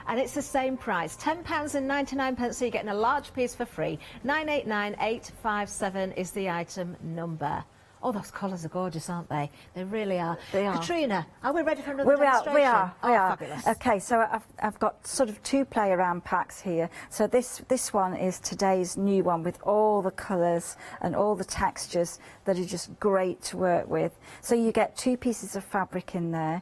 And it's the same price, £10.99, so you're getting a large piece for free. 989857 is the item number. Oh, those colours are gorgeous, aren't they? They really are. They are. Katrina, are we ready for another demonstration? We are. Fabulous. Okay, so I've got sort of 2 play around packs here. So this one is today's new one with all the colours and all the textures that are just great to work with. So you get 2 pieces of fabric in there.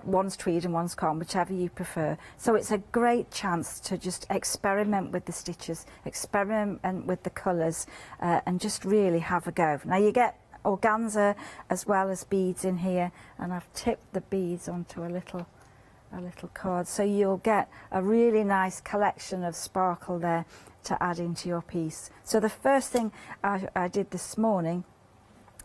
One's tweed and one's cotton, whichever you prefer. So it's a great chance to just experiment with the stitches, experiment with the colours, and just really have a go. Now you get organza as well as beads in here, and I've tipped the beads onto a little card, so you'll get a really nice collection of sparkle there to add into your piece. So the first thing I did this morning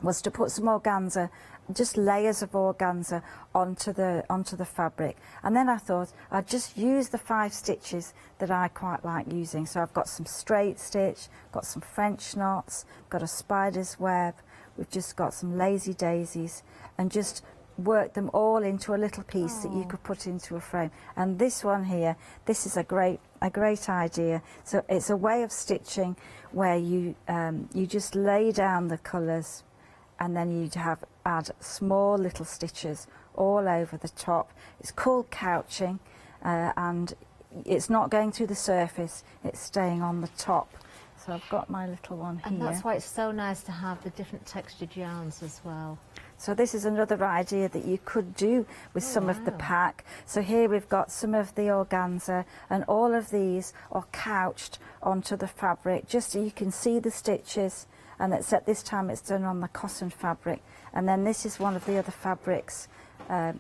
was to put some organza, just layers of organza onto the fabric, and then I thought I'd just use the 5 stitches that I quite like using. So I've got some straight stitch, got some French knots, got a spider's web, we've just got some lazy daisies, and just work them all into a little piece that you could put into a frame. And this one here, this is a great idea. So it's a way of stitching where you just lay down the colours, and then you'd add small little stitches all over the top. It's called couching, and it's not going through the surface, it's staying on the top. So I've got my little one here. And that's why it's so nice to have the different textured yarns as well. So this is another idea that you could do with some of the pack. So here we've got some of the organza, and all of these are couched onto the fabric, just so you can see the stitches. And it's at this time it's done on the cotton fabric, and then this is one of the other fabrics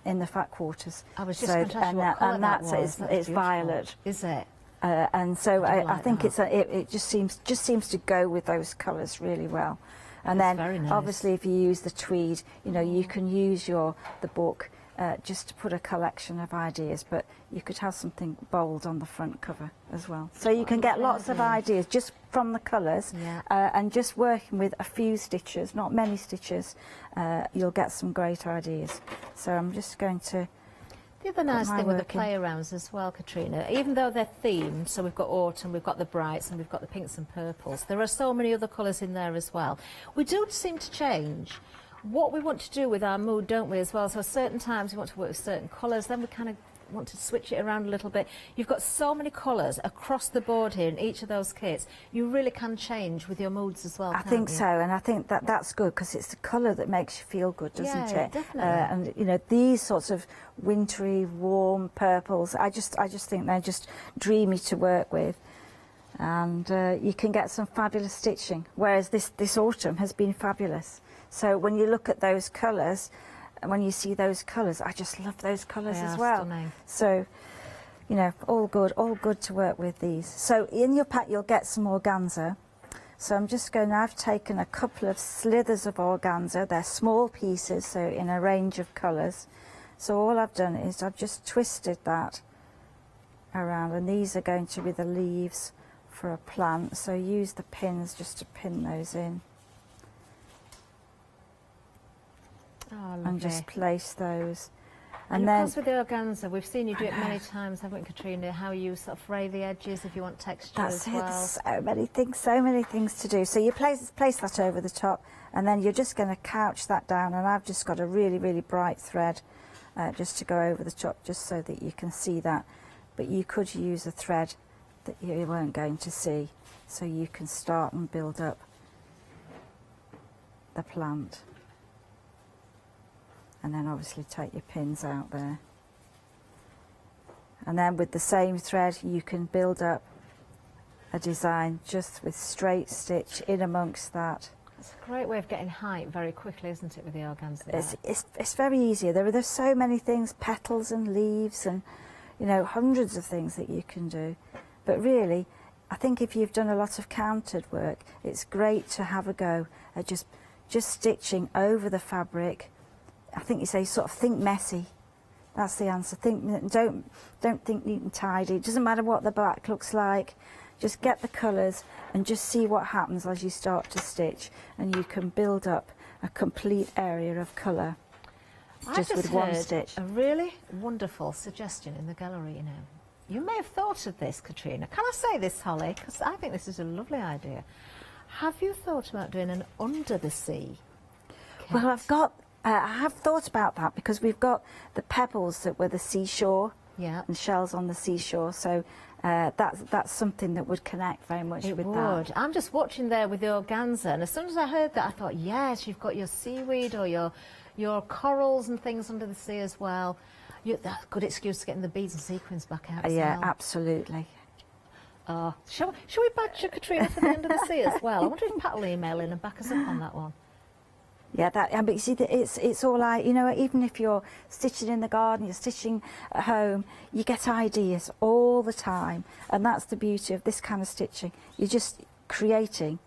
in the fat quarters. I was just going to ask you what colour that was. It's violet. Is it? And so I think it just seems to go with those colours really well. And then obviously if you use the tweed, you know, you can use the book just to put a collection of ideas, but you could have something bold on the front cover as well. So you can get lots of ideas just from the colours, and just working with a few stitches, not many stitches, you'll get some great ideas. So I'm just going to... The other nice thing with the play arounds as well, Katrina, even though they're themed, so we've got autumn, we've got the brights, and we've got the pinks and purples, there are so many other colours in there as well. We do seem to change what we want to do with our mood, don't we, as well? So certain times we want to work with certain colours, then we kind of want to switch it around a little bit. You've got so many colours across the board here in each of those kits. You really can change with your moods as well, I think so, and I think that's good, because it's the colour that makes you feel good, doesn't it? Definitely. And you know, these sorts of wintry, warm purples, I just think they're just dreamy to work with. And you can get some fabulous stitching, whereas this autumn has been fabulous. So when you look at those colours, and when you see those colours, I just love those colours as well. Stunning. So, you know, all good to work with these. So in your pack you'll get some organza. So I've taken a couple of slithers of organza. They're small pieces, so in a range of colours. So all I've done is I've just twisted that around, and these are going to be the leaves for a plant. So use the pins just to pin those in. and just place those. And of course with the organza, we've seen you do it many times, haven't we, Katrina, how you sort of fray the edges if you want texture That's as well. So many things to do. So you place that over the top, and then you're just going to couch that down, and I've just got a really, really bright thread just to go over the top, just so that you can see that. But you could use a thread that you weren't going to see, so you can start and build up the plant. And then obviously take your pins out there. And then with the same thread you can build up a design just with straight stitch in amongst that. It's a great way of getting height very quickly, isn't it, with the organza? It's very easy. There's so many things, petals and leaves and, you know, hundreds of things that you can do. But really, I think if you've done a lot of countered work, it's great to have a go at just stitching over the fabric. I think you say sort of think messy. That's the answer. Don't think neat and tidy. It doesn't matter what the back looks like. Just get the colours and just see what happens as you start to stitch, and you can build up a complete area of colour just with one stitch. A really wonderful suggestion in the gallery, you know. You may have thought of this, Katrina. Can I say this, Holly? Because I think this is a lovely idea. Have you thought about doing an under the sea kit? Well, I have thought about that, because we've got the pebbles that were the seashore and shells on the seashore, so that's something that would connect very much with that. I'm just watching there with the organza, and as soon as I heard that, I thought, yes, you've got your seaweed or your corals and things under the sea as well. That's a good excuse to getting the beads and sequins back out. Yeah, absolutely. Shall we badger Katrina for the under the sea as well? I wonder if Pat will email in and back us up on that one. Yeah, but you see, it's all like, you know, even if you're stitching in the garden, you're stitching at home, you get ideas all the time, and that's the beauty of this kind of stitching. You're just creating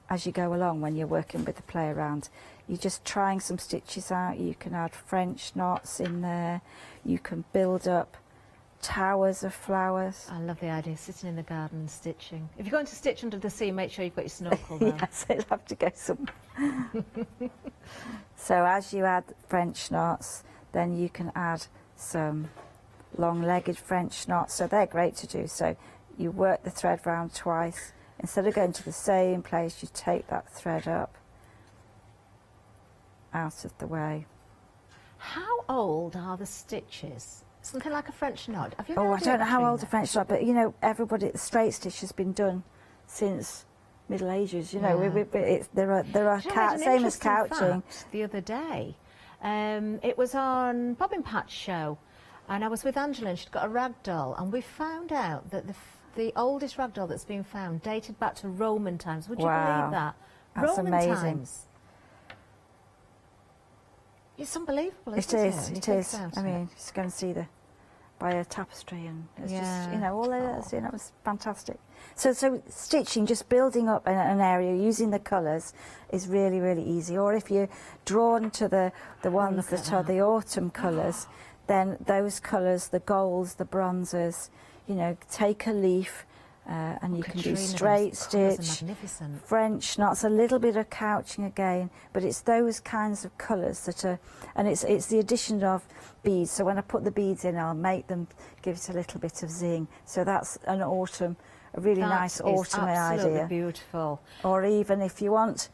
as you go along when you're working with the play around. You're just trying some stitches out. You can add French knots in there. You can build up towers of flowers. I love the idea of sitting in the garden and stitching. If you're going to stitch under the sea, make sure you've got your snorkel though. Yes, it'll have to go some. So as you add French knots, then you can add some long-legged French knots. So they're great to do. So you work the thread round twice. Instead of going to the same place, you take that thread up out of the way. How old are the stitches? Something like a French knot. Have you I don't know how old a French knot, but you know, everybody, the straight stitch has been done since Middle Ages. You know, there are same as couching. The other day, it was on Bobbin Patch show, and I was with Angela, and she'd got a rag doll, and we found out that the oldest rag doll that's been found dated back to Roman times. Would you believe that? That's Roman amazing. times. It's unbelievable, It is. It is. I mean, just go and see the bio tapestry, and it's just, you know, all that. You know, it was fantastic. So stitching, just building up an area using the colours is really, really easy. Or if you're drawn to the ones that are the autumn colours, then those colours, the golds, the bronzes, you know, take a leaf. And you can do straight stitch, French knots, a little bit of couching again, but it's those kinds of colours that are, and it's the addition of beads. So when I put the beads in, I'll make them give it a little bit of zing. So that's an autumn, a really nice autumn idea. Beautiful. Or even if you want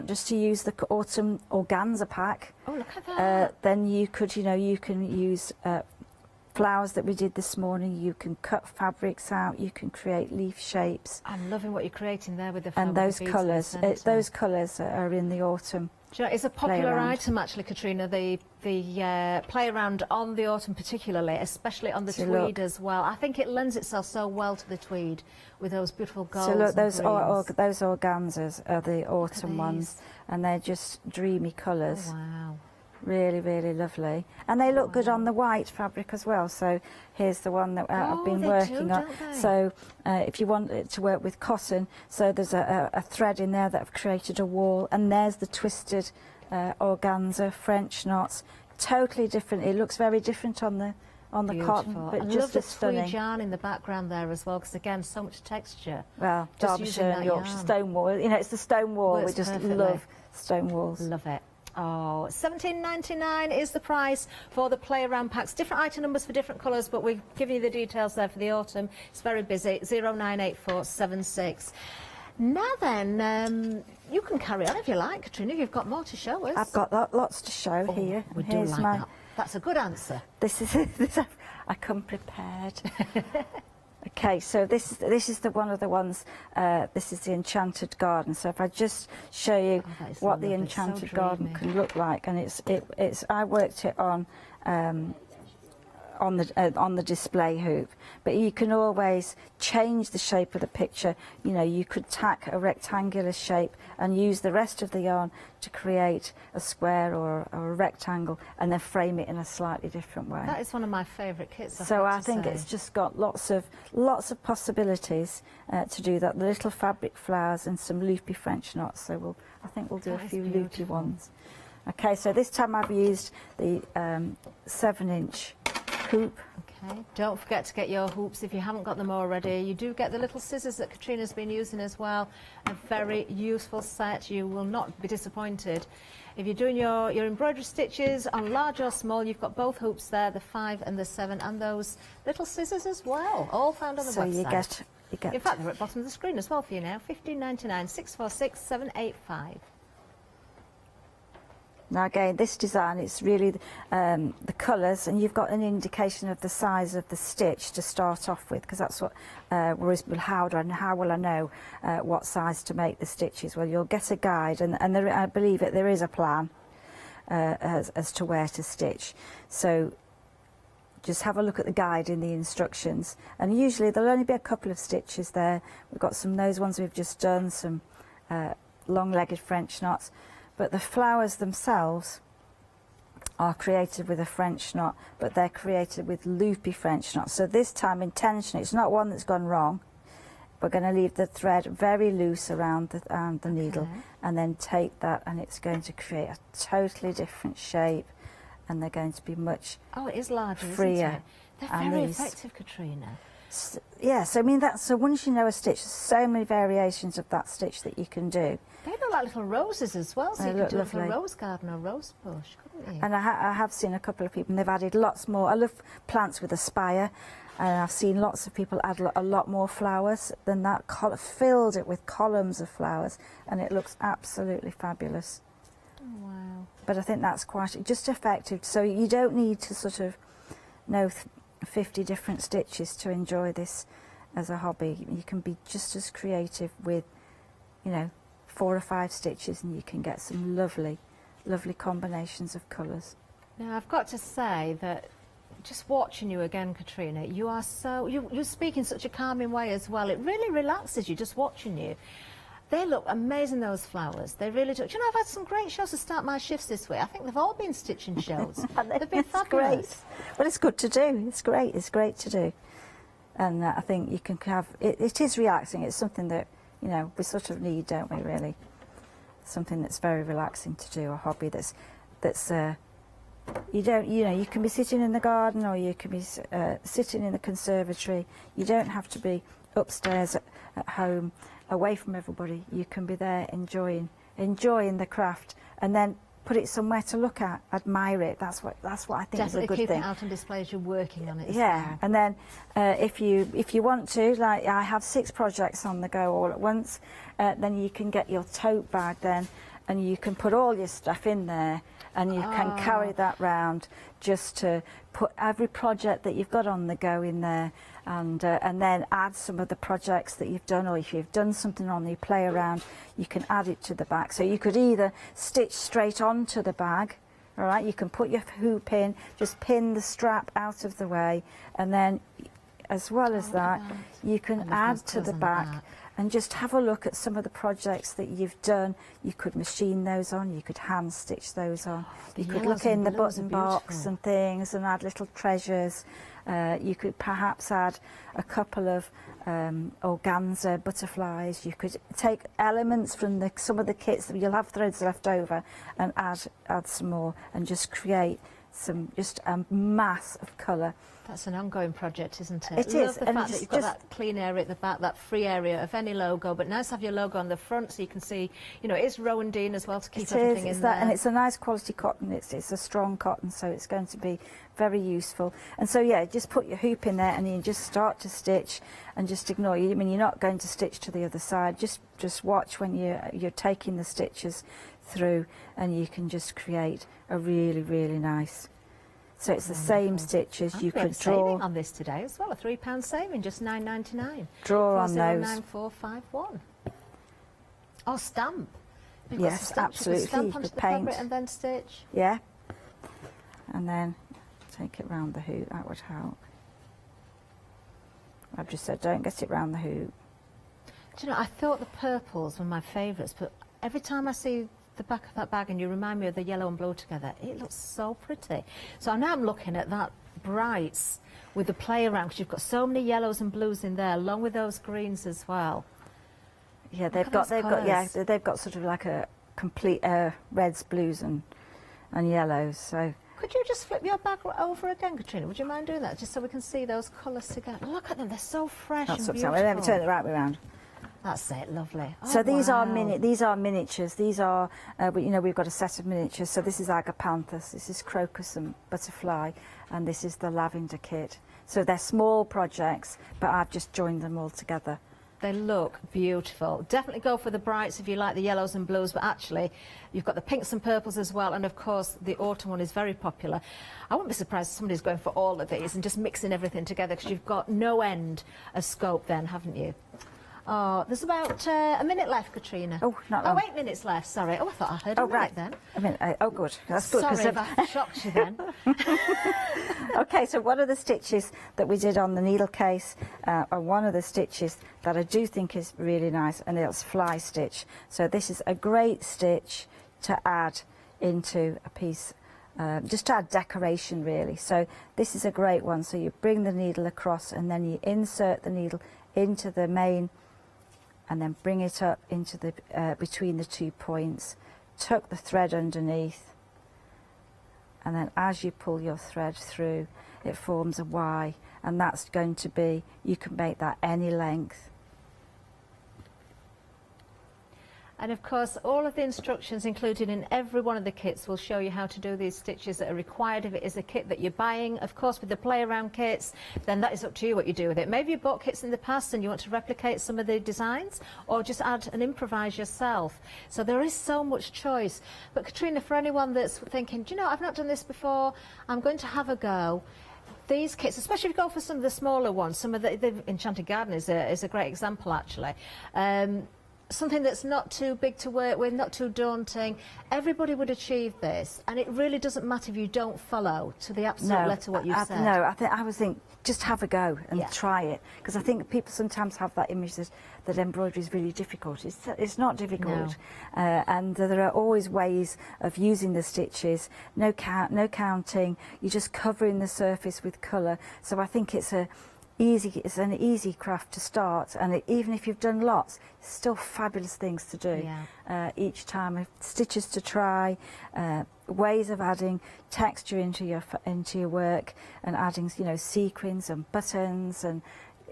just to use the autumn organza pack, look at that. then you could, you know, you can use flowers that we did this morning. You can cut fabrics out, you can create leaf shapes. I'm loving what you're creating there with the and those colours. Those colours are in the autumn. Do you know, it's a popular item actually, Katrina, the play around on the autumn particularly, especially on the tweed as well. I think it lends itself so well to the tweed with those beautiful golds. So look, those those organzas are the autumn ones, and they're just dreamy colours. Oh, wow. Really, really lovely. And they look good on the white fabric as well. So here's the one that I've been working on. So if you want it to work with cotton, so there's a thread in there that I've created a wall, and there's the twisted organza, French knots. Totally different. It looks very different on the cotton, but and just love as stunning. the yarn in the background there as well, because again, so much texture. Well, Derbyshire and Yorkshire stone wall. You know, it's the stone wall. We just love stone walls. Love it. Oh, $17.99 is the price for the play around packs. Different item numbers for different colours, but we've given you the details there for the autumn. It's very busy. 098476. Now then, you can carry on if you like, Katrina. You've got more to show us. I've got lots to show here. We do like that. That's a good answer. This is I come prepared. Okay, so this is one of the ones. This is the Enchanted Garden. So if I just show you what the Enchanted Garden can look like, and it's I worked it on the display hoop, but you can always change the shape of the picture. You know, you could tack a rectangular shape and use the rest of the yarn to create a square or a rectangle, and then frame it in a slightly different way. That is one of my favourite kits. So I think it's just got lots of possibilities to do that. The little fabric flowers and some loopy French knots. So I think we'll do a few loopy ones. Okay, so this time I've used the 7-inch hoop. Okay, don't forget to get your hoops if you haven't got them already. You do get the little scissors that Katrina's been using as well. A very useful set. You will not be disappointed. If you're doing your embroidery stitches on large or small, you've got both hoops there, the 5 and the 7, and those little scissors as well, all found on the website. So you get. In fact, they're at the bottom of the screen as well for you now. $15.99, 646 785. Now again, this design, it's really the colours, and you've got an indication of the size of the stitch to start off with, because that's what worries me. How will I know what size to make the stitches? Well, you'll get a guide, and I believe there is a plan as to where to stitch. So just have a look at the guide in the instructions, and usually there'll only be a couple of stitches there. We've got those ones we've just done, some long-legged French knots. But the flowers themselves are created with a French knot, but they're created with loopy French knots. So this time, intentionally, it's not one that's gone wrong. We're going to leave the thread very loose around the needle, and then take that, and it's going to create a totally different shape, and they're going to be much it is larger, freer. Isn't it? They're very effective, Katrina. Yes, I mean so once you know a stitch, there's so many variations of that stitch that you can do. They look like little roses as well, so you could do a little rose garden or rose bush, couldn't you? And I have seen a couple of people, and they've added lots more. I love plants with a spire, and I've seen lots of people add a lot more flowers than that, filled it with columns of flowers, and it looks absolutely fabulous. Oh, wow. But I think that's quite just effective, so you don't need to sort of know 50 different stitches to enjoy this as a hobby. You can be just as creative with, 4 or 5 stitches, and you can get some lovely combinations of colours. Now, I've got to say that just watching you again, Katrina, you speak in such a calming way as well. It really relaxes you just watching you. They look amazing, those flowers. They really do. Do you know, I've had some great shows to start my shifts this week. I think they've all been stitching shows. They've been fabulous. Great. Well, it's good to do. It's great. It's great to do. And I think you can have... It is relaxing. It's something that, we sort of need, don't we, really? Something that's very relaxing to do, a hobby that's you can be sitting in the garden, or you can be sitting in the conservatory. You don't have to be upstairs at home, away from everybody. You can be there enjoying the craft, and then put it somewhere to look at, admire it. That's what I think is a good thing. Keep it out on display as you're working on it. Yeah, and then if you want to, like I have 6 projects on the go all at once, then you can get your tote bag then, and you can put all your stuff in there, and you can carry that round, just to put every project that you've got on the go in there, and then add some of the projects that you've done, or if you've done something on the play around, you can add it to the back. So you could either stitch straight onto the bag, all right, you can put your hoop in, just pin the strap out of the way, and then as well as that, you can add to the back. And just have a look at some of the projects that you've done. You could machine those on, you could hand stitch those on. You could look in the button box and things and add little treasures. You could perhaps add a couple of organza butterflies. You could take elements from some of the kits that you'll have threads left over, and add some more, and just create just a mass of colour. That's an ongoing project, isn't it? It Love is, the and fact that it's you've got just- that clean area at the back, that free area of any logo, but nice to have your logo on the front so you can see, you know, it is Rowan-Dean as well to keep everything in there. And it's a nice quality cotton. It's a strong cotton, so it's going to be very useful. And so yeah, just put your hoop in there and you just start to stitch and just ignore. I mean, you're not going to stitch to the other side. Just watch when you're taking the stitches through, and you can just create a really, really nice. So it's the same stitches. You could draw saving on this today as well. A £3 saving, just £9.99. Draw on those. 409451. Oh, stamp. You've Yes, got to stamp, absolutely. Stamp You onto could the paint. fabric and then stitch. Yeah. And then take it round the hoop. That would help. I've just said don't get it round the hoop. Do you know, I thought the purples were my favourites, but every time I see the back of that bag and you remind me of the yellow and blue together, it looks so pretty. So now I'm looking at that brights with the play around, because you've got so many yellows and blues in there, along with those greens as well. Yeah, they've got sort of like a complete reds, blues, and yellows. So Could you just flip your bag over again, Katrina? Would you mind doing that, just so we can see those colours together? Look at them; they're so fresh that's and what I'm beautiful. saying. Let me turn it right way around. That's it, lovely. So Oh, these are wow. these are miniatures. These are, you know, we've got a set of miniatures. So this is agapanthus, this is crocus and butterfly, and this is the lavender kit. So they're small projects, but I've just joined them all together. They look beautiful. Definitely go for the brights if you like the yellows and blues, but actually you've got the pinks and purples as well, and of course the autumn one is very popular. I wouldn't be surprised if somebody's going for all of these and just mixing everything together, because you've got no end of scope then, haven't you? Oh, there's about a minute left, Katrina. Oh, not long. Oh, 8 minutes left, sorry. Oh, I thought I heard a minute right. then. I mean, oh, good. That's good. Sorry if I shocked you then. Okay, so one of the stitches that we did on the needle case, are one of the stitches that I do think is really nice, and it's fly stitch. So this is a great stitch to add into a piece, just to add decoration really. So this is a great one. So you bring the needle across and then you insert the needle into the main, and then bring it up into the between the 2 points, tuck the thread underneath, and then as you pull your thread through, it forms a Y, and that's going to be, you can make that any length. And of course, all of the instructions included in every one of the kits will show you how to do these stitches that are required if it is a kit that you're buying. Of course, with the play around kits, then that is up to you what you do with it. Maybe you bought kits in the past and you want to replicate some of the designs, or just add and improvise yourself. So there is so much choice. But Katrina, for anyone that's thinking, do you know, I've not done this before, I'm going to have a go. These kits, especially if you go for some of the smaller ones, some of the Enchanted Garden is a great example actually. Something that's not too big to work with, not too daunting. Everybody would achieve this, and it really doesn't matter if you don't follow to the absolute letter what you've said. No, I would think just have a go and try it, because I think people sometimes have that image that embroidery is really difficult. It's not difficult, and there are always ways of using the stitches. No counting. You're just covering the surface with colour. So I think it's an easy craft to start, and even if you've done lots, still fabulous things to do each time. Stitches to try, ways of adding texture into your work, and adding, you know, sequins and buttons, and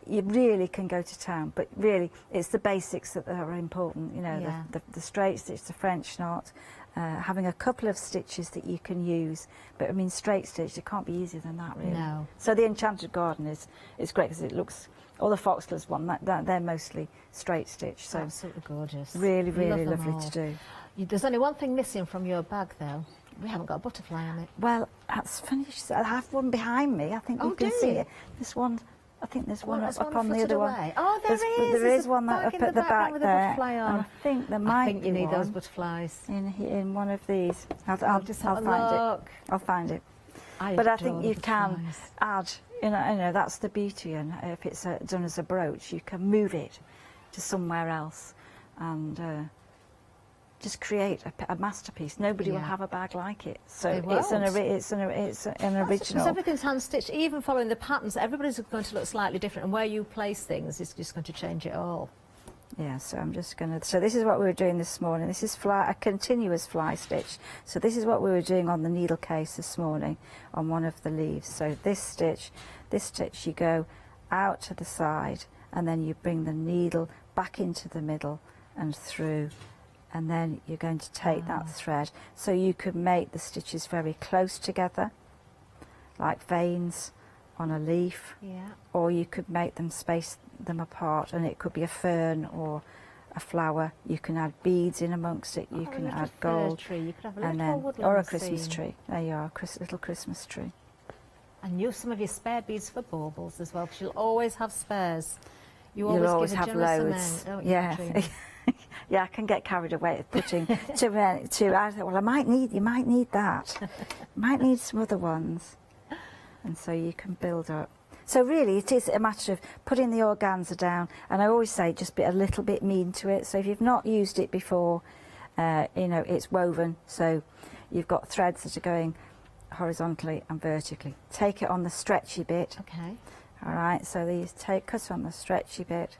you really can go to town. But really, it's the basics that are important. You know, the straight stitch, the French knot. Having a couple of stitches that you can use, but I mean straight stitch, it can't be easier than that really. No. So the Enchanted Garden is great, because it looks, all the Foxglers one, they're mostly straight stitch. So absolutely gorgeous. Really, really Love them lovely all. to do. There's only one thing missing from your bag though. We haven't got a butterfly on it. Well, that's funny. I have one behind me. I think you can see it. This one. I think there's one up on the other one. Oh, There is one up at the back with there. a butterfly on. And I think there might be you need one those butterflies. in one of these. I'll find it. I'll find it. But I think you can add. You know, that's the beauty. And if it's done as a brooch, you can move it to somewhere else, and just create a masterpiece. Nobody will have a bag like it. So it's an original. Because everything's hand stitched, even following the patterns. Everybody's going to look slightly different, and where you place things is just going to change it all. Yeah, so I'm just going to... So this is what we were doing this morning. This is a continuous fly stitch. So this is what we were doing on the needle case this morning on one of the leaves. So this stitch, you go out to the side and then you bring the needle back into the middle and through, and then you're going to take that thread. So you could make the stitches very close together, like veins on a leaf, or you could make them space them apart, and it could be a fern or a flower. You can add beads in amongst it, you can add gold, tree. You could have a and little then, woodland or a Christmas scene. tree. There you are, a little Christmas tree. And use some of your spare beads for baubles as well, because you'll always have spares. You'll always give a have generous loads. amount, don't you, Yeah. Katrina? Yeah, I can get carried away at putting too many. I thought, well, you might need that. Might need some other ones, and so you can build up. So really, it is a matter of putting the organza down, and I always say just be a little bit mean to it. So if you've not used it before, you know, it's woven, so you've got threads that are going horizontally and vertically. Take it on the stretchy bit. Okay. All right. So these cut on the stretchy bit.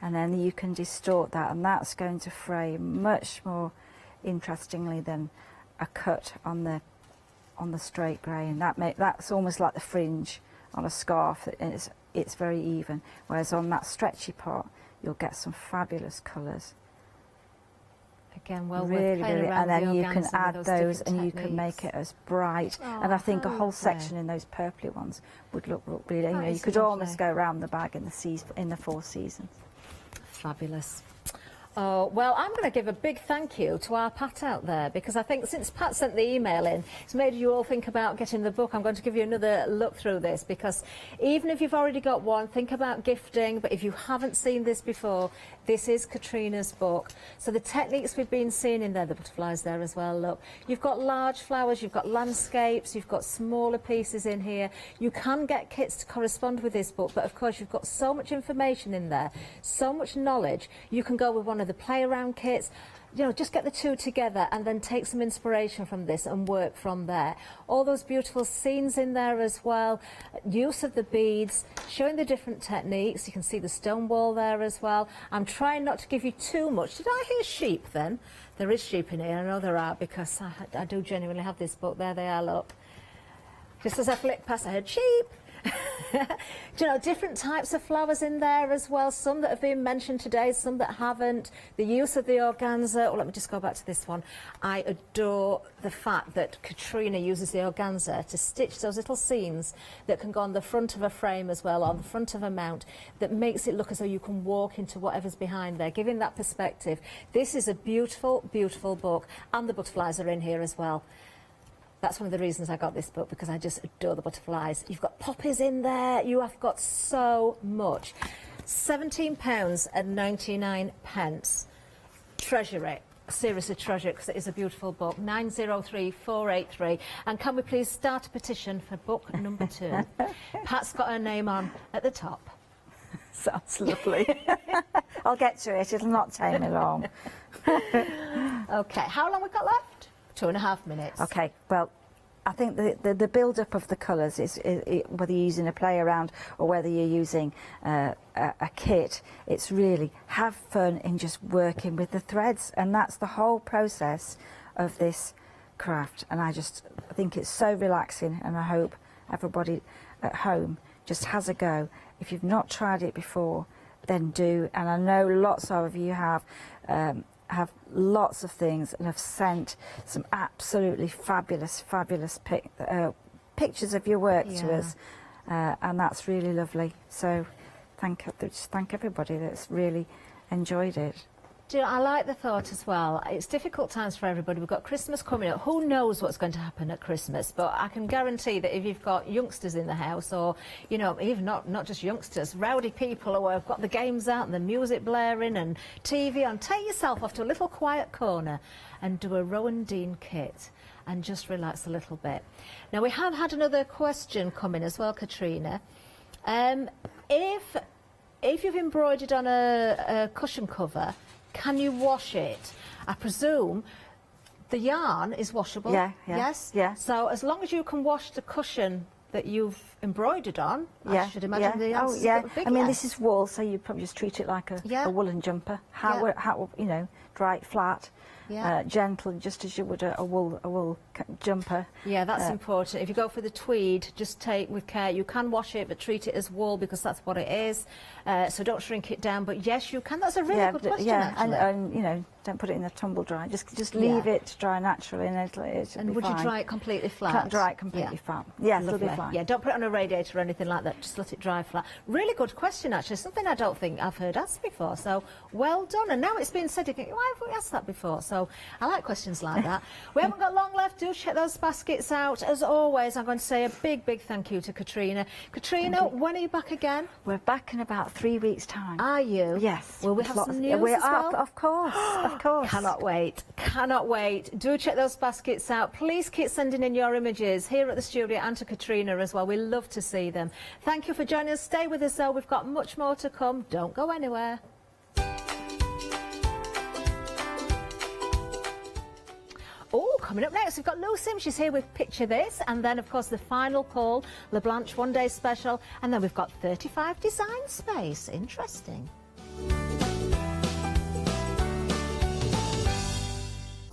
And then you can distort that, and that's going to fray much more interestingly than a cut on the straight grain. That's almost like the fringe on a scarf. It's very even. Whereas on that stretchy part, you'll get some fabulous colours. Again, well, really, really, and then you can organza add with those, different and you can make it as bright. And I think a whole section in those purpley ones would look really. You know, you could almost go around the bag in the 4 seasons. Fabulous. Oh, well, I'm going to give a big thank you to our Pat out there, because I think since Pat sent the email in, it's made you all think about getting the book. I'm going to give you another look through this, because even if you've already got one, think about gifting. But if you haven't seen this before, this is Katrina's book. So the techniques we've been seeing in there, the butterflies there as well, look. You've got large flowers, you've got landscapes, you've got smaller pieces in here. You can get kits to correspond with this book, but of course you've got so much information in there, so much knowledge. You can go with one of the play around kits, you know, just get the two together and then take some inspiration from this and work from there. All those beautiful scenes in there as well, use of the beads, showing the different techniques. You can see the stone wall there as well. I'm trying not to give you too much. Did I hear sheep then? There is sheep in here, I know there are, because I do genuinely have this book. There they are, look. Just as I flick past, I heard sheep. Do you know, different types of flowers in there as well, some that have been mentioned today, some that haven't. The use of the organza. Oh, let me just go back to this one. I adore the fact that Katrina uses the organza to stitch those little scenes that can go on the front of a frame as well, on the front of a mount, that makes it look as though you can walk into whatever's behind there, giving that perspective. This is a beautiful, beautiful book, and the butterflies are in here as well. That's one of the reasons I got this book, because I just adore the butterflies. You've got poppies in there. You have got so much. £17.99. Treasure it. Seriously treasure it, because it is a beautiful book. 903483. And can we please start a petition for book number 2? Pat's got her name on at the top. Sounds lovely. I'll get to it. It'll not take me long. OK, how long we got left? 2.5 minutes. Okay, well, I think the build-up of the colours is whether you're using a play around or whether you're using a kit, it's really have fun in just working with the threads, and that's the whole process of this craft. And I think it's so relaxing, and I hope everybody at home just has a go. If you've not tried it before, then do. And I know lots of you have lots of things and have sent some absolutely fabulous pictures of your work to us, and that's really lovely. So thank everybody that's really enjoyed it. Do you know, I like the thought as well. It's difficult times for everybody. We've got Christmas coming up. Who knows what's going to happen at Christmas? But I can guarantee that if you've got youngsters in the house, or, you know, even not just youngsters, rowdy people who have got the games out and the music blaring and TV on, take yourself off to a little quiet corner and do a Rowan Dean kit and just relax a little bit. Now, we have had another question come in as well, Katrina. If you've embroidered on a cushion cover, can you wash it? I presume the yarn is washable. Yeah. Yes? Yeah. So as long as you can wash the cushion that you've embroidered on. Yeah, I should imagine the answer's yeah. a big I mean, yes. this is wool, so you probably just treat it like a woolen jumper. How you know, dry it flat, gentle, just as you would a wool jumper. Yeah, that's important. If you go for the tweed, just take with care. You can wash it, but treat it as wool because that's what it is. So don't shrink it down. But yes, you can. That's a really good question. Actually. And you know, don't put it in the tumble dry. Just leave it to dry naturally, and it'll be And would fine. you dry it completely flat? Can't dry it completely flat. Yeah, it'll be fine. Yeah, don't put it on a radiator or anything like that. Just let it dry flat. Really good question, actually. Something I don't think I've heard asked before. So well done. And now it's been said, you think, why have we asked that before? So I like questions like that. We haven't got long left. Do check those baskets out. As always, I'm going to say a big, big thank you to Katrina. Katrina, when are you back again? We're back in about 3 weeks' time. Are you? Yes. Will we have some news as well? Of course, of course. Cannot wait. Cannot wait. Do check those baskets out. Please keep sending in your images here at the studio and to Katrina as well. We love to see them. Thank you for joining us. Stay with us though. We've got much more to come. Don't go anywhere. Oh, coming up next, we've got Lucy. She's here with Picture This. And then, of course, the final call, La Blanche One Day Special. And then we've got 35 Design Space. Interesting.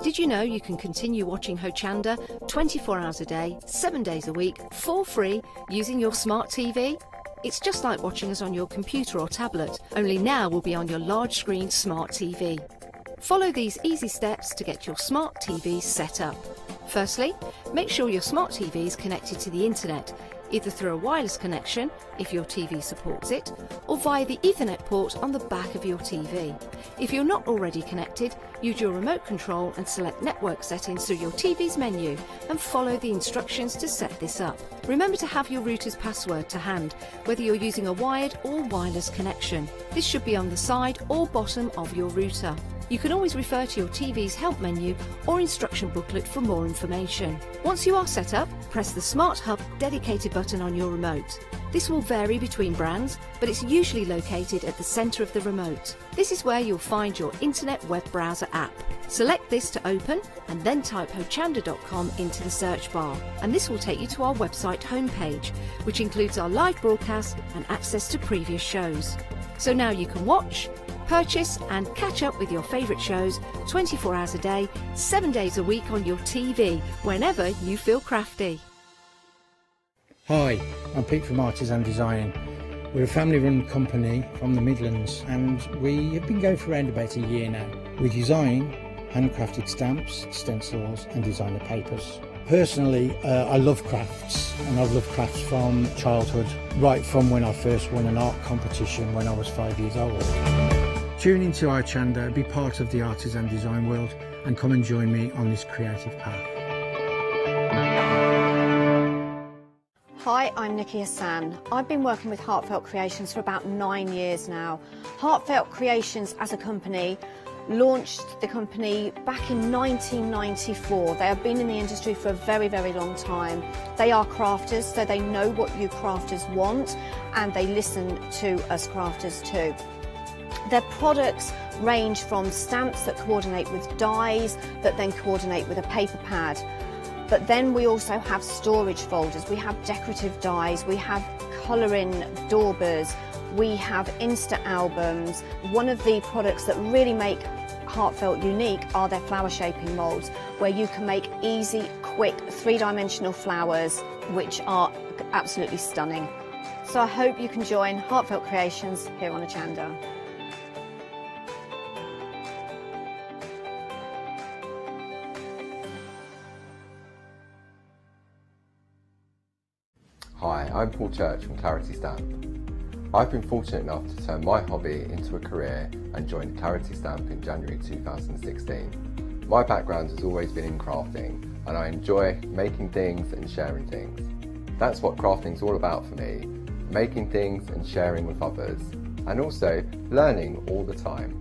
Did you know you can continue watching Hochanda 24 hours a day, 7 days a week, for free, using your smart TV? It's just like watching us on your computer or tablet, only now we'll be on your large screen smart TV. Follow these easy steps to get your smart TV set up. Firstly, make sure your smart TV is connected to the internet, either through a wireless connection, if your TV supports it, or via the Ethernet port on the back of your TV. If you're not already connected, use your remote control and select network settings through your TV's menu and follow the instructions to set this up. Remember to have your router's password to hand, whether you're using a wired or wireless connection. This should be on the side or bottom of your router. You can always refer to your TV's help menu or instruction booklet for more information. Once you are set up, press the Smart Hub dedicated button on your remote. This will vary between brands, but it's usually located at the centre of the remote. This is where you'll find your internet web browser app. Select this to open and then type hochanda.com into the search bar, and this will take you to our website homepage, which includes our live broadcast and access to previous shows. So now you can watch, purchase and catch up with your favourite shows 24 hours a day, 7 days a week on your TV, whenever you feel crafty. Hi, I'm Pete from Hobbies and Arts. We're a family-run company from the Midlands, and we have been going for around about a year now. We design handcrafted stamps, stencils and designer papers. Personally, I love crafts, and I've loved crafts from childhood, right from when I first won an art competition when I was 5 years old. Tune into Hochanda, be part of the artisan design world, and come and join me on this creative path. Hi, I'm Nikki Hassan. I've been working with Heartfelt Creations for about 9 years now. Heartfelt Creations as a company launched the company back in 1994. They have been in the industry for a very, very long time. They are crafters, so they know what you crafters want, and they listen to us crafters too. Their products range from stamps that coordinate with dies that then coordinate with a paper pad. But then we also have storage folders, we have decorative dies, we have colouring daubers, we have Insta albums. One of the products that really make Heartfelt unique are their flower shaping moulds, where you can make easy, quick, three-dimensional flowers, which are absolutely stunning. So I hope you can join Heartfelt Creations here on Hochanda. Hi, I'm Paul Church from Clarity Stamp. I've been fortunate enough to turn my hobby into a career and joined Clarity Stamp in January 2016. My background has always been in crafting, and I enjoy making things and sharing things. That's what crafting's all about for me, making things and sharing with others, and also learning all the time.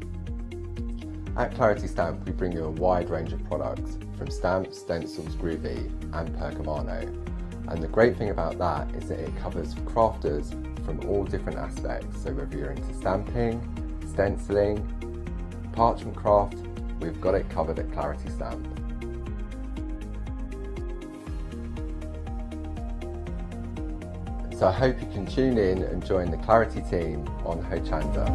At Clarity Stamp we bring you a wide range of products, from stamps, stencils, groovy and percamano. And the great thing about that is that it covers crafters from all different aspects. So whether you're into stamping, stenciling, parchment craft, we've got it covered at Clarity Stamp. So I hope you can tune in and join the Clarity team on Hochanda.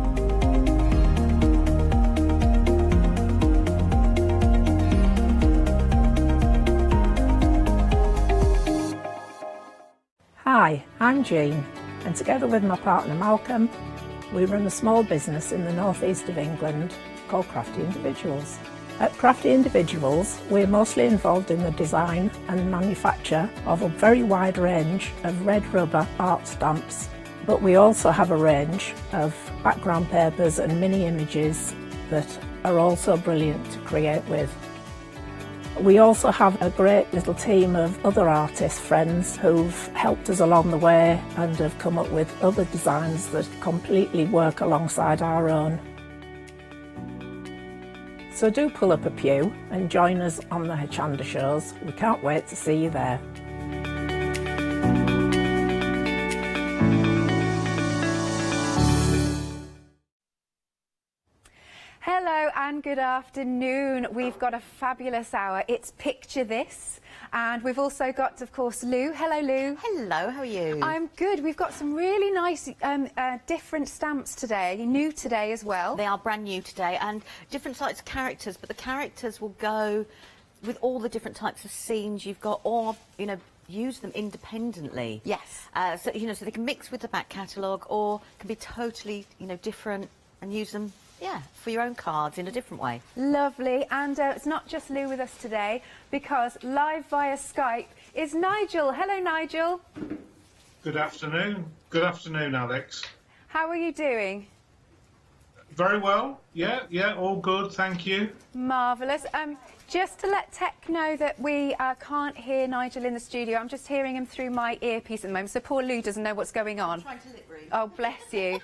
Hi, I'm Jean, and together with my partner Malcolm, we run a small business in the northeast of England called Crafty Individuals. At Crafty Individuals, we're mostly involved in the design and manufacture of a very wide range of red rubber art stamps, but we also have a range of background papers and mini images that are also brilliant to create with. We also have a great little team of other artist friends who've helped us along the way and have come up with other designs that completely work alongside our own. So do pull up a pew and join us on the Hochanda shows. We can't wait to see you there. Hello and good afternoon. We've got a fabulous hour. It's Picture This. And we've also got, of course, Lou. Hello, Lou. Hello, how are you? I'm good. We've got some really nice different stamps today, new today as well. They are brand new today, and different types of characters, but the characters will go with all the different types of scenes you've got, or, you know, use them independently. Yes. So, you know, so they can mix with the back catalogue, or can be totally, you know, different, and use them, yeah, for your own cards in a different way. Lovely. And it's not just Lou with us today, because live via Skype is Nigel. Hello, Nigel. Good afternoon. Good afternoon, Alex. How are you doing? Very well. Yeah, all good, thank you. Marvellous. Just to let Tech know that we can't hear Nigel in the studio. I'm just hearing him through my earpiece at the moment, so poor Lou doesn't know what's going on. I'm trying to lip read. Oh, bless you.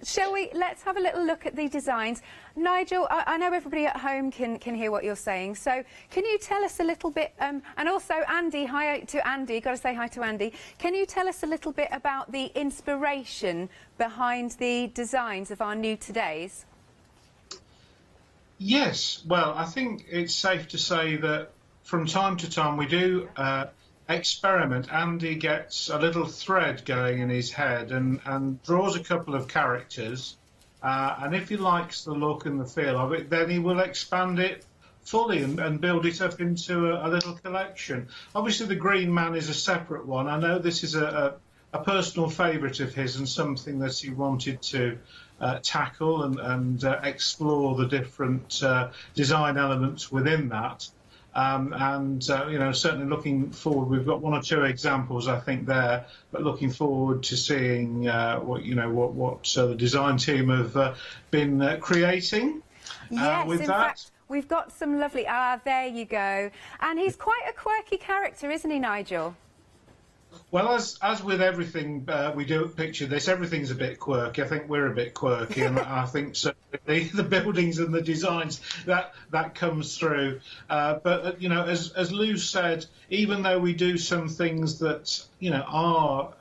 Shall we? Let's have a little look at the designs. Nigel, I know everybody at home can hear what you're saying, so can you tell us a little bit, and also Andy, hi to Andy, got to say hi to Andy. Can you tell us a little bit about the inspiration behind the designs of our new Todays? Yes, well, I think it's safe to say that from time to time we do experiment. Andy gets a little thread going in his head and draws a couple of characters, and if he likes the look and the feel of it, then he will expand it fully and build it up into a little collection. Obviously the Green Man is a separate one. I know this is a personal favourite of his and something that he wanted to tackle and explore the different design elements within that. You know, certainly looking forward, we've got one or two examples, I think, there, but looking forward to seeing what the design team have been creating Yes, with in that. fact, we've got some lovely. There you go. And he's quite a quirky character, isn't he, Nigel? Well, as with everything we do at Picture This, everything's a bit quirky. I think we're a bit quirky, and I think certainly the buildings and the designs that comes through. But you know, as Lou said, even though we do some things that are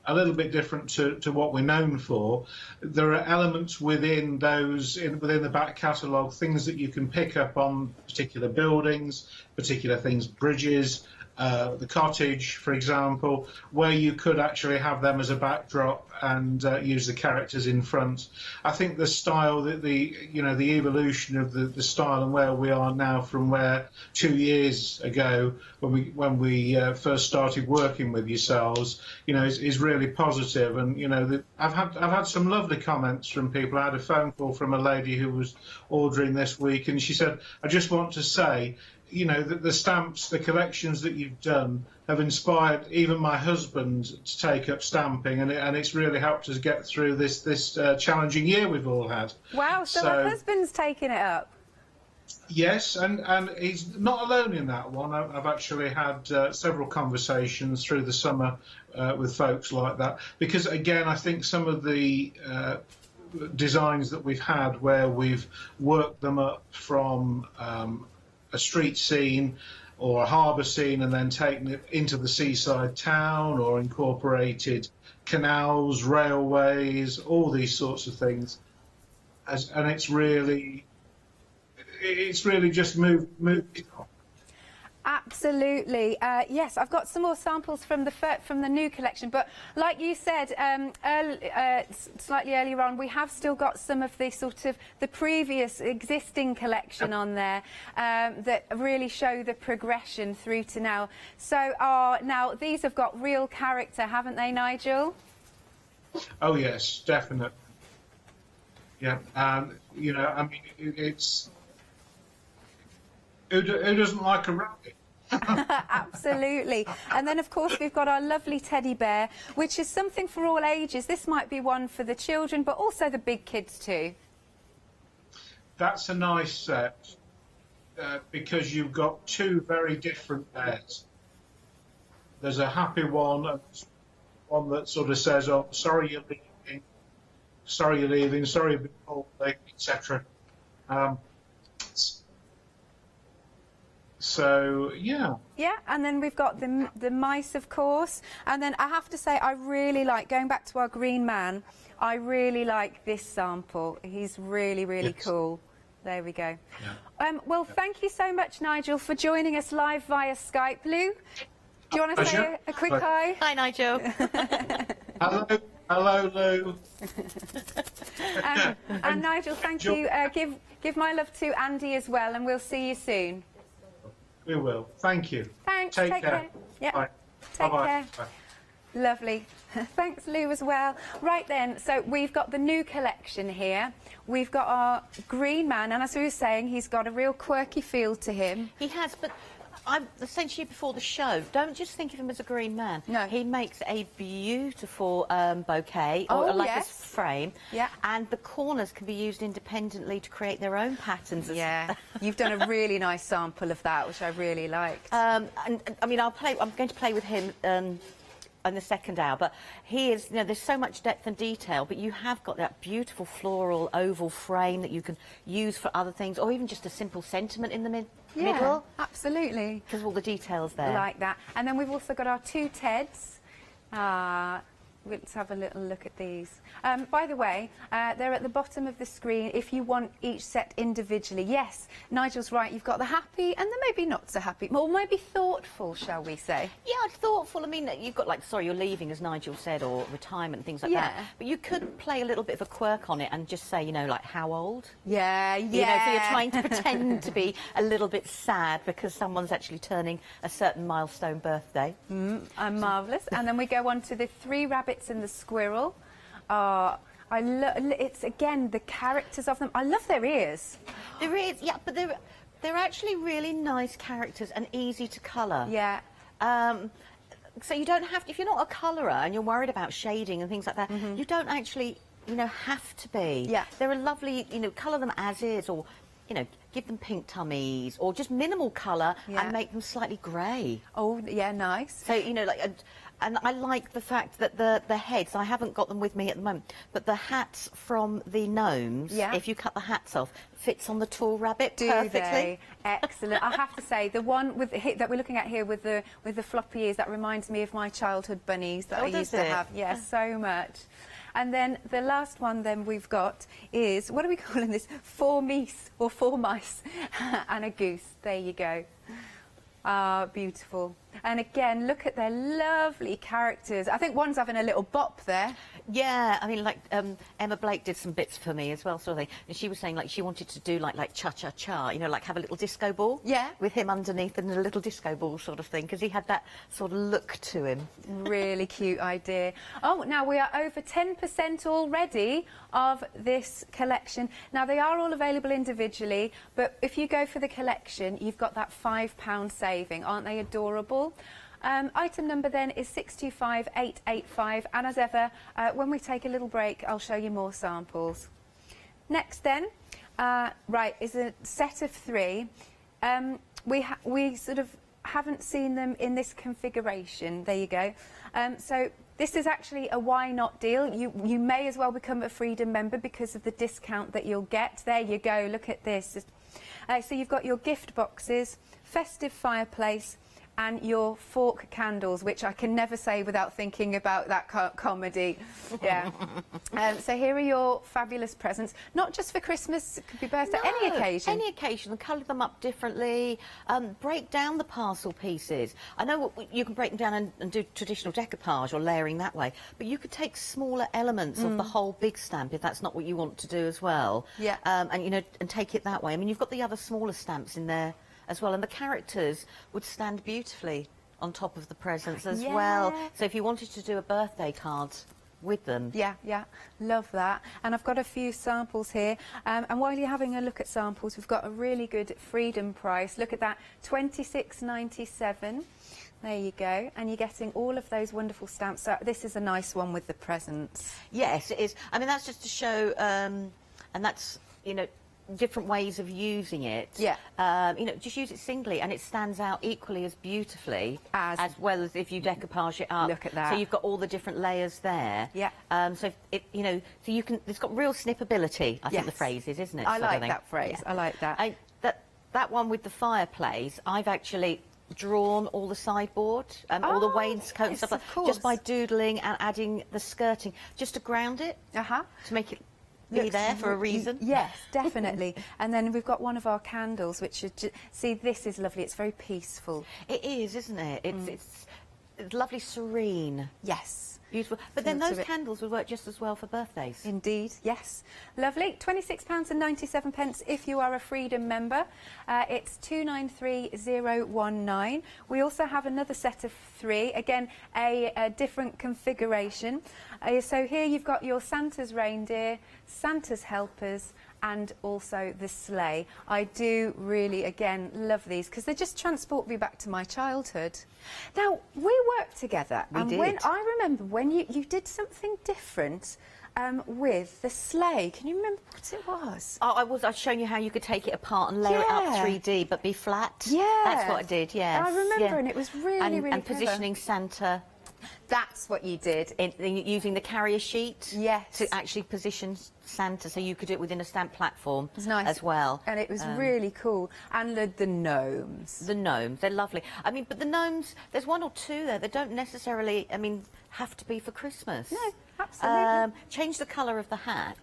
a little bit different to what we're known for, there are elements within within the back catalogue, things that you can pick up on particular buildings, particular things, bridges. The cottage, for example, where you could actually have them as a backdrop and use the characters in front. I think the style, the evolution of the style and where we are now from where 2 years ago when we first started working with yourselves, is really positive. And I've had some lovely comments from people. I had a phone call from a lady who was ordering this week, and she said, "I just want to say, the stamps, the collections that you've done have inspired even my husband to take up stamping, and it's really helped us get through this challenging year we've all had." Wow, so my husband's taking it up. Yes, and he's not alone in that one. I've actually had several conversations through the summer with folks like that, because again, I think some of the designs that we've had where we've worked them up from a street scene or a harbour scene and then taken it into the seaside town, or incorporated canals, railways, all these sorts of things, and it's really just moved it on. Absolutely. Yes, I've got some more samples from the new collection, but like you said slightly earlier on, we have still got some of the sort of the previous existing collection on there that really show the progression through to now. So now these have got real character, haven't they, Nigel? Oh yes, definitely. Yeah, you know, I mean, it's who doesn't like a rabbit? Absolutely. And then, of course, we've got our lovely teddy bear, which is something for all ages. This might be one for the children, but also the big kids too. That's a nice set because you've got two very different bears. There's a happy one and one that sort of says, "Oh, sorry you're leaving, sorry you're leaving, sorry you've been called late," etc. So yeah. Yeah, and then we've got the mice, of course. And then I have to say, I really like, going back to our green man, I really like this sample. He's really, really cool. There we go. Yeah. Well, thank you so much, Nigel, for joining us live via Skype. Lou, do you want to say a quick hi? Hi, Nigel. Hello, Lou. And Nigel, thank you. Give my love to Andy as well, and we'll see you soon. We will. Thank you. Thanks. Take care. Yeah. Bye. Take Bye-bye. care. Bye. Lovely. Thanks, Lou, as well. Right then, so we've got the new collection here. We've got our green man, and as we were saying, he's got a real quirky feel to him. He has, but I was saying to you before the show, don't just think of him as a green man. No. He makes a beautiful bouquet, or like a frame. Yeah. And the corners can be used independently to create their own patterns. Yeah. You've done a really nice sample of that, which I really liked. And I mean, I'm going to play with him in the second hour, but he is, you know, there's so much depth and detail, but you have got that beautiful floral oval frame that you can use for other things, or even just a simple sentiment in the middle. Absolutely. Because of all the details there. Like that. And then we've also got our two Teds. Let's have a little look at these. By the way, they're at the bottom of the screen if you want each set individually. Yes, Nigel's right, you've got the happy and the maybe not so happy, or maybe thoughtful, shall we say. Yeah, thoughtful. I mean, you've got like, sorry, you're leaving, as Nigel said, or retirement, things like that. But you could play a little bit of a quirk on it and just say, you know, like, how old? Yeah, yeah. You know, so you're trying to pretend to be a little bit sad because someone's actually turning a certain milestone birthday. Marvellous. And then we go on to the three rabbits and the squirrel. It's again the characters of them. I love their ears. Their ears, yeah, but they're actually really nice characters and easy to colour. Yeah. So you don't have to, if you're not a colourer and you're worried about shading and things like that, you don't actually, you know, have to be. Yeah. They're a lovely, you know, colour them as is, or, you know, give them pink tummies, or just minimal colour and make them slightly grey. Oh, yeah, nice. So, you know, like, and I like the fact that the heads, I haven't got them with me at the moment, but the hats from the gnomes, if you cut the hats off, fits on the tall rabbit perfectly. They? Excellent. I have to say, the one with that we're looking at here with the floppy ears, that reminds me of my childhood bunnies that I used to have. Yes, so much. And then the last one then we've got is, what are we calling this? Four mice and a goose. There you go. Ah, beautiful. And again, look at their lovely characters. I think one's having a little bop there. Yeah, I mean, like, Emma Blake did some bits for me as well, sort of thing. And she was saying, like, she wanted to do, like cha-cha-cha, you know, like have a little disco ball. Yeah. With him underneath and a little disco ball sort of thing, because he had that sort of look to him. Really cute idea. Oh, now we are over 10% already of this collection. Now, they are all available individually, but if you go for the collection, you've got that £5 saving. Aren't they adorable? Item number then is 625885, and as ever, when we take a little break, I'll show you more samples. Next then, right, is a set of three. We sort of haven't seen them in this configuration. There you go. So this is actually a why not deal. You may as well become a Freedom member because of the discount that you'll get. There you go. Look at this. So you've got your gift boxes, festive fireplace, and your fork candles, which I can never say without thinking about that comedy. Yeah. So here are your fabulous presents, not just for Christmas, it could be birthday, any occasion. Any occasion, colour them up differently, break down the parcel pieces. I know you can break them down and do traditional decoupage or layering that way, but you could take smaller elements of the whole big stamp if that's not what you want to do as well. Yeah. And, you know, and take it that way. I mean, you've got the other smaller stamps in there as well, and the characters would stand beautifully on top of the presents as well. So if you wanted to do a birthday card with them. Yeah, yeah, love that. And I've got a few samples here. And while you're having a look at samples, we've got a really good freedom price. Look at that, $26.97. There you go. And you're getting all of those wonderful stamps. So this is a nice one with the presents. Yes, it is. I mean, that's just to show, and that's, you know, different ways of using it. Yeah. You know, just use it singly and it stands out equally as beautifully as well as if you decoupage it up. Look at that. So you've got all the different layers there. Yeah. So if it, you know, so you can. It's got real snippability. I think the phrase is, isn't it? I like that phrase. Yeah. I like that. That one with the fireplace, I've actually drawn all the sideboard, all the wainscot and stuff, just by doodling and adding the skirting, just to ground it, to make it be there for a reason. Yes, definitely. And then we've got one of our candles, which is see, this is lovely. It's very peaceful. It is, isn't it? It's lovely, serene. Yes. Beautiful. But then those candles would work just as well for birthdays. Indeed, yes. Lovely. £26.97 if you are a Freedom member. It's 293019. We also have another set of 3. Again, a different configuration. So here you've got your Santa's reindeer, Santa's helpers, and also the sleigh. I do really, again, love these because they just transport me back to my childhood. Now, we worked together, and when I remember when you did something different with the sleigh. Can you remember what it was? Oh, I was showing you how you could take it apart and layer it up 3D, but be flat. Yeah. That's what I did, yes. I remember, and it was really, really And positioning Santa. That's what you did. Using the carrier sheet. Yes. To actually position Santa, so you could do it within a stamp platform. It was nice. As well. And it was really cool. And the gnomes. The gnomes, they're lovely. I mean, but the gnomes, there's 1 or 2 there that don't necessarily, I mean, have to be for Christmas. No, absolutely. Change the colour of the hats.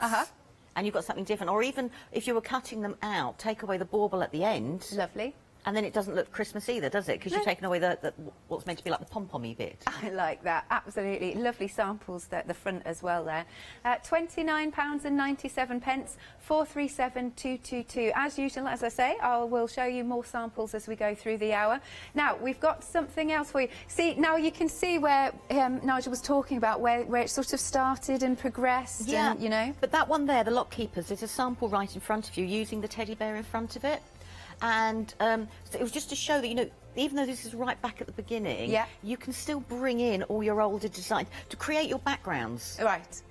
And you've got something different. Or even if you were cutting them out, take away the bauble at the end. Lovely. And then it doesn't look Christmas either, does it? Because you've taken away what's meant to be like the pom-pommy bit. I like that, absolutely. Lovely samples at the front as well there. £29.97, 437222. As usual, as I say, I will show you more samples as we go through the hour. Now, we've got something else for you. See, now you can see where Nigel was talking about where it sort of started and progressed. Yeah, and, you know. But that one there, the lock keepers, there's a sample right in front of you using the teddy bear in front of it. And so it was just to show that, you know, even though this is right back at the beginning, you can still bring in all your older designs to create your backgrounds. Right.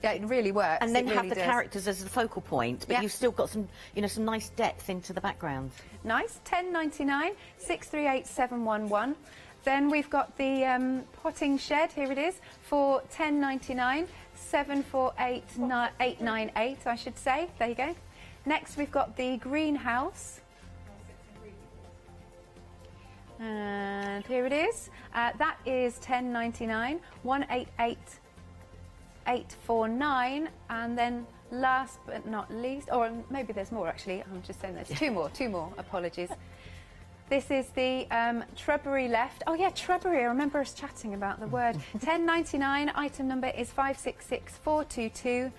Yeah, it really works. And then have the characters as the focal point, but you've still got some, you know, some nice depth into the background. Nice. $10.99, 638711. Then we've got the potting shed. Here it is for $10.99, 748898. I should say. There you go. Next, we've got the greenhouse. And here it is. That is $10.99, 188849. And then last but not least, or maybe there's more actually. I'm just saying there's two more. Apologies. This is the shrubbery left. Oh yeah, shrubbery. I remember us chatting about the word. $10.99. Item number is 566422.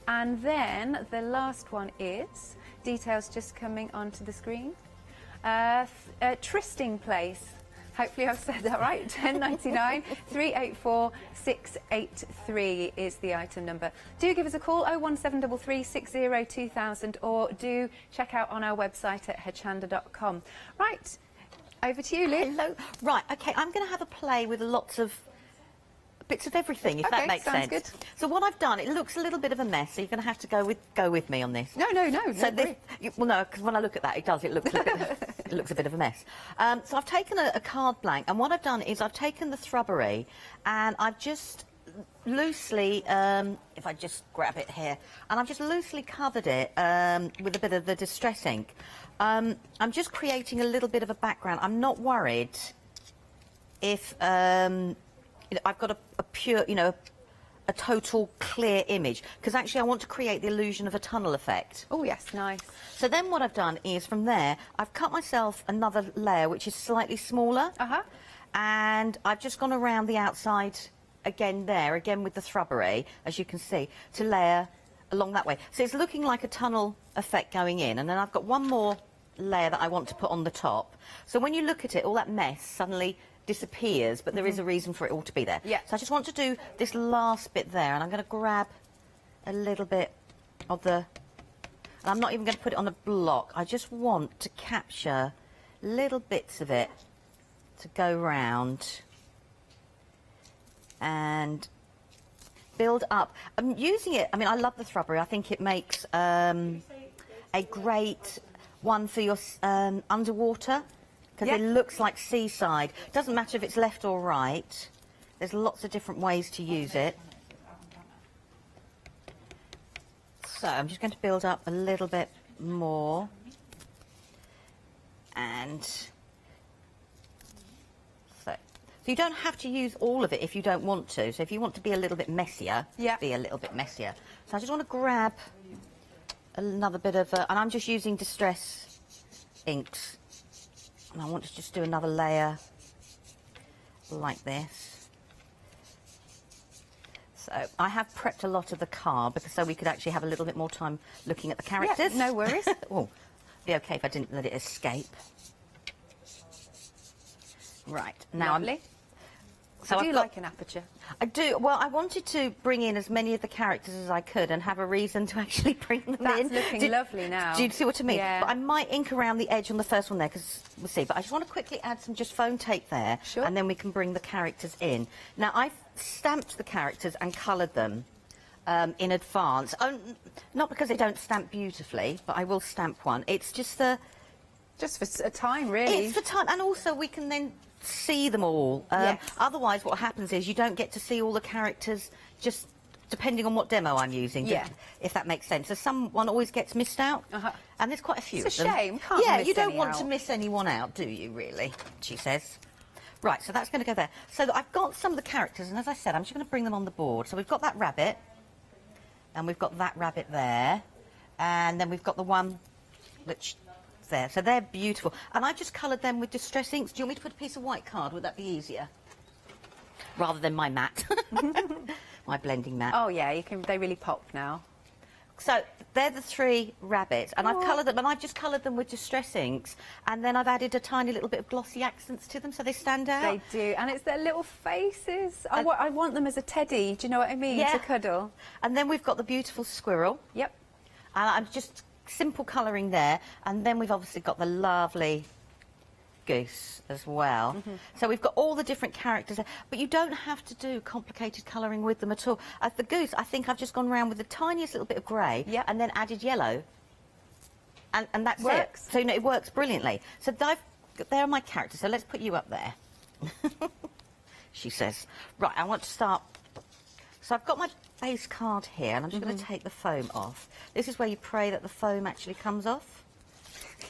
And then the last one is details just coming onto the screen. Trysting place. Hopefully I've said that right. $10.99, 384683 is the item number. Do give us a call, 01733 60 2000, or do check out on our website at hochanda.com. Right, over to you, Lou. Hello. Right, okay, I'm going to have a play with lots of bits of everything, if that makes sense. Good. So what I've done, it looks a little bit of a mess, so you're going to have to go with me on this. No. So this, well, no, because when I look at that, it does. It looks a bit of a mess. So I've taken a card blank, and what I've done is I've taken the shrubbery, and I've just loosely, if I just grab it here, and I've just loosely covered it with a bit of the distress ink. I'm just creating a little bit of a background. I'm not worried if you know, I've got a pure, you know, a total clear image, because actually I want to create the illusion of a tunnel effect. Oh yes, nice. So then what I've done is from there I've cut myself another layer which is slightly smaller, and I've just gone around the outside again there, again with the shrubbery, as you can see, to layer along that way. So it's looking like a tunnel effect going in, and then I've got one more layer that I want to put on the top. So when you look at it, all that mess suddenly disappears, but there is a reason for it all to be there. Yeah. So I just want to do this last bit there, and I'm going to grab a little bit of the... And I'm not even going to put it on a block. I just want to capture little bits of it to go round and build up. I'm using it, I mean, I love the shrubbery. I think it makes a great one for your underwater, because it looks like seaside. Doesn't matter if it's left or right. There's lots of different ways to use it. So I'm just going to build up a little bit more. And so you don't have to use all of it if you don't want to. So if you want to be a little bit messier, be a little bit messier. So I just want to grab another bit of, and I'm just using Distress inks. And I want to just do another layer like this. So I have prepped a lot of the card because so we could actually have a little bit more time looking at the characters. Yeah, no worries. Oh, be okay if I didn't let it escape. Right, now Lovely. So I do I've got, like an aperture. I do. Well, I wanted to bring in as many of the characters as I could and have a reason to actually bring them in. That's looking lovely now. Do you see what I mean? Yeah. But I might ink around the edge on the first one there, because we'll see. But I just want to quickly add some just foam tape there, and then we can bring the characters in. Now, I've stamped the characters and coloured them in advance. Not because they don't stamp beautifully, but I will stamp one. It's just the... Just for a time, really. It's for time, and also we can then see them all. Otherwise, what happens is you don't get to see all the characters, just depending on what demo I'm using, if that makes sense. So someone always gets missed out, and there's quite a few It's of a them. shame, can't Yeah, miss you don't any want out. to miss anyone out, do you, really? She says. Right, so that's going to go there. So I've got some of the characters, and as I said, I'm just going to bring them on the board. So we've got that rabbit, and we've got that rabbit there, and then we've got the one that's there. So they're beautiful. And I've just coloured them with Distress inks. Do you want me to put a piece of white card? Would that be easier? Rather than my mat. My blending mat. Oh, yeah, you can. They really pop now. So they're the three rabbits, and I've coloured them, and I've just coloured them with Distress inks, and then I've added a tiny little bit of glossy accents to them so they stand out. They do, and it's their little faces. I want them as a teddy, do you know what I mean, to cuddle. And then we've got the beautiful squirrel. Yep. And I'm just simple colouring there, and then we've obviously got the lovely goose as well. So we've got all the different characters there, but you don't have to do complicated colouring with them at all. The goose, I think I've just gone around with the tiniest little bit of grey and then added yellow, and that's Works. it. So, you know, it works brilliantly. So there are my characters, so let's put you up there. She says. Right, I want to start. So I've got my base card here, and I'm just going to take the foam off. This is where you pray that the foam actually comes off.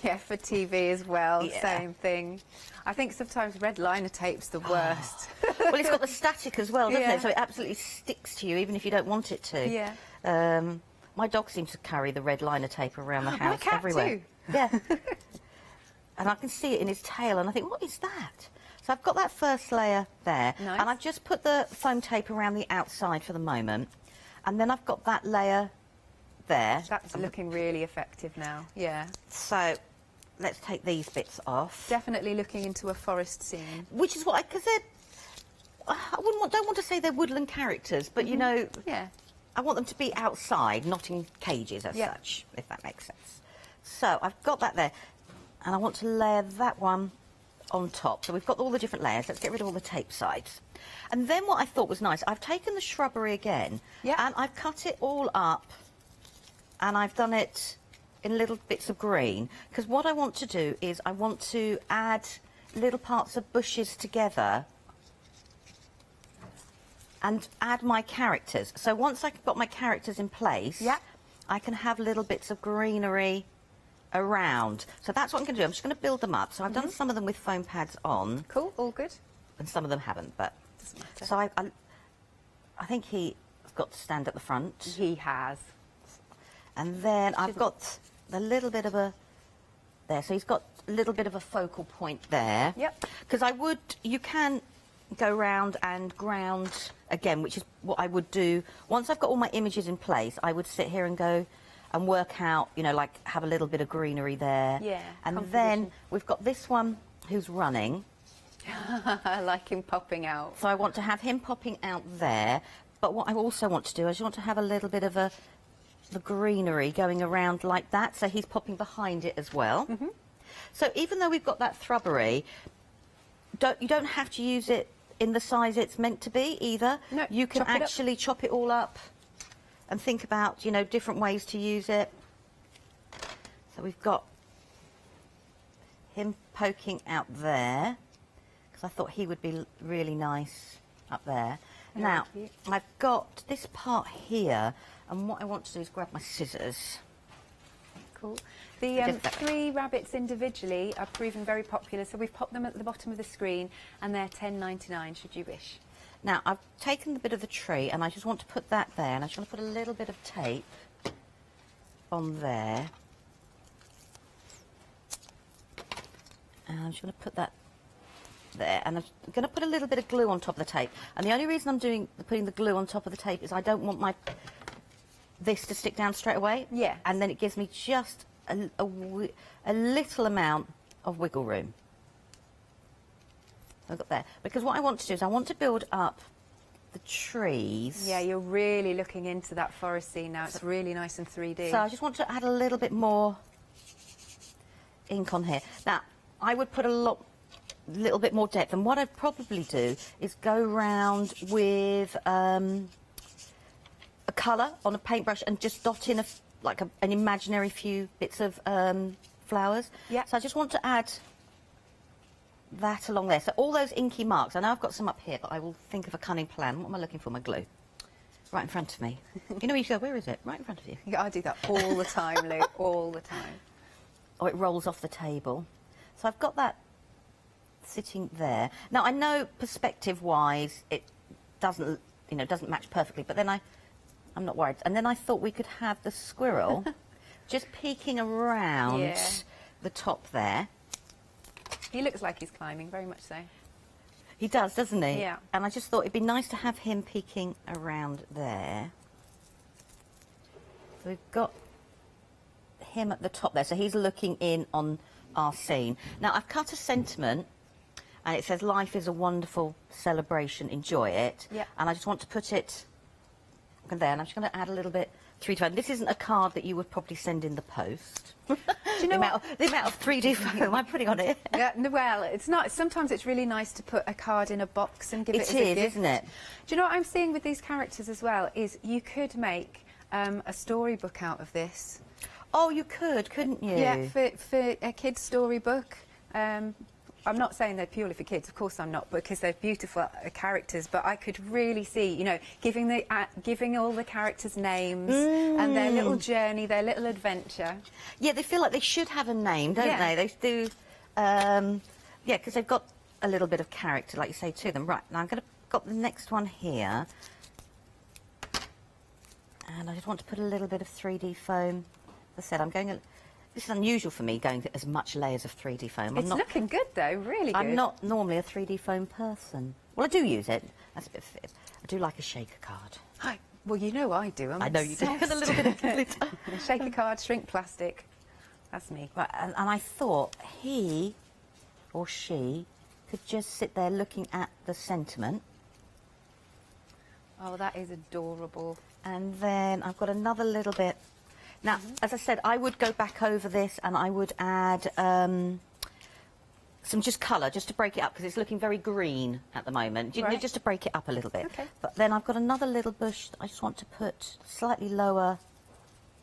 Yeah, for TV as well, same thing. I think sometimes red liner tape's the worst. Well, it's got the static as well, doesn't it? So it absolutely sticks to you, even if you don't want it to. Yeah. My dog seems to carry the red liner tape around the house My cat everywhere. too. Yeah. And I can see it in his tail, and I think, what is that? So I've got that first layer there, Nice. and I've just put the foam tape around the outside for the moment, and then I've got that layer there. That's looking really effective now, yeah. So let's take these bits off. Definitely looking into a forest scene. Which is what because I don't want to say they're woodland characters, but you know, I want them to be outside, not in cages as such, if that makes sense. So I've got that there, and I want to layer that one on top. So we've got all the different layers. Let's get rid of all the tape sides. And then what I thought was nice, I've taken the shrubbery again, and I've cut it all up, and I've done it in little bits of green, because what I want to do is I want to add little parts of bushes together and add my characters. So once I've got my characters in place, I can have little bits of greenery around. So that's what I'm going to do. I'm just going to build them up. So I've done some of them with foam pads on. Cool, all good. and some of them haven't, but... So I think he's got to stand at the front. He has. And then I've got a little bit of a... There, so he's got a little bit of a focal point there. Yep. Because you can go round and ground again, which is what I would do. Once I've got all my images in place, I would sit here and go and work out, you know, like have a little bit of greenery there. Yeah. And then we've got this one who's running. I like him popping out. So I want to have him popping out there. But what I also want to do is I want to have a little bit of the greenery going around like that, so he's popping behind it as well. Mm-hmm. So even though we've got that shrubbery, you don't have to use it in the size it's meant to be either. No, you can actually chop it all up and think about, you know, different ways to use it. So we've got him poking out there, because I thought he would be really nice up there. Now, I've got this part here, and what I want to do is grab my scissors. Cool. The 3 rabbits individually are proving very popular, so we've popped them at the bottom of the screen, and they're $10.99 should you wish. Now, I've taken the bit of the tree, and I just want to put that there, and I just want to put a little bit of tape on there. And I'm just going to put that there, and I'm going to put a little bit of glue on top of the tape. And the only reason I'm putting the glue on top of the tape is I don't want this to stick down straight away. Yeah. And then it gives me just a little amount of wiggle room. I've got there. Because what I want to do is I want to build up the trees. Yeah, you're really looking into that forest scene now. It's really nice and 3D. So I just want to add a little bit more ink on here. Now, I would put a little bit more depth, and what I'd probably do is go round with a colour on a paintbrush and just dot in an imaginary few bits of flowers. Yeah. So I just want to add that along there. So all those inky marks, I know I've got some up here, but I will think of a cunning plan. What am I looking for? My glue. Right in front of me. You know, you go, where is it? Right in front of you. I do that all the time, Lou, all the time. Oh, it rolls off the table. So I've got that sitting there. Now, I know perspective-wise it doesn't match perfectly, but then I'm not worried. And then I thought we could have the squirrel just peeking around the top there. He looks like he's climbing, very much so. He does, doesn't he? Yeah. And I just thought it'd be nice to have him peeking around there. So we've got him at the top there, so he's looking in on our scene. Now, I've cut a sentiment, and it says, "Life is a wonderful celebration, enjoy it." Yeah. And I just want to put it there, and I'm just going to add a little bit 3D. This isn't a card that you would probably send in the post. Do you know the amount of 3D foam I'm putting on it? Yeah, well, it's not. Sometimes it's really nice to put a card in a box and give it as a gift. It is, isn't it? Do you know what I'm seeing with these characters as well? Is you could make a storybook out of this. Oh, you could, couldn't you? Yeah, for a kid's storybook. I'm not saying they're purely for kids, of course I'm not, because they're beautiful characters, but I could really see, you know, giving all the characters names and their little journey, their little adventure. Yeah, they feel like they should have a name, don't they? They do, yeah, because they've got a little bit of character, like you say, to them. Right, now I'm going to got the next one here. And I just want to put a little bit of 3D foam. As I said, this is unusual for me, going to as much layers of 3D foam. It's looking good, though, really good. I'm not normally a 3D foam person. Well, I do use it. That's a bit fit. I do like a shaker card. Hi. Well, you know I do. I know you do. With a little bit of glitter. Shaker card, shrink plastic. That's me. Right, and I thought he or she could just sit there looking at the sentiment. Oh, that is adorable. And then I've got another little bit. Now, as I said, I would go back over this and I would add some just colour, just to break it up, because it's looking very green at the moment. Just to break it up a little bit. Okay. But then I've got another little bush that I just want to put slightly lower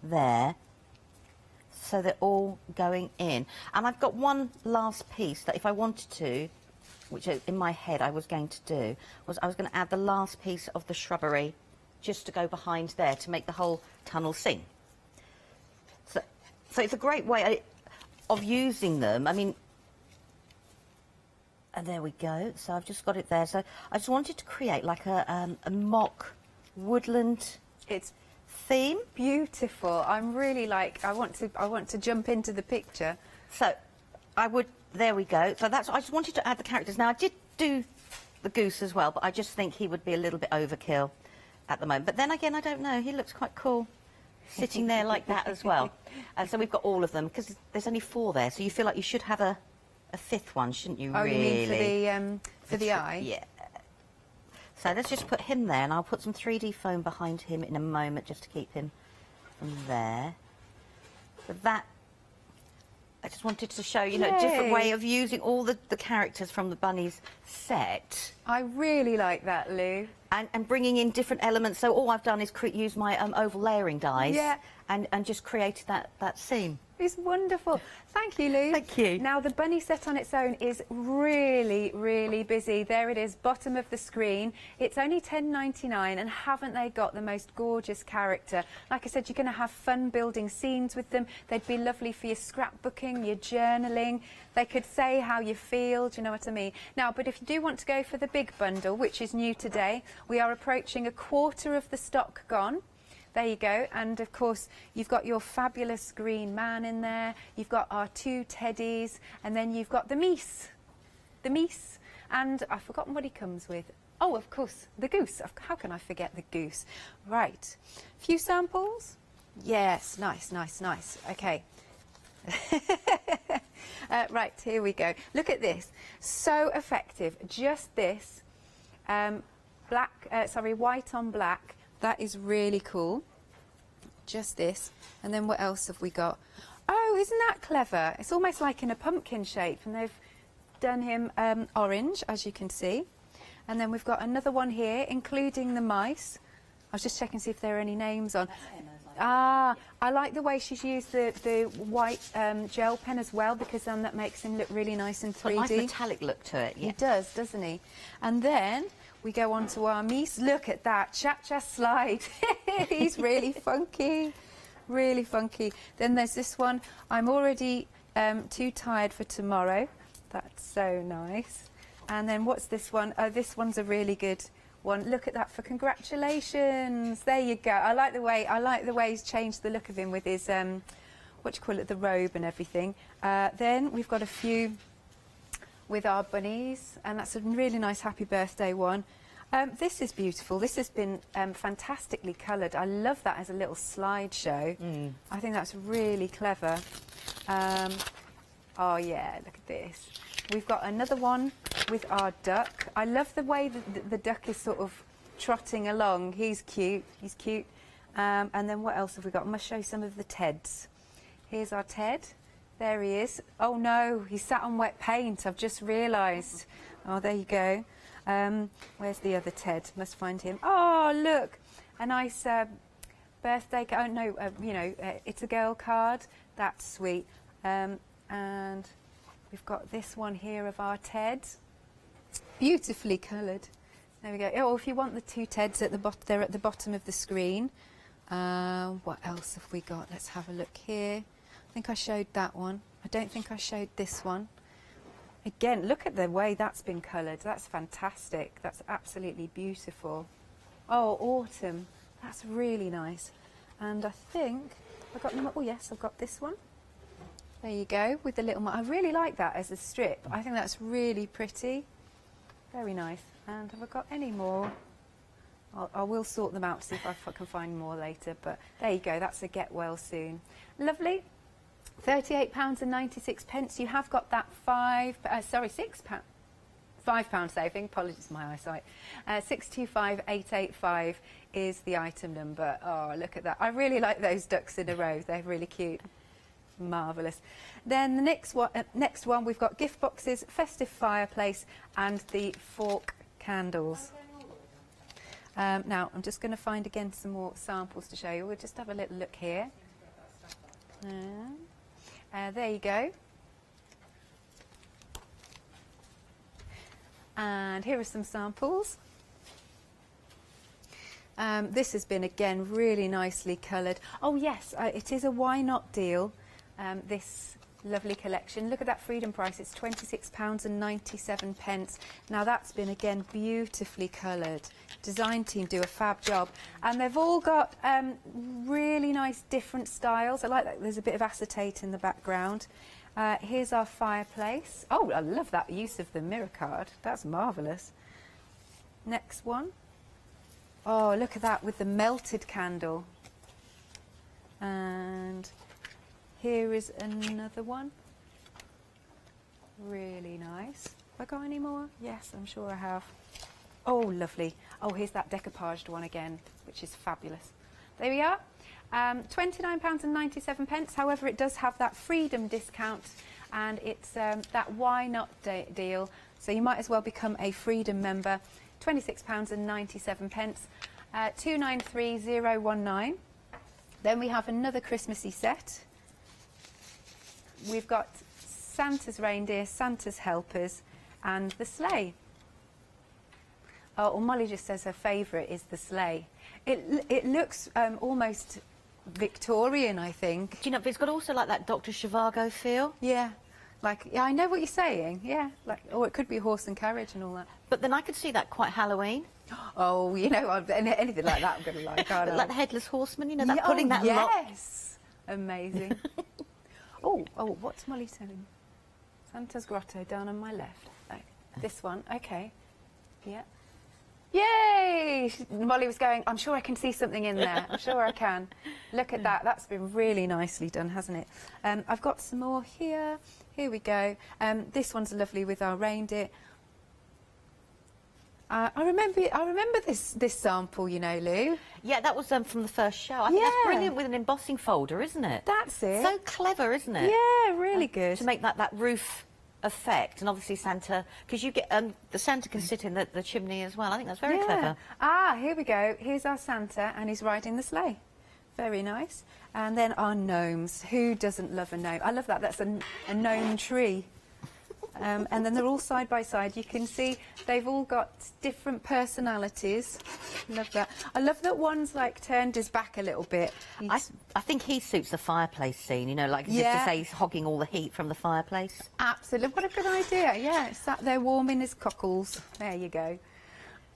there, so they're all going in. And I've got one last piece that if I wanted to, which in my head I was going to do, was I was going to add the last piece of the shrubbery just to go behind there to make the whole tunnel sing. So it's a great way of using them. I mean, a And there we go. So I've just got it there. So I just wanted to create like a mock woodland theme. Beautiful. I'm really like, I want to jump into the picture. So there we go. So I just wanted to add the characters. Now I did do the goose as well, but I just think he would be a little bit overkill at the moment. But then again, I don't know. He looks quite cool sitting there like that as well. So we've got all of them because there's only 4 there. So you feel like you should have a 5th one, shouldn't you? Oh, really? you mean for the eye? Yeah. So let's just put him there, and I'll put some 3D foam behind him in a moment just to keep him from there. So that, I just wanted to show, you know, a different way of using all the characters from the Bunnies set. I really like that, Lou. And bringing in different elements. So all I've done is use my oval layering dies and just created that scene. It's wonderful. Thank you, Lou. Thank you. Now, the bunny set on its own is really, really busy. There it is, bottom of the screen. It's only $10.99, and haven't they got the most gorgeous character? Like I said, you're going to have fun building scenes with them. They'd be lovely for your scrapbooking, your journaling. They could say how you feel, do you know what I mean? Now, but if you do want to go for the big bundle, which is new today, we are approaching 1/4 of the stock gone. There you go, and of course you've got your fabulous green man in there, you've got our 2 teddies, and then you've got the meese, and I've forgotten what he comes with. Oh, of course, the goose. How can I forget the goose? Right, few samples. Yes, nice, nice, nice. Okay. Right, here we go. Look at this, so effective. Just this, white on black. That is really cool. Just this. And then what else have we got? Oh, isn't that clever? It's almost like in a pumpkin shape, and they've done him orange, as you can see. And then we've got another one here, including the mice. I was just checking to see if there are any names on. Ah, I like the way she's used the white gel pen as well, because then that makes him look really nice and 3D. Got a nice metallic look to it, yeah. He does, doesn't he? And then we go on to our Mies. Look at that, cha-cha slide. He's really funky, really funky. Then there's this one. I'm already too tired for tomorrow. That's so nice. And then what's this one? Oh, this one's a really good one. Look at that for congratulations. There you go. I like the way he's changed the look of him with his what do you call it, the robe and everything. Then we've got a few with our bunnies, and that's a really nice happy birthday one. This is beautiful. This has been fantastically coloured. I love that as a little slideshow. I think that's really clever. Oh yeah, look at this. We've got another one with our duck. I love the way the duck is sort of trotting along. He's cute, he's cute. And then what else have we got? I must show you some of the Teds. Here's our Ted. There he is. Oh no, he sat on wet paint. I've just realised. Oh, there you go. Where's the other Ted? Must find him. Oh, look, a nice birthday. Oh no, you know, it's a girl card. That's sweet. And we've got this one here of our Ted. Beautifully coloured. There we go. Oh, if you want the 2 Teds at the bottom, they're at the bottom of the screen. What else have we got? Let's have a look here. I think I showed that one. I don't think I showed this one. Again, look at the way that's been coloured. That's fantastic. That's absolutely beautiful. Oh, autumn. That's really nice. And I think I've got them. Oh yes, I've got this one. There you go, with the little. I really like that as a strip. I think that's really pretty. Very nice. And have I got any more? I will sort them out to see if I can find more later. But there you go. That's a get well soon. Lovely. £38.96. You have got that £6. £5 saving. Apologies for my eyesight. 625885 is the item number. Oh, look at that. I really like those ducks in a row. They're really cute. Marvellous. Then the next one, we've got gift boxes, festive fireplace, and the fork candles. Now, I'm just going to find again some more samples to show you. We'll just have a little look here. There you go. And here are some samples. This has been, again, really nicely coloured. Oh, yes, it is a why not deal. This Lovely collection. Look at that freedom price. It's £26.97. Now that's been again beautifully coloured. Design team do a fab job, and they've all got really nice different styles. I like that there's a bit of acetate in the background. Here's our fireplace. Oh, I love that use of the mirror card. That's marvellous. Next one. Oh, look at that with the melted candle. And here is another one. Really nice. Have I got any more? Yes, I'm sure I have. Oh, lovely. Oh, here's that decoupaged one again, which is fabulous. There we are. £29.97. However, it does have that freedom discount, and it's that why not deal. So you might as well become a freedom member. £26.97. 293019. Then we have another Christmassy set. We've got Santa's reindeer, Santa's helpers, and the sleigh. Oh, well, Molly just says her favourite is the sleigh. It looks almost Victorian, I think. Do you know, but it's got also like that Dr. Zhivago feel. Yeah. Like, yeah, I know what you're saying, yeah. Like, or it could be horse and carriage and all that. But then I could see that quite Halloween. Oh, you know, anything like that I'm going to like, aren't I? Like the Headless Horseman, you know, that putting that lock. Yes! Amazing. oh, what's Molly saying? Santa's Grotto down on my left. Oh, this one, okay. Yeah. Yay! Molly was going, I'm sure I can see something in there. I'm sure I can. Look at that. That's been really nicely done, hasn't it? I've got some more here. Here we go. This one's lovely with our reindeer. I remember this sample, you know, Lou. Yeah, that was from the first show. I think that's brilliant with an embossing folder, isn't it? That's it. So clever, isn't it? Yeah, really good. To make that roof effect, and obviously Santa, because you get the Santa can sit in the chimney as well. I think that's very clever. Ah, here we go. Here's our Santa, and he's riding the sleigh. Very nice. And then our gnomes. Who doesn't love a gnome? I love that. That's a gnome tree. And then they're all side by side. You can see they've all got different personalities. Love that. I love that one's like turned his back a little bit. I think he suits the fireplace scene, you know, like as if to say he's hogging all the heat from the fireplace. Absolutely. What a good idea. Yeah, sat there warming his cockles. There you go.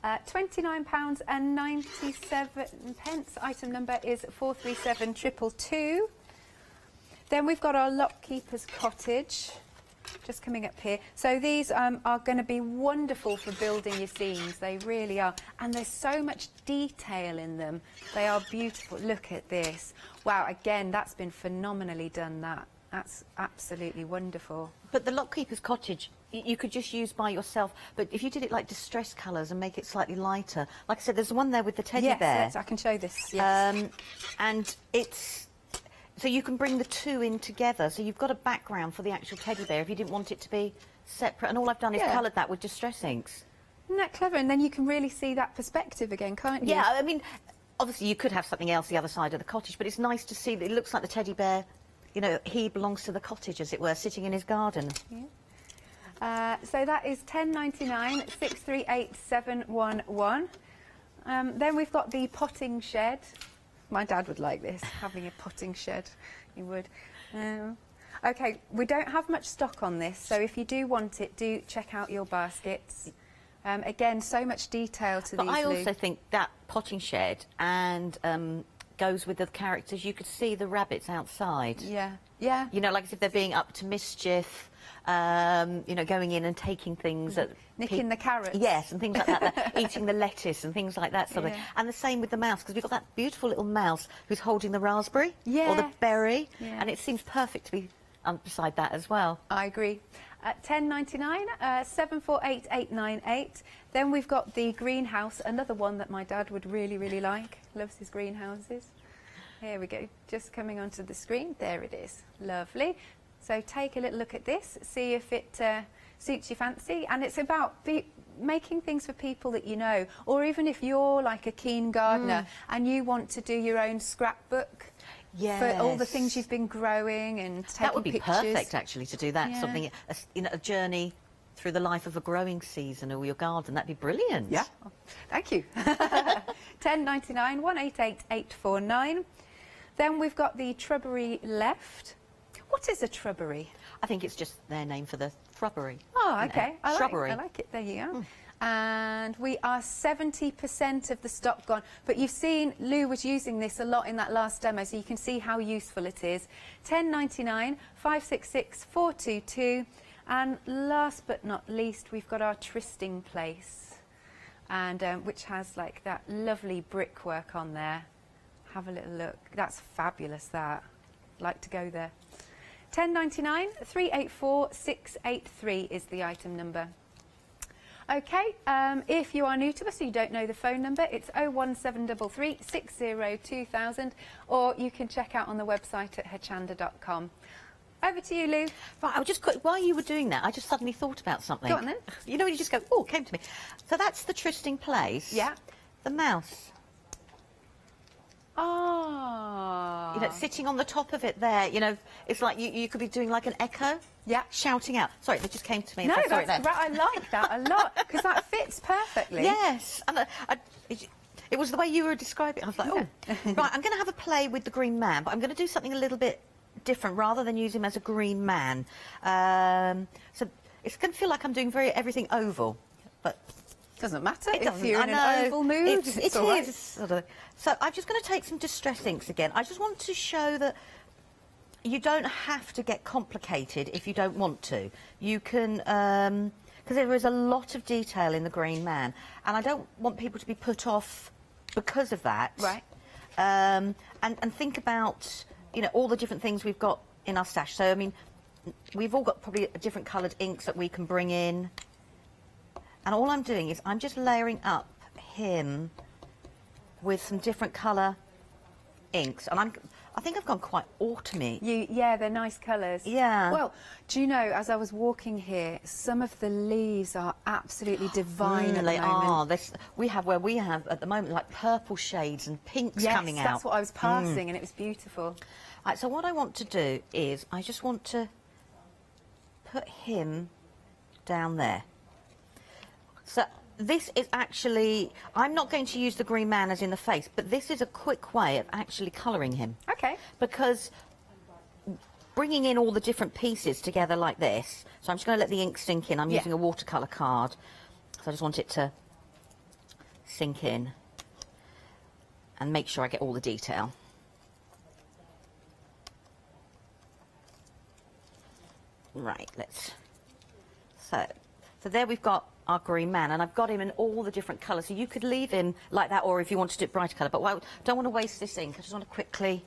£29.97. Item number is 437222. Then we've got our Lockkeeper's Cottage. Just coming up here. So these are going to be wonderful for building your scenes. They really are. And there's so much detail in them. They are beautiful. Look at this. Wow, again, that's been phenomenally done, that. That's absolutely wonderful. But the Lockkeeper's Cottage, you could just use by yourself. But if you did it like distress colours and make it slightly lighter, like I said, there's one there with the teddy bear. Yes, I can show this, yes. And it's... So you can bring the two in together. So you've got a background for the actual teddy bear if you didn't want it to be separate. And all I've done is coloured that with distress inks. Isn't that clever? And then you can really see that perspective again, can't you? Yeah, I mean, obviously you could have something else the other side of the cottage, but it's nice to see that it looks like the teddy bear, you know, he belongs to the cottage, as it were, sitting in his garden. Yeah. So that is £10.99, 638711. Then we've got the potting shed. My dad would like this, having a potting shed. He would. OK, we don't have much stock on this, so if you do want it, do check out your baskets. Again, so much detail to these. But I also think that potting shed and goes with the characters. You could see the rabbits outside. Yeah, yeah. You know, like as if they're being up to mischief. You know, going in and taking things nicking the carrots. Yes, and things like that. Eating the lettuce and things like that sort of thing. And the same with the mouse, because we've got that beautiful little mouse who's holding the raspberry or the berry, and it seems perfect to be beside that as well. I agree. £10.99, 748898. Then we've got the greenhouse, another one that my dad would really, really like. Loves his greenhouses. Here we go. Just coming onto the screen. There it is. Lovely. So take a little look at this, see if it suits your fancy. And it's about making things for people that you know, or even if you're like a keen gardener and you want to do your own scrapbook for all the things you've been growing and taking pictures. That would be perfect, actually, to do that. Something, you know, a journey through the life of a growing season or your garden. That'd be brilliant. Yeah. Thank you. £10.99, 188849. Then we've got the shrubbery left. What is a shrubbery? I think it's just their name for the shrubbery. Oh, okay. Shrubbery. I like it. There you go. And we are 70% of the stock gone. But you've seen Lou was using this a lot in that last demo, so you can see how useful it is. £10.99, 566 422. And last but not least, we've got our trysting place, and which has like that lovely brickwork on there. Have a little look. That's fabulous, that. Like to go there. £10.99, 384 683 is the item number. Okay, if you are new to us, you don't know the phone number, it's 01733 60 2000, or you can check out on the website at hochanda.com. Over to you, Lou. Right, I was just while you were doing that, I just suddenly thought about something. Go on then. You know when you just go, oh, it came to me. So that's the trysting place. Yeah. The mouse. Ah. You know, sitting on the top of it there, you know, it's like you could be doing like an echo. Yeah. Shouting out. Sorry, that just came to me. No, sorry that's there. right. I like that a lot, because that fits perfectly. Yes. And it was the way you were describing it. I was like, oh. Right, I'm going to have a play with the green man, but I'm going to do something a little bit different rather than use him as a green man. So it's going to feel like I'm doing everything oval, but doesn't matter it if you're in an oval mood. It is sort of. So I'm just going to take some distress inks again. I just want to show that you don't have to get complicated if you don't want to. You can, because there is a lot of detail in the green man, and I don't want people to be put off because of that. Right. And think about, you know, all the different things we've got in our stash. So, I mean, we've all got probably different coloured inks that we can bring in. And all I'm doing is I'm just layering up him with some different colour inks. And I think I've gone quite autumny. Yeah, they're nice colours. Yeah. Well, do you know, as I was walking here, some of the leaves are absolutely divine at the they moment. are. We have at the moment like purple shades and pinks coming out. Yes, that's what I was passing, and it was beautiful. Right, so what I want to do is I just want to put him down there. So this is actually, I'm not going to use the green man as in the face, but this is a quick way of actually colouring him. Okay. Because bringing in all the different pieces together like this, so I'm just going to let the ink sink in. I'm using a watercolour card, so I just want it to sink in and make sure I get all the detail. Right, so there we've got our green man, and I've got him in all the different colours. So you could leave him like that, or if you wanted it brighter colour. But I don't want to waste this ink. I just want to quickly.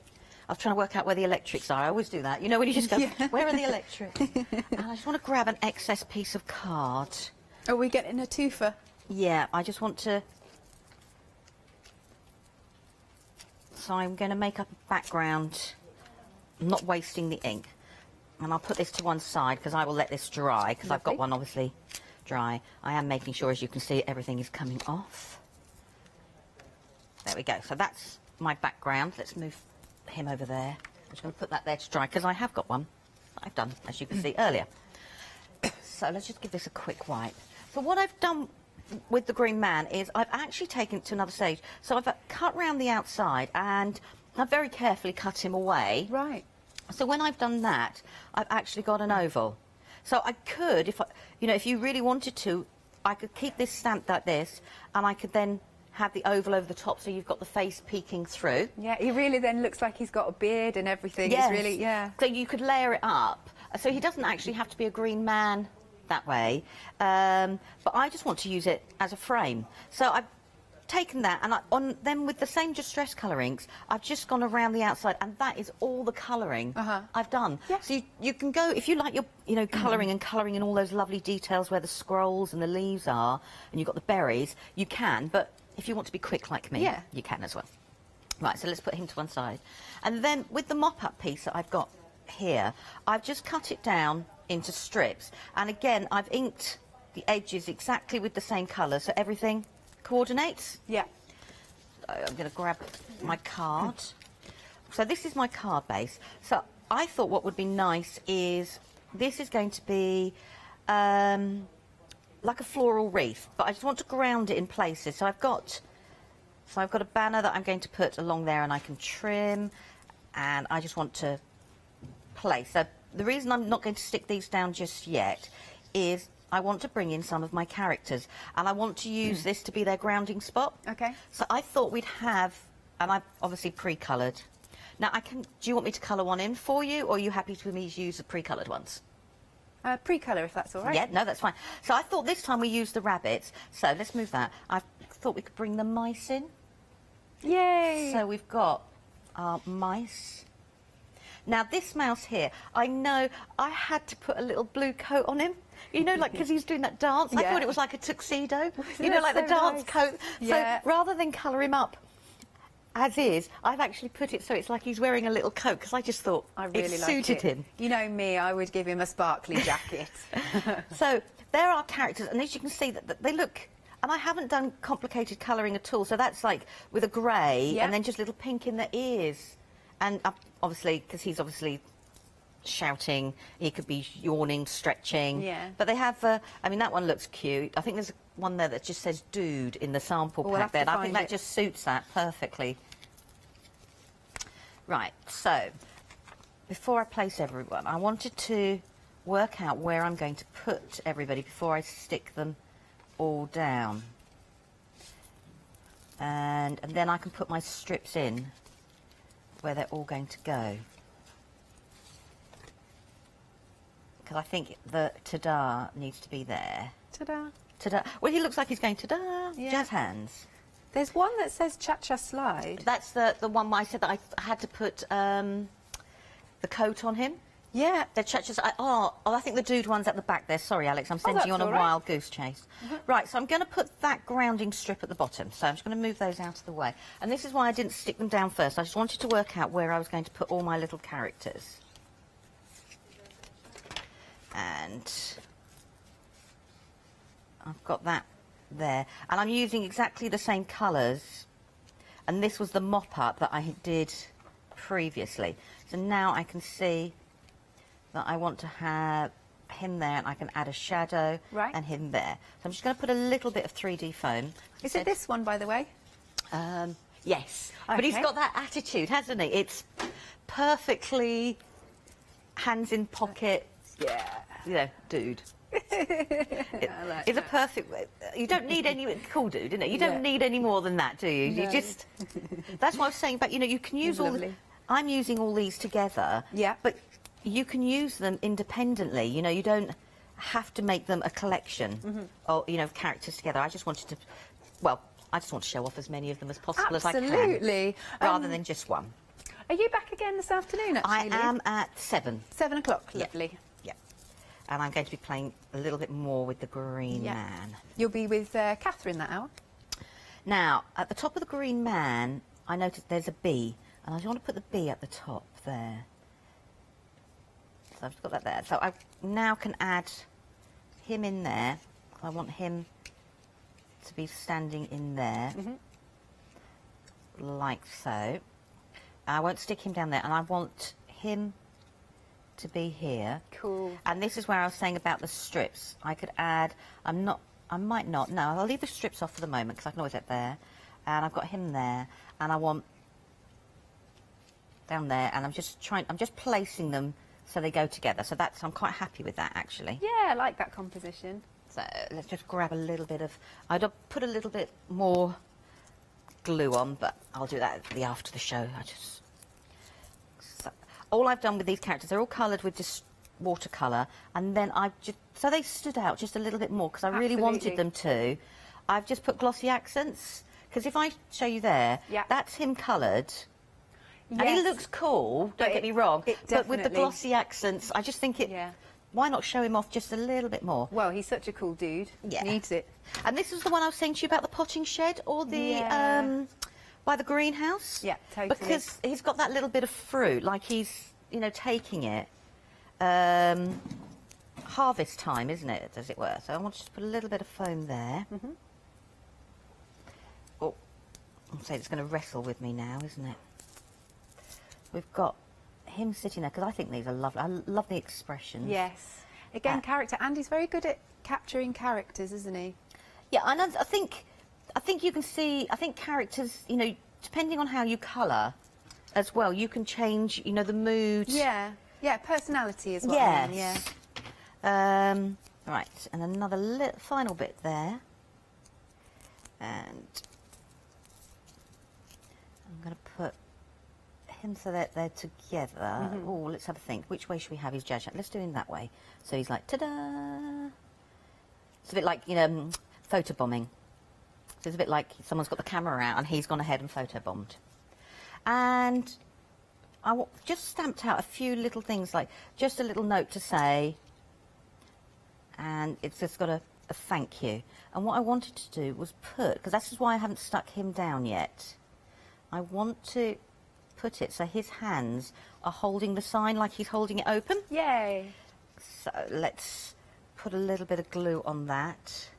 I was trying to work out where the electrics are. I always do that. You know, when you just go, where are the electrics? And I just want to grab an excess piece of card. Are we getting a twofer? Yeah, I just want to. So I'm going to make up a background. I'm not wasting the ink. And I'll put this to one side because I will let this dry, because I've got one obviously dry. I am making sure, as you can see, everything is coming off. There we go. So that's my background. Let's move him over there. I'm just going to put that there to dry because I have got one that I've done, as you can see earlier. So let's just give this a quick wipe. So what I've done with the green man is I've actually taken it to another stage. So I've cut round the outside and I've very carefully cut him away. Right. So when I've done that, I've actually got an oval. So I could, if you really wanted to, I could keep this stamped like this, and I could then have the oval over the top, so you've got the face peeking through. Yeah, he really then looks like he's got a beard and everything. Yes. It's really, yeah. So you could layer it up. So he doesn't actually have to be a green man that way, but I just want to use it as a frame. So I've taken that, and then with the same distress colour inks, I've just gone around the outside, and that is all the colouring I've done. Yeah. So you can go, if you like your colouring and colouring in all those lovely details where the scrolls and the leaves are, and you've got the berries, you can, but if you want to be quick like me, you can as well. Right, so let's put him to one side. And then with the mop-up piece that I've got here, I've just cut it down into strips, and again, I've inked the edges exactly with the same colour, so everything coordinates. Yeah. So I'm going to grab my card. So this is my card base. So I thought what would be nice is this is going to be like a floral wreath, but I just want to ground it in places. So I've got a banner that I'm going to put along there, and I can trim, and I just want to place. So the reason I'm not going to stick these down just yet is I want to bring in some of my characters, and I want to use this to be their grounding spot. Okay. So I thought we'd have, and I've obviously pre-coloured. Now, do you want me to colour one in for you, or are you happy for me to use the pre-coloured ones? Pre-colour, if that's all right. Yeah, no, that's fine. So I thought this time we used the rabbits. So let's move that. I thought we could bring the mice in. Yay! So we've got our mice. Now, this mouse here, I know I had to put a little blue coat on him. You know, like, because he's doing that dance. I thought it was like a tuxedo. You know, like the dance coat. Yeah. So rather than colour him up as is, I've actually put it so it's like he's wearing a little coat, because I just thought it suited him. You know me, I would give him a sparkly jacket. So there are characters, and as you can see, that they look... And I haven't done complicated colouring at all, so that's like with a grey and then just little pink in the ears. And obviously, because he's obviously shouting, he could be yawning, stretching. Yeah. But they have, I mean, that one looks cute. I think there's one there that just says dude in the sample pack there. And I think that just suits that perfectly. Right, so before I place everyone, I wanted to work out where I'm going to put everybody before I stick them all down. And then I can put my strips in where they're all going to go. Because I think the ta-da needs to be there. Ta-da. Ta-da. Well, he looks like he's going ta-da. Yeah. Jazz hands. There's one that says cha-cha slide. That's the one where I said that I had to put the coat on him. Yeah. The cha-cha... I think the dude one's at the back there. Sorry, Alex, I'm sending you on a wild goose chase. Right, so I'm going to put that grounding strip at the bottom. So I'm just going to move those out of the way. And this is why I didn't stick them down first. I just wanted to work out where I was going to put all my little characters. And I've got that there. And I'm using exactly the same colours. And this was the mop-up that I did previously. So now I can see that I want to have him there, and I can add a shadow and him there. So I'm just going to put a little bit of 3D foam. Is it this one, by the way? Yes. Okay. But he's got that attitude, hasn't he? It's perfectly hands in pocket. Yeah. You know, dude. It's a perfect... You don't need any... Cool dude, isn't it? You don't need any more than that, do you? No. You just... That's what I was saying, but, you know, you can use all... I'm using all these together. Yeah. But you can use them independently. You know, you don't have to make them a collection or, you know, of characters together. I just wanted to... Well, I just want to show off as many of them as possible as I can. Absolutely. Rather than just one. Are you back again this afternoon, actually? I am at 7. 7 o'clock, lovely. Yeah. And I'm going to be playing a little bit more with the Green Man. You'll be with Catherine that hour? Now, at the top of the Green Man, I noticed there's a bee. And I just want to put the bee at the top there. So I've just got that there. So I now can add him in there. I want him to be standing in there. Like so. I won't stick him down there. And I want him to be here. Cool. And this is where I was saying about the strips. I could add... I might not. No, I'll leave the strips off for the moment, because I can always get there. And I've got him there. And I want... down there, and I'm just placing them so they go together. So I'm quite happy with that, actually. Yeah, I like that composition. So let's just grab a little bit of... I'd put a little bit more glue on, but I'll do that after the show. All I've done with these characters, they're all coloured with just watercolour, and then so they stood out just a little bit more, because I really wanted them to. I've just put glossy accents, because if I show you there, that's him coloured. Yes. And he looks cool, don't get me wrong, but with the glossy accents, I just think why not show him off just a little bit more? Well, he's such a cool dude. Yeah. Needs it. And this was the one I was saying to you about the potting shed, or the, by the greenhouse. Yeah, totally. Because he's got that little bit of fruit, like he's, you know, taking it. Harvest time, isn't it, as it were? So I want to put a little bit of foam there. Oh, I'll say it's going to wrestle with me now, isn't it? We've got him sitting there, because I think these are lovely. I love the expressions. Yes. Again, character. Andy's very good at capturing characters, isn't he? Yeah, and I think you can see, I think characters, you know, depending on how you colour as well, you can change, you know, the mood. Yeah. Yeah, personality is what Yes. I mean, yeah. Right, and another final bit there. And I'm going to put him so that they're together. Oh, let's have a think. Which way should we have his jazz hands? Let's do him that way. So he's like, ta-da! It's a bit like, you know, photobombing. So it's a bit like someone's got the camera out and he's gone ahead and photobombed. And I just stamped out a few little things, like just a little note to say, and it's just got a thank you. And what I wanted to do was put, because that's why I haven't stuck him down yet, I want to put it so his hands are holding the sign like he's holding it open. Yay! So let's put a little bit of glue on that.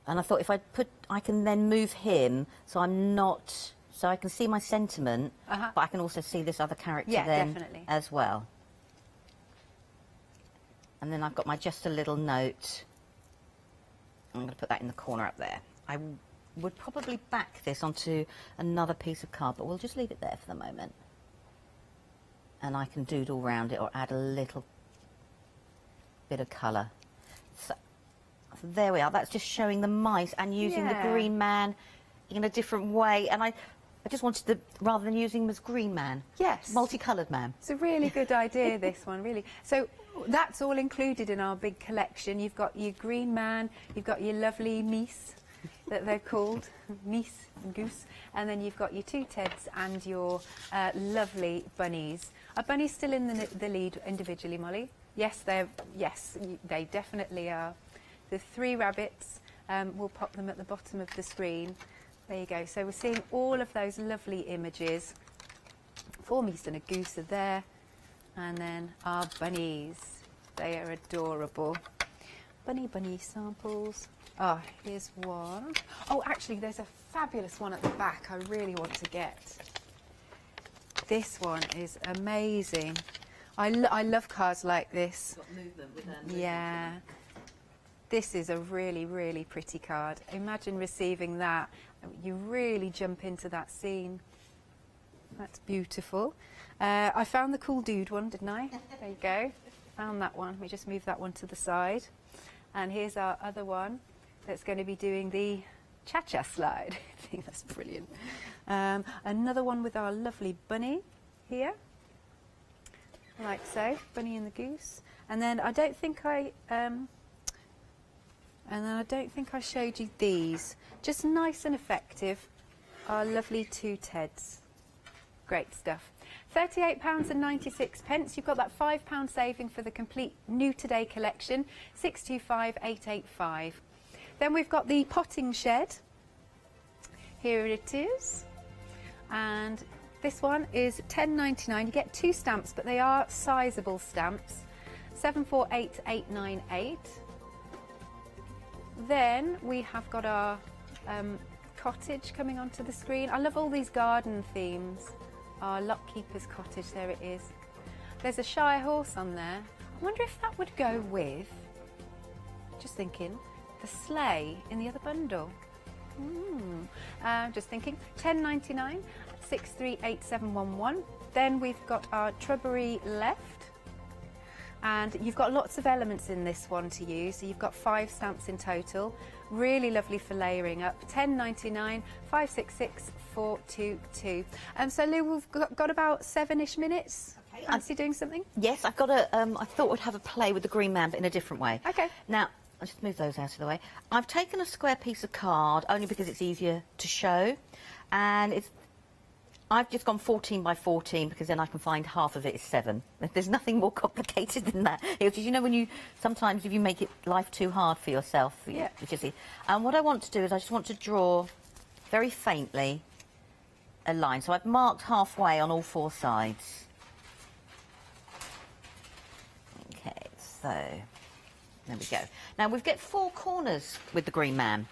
And I thought if I can then move him so I'm not, so I can see my sentiment, but I can also see this other character then definitely. as well. And then I've got my just a little note. I'm going to put that in the corner up there. I would probably back this onto another piece of card, but we'll just leave it there for the moment. And I can doodle around it or add a little bit of colour. So there we are. That's just showing the mice and using the green man in a different way. And I just wanted to, rather than using him as green man, multicoloured man. It's a really good idea, this one, really. So that's all included in our big collection. You've got your green man, you've got your lovely meese, that they're called, meese and goose, and then you've got your two Teds and your lovely bunnies. Are bunnies still in the lead individually, Molly? Yes, they definitely are. The three rabbits, we'll pop them at the bottom of the screen. There you go. So we're seeing all of those lovely images. 4 meese and a goose are there. And then our bunnies. They are adorable. Bunny samples. Oh, here's one. Oh, actually, there's a fabulous one at the back I really want to get. This one is amazing. I love cards like this. Got movement with them. Yeah. This is a really, really pretty card. Imagine receiving that. You really jump into that scene. That's beautiful. I found the cool dude one, didn't I? There you go. Found that one. We just move that one to the side. And here's our other one that's going to be doing the cha-cha slide. I think that's brilliant. Another one with our lovely bunny here. Like so. Bunny and the goose. And then I don't think I showed you these. Just nice and effective. Our lovely two Teds. Great stuff. £38.96. You've got that £5 saving for the complete new today collection. 625885. Then we've got the potting shed. Here it is. And this one is £10.99. You get 2 stamps, but they are sizable stamps. 748898. Then we have got our cottage coming onto the screen. I love all these garden themes. Our Lockkeeper's cottage, there it is. There's a Shire horse on there. I wonder if that would go with, just thinking, the sleigh in the other bundle. Just thinking, £10.99, 638711. Then we've got our Trubbery left. And you've got lots of elements in this one to use. So you've got 5 stamps in total. Really lovely for layering up. £10.99, 566422. So Lou, we've got about 7-ish minutes. Okay. Fancy doing something? Yes, I've got a. I thought we'd have a play with the green man, but in a different way. Okay. Now, I'll just move those out of the way. I've taken a square piece of card only because it's easier to show, and I've just gone 14 by 14 because then I can find half of it is 7. There's nothing more complicated than that. Because you know when sometimes if you make life too hard for yourself, and what I want to do is I just want to draw very faintly a line. So I've marked halfway on all 4 sides. Okay, so there we go. Now we've got 4 corners with the green man.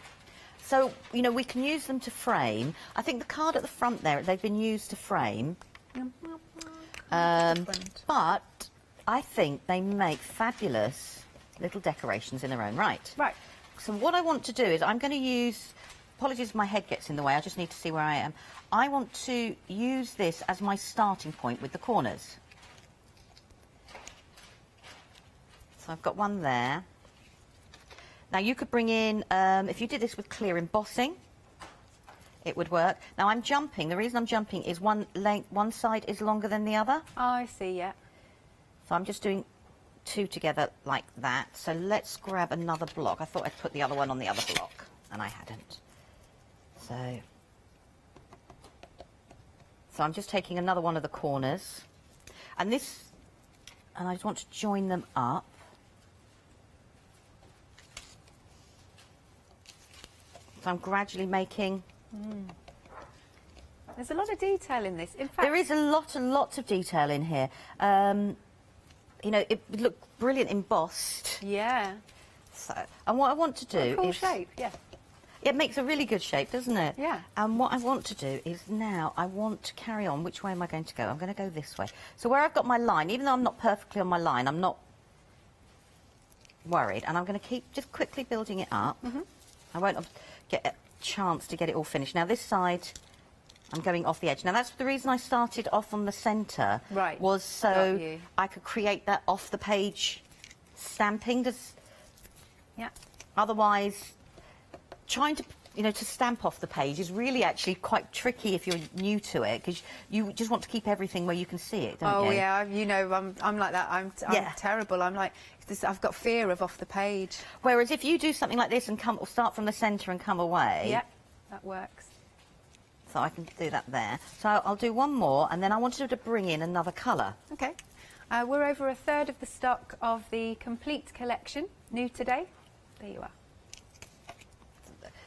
So, you know, we can use them to frame. I think the card at the front there, they've been used to frame. But I think they make fabulous little decorations in their own right. Right. So what I want to do is I'm going to use apologies if my head gets in the way, I just need to see where I am. I want to use this as my starting point with the corners. So I've got one there. Now you could bring in, if you did this with clear embossing, it would work. Now I'm jumping, the reason I'm jumping is one side is longer than the other. Oh, I see, yeah. So I'm just doing two together like that. So let's grab another block. I thought I'd put the other one on the other block, and I hadn't. So I'm just taking another one of the corners, and I just want to join them up. So I'm gradually making... There's a lot of detail in this. In fact, there is a lot of detail in here. You know, it would look brilliant embossed. Yeah. So, and what I want to do is... cool is... shape, yeah. It makes a really good shape, doesn't it? Yeah. And what I want to do is now I want to carry on. Which way am I going to go? I'm going to go this way. So where I've got my line, even though I'm not perfectly on my line, I'm not worried. And I'm going to keep just quickly building it up. I won't get a chance to get it all finished. Now this side, I'm going off the edge. Now that's the reason I started off on the centre. Right. Was so I could create that off the page stamping. Yeah. Otherwise, trying to, you know, to stamp off the page is really actually quite tricky if you're new to it, because you just want to keep everything where you can see it, don't you? Oh yeah, you know, I'm like that. I'm terrible. I'm like, I've got fear of off the page. Whereas if you do something like this and start from the centre and come away, yeah, that works. So I can do that there. So I'll do one more, and then I wanted to bring in another colour. Okay. We're over a third of the stock of the complete collection, new today. There you are.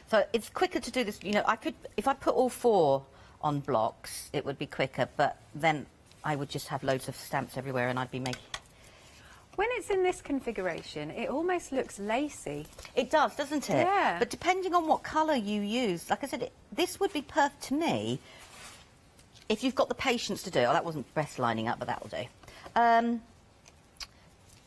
So it's quicker to do this, you know, I could, if I put all four on blocks, it would be quicker, but then I would just have loads of stamps everywhere and I'd be making... When it's in this configuration, it almost looks lacy. It does, doesn't it? Yeah. But depending on what colour you use, like I said, this would be perfect to me if you've got the patience to do it. Oh, that wasn't best lining up, but that will do.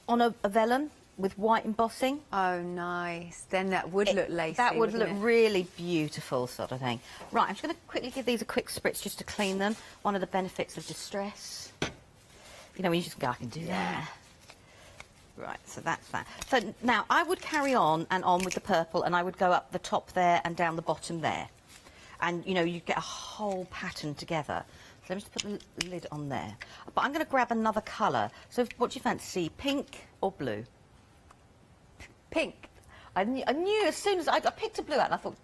On a vellum, with white embossing. Oh, nice. Then that would look lacy. That would look really beautiful, sort of thing. Right, I'm just going to quickly give these a quick spritz just to clean them. One of the benefits of distress. You know, when you just go, I can do that. Right, so that's that. So now I would carry on and on with the purple, and I would go up the top there and down the bottom there. And, you know, you get a whole pattern together. So let me just put the lid on there. But I'm going to grab another colour. So what do you fancy, pink or blue? Pink. I knew as soon as I picked a blue out, and I thought,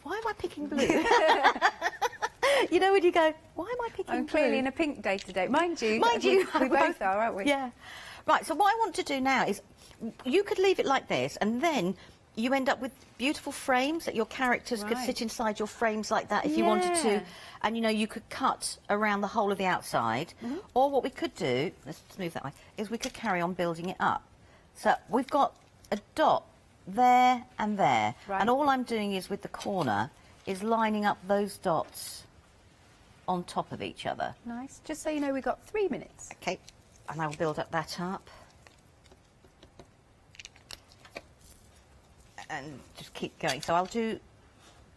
why am I picking blue? You know, when you go, why am I picking blue? I'm clearly in a pink day today. Mind you. We both are, aren't we? Yeah. Right, so what I want to do now is, you could leave it like this, and then you end up with beautiful frames that your characters could sit inside your frames like that if you wanted to. And, you know, you could cut around the whole of the outside. Or what we could do, let's move that way, is we could carry on building it up. So we've got a dot there and there, and all I'm doing is with the corner is lining up those dots on top of each other. Nice. Just so you know, we've got 3 minutes. Okay, and I'll build up that up and just keep going. So I'll do,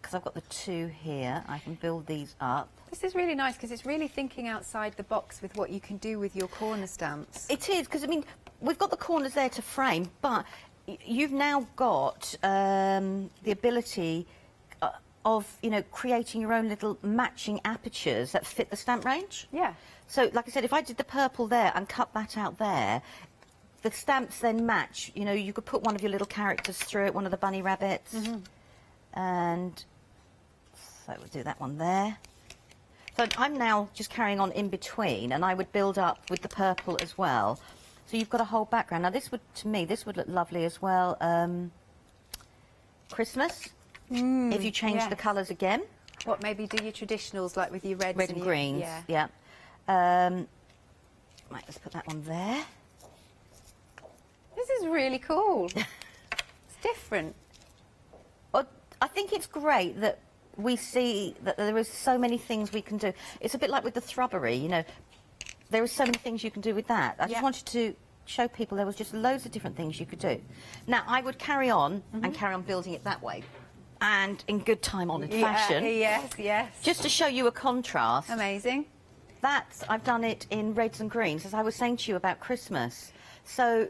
because I've got the two here, I can build these up. This is really nice because it's really thinking outside the box with what you can do with your corner stamps. It is, because I mean, we've got the corners there to frame, but you've now got the ability of, you know, creating your own little matching apertures that fit the stamp range. Yeah. So, like I said, if I did the purple there and cut that out there, the stamps then match. You know, you could put one of your little characters through it, one of the bunny rabbits. And so we'll do that one there. So I'm now just carrying on in between, and I would build up with the purple as well. So you've got a whole background. Now this would, to me, this would look lovely as well. Christmas, if you change the colours again. What, maybe do your traditionals like with your reds and greens, yeah. Right, let's put that one there. This is really cool. It's different. I think it's great that we see that there is so many things we can do. It's a bit like with the thrubbery, you know. There are so many things you can do with that. I just wanted to show people there was just loads of different things you could do. Now, I would carry on and carry on building it that way. and in good time-honoured fashion. Yes, yes. Just to show you a contrast. Amazing. I've done it in reds and greens, as I was saying to you about Christmas. So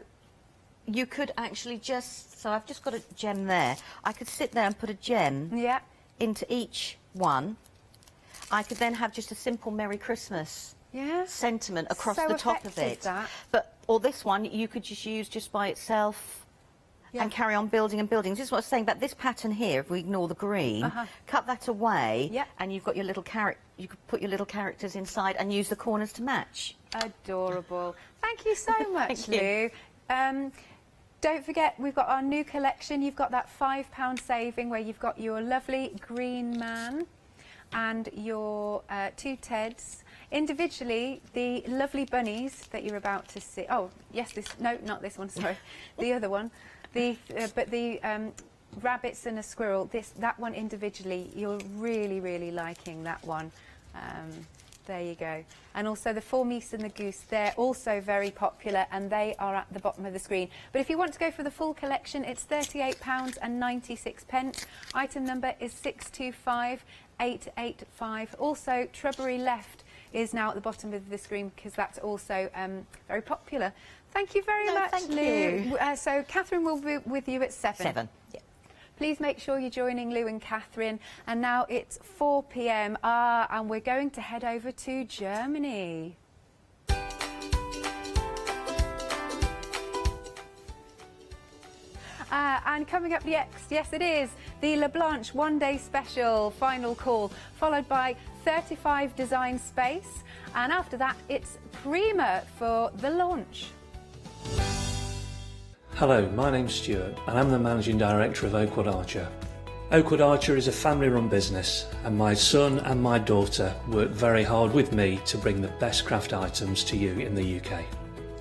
you could actually so I've just got a gem there. I could sit there and put a gem into each one. I could then have just a simple Merry Christmas sentiment across the top of it. Or this one, you could just use just by itself and carry on building and building. This is what I was saying about this pattern here. If we ignore the green, cut that away, and you've got your little you could put your little characters inside and use the corners to match. Adorable. Thank you so much, Thank you. Lou. Don't forget, we've got our new collection. You've got that £5 saving where you've got your lovely green man and your 2 Teds. Individually, the lovely bunnies that you're about to see. Oh, yes, no, not this one, sorry. The other one. But the rabbits and a squirrel, that one individually, you're really, really liking that one. There you go. And also the 4 meese and the goose, they're also very popular and they are at the bottom of the screen. But if you want to go for the full collection, it's £38.96. Item number is 625885. Also, Trubbery Left is now at the bottom of the screen because that's also very popular. Thank you very much, thank Lou. you. So Catherine will be with you at 7. 7. Yeah. Please make sure you're joining Lou and Catherine. And now it's 4 p.m. And we're going to head over to Germany. And coming up next, yes it is, the La Blanche one-day special final call, followed by 35 design space. And after that, it's Prima for the launch. Hello, my name's Stuart and I'm the Managing Director of Oakwood Archer. Oakwood Archer is a family-run business and my son and my daughter work very hard with me to bring the best craft items to you in the UK.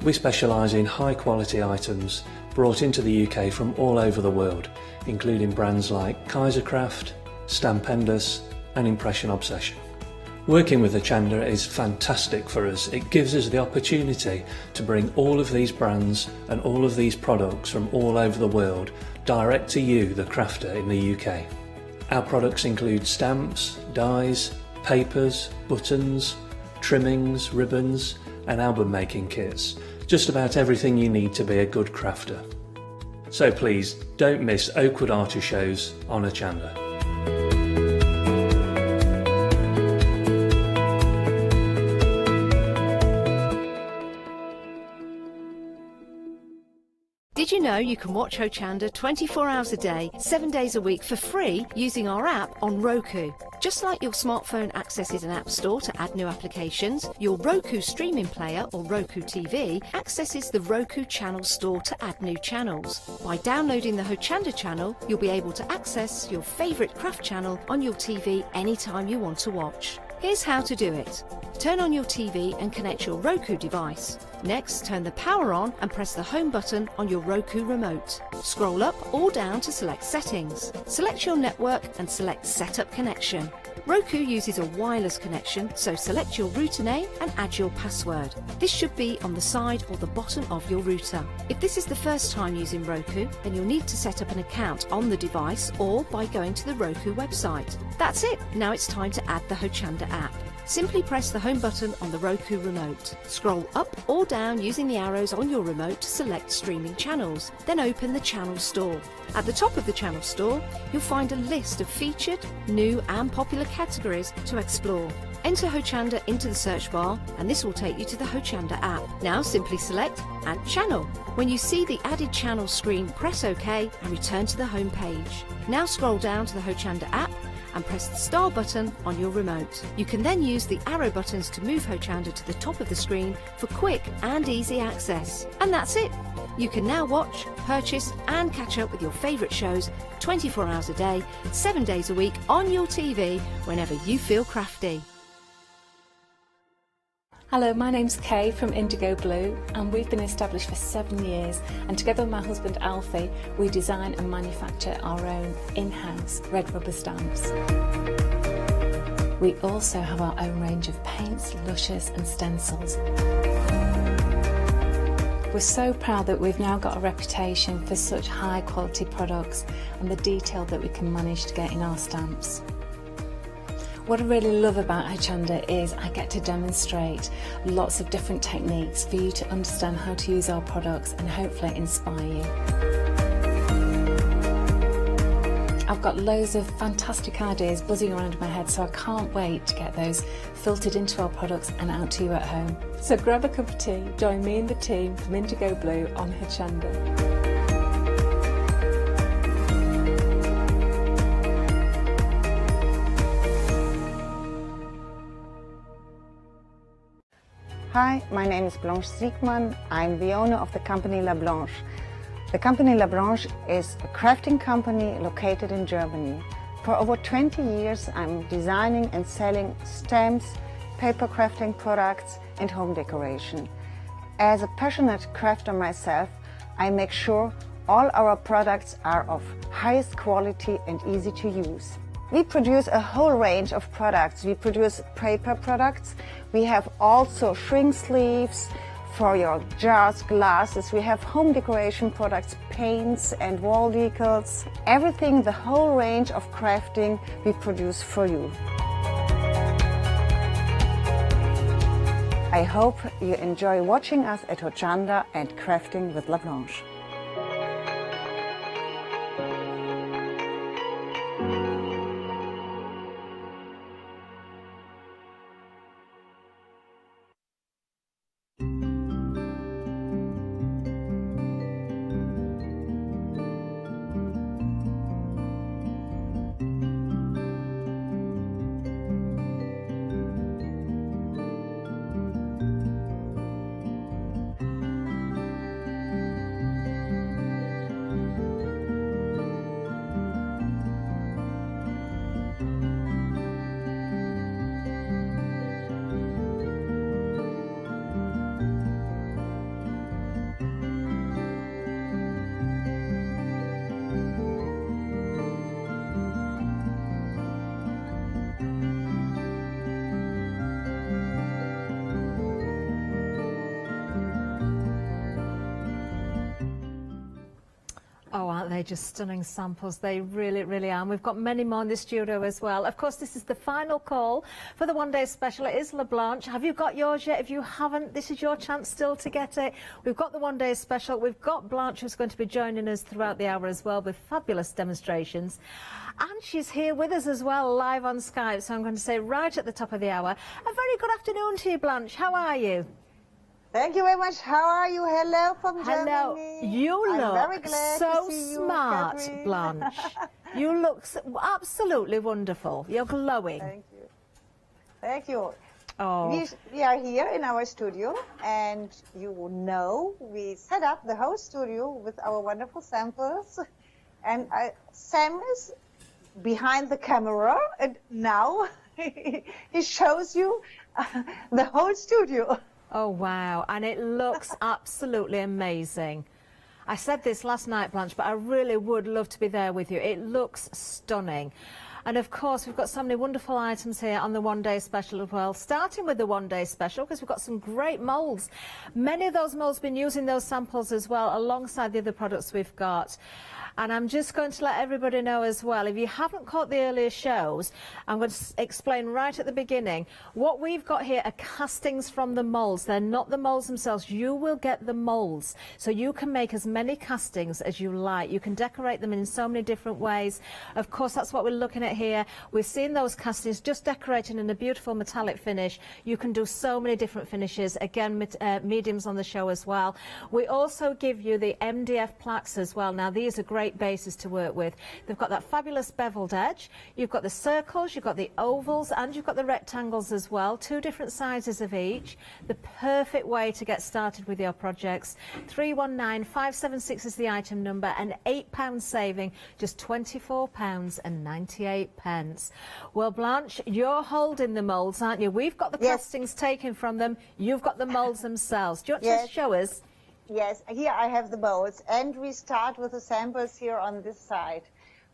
We specialise in high-quality items brought into the UK from all over the world, including brands like Kaisercraft, Stampendous and Impression Obsession. Working with Hochanda is fantastic for us. It gives us the opportunity to bring all of these brands and all of these products from all over the world direct to you, the crafter in the UK. Our products include stamps, dies, papers, buttons, trimmings, ribbons and album making kits. Just about everything you need to be a good crafter. So please don't miss Oakwood Archer shows on Hochanda. Did you know you can watch Hochanda 24 hours a day, 7 days a week for free using our app on Roku? Just like your smartphone accesses an app store to add new applications, your Roku streaming player or Roku TV accesses the Roku channel store to add new channels. By downloading the Hochanda channel, you'll be able to access your favourite craft channel on your TV anytime you want to watch. Here's how to do it. Turn on your TV and connect your Roku device. Next, turn the power on and press the home button on your Roku remote. Scroll up or down to select Settings. Select your network and select Setup Connection. Roku uses a wireless connection, so select your router name and add your password. This should be on the side or the bottom of your router. If this is the first time using Roku, then you'll need to set up an account on the device or by going to the Roku website. That's it. Now it's time to add the Hochanda app. Simply press the home button on the Roku remote. Scroll up or down using the arrows on your remote to select streaming channels. Then open the channel store. At the top of the channel store, you'll find a list of featured, new and popular categories to explore. Enter Hochanda into the search bar and this will take you to the Hochanda app. Now simply select Add Channel. When you see the added channel screen, press OK and return to the home page. Now scroll down to the Hochanda app and press the star button on your remote. You can then use the arrow buttons to move Hochanda to the top of the screen for quick and easy access. And that's it. You can now watch, purchase and catch up with your favourite shows 24 hours a day, 7 days a week on your TV whenever you feel crafty. Hello, my name's Kay from Indigo Blue and we've been established for 7 years, and together with my husband Alfie we design and manufacture our own in-house red rubber stamps. We also have our own range of paints, lushes and stencils. We're so proud that we've now got a reputation for such high quality products and the detail that we can manage to get in our stamps. What I really love about Hochanda is I get to demonstrate lots of different techniques for you to understand how to use our products and hopefully inspire you. I've got loads of fantastic ideas buzzing around in my head, so I can't wait to get those filtered into our products and out to you at home. So grab a cup of tea, join me and the team from Indigo Blue on Hochanda. Hi, my name is Blanche Siegmann. I'm the owner of the company La Blanche. The company La Blanche is a crafting company located in Germany. For over 20 years, I'm designing and selling stamps, paper crafting products, and home decoration. As a passionate crafter myself, I make sure all our products are of highest quality and easy to use. We produce a whole range of products. We produce paper products. We have also shrink sleeves for your jars, glasses. We have home decoration products, paints and wall decals. Everything, the whole range of crafting we produce for you. I hope you enjoy watching us at Hochanda and crafting with La Blanche. Oh, aren't they just stunning samples? They really, really are. And we've got many more in the studio as well. Of course, this is the final call for the one-day special. It is La Blanche. Have you got yours yet? If you haven't, this is your chance still to get it. We've got the one-day special. We've got Blanche, who's going to be joining us throughout the hour as well with fabulous demonstrations. And she's here with us as well, live on Skype. So I'm going to say right at the top of the hour, a very good afternoon to you, Blanche. How are you? Thank you very much. How are you? Hello from Hello. Germany. You I'm look very glad so to see smart, you, Blanche. You look absolutely wonderful. You're glowing. Thank you. Thank you. Oh. We are here in our studio, and you know we set up the whole studio with our wonderful samples. And Sam is behind the camera, and now he shows you the whole studio. Oh, wow. And it looks absolutely amazing. I said this last night, Blanche, but I really would love to be there with you. It looks stunning. And of course, we've got so many wonderful items here on the one-day special as well, starting with the one-day special, because we've got some great moulds. Many of those moulds have been using those samples as well, alongside the other products we've got. And I'm just going to let everybody know as well, if you haven't caught the earlier shows, I'm going to explain right at the beginning. What we've got here are castings from the moulds. They're not the moulds themselves. You will get the moulds. So you can make as many castings as you like. You can decorate them in so many different ways. Of course, that's what we're looking at here. We've seen those castings just decorated in a beautiful metallic finish. You can do so many different finishes. Again, mediums on the show as well. We also give you the MDF plaques as well. Now, these are great bases to work with. They've got that fabulous beveled edge. You've got the circles, you've got the ovals, and you've got the rectangles as well. 2 different sizes of each. The perfect way to get started with your projects. 319576 is the item number, and £8 saving, just £24.98. Well, Blanche, you're holding the moulds, aren't you? We've got the castings taken from them. You've got the moulds themselves. Do you want to show us? Yes, here I have the molds, and we start with the samples here on this side.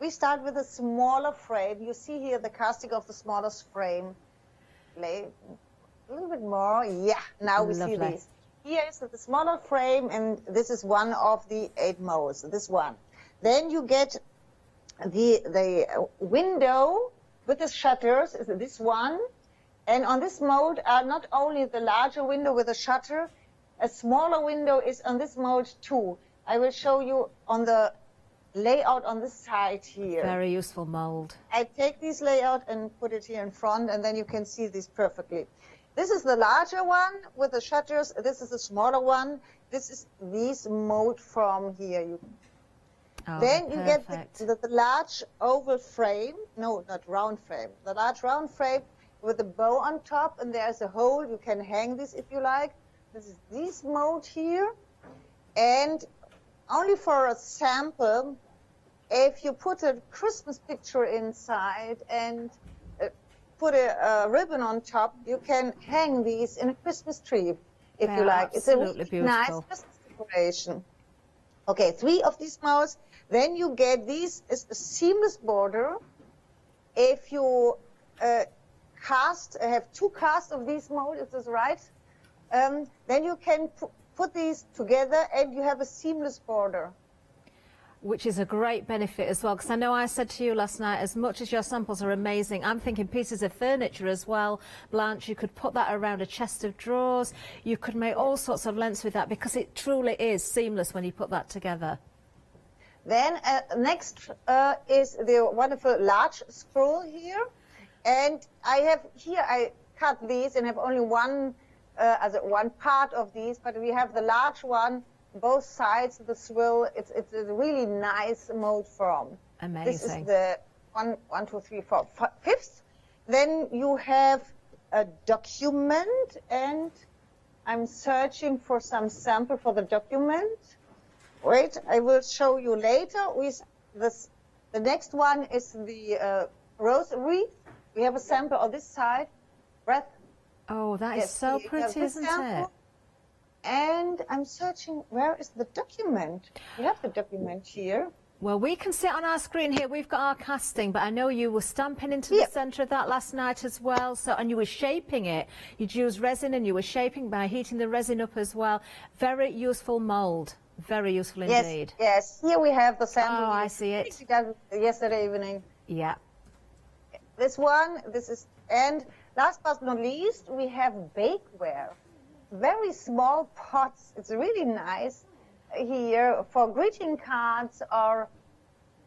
We start with a smaller frame. You see here the casting of the smallest frame. A little bit more. Yeah, now we see these. here is the smaller frame, and this is one of the 8 molds, this one. Then you get the window with the shutters, is this one. And on this mold are not only the larger window with a shutter, a smaller window is on this mold too. I will show you on the layout on this side here. Very useful mold. I take this layout and put it here in front, and then you can see this perfectly. This is the larger one with the shutters. This is the smaller one. This is this mold from here. Then you get the large oval frame. No, not round frame. The large round frame with a bow on top, and there's a hole. You can hang this if you like. This is this mold here. And only for a sample, if you put a Christmas picture inside and put a ribbon on top, you can hang these in a Christmas tree if you like. It's a really nice Christmas decoration. Okay, 3 of these molds. Then you get these is a seamless border. If you have 2 casts of these molds, is this right? Then you can put these together and you have a seamless border. Which is a great benefit as well, because I know I said to you last night, as much as your samples are amazing, I'm thinking pieces of furniture as well. Blanche, you could put that around a chest of drawers. You could make all sorts of lengths with that, because it truly is seamless when you put that together. Then next is the wonderful large scroll here. And I cut these and have only one part of these, but we have the large one, both sides of the swivel. It's a really nice mold form. Amazing. This is the 1, 2, 3, 4, 5th. Then you have a document, and I'm searching for some sample for the document. Wait, I will show you later. The next one is the rose wreath. We have a sample on this side. Breath. Oh, that is so pretty, isn't it? And I'm searching, where is the document? We have the document here. Well, we can see it on our screen here. We've got our casting, but I know you were stamping into the centre of that last night as well. So, and you were shaping it. You'd use resin and you were shaping by heating the resin up as well. Very useful mould. Very useful indeed. Yes, here we have the sample. Oh, I see it. Yesterday evening. Yeah. This one, and last but not least, we have bakeware. Very small pots. It's really nice here for greeting cards or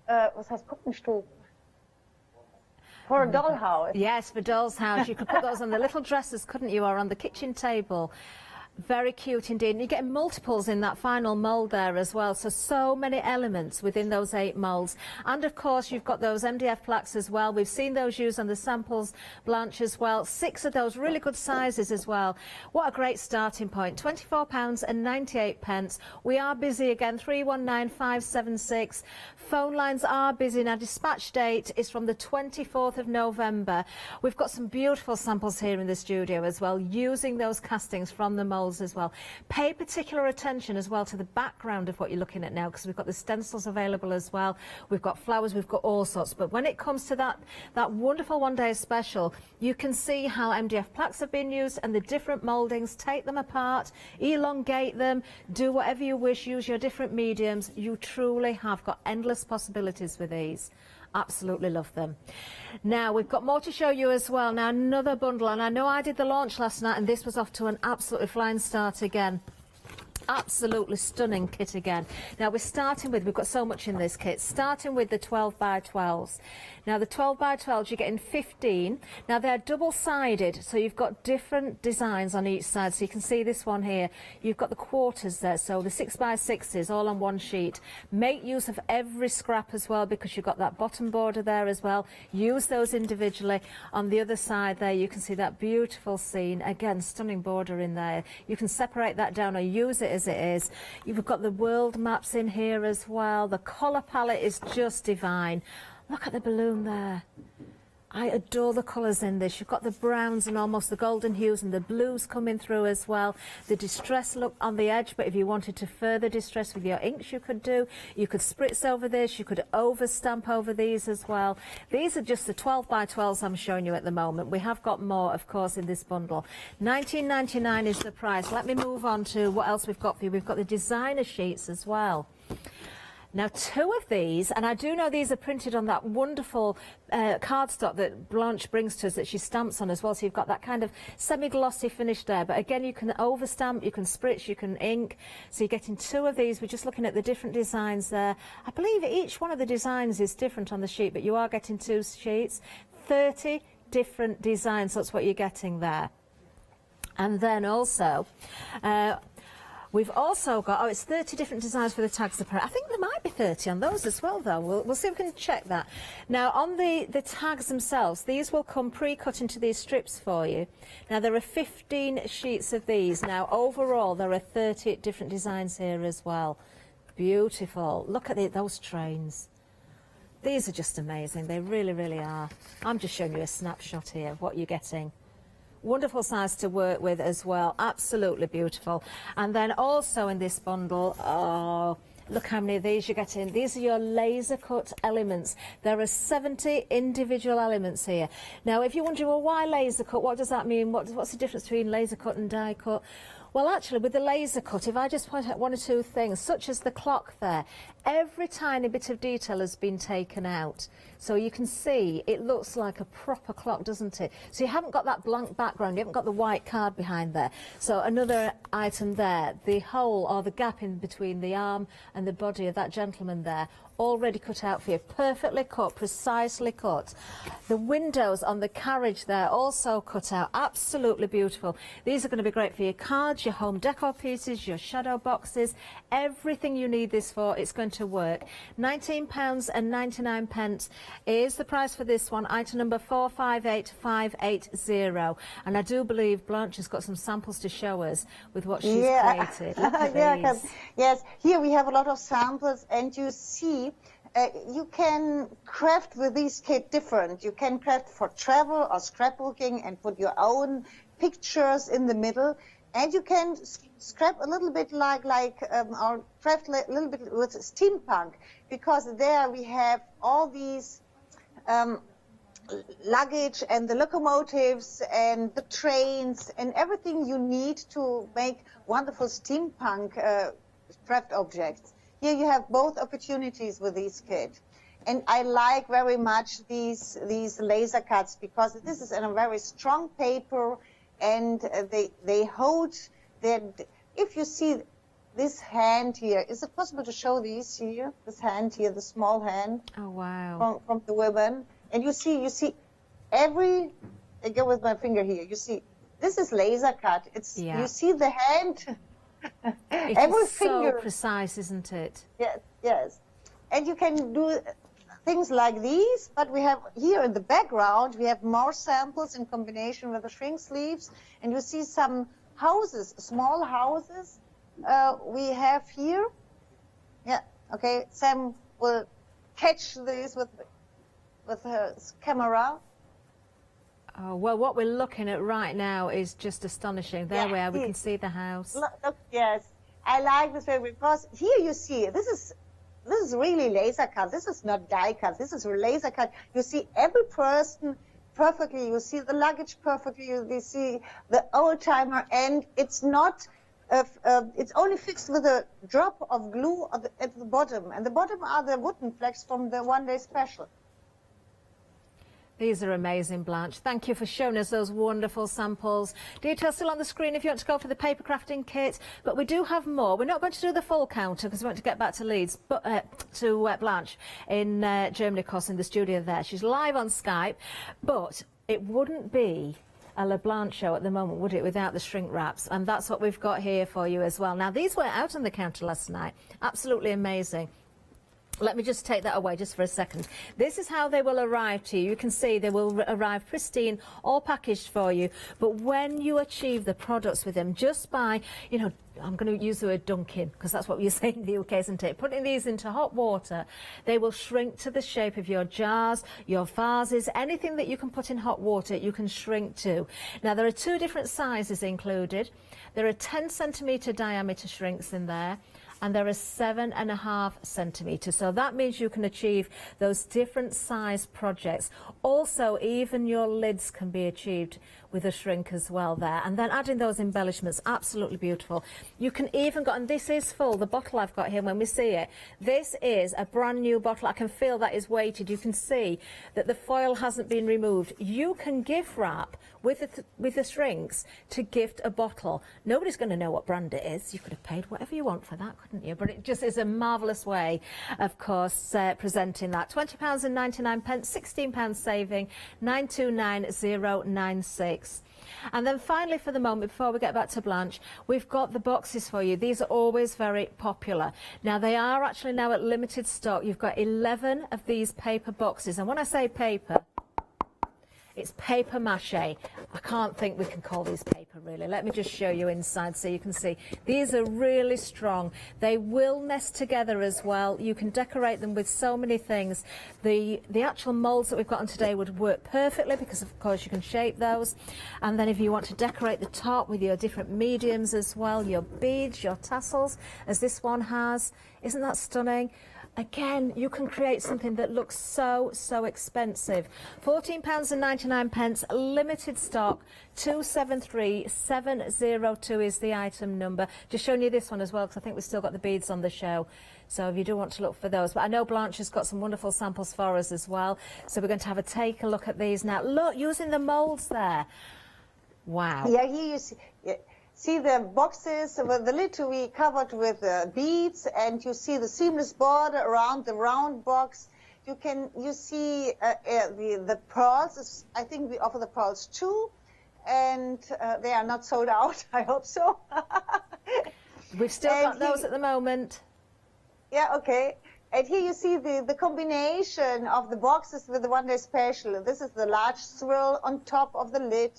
was heißt Puppenstuhl? For a dollhouse. Yes, for doll's house. You could put those on the little dresses, couldn't you, or on the kitchen table. Very cute indeed. And you get multiples in that final mould there as well. So many elements within those 8 moulds. And of course, you've got those MDF plaques as well. We've seen those used on the samples, Blanche, as well. 6 of those really good sizes as well. What a great starting point. £24.98. We are busy again. 319576. Phone lines are busy. Now, dispatch date is from the 24th of November. We've got some beautiful samples here in the studio as well, using those castings from the mould as well. Pay particular attention as well to the background of what you're looking at now, because we've got the stencils available as well. We've got flowers, we've got all sorts. But when it comes to that wonderful one-day special, you can see how MDF plaques have been used and the different mouldings. Take them apart, elongate them, do whatever you wish, use your different mediums. You truly have got endless possibilities with these. Absolutely love them. Now, we've got more to show you as well. Now, another bundle, and I know I did the launch last night, and this was off to an absolutely flying start again. Absolutely stunning kit again. Now, we've got so much in this kit, starting with the 12 by 12s. Now, the 12 by 12s, you're getting 15. Now, they're double-sided, so you've got different designs on each side. So you can see this one here. You've got the quarters there, so the 6 by 6s all on one sheet. Make use of every scrap as well, because you've got that bottom border there as well. Use those individually. On the other side there, you can see that beautiful scene. Again, stunning border in there. You can separate that down or use it as it is. You've got the world maps in here as well. The colour palette is just divine. Look at the balloon there. I adore the colours in this. You've got the browns and almost the golden hues and the blues coming through as well. The distress look on the edge, but if you wanted to further distress with your inks, you could do. You could spritz over this. You could overstamp over these as well. These are just the 12 by 12s I'm showing you at the moment. We have got more, of course, in this bundle. $19.99 is the price. Let me move on to what else we've got for you. We've got the designer sheets as well. Now, 2 of these, and I do know these are printed on that wonderful cardstock that Blanche brings to us that she stamps on as well, so you've got that kind of semi-glossy finish there. But again, you can overstamp, you can spritz, you can ink. So you're getting 2 of these. We're just looking at the different designs there. I believe each one of the designs is different on the sheet, but you are getting 2 sheets. 30 different designs, that's what you're getting there. And then also... we've also got, it's 30 different designs for the tags. I think there might be 30 on those as well, though. We'll see if we can check that. Now, on the tags themselves, these will come pre-cut into these strips for you. Now, there are 15 sheets of these. Now, overall, there are 30 different designs here as well. Beautiful. Look at those trains. These are just amazing. They really, really are. I'm just showing you a snapshot here of what you're getting. Wonderful size to work with as well, absolutely beautiful. And then also in this bundle, oh, look how many of these you're getting. These are your laser cut elements. There are 70 individual elements here. Now, if you're wondering, well, why laser cut? What does that mean? What's the difference between laser cut and die cut? Well, actually, with the laser cut, if I just point out 1 or 2 things, such as the clock there, every tiny bit of detail has been taken out. So you can see it looks like a proper clock, doesn't it? So you haven't got that blank background, you haven't got the white card behind there. So another item there, the hole or the gap in between the arm and the body of that gentleman there, already cut out for you, perfectly cut, precisely cut. The windows on the carriage there also cut out, absolutely beautiful. These are going to be great for your cards, your home decor pieces, your shadow boxes, everything you need this for, it's going to work. £19.99 is the price for this one, item number 458580. And I do believe Blanche has got some samples to show us with what she's created. Look at these. Yes, here we have a lot of samples, and you see you can craft with these kit different. You can craft for travel or scrapbooking and put your own pictures in the middle, and you can scrap a little bit like or craft a little bit with steampunk, because there we have all these luggage and the locomotives and the trains and everything you need to make wonderful steampunk craft objects. Here you have both opportunities with these kits. And I like very much these laser cuts, because this is in a very strong paper, and they hold their... If you see this hand here, is it possible to show these here? This hand here, the small hand. Oh, wow. From the women. And you see every... I go with my finger here. You see, this is laser cut. It's You see the hand... It's so precise, isn't it? Yes, yes. And you can do things like these, but we have here in the background, we have more samples in combination with the shrink sleeves, and you see some houses, small houses we have here. Yeah, okay, Sam will catch these with her camera. Oh, well, what we're looking at right now is just astonishing. There we are, we can see the house. Look, yes, I like this way, because here you see, this is really laser cut. This is not die cut. This is laser cut. You see every person perfectly. You see the luggage perfectly. You see the old timer, and it's not. It's only fixed with a drop of glue at the bottom, and the bottom are the wooden flecks from the one-day special. These are amazing, Blanche. Thank you for showing us those wonderful samples. Details still on the screen if you want to go for the paper crafting kit. But we do have more. We're not going to do the full counter because we want to get back to Leeds, but to Blanche in Germany, of course, in the studio there. She's live on Skype, but it wouldn't be a La Blanche show at the moment, would it, without the shrink wraps? And that's what we've got here for you as well. Now, these were out on the counter last night. Absolutely amazing. Let me just take that away just for a second. This is how they will arrive to you. You can see they will arrive pristine, all packaged for you. But when you achieve the products with them, just by, you know, I'm going to use the word dunking, because that's what you're saying in the UK, isn't it? Putting these into hot water, they will shrink to the shape of your jars, your vases, anything that you can put in hot water, you can shrink to. Now, there are 2 different sizes included. There are 10 centimetre diameter shrinks in there, and there are 7.5 centimetres. So that means you can achieve those different size projects. Also, even your lids can be achieved with a shrink as well there. And then adding those embellishments, absolutely beautiful. You can even got, and this is full, the bottle I've got here when we see it, this is a brand new bottle. I can feel that is weighted. You can see that the foil hasn't been removed. You can gift wrap with the shrinks to gift a bottle. Nobody's going to know what brand it is. You could have paid whatever you want for that, couldn't you? But it just is a marvellous way, of course, presenting that. £20.99, £16 saving, 929096. And then finally, for the moment, before we get back to Blanche, we've got the boxes for you. These are always very popular. Now, they are actually now at limited stock. You've got 11 of these paper boxes. And when I say paper, it's paper mache. I can't think we can call these paper, really. Let me just show you inside so you can see. These are really strong. They will nest together as well. You can decorate them with so many things. The actual moulds that we've got on today would work perfectly because, of course, you can shape those. And then if you want to decorate the top with your different mediums as well, your beads, your tassels, as this one has. Isn't that stunning? Again, you can create something that looks so, so expensive. £14.99, limited stock, 273702 is the item number. Just showing you this one as well, because I think we've still got the beads on the show. So if you do want to look for those. But I know Blanche has got some wonderful samples for us as well. So we're going to have take a look at these now. Look, using the moulds there. Wow. Yeah, here you see... Yeah. See the boxes with the lid to be covered with beads, and you see the seamless border around the round box. You see the pearls. I think we offer the pearls too, and they are not sold out. I hope so. We've still got those at the moment. Yeah, okay. And here you see the combination of the boxes with the one-day special. This is the large swirl on top of the lid,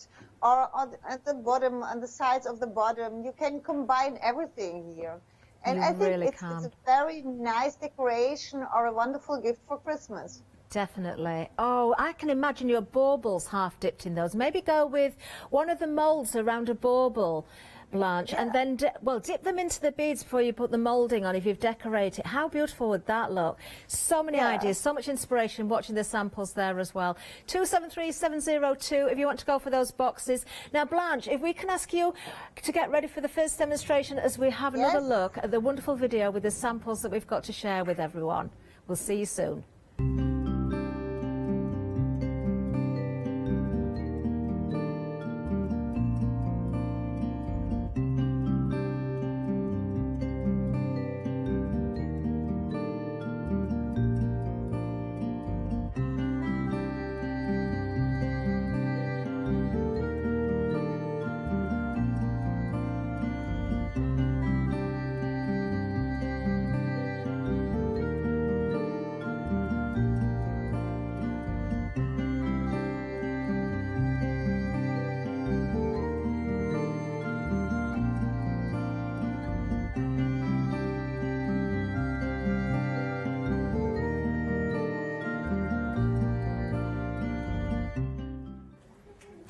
or at the bottom, on the sides of the bottom. You can combine everything here. And I think it's a very nice decoration or a wonderful gift for Christmas. Definitely. Oh, I can imagine your baubles half dipped in those. Maybe go with one of the moulds around a bauble, Blanche, and then, dip them into the beads before you put the moulding on if you've decorated. How beautiful would that look? So many ideas, so much inspiration watching the samples there as well. 273702 if you want to go for those boxes. Now, Blanche, if we can ask you to get ready for the first demonstration as we have another look at the wonderful video with the samples that we've got to share with everyone. We'll see you soon.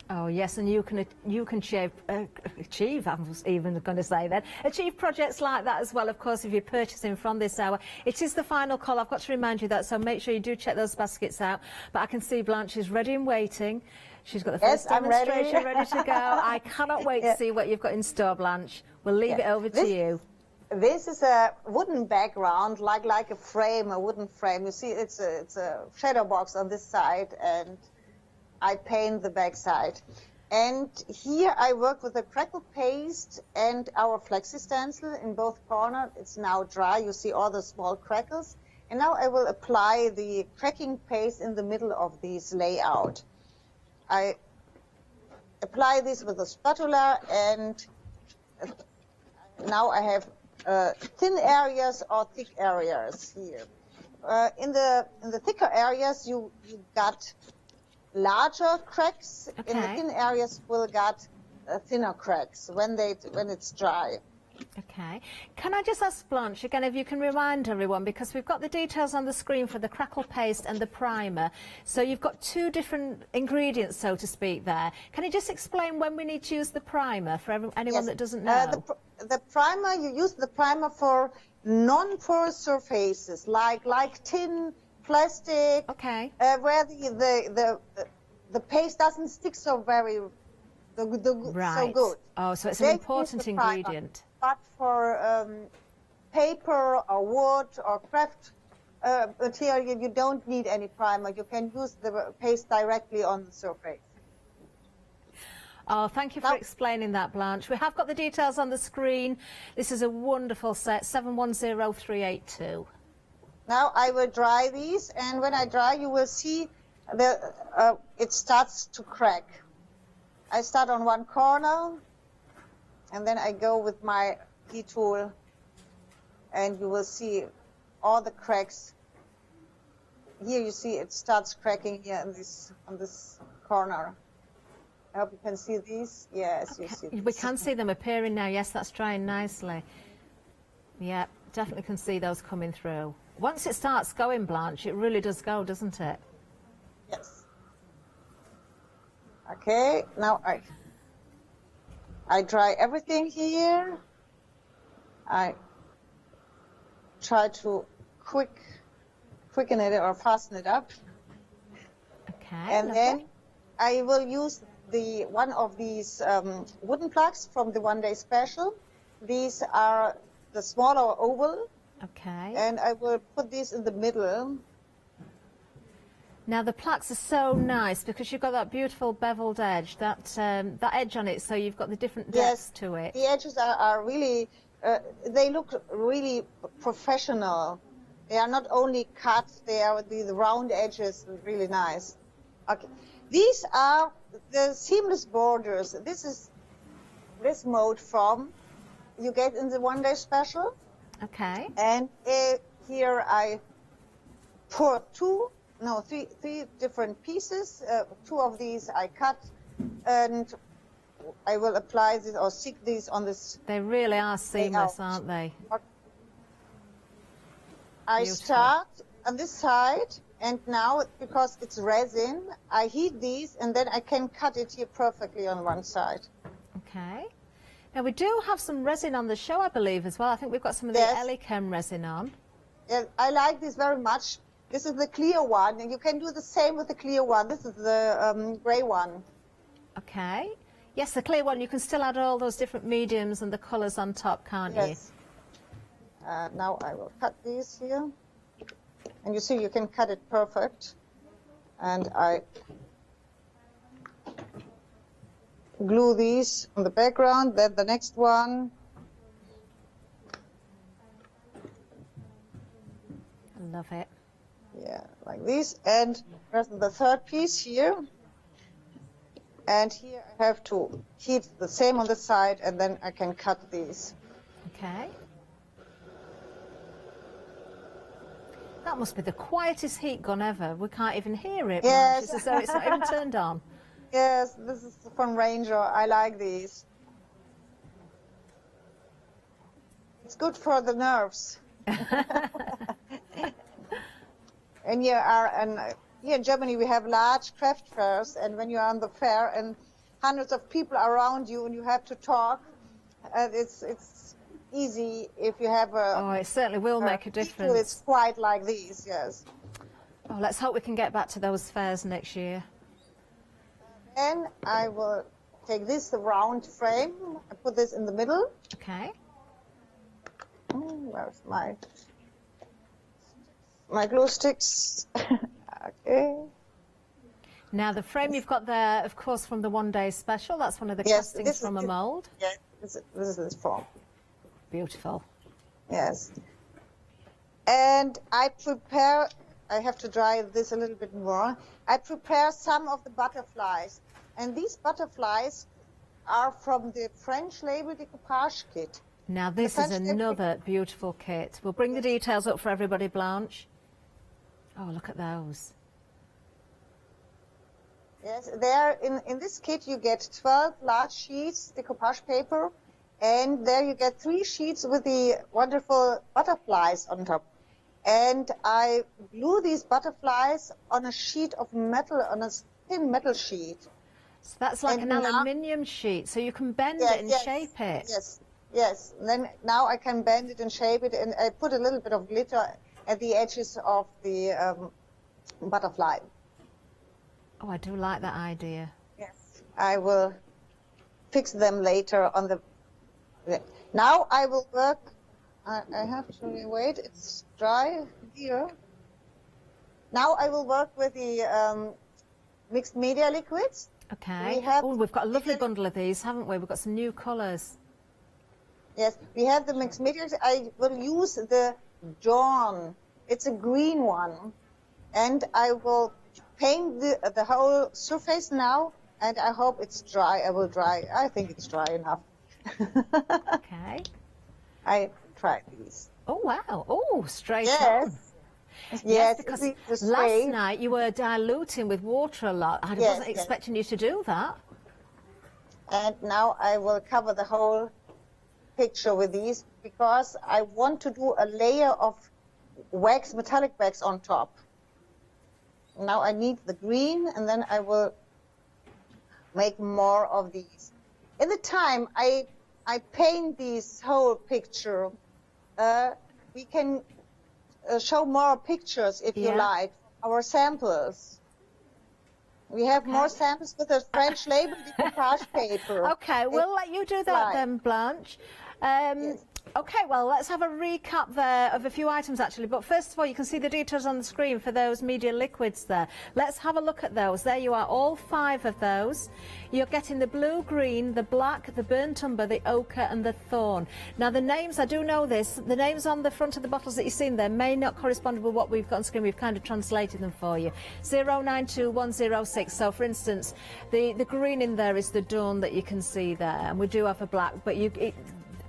Oh yes, and you can achieve, I was even going to say then, achieve projects like that as well, of course, if you're purchasing from this hour. It is the final call, I've got to remind you that, so make sure you do check those baskets out. But I can see Blanche is ready and waiting. She's got the first demonstration ready to go. I cannot wait to see what you've got in store, Blanche. We'll leave it over to you. This is a wooden background, like a frame, a wooden frame. You see, it's a shadow box on this side, and I paint the back side. And here I work with the crackle paste and our flexi stencil in both corners. It's now dry. You see all the small crackles. And now I will apply the cracking paste in the middle of this layout. I apply this with a spatula, and now I have thin areas or thick areas here. In the thicker areas, you got larger cracks. Okay. In the thin areas, will got thinner cracks when it's dry. Okay. Can I just ask Blanche again if you can remind everyone, because we've got the details on the screen for the crackle paste and the primer. So you've got two different ingredients, so to speak, there. Can you just explain when we need to use the primer for anyone that doesn't know? The primer, you use the primer for non-porous surfaces like tin, plastic. Okay. Where the paste doesn't stick so very so good. Oh, so it's an important ingredient. But for paper or wood or craft material, you don't need any primer. You can use the paste directly on the surface. Oh, thank you for explaining that, Blanche. We have got the details on the screen. This is a wonderful set, 710382. Now I will dry these, and when I dry, you will see it starts to crack. I start on one corner, and then I go with my heat tool, and you will see all the cracks. Here you see it starts cracking here on this corner. I hope you can see these. Yes, okay. You see these. We can see them appearing now. Yes, that's drying nicely. Yeah, definitely can see those coming through. Once it starts going, Blanche, it really does go, doesn't it? Yes. Okay, now I dry everything here. I try to quicken it or fasten it up. Okay. And then I will use one of these wooden plugs from the one-day special. These are the smaller oval. Okay. And I will put these in the middle. Now the plaques are so nice because you've got that beautiful beveled edge, that edge on it, so you've got the different depths to it. The edges are really, they look really professional. They are not only cut, they are the round edges, really nice. Okay, these are the seamless borders. This is this mode from you get in the one-day special. Okay. And here I pour three different pieces. Two of these I cut, and I will apply this or stick these on this. They really are seamless, aren't they? I start on this side, and now because it's resin, I heat these, and then I can cut it here perfectly on one side. Okay. Now we do have some resin on the show, I believe, as well. I think we've got some of the Elichem resin on. Yeah, I like this very much. This is the clear one, and you can do the same with the clear one. This is the grey one. Okay. Yes, the clear one, you can still add all those different mediums and the colours on top, can't you? Yes. Now I will cut these here. And you see you can cut it perfect. And I glue these on the background, then the next one. I love it. Yeah, like this. And there's the third piece here. And here I have to heat the same on the side, and then I can cut these. Okay. That must be the quietest heat gun ever. We can't even hear it. Yes. It's as though it's not even turned on. Yes, this is from Ranger. I like these. It's good for the nerves. And here in Germany we have large craft fairs, and when you're on the fair and hundreds of people around you and you have to talk, it's easy if you have a... Oh, it certainly will make a difference. It's quite like these, yes. Oh, let's hope we can get back to those fairs next year. Then I will take this round frame, I put this in the middle. Okay. Where's my glue sticks? Okay. Now the frame you've got there, of course, from the one-day special. That's one of the castings from a mould. Yes, this is this form. Beautiful. Yes. And I have to dry this a little bit more. I prepare some of the butterflies. And these butterflies are from the French label Decoupage kit. Now this is another beautiful kit. We'll bring the details up for everybody, Blanche. Oh, look at those. Yes, there in this kit you get 12 large sheets decoupage paper, and there you get 3 sheets with the wonderful butterflies on top. And I glue these butterflies on a sheet of metal, on a thin metal sheet. So that's like an aluminium sheet, so you can bend it and shape it. Yes, yes. And then now I can bend it and shape it, and I put a little bit of glitter at the edges of the butterfly. Oh, I do like that idea. Yes, I will fix them later on the... Now I will work... I have to wait, it's dry here. Now I will work with the mixed media liquids. Okay. We've got a lovely bundle of these, haven't we? We've got some new colours. Yes, we have the mixed media. I will use the Dawn. It's a green one. And I will paint the whole surface now, and I hope it's dry. I will dry. I think it's dry enough. Okay. I tried these. Oh, wow. Oh, straight on. Yes, because last night you were diluting with water a lot. I wasn't expecting you to do that. And now I will cover the whole picture with these because I want to do a layer of wax, metallic wax on top. Now I need the green, and then I will make more of these. In the time I paint this whole picture, we can show more pictures if you like, our samples. We have more samples with a French label decoupage paper. Okay, we'll let you do that then, Blanche. Okay, well, let's have a recap there of a few items, actually. But first of all, you can see the details on the screen for those media liquids there. Let's have a look at those. There you are, all 5 of those. You're getting the blue, green, the black, the burnt umber, the ochre and the thorn. Now, the names, I do know this, the names on the front of the bottles that you've seen there may not correspond with what we've got on screen. We've kind of translated them for you. 092106. So, for instance, the green in there is the dawn that you can see there. And we do have a black, but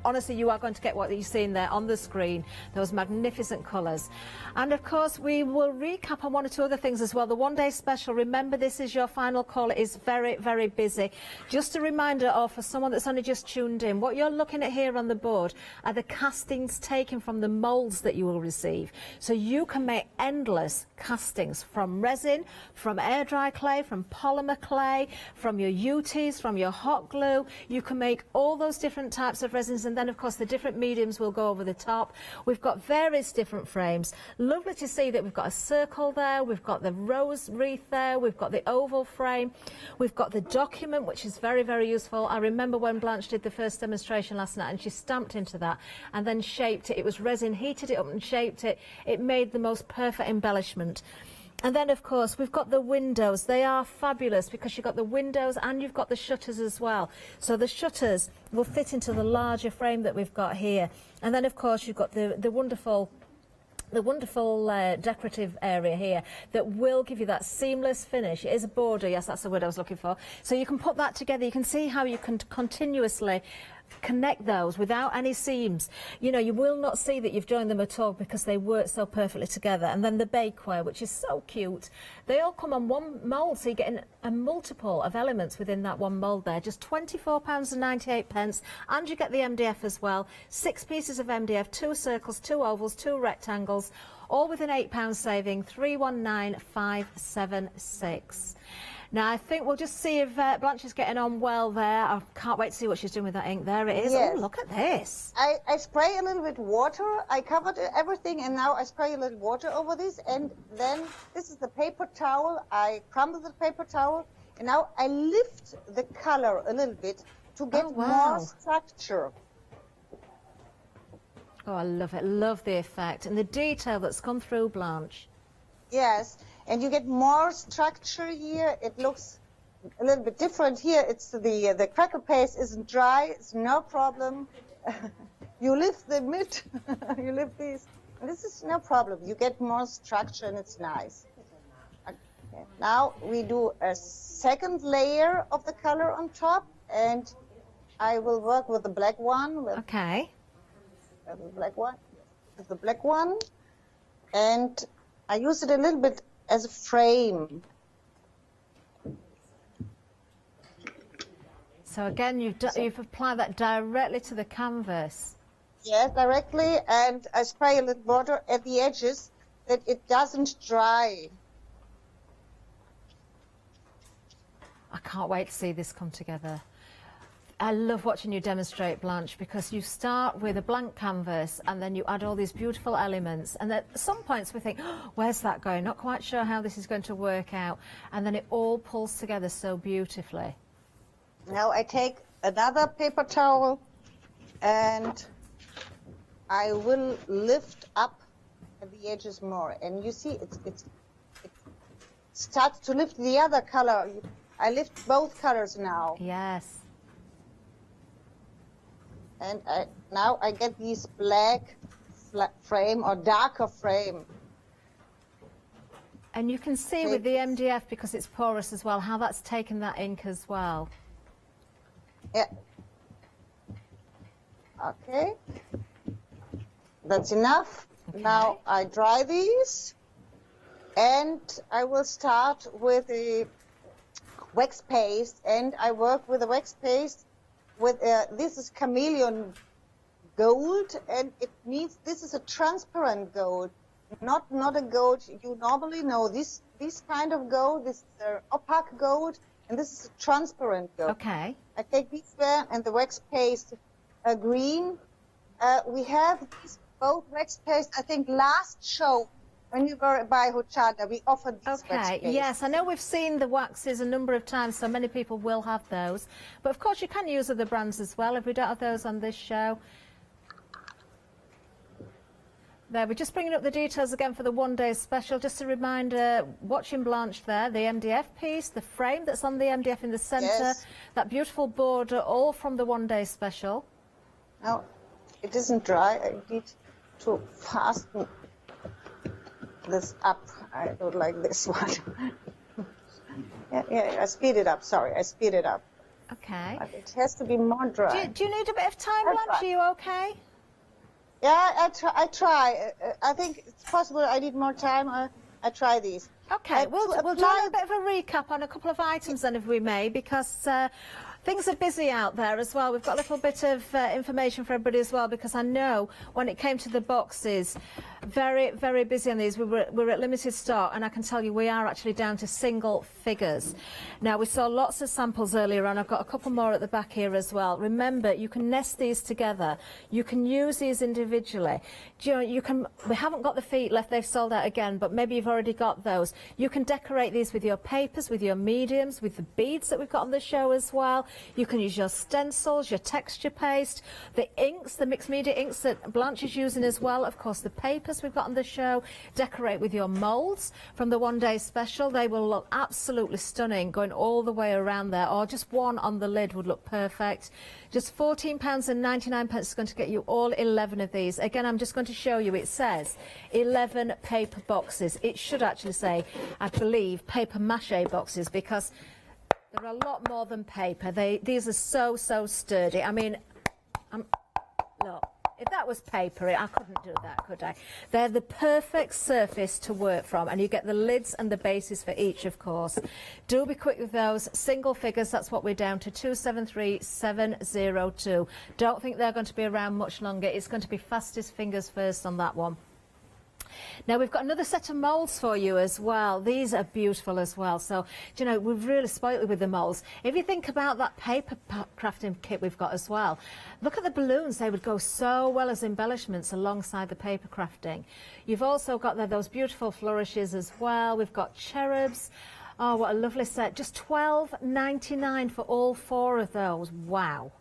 honestly, you are going to get what you've seen there on the screen, those magnificent colours. And of course, we will recap on 1 or 2 other things as well. The one-day special, remember, this is your final call. It is very, very busy. Just a reminder for someone that's only just tuned in, what you're looking at here on the board are the castings taken from the moulds that you will receive. So you can make endless castings from resin, from air dry clay, from polymer clay, from your UTs, from your hot glue. You can make all those different types of resins, and then of course the different mediums will go over the top. We've got various different frames. Lovely to see that we've got a circle there, we've got the rose wreath there, we've got the oval frame, we've got the document, which is very, very useful. I remember when Blanche did the first demonstration last night and she stamped into that and then shaped it. It was resin, heated it up and shaped it. It made the most perfect embellishment. And then, of course, we've got the windows. They are fabulous because you've got the windows and you've got the shutters as well. So the shutters will fit into the larger frame that we've got here. And then, of course, you've got the wonderful decorative area here that will give you that seamless finish. It is a border, yes, that's the word I was looking for. So you can put that together. You can see how you can continuously connect those without any seams. You know, you will not see that you've joined them at all because they work so perfectly together. And then the bakeware, which is so cute. They all come on one mould, so you're getting a multiple of elements within that one mould there. Just £24.98, and you get the MDF as well. 6 pieces of MDF, 2 circles, 2 ovals, 2 rectangles, all with an £8 saving, 319576. Now, I think we'll just see if Blanche is getting on well there. I can't wait to see what she's doing with that ink. There it is. Yes. Oh, look at this. I spray a little bit water. I covered everything, and now I spray a little water over this. And then this is the paper towel. I crumble the paper towel, and now I lift the color a little bit to get more structure. Oh, I love it. Love the effect and the detail that's come through, Blanche. Yes. And you get more structure here. It looks a little bit different here. It's the cracker paste isn't dry. It's no problem. You lift the mid, you lift these. This is no problem. You get more structure and it's nice. Okay. Now we do a second layer of the color on top, and I will work with the black one. Okay. The black one. With the black one, and I use it a little bit as a frame. So again, you've applied that directly to the canvas. Yeah, directly, and I spray a little water at the edges that it doesn't dry. I can't wait to see this come together. I love watching you demonstrate, Blanche, because you start with a blank canvas and then you add all these beautiful elements, and at some points we think, oh, where's that going? Not quite sure how this is going to work out, and then it all pulls together so beautifully. Now I take another paper towel and I will lift up at the edges more, and you see it starts to lift the other color. I lift both colors now. Yes. And now I get these black frame or darker frame. And you can see with the MDF, because it's porous as well, how that's taken that ink as well. Yeah. Okay. That's enough. Okay. Now I dry these, and I will start with a wax paste, and I work with a wax paste with this is chameleon gold, and it means this is a transparent gold, not a gold you normally know. This kind of gold, this is opaque gold, and this is a transparent gold. Okay. I take this one and the wax paste green. We have these both wax paste. I think last show when you go by Hochanda, we offered this wax paste. Yes, I know we've seen the waxes a number of times, so many people will have those. But of course you can use other brands as well if we don't have those on this show. There, we're just bringing up the details again for the one-day special. Just a reminder, watching Blanche there, the MDF piece, the frame that's on the MDF in the centre, yes, that beautiful border, all from the one-day special. Now, it isn't dry. I need to fasten this up. I don't like this one. yeah, I speed it up. Sorry, I speed it up. Okay. But it has to be more dry. Do you need a bit of time, Blanche? Are you okay? Yeah, I try. I think it's possible I need more time. I try these. Okay, we'll do a bit of a recap on a couple of items then, if we may, because things are busy out there as well. We've got a little bit of information for everybody as well, because I know when it came to the boxes, very, very busy on these. We're at limited stock, and I can tell you we are actually down to single figures. Now, we saw lots of samples earlier on. I've got a couple more at the back here as well. Remember, you can nest these together. You can use these individually. We haven't got the feet left. They've sold out again, but maybe you've already got those. You can decorate these with your papers, with your mediums, with the beads that we've got on the show as well. You can use your stencils, your texture paste, the inks, the mixed media inks that Blanche is using as well. Of course, the papers we've got on the show. Decorate with your moulds from the one-day special. They will look absolutely stunning going all the way around there, or just one on the lid would look perfect. Just £14.99 is going to get you all 11 of these. Again, I'm just going to show you. It says 11 paper boxes. It should actually say, I believe, paper mache boxes, because they're a lot more than paper. These are so sturdy. I mean, look. If that was paper, I couldn't do that, could I? They're the perfect surface to work from, and you get the lids and the bases for each, of course. Do be quick with those. Single figures, that's what we're down to, 273702. Don't think they're going to be around much longer. It's going to be fastest fingers first on that one. Now, we've got another set of moulds for you as well. These are beautiful as well. So, you know, we've really spoiled you with the moulds. If you think about that paper crafting kit we've got as well, look at the balloons. They would go so well as embellishments alongside the paper crafting. You've also got those beautiful flourishes as well. We've got cherubs. Oh, what a lovely set. Just £12.99 for all 4 of those. Wow.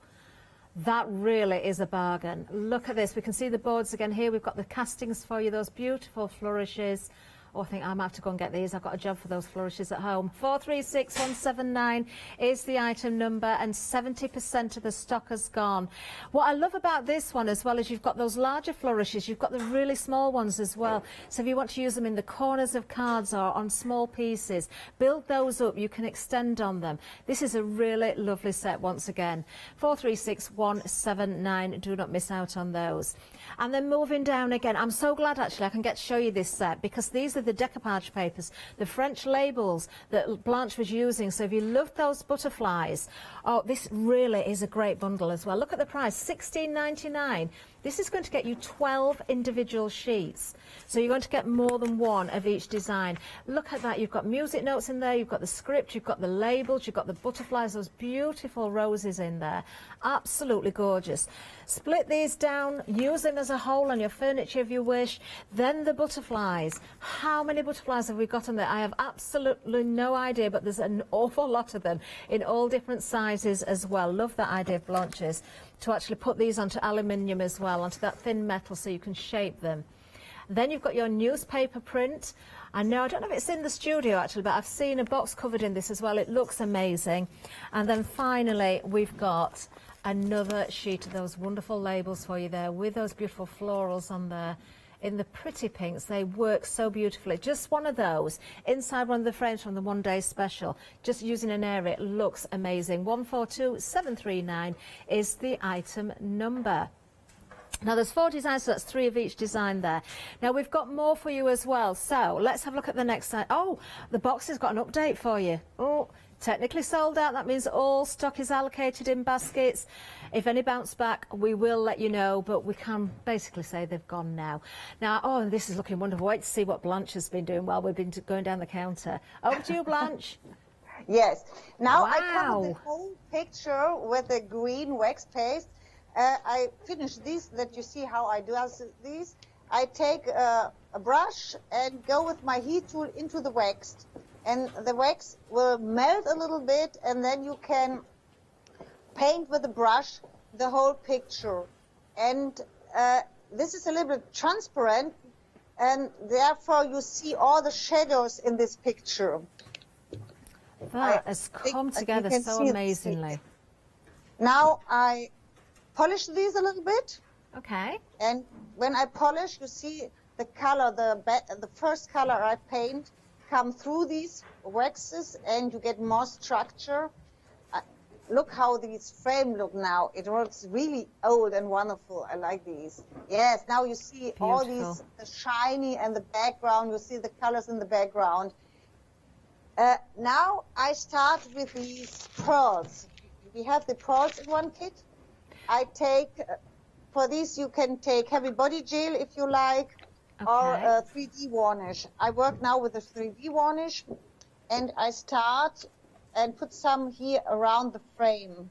That really is a bargain. Look at this. We can see the boards again here. We've got the castings for you, those beautiful flourishes. Oh, I think I might have to go and get these. I've got a job for those flourishes at home. 436179 is the item number, and 70% of the stock has gone. What I love about this one as well is you've got those larger flourishes. You've got the really small ones as well. So if you want to use them in the corners of cards or on small pieces, build those up. You can extend on them. This is a really lovely set once again. 436179. Do not miss out on those. And then moving down again, I'm so glad actually I can get to show you this set, because these are the decoupage papers, the French labels that Blanche was using. So if you love those butterflies, oh, this really is a great bundle as well. Look at the price, $16.99. This is going to get you 12 individual sheets. So you're going to get more than one of each design. Look at that. You've got music notes in there. You've got the script. You've got the labels. You've got the butterflies. Those beautiful roses in there. Absolutely gorgeous. Split these down. Use them as a whole on your furniture if you wish. Then the butterflies. How many butterflies have we got on there? I have absolutely no idea, but there's an awful lot of them in all different sizes as well. Love that idea of Blanche's, to actually put these onto aluminium as well, onto that thin metal, so you can shape them. Then you've got your newspaper print. I know, I don't know if it's in the studio actually, but I've seen a box covered in this as well. It looks amazing. And then finally, we've got another sheet of those wonderful labels for you there, with those beautiful florals on there in the pretty pinks. They work so beautifully. Just one of those inside one of the frames from the one day special, just using an area. It looks amazing. 142739 is the item number. Now there's 4 designs, so that's 3 of each design there. Now we've got more for you as well, so let's have a look at the next side. Oh, the box has got an update for you. Oh, technically sold out. That means all stock is allocated in baskets. If any bounce back, we will let you know, but we can basically say they've gone now. Now, oh, this is looking wonderful. Wait to see what Blanche has been doing while we've been going down the counter. Over to you, Blanche. Yes. Now Wow. I cover the whole picture with a green wax paste. I finish these, that you see how I do these. I take a brush and go with my heat tool into the wax. And the wax will melt a little bit, and then you can paint with the brush the whole picture. And this is a little bit transparent, and therefore you see all the shadows in this picture. That has come together so amazingly. Now I polish these a little bit. Okay. And when I polish, you see the color, the first color I paint come through these waxes, and you get more structure. Look how these frames look now. It looks really old and wonderful. I like these. Yes, now you see all these, the shiny and the background. You see the colors in the background. Now I start with these pearls. We have the pearls in one kit. I take, for these you can take heavy body gel if you like, or 3D varnish. I work now with a 3D varnish, and I start and put some here around the frame,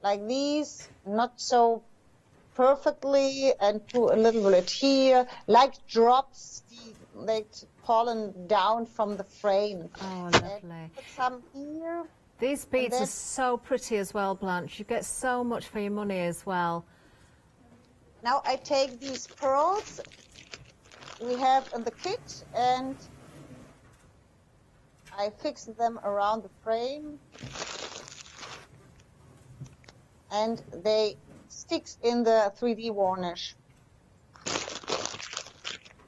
like these, not so perfectly, and put a little bit here, like drops, like fallen down from the frame. Oh, lovely. And put some here. These beads are so pretty as well, Blanche. You get so much for your money as well. Now I take these pearls we have in the kit, and I fix them around the frame, and they stick in the 3D varnish.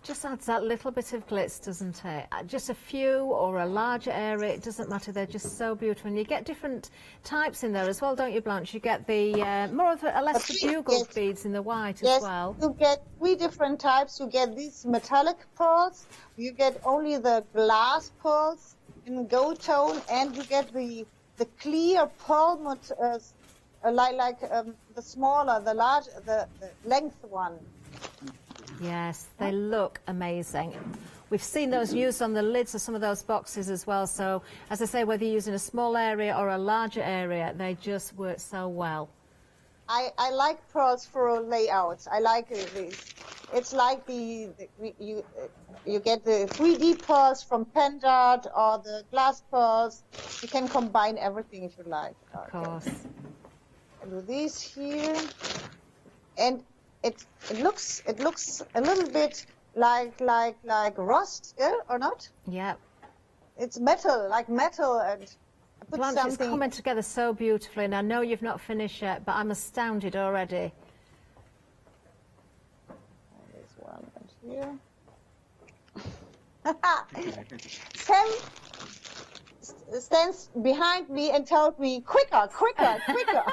Just adds that little bit of glitz, doesn't it? Just a few or a larger area, it doesn't matter. They're just so beautiful. And you get different types in there as well, don't you, Blanche? You get the more of a less the bugle beads in the white as well. You get 3 different types. You get these metallic pearls. You get only the glass pearls in gold tone, and you get the clear pearl, like the smaller, the large, the length one. Yes, they look amazing. We've seen those used on the lids of some of those boxes as well. So, as I say, whether you're using a small area or a larger area, they just work so well. I like pearls for layouts. I like these. It's like you get the 3D pearls from Pendart or the glass pearls. You can combine everything if you like. Of course. I do these here, and it looks a little bit like rust, yeah, or not? Yeah. It's metal, like metal, and I put Blanche, it's something. coming together so beautifully, and I know you've not finished yet, but I'm astounded already. There's one right here. Sam stands behind me and tells me, quicker, quicker, quicker.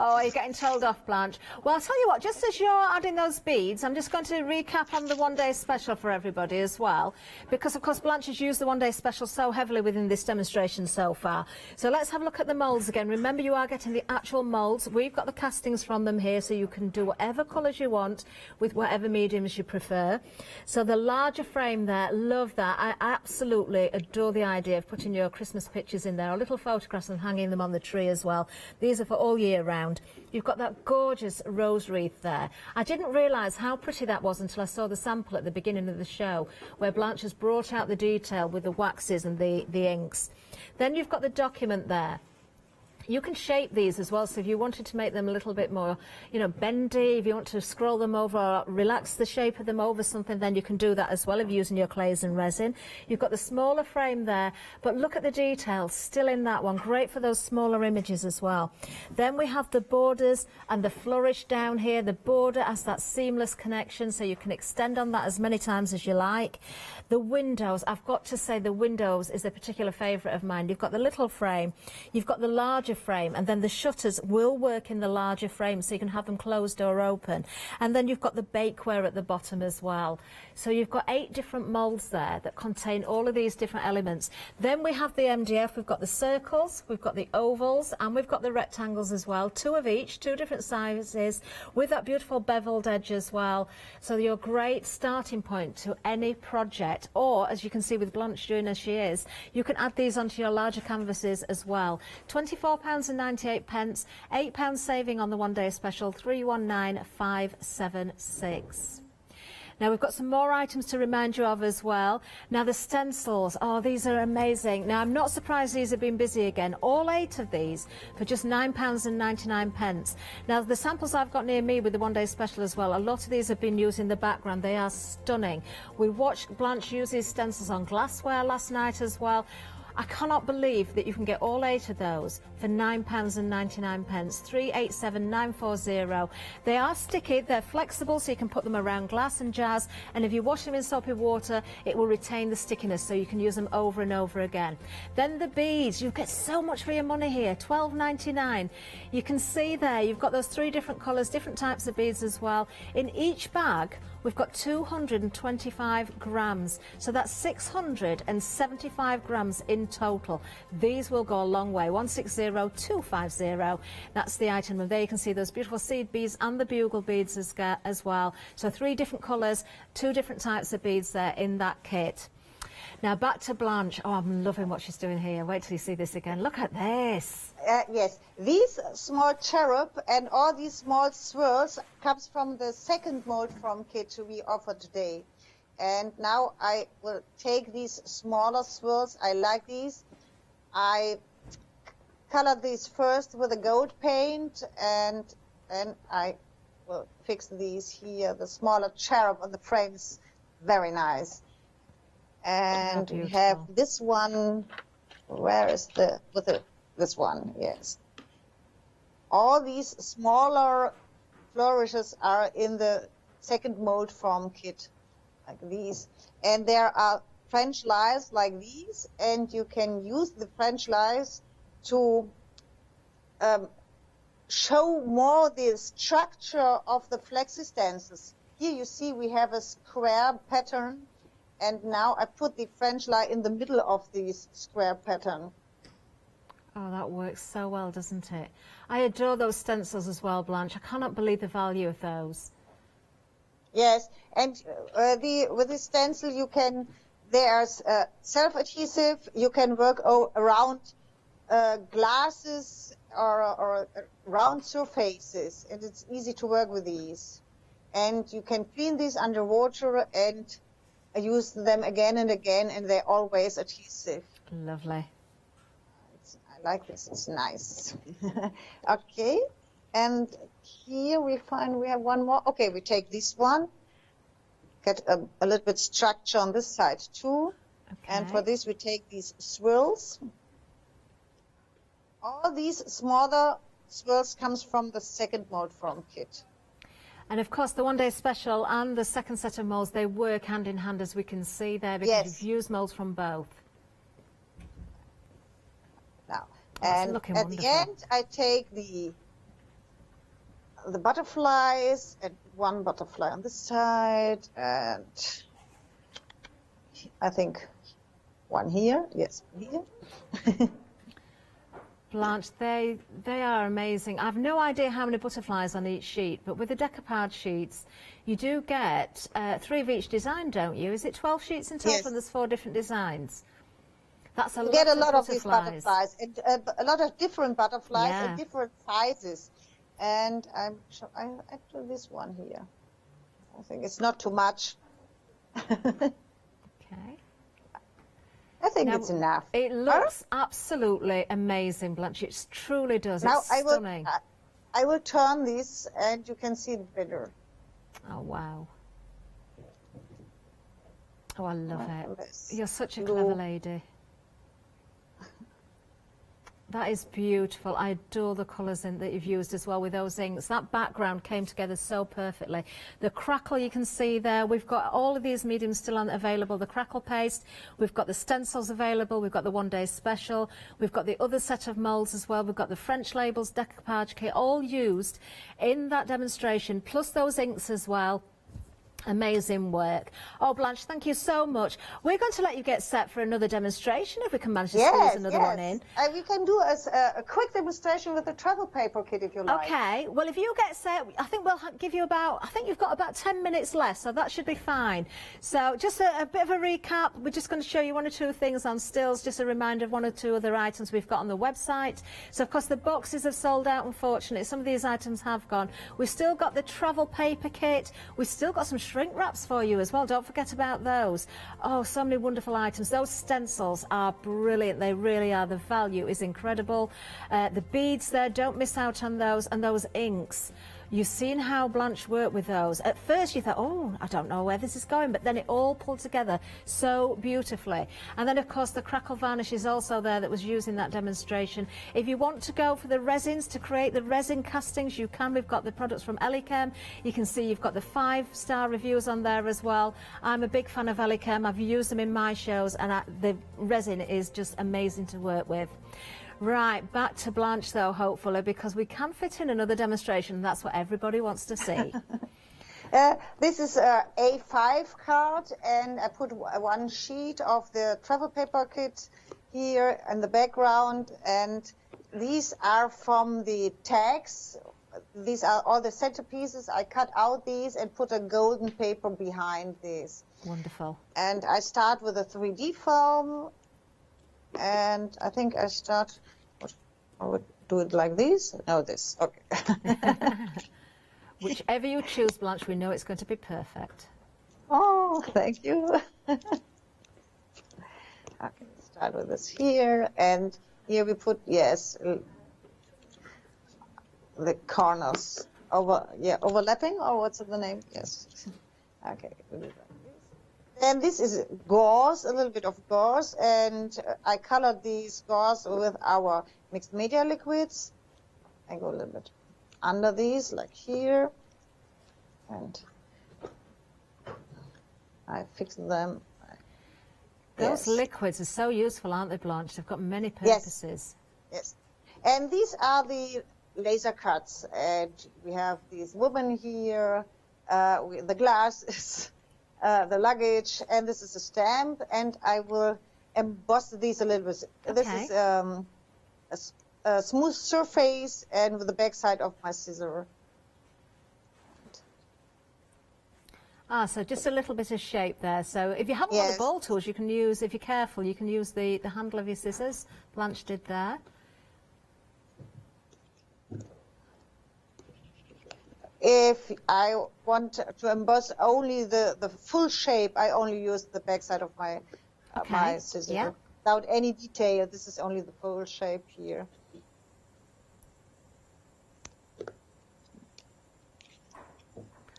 Oh, you're getting told off, Blanche. Well, I'll tell you what, just as you're adding those beads, I'm just going to recap on the one-day special for everybody as well, because, of course, Blanche has used the one-day special so heavily within this demonstration so far. So let's have a look at the moulds again. Remember, you are getting the actual moulds. We've got the castings from them here, so you can do whatever colours you want with whatever mediums you prefer. So the larger frame there, love that. I absolutely adore the idea of putting your Christmas pictures in there, or little photographs, and hanging them on the tree as well. These are for all year round. You've got that gorgeous rose wreath there. I didn't realise how pretty that was until I saw the sample at the beginning of the show, where Blanche has brought out the detail with the waxes and the inks. Then you've got the document there. You can shape these as well, so if you wanted to make them a little bit more, you know, bendy, if you want to scroll them over, or relax the shape of them over something, then you can do that as well if using your clays and resin. You've got the smaller frame there, but look at the details still in that one. Great for those smaller images as well. Then we have the borders and the flourish down here. The border has that seamless connection, so you can extend on that as many times as you like. The windows, I've got to say the windows is a particular favourite of mine. You've got the little frame, you've got the larger frame, and then the shutters will work in the larger frame, so you can have them closed or open. And then you've got the bakeware at the bottom as well. So you've got 8 different moulds there that contain all of these different elements. Then we have the MDF, we've got the circles, we've got the ovals, and we've got the rectangles as well. 2 of each, 2 different sizes, with that beautiful beveled edge as well. So you're a great starting point to any project, or as you can see with Blanche doing as she is, you can add these onto your larger canvases as well. £24.98, £8 saving on the one-day special, 319576. Now we've got some more items to remind you of as well. Now the stencils, oh, these are amazing. Now I'm not surprised these have been busy again. All 8 of these for just £9.99. Now the samples I've got near me with the one-day special as well, a lot of these have been used in the background. They are stunning. We watched Blanche use these stencils on glassware last night as well. I cannot believe that you can get all 8 of those for £9.99, 387940. They are sticky, they're flexible, so you can put them around glass and jars, and if you wash them in soapy water, it will retain the stickiness, so you can use them over and over again. Then the beads, you get so much for your money here, £12.99. You can see there, you've got those 3 different colours, different types of beads as well. In each bag, we've got 225 grams, so that's 675 grams in total. These will go a long way. 160250. That's the item, and there you can see those beautiful seed beads and the bugle beads as well. So 3 different colours, 2 different types of beads there in that kit. Now back to Blanche. Oh, I'm loving what she's doing here. Wait till you see this again. Look at this. Yes, these small cherub and all these small swirls comes from the second mold from kit we offer today. And now I will take these smaller swirls. I like these. I color these first with a gold paint, and then I will fix these here. The smaller cherub on the frame is very nice. And we have this one. Where is this one? Yes. All these smaller flourishes are in the second mold form kit, like these. And there are French lies like these, and you can use the French lies to show more the structure of the flexi stances. Here you see we have a square pattern, and now I put the French lie in the middle of this square pattern. Oh, that works so well, doesn't it? I adore those stencils as well, Blanche. I cannot believe the value of those. Yes, and with the stencil you can, there's self-adhesive, you can work around glasses or round surfaces, and it's easy to work with these. And you can clean these underwater and use them again and again, and they're always adhesive. Lovely. I like this, it's nice. Okay, and here we find we have one more. Okay, we take this one, get a little bit structure on this side too. Okay. And for this we take these swirls. All these smaller swirls comes from the second mold form kit. And of course the one-day special and the second set of molds, they work hand in hand, as we can see there, because you've used molds from both. Now, and at the end I take the the butterflies, and one butterfly on this side, and I think one here. Yes, one here. Blanche, they are amazing. I've no idea how many butterflies on each sheet, but with the decoupage sheets, you do get 3 of each design, don't you? Is it 12 sheets in total? Yes. And there's 4 different designs. That's a You lot get a of lot of these butterflies. butterflies, and a lot of different butterflies Yeah. and different sizes. And I do this one here. I think it's not too much. Okay. I think Now, it's enough. It looks absolutely amazing, Blanche. It truly does. Now It's I stunning. will turn this, and you can see it better. Oh, wow. Oh, I love it. This You're such a blue. clever lady. That is beautiful. I adore the colours that you've used as well with those inks. That background came together so perfectly. The crackle you can see there. We've got all of these mediums still available. The crackle paste. We've got the stencils available. We've got the one-day special. We've got the other set of moulds as well. We've got the French labels, decoupage kit, all used in that demonstration, plus those inks as well. Amazing work. Oh, Blanche, thank you so much. We're going to let you get set for another demonstration if we can manage to squeeze another one in. We can do a quick demonstration with the travel paper kit if you like. Okay, well, if you get set, I think we'll give you I think you've got about 10 minutes left, so that should be fine. So just a bit of a recap. We're just going to show you 1 or 2 things on stills, just a reminder of 1 or 2 other items we've got on the website. So, of course, the boxes have sold out, unfortunately. Some of these items have gone. We've still got the travel paper kit. We've still got some shrink wraps for you as well. Don't forget about those. Oh, so many wonderful items. Those stencils are brilliant. They really are. The value is incredible. The beads there, don't miss out on those. And those inks. You've seen how Blanche worked with those. At first you thought, oh, I don't know where this is going, but then it all pulled together so beautifully. And then, of course, the crackle varnish is also there that was used in that demonstration. If you want to go for the resins to create the resin castings, you can. We've got the products from Elichem. You can see you've got the 5-star reviews on there as well. I'm a big fan of Elichem. I've used them in my shows, and the resin is just amazing to work with. Right, back to Blanche though, hopefully, because we can fit in another demonstration, and that's what everybody wants to see. This is a A5 card, and I put 1 sheet of the travel paper kit here in the background, and these are from the tags. These are all the centerpieces. I cut out these and put a golden paper behind these. Wonderful. And I start with a 3D foam, and I think I start, I would do it like this. No, this. Okay. Whichever you choose, Blanche, we know it's going to be perfect. Oh, thank you. Okay, start with this here, and here we put, yes, the corners overlapping, or what's the name? Yes. Okay. And this is gauze, a little bit of gauze, and I colored these gauze with our mixed media liquids. I go a little bit under these, like here, and I fix them. Those liquids are so useful, aren't they, Blanche? They've got many purposes. Yes. And these are the laser cuts, and we have these women here, the glasses. The luggage, and this is a stamp, and I will emboss these a little bit. Okay. This is a smooth surface, and with the back side of my scissor. Ah, so just a little bit of shape there. So if you haven't got the ball tools, you can use, if you're careful, you can use the handle of your scissors. Blanche did there. If I want to emboss only the full shape, I only use the back side of my my scissor. Without any detail, this is only the full shape here.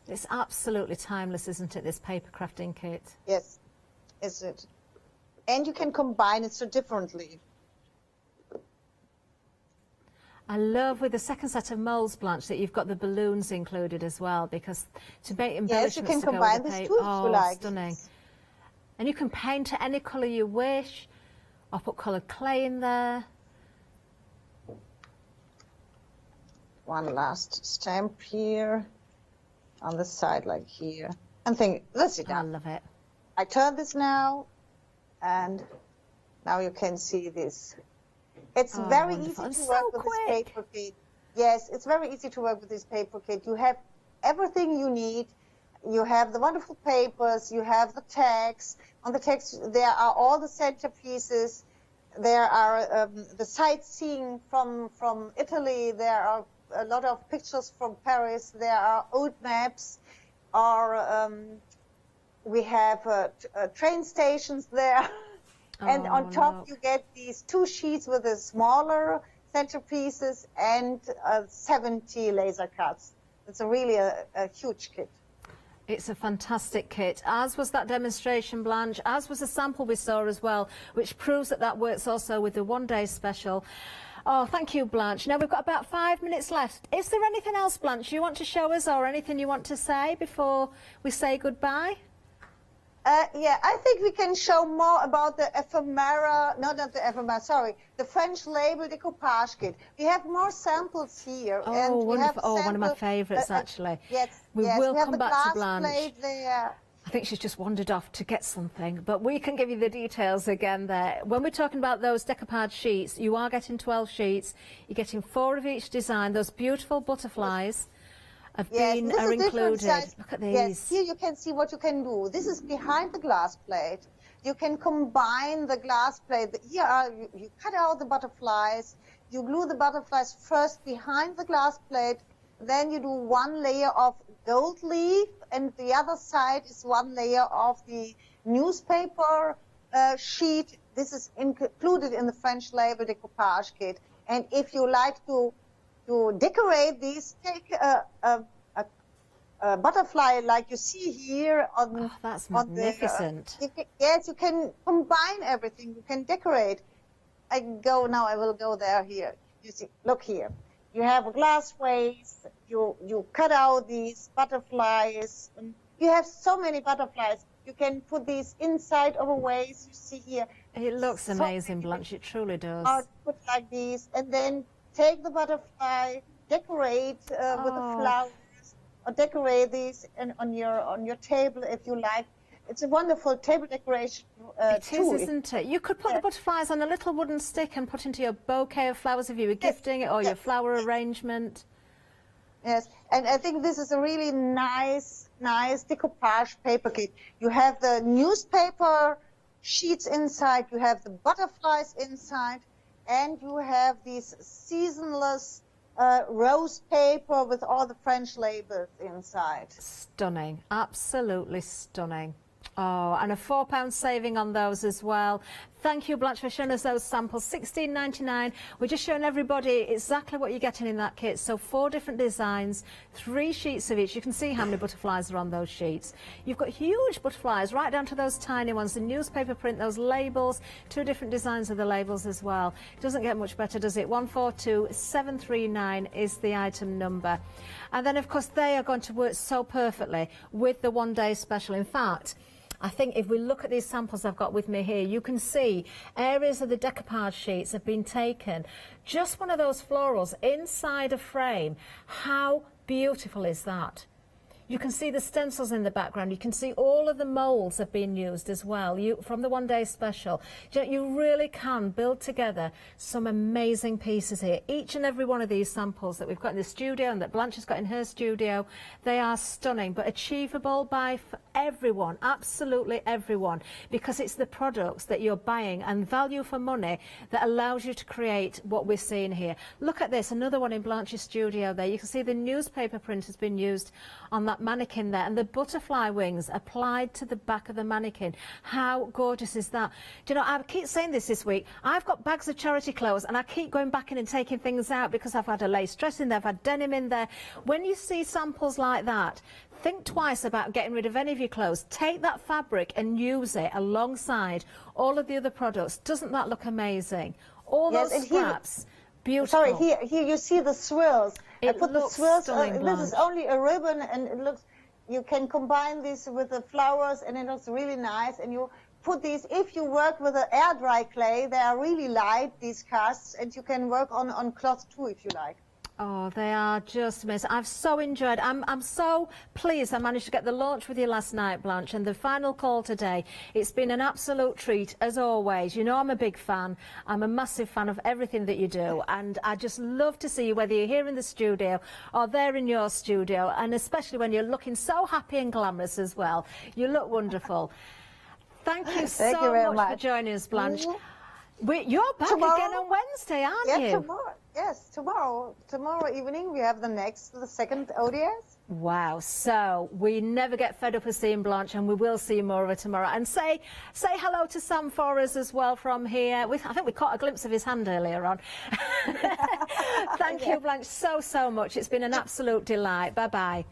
It's absolutely timeless, isn't it, this paper crafting kit? Yes, is it? And you can combine it so differently. I love with the second set of moulds, Blanche, that you've got the balloons included as well, because to make embellishments you can to go combine with the this paper, too, if you like. Stunning. And you can paint to any colour you wish, or put coloured clay in there. one last stamp here on the side, like here. And think, that's it. I love it. I turn this now, and now you can see this. It's very easy to work with this paper kit. Yes, it's very easy to work with this paper kit. You have everything you need. You have the wonderful papers. You have the tags. On the tags, there are all the centerpieces. There are the sightseeing from Italy. There are a lot of pictures from Paris. There are old maps. Or we have train stations there. And on top, you get these 2 sheets with the smaller centerpieces and 70 laser cuts. It's really a huge kit. It's a fantastic kit, as was that demonstration, Blanche, as was the sample we saw as well, which proves that that works also with the one-day special. Oh, thank you, Blanche. Now, we've got about 5 minutes left. Is there anything else, Blanche, you want to show us or anything you want to say before we say goodbye? Yeah, I think we can show more about the ephemera, no, not the ephemera, sorry, the French label decoupage kit. We have more samples here. Oh, and wonderful. Oh, one of my favourites, actually. Yes, we yes, will we have come the back to glass Blanche. plate there. I think she's just wandered off to get something, but we can give you the details again there. When we're talking about those decoupage sheets, you are getting 12 sheets. You're getting 4 of each design. Those beautiful butterflies are included. Look at these. Yes, here you can see what you can do. This is behind the glass plate. You can combine the glass plate. Here you cut out the butterflies. You glue the butterflies first behind the glass plate. Then you do 1 layer of gold leaf, and the other side is 1 layer of the newspaper sheet. This is included in the French label decoupage kit. And if you like to decorate these, take a butterfly like you see here on. Oh, that's magnificent. Yes, you can combine everything. You can decorate. I will go there here. You see, look here. You have a glass vase. You cut out these butterflies. You have so many butterflies. You can put these inside of a vase. You see here. It looks amazing, Blanche. It truly does. Put like these, and then take the butterfly, decorate with the flowers, or decorate these on your table if you like. It's a wonderful table decoration It is, isn't it? You could put the butterflies on a little wooden stick and put into your bouquet of flowers if you were gifting it, or your flower arrangement. Yes, and I think this is a really nice decoupage paper kit. You have the newspaper sheets inside, you have the butterflies inside, and you have these seasonless rose paper with all the French labels inside. Stunning, absolutely stunning. Oh, and a £4 saving on those as well. Thank you, Blanche, for showing us those samples. $16.99. We're just showing everybody exactly what you're getting in that kit. So 4 different designs, 3 sheets of each. You can see how many butterflies are on those sheets. You've got huge butterflies right down to those tiny ones, the newspaper print, those labels, 2 different designs of the labels as well. It doesn't get much better, does it? 142739 is the item number. And then, of course, they are going to work so perfectly with the one-day special. In fact, I think if we look at these samples I've got with me here, you can see areas of the decoupage sheets have been taken. Just one of those florals inside a frame. How beautiful is that? You can see the stencils in the background. You can see all of the moulds have been used as well from the one-day special. You really can build together some amazing pieces here. Each and every one of these samples that we've got in the studio and that Blanche has got in her studio, they are stunning, but achievable by everyone, absolutely everyone, because it's the products that you're buying and value for money that allows you to create what we're seeing here. Look at this, another one in Blanche's studio there. You can see the newspaper print has been used on that mannequin there, and the butterfly wings applied to the back of the mannequin. How gorgeous is that? Do you know, I keep saying this week, I've got bags of charity clothes and I keep going back in and taking things out because I've had a lace dress in there, I've had denim in there. When you see samples like that, think twice about getting rid of any of your clothes. Take that fabric and use it alongside all of the other products. Doesn't that look amazing? All those scraps. Beautiful. Sorry, here you see the swirls. I put the swirls. Stunning, this is only a ribbon, and it looks. You can combine this with the flowers, and it looks really nice. And you put these. If you work with an air dry clay, they are really light. These casts, and you can work on cloth too if you like. Oh, they are just amazing. I've so enjoyed. I'm so pleased I managed to get the launch with you last night, Blanche, and the final call today. It's been an absolute treat, as always. You know I'm a big fan. I'm a massive fan of everything that you do, and I just love to see you, whether you're here in the studio or there in your studio, and especially when you're looking so happy and glamorous as well. You look wonderful. Thank you so much for joining us, Blanche. You're back again on Wednesday, aren't you? Tomorrow evening we have the second ODS. Wow, so we never get fed up of seeing Blanche, and we will see more of her tomorrow. And say hello to Sam for us as well from here. I think we caught a glimpse of his hand earlier on. Thank you, Blanche, so much. It's been an absolute delight. Bye-bye.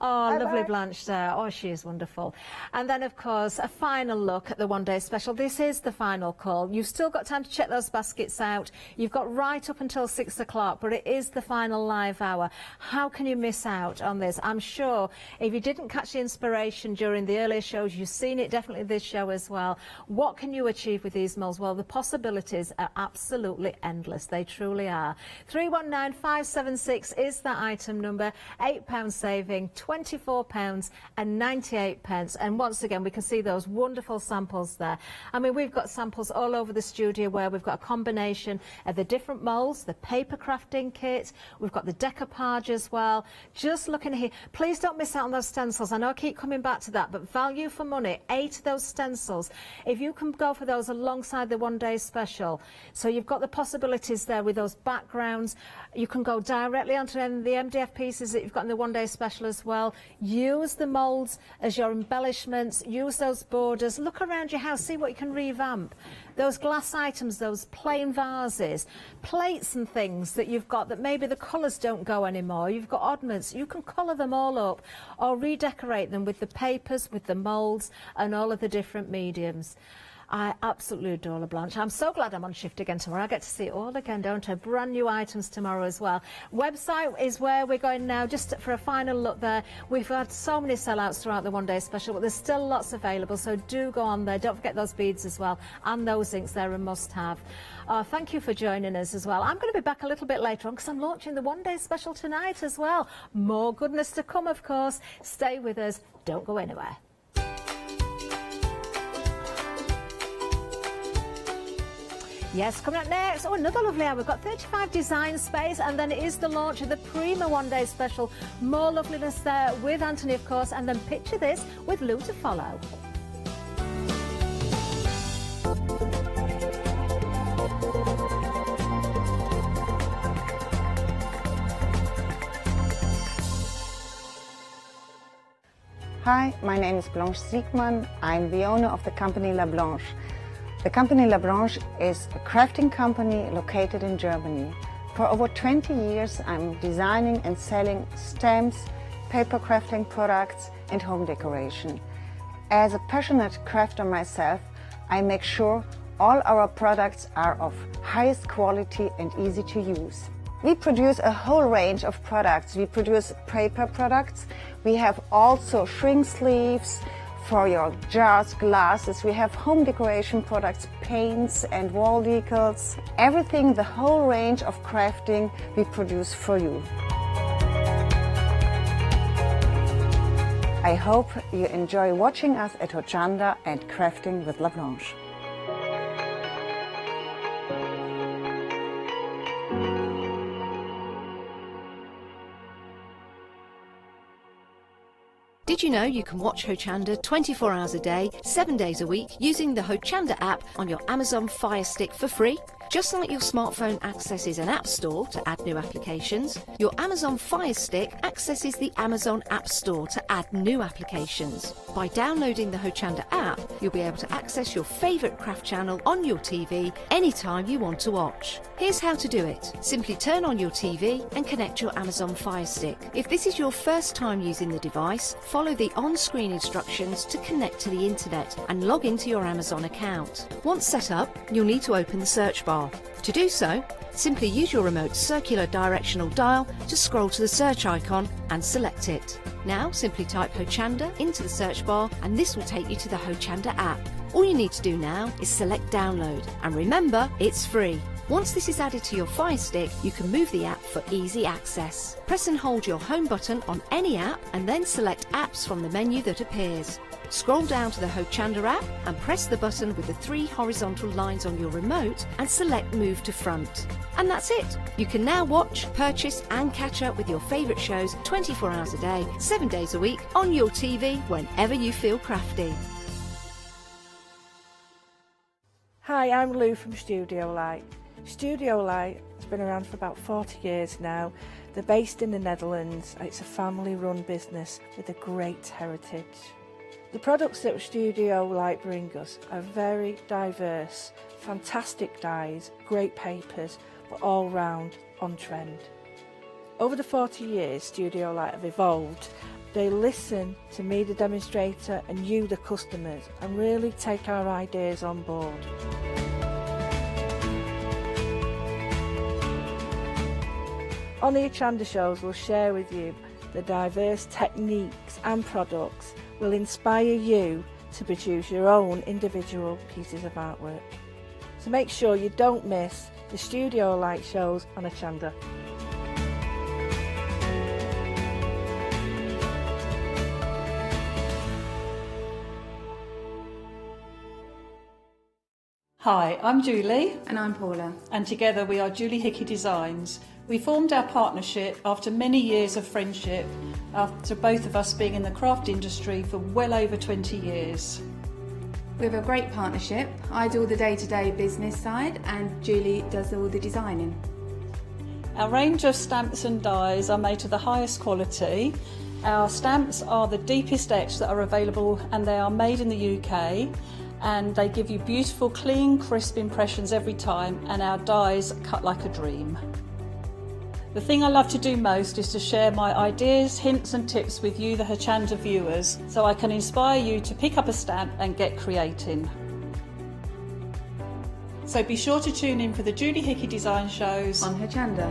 Oh, Bye-bye. Lovely Blanche there. Oh, she is wonderful. And then, of course, a final look at the one-day special. This is the final call. You've still got time to check those baskets out. You've got right up until 6 o'clock, but it is the final live hour. How can you miss out on this? I'm sure if you didn't catch the inspiration during the earlier shows, you've seen it definitely this show as well. What can you achieve with these molds? Well, the possibilities are absolutely endless. They truly are. 319576 is that item number. £8 saving, £24.98. And once again, we can see those wonderful samples there. I mean, we've got samples all over the studio where we've got a combination of the different molds, the paper crafting kit, we've got the decoupage as well. Just looking here, please don't miss out on those stencils. I know I keep coming back to that, but value for money, 8 of those stencils. If you can go for those alongside the one-day special, so you've got the possibilities there with those backgrounds. You can go directly onto the MDF pieces that you've got in the one-day special as well. Use the moulds as your embellishments, use those borders, look around your house, see what you can revamp. Those glass items, those plain vases, plates and things that you've got that maybe the colours don't go anymore, you've got oddments, you can colour them all up or redecorate them with the papers, with the moulds and all of the different mediums. I absolutely adore La Blanche. I'm so glad I'm on shift again tomorrow. I get to see it all again, don't I? Brand new items tomorrow as well. Website is where we're going now, just for a final look there. We've had so many sellouts throughout the one-day special, but there's still lots available, so do go on there. Don't forget those beads as well, and those inks. They're a must-have. Thank you for joining us as well. I'm going to be back a little bit later on because I'm launching the one-day special tonight as well. More goodness to come, of course. Stay with us. Don't go anywhere. Yes, coming up next, another lovely hour. We've got 35 design space, and then it is the launch of the Prima one-day special. More loveliness there with Anthony, of course, and then picture this with Lou to follow. Hi, my name is Blanche Siegmann. I'm the owner of the company La Blanche. The company La Blanche is a crafting company located in Germany. For over 20 years, I'm designing and selling stamps, paper crafting products, and home decoration. As a passionate crafter myself, I make sure all our products are of highest quality and easy to use. We produce a whole range of products. We produce paper products. We have also shrink sleeves for your jars, glasses. We have home decoration products, paints and wall decals. Everything, the whole range of crafting we produce for you. I hope you enjoy watching us at Hochanda and crafting with La Blanche. Did you know you can watch Hochanda 24 hours a day, 7 days a week using the Hochanda app on your Amazon Fire Stick for free? Just like your smartphone accesses an app store to add new applications, your Amazon Fire Stick accesses the Amazon App Store to add new applications. By downloading the Hochanda app, you'll be able to access your favourite craft channel on your TV anytime you want to watch. Here's how to do it. Simply turn on your TV and connect your Amazon Fire Stick. If this is your first time using the device, follow the on-screen instructions to connect to the internet and log into your Amazon account. Once set up, you'll need to open the search bar. To do so, simply use your remote circular directional dial to scroll to the search icon and select it. Now simply type Hochanda into the search bar and this will take you to the Hochanda app. All you need to do now is select download, and remember, it's free. Once this is added to your Fire Stick, you can move the app for easy access. Press and hold your home button on any app and then select apps from the menu that appears. Scroll down to the Hochanda app and press the button with the 3 horizontal lines on your remote and select Move to Front. And that's it. You can now watch, purchase and catch up with your favourite shows 24 hours a day, 7 days a week on your TV whenever you feel crafty. Hi, I'm Lou from Studio Light. Studio Light has been around for about 40 years now. They're based in the Netherlands. It's a family-run business with a great heritage. The products that Studio Light bring us are very diverse, fantastic dyes, great papers, but all round on trend. Over the 40 years Studio Light have evolved. They listen to me, the demonstrator, and you, the customers, and really take our ideas on board. On the Hochanda shows, we'll share with you the diverse techniques and products will inspire you to produce your own individual pieces of artwork. So make sure you don't miss the Studio Light shows on Hochanda. Hi, I'm Julie. And I'm Paula. And together we are Julie Hickey Designs. We formed our partnership after many years of friendship, after both of us being in the craft industry for well over 20 years. We have a great partnership. I do all the day-to-day business side and Julie does all the designing. Our range of stamps and dies are made to the highest quality. Our stamps are the deepest etch that are available and they are made in the UK. And they give you beautiful, clean, crisp impressions every time, and our dies cut like a dream. The thing I love to do most is to share my ideas, hints and tips with you, the Hochanda viewers, so I can inspire you to pick up a stamp and get creating. So be sure to tune in for the Julie Hickey Design shows on Hochanda.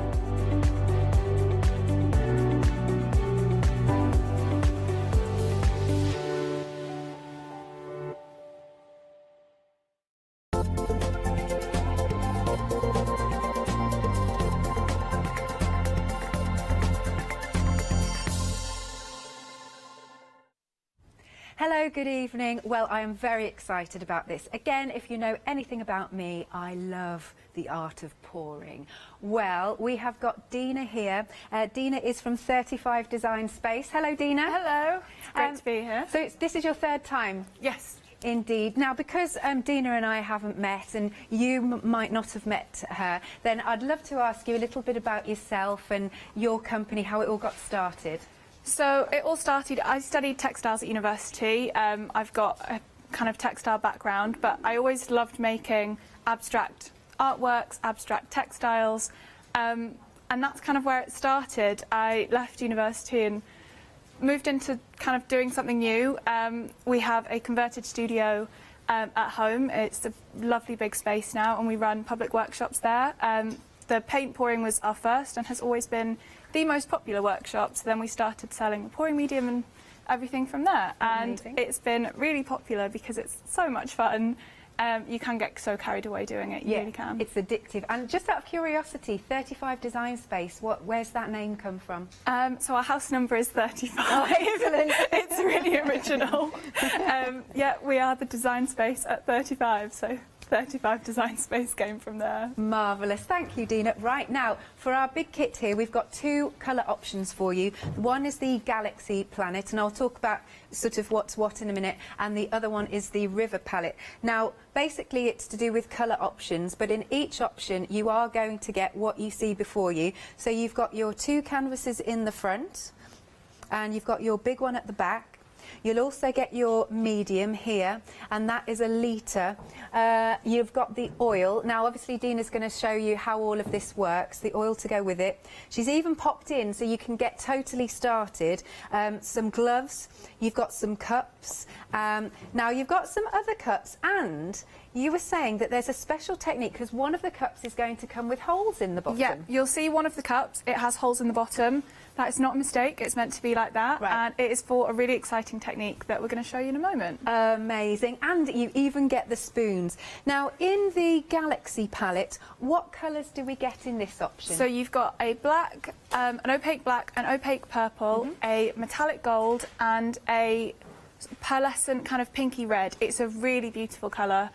Hello, good evening. Well, I am very excited about this. Again, if you know anything about me, I love the art of pouring. Well, we have got Dina here. Dina is from 35 Design Space. Hello, Dina. Hello. It's great to be here. So this is your third time? Yes. Indeed. Now, because Dina and I haven't met, and you might not have met her, then I'd love to ask you a little bit about yourself and your company, how it all got started. So it all started, I studied textiles at university. I've got a kind of textile background, but I always loved making abstract artworks, abstract textiles, and that's kind of where it started. I left university and moved into kind of doing something new. We have a converted studio at home. It's a lovely big space now, and we run public workshops there. The paint pouring was our first and has always been the most popular workshops. Then we started selling the pouring medium and everything from there. Amazing. And it's been really popular because it's so much fun. You can get so carried away doing it, you really can. It's addictive. And just out of curiosity, 35 Design Space, where's that name come from? So our house number is 35. Oh, excellent. It's really original. Yeah, we are the Design Space at 35, so 35 Design Space came from there. Marvellous. Thank you, Dina. Right now, for our big kit here, we've got two colour options for you. One is the Galaxy Planet, and I'll talk about sort of what's what in a minute, and the other one is the River Palette. Now, basically, it's to do with colour options, but in each option, you are going to get what you see before you. So you've got your two canvases in the front, and you've got your big one at the back. You'll also get your medium here, and that is a litre. You've got the oil. Now, obviously, Dina's going to show you how all of this works, the oil to go with it. She's even popped in, so you can get totally started, some gloves. You've got some cups. cups. Now you've got some other cups, and you were saying that there's a special technique because one of the cups is going to come with holes in the bottom. Yeah, you'll see one of the cups, it has holes in the bottom. That is not a mistake, it's meant to be like that. Right. And it is for a really exciting technique that we're going to show you in a moment. Amazing. And you even get the spoons. Now, in the Galaxy palette, what colours do we get in this option? So you've got a black, an opaque black, an opaque purple, a metallic gold, and a pearlescent kind of pinky red. It's a really beautiful colour.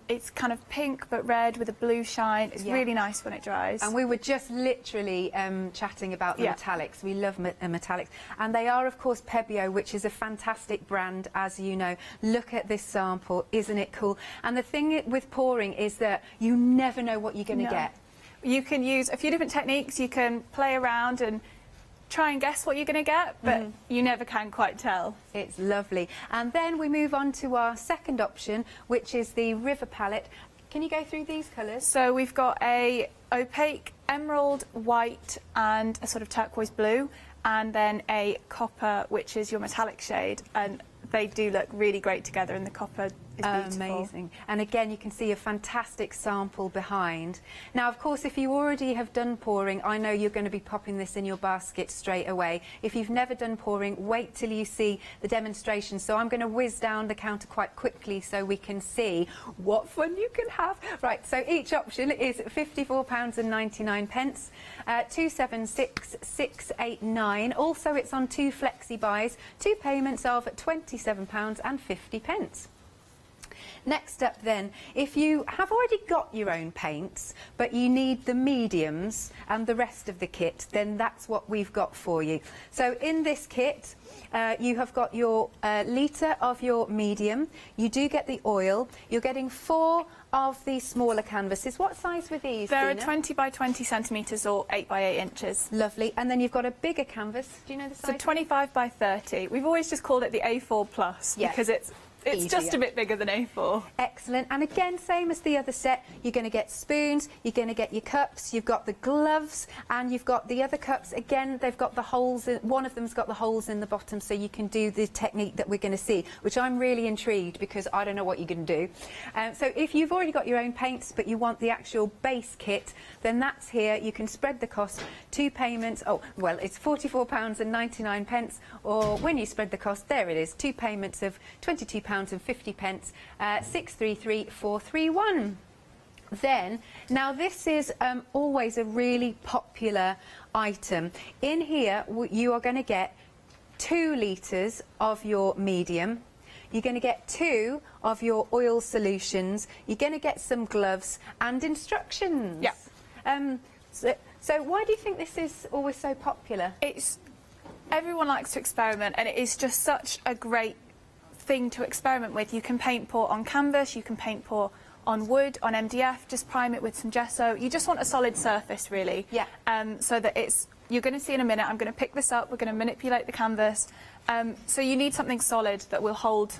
It's kind of pink but red with a blue shine. It's really nice when it dries. And we were just literally chatting about the metallics. We love metallics. And they are, of course, Pebeo, which is a fantastic brand, as you know. Look at this sample. Isn't it cool? And the thing with pouring is that you never know what you're going to get. You can use a few different techniques. You can play around and try and guess what you're going to get, but you never can quite tell. It's lovely. And then we move on to our second option, which is the River palette. Can you go through these colours? So we've got a opaque emerald, white, and a sort of turquoise blue, and then a copper, which is your metallic shade. And they do look really great together, and the copper is beautiful. Amazing. And again, you can see a fantastic sample behind. Now, of course, if you already have done pouring, I know you're going to be popping this in your basket straight away. If you've never done pouring, wait till you see the demonstration. So I'm going to whiz down the counter quite quickly so we can see what fun you can have. Right, so each option is £54.99, 276689. Also, it's on 2 flexi buys, 2 payments of £27.50. Next up then, if you have already got your own paints, but you need the mediums and the rest of the kit, then that's what we've got for you. So in this kit, you have got your litre of your medium. You do get the oil. You're getting 4 of the smaller canvases. What size were these, They're Dina? 20 by 20 centimetres or 8 by 8 inches. Lovely. And then you've got a bigger canvas. Do you know the size? So 25 by 30. We've always just called it the A4 Plus because it's just a bit bigger than A4. Excellent. And again, same as the other set, you're going to get spoons, you're going to get your cups, you've got the gloves, and you've got the other cups. Again, they've got the holes, one of them's got the holes in the bottom, so you can do the technique that we're going to see, which I'm really intrigued because I don't know what you're going to do. So if you've already got your own paints, but you want the actual base kit, then that's here. You can spread the cost, 2 payments. Oh, well, it's £44.99, or when you spread the cost, there it is, 2 payments of £22.50, 633431. Then, now this is always a really popular item. In here, you are going to get 2 litres of your medium. You're going to get 2 of your oil solutions. You're going to get some gloves and instructions. Yeah. So why do you think this is always so popular? Everyone likes to experiment, and it is just such a great thing to experiment with. You can paint pour on canvas, you can paint pour on wood, on MDF, just prime it with some gesso. You just want a solid surface, really. Yeah. So that you're going to see in a minute, I'm going to pick this up, we're going to manipulate the canvas. So you need something solid that will hold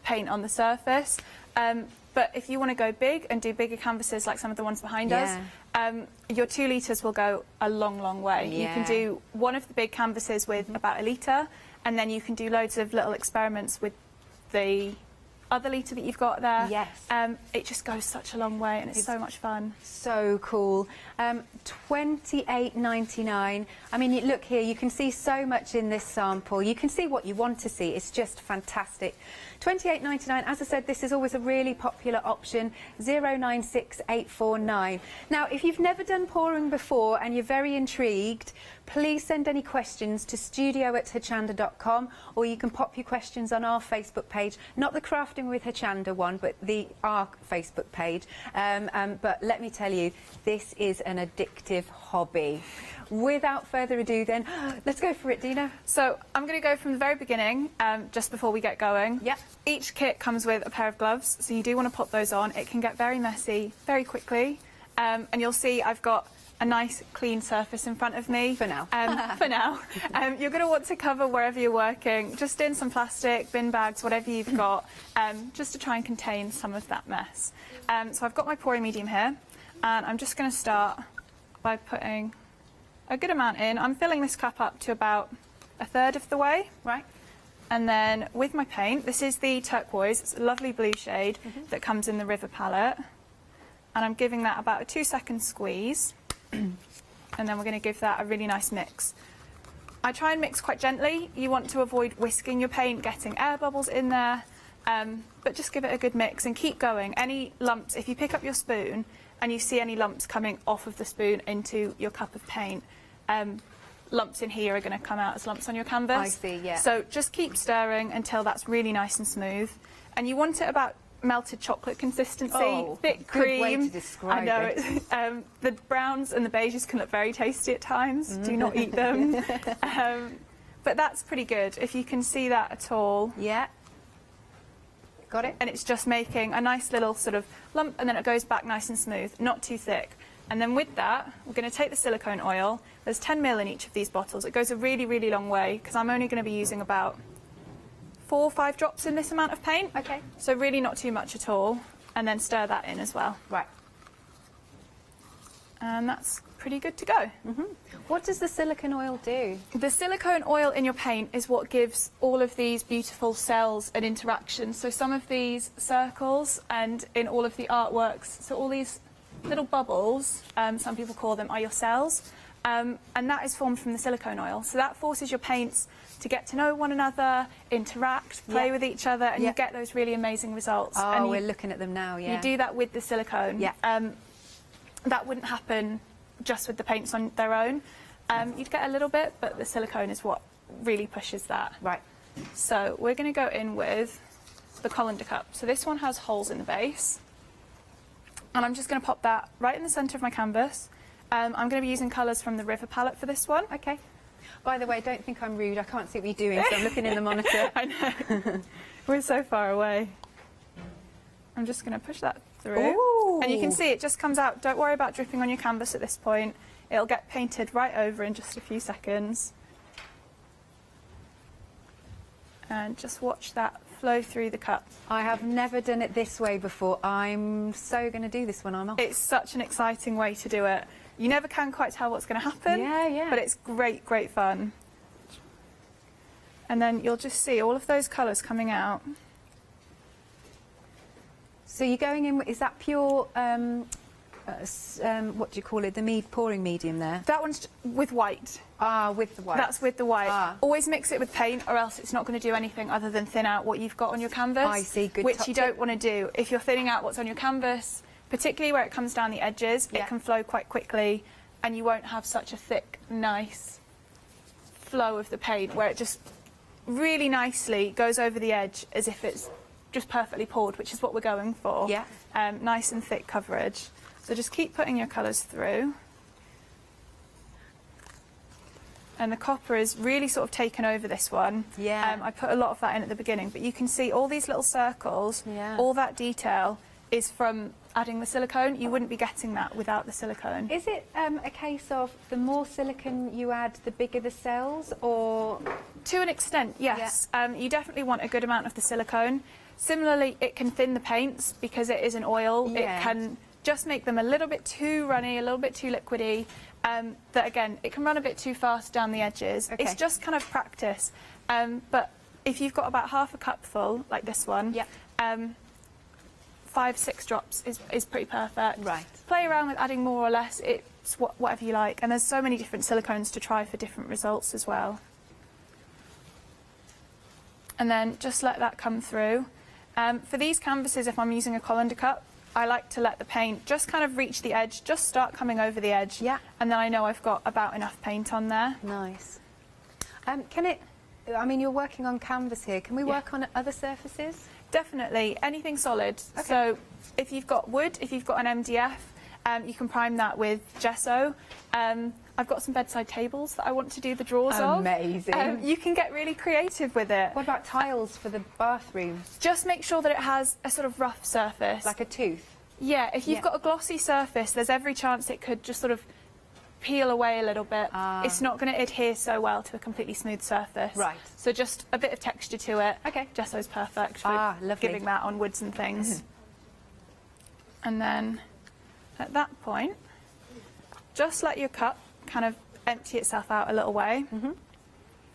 paint on the surface. But if you want to go big and do bigger canvases like some of the ones behind us, your 2 litres will go a long, long way. Yeah. You can do one of the big canvases with about a litre, and then you can do loads of little experiments with the other litre that you've got there. Yes. It just goes such a long way, and it's so much fun. So cool. £28.99. I mean, look here, you can see so much in this sample. You can see what you want to see. It's just fantastic. £28.99. As I said, this is always a really popular option. 096849. Now, if you've never done pouring before and you're very intrigued, please send any questions to studio@hochanda.com, or you can pop your questions on our Facebook page, not the Crafting with Hochanda one, but our Facebook page. But let me tell you, this is an addictive hobby. Without further ado then, let's go for it, Dina. So I'm going to go from the very beginning, just before we get going. Yep. Each kit comes with a pair of gloves, so you do want to pop those on. It can get very messy very quickly, and you'll see I've got a nice clean surface in front of me. For now. For now. You're going to want to cover wherever you're working, just in some plastic, bin bags, whatever you've got, just to try and contain some of that mess. So I've got my pouring medium here, and I'm just going to start by putting a good amount in. I'm filling this cup up to about 1/3 of the way. Right. And then with my paint, this is the turquoise. It's a lovely blue shade that comes in the River palette. And I'm giving that about a 2-second squeeze. And then we're going to give that a really nice mix. I try and mix quite gently. You want to avoid whisking your paint, getting air bubbles in there. But just give it a good mix and keep going. Any lumps, if you pick up your spoon and you see any lumps coming off of the spoon into your cup of paint, lumps in here are going to come out as lumps on your canvas. I see, yeah. So just keep stirring until that's really nice and smooth. And you want it about melted chocolate consistency, thick cream. Good way to describe it. The browns and the beiges can look very tasty at times. Do not eat them. But that's pretty good. If you can see that at all. Yeah. Got it. And it's just making a nice little sort of lump, and then it goes back nice and smooth, not too thick. And then with that, we're going to take the silicone oil. There's 10 ml in each of these bottles. It goes a really, really long way because I'm only going to be using about 4 or 5 drops in this amount of paint. Okay. So really not too much at all. And then stir that in as well. Right. And that's pretty good to go. What does the silicone oil do? The silicone oil in your paint is what gives all of these beautiful cells an interaction. So some of these circles and in all of the artworks, so all these little bubbles, some people call them, are your cells. And that is formed from the silicone oil. So that forces your paints to get to know one another, interact, play with each other, and you get those really amazing results. Oh, and we're looking at them now, yeah. You do that with the silicone. Yeah. That wouldn't happen just with the paints on their own. You'd get a little bit, but the silicone is what really pushes that. Right. So we're going to go in with the colander cup. So this one has holes in the base. And I'm just going to pop that right in the centre of my canvas. I'm going to be using colours from the River palette for this one. Okay. By the way, don't think I'm rude. I can't see what you're doing, so I'm looking in the monitor. I know. We're so far away. I'm just going to push that through. Ooh. And you can see it just comes out. Don't worry about dripping on your canvas at this point. It'll get painted right over in just a few seconds. And just watch that flow through the cup. I have never done it this way before. I'm so going to do this when I'm off. It's such an exciting way to do it. You never can quite tell what's going to happen. Yeah, yeah. But it's great, great fun. And then you'll just see all of those colours coming out. So you're going in, is that pure, what do you call it, the pouring medium there? That one's with white. Ah, with the white. That's with the white. Ah. Always mix it with paint or else it's not going to do anything other than thin out what you've got on your canvas. I see, good Which top you tip. don't want to do. If you're thinning out what's on your canvas, particularly where it comes down the edges, it can flow quite quickly and you won't have such a thick, nice flow of the paint where it just really nicely goes over the edge as if it's just perfectly poured, which is what we're going for. Yeah. Nice and thick coverage. So just keep putting your colours through. And the copper is really sort of taken over this one. Yeah. I put a lot of that in at the beginning, but you can see all these little circles, all that detail is from adding the silicone. You wouldn't be getting that without the silicone. Is it a case of the more silicone you add, the bigger the cells, or...? To an extent, yes. You definitely want a good amount of the silicone. Similarly, it can thin the paints because it is an oil. Yeah. It can just make them a little bit too runny, a little bit too liquidy. That again, it can run a bit too fast down the edges. Okay. It's just kind of practice. But if you've got about half a cup full, like this one, 5-6 drops is pretty perfect. Right. Play around with adding more or less. It's whatever you like. And there's so many different silicones to try for different results as well. And then just let that come through. For these canvases, if I'm using a colander cup, I like to let the paint just kind of reach the edge, just start coming over the edge. Yeah. And then I know I've got about enough paint on there. Nice. Can it, I mean, you're working on canvas here. Can we work on other surfaces? Definitely. Anything solid. Okay. So if you've got wood, if you've got an MDF, you can prime that with gesso. I've got some bedside tables that I want to do the drawers of. Amazing. You can get really creative with it. What about tiles for the bathroom? Just make sure that it has a sort of rough surface. Like a tooth? Yeah, if you've got a glossy surface, there's every chance it could just sort of peel away a little bit. It's not going to adhere so well to a completely smooth surface. Right. So just a bit of texture to it. Okay. Gesso's perfect for giving that on woods and things. And then at that point, just let your cup kind of empty itself out a little way.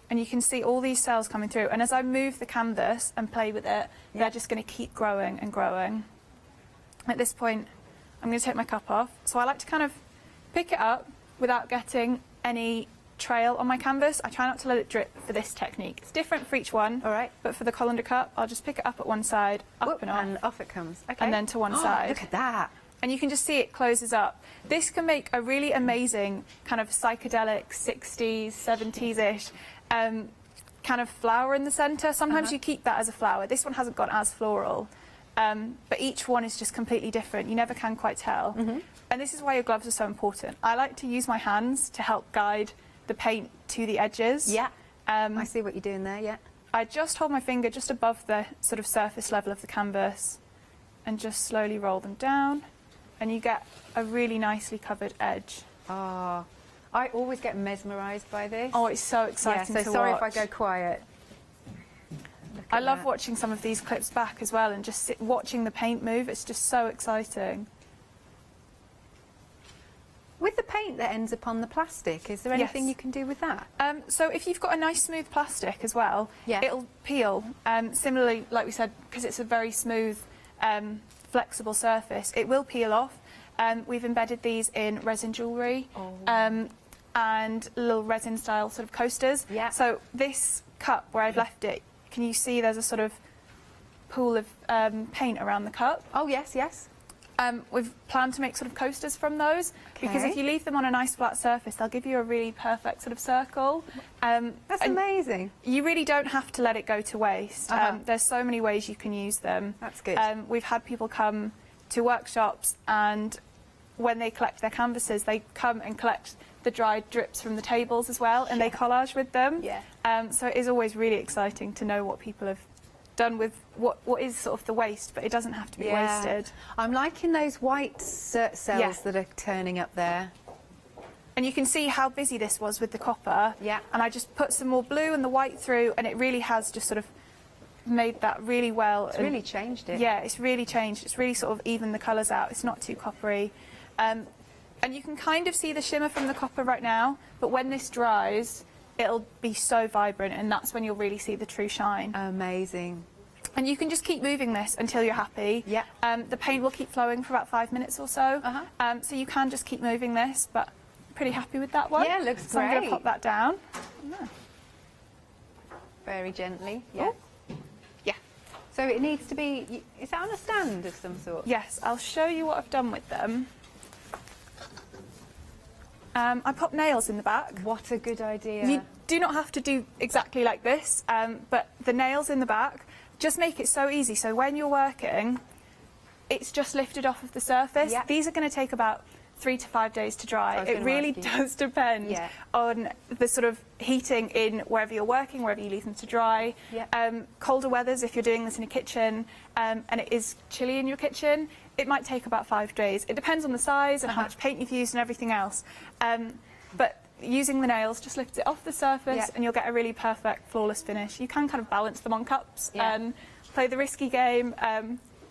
and you can see all these cells coming through. And as I move the canvas and play with it, they're just going to keep growing and growing. At this point, I'm going to take my cup off. So I like to kind of pick it up without getting any trail on my canvas. I try not to let it drip for this technique. It's different for each one. All right. But for the colander cup, I'll just pick it up at one side, up and off. And off it comes. Okay. And then to one side. Look at that. And you can just see it closes up. This can make a really amazing kind of psychedelic 60s, 70s-ish kind of flower in the centre. Sometimes you keep that as a flower. This one hasn't gone as floral. But each one is just completely different. You never can quite tell. And this is why your gloves are so important. I like to use my hands to help guide the paint to the edges. Yeah. I see what you're doing there, yeah. I just hold my finger just above the sort of surface level of the canvas and just slowly roll them down, and you get a really nicely covered edge. Ah, I always get mesmerised by this. Oh, it's so exciting to watch. So sorry if I go quiet. I love watching some of these clips back as well, and just watching the paint move. It's just so exciting. With the paint that ends up on the plastic, is there anything you can do with that? So if you've got a nice smooth plastic as well, it'll peel. Similarly, like we said, because it's a very smooth, flexible surface, it will peel off. We've embedded these in resin jewellery and little resin style sort of coasters. Yeah. So this cup where I've left it, can you see there's a sort of pool of paint around the cup? Oh yes, yes. We've planned to make sort of coasters from those, because if you leave them on a nice flat surface, they'll give you a really perfect sort of circle. That's amazing. You really don't have to let it go to waste. There's so many ways you can use them. That's good. We've had people come to workshops, and when they collect their canvases, they come and collect the dried drips from the tables as well, and they collage with them. Yeah. So it is always really exciting to know what people have done with what is sort of the waste, but it doesn't have to be wasted. I'm liking those white cells that are turning up there. And you can see how busy this was with the copper. Yeah. And I just put some more blue and the white through, and it really has just sort of made that really well. It's really changed it. Yeah, it's really changed. It's really sort of evened the colours out. It's not too coppery. And you can kind of see the shimmer from the copper right now, but when this dries, it'll be so vibrant, and that's when you'll really see the true shine. Amazing. And you can just keep moving this until you're happy. Yeah. The paint will keep flowing for about 5 minutes or so. So you can just keep moving this, but pretty happy with that one. Yeah, looks so I'm going to great. pop that down. Very gently. Yeah. Yeah. So it needs to be, is that on a stand of some sort? Yes, I'll show you what I've done with them. I pop nails in the back. What a good idea. You do not have to do exactly like this, but the nails in the back just make it so easy. So when you're working, it's just lifted off of the surface. Yeah. These are going to take about 3 to 5 days to dry. It really does depend on the sort of heating in wherever you're working, wherever you leave them to dry. Yeah. Colder weathers, if you're doing this in a kitchen and it is chilly in your kitchen, it might take about 5 days. It depends on the size and how much paint you've used and everything else. But using the nails just lifts it off the surface and you'll get a really perfect, flawless finish. You can kind of balance them on cups and play the risky game.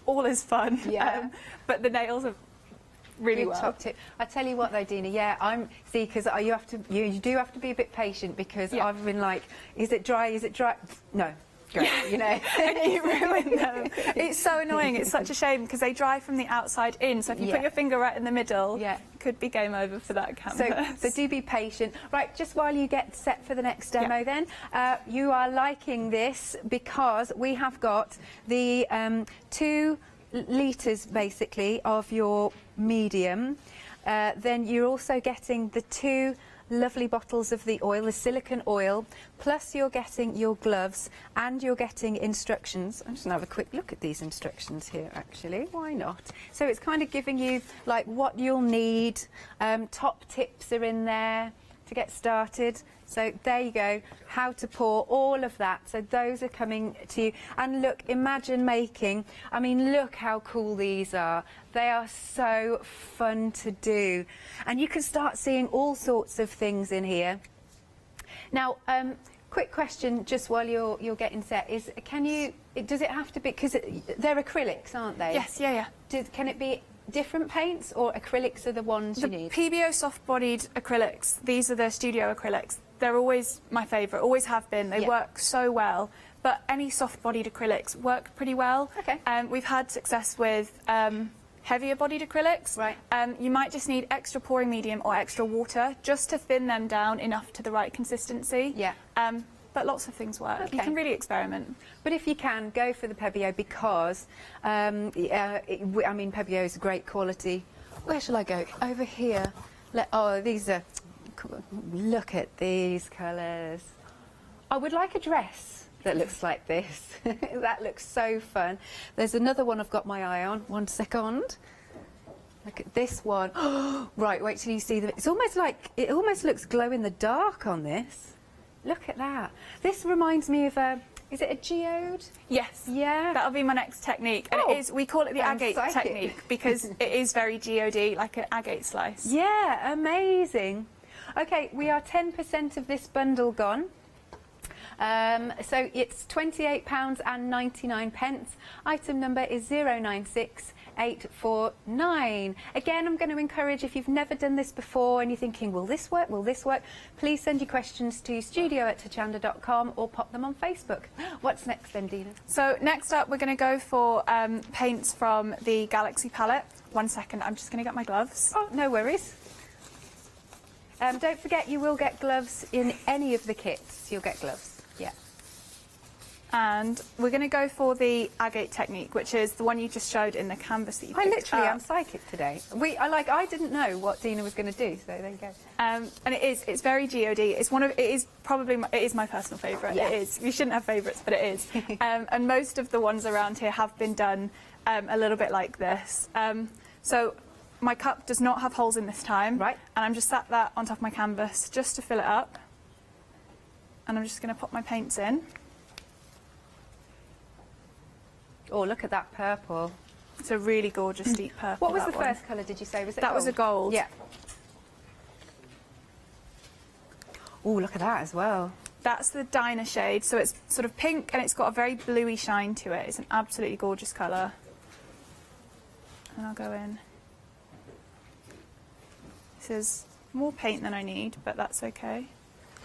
All is fun. Yeah. But the nails are really Good well. top tip. I tell you what though, Dina, because you do have to be a bit patient, because I've been like, is it dry, is it dry? No. Great, you know. And you ruin them. It's so annoying. It's such a shame, because they dry from the outside in. So if you put your finger right in the middle, it could be game over for that canvas. So do be patient. Right, just while you get set for the next demo then, you are liking this because we have got the 2 litres basically of your medium. Then you're also getting the 2 lovely bottles of the oil, the silicone oil, plus you're getting your gloves and you're getting instructions. I'm just going to have a quick look at these instructions here actually, why not? So it's kind of giving you like what you'll need, top tips are in there to get started. So there you go, how to pour, all of that. So those are coming to you. And look, imagine making, I mean, look how cool these are. They are so fun to do. And you can start seeing all sorts of things in here. Now, quick question just while you're getting set is, does it have to be, because they're acrylics, aren't they? Yes, yeah. Can it be different paints, or acrylics are the ones you need? PBO soft-bodied acrylics, these are the studio acrylics. they're always my favourite, always have been. They Yeah. work so well. But any soft-bodied acrylics work pretty well. Okay. We've had success with heavier bodied acrylics. Right. You might just need extra pouring medium or extra water just to thin them down enough to the right consistency. Yeah. But lots of things work. Okay. You can really experiment. But if you can, go for the Pebeo because, I mean, Pebeo is great quality. Where shall I go? Over here. Oh, these are, look at these colours. I would like a dress that looks like this. That looks so fun. There's another one I've got my eye on. 1 second. Look at this one. Right, wait till you see them. It's almost like, it almost looks glow in the dark on this. Look at that. This reminds me of a, is it a geode? Yes. Yeah. That'll be my next technique. And it is, we call it the I'm agate psychic. technique because it is very geode, like an agate slice. Yeah, amazing. Okay, we are 10% of this bundle gone. So it's £28.99. Item number is 096849. Again, I'm going to encourage, if you've never done this before and you're thinking, will this work, will this work, please send your questions to studio@hochanda.com or pop them on Facebook. What's next then, Dina? So next up, we're going to go for paints from the Galaxy palette. 1 second, I'm just going to get my gloves. Oh, no worries. Don't forget, you will get gloves in any of the kits. You'll get gloves. Yeah. And we're going to go for the agate technique, which is the one you just showed in the canvas that you picked up. I'm psychic today. I didn't know what Dina was going to do, so there you go. And it's very geode. It is my personal favourite. Yes. It is. You shouldn't have favourites, but it is. And most of the ones around here have been done a little bit like this. So my cup does not have holes in this time. Right. And I'm just sat that on top of my canvas just to fill it up. And I'm just going to pop my paints in. Oh, look at that purple. It's a really gorgeous deep purple. What was the that one. first colour, did you say? Was it That was a gold. Yeah. Oh, look at that as well. That's the Diner shade, so it's sort of pink and it's got a very bluey shine to it. It's an absolutely gorgeous colour. And I'll go in. This is more paint than I need, but that's okay.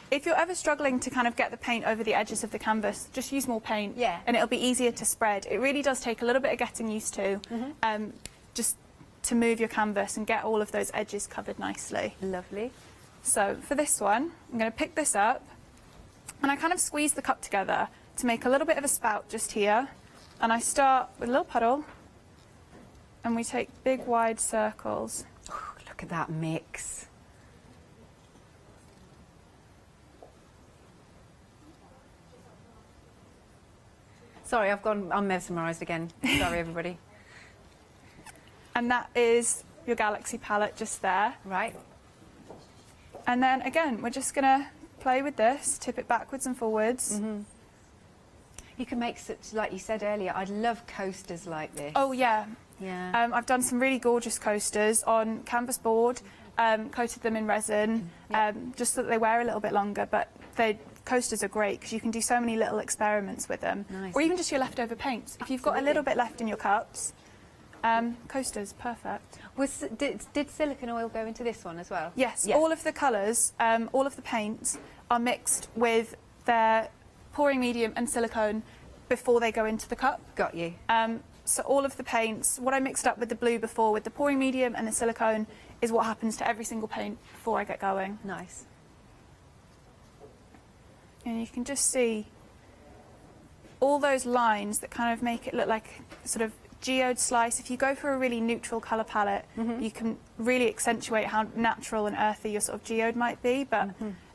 If you're ever struggling to kind of get the paint over the edges of the canvas, just use more paint. Yeah. And it'll be easier to spread. It really does take a little bit of getting used to, just to move your canvas and get all of those edges covered nicely. Lovely. So for this one, I'm going to pick this up and I kind of squeeze the cup together to make a little bit of a spout just here. And I start with a little puddle and we take big wide circles. Oh, look at that mix. Sorry, I'm mesmerised again. Sorry, everybody. And that is your Galaxy palette just there. Right. And then again, we're just going to play with this, tip it backwards and forwards. Mm-hmm. You can make such, like you said earlier, I love coasters like this. Oh, yeah. Yeah. I've done some really gorgeous coasters on canvas board, coated them in resin, just so that they wear a little bit longer, but coasters are great because you can do so many little experiments with them. Nice. Or even just your leftover paints. If you've got a little bit left in your cups, coasters, perfect. Did silicone oil go into this one as well? Yes, Yeah. all of the colours, all of the paints are mixed with their pouring medium and silicone before they go into the cup. Got you. So all of the paints, what I mixed up with the blue before with the pouring medium and the silicone is what happens to every single paint before I get going. Nice. And you can just see all those lines that kind of make it look like sort of geode slice. If you go for a really neutral colour palette, you can really accentuate how natural and earthy your sort of geode might be. But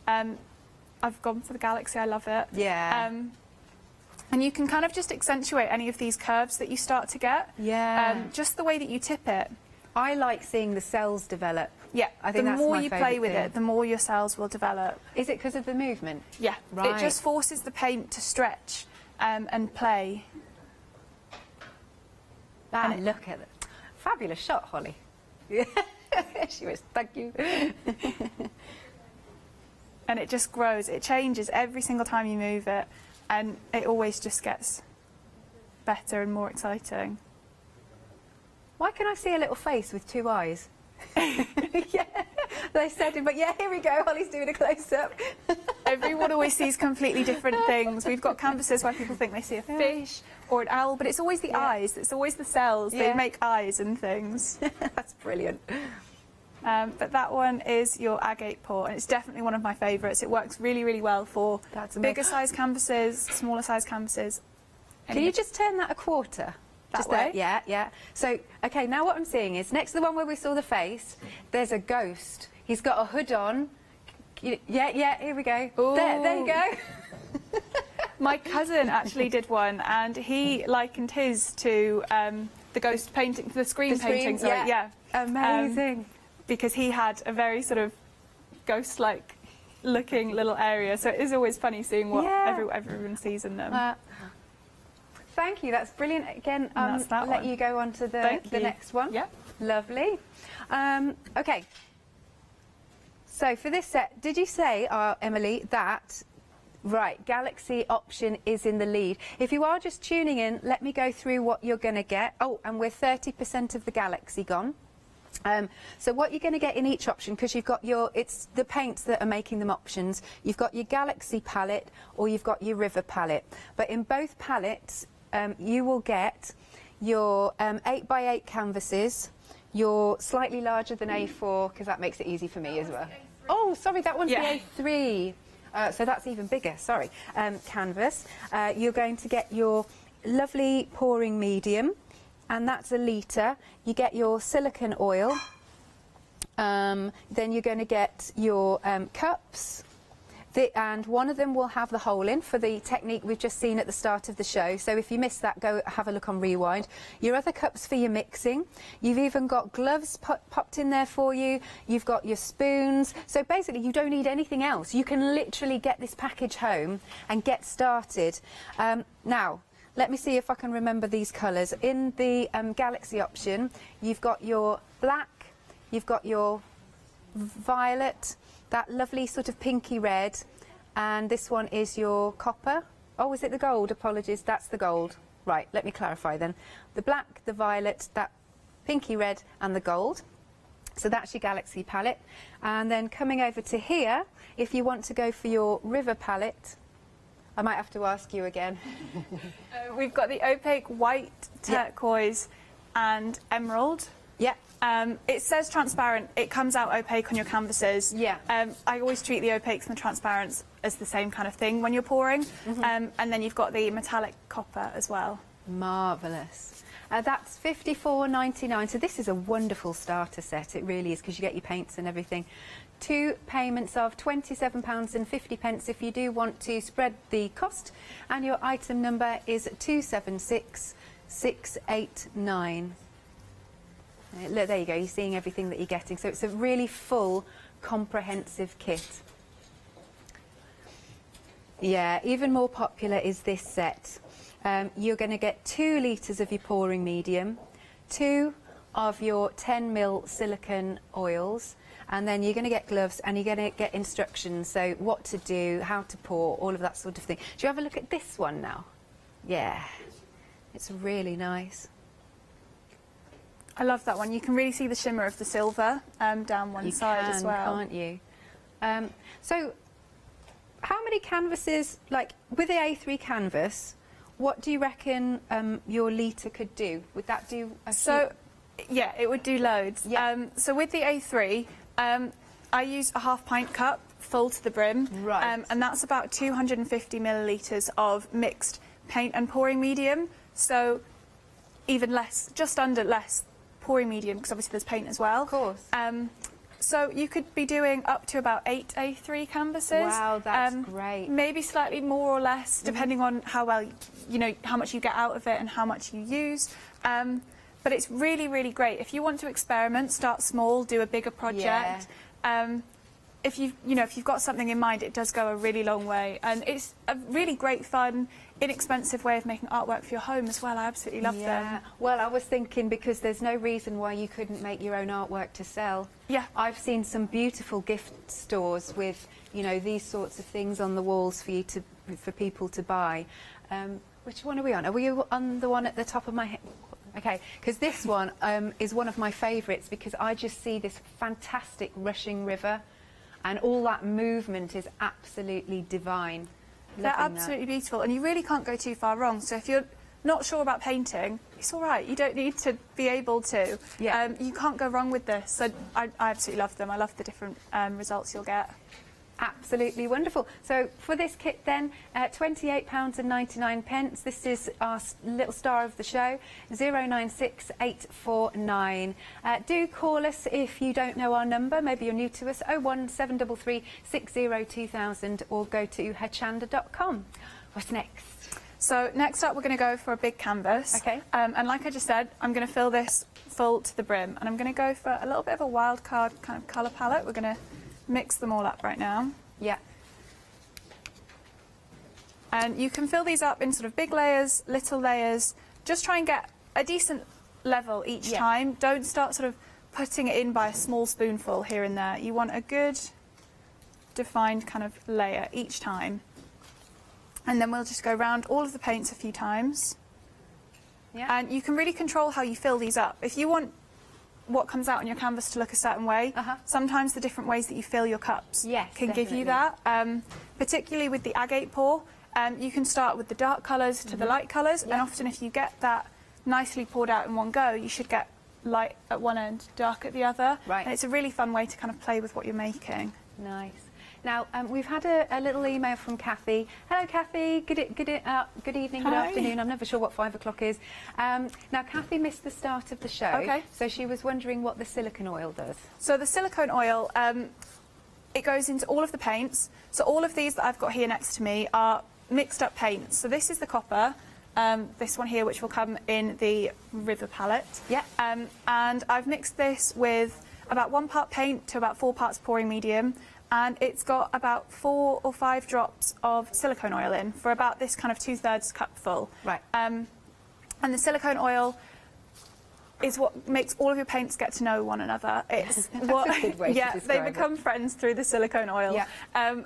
I've gone for the Galaxy. I love it. Yeah. And you can kind of just accentuate any of these curves that you start to get. Yeah. Just the way that you tip it. I like seeing the cells develop. Yeah, I think the that's more my you play favourite with thing. it, the more your cells will develop. Is it because of the movement? Yeah, Right. It just forces the paint to stretch and play. Look at it. Fabulous shot, Holly. She was, thank you. And it just grows. It changes every single time you move it, and it always just gets better and more exciting. Why can I see a little face with two eyes? Yeah, They said it, but yeah, here we go. Holly's doing a close-up. Everyone always sees completely different things. We've got canvases where people think they see a fish or an owl, but it's always the eyes. It's always the cells. They make eyes and things. That's brilliant. But that one is your agate pour, and it's definitely one of my favourites. It works really, really well for bigger size canvases, smaller size canvases. Can you just turn that a quarter? That way? Yeah, yeah. So, okay, now what I'm seeing is, next to the one where we saw the face, there's a ghost. He's got a hood on. Yeah, here we go. There you go. My cousin actually did one, and he likened his to the ghost painting, the screen painting. Sorry, yeah. Amazing. Because he had a very sort of ghost-like looking little area, so it is always funny seeing what everyone sees in them. Thank you, that's brilliant. Again, I'll let you go on to the next one. Yeah. Lovely. Okay. So for this set, did you say, Emily, that, right, Galaxy option is in the lead? If you are just tuning in, let me go through what you're going to get. Oh, and we're 30% of the Galaxy gone. So what you're going to get in each option, because you've got it's the paints that are making them options. You've got your Galaxy palette or you've got your River palette. But in both palettes, you will get your 8x8 canvases, your slightly larger than A4, because that makes it easy for me as well. Oh, sorry, that one's the A3. So that's even bigger, sorry. Canvas. You're going to get your lovely pouring medium, and that's a litre. You get your silicone oil. Then you're going to get your cups. And one of them will have the hole in for the technique we've just seen at the start of the show. So if you missed that, go have a look on Rewind. Your other cups for your mixing. You've even got gloves popped in there for you. You've got your spoons. So basically, you don't need anything else. You can literally get this package home and get started. Now, let me see if I can remember these colours. In the Galaxy option, you've got your black, you've got your violet, that lovely sort of pinky red, and this one is your copper. Oh, is it the gold? Apologies, that's the gold. Right, let me clarify then. The black, the violet, that pinky red and the gold. So that's your Galaxy palette. And then coming over to here, if you want to go for your River palette, I might have to ask you again. We've got the opaque white, turquoise and emerald. Yeah. It says transparent. It comes out opaque on your canvases. Yeah. I always treat the opaques and the transparents as the same kind of thing when you're pouring. And then you've got the metallic copper as well. Marvellous. That's $54.99. So this is a wonderful starter set. It really is, because you get your paints and everything. 2 payments of £27.50 if you do want to spread the cost. And your item number is 276689. Look, there you go, you're seeing everything that you're getting. So it's a really full, comprehensive kit. Yeah, even more popular is this set. You're going to get 2 litres of your pouring medium, 2 of your 10ml silicone oils, and then you're going to get gloves and you're going to get instructions, so what to do, how to pour, all of that sort of thing. Do you have a look at this one now? Yeah, it's really nice. I love that one. You can really see the shimmer of the silver down one side as well. Can't you? So, how many canvases, like with the A3 canvas, what do you reckon your litre could do? Would that do a few? Yeah, it would do loads. Yeah. So with the A3, I use a ½ pint cup full to the brim. Right. And that's about 250 millilitres of mixed paint and pouring medium. So even less, just under less pouring medium, because obviously there's paint as well. Of course. So you could be doing up to about 8 A3 canvases. Wow, that's great. Maybe slightly more or less, depending on how well, you know, how much you get out of it and how much you use. But it's really, really great. If you want to experiment, start small, do a bigger project. If you've got something in mind, it does go a really long way, and it's a really great fun, inexpensive way of making artwork for your home as well. I absolutely love them. Well, I was thinking, because there's no reason why you couldn't make your own artwork to sell. Yeah. I've seen some beautiful gift stores with, you know, these sorts of things on the walls for people to buy. Which one are we on? Are we on the one at the top of my head? Okay, because this one is one of my favourites because I just see this fantastic rushing river and all that movement is absolutely divine. They're Loving absolutely that. beautiful, and you really can't go too far wrong. So if you're not sure about painting, it's all right. You don't need to be able to. Yeah. You can't go wrong with this. So I absolutely love them. I love the different results you'll get. Absolutely wonderful. So for this kit then, £28.99. This is our little star of the show, 096849. Do call us if you don't know our number, maybe you're new to us, 01733 602000, or go to hochanda.com. What's next? So next up we're going to go for a big canvas. Okay. And like I just said, I'm going to fill this full to the brim, and I'm going to go for a little bit of a wild card kind of colour palette. We're going to mix them all up right now. Yeah. And you can fill these up in sort of big layers, little layers. Just try and get a decent level each time. Don't start sort of putting it in by a small spoonful here and there. You want a good defined kind of layer each time. And then we'll just go around all of the paints a few times. Yeah. And you can really control how you fill these up. If you want what comes out on your canvas to look a certain way, sometimes the different ways that you fill your cups can give you that. Particularly with the agate pour, you can start with the dark colours to the light colours, and often if you get that nicely poured out in one go, you should get light at one end, dark at the other. Right. And it's a really fun way to kind of play with what you're making. Nice. Now, we've had a little email from Kathy. Hello, Kathy. Good evening, good Hi. afternoon. I'm never sure what 5 o'clock is. Now, Kathy missed the start of the show. Okay. So she was wondering what the silicone oil does. So the silicone oil, it goes into all of the paints. So all of these that I've got here next to me are mixed up paints. So this is the copper, this one here, which will come in the river palette. Yeah. And I've mixed this with about 1 part paint to about 4 parts pouring medium. And it's got about 4 or 5 drops of silicone oil in for about this kind of 2/3 cup full. Right. And the silicone oil is what makes all of your paints get to know one another. It's what, a good way to they describe become friends through the silicone oil. Yeah.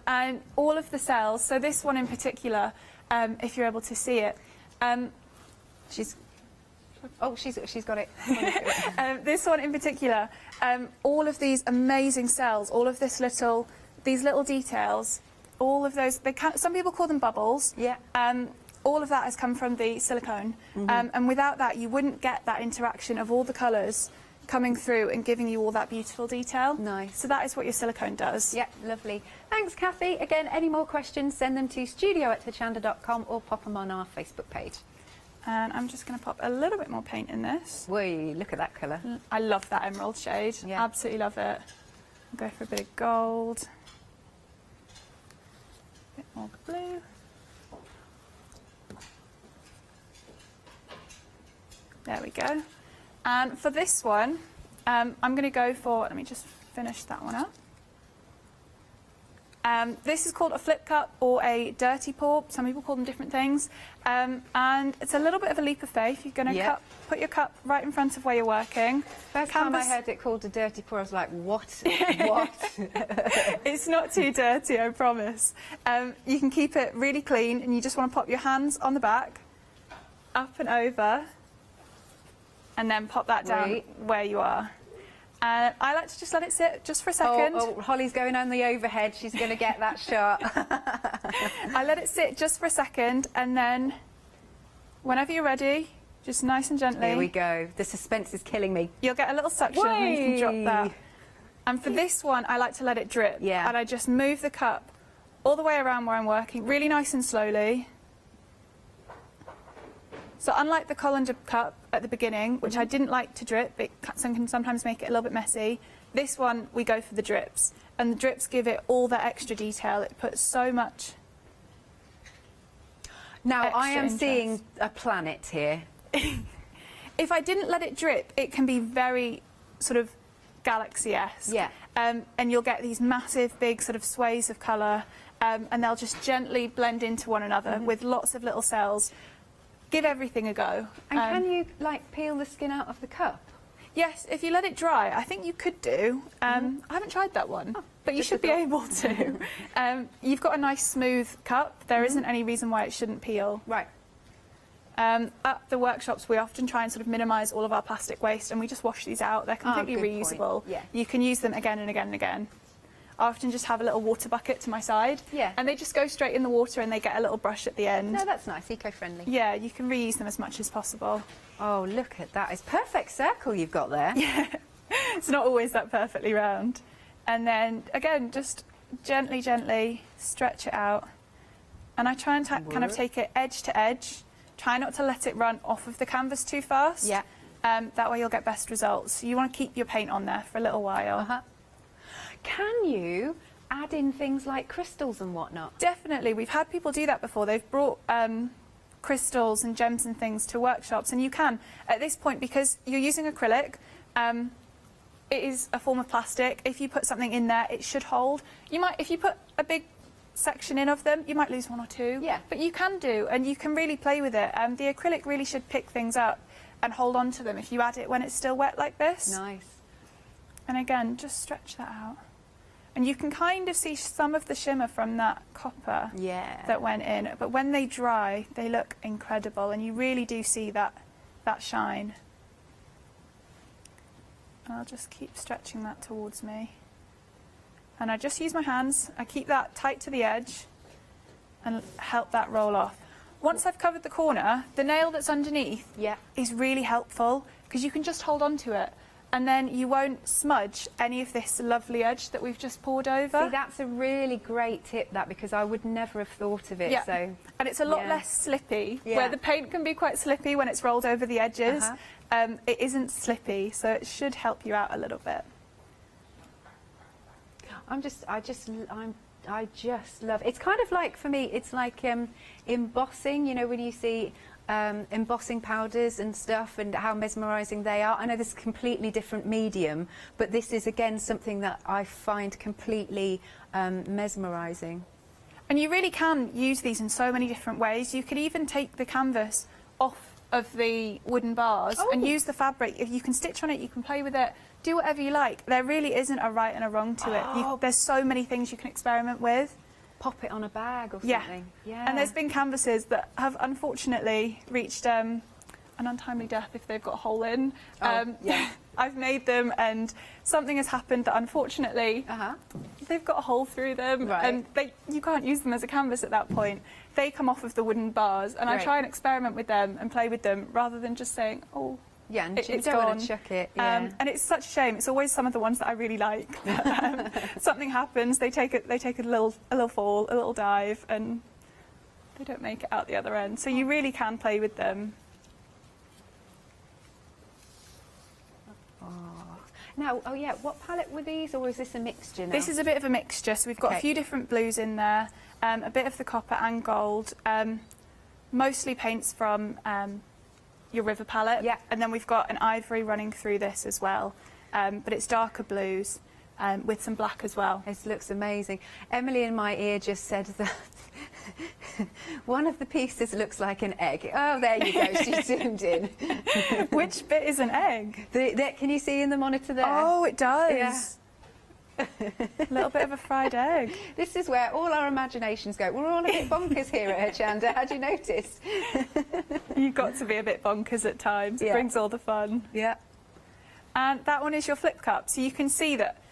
And all of the cells, so this one in particular, if you're able to see it, she's got it. this one in particular, all of these amazing cells, all of these little details, all of those, some people call them bubbles. Yeah. All of that has come from the silicone. And without that, you wouldn't get that interaction of all the colours coming through and giving you all that beautiful detail. Nice. So that is what your silicone does. Yeah, lovely. Thanks, Kathy. Again, any more questions, send them to studio@hochanda.com or pop them on our Facebook page. And I'm just going to pop a little bit more paint in this. Whee, look at that colour. I love that emerald shade. Yeah. Absolutely love it. I'll go for a bit of gold. A bit more blue. There we go. And for this one, I'm going to go for, let me just finish that one up. This is called a flip cup or a dirty pour. Some people call them different things. And it's a little bit of a leap of faith. You're going to put your cup right in front of where you're working. First time I heard it called a dirty pour, I was like, what? What? It's not too dirty, I promise. You can keep it really clean, and you just want to pop your hands on the back, up and over, and then pop that down where you are. I like to just let it sit just for a second. Oh, Holly's going on the overhead. She's going to get that shot. I let it sit just for a second, and then whenever you're ready, just nice and gently. Here we go. The suspense is killing me. You'll get a little suction and you can drop that. And for this one, I like to let it drip. Yeah. And I just move the cup all the way around where I'm working, really nice and slowly. So unlike the colander cup at the beginning, which I didn't like to drip, it can sometimes make it a little bit messy, this one we go for the drips. And the drips give it all that extra detail. It puts so much Now, I am interest. seeing a planet here. If I didn't let it drip, it can be very sort of galaxy-esque. Yeah. And you'll get these massive, big sort of sways of colour, and they'll just gently blend into one another with lots of little cells. Give everything a go. And can you, like, peel the skin out of the cup? Yes, if you let it dry, I think you could do. I haven't tried that one, but you should be able to. You've got a nice smooth cup. There isn't any reason why it shouldn't peel. Right. At the workshops, we often try and sort of minimise all of our plastic waste, and we just wash these out. They're completely reusable. Yeah. You can use them again and again and again. I often just have a little water bucket to my side, and they just go straight in the water, and they get a little brush at the end. No, that's nice, eco-friendly. Yeah, you can reuse them as much as possible. Oh, look at that. It's a perfect circle you've got there. Yeah, it's not always that perfectly round. And then, again, just gently, gently stretch it out. And I try and kind of take it edge to edge. Try not to let it run off of the canvas too fast. Yeah. That way you'll get best results. You want to keep your paint on there for a little while. Can you add in things like crystals and whatnot? Definitely. We've had people do that before. They've brought crystals and gems and things to workshops, and you can. At this point, because you're using acrylic, it is a form of plastic. If you put something in there, it should hold. You might, if you put a big section in of them, you might lose one or two. Yeah. But you can do, and you can really play with it. The acrylic really should pick things up and hold on to them if you add it when it's still wet like this. Nice. And again, just stretch that out. And you can kind of see some of the shimmer from that copper that went in. But when they dry, they look incredible, and you really do see that shine. And I'll just keep stretching that towards me. And I just use my hands. I keep that tight to the edge and help that roll off. Once I've covered the corner, the nail that's underneath is really helpful, because you can just hold on to it. And then you won't smudge any of this lovely edge that we've just poured over. See, that's a really great tip, that, because I would never have thought of it. Yeah. So, and it's a lot less slippy, where the paint can be quite slippy when it's rolled over the edges. It isn't slippy, so it should help you out a little bit. I just love. It's kind of like, for me, it's like embossing. You know, when you see embossing powders and stuff, and how mesmerising they are. I know this is a completely different medium, but this is again something that I find completely mesmerising. And you really can use these in so many different ways. You could even take the canvas off of the wooden bars and use the fabric. If you can stitch on it, you can play with it, do whatever you like. There really isn't a right and a wrong to it. There's so many things you can experiment with. Pop it on a bag or something. Yeah. And there's been canvases that have unfortunately reached an untimely death if they've got a hole in. I've made them, and something has happened that unfortunately they've got a hole through them, and you can't use them as a canvas at that point. They come off of the wooden bars, and I try and experiment with them and play with them rather than just saying, oh, yeah, and it's you don't gone. want to chuck it. Yeah. And it's such a shame. It's always some of the ones that I really like. Something happens, they take a little fall, a little dive, and they don't make it out the other end. So you really can play with them. Now, what palette were these, or is this a mixture now? This is a bit of a mixture, so we've got a few different blues in there, a bit of the copper and gold, mostly paints from your river palette, and then we've got an ivory running through this as well, but it's darker blues with some black as well. This looks amazing. Emily in my ear just said that one of the pieces looks like an egg. Oh, there you go, she zoomed in. Which bit is an egg? Can you see in the monitor there? Oh, it does. Yeah. A little bit of a fried egg. This is where all our imaginations go. We're all a bit bonkers here at Hochanda. Had you noticed? You've got to be a bit bonkers at times. It brings all the fun. Yeah. And that one is your flip cup. So you can see that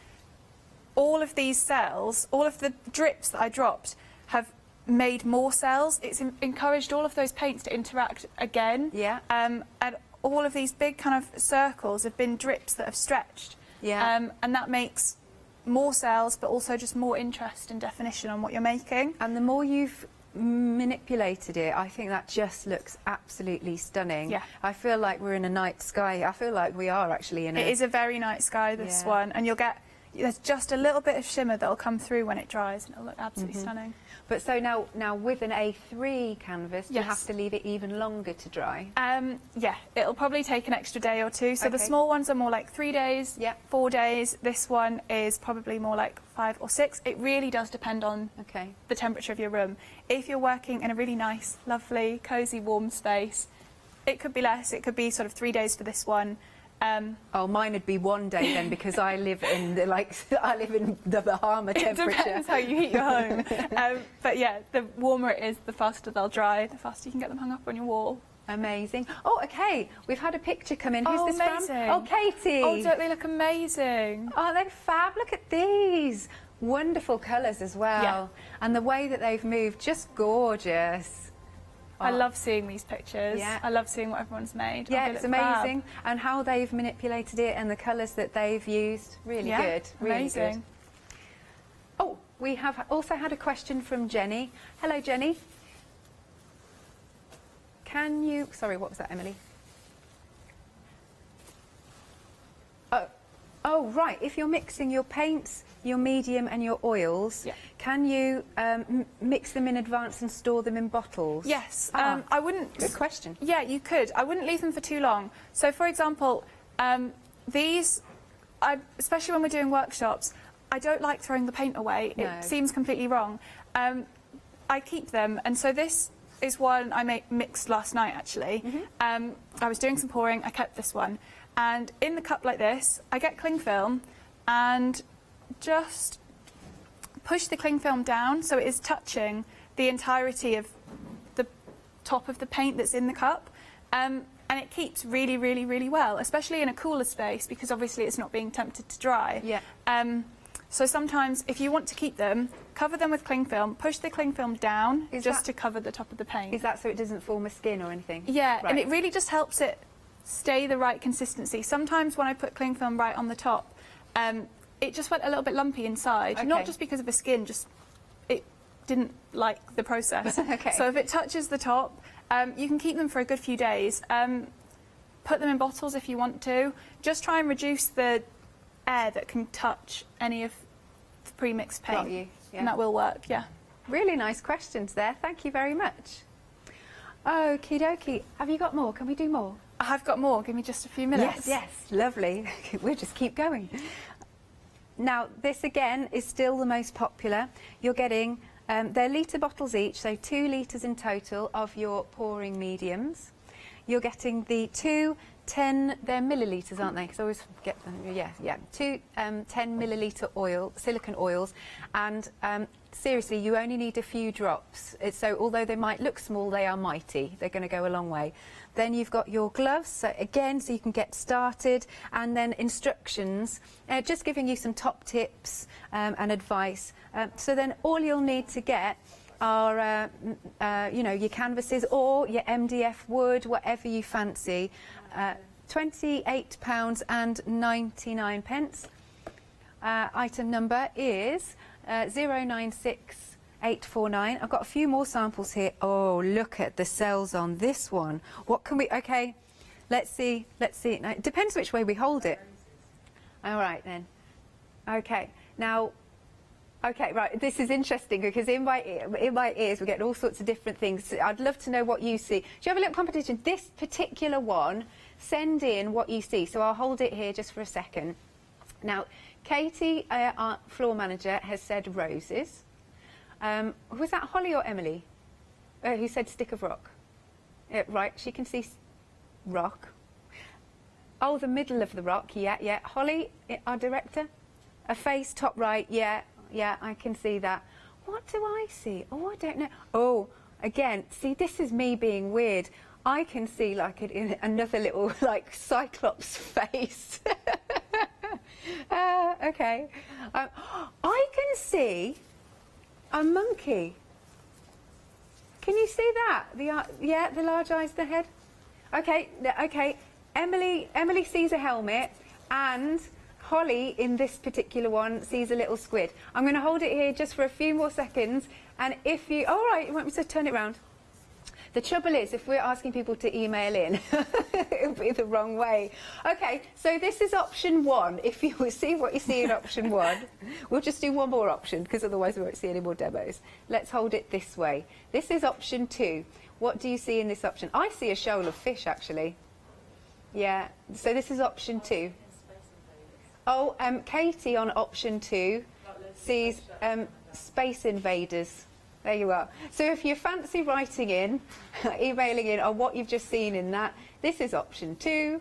all of these cells, all of the drips that I dropped, have made more cells. It's encouraged all of those paints to interact again. Yeah. And all of these big kind of circles have been drips that have stretched. Yeah. And that makes more cells, but also just more interest and definition on what you're making. And the more you've manipulated it, I think that just looks absolutely stunning. Yeah. I feel like we're in a night sky. I feel like we are actually in a... It is a very night sky, this one, and you'll get... There's just a little bit of shimmer that'll come through when it dries, and it'll look absolutely stunning. But so now with an A3 canvas, you have to leave it even longer to dry? Yeah, it'll probably take an extra day or two. So the small ones are more like 3 days, 4 days. This one is probably more like 5 or 6. It really does depend on the temperature of your room. If you're working in a really nice, lovely, cosy, warm space, it could be less. It could be sort of 3 days for this one. Mine would be 1 day then, because I live in the Bahama temperature. It depends how you heat your home. But yeah, the warmer it is, the faster they'll dry, the faster you can get them hung up on your wall. Amazing. Oh, okay. We've had a picture come in. Who's this amazing. from? Oh, Katie. Oh, don't they look amazing? Oh, they're fab. Look at these. Wonderful colours as well. Yeah. And the way that they've moved, just gorgeous. I love seeing these pictures. Yeah. I love seeing what everyone's made. Yeah, Oh, they it's look fab. amazing. And how they've manipulated it and the colours that they've used. Really Yeah, good. Really amazing. good. Oh, we have also had a question from Jenny. Hello, Jenny. Can you... Sorry, what was that, Emily? Oh, right. If you're mixing your paints, your medium and your oils, can you mix them in advance and store them in bottles? Yes. I wouldn't... Good question. Yeah, you could. I wouldn't leave them for too long. So, for example, these, especially when we're doing workshops, I don't like throwing the paint away. No. It seems completely wrong. I keep them, and so this is one I mixed last night, actually. I was doing some pouring, I kept this one. And in the cup like this, I get cling film and just push the cling film down so it is touching the entirety of the top of the paint that's in the cup. And it keeps really, really, really well, especially in a cooler space because obviously it's not being tempted to dry. Yeah. So sometimes if you want to keep them, cover them with cling film, push the cling film down to cover the top of the paint. Is that so it doesn't form a skin or anything? Yeah, Right. and it really just helps it stay the right consistency. Sometimes when I put cling film right on the top, it just went a little bit lumpy inside. Okay. Not just because of the skin, just it didn't like the process. Okay. So if it touches the top, you can keep them for a good few days. Put them in bottles if you want to. Just try and reduce the air that can touch any of the pre-mixed paint. Got you, yeah. And that will work, yeah. Really nice questions there. Thank you very much. Okie dokie. Have you got more? Can we do more? I have got more. Give me just a few minutes. Yes, lovely. We'll just keep going. Now, this again is still the most popular. You're getting, they're litre bottles each, so 2 litres in total of your pouring mediums. You're getting the 2 they're millilitres, aren't they? Because I always get them, yeah. 2 10 millilitre silicone oils, and seriously, you only need a few drops. So although they might look small, they are mighty. They're going to go a long way. Then you've got your gloves, so again, so you can get started, and then instructions, just giving you some top tips and advice. So then all you'll need to get are, you know, your canvases or your MDF wood, whatever you fancy. £28.99. Item number is 096849. I've got a few more samples here. Oh, look at the cells on this one. What can we... OK, let's see. Now, it depends which way we hold it. All right, then. OK, now... OK, right, this is interesting because in my ears we get all sorts of different things. I'd love to know what you see. Do you have a little competition? This particular one, send in what you see. So I'll hold it here just for a second. Now, Katie, our floor manager, has said roses. Was that Holly or Emily who said stick of rock? Right, she can see rock. Oh, the middle of the rock, yeah. Holly, our director, a face top right, yeah, I can see that. What do I see? Oh, I don't know. Oh, again, see, this is me being weird. I can see like another little like cyclops face. Okay. I can see a monkey. Can you see that? The large eyes, the head. Okay. Emily sees a helmet, and Holly, in this particular one, sees a little squid. I'm going to hold it here just for a few more seconds, and if you... All right, you want me to turn it round? The trouble is, if we're asking people to email in, it'll be the wrong way. OK, so this is option 1. If you will see what you see in option 1, we'll just do one more option, because otherwise we won't see any more demos. Let's hold it this way. This is option 2. What do you see in this option? I see a shoal of fish, actually. Yeah, so this is option 2. Oh, Katie on option 2 sees Space Invaders. There you are. So if you fancy writing in, emailing in on what you've just seen in that, this is option 2.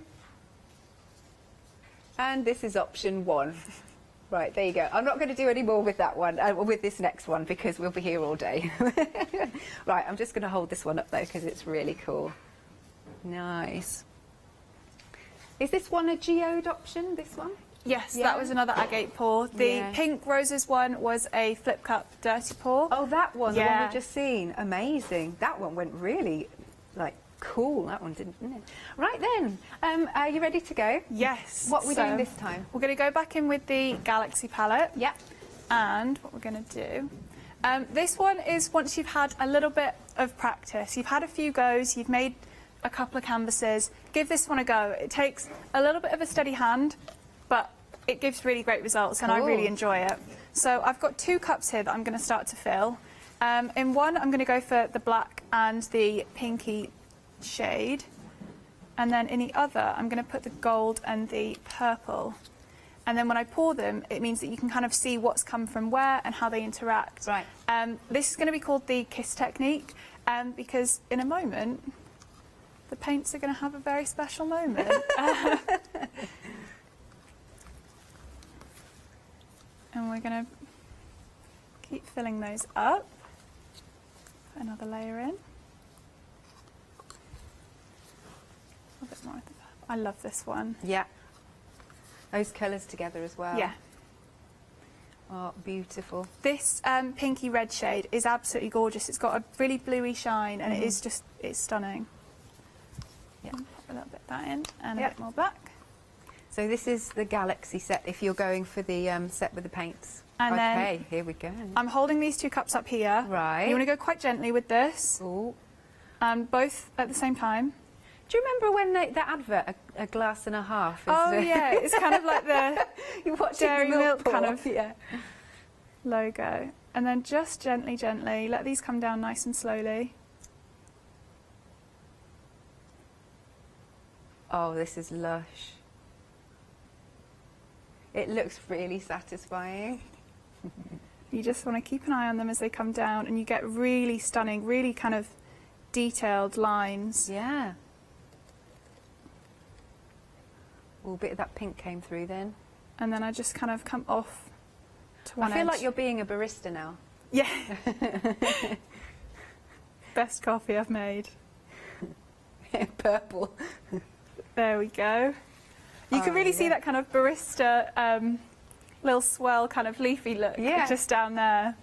And this is option 1. Right, there you go. I'm not going to do any more with that one, with this next one, because we'll be here all day. Right, I'm just going to hold this one up, though, because it's really cool. Nice. Is this one a geode option, this one? Yes, Yeah. that was another agate pour. The Yeah. pink roses one was a flip cup dirty pour. Oh, that one, the one Yeah. we've just seen. Amazing. That one went really, like, cool. That one didn't it? Right then, are you ready to go? Yes. What are we doing So, this time? We're going to go back in with the Galaxy palette. Yeah. And what we're going to do, this one is once you've had a little bit of practice, you've had a few goes, you've made a couple of canvases, give this one a go. It takes a little bit of a steady hand, but it gives really great results and I really Cool. enjoy it. So I've got 2 cups here that I'm going to start to fill. In one, I'm going to go for the black and the pinky shade. And then in the other, I'm going to put the gold and the purple. And then when I pour them, it means that you can kind of see what's come from where and how they interact. Right. This is going to be called the kiss technique, because in a moment, the paints are going to have a very special moment. And we're going to keep filling those up. Put another layer in. A bit more of the purple. I love this one. Yeah. Those colours together as well. Yeah. Oh, beautiful. This pinky red shade is absolutely gorgeous. It's got a really bluey shine and it is just, it's stunning. Yeah. Pop a little bit of that in and a bit more black. So this is the Galaxy set if you're going for the set with the paints. And okay, then here we go. I'm holding these 2 cups up here. Right. You want to go quite gently with this. Ooh. Both at the same time. Do you remember when that advert, a glass and a half? Oh yeah, it's kind of like the You're watching dairy the milk kind pour. of logo. And then just gently, gently, let these come down nice and slowly. Oh, this is lush. It looks really satisfying. You just want to keep an eye on them as they come down and you get really stunning, really kind of detailed lines. Yeah. Oh, a bit of that pink came through then. And then I just kind of come off to one I feel edge. like you're being a barista now. Yeah. Best coffee I've made. Purple. There we go. You can really see that kind of barista, little swell kind of leafy look just down there.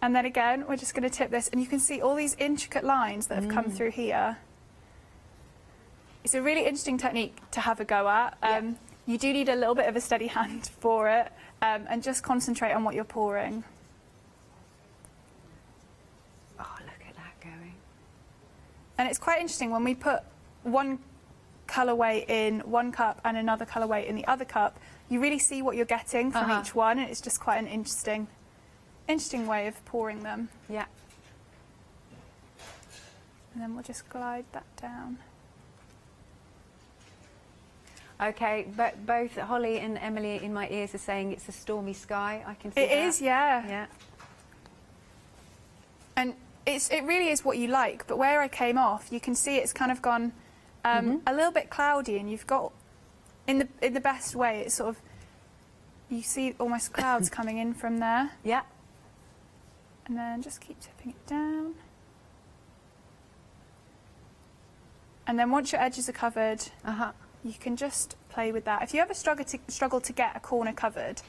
And then again, we're just going to tip this and you can see all these intricate lines that have come through here. It's a really interesting technique to have a go at. You do need a little bit of a steady hand for it and just concentrate on what you're pouring. Oh, look at that going. And it's quite interesting when we put one colourway in one cup and another colourway in the other cup, you really see what you're getting from each one and it's just quite an interesting way of pouring them. Yeah. And then we'll just glide that down. Okay, but both Holly and Emily in my ears are saying it's a stormy sky. I can see It that. is, yeah. Yeah. And it really is what you like, but where I came off, you can see it's kind of gone a little bit cloudy, and you've got in the best way. It's sort of you see almost clouds coming in from there. Yeah. And then just keep tipping it down. And then once your edges are covered, you can just play with that. If you ever struggle to get a corner covered,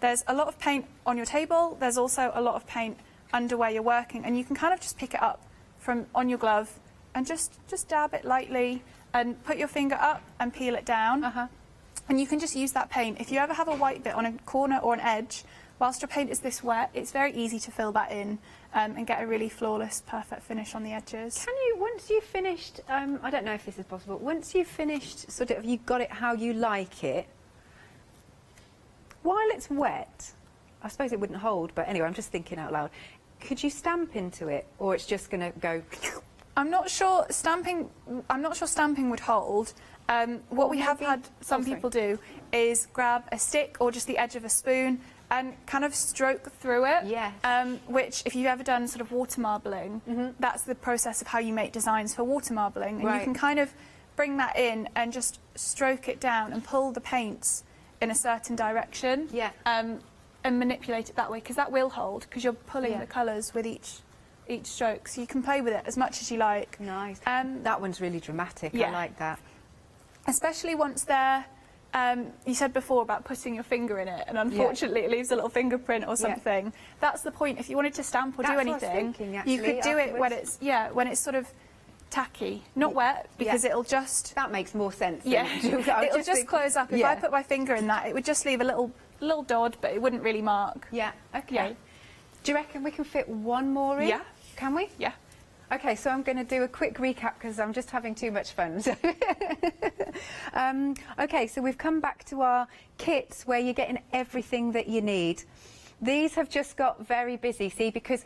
there's a lot of paint on your table. There's also a lot of paint under where you're working, and you can kind of just pick it up from on your glove and just dab it lightly and put your finger up and peel it down. And you can just use that paint. If you ever have a white bit on a corner or an edge, whilst your paint is this wet, it's very easy to fill that in and get a really flawless, perfect finish on the edges. Can you, once you've finished, I don't know if this is possible, once you've finished, sort of, you got it how you like it, while it's wet, I suppose it wouldn't hold, but anyway, I'm just thinking out loud, could you stamp into it, or it's just going to go... I'm not sure stamping would hold. What we have had some people do is grab a stick or just the edge of a spoon and kind of stroke through it. Yes. Which, if you've ever done sort of water marbling, that's the process of how you make designs for water marbling. And you can kind of bring that in and just stroke it down and pull the paints in a certain direction. Yeah. And manipulate it that way, because that will hold, because you're pulling the colours with each each stroke, so you can play with it as much as you like. Nice. That one's really dramatic. Yeah. I like that. Especially once they're, you said before about putting your finger in it, and unfortunately it leaves a little fingerprint or something. That's the point. If you wanted to stamp or do anything, you could do it when it's when it's sort of tacky, not wet, because it'll just... That makes more sense. Yeah, it'll just close up. If I put my finger in that, it would just leave a little dot, but it wouldn't really mark. Yeah, okay. Yeah. Do you reckon we can fit one more in? Yeah. Can we? Yeah. Okay, so I'm going to do a quick recap because I'm just having too much fun. Okay, so we've come back to our kits where you're getting everything that you need. These have just got very busy, see, because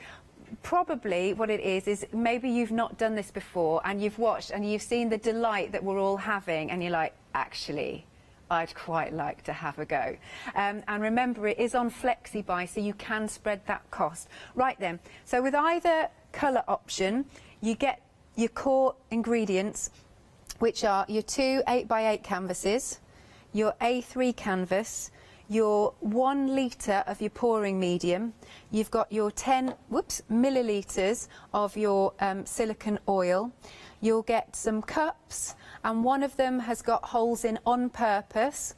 probably what it is maybe you've not done this before and you've watched and you've seen the delight that we're all having and you're like, actually, I'd quite like to have a go. And remember, it is on FlexiBuy, so you can spread that cost. Right then, so with either colour option, you get your core ingredients, which are your 2 8x8 canvases, your A3 canvas, your 1 litre of your pouring medium, you've got your 10 millilitres of your silicone oil, you'll get some cups, and one of them has got holes in on purpose,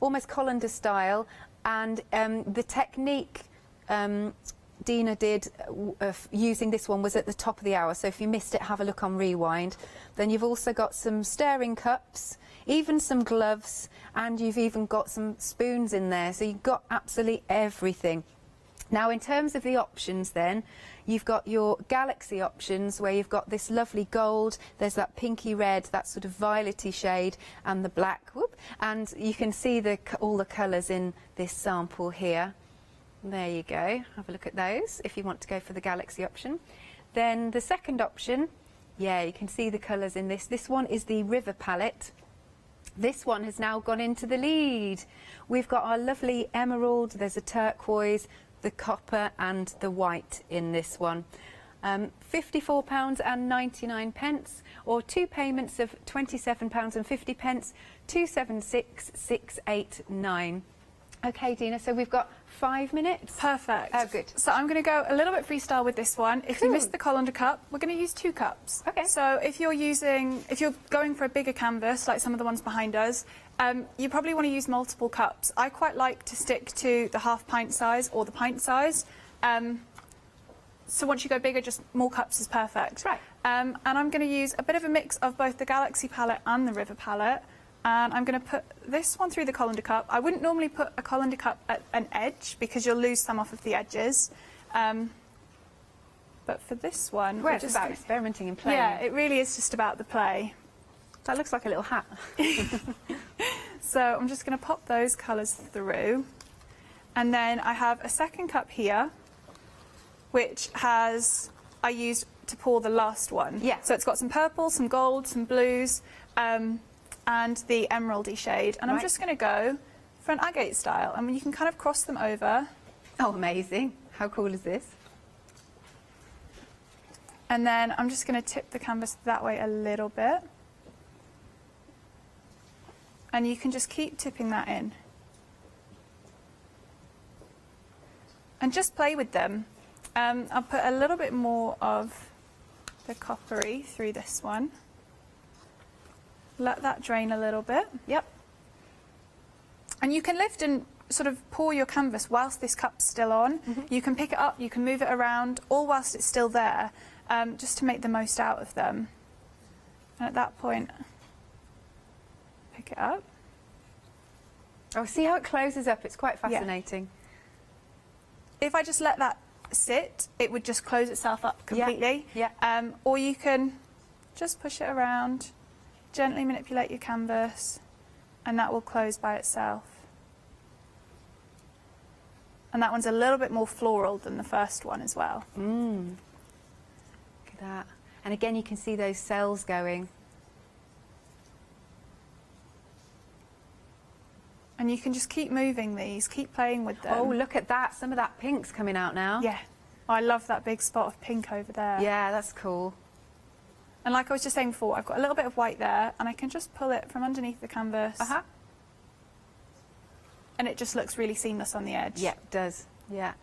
almost colander style, and the technique Dina did using this one was at the top of the hour, so if you missed it, have a look on Rewind. Then you've also got some stirring cups, even some gloves, and you've even got some spoons in there, so you've got absolutely everything. Now, in terms of the options then, you've got your Galaxy options where you've got this lovely gold, there's that pinky red, that sort of violety shade, and the black, and you can see all the colours in this sample here. There you go, have a look at those if you want to go for the Galaxy option. Then the second option, yeah, you can see the colours in this. This one is the River palette. This one has now gone into the lead. We've got our lovely emerald, there's a turquoise, the copper and the white in this one. £54.99 or 2 payments of £27.50, 276,689. Okay, Dina, so we've got 5 minutes. Perfect. Oh, good. So I'm going to go a little bit freestyle with this one. If you missed the colander cup, we're going to use 2 cups. Okay. So if you're going for a bigger canvas, like some of the ones behind us, you probably want to use multiple cups. I quite like to stick to the half pint size or the pint size. So once you go bigger, just more cups is perfect. Right. And I'm going to use a bit of a mix of both the Galaxy palette and the River palette. And I'm going to put this one through the colander cup. I wouldn't normally put a colander cup at an edge because you'll lose some off of the edges. But for this one, we're just about experimenting and playing. Yeah, it really is just about the play. That looks like a little hat. So I'm just going to pop those colours through. And then I have a second cup here, which I used to pour the last one. Yeah. So it's got some purple, some gold, some blues, and the emeraldy shade. And I'm just going to go for an agate style. I mean, you can kind of cross them over. Oh, amazing. How cool is this? And then I'm just going to tip the canvas that way a little bit. And you can just keep tipping that in. And just play with them. I'll put a little bit more of the coppery through this one. Let that drain a little bit. Yep. And you can lift and sort of pour your canvas whilst this cup's still on. You can pick it up, you can move it around, all whilst it's still there, just to make the most out of them. And at that point, pick it up. Oh, see how it closes up? It's quite fascinating. Yeah. If I just let that sit, it would just close itself up completely. Yeah. Or you can just push it around, gently manipulate your canvas, and that will close by itself. And that one's a little bit more floral than the first one as well. Look at that. And again, you can see those cells going. And you can just keep moving these, keep playing with them. Oh, look at that. Some of that pink's coming out now. Yeah. I love that big spot of pink over there. Yeah, that's cool. And like I was just saying before, I've got a little bit of white there, and I can just pull it from underneath the canvas. And it just looks really seamless on the edge. Yeah, it does. Yeah.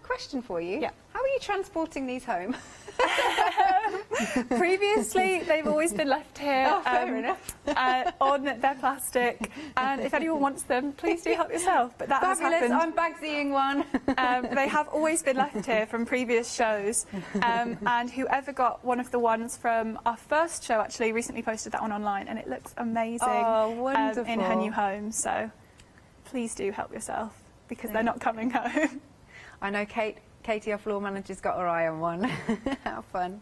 question for you. Yeah. How are you transporting these home? Previously, they've always been left here fair enough. On their plastic, and if anyone wants them, please do help yourself. But that Fabulous, has happened. I'm Bagsying one. They have always been left here from previous shows, and whoever got one of the ones from our first show actually recently posted that one online, and it looks amazing in her new home. So please do help yourself, because they're not coming home. I know Katie, our floor manager's got her eye on one. How fun.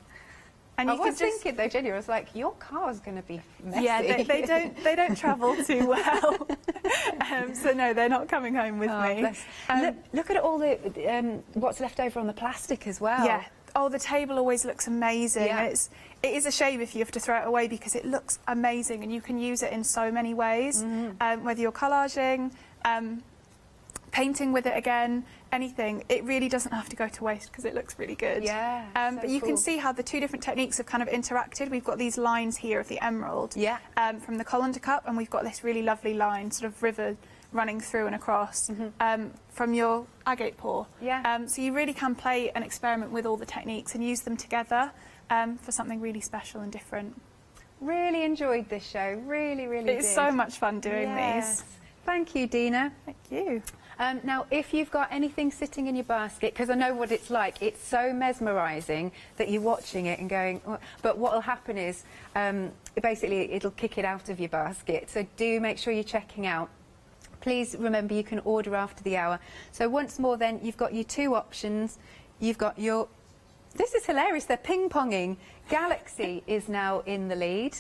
And I was thinking though, Jenny, I was like, your car's going to be messy. Yeah, they don't travel too well. So no, they're not coming home with me. Look at all the what's left over on the plastic as well. Yeah. Oh, the table always looks amazing. Yeah. And it is a shame if you have to throw it away, because it looks amazing and you can use it in so many ways. Whether you're collaging, painting with it again, anything, it really doesn't have to go to waste because it looks really good. Yeah. But you can see how the two different techniques have kind of interacted. We've got these lines here of the emerald from the colander cup, and we've got this really lovely line, sort of river running through and across from your agate pour. Yeah. So you really can play and experiment with all the techniques and use them together for something really special and different. Really enjoyed this show. Really, really It's did. so much fun doing these. Thank you, Dina. Thank you. Now, if you've got anything sitting in your basket, because I know what it's like, it's so mesmerising that you're watching it and going, oh, but what will happen is, basically, it'll kick it out of your basket. So do make sure you're checking out. Please remember you can order after the hour. So once more then, you've got your two options. You've got your, this is hilarious, they're ping-ponging. Galaxy is now in the lead.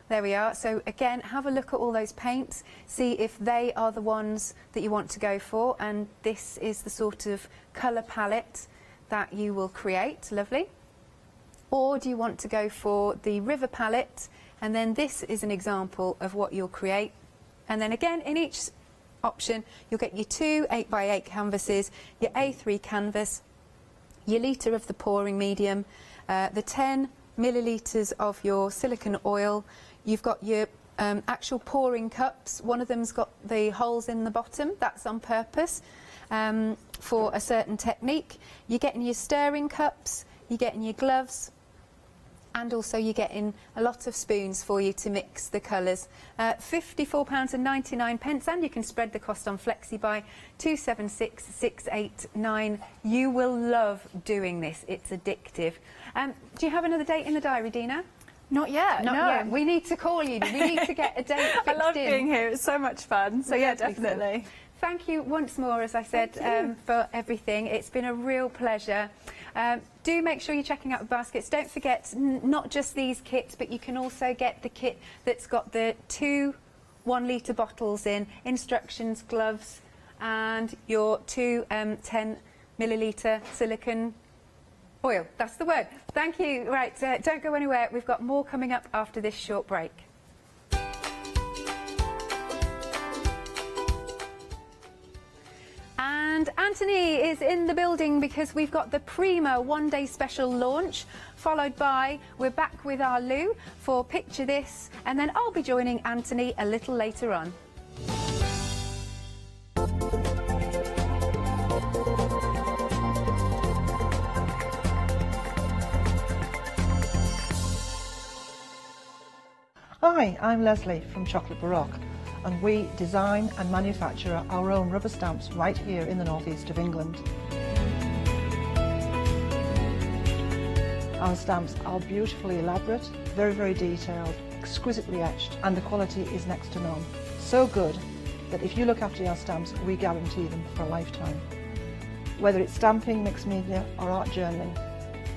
There we are. So again, have a look at all those paints, see if they are the ones that you want to go for, and this is the sort of colour palette that you will create. Lovely. Or do you want to go for the river palette, and then this is an example of what you'll create. And then again, in each option, you'll get your two 8x8 canvases, your A3 canvas, your litre of the pouring medium, the 10 millilitres of your silicone oil. You've got your actual pouring cups. One of them's got the holes in the bottom. That's on purpose for a certain technique. You're getting your stirring cups, you're getting your gloves, and also you're getting a lot of spoons for you to mix the colours. £54.99, and you can spread the cost on FlexiBuy 276689. You will love doing this. It's addictive. Do you have another date in the diary, Dina? Not yet. Not yet. We need to call you. We need to get a date fixed in. I love being here. It's so much fun. So yeah, definitely. Thank you once more, as I said, for everything. It's been a real pleasure. Do make sure you're checking out the baskets. Don't forget, not just these kits, but you can also get the kit that's got the 2 1-litre bottles in, instructions, gloves, and your 2 10 millilitre silicone oil. That's the word. Thank you. Right, don't go anywhere. We've got more coming up after this short break. And Anthony is in the building because we've got the Prima one-day special launch, followed by, we're back with our Lou for Picture This, and then I'll be joining Anthony a little later on. Hi, I'm Leslie from Chocolate Baroque, and we design and manufacture our own rubber stamps right here in the northeast of England. Our stamps are beautifully elaborate, very, very detailed, exquisitely etched, and the quality is next to none. So good that if you look after your stamps, we guarantee them for a lifetime. Whether it's stamping, mixed media, or art journaling,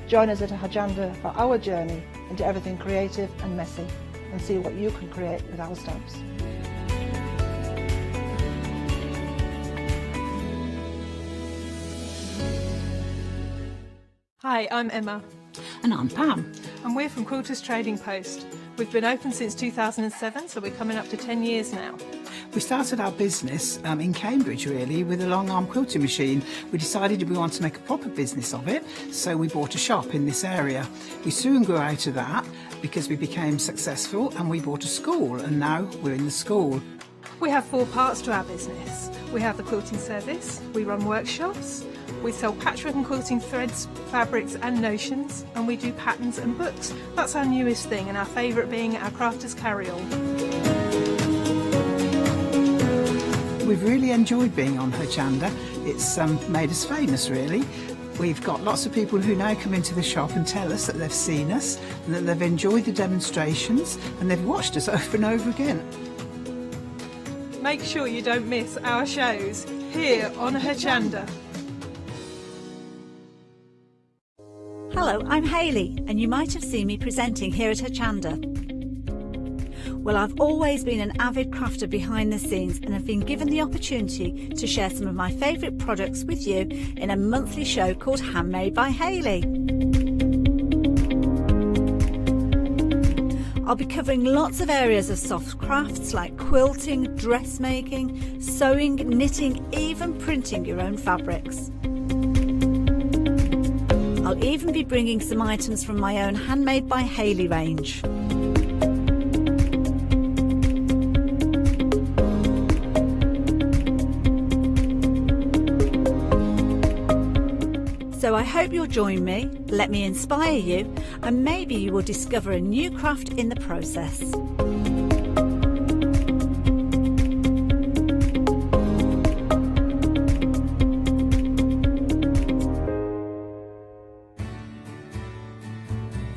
join us at Hochanda for our journey into everything creative and messy, and see what you can create with our stamps. Hi, I'm Emma. And I'm Pam. And we're from Quilters Trading Post. We've been open since 2007, so we're coming up to 10 years now. We started our business in Cambridge, really, with a long arm quilting machine. We decided we wanted to make a proper business of it, so we bought a shop in this area. We soon grew out of that because we became successful, and we bought a school, and now we're in the school. We have 4 parts to our business. We have the quilting service, we run workshops, We sell patchwork and quilting threads, fabrics and notions, and we do patterns and books. That's our newest thing, and our favourite being our crafters carry-all. We've really enjoyed being on Hochanda. It's made us famous, really. We've got lots of people who now come into the shop and tell us that they've seen us, and that they've enjoyed the demonstrations, and they've watched us over and over again. Make sure you don't miss our shows here on Hochanda. Hello, I'm Hayley, and you might have seen me presenting here at Hochanda. Well, I've always been an avid crafter behind the scenes and have been given the opportunity to share some of my favourite products with you in a monthly show called Handmade by Hayley. I'll be covering lots of areas of soft crafts like quilting, dressmaking, sewing, knitting, even printing your own fabrics. I'll even be bringing some items from my own Handmade by Hayley range. So I hope you'll join me, let me inspire you, and maybe you will discover a new craft in the process.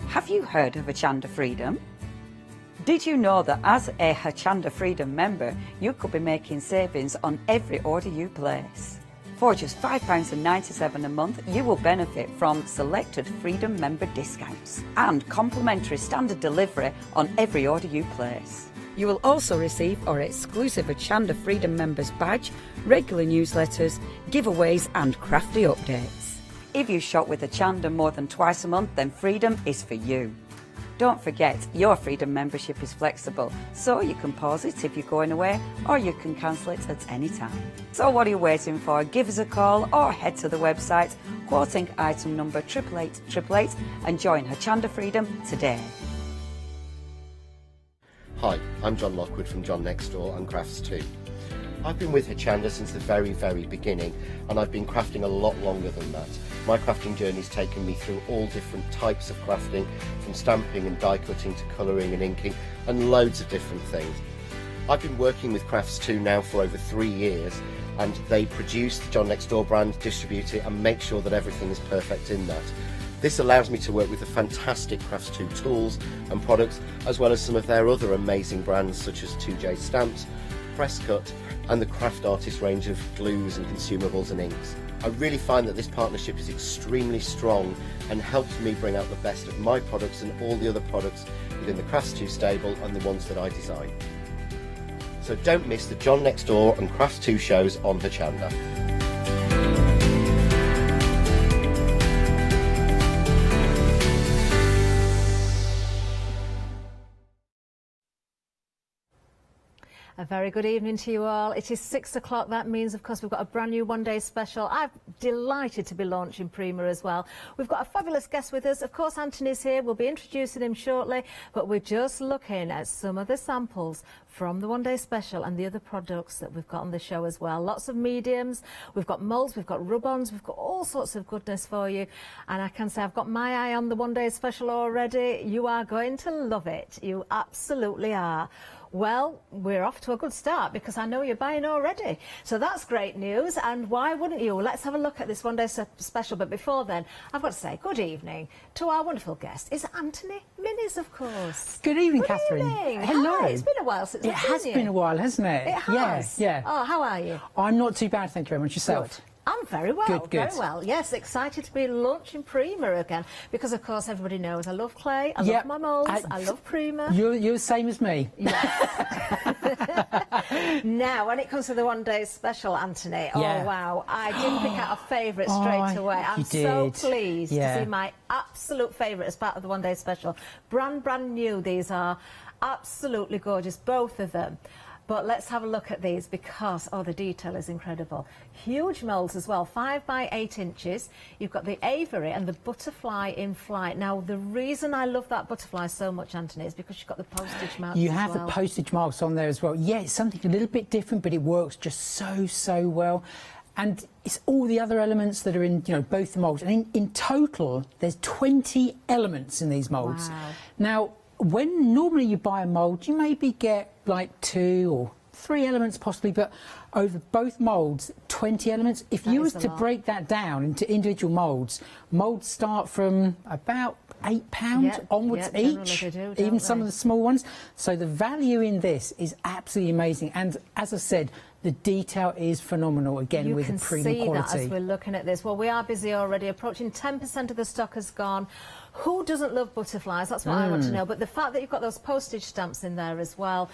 Have you heard of Hochanda Freedom? Did you know that as a Hochanda Freedom member, you could be making savings on every order you place? For just £5.97 a month, you will benefit from selected Freedom member discounts and complimentary standard delivery on every order you place. You will also receive our exclusive Hochanda Freedom members badge, regular newsletters, giveaways and crafty updates. If you shop with Hochanda more than twice a month, then Freedom is for you. Don't forget, your Freedom membership is flexible, so you can pause it if you're going away, or you can cancel it at any time. So what are you waiting for? Give us a call or head to the website, quoting item number 88888 and join Hochanda Freedom today. Hi, I'm John Lockwood from John Next Door and Crafts 2. I've been with Hochanda since the very beginning, and I've been crafting a lot longer than that. My crafting journey's taken me through all different types of crafting, from stamping and die cutting to colouring and inking, and loads of different things. I've been working with Crafts 2 now for over 3 years, and they produce the John Next Door brand, distribute it, and make sure that everything is perfect in that. This allows me to work with the fantastic Crafts 2 tools and products, as well as some of their other amazing brands such as 2J Stamps, Press Cut, and the Craft Artist range of glues and consumables and inks. I really find that this partnership is extremely strong and helps me bring out the best of my products and all the other products within the Crafts 2 stable and the ones that I design. So don't miss the John Next Door and Crafts 2 shows on Hochanda. A very good evening to you all. It is 6 o'clock. That means, of course, we've got a brand new one-day special. I'm delighted to be launching Prima as well. We've got a fabulous guest with us. Of course, Anthony's here. We'll be introducing him shortly, but we're just looking at some of the samples from the one-day special and the other products that we've got on the show as well. Lots of mediums. We've got moulds. We've got rub-ons. We've got all sorts of goodness for you. And I can say I've got my eye on the one-day special already. You are going to love it. You absolutely are. Well, we're off to a good start because I know you're buying already. So that's great news, and why wouldn't you? Let's have a look at this one-day special. But before then, I've got to say good evening to our wonderful guest. It's Anthony Minnies, of course. Good evening, good Catherine. Evening. Hello. Hi. It's been a while since It I've seen has you. been a while, hasn't it? It has. Yeah. Oh, how are you? I'm not too bad, thank you very much. Yourself? Good. I'm very well, Good. very well. Yes, excited to be launching Prima again because, of course, everybody knows I love clay, I love my moulds, I love Prima. You're the same as me. Now, when it comes to the one-day special, Anthony, oh wow, I did pick out a favourite straight away. I'm so pleased to see my absolute favourite as part of the one-day special. Brand new, these are absolutely gorgeous, both of them. But let's have a look at these because, oh, the detail is incredible. Huge moulds as well, 5 by 8 inches. You've got the Avery and the butterfly in flight. Now, the reason I love that butterfly so much, Anthony, is because you've got the postage marks You as have well. the postage marks on there as well. Yeah, it's something a little bit different, but it works just so well. And it's all the other elements that are in, you know, both the moulds. And in total, there's 20 elements in these moulds. Wow. Now, when normally you buy a mould, you maybe get like 2 or 3 elements possibly, but over both moulds, 20 elements. If you was to break that down into individual moulds start from about £8 onwards each, even some of the small ones. So the value in this is absolutely amazing. And as I said, the detail is phenomenal, again, with the premium quality. You can see that as we're looking at this. Well, we are busy already. Approaching 10% of the stock has gone. Who doesn't love butterflies? That's what I want to know. But the fact that you've got those postage stamps in there as well,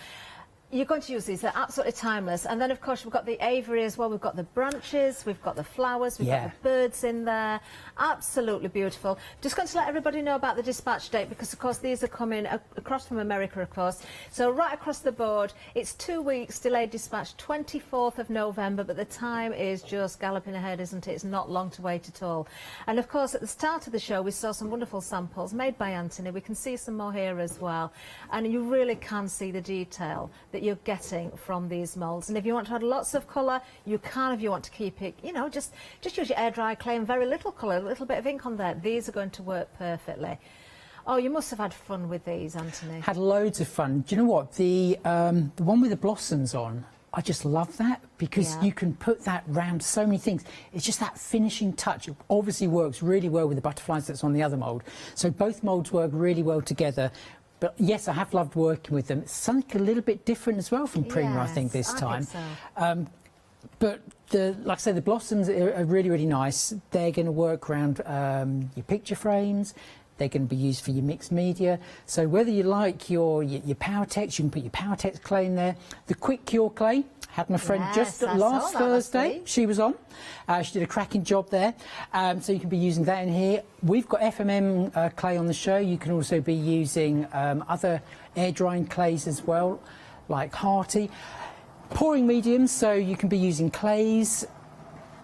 you're going to use these. They're absolutely timeless. And then, of course, we've got the aviary as well. We've got the branches. We've got the flowers. We've got the birds in there. Absolutely beautiful. Just going to let everybody know about the dispatch date because, of course, these are coming across from America, of course. So right across the board, it's 2 weeks delayed dispatch, 24th of November. But the time is just galloping ahead, isn't it? It's not long to wait at all. And, of course, at the start of the show, we saw some wonderful samples made by Anthony. We can see some more here as well. And you really can see the detail that you're getting from these moulds. And if you want to add lots of colour, you can. If you want to keep it, you know, just use your air dry clay and very little colour, a little bit of ink on there. These are going to work perfectly. Oh, you must have had fun with these, Anthony. Had loads of fun. Do you know what? The one with the blossoms on, I just love that because you can put that round so many things. It's just that finishing touch. It obviously works really well with the butterflies that's on the other mould. So both moulds work really well together. But yes, I have loved working with them. It's something a little bit different as well from Prima, I think, this time. But like I say, the blossoms are really, really nice. They're going to work around your picture frames. They're going to be used for your mixed media. So whether you like your power text, you can put your power text clay in there. The quick cure clay. Had my friend just last Thursday. She was on. She did a cracking job there. So you can be using that in here. We've got FMM clay on the show. You can also be using other air drying clays as well, like Hearty. Pouring mediums, so you can be using clays.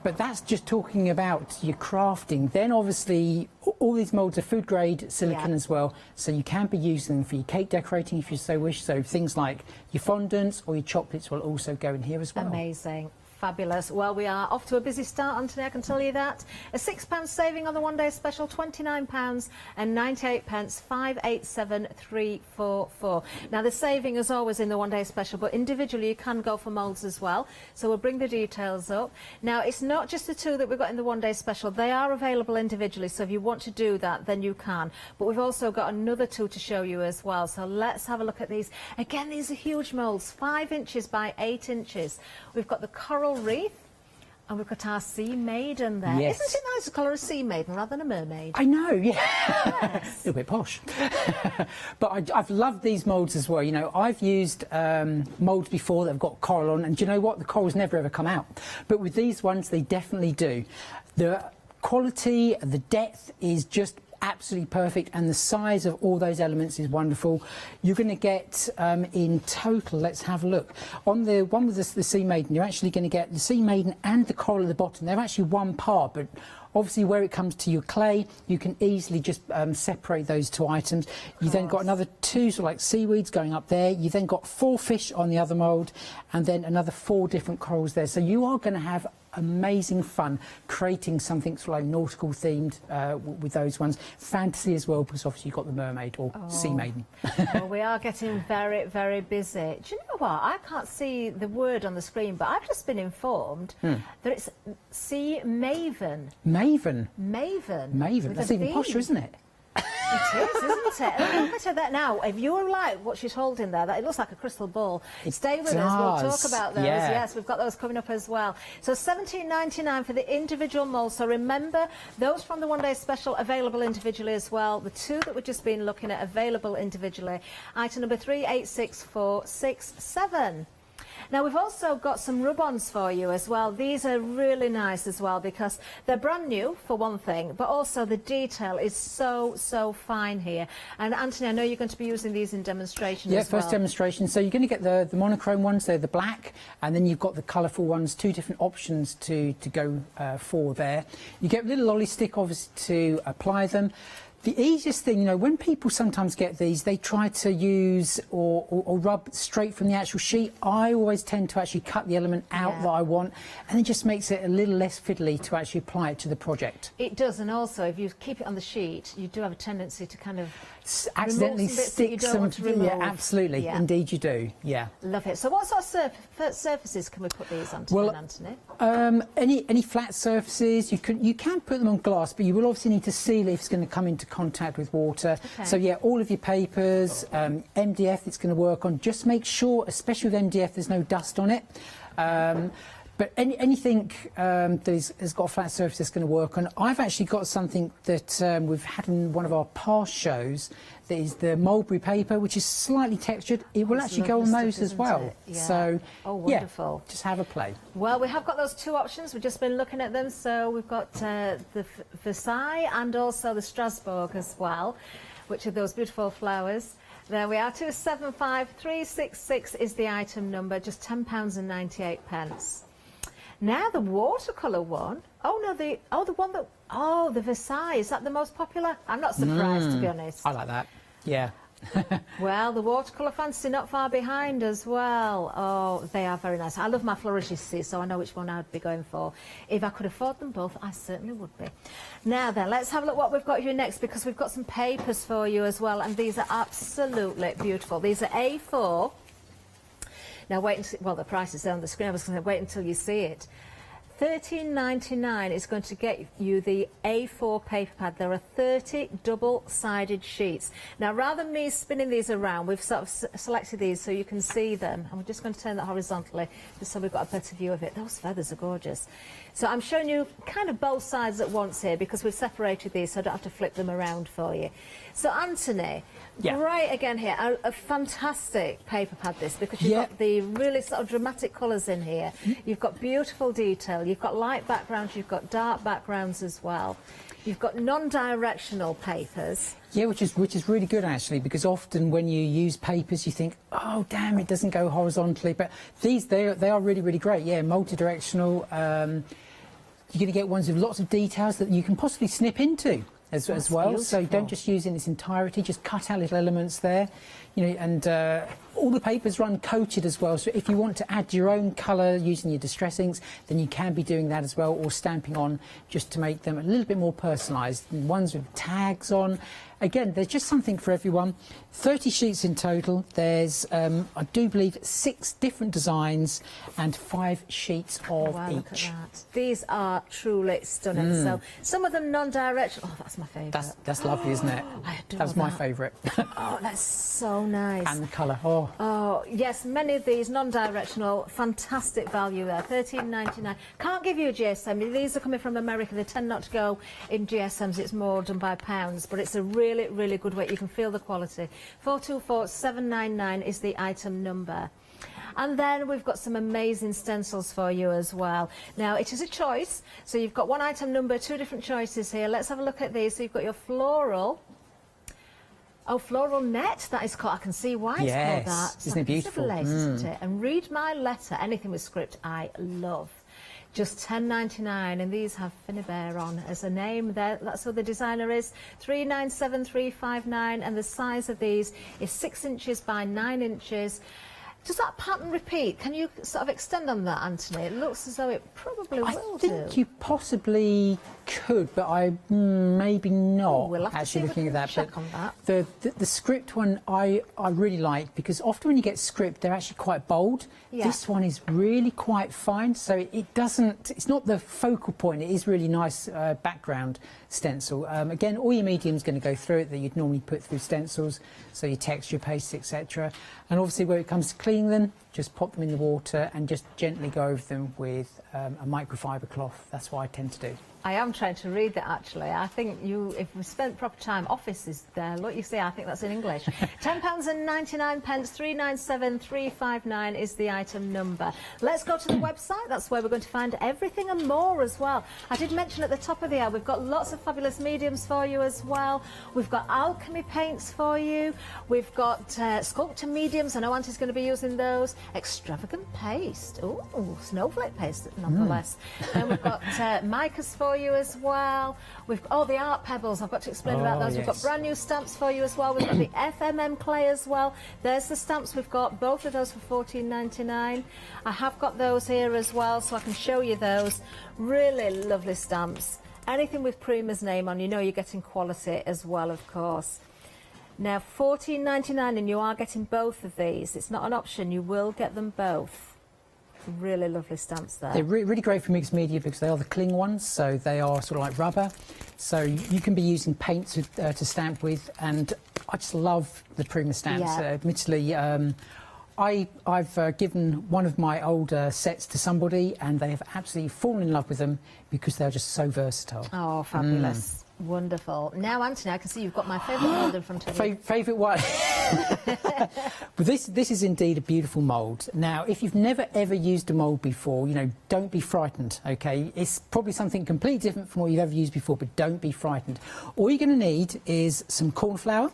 But that's just talking about your crafting. Then obviously all these moulds are food grade silicone as well, so you can be using them for your cake decorating if you so wish. So things like your fondants or your chocolates will also go in here as well. Amazing. Fabulous. Well, we are off to a busy start, Anthony, I can tell you that. A £6 saving on the one-day special, £29.98, 587344. Now, the saving is always in the one-day special, but individually you can go for moulds as well. So we'll bring the details up. Now, it's not just the two that we've got in the one-day special. They are available individually, so if you want to do that, then you can. But we've also got another two to show you as well. So let's have a look at these. Again, these are huge moulds, 5 inches by 8 inches. We've got the coral wreath, and we've got our sea maiden there. Yes. Isn't it nice to call her a sea maiden rather than a mermaid? I know, yeah. Yes. A little bit posh. But I've loved these moulds as well. You know, I've used moulds before that have got coral on, and do you know what? The corals never ever come out. But with these ones, they definitely do. The quality, the depth is just absolutely perfect, and the size of all those elements is wonderful. You're going to get in total, let's have a look, on the one with the sea maiden, you're actually going to get the sea maiden and the coral at the bottom. They're actually one part, but obviously where it comes to your clay, you can easily just separate those two items. You then got another 2 sort of like seaweeds going up there. You then got 4 fish on the other mould, and then another 4 different corals there. So you are going to have amazing fun creating something sort of like nautical themed with those ones. Fantasy as well, because obviously you've got the mermaid or sea maiden. Well, we are getting very, very busy. Do you know what? I can't see the word on the screen, but I've just been informed that it's sea maven. Maven? Maven. Maven. That's even posher, isn't it? It is, isn't it? Look at that now. If you're like what she's holding there, that it looks like a crystal ball. Stay with us. We'll talk about those. Yeah. Yes, we've got those coming up as well. So £17.99 for the individual mould. So remember, those from the one-day special available individually as well. The two that we've just been looking at available individually. Item number 386467. Now, we've also got some rub-ons for you as well. These are really nice as well because they're brand new, for one thing, but also the detail is so, so fine here. And, Anthony, I know you're going to be using these in demonstration as well. Yeah, first demonstration. So you're going to get the monochrome ones, they're the black, and then you've got the colourful ones, 2 different options to go for there. You get a little lolly stick, obviously, to apply them. The easiest thing, you know, when people sometimes get these, they try to use or rub straight from the actual sheet. I always tend to actually cut the element out that I want, and it just makes it a little less fiddly to actually apply it to the project. It does, and also if you keep it on the sheet, you do have a tendency to kind of accidentally stick some. Yeah, absolutely. Yeah. Indeed, you do. Yeah. Love it. So, what sort of surfaces can we put these onto, well, Anthony? Any flat surfaces. You can put them on glass, but you will obviously need to seal it if it's going to come into contact with water. Okay. So yeah, all of your papers, MDF it's going to work on. Just make sure, especially with MDF, there's no dust on it. But anything that has got a flat surface that's going to work on. I've actually got something that we've had in one of our past shows. That is the mulberry paper, which is slightly textured. It will actually go on those as well. Yeah. So, wonderful. Yeah, just have a play. Well, we have got those two options. We've just been looking at them. So we've got the Versailles and also the Strasbourg as well, which are those beautiful flowers. There we are, 275366 is the item number, just £10.98. Now the watercolour one. The Versailles, is that the most popular? I'm not surprised, to be honest. I like that. Yeah. Well, the watercolour fantasy not far behind as well. Oh, they are very nice. I love my flourishes, so I know which one I'd be going for. If I could afford them both, I certainly would be. Now then, let's have a look what we've got here next, because we've got some papers for you as well, and these are absolutely beautiful. These are A4. Now wait until, well, the price is there on the screen. I was going to wait until you see it. £13.99 is going to get you the A4 paper pad. There are 30 double-sided sheets. Now, rather than me spinning these around, we've sort of selected these so you can see them. And we're just going to turn that horizontally, just so we've got a better view of it. Those feathers are gorgeous. So I'm showing you kind of both sides at once here, because we've separated these so I don't have to flip them around for you. So, Anthony, right again here, a fantastic paper pad this, because you've got the really sort of dramatic colours in here. You've got beautiful detail. You've got light backgrounds, you've got dark backgrounds as well. You've got non-directional papers. Yeah, which is really good actually, because often when you use papers you think, oh damn, it doesn't go horizontally, but these they are really, really great. Yeah, multi-directional. You're going to get ones with lots of details that you can possibly snip into as well. Beautiful. So don't just use it in its entirety, just cut out little elements there. You know, and all the papers run coated as well, so if you want to add your own colour using your distress inks, then you can be doing that as well, or stamping on just to make them a little bit more personalised. Ones with tags on. Again, there's just something for everyone. 30 sheets in total. There's, I do believe, 6 different designs and 5 sheets of each. Look at that. These are truly stunning. So some of them non-directional. Oh, that's my favourite. That's lovely, isn't it? I adore That's my favourite. Oh, that's so nice. And the colour. Oh, yes, many of these non-directional, fantastic value there, £13.99. Can't give you a GSM. These are coming from America. They tend not to go in GSMs. It's more done by pounds, but it's a really, really good weight. You can feel the quality. 424799 is the item number. And then we've got some amazing stencils for you as well. Now, it is a choice. So you've got one item number, 2 different choices here. Let's have a look at these. So you've got your floral. Oh, floral net, that is called. I can see why it's called that. It's isn't it beautiful? Lace, isn't it? And read my letter, anything with script, I love. Just £10.99, and these have Finibert on as a name there. That's who the designer is. 397359, and the size of these is 6 inches by 9 inches. Does that pattern repeat? Can you sort of extend on that, Anthony? It looks as though it probably will do. I think you possibly could, but I maybe not. We'll have actually to looking at that. check on that. The script one I really like, because often when you get script they're actually quite bold. Yeah. This one is really quite fine, so it doesn't. It's not the focal point. It is really nice background stencil. Again, all your medium's going to go through it that you'd normally put through stencils, so your texture, pastes, etc. And obviously, when it comes to cleaning them, just pop them in the water and just gently go over them with a microfiber cloth. That's what I tend to do. I am trying to read that, actually. I think if we spent proper time, office is there. Look, you see, I think that's in English. £10.99, 397359 is the item number. Let's go to the website. That's where we're going to find everything and more as well. I did mention at the top of the hour, we've got lots of fabulous mediums for you as well. We've got alchemy paints for you. We've got sculptor mediums. I know Auntie's going to be using those. Extravagant paste. Oh, snowflake paste, nonetheless. Then we've got micas for for you as well. We've the art pebbles. I've got to explain about those. We've got brand new stamps for you as well. We've got the FMM clay as well. There's the stamps we've got. Both of those for $14.99. I have got those here as well, so I can show you those. Really lovely stamps. Anything with Prima's name on, you know you're getting quality as well, of course. Now, $14.99, and you are getting both of these. It's not an option. You will get them both. Really lovely stamps there. They're really great for mixed media because they are the cling ones, so they are sort of like rubber. So you can be using paint to stamp with, and I just love the Prima stamps. Yeah. Admittedly, I've given one of my older sets to somebody, and they have absolutely fallen in love with them because they're just so versatile. Oh, fabulous. Wonderful. Now, Anthony, I can see you've got my favourite mould in front of you. Favourite one? But this is indeed a beautiful mould. Now, if you've never ever used a mould before, you know, don't be frightened, okay? It's probably something completely different from what you've ever used before, but don't be frightened. All you're going to need is some corn flour.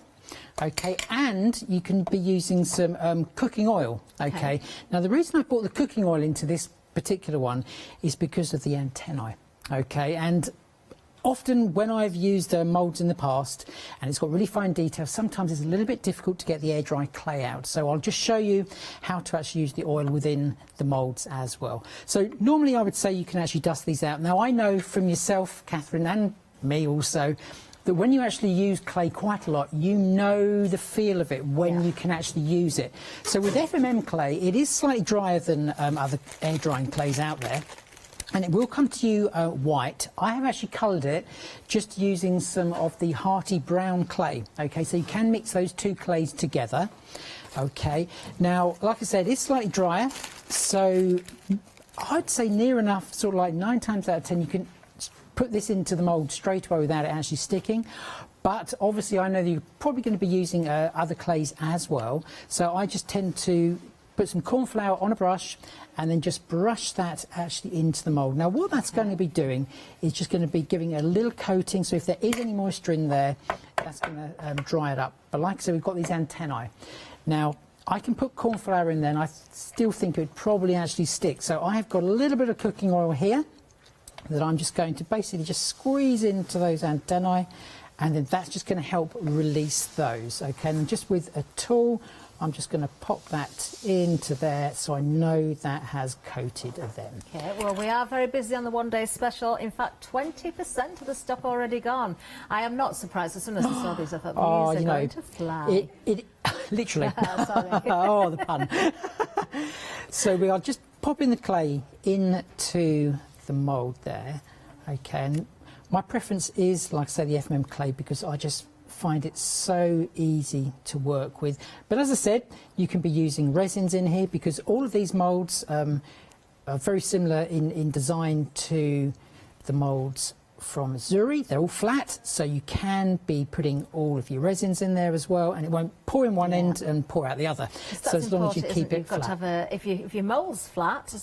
Okay, and you can be using some cooking oil. Okay. Now, the reason I brought the cooking oil into this particular one is because of the antennae. Okay, and often when I've used moulds in the past and it's got really fine detail, sometimes it's a little bit difficult to get the air dry clay out. So I'll just show you how to actually use the oil within the moulds as well. So normally I would say you can actually dust these out. Now, I know from yourself, Catherine, and me also, that when you actually use clay quite a lot, you know the feel of it when you can actually use it. So with FMM clay, it is slightly drier than other air drying clays out there. And it will come to you white. I have actually coloured it just using some of the hearty brown clay. Okay, so you can mix those two clays together. Okay, now, like I said, it's slightly drier, so I'd say near enough, sort of like 9 times out of 10, you can put this into the mould straight away without it actually sticking. But obviously I know that you're probably going to be using other clays as well, so I just tend to put some corn flour on a brush and then just brush that actually into the mould. Now, what that's going to be doing is just going to be giving it a little coating, so if there is any moisture in there, that's going to dry it up. But like I said, we've got these antennae. Now, I can put corn flour in there and I still think it would probably actually stick. So I have got a little bit of cooking oil here that I'm just going to basically just squeeze into those antennae, and then that's just going to help release those. Okay, and just with a tool, I'm just going to pop that into there so I know that has coated them. Okay, well, we are very busy on the one-day special. In fact, 20% of the stock already gone. I am not surprised. As soon as I saw these, I thought, these are going to fly. Literally. Sorry. Oh, the pun. So we are just popping the clay into the mould there. Okay, and my preference is, like I say, the FMM clay because I just find it so easy to work with. But as I said, you can be using resins in here because all of these moulds are very similar in design to the moulds from Zuri. They're all flat, so you can be putting all of your resins in there as well, and it won't pour in one end and pour out the other. So as long as you keep it flat. You've got to have if your mould's flat,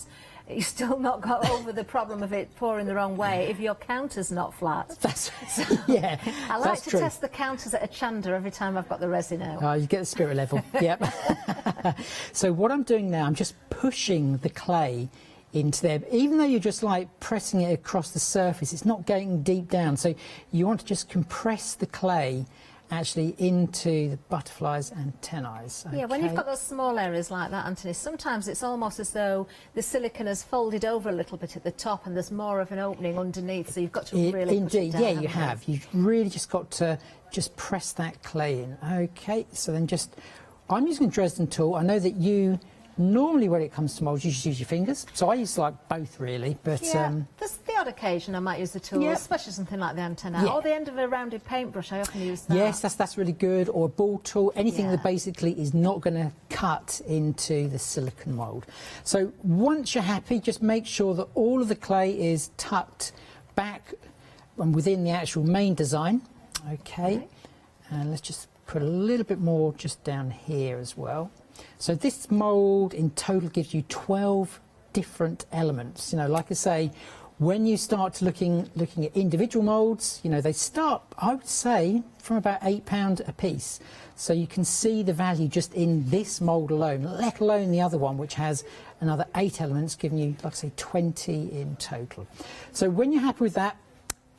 you've still not got over the problem of it pouring the wrong way if your counter's not flat. That's yeah. I like to test the counters at Hochanda every time I've got the resin out. Oh, you get the spirit level. Yep. So what I'm doing now, I'm just pushing the clay into there. Even though you're just like pressing it across the surface, it's not going deep down. So you want to just compress the clay actually into the butterfly's antennae. Okay. Yeah, when you've got those small areas like that, Anthony, sometimes it's almost as though the silicone has folded over a little bit at the top and there's more of an opening underneath, so you've got to really push it down. Yeah, you have. You've really just got to just press that clay in. Okay, so then I'm using a Dresden tool. I know that you normally, when it comes to moulds, you just use your fingers. So I use like both really, but there's the odd occasion I might use the tool, especially something like the antenna or the end of a rounded paintbrush. I often use that. Yes, that's really good. Or a ball tool, anything that basically is not going to cut into the silicone mould. So once you're happy, just make sure that all of the clay is tucked back and within the actual main design. Okay, and let's just put a little bit more just down here as well. So this mould in total gives you 12 different elements. You know, like I say, when you start looking at individual moulds, you know, they start, I would say, from about £8 a piece. So you can see the value just in this mould alone, let alone the other one, which has another 8 elements, giving you, like I say, 20 in total. So when you're happy with that,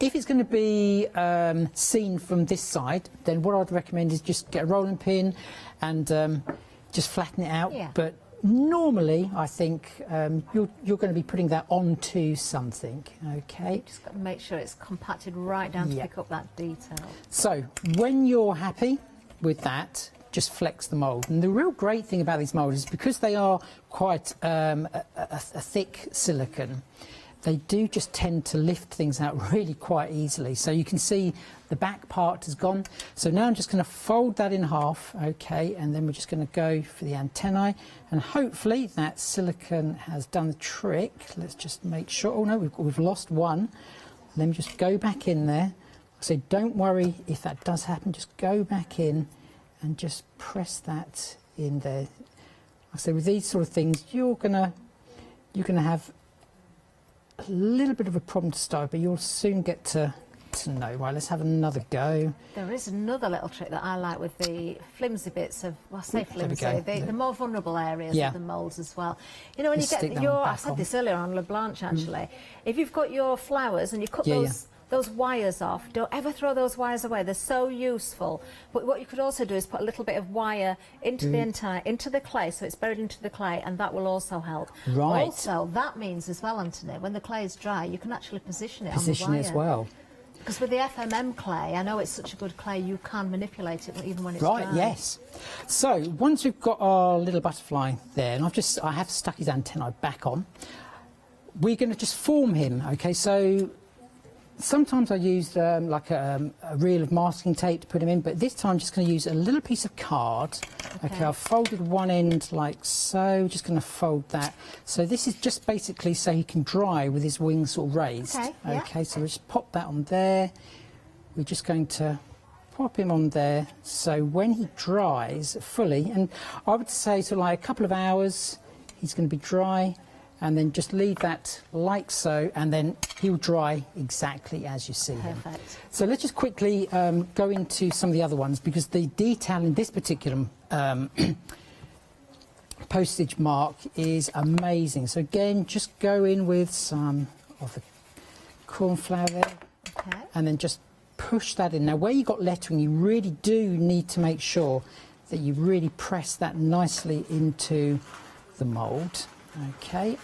if it's going to be seen from this side, then what I'd recommend is just get a rolling pin and just flatten it out. Yeah. But normally, I think you're going to be putting that onto something, okay? Just got to make sure it's compacted right down to pick up that detail. So when you're happy with that, just flex the mould. And the real great thing about these moulds is because they are quite a thick silicone, they do just tend to lift things out really quite easily. So you can see the back part has gone. So now I'm just going to fold that in half, okay, and then we're just going to go for the antennae, and hopefully that silicone has done the trick. Let's just make sure. Oh no, we've lost one. Let me just go back in there. So don't worry if that does happen, just go back in and just press that in there. I say with these sort of things, you're gonna have a little bit of a problem to start, but you'll soon get to know. Right, let's have another go. There is another little trick that I like with the flimsy bits of, well, I say flimsy, the more vulnerable areas of the moulds as well. You know, when you get your, I said this earlier on La Blanche actually, if you've got your flowers and you cut those wires off, don't ever throw those wires away, they're so useful. But what you could also do is put a little bit of wire into the antenna, into the clay, so it's buried into the clay, and that will also help. Right. Also, that means as well, Anthony, when the clay is dry, you can actually position it on the wire. Position it as well. Because with the FMM clay, I know it's such a good clay, you can manipulate it even when it's dry. Right, yes. So once we've got our little butterfly there, and I have stuck his antennae back on, we're going to just form him, okay? So sometimes I use like a reel of masking tape to put him in, but this time I'm just going to use a little piece of card. Okay, I've folded one end like so, just going to fold that. So this is just basically so he can dry with his wings sort of raised. Okay, so we'll just pop that on there. We're just going to pop him on there, so when he dries fully, and I would say so like a couple of hours, he's going to be dry. And then just leave that like so, and then he'll dry exactly as you see him. Perfect. So let's just quickly go into some of the other ones, because the detail in this particular postage mark is amazing. So again, just go in with some of the cornflower there, and then just push that in. Now where you've got lettering, you really do need to make sure that you really press that nicely into the mould. Okay,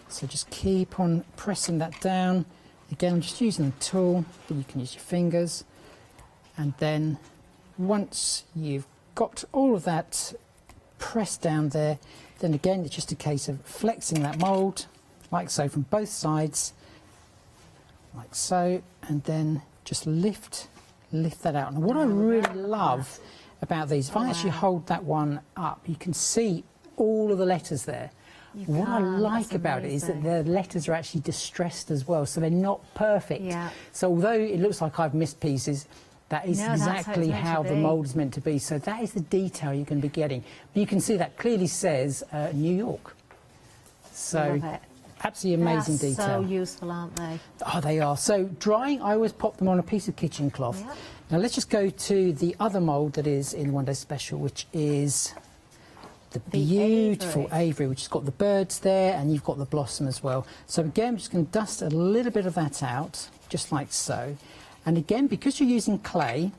so just keep on pressing that down. Again, I'm just using the tool, but you can use your fingers. And then once you've got all of that pressed down there, then again, it's just a case of flexing that mould, like so, from both sides, like so, and then just lift that out. And what I really love about these, if I actually hold that one up, you can see all of the letters there. What I like about it is that the letters are actually distressed as well, so they're not perfect. So although it looks like I've missed pieces, that is exactly how the mould is meant to be. So that is the detail you're going to be getting. But you can see that clearly says New York. So absolutely amazing detail. So useful, aren't they? Oh, they are. So drying, I always pop them on a piece of kitchen cloth. Now let's just go to the other mould that is in One Day Special, which is the beautiful Avery, which has got the birds there, and you've got the blossom as well. So again, I'm just going to dust a little bit of that out, just like so. And again, because you're using clay,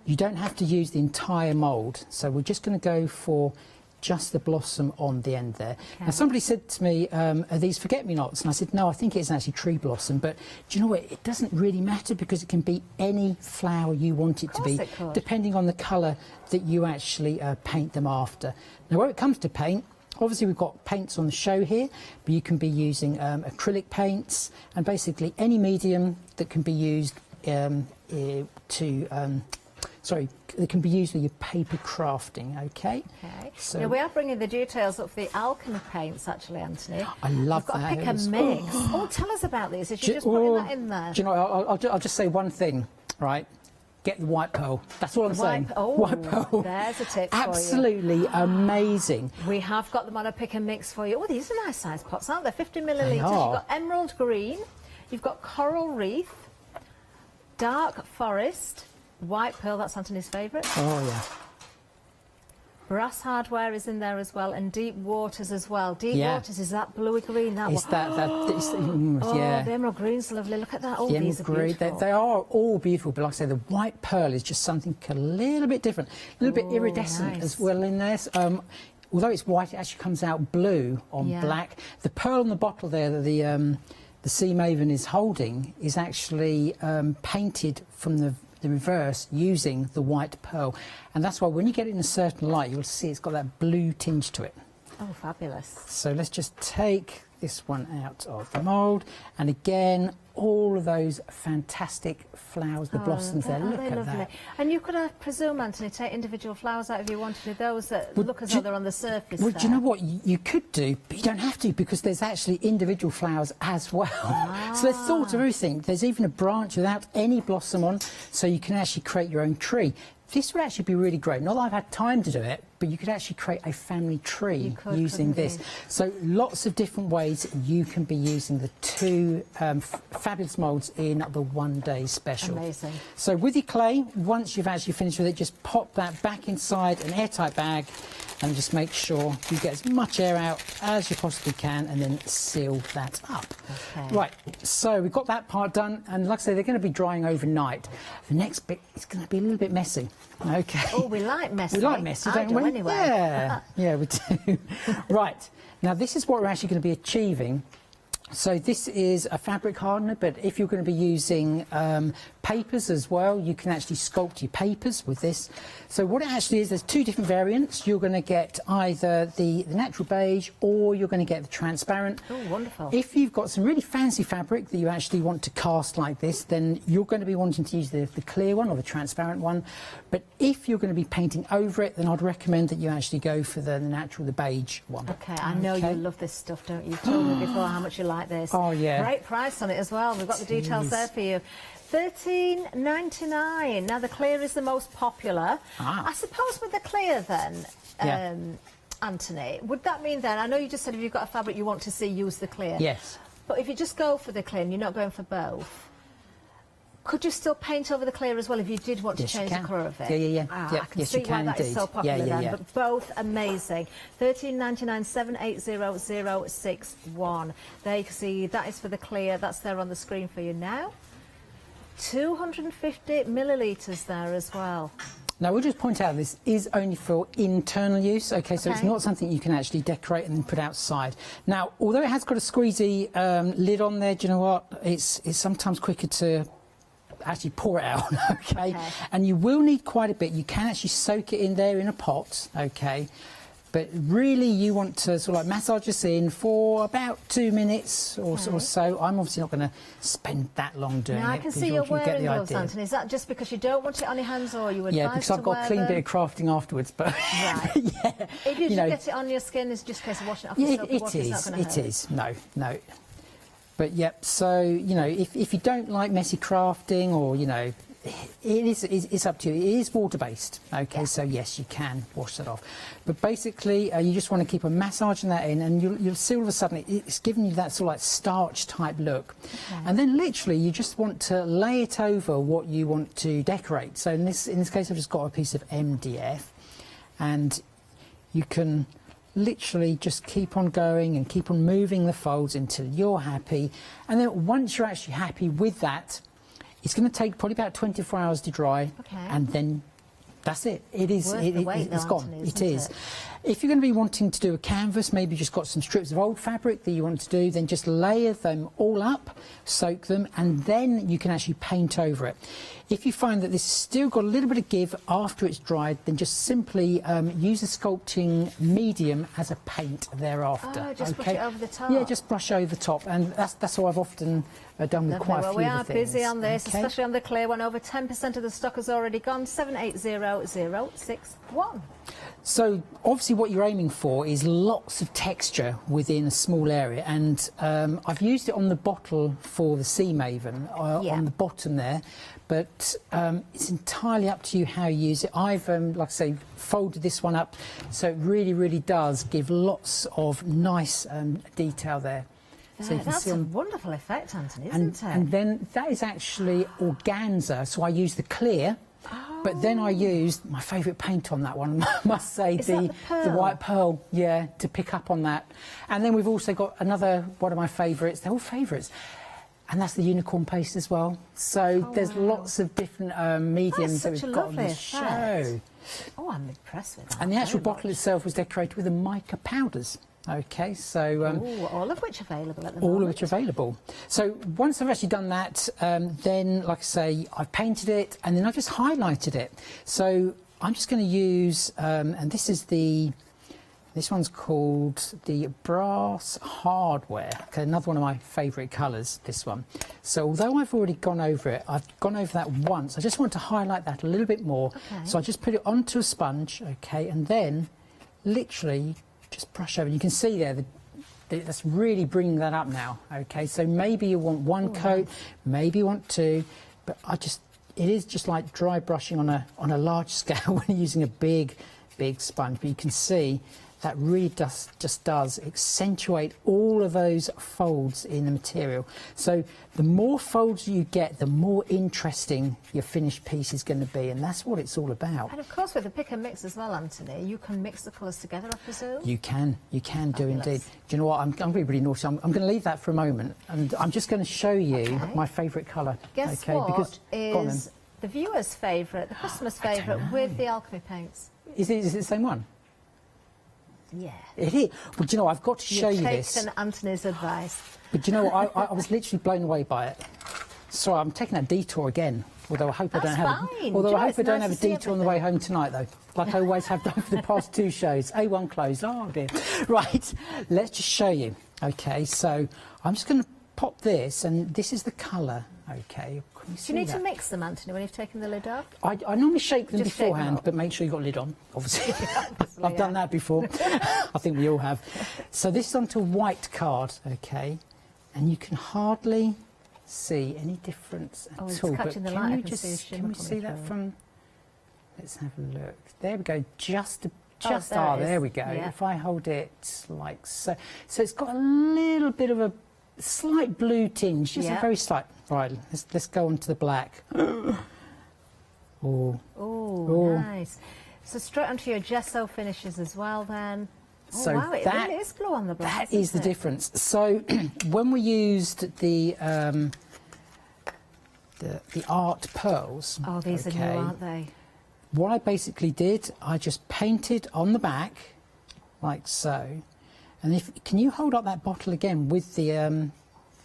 you don't have to use the entire mould. So we're just going to go for just the blossom on the end there. Now somebody said to me, are these forget-me-nots? And I said, no, I think it's actually tree blossom. But do you know what? It doesn't really matter, because it can be any flower you want it to be, depending on the colour that you actually paint them after. Now, when it comes to paint, obviously we've got paints on the show here, but you can be using acrylic paints, and basically any medium that can be used it can be used with your paper crafting, okay? So now we are bringing the details of the alchemy paints, actually, Anthony. I love that. You've got to pick a mix. Oh, tell us about these. If you're just putting that in there. Do you know, I'll just say one thing, right? Get the white pearl. That's all I'm saying. White pearl. There's a tip for you. Absolutely amazing. We have got them on a pick and mix for you. Oh, these are nice size pots, aren't they? 50 millilitres. They are. You've got emerald green. You've got coral reef. Dark forest. White pearl, that's Anthony's favourite. Oh, yeah. Brass hardware is in there as well, and deep waters as well. Deep waters is that bluey green. That it's one. yeah. The emerald green's lovely. Look at that. All The these are emerald green, beautiful. they are all beautiful, but like I say, the white pearl is just something a little bit different, a little bit iridescent as well in this. Although it's white, it actually comes out blue on black. The pearl on the bottle there that the Sea Maven is holding is actually painted from the reverse using the white pearl, and that's why when you get it in a certain light, you'll see it's got that blue tinge to it. Oh, fabulous. So let's just take this one out of the mould, and again, all of those fantastic flowers, the blossoms there. Look at that. And you could, I presume, Anthony, take individual flowers out if you wanted to, those that look as though they're on the surface. Well, do you know what? You could do, but you don't have to, because there's actually individual flowers as well. So they've thought of everything. There's even a branch without any blossom on, so you can actually create your own tree. This would actually be really great. Not that I've had time to do it, but you could actually create a family tree using this. So lots of different ways you can be using the two fabulous moulds in the one-day special. Amazing. So with your clay, once you've actually finished with it, just pop that back inside an airtight bag and just make sure you get as much air out as you possibly can, and then seal that up. Okay. Right, so we've got that part done, and like I say, they're going to be drying overnight. The next bit is going to be a little bit messy. Okay. Oh, we like messy. We like messy, don't we? Anyway. Yeah, yeah, we do. Right, now this is what we're actually going to be achieving. So this is a fabric hardener, but if you're going to be using papers as well, you can actually sculpt your papers with this. So what it actually is, there's two different variants. You're going to get either the natural beige, or you're going to get the transparent. Oh, wonderful. If you've got some really fancy fabric that you actually want to cast like this, then you're going to be wanting to use the clear one or the transparent one. But if you're going to be painting over it, then I'd recommend that you actually go for the natural, the beige one. Okay, I know you love this stuff, don't you? You've told me before how much you like this. Oh, yeah. Great price on it as well. We've got the details there for you. $13.99. Now, the clear is the most popular. I suppose with the clear then, Anthony, would that mean then, I know you just said if you've got a fabric you want to see, use the clear. Yes. But if you just go for the clear and you're not going for both, could you still paint over the clear as well if you did want to change the colour of it? Yeah. I can see why that is so popular then, but both amazing. $13.99, 780061. There you can see that is for the clear. That's there on the screen for you now. 250 millilitres there as well. Now, we'll just point out this is only for internal use, okay, so it's not something you can actually decorate and then put outside. Now, although it has got a squeezy lid on there, do you know what? It's sometimes quicker to actually pour it out, okay? And you will need quite a bit. You can actually soak it in there in a pot, okay? But really you want to sort of like massage this in for about 2 minutes or so. I'm obviously not going to spend that long doing it. Now, I can see you're wearing gloves, Anthony. Is that just because you don't want it on your hands, or you advise to wear them? Yeah, because I've got a clean bit of crafting afterwards, but... Right. If you get it on your skin, it's just a case of washing it off the soap and water. It's not going to hurt. It is. No. But, yep, so, you know, if you don't like messy crafting, or, you know, it's up to you. It is water-based, okay, so yes, you can wash that off. But basically, you just want to keep on massaging that in, and you'll see all of a sudden it's giving you that sort of like starch-type look. And then literally you just want to lay it over what you want to decorate. So in this case, I've just got a piece of MDF, and you can literally just keep on going and keep on moving the folds until you're happy. And then once you're actually happy with that, it's going to take probably about 24 hours to dry, and then that's it. It's gone. It is. If you're going to be wanting to do a canvas, maybe you've just got some strips of old fabric that you want to do, then just layer them all up, soak them, and then you can actually paint over it. If you find that this has still got a little bit of give after it's dried, then just simply use a sculpting medium as a paint thereafter. Oh, just brush it over the top. Yeah, just brush over the top, and that's what I've often done with quite a few we of are the things. busy on this, especially on the clear one. Over 10% of the stock has already gone. 780061. So obviously what you're aiming for is lots of texture within a small area, and I've used it on the bottle for the Sea Maven on the bottom there, but it's entirely up to you how you use it. I've, like I say, folded this one up, so it really does give lots of nice detail there. So you can That's see a wonderful effect, Anthony, isn't it? And then that is actually organza, so I use the clear. But then I used my favourite paint on that one, I must say, the white pearl, yeah, to pick up on that. And then we've also got another one of my favourites. They're all favourites. And that's the unicorn paste as well. So there's lots of different mediums that we've got on the show. Oh, I'm impressed with that. And the actual bottle itself was decorated with the mica powders. Okay, so... all of which available at the moment. All of which available. So once I've actually done that, then, like I say, I've painted it and then I've just highlighted it. So I'm just going to use, and this is this one's called the Brass Hardware. Okay, another one of my favourite colours, this one. So although I've already gone over it, I've gone over that once. I just want to highlight that a little bit more. Okay. So I just put it onto a sponge, okay, and then literally just brush over. You can see there, that's really bringing that up now, okay? So maybe you want one coat, maybe you want two, but it is just like dry brushing on a large scale when you're using a big sponge. But you can see that really just does accentuate all of those folds in the material. So the more folds you get, the more interesting your finished piece is going to be, and that's what it's all about. And of course with the pick and mix as well, Anthony, you can mix the colours together, I presume? You can do indeed. Do you know what, I'm going to be really naughty. I'm going to leave that for a moment, and I'm just going to show you my favourite colour. Guess what is the viewer's favourite, the customer's favourite with the alchemy paints? Is it the same one? Yeah. It is. Well, do you know, I've got to show you this. You've taken Anthony's advice. But do you know what, I was literally blown away by it. So I'm taking that detour again, although I hope I don't have a detour on the way home tonight, though, like I always have done for the past two shows. A1 closed, oh dear. Right, let's just show you. Okay, so I'm just going to pop this, and this is the colour, okay. Do you need to mix them, Anthony, when you've taken the lid off? I normally shake them beforehand, but make sure you've got a lid on, obviously. I've done that before. I think we all have. So this is onto white card, okay, and you can hardly see any difference at all. It's catching the light. Can we see that from... Let's have a look. There we go, there we go. Yeah. If I hold it like so. So it's got a little bit of a slight blue tinge, just a very slight. Right, let's go on to the black. Oh, nice. So straight onto your gesso finishes as well then. Oh, so wow, it really is blue on the black. That is the difference. So when we used the art pearls... Oh, these are new, aren't they? What I basically did, I just painted on the back, like so. And can you hold up that bottle again with the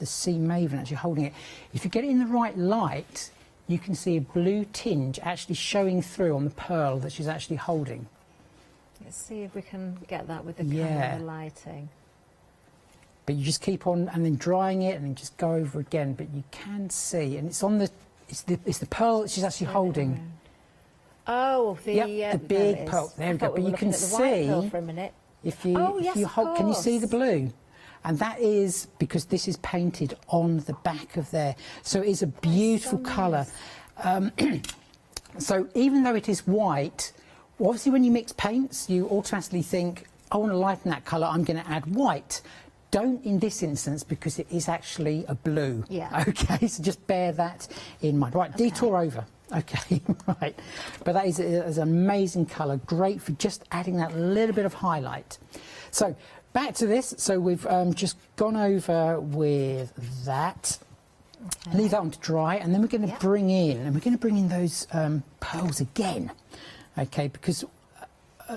Sea Maven actually holding it? If you get it in the right light, you can see a blue tinge actually showing through on the pearl that she's actually holding. Let's see if we can get that with the camera lighting. But you just keep on and then drying it and then just go over again. But you can see, and it's the pearl that she's actually holding. Oh, the big pearl. There we go. But you can see for a minute. if you hold, can you see the blue? And that is because this is painted on the back of there. So it is a beautiful colour. So even though it is white, obviously when you mix paints, you automatically think, I want to lighten that colour, I'm going to add white. Don't in this instance, because it is actually a blue. Yeah. Okay, so just bear that in mind. Right, detour over. Okay, right. But that is an amazing colour, great for just adding that little bit of highlight. So back to this. So we've just gone over with that. Okay. Leave that on to dry, and then we're going to bring in, those pearls again. Okay, because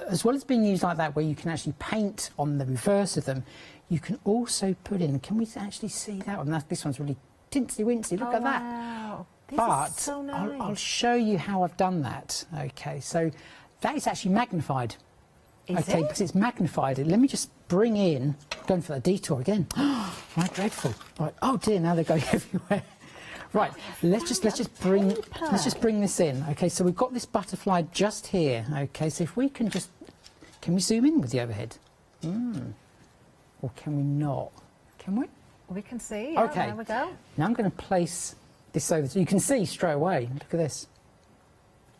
as well as being used like that, where you can actually paint on the reverse of them, you can also put in. Can we actually see that one? This one's really tinsy wincy. Look at that. Wow. But so nice. I'll show you how I've done that. Okay, so that is actually magnified. Okay, because it's magnified. Let me just bring in, going for the detour again. Right, dreadful. Right, oh dear, now they're going everywhere. Right, let's just bring this in. Okay, so we've got this butterfly just here. Okay, so if we can we zoom in with the overhead? Or can we not? Can we? We can see. Okay. There we go. Now I'm going to place this over, so you can see straight away. Look at this.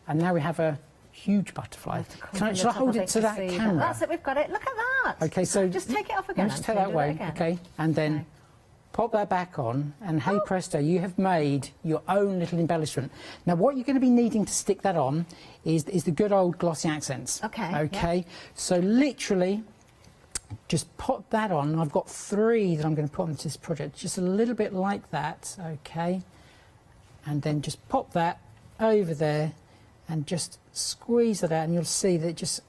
And now we have a huge butterfly. Shall I hold it to that camera? That's it. We've got it. Look at that. Okay, so just take it off again. Just take that away. Okay, and then pop that back on, and hey presto, you have made your own little embellishment. Now what you're going to be needing to stick that on is the good old glossy accents. Okay, so literally just pop that on. I've got 3 that I'm going to put onto this project, just a little bit like that. Okay, and then just pop that over there and just squeeze it out, and you'll see that it just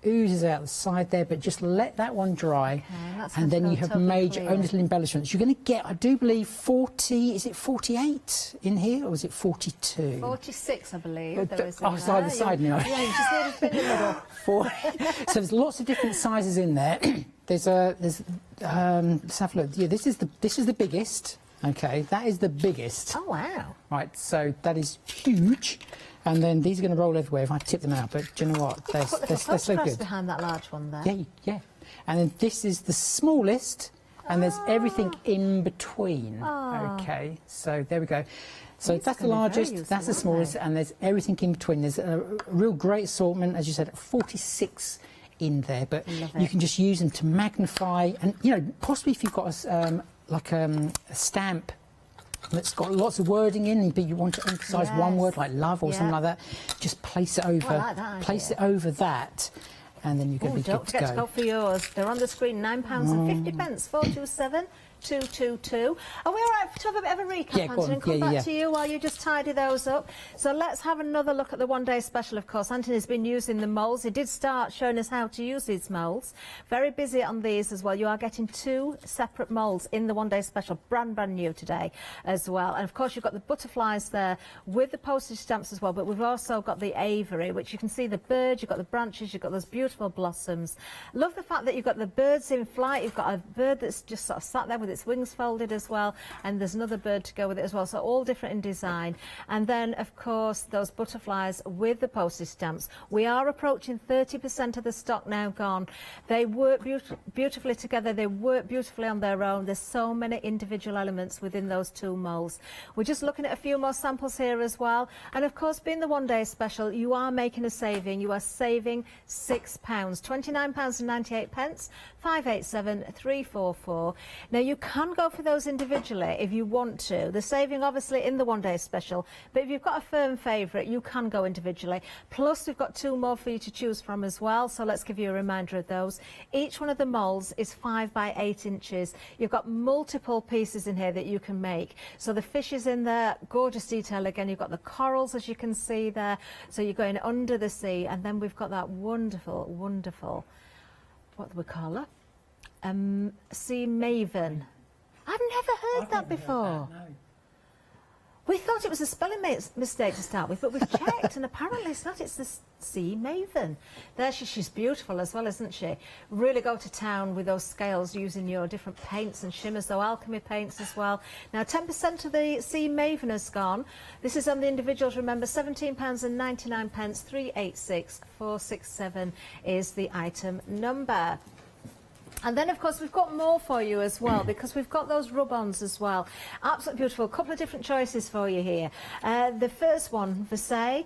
oozes out the side there, but just let that one dry, and then you have made your own little embellishments. You're going to get, I do believe, 40, is it 48 in here, or is it 42? 46, I believe. It's either side now. Yeah, you just need to fit in the middle. So there's lots of different sizes in there. Let's have a look. Yeah, this is the biggest. Okay, that is the biggest. Oh wow! Right, so that is huge, and then these are going to roll everywhere if I tip them out. But do you know what? They're so good. Behind that large one there. Yeah, yeah. And then this is the smallest, and there's everything in between. Okay, so there we go. So that's the largest, that's the smallest, and there's everything in between. There's a real great assortment, as you said, 46 in there, but you can just use them to magnify, and you know, possibly if you've got a stamp that's got lots of wording in, but you want to emphasise one word like love or something like that, just place it over, place it over that, and then you're going to be good to go. Don't forget to go for yours. They're on the screen, £9.50, 427 222. Are we all right to have a bit of a recap, Anthony, and come back to you while you just tidy those up? So let's have another look at the one-day special, of course. Anthony's been using the moulds. He did start showing us how to use these moulds. Very busy on these as well. You are getting 2 separate moulds in the one-day special, brand new today as well. And, of course, you've got the butterflies there with the postage stamps as well, but we've also got the aviary, which you can see the bird, you've got the branches, you've got those beautiful blossoms. Love the fact that you've got the birds in flight. You've got a bird that's just sort of sat there with its wings folded as well, and there's another bird to go with it as well, so all different in design. And then of course those butterflies with the postage stamps. We are approaching 30% of the stock now gone. They work beautifully together, they work beautifully on their own. There's so many individual elements within those 2 moulds. We're just looking at a few more samples here as well, and of course being the one-day special, you are making a saving. You are saving £6, £29.98, 587 344. Now you can go for those individually if you want to. The saving obviously in the one-day special, but if you've got a firm favourite, you can go individually. Plus we've got 2 more for you to choose from as well, so let's give you a reminder of those. Each one of the moulds is 5 by 8 inches. You've got multiple pieces in here that you can make. So the fish is in there, gorgeous detail again. You've got the corals, as you can see there, so you're going under the sea, and then we've got that wonderful, wonderful, what do we call her? Sea maven. I've never heard that before. We thought it was a spelling mistake to start with, but we've checked and apparently it's not. It's the sea maven. There she's beautiful as well, isn't she? Really go to town with those scales using your different paints and shimmers, though alchemy paints as well. Now 10% of the sea maven has gone. This is on the individuals, remember, £17.99, 386 467 is the item number. And then, of course, we've got more for you as well, because we've got those rub-ons as well. Absolutely beautiful. A couple of different choices for you here. The first one, Versailles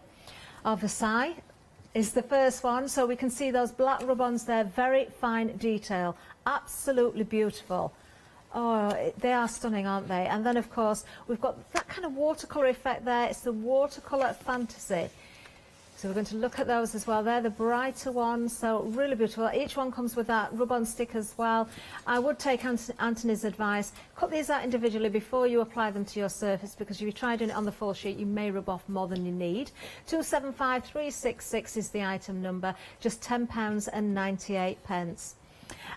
is the first one. So we can see those black rub-ons there. Very fine detail. Absolutely beautiful. Oh, they are stunning, aren't they? And then, of course, we've got that kind of watercolour effect there. It's the watercolour fantasy. So we're going to look at those as well. They're the brighter ones, so really beautiful. Each one comes with that rub-on stick as well. I would take Anthony's advice. Cut these out individually before you apply them to your surface, because if you try doing it on the full sheet, you may rub off more than you need. 275366 is the item number, just £10.98.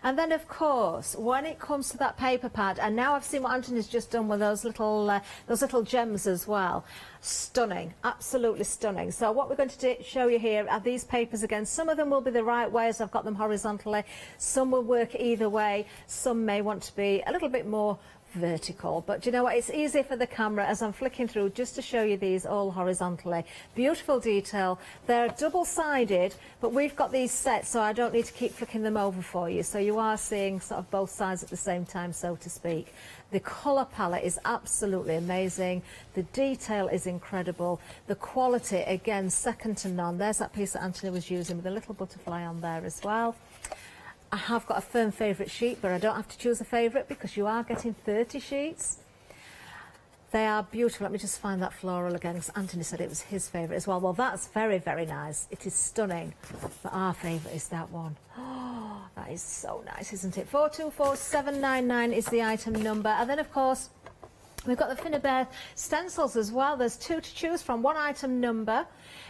And then, of course, when it comes to that paper pad, and now I've seen what Anthony's just done with those little gems as well. Stunning, absolutely stunning. So what we're going to show you here are these papers again. Some of them will be the right way, as I've got them horizontally. Some will work either way. Some may want to be a little bit more vertical, but you know what, it's easy for the camera as I'm flicking through just to show you these all horizontally. Beautiful detail. They're double-sided, but we've got these set, so I don't need to keep flicking them over for you, so you are seeing sort of both sides at the same time, so to speak. The colour palette is absolutely amazing. The detail is incredible. The quality, again, second to none. There's that piece that Anthony was using with a little butterfly on there as well. I have got a firm favourite sheet, but I don't have to choose a favourite because you are getting 30 sheets. They are beautiful. Let me just find that floral again, because Anthony said it was his favourite as well. Well, that's very, very nice. It is stunning. But our favourite is that one. Oh, that is so nice, isn't it? 424799 is the item number. And then, of course, we've got the Finnabair stencils as well. There's 2 to choose from, 1 item number.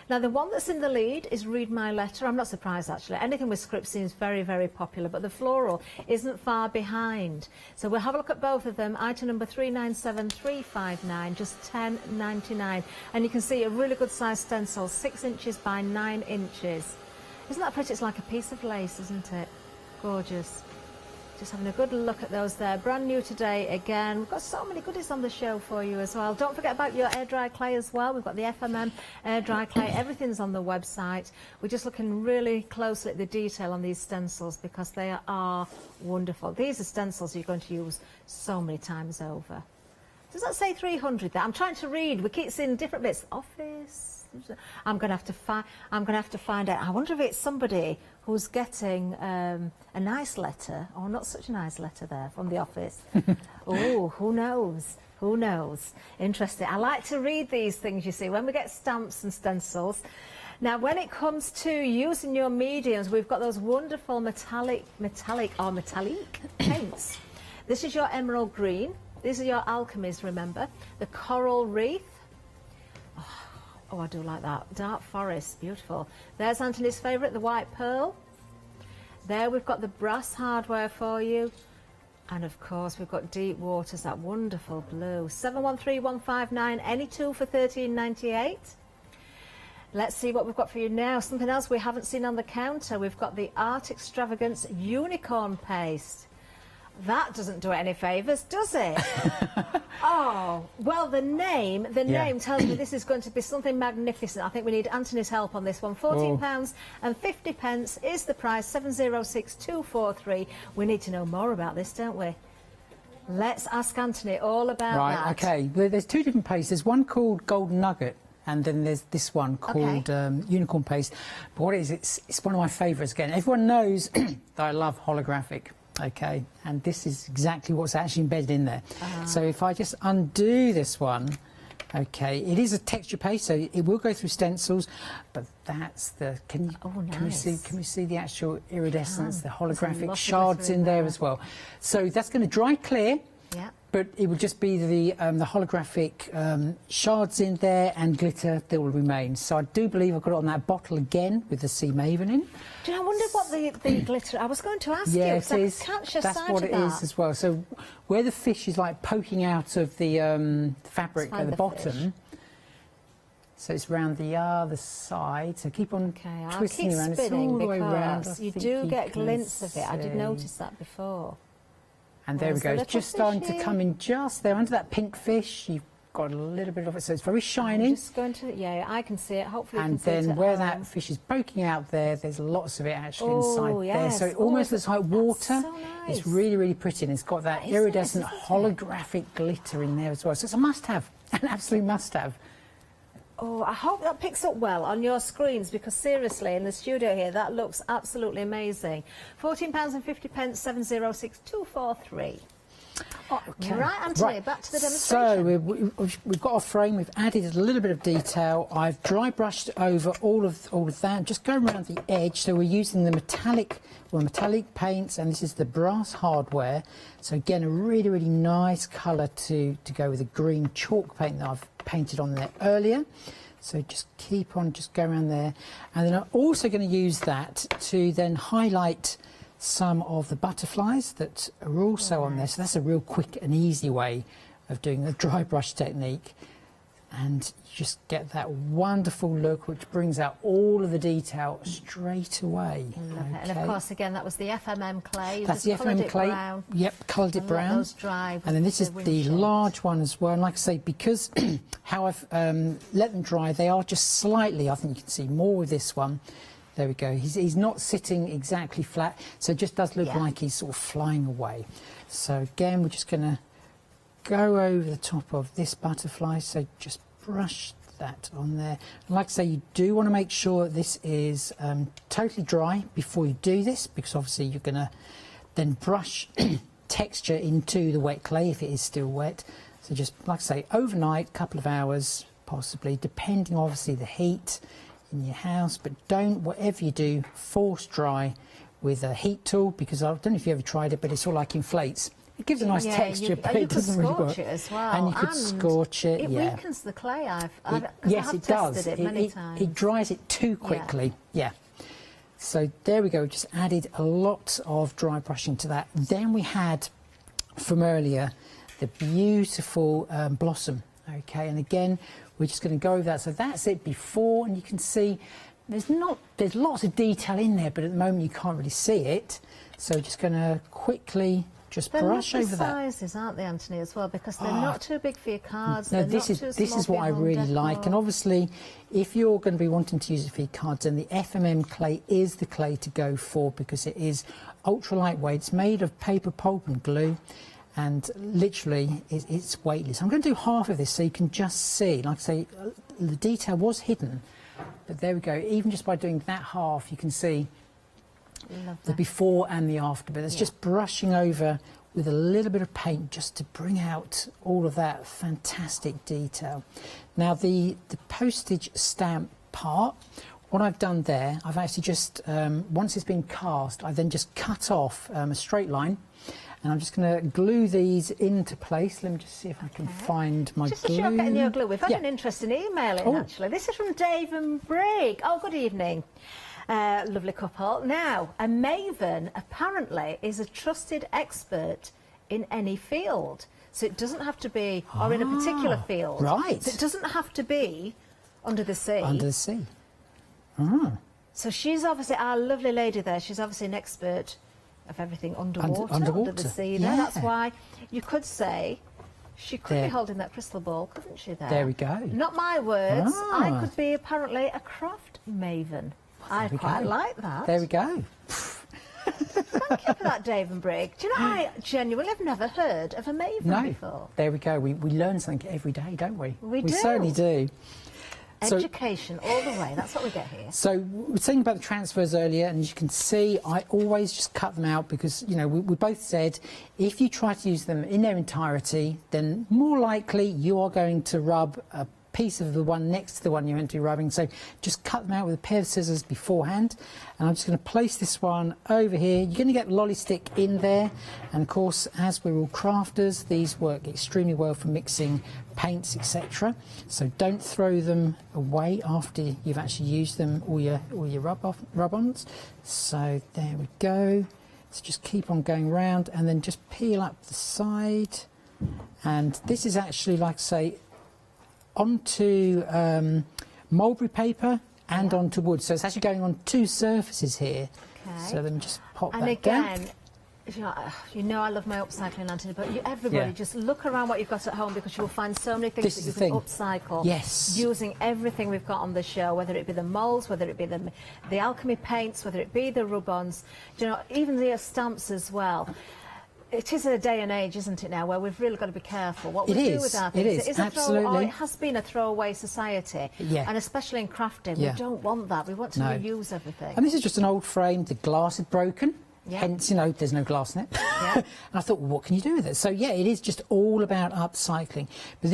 Now, the one that's in the lead is Read My Letter. I'm not surprised, actually. Anything with script seems very, very popular, but the floral isn't far behind. So we'll have a look at both of them. Item number 397359, just $10.99. And you can see a really good size stencil, 6 inches by 9 inches. Isn't that pretty? It's like a piece of lace, isn't it? Gorgeous. Just having a good look at those there. Brand new today again. We've got so many goodies on the show for you as well. Don't forget about your air dry clay as well. We've got the FMM air dry clay. Everything's on the website. We're just looking really closely at the detail on these stencils because they are wonderful. These are stencils you're going to use so many times over. Does that say 300 there? I'm trying to read. We keep seeing different bits. Office. I'm going to have to find out. I wonder if it's somebody who's getting a nice letter, or not such a nice letter there from the office. Oh, who knows? Who knows? Interesting. I like to read these things, you see, when we get stamps and stencils. Now, when it comes to using your mediums, we've got those wonderful metallic paints. This is your emerald green. These are your alchemies, remember. The coral wreath. Oh, I do like that. Dark forest, beautiful. There's Anthony's favourite, the white pearl. There we've got the brass hardware for you. And of course we've got deep waters, that wonderful blue. 713159, any two for $13.98. Let's see what we've got for you now. Something else we haven't seen on the counter. We've got the Art Extravagance Unicorn Paste. That doesn't do it any favours, does it? Oh, well, the name tells me this is going to be something magnificent. I think we need Anthony's help on this one. £14.50 is the price, 706243. We need to know more about this, don't we? Let's ask Anthony all about that. Right, OK. There's 2 different pastes. There's one called Golden Nugget, and then there's this one called Unicorn Paste. But what it is, it's one of my favourites again. Everyone knows that I love holographic. Okay, and this is exactly what's actually embedded in there. So if I just undo this one, okay, it is a texture paste, so it will go through stencils, but that's the, can you see the actual iridescence, the holographic shards in there as well. So that's going to dry clear. Yeah. But it will just be the holographic shards in there and glitter that will remain. So I do believe I've got it on that bottle again with the Sea Maven in. Do you know, I wonder what the glitter... I was going to ask you, because I could catch a That's side what of it is as well. So where the fish is like poking out of the fabric at the bottom, so it's round the other side. So keep on twisting around. It's all the way around. You do get glints of it. I did notice that before. And there we go, it's just starting to come in just there under that pink fish. You've got a little bit of it, so it's very shiny. I'm just going to, I can see it. Hopefully, and then where that fish is poking out there, there's lots of it actually inside there. So it almost looks like water. So nice. It's really, really pretty, and it's got that iridescent holographic glitter in there as well. So it's a must-have, an absolute must-have. Oh, I hope that picks up well on your screens, because seriously, in the studio here, that looks absolutely amazing. £14.50, 706243. Okay. Right, Anthony, back to the demonstration. So we've got our frame, we've added a little bit of detail. I've dry brushed over all of that, just go around the edge. So we're using the metallic paints, and this is the brass hardware. So again, a really, really nice colour to go with the green chalk paint that I've painted on there earlier. So just keep on, just go around there. And then I'm also going to use that to then highlight some of the butterflies that are also on there. So that's a real quick and easy way of doing the dry brush technique. And you just get that wonderful look, which brings out all of the detail straight away. Love it. And of course, again, that was the FMM clay. That's the FMM clay. Brown. Yep, coloured it brown. Those dry. And then this is the large one as well. And like I say, because how I've let them dry, they are just slightly, I think you can see more with this one. There we go. He's not sitting exactly flat, so it just does look like he's sort of flying away. So again, we're just going to go over the top of this butterfly. So just brush that on there. And like I say, you do want to make sure this is totally dry before you do this, because obviously you're going to then brush texture into the wet clay if it is still wet. So just, like I say, overnight, couple of hours possibly, depending obviously the heat in your house, but don't, whatever you do, force dry with a heat tool, because I don't know if you ever tried it, but it's all like inflates. It gives a nice texture, but it doesn't really work. You could scorch it as well. And you could scorch it, It yeah. weakens the clay. Yes, it does. Tested it many times. It dries it too quickly, yeah. So there we go, just added a lot of dry brushing to that. Then we had, from earlier, the beautiful blossom, okay, and again, we're just going to go over that. So that's it before, and you can see there's lots of detail in there, but at the moment you can't really see it. So just going to quickly just brush over that. They're lovely sizes, aren't they, Anthony, as well, because they're not too big for your cards. No, this is what I really like, and obviously if you're going to be wanting to use it for your cards, then the FMM clay is the clay to go for, because it is ultra lightweight. It's made of paper pulp and glue, and literally it's weightless. I'm going to do half of this so you can just see, like I say, the detail was hidden, but there we go. Even just by doing that half, you can see the before and the after, but it's just brushing over with a little bit of paint just to bring out all of that fantastic detail. Now the postage stamp part, what I've done there, I've actually just, once it's been cast, I then just cut off a straight line, and I'm just going to glue these into place. Let me just see if I can find my glue. Just as you're getting your glue, we've had an interesting email in, actually. This is from Dave and Brig. Oh, good evening. Lovely couple. Now, a maven apparently is a trusted expert in any field. So it doesn't have to be, or in a particular field. Right. So it doesn't have to be under the sea. Under the sea. Ah. So she's obviously, our lovely lady there, she's obviously an expert of everything underwater, under the sea there. That's why you could say she could be holding that crystal ball, couldn't she there? There we go. Not my words. I could be apparently a craft maven. I quite like that. There we go. Thank you for that, Dave and Brig. Do you know, I genuinely have never heard of a maven before. There we go. We learn something every day, don't we? We do. We certainly do. Education all the way, that's what we get here. So we were saying about the transfers earlier, and you can see I always just cut them out, because, you know, we both said if you try to use them in their entirety, then more likely you are going to rub a piece of the one next to the one you're meant to be rubbing. So just cut them out with a pair of scissors beforehand, and I'm just going to place this one over here. You're going to get lolly stick in there, and of course, as we're all crafters, these work extremely well for mixing paints, etc. So don't throw them away after you've actually used them, or your rub-ons. So there we go. So just keep on going round, and then just peel up the side. And this is actually, like I say, onto mulberry paper and onto wood. So it's actually going on two surfaces here. Okay. So let me just pop and that down. again, you know I love my upcycling, Anthony, but everybody just look around what you've got at home, because you will find so many things that you can upcycle. Yes. Using everything we've got on the show, whether it be the moulds, whether it be the alchemy paints, whether it be the rub-ons, you know, even the stamps as well. It is a day and age, isn't it, now, where we've really got to be careful what we do with our things. It is, absolutely. It has been a throwaway society, and especially in crafting, we don't want that. We want to reuse everything. And this is just an old frame. The glass is broken. Hence, you know, there's no glass in it. And I thought, well, what can you do with it? So, yeah, it is just all about upcycling. But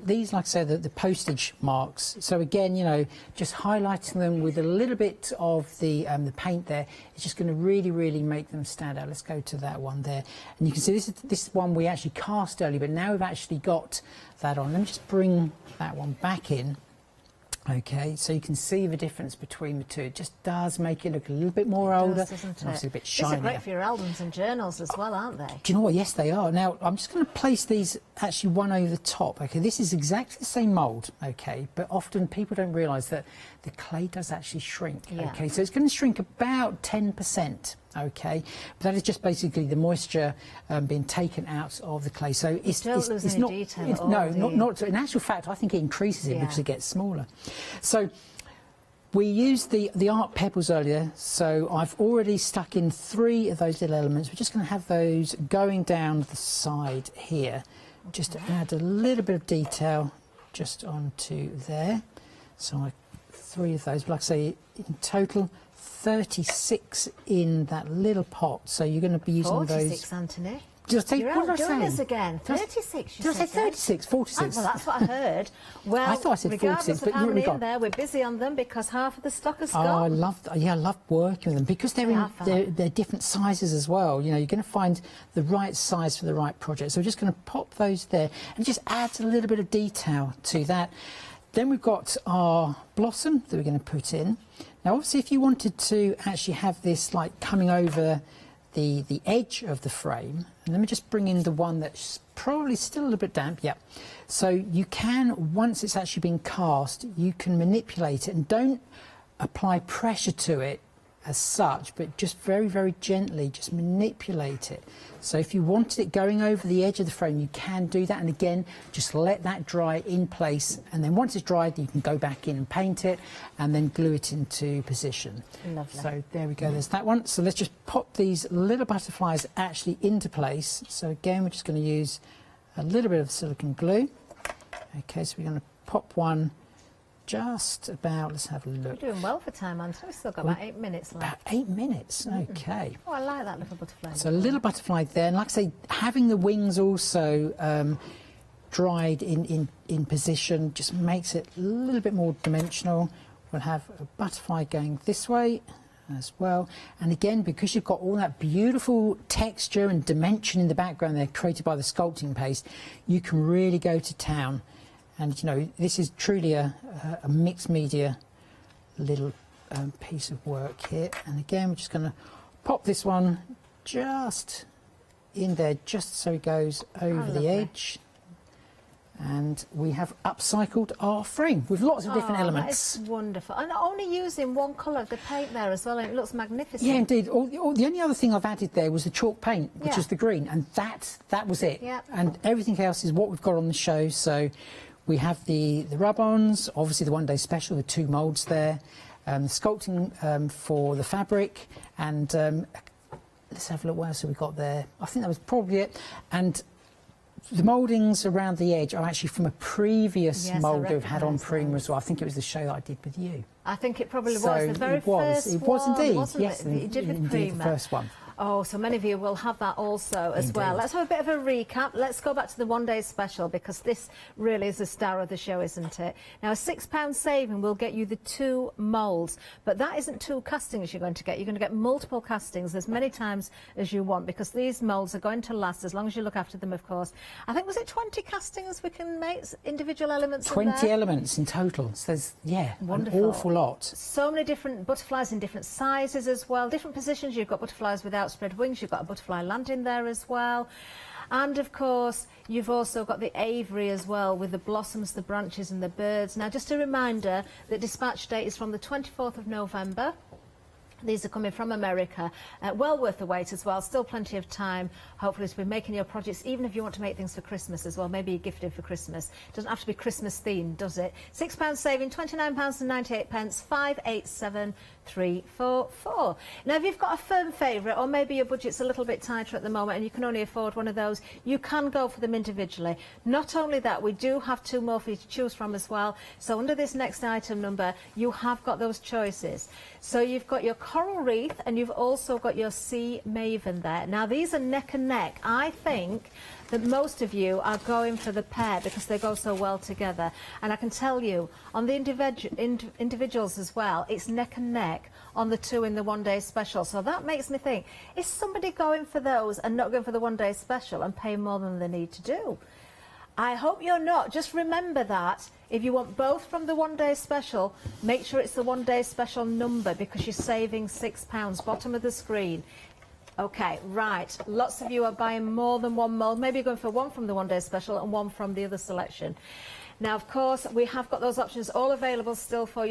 these, like I say, the postage marks. So, again, you know, just highlighting them with a little bit of the paint there is just going to really, really make them stand out. Let's go to that one there. And you can see this is one we actually cast earlier, but now we've actually got that on. Let me just bring that one back in. Okay, so you can see the difference between the two. It just does make it look a little bit more older, doesn't it? obviously a bit shinier. These are great for your albums and journals as well, aren't they? Do you know what? Yes, they are. Now, I'm just going to place these actually one over the top. Okay, this is exactly the same mould, okay, but often people don't realise that the clay does actually shrink, okay, so it's going to shrink about 10%. Okay, but that is just basically the moisture being taken out of the clay. So it's not detail. Not. In actual fact, I think it increases it because it gets smaller. So we used the art pebbles earlier. So I've already stuck in 3 of those little elements. We're just going to have those going down the side here, just to add a little bit of detail just onto there. So 3 of those, but like I say, in total 36 in that little pot. So you're going to be using 46, those. Anthony. Just You're outdoing this again. 36, you did I say said. 36? 46? Well, that's what I heard. Well, I thought I said 46, regardless but of how you've already many got. in there, we're busy on them because half of the stock is Oh, gone. I love working with them because they're different sizes as well. You know, you're going to find the right size for the right project. So we're just going to pop those there and just adds a little bit of detail to that. Then we've got our blossom that we're going to put in. Now, obviously, if you wanted to actually have this like coming over the edge of the frame, and let me just bring in the one that's probably still a little bit damp. Yeah. So you can, once it's actually been cast, you can manipulate it and don't apply pressure to it as such, but just very, very gently just manipulate it. So if you wanted it going over the edge of the frame, you can do that, and again just let that dry in place, and then once it's dried you can go back in and paint it and then glue it into position. Lovely. So there we go, there's that one. So let's just pop these little butterflies actually into place. So again we're just going to use a little bit of silicone glue. Okay, so we're going to pop one just about, let's have a look. You're doing well for time, Anthony. We've still got about 8 minutes left. About 8 minutes, okay. Oh, I like that little butterfly. So a little butterfly there, and like I say, having the wings also dried in position just makes it a little bit more dimensional. We'll have a butterfly going this way as well, and again, because you've got all that beautiful texture and dimension in the background there created by the sculpting paste, you can really go to town. And, you know, this is truly a mixed media little piece of work here. And again, we're just going to pop this one just in there, just so it goes over the edge. And we have upcycled our frame with lots of different elements. That is wonderful. And only using one colour of the paint there as well, and it looks magnificent. Yeah, indeed. The only other thing I've added there was the chalk paint, which is the green, and that was it. Yep. And everything else is what we've got on the show. So we have the rub-ons, obviously the one-day special, the 2 moulds there, the sculpting for the fabric, and let's have a look what else have we got there. I think that was probably it. And the mouldings around the edge are actually from a previous mould we've had on Prima as well. I think it was the show that I did with you. I think it probably was So the very it was. first It was one, indeed. wasn't Yes, it? That you did with indeed, Prima. the first one. Oh, so many of you will have that also as well. Let's have a bit of a recap. Let's go back to the one-day special, because this really is the star of the show, isn't it? Now, a £6 saving will get you the 2 moulds, but that isn't 2 castings you're going to get. You're going to get multiple castings as many times as you want, because these moulds are going to last as long as you look after them, of course. I think, was it 20 castings we can make, individual elements 20 elements in total. So there's, yeah, wonderful. An awful lot. So many different butterflies in different sizes as well, different positions. You've got butterflies without spread wings, you've got a butterfly landing there as well, and of course you've also got the aviary as well, with the blossoms, the branches and the birds. Now, just a reminder that dispatch date is from the 24th of November. These are coming from America. Well worth the wait as well. Still plenty of time, hopefully, to be making your projects, even if you want to make things for Christmas as well. Maybe you're gifted for Christmas. It doesn't have to be Christmas themed, does it? £6 saving, £29.98, 587344. Now, if you've got a firm favourite, or maybe your budget's a little bit tighter at the moment and you can only afford one of those, you can go for them individually. Not only that, we do have 2 more for you to choose from as well. So under this next item number, you have got those choices. So you've got your coral wreath, and you've also got your sea maven there. Now, these are neck and neck. I think that most of you are going for the pair because they go so well together. And I can tell you, on the individuals as well, it's neck and neck on the 2 in the one-day special. So that makes me think, is somebody going for those and not going for the one-day special and paying more than they need to do? I hope you're not. Just remember that if you want both from the one-day special, make sure it's the one-day special number, because you're saving £6. Bottom of the screen. Okay, right. Lots of you are buying more than one mould. Maybe you're going for one from the one-day special and one from the other selection. Now, of course, we have got those options all available still for you.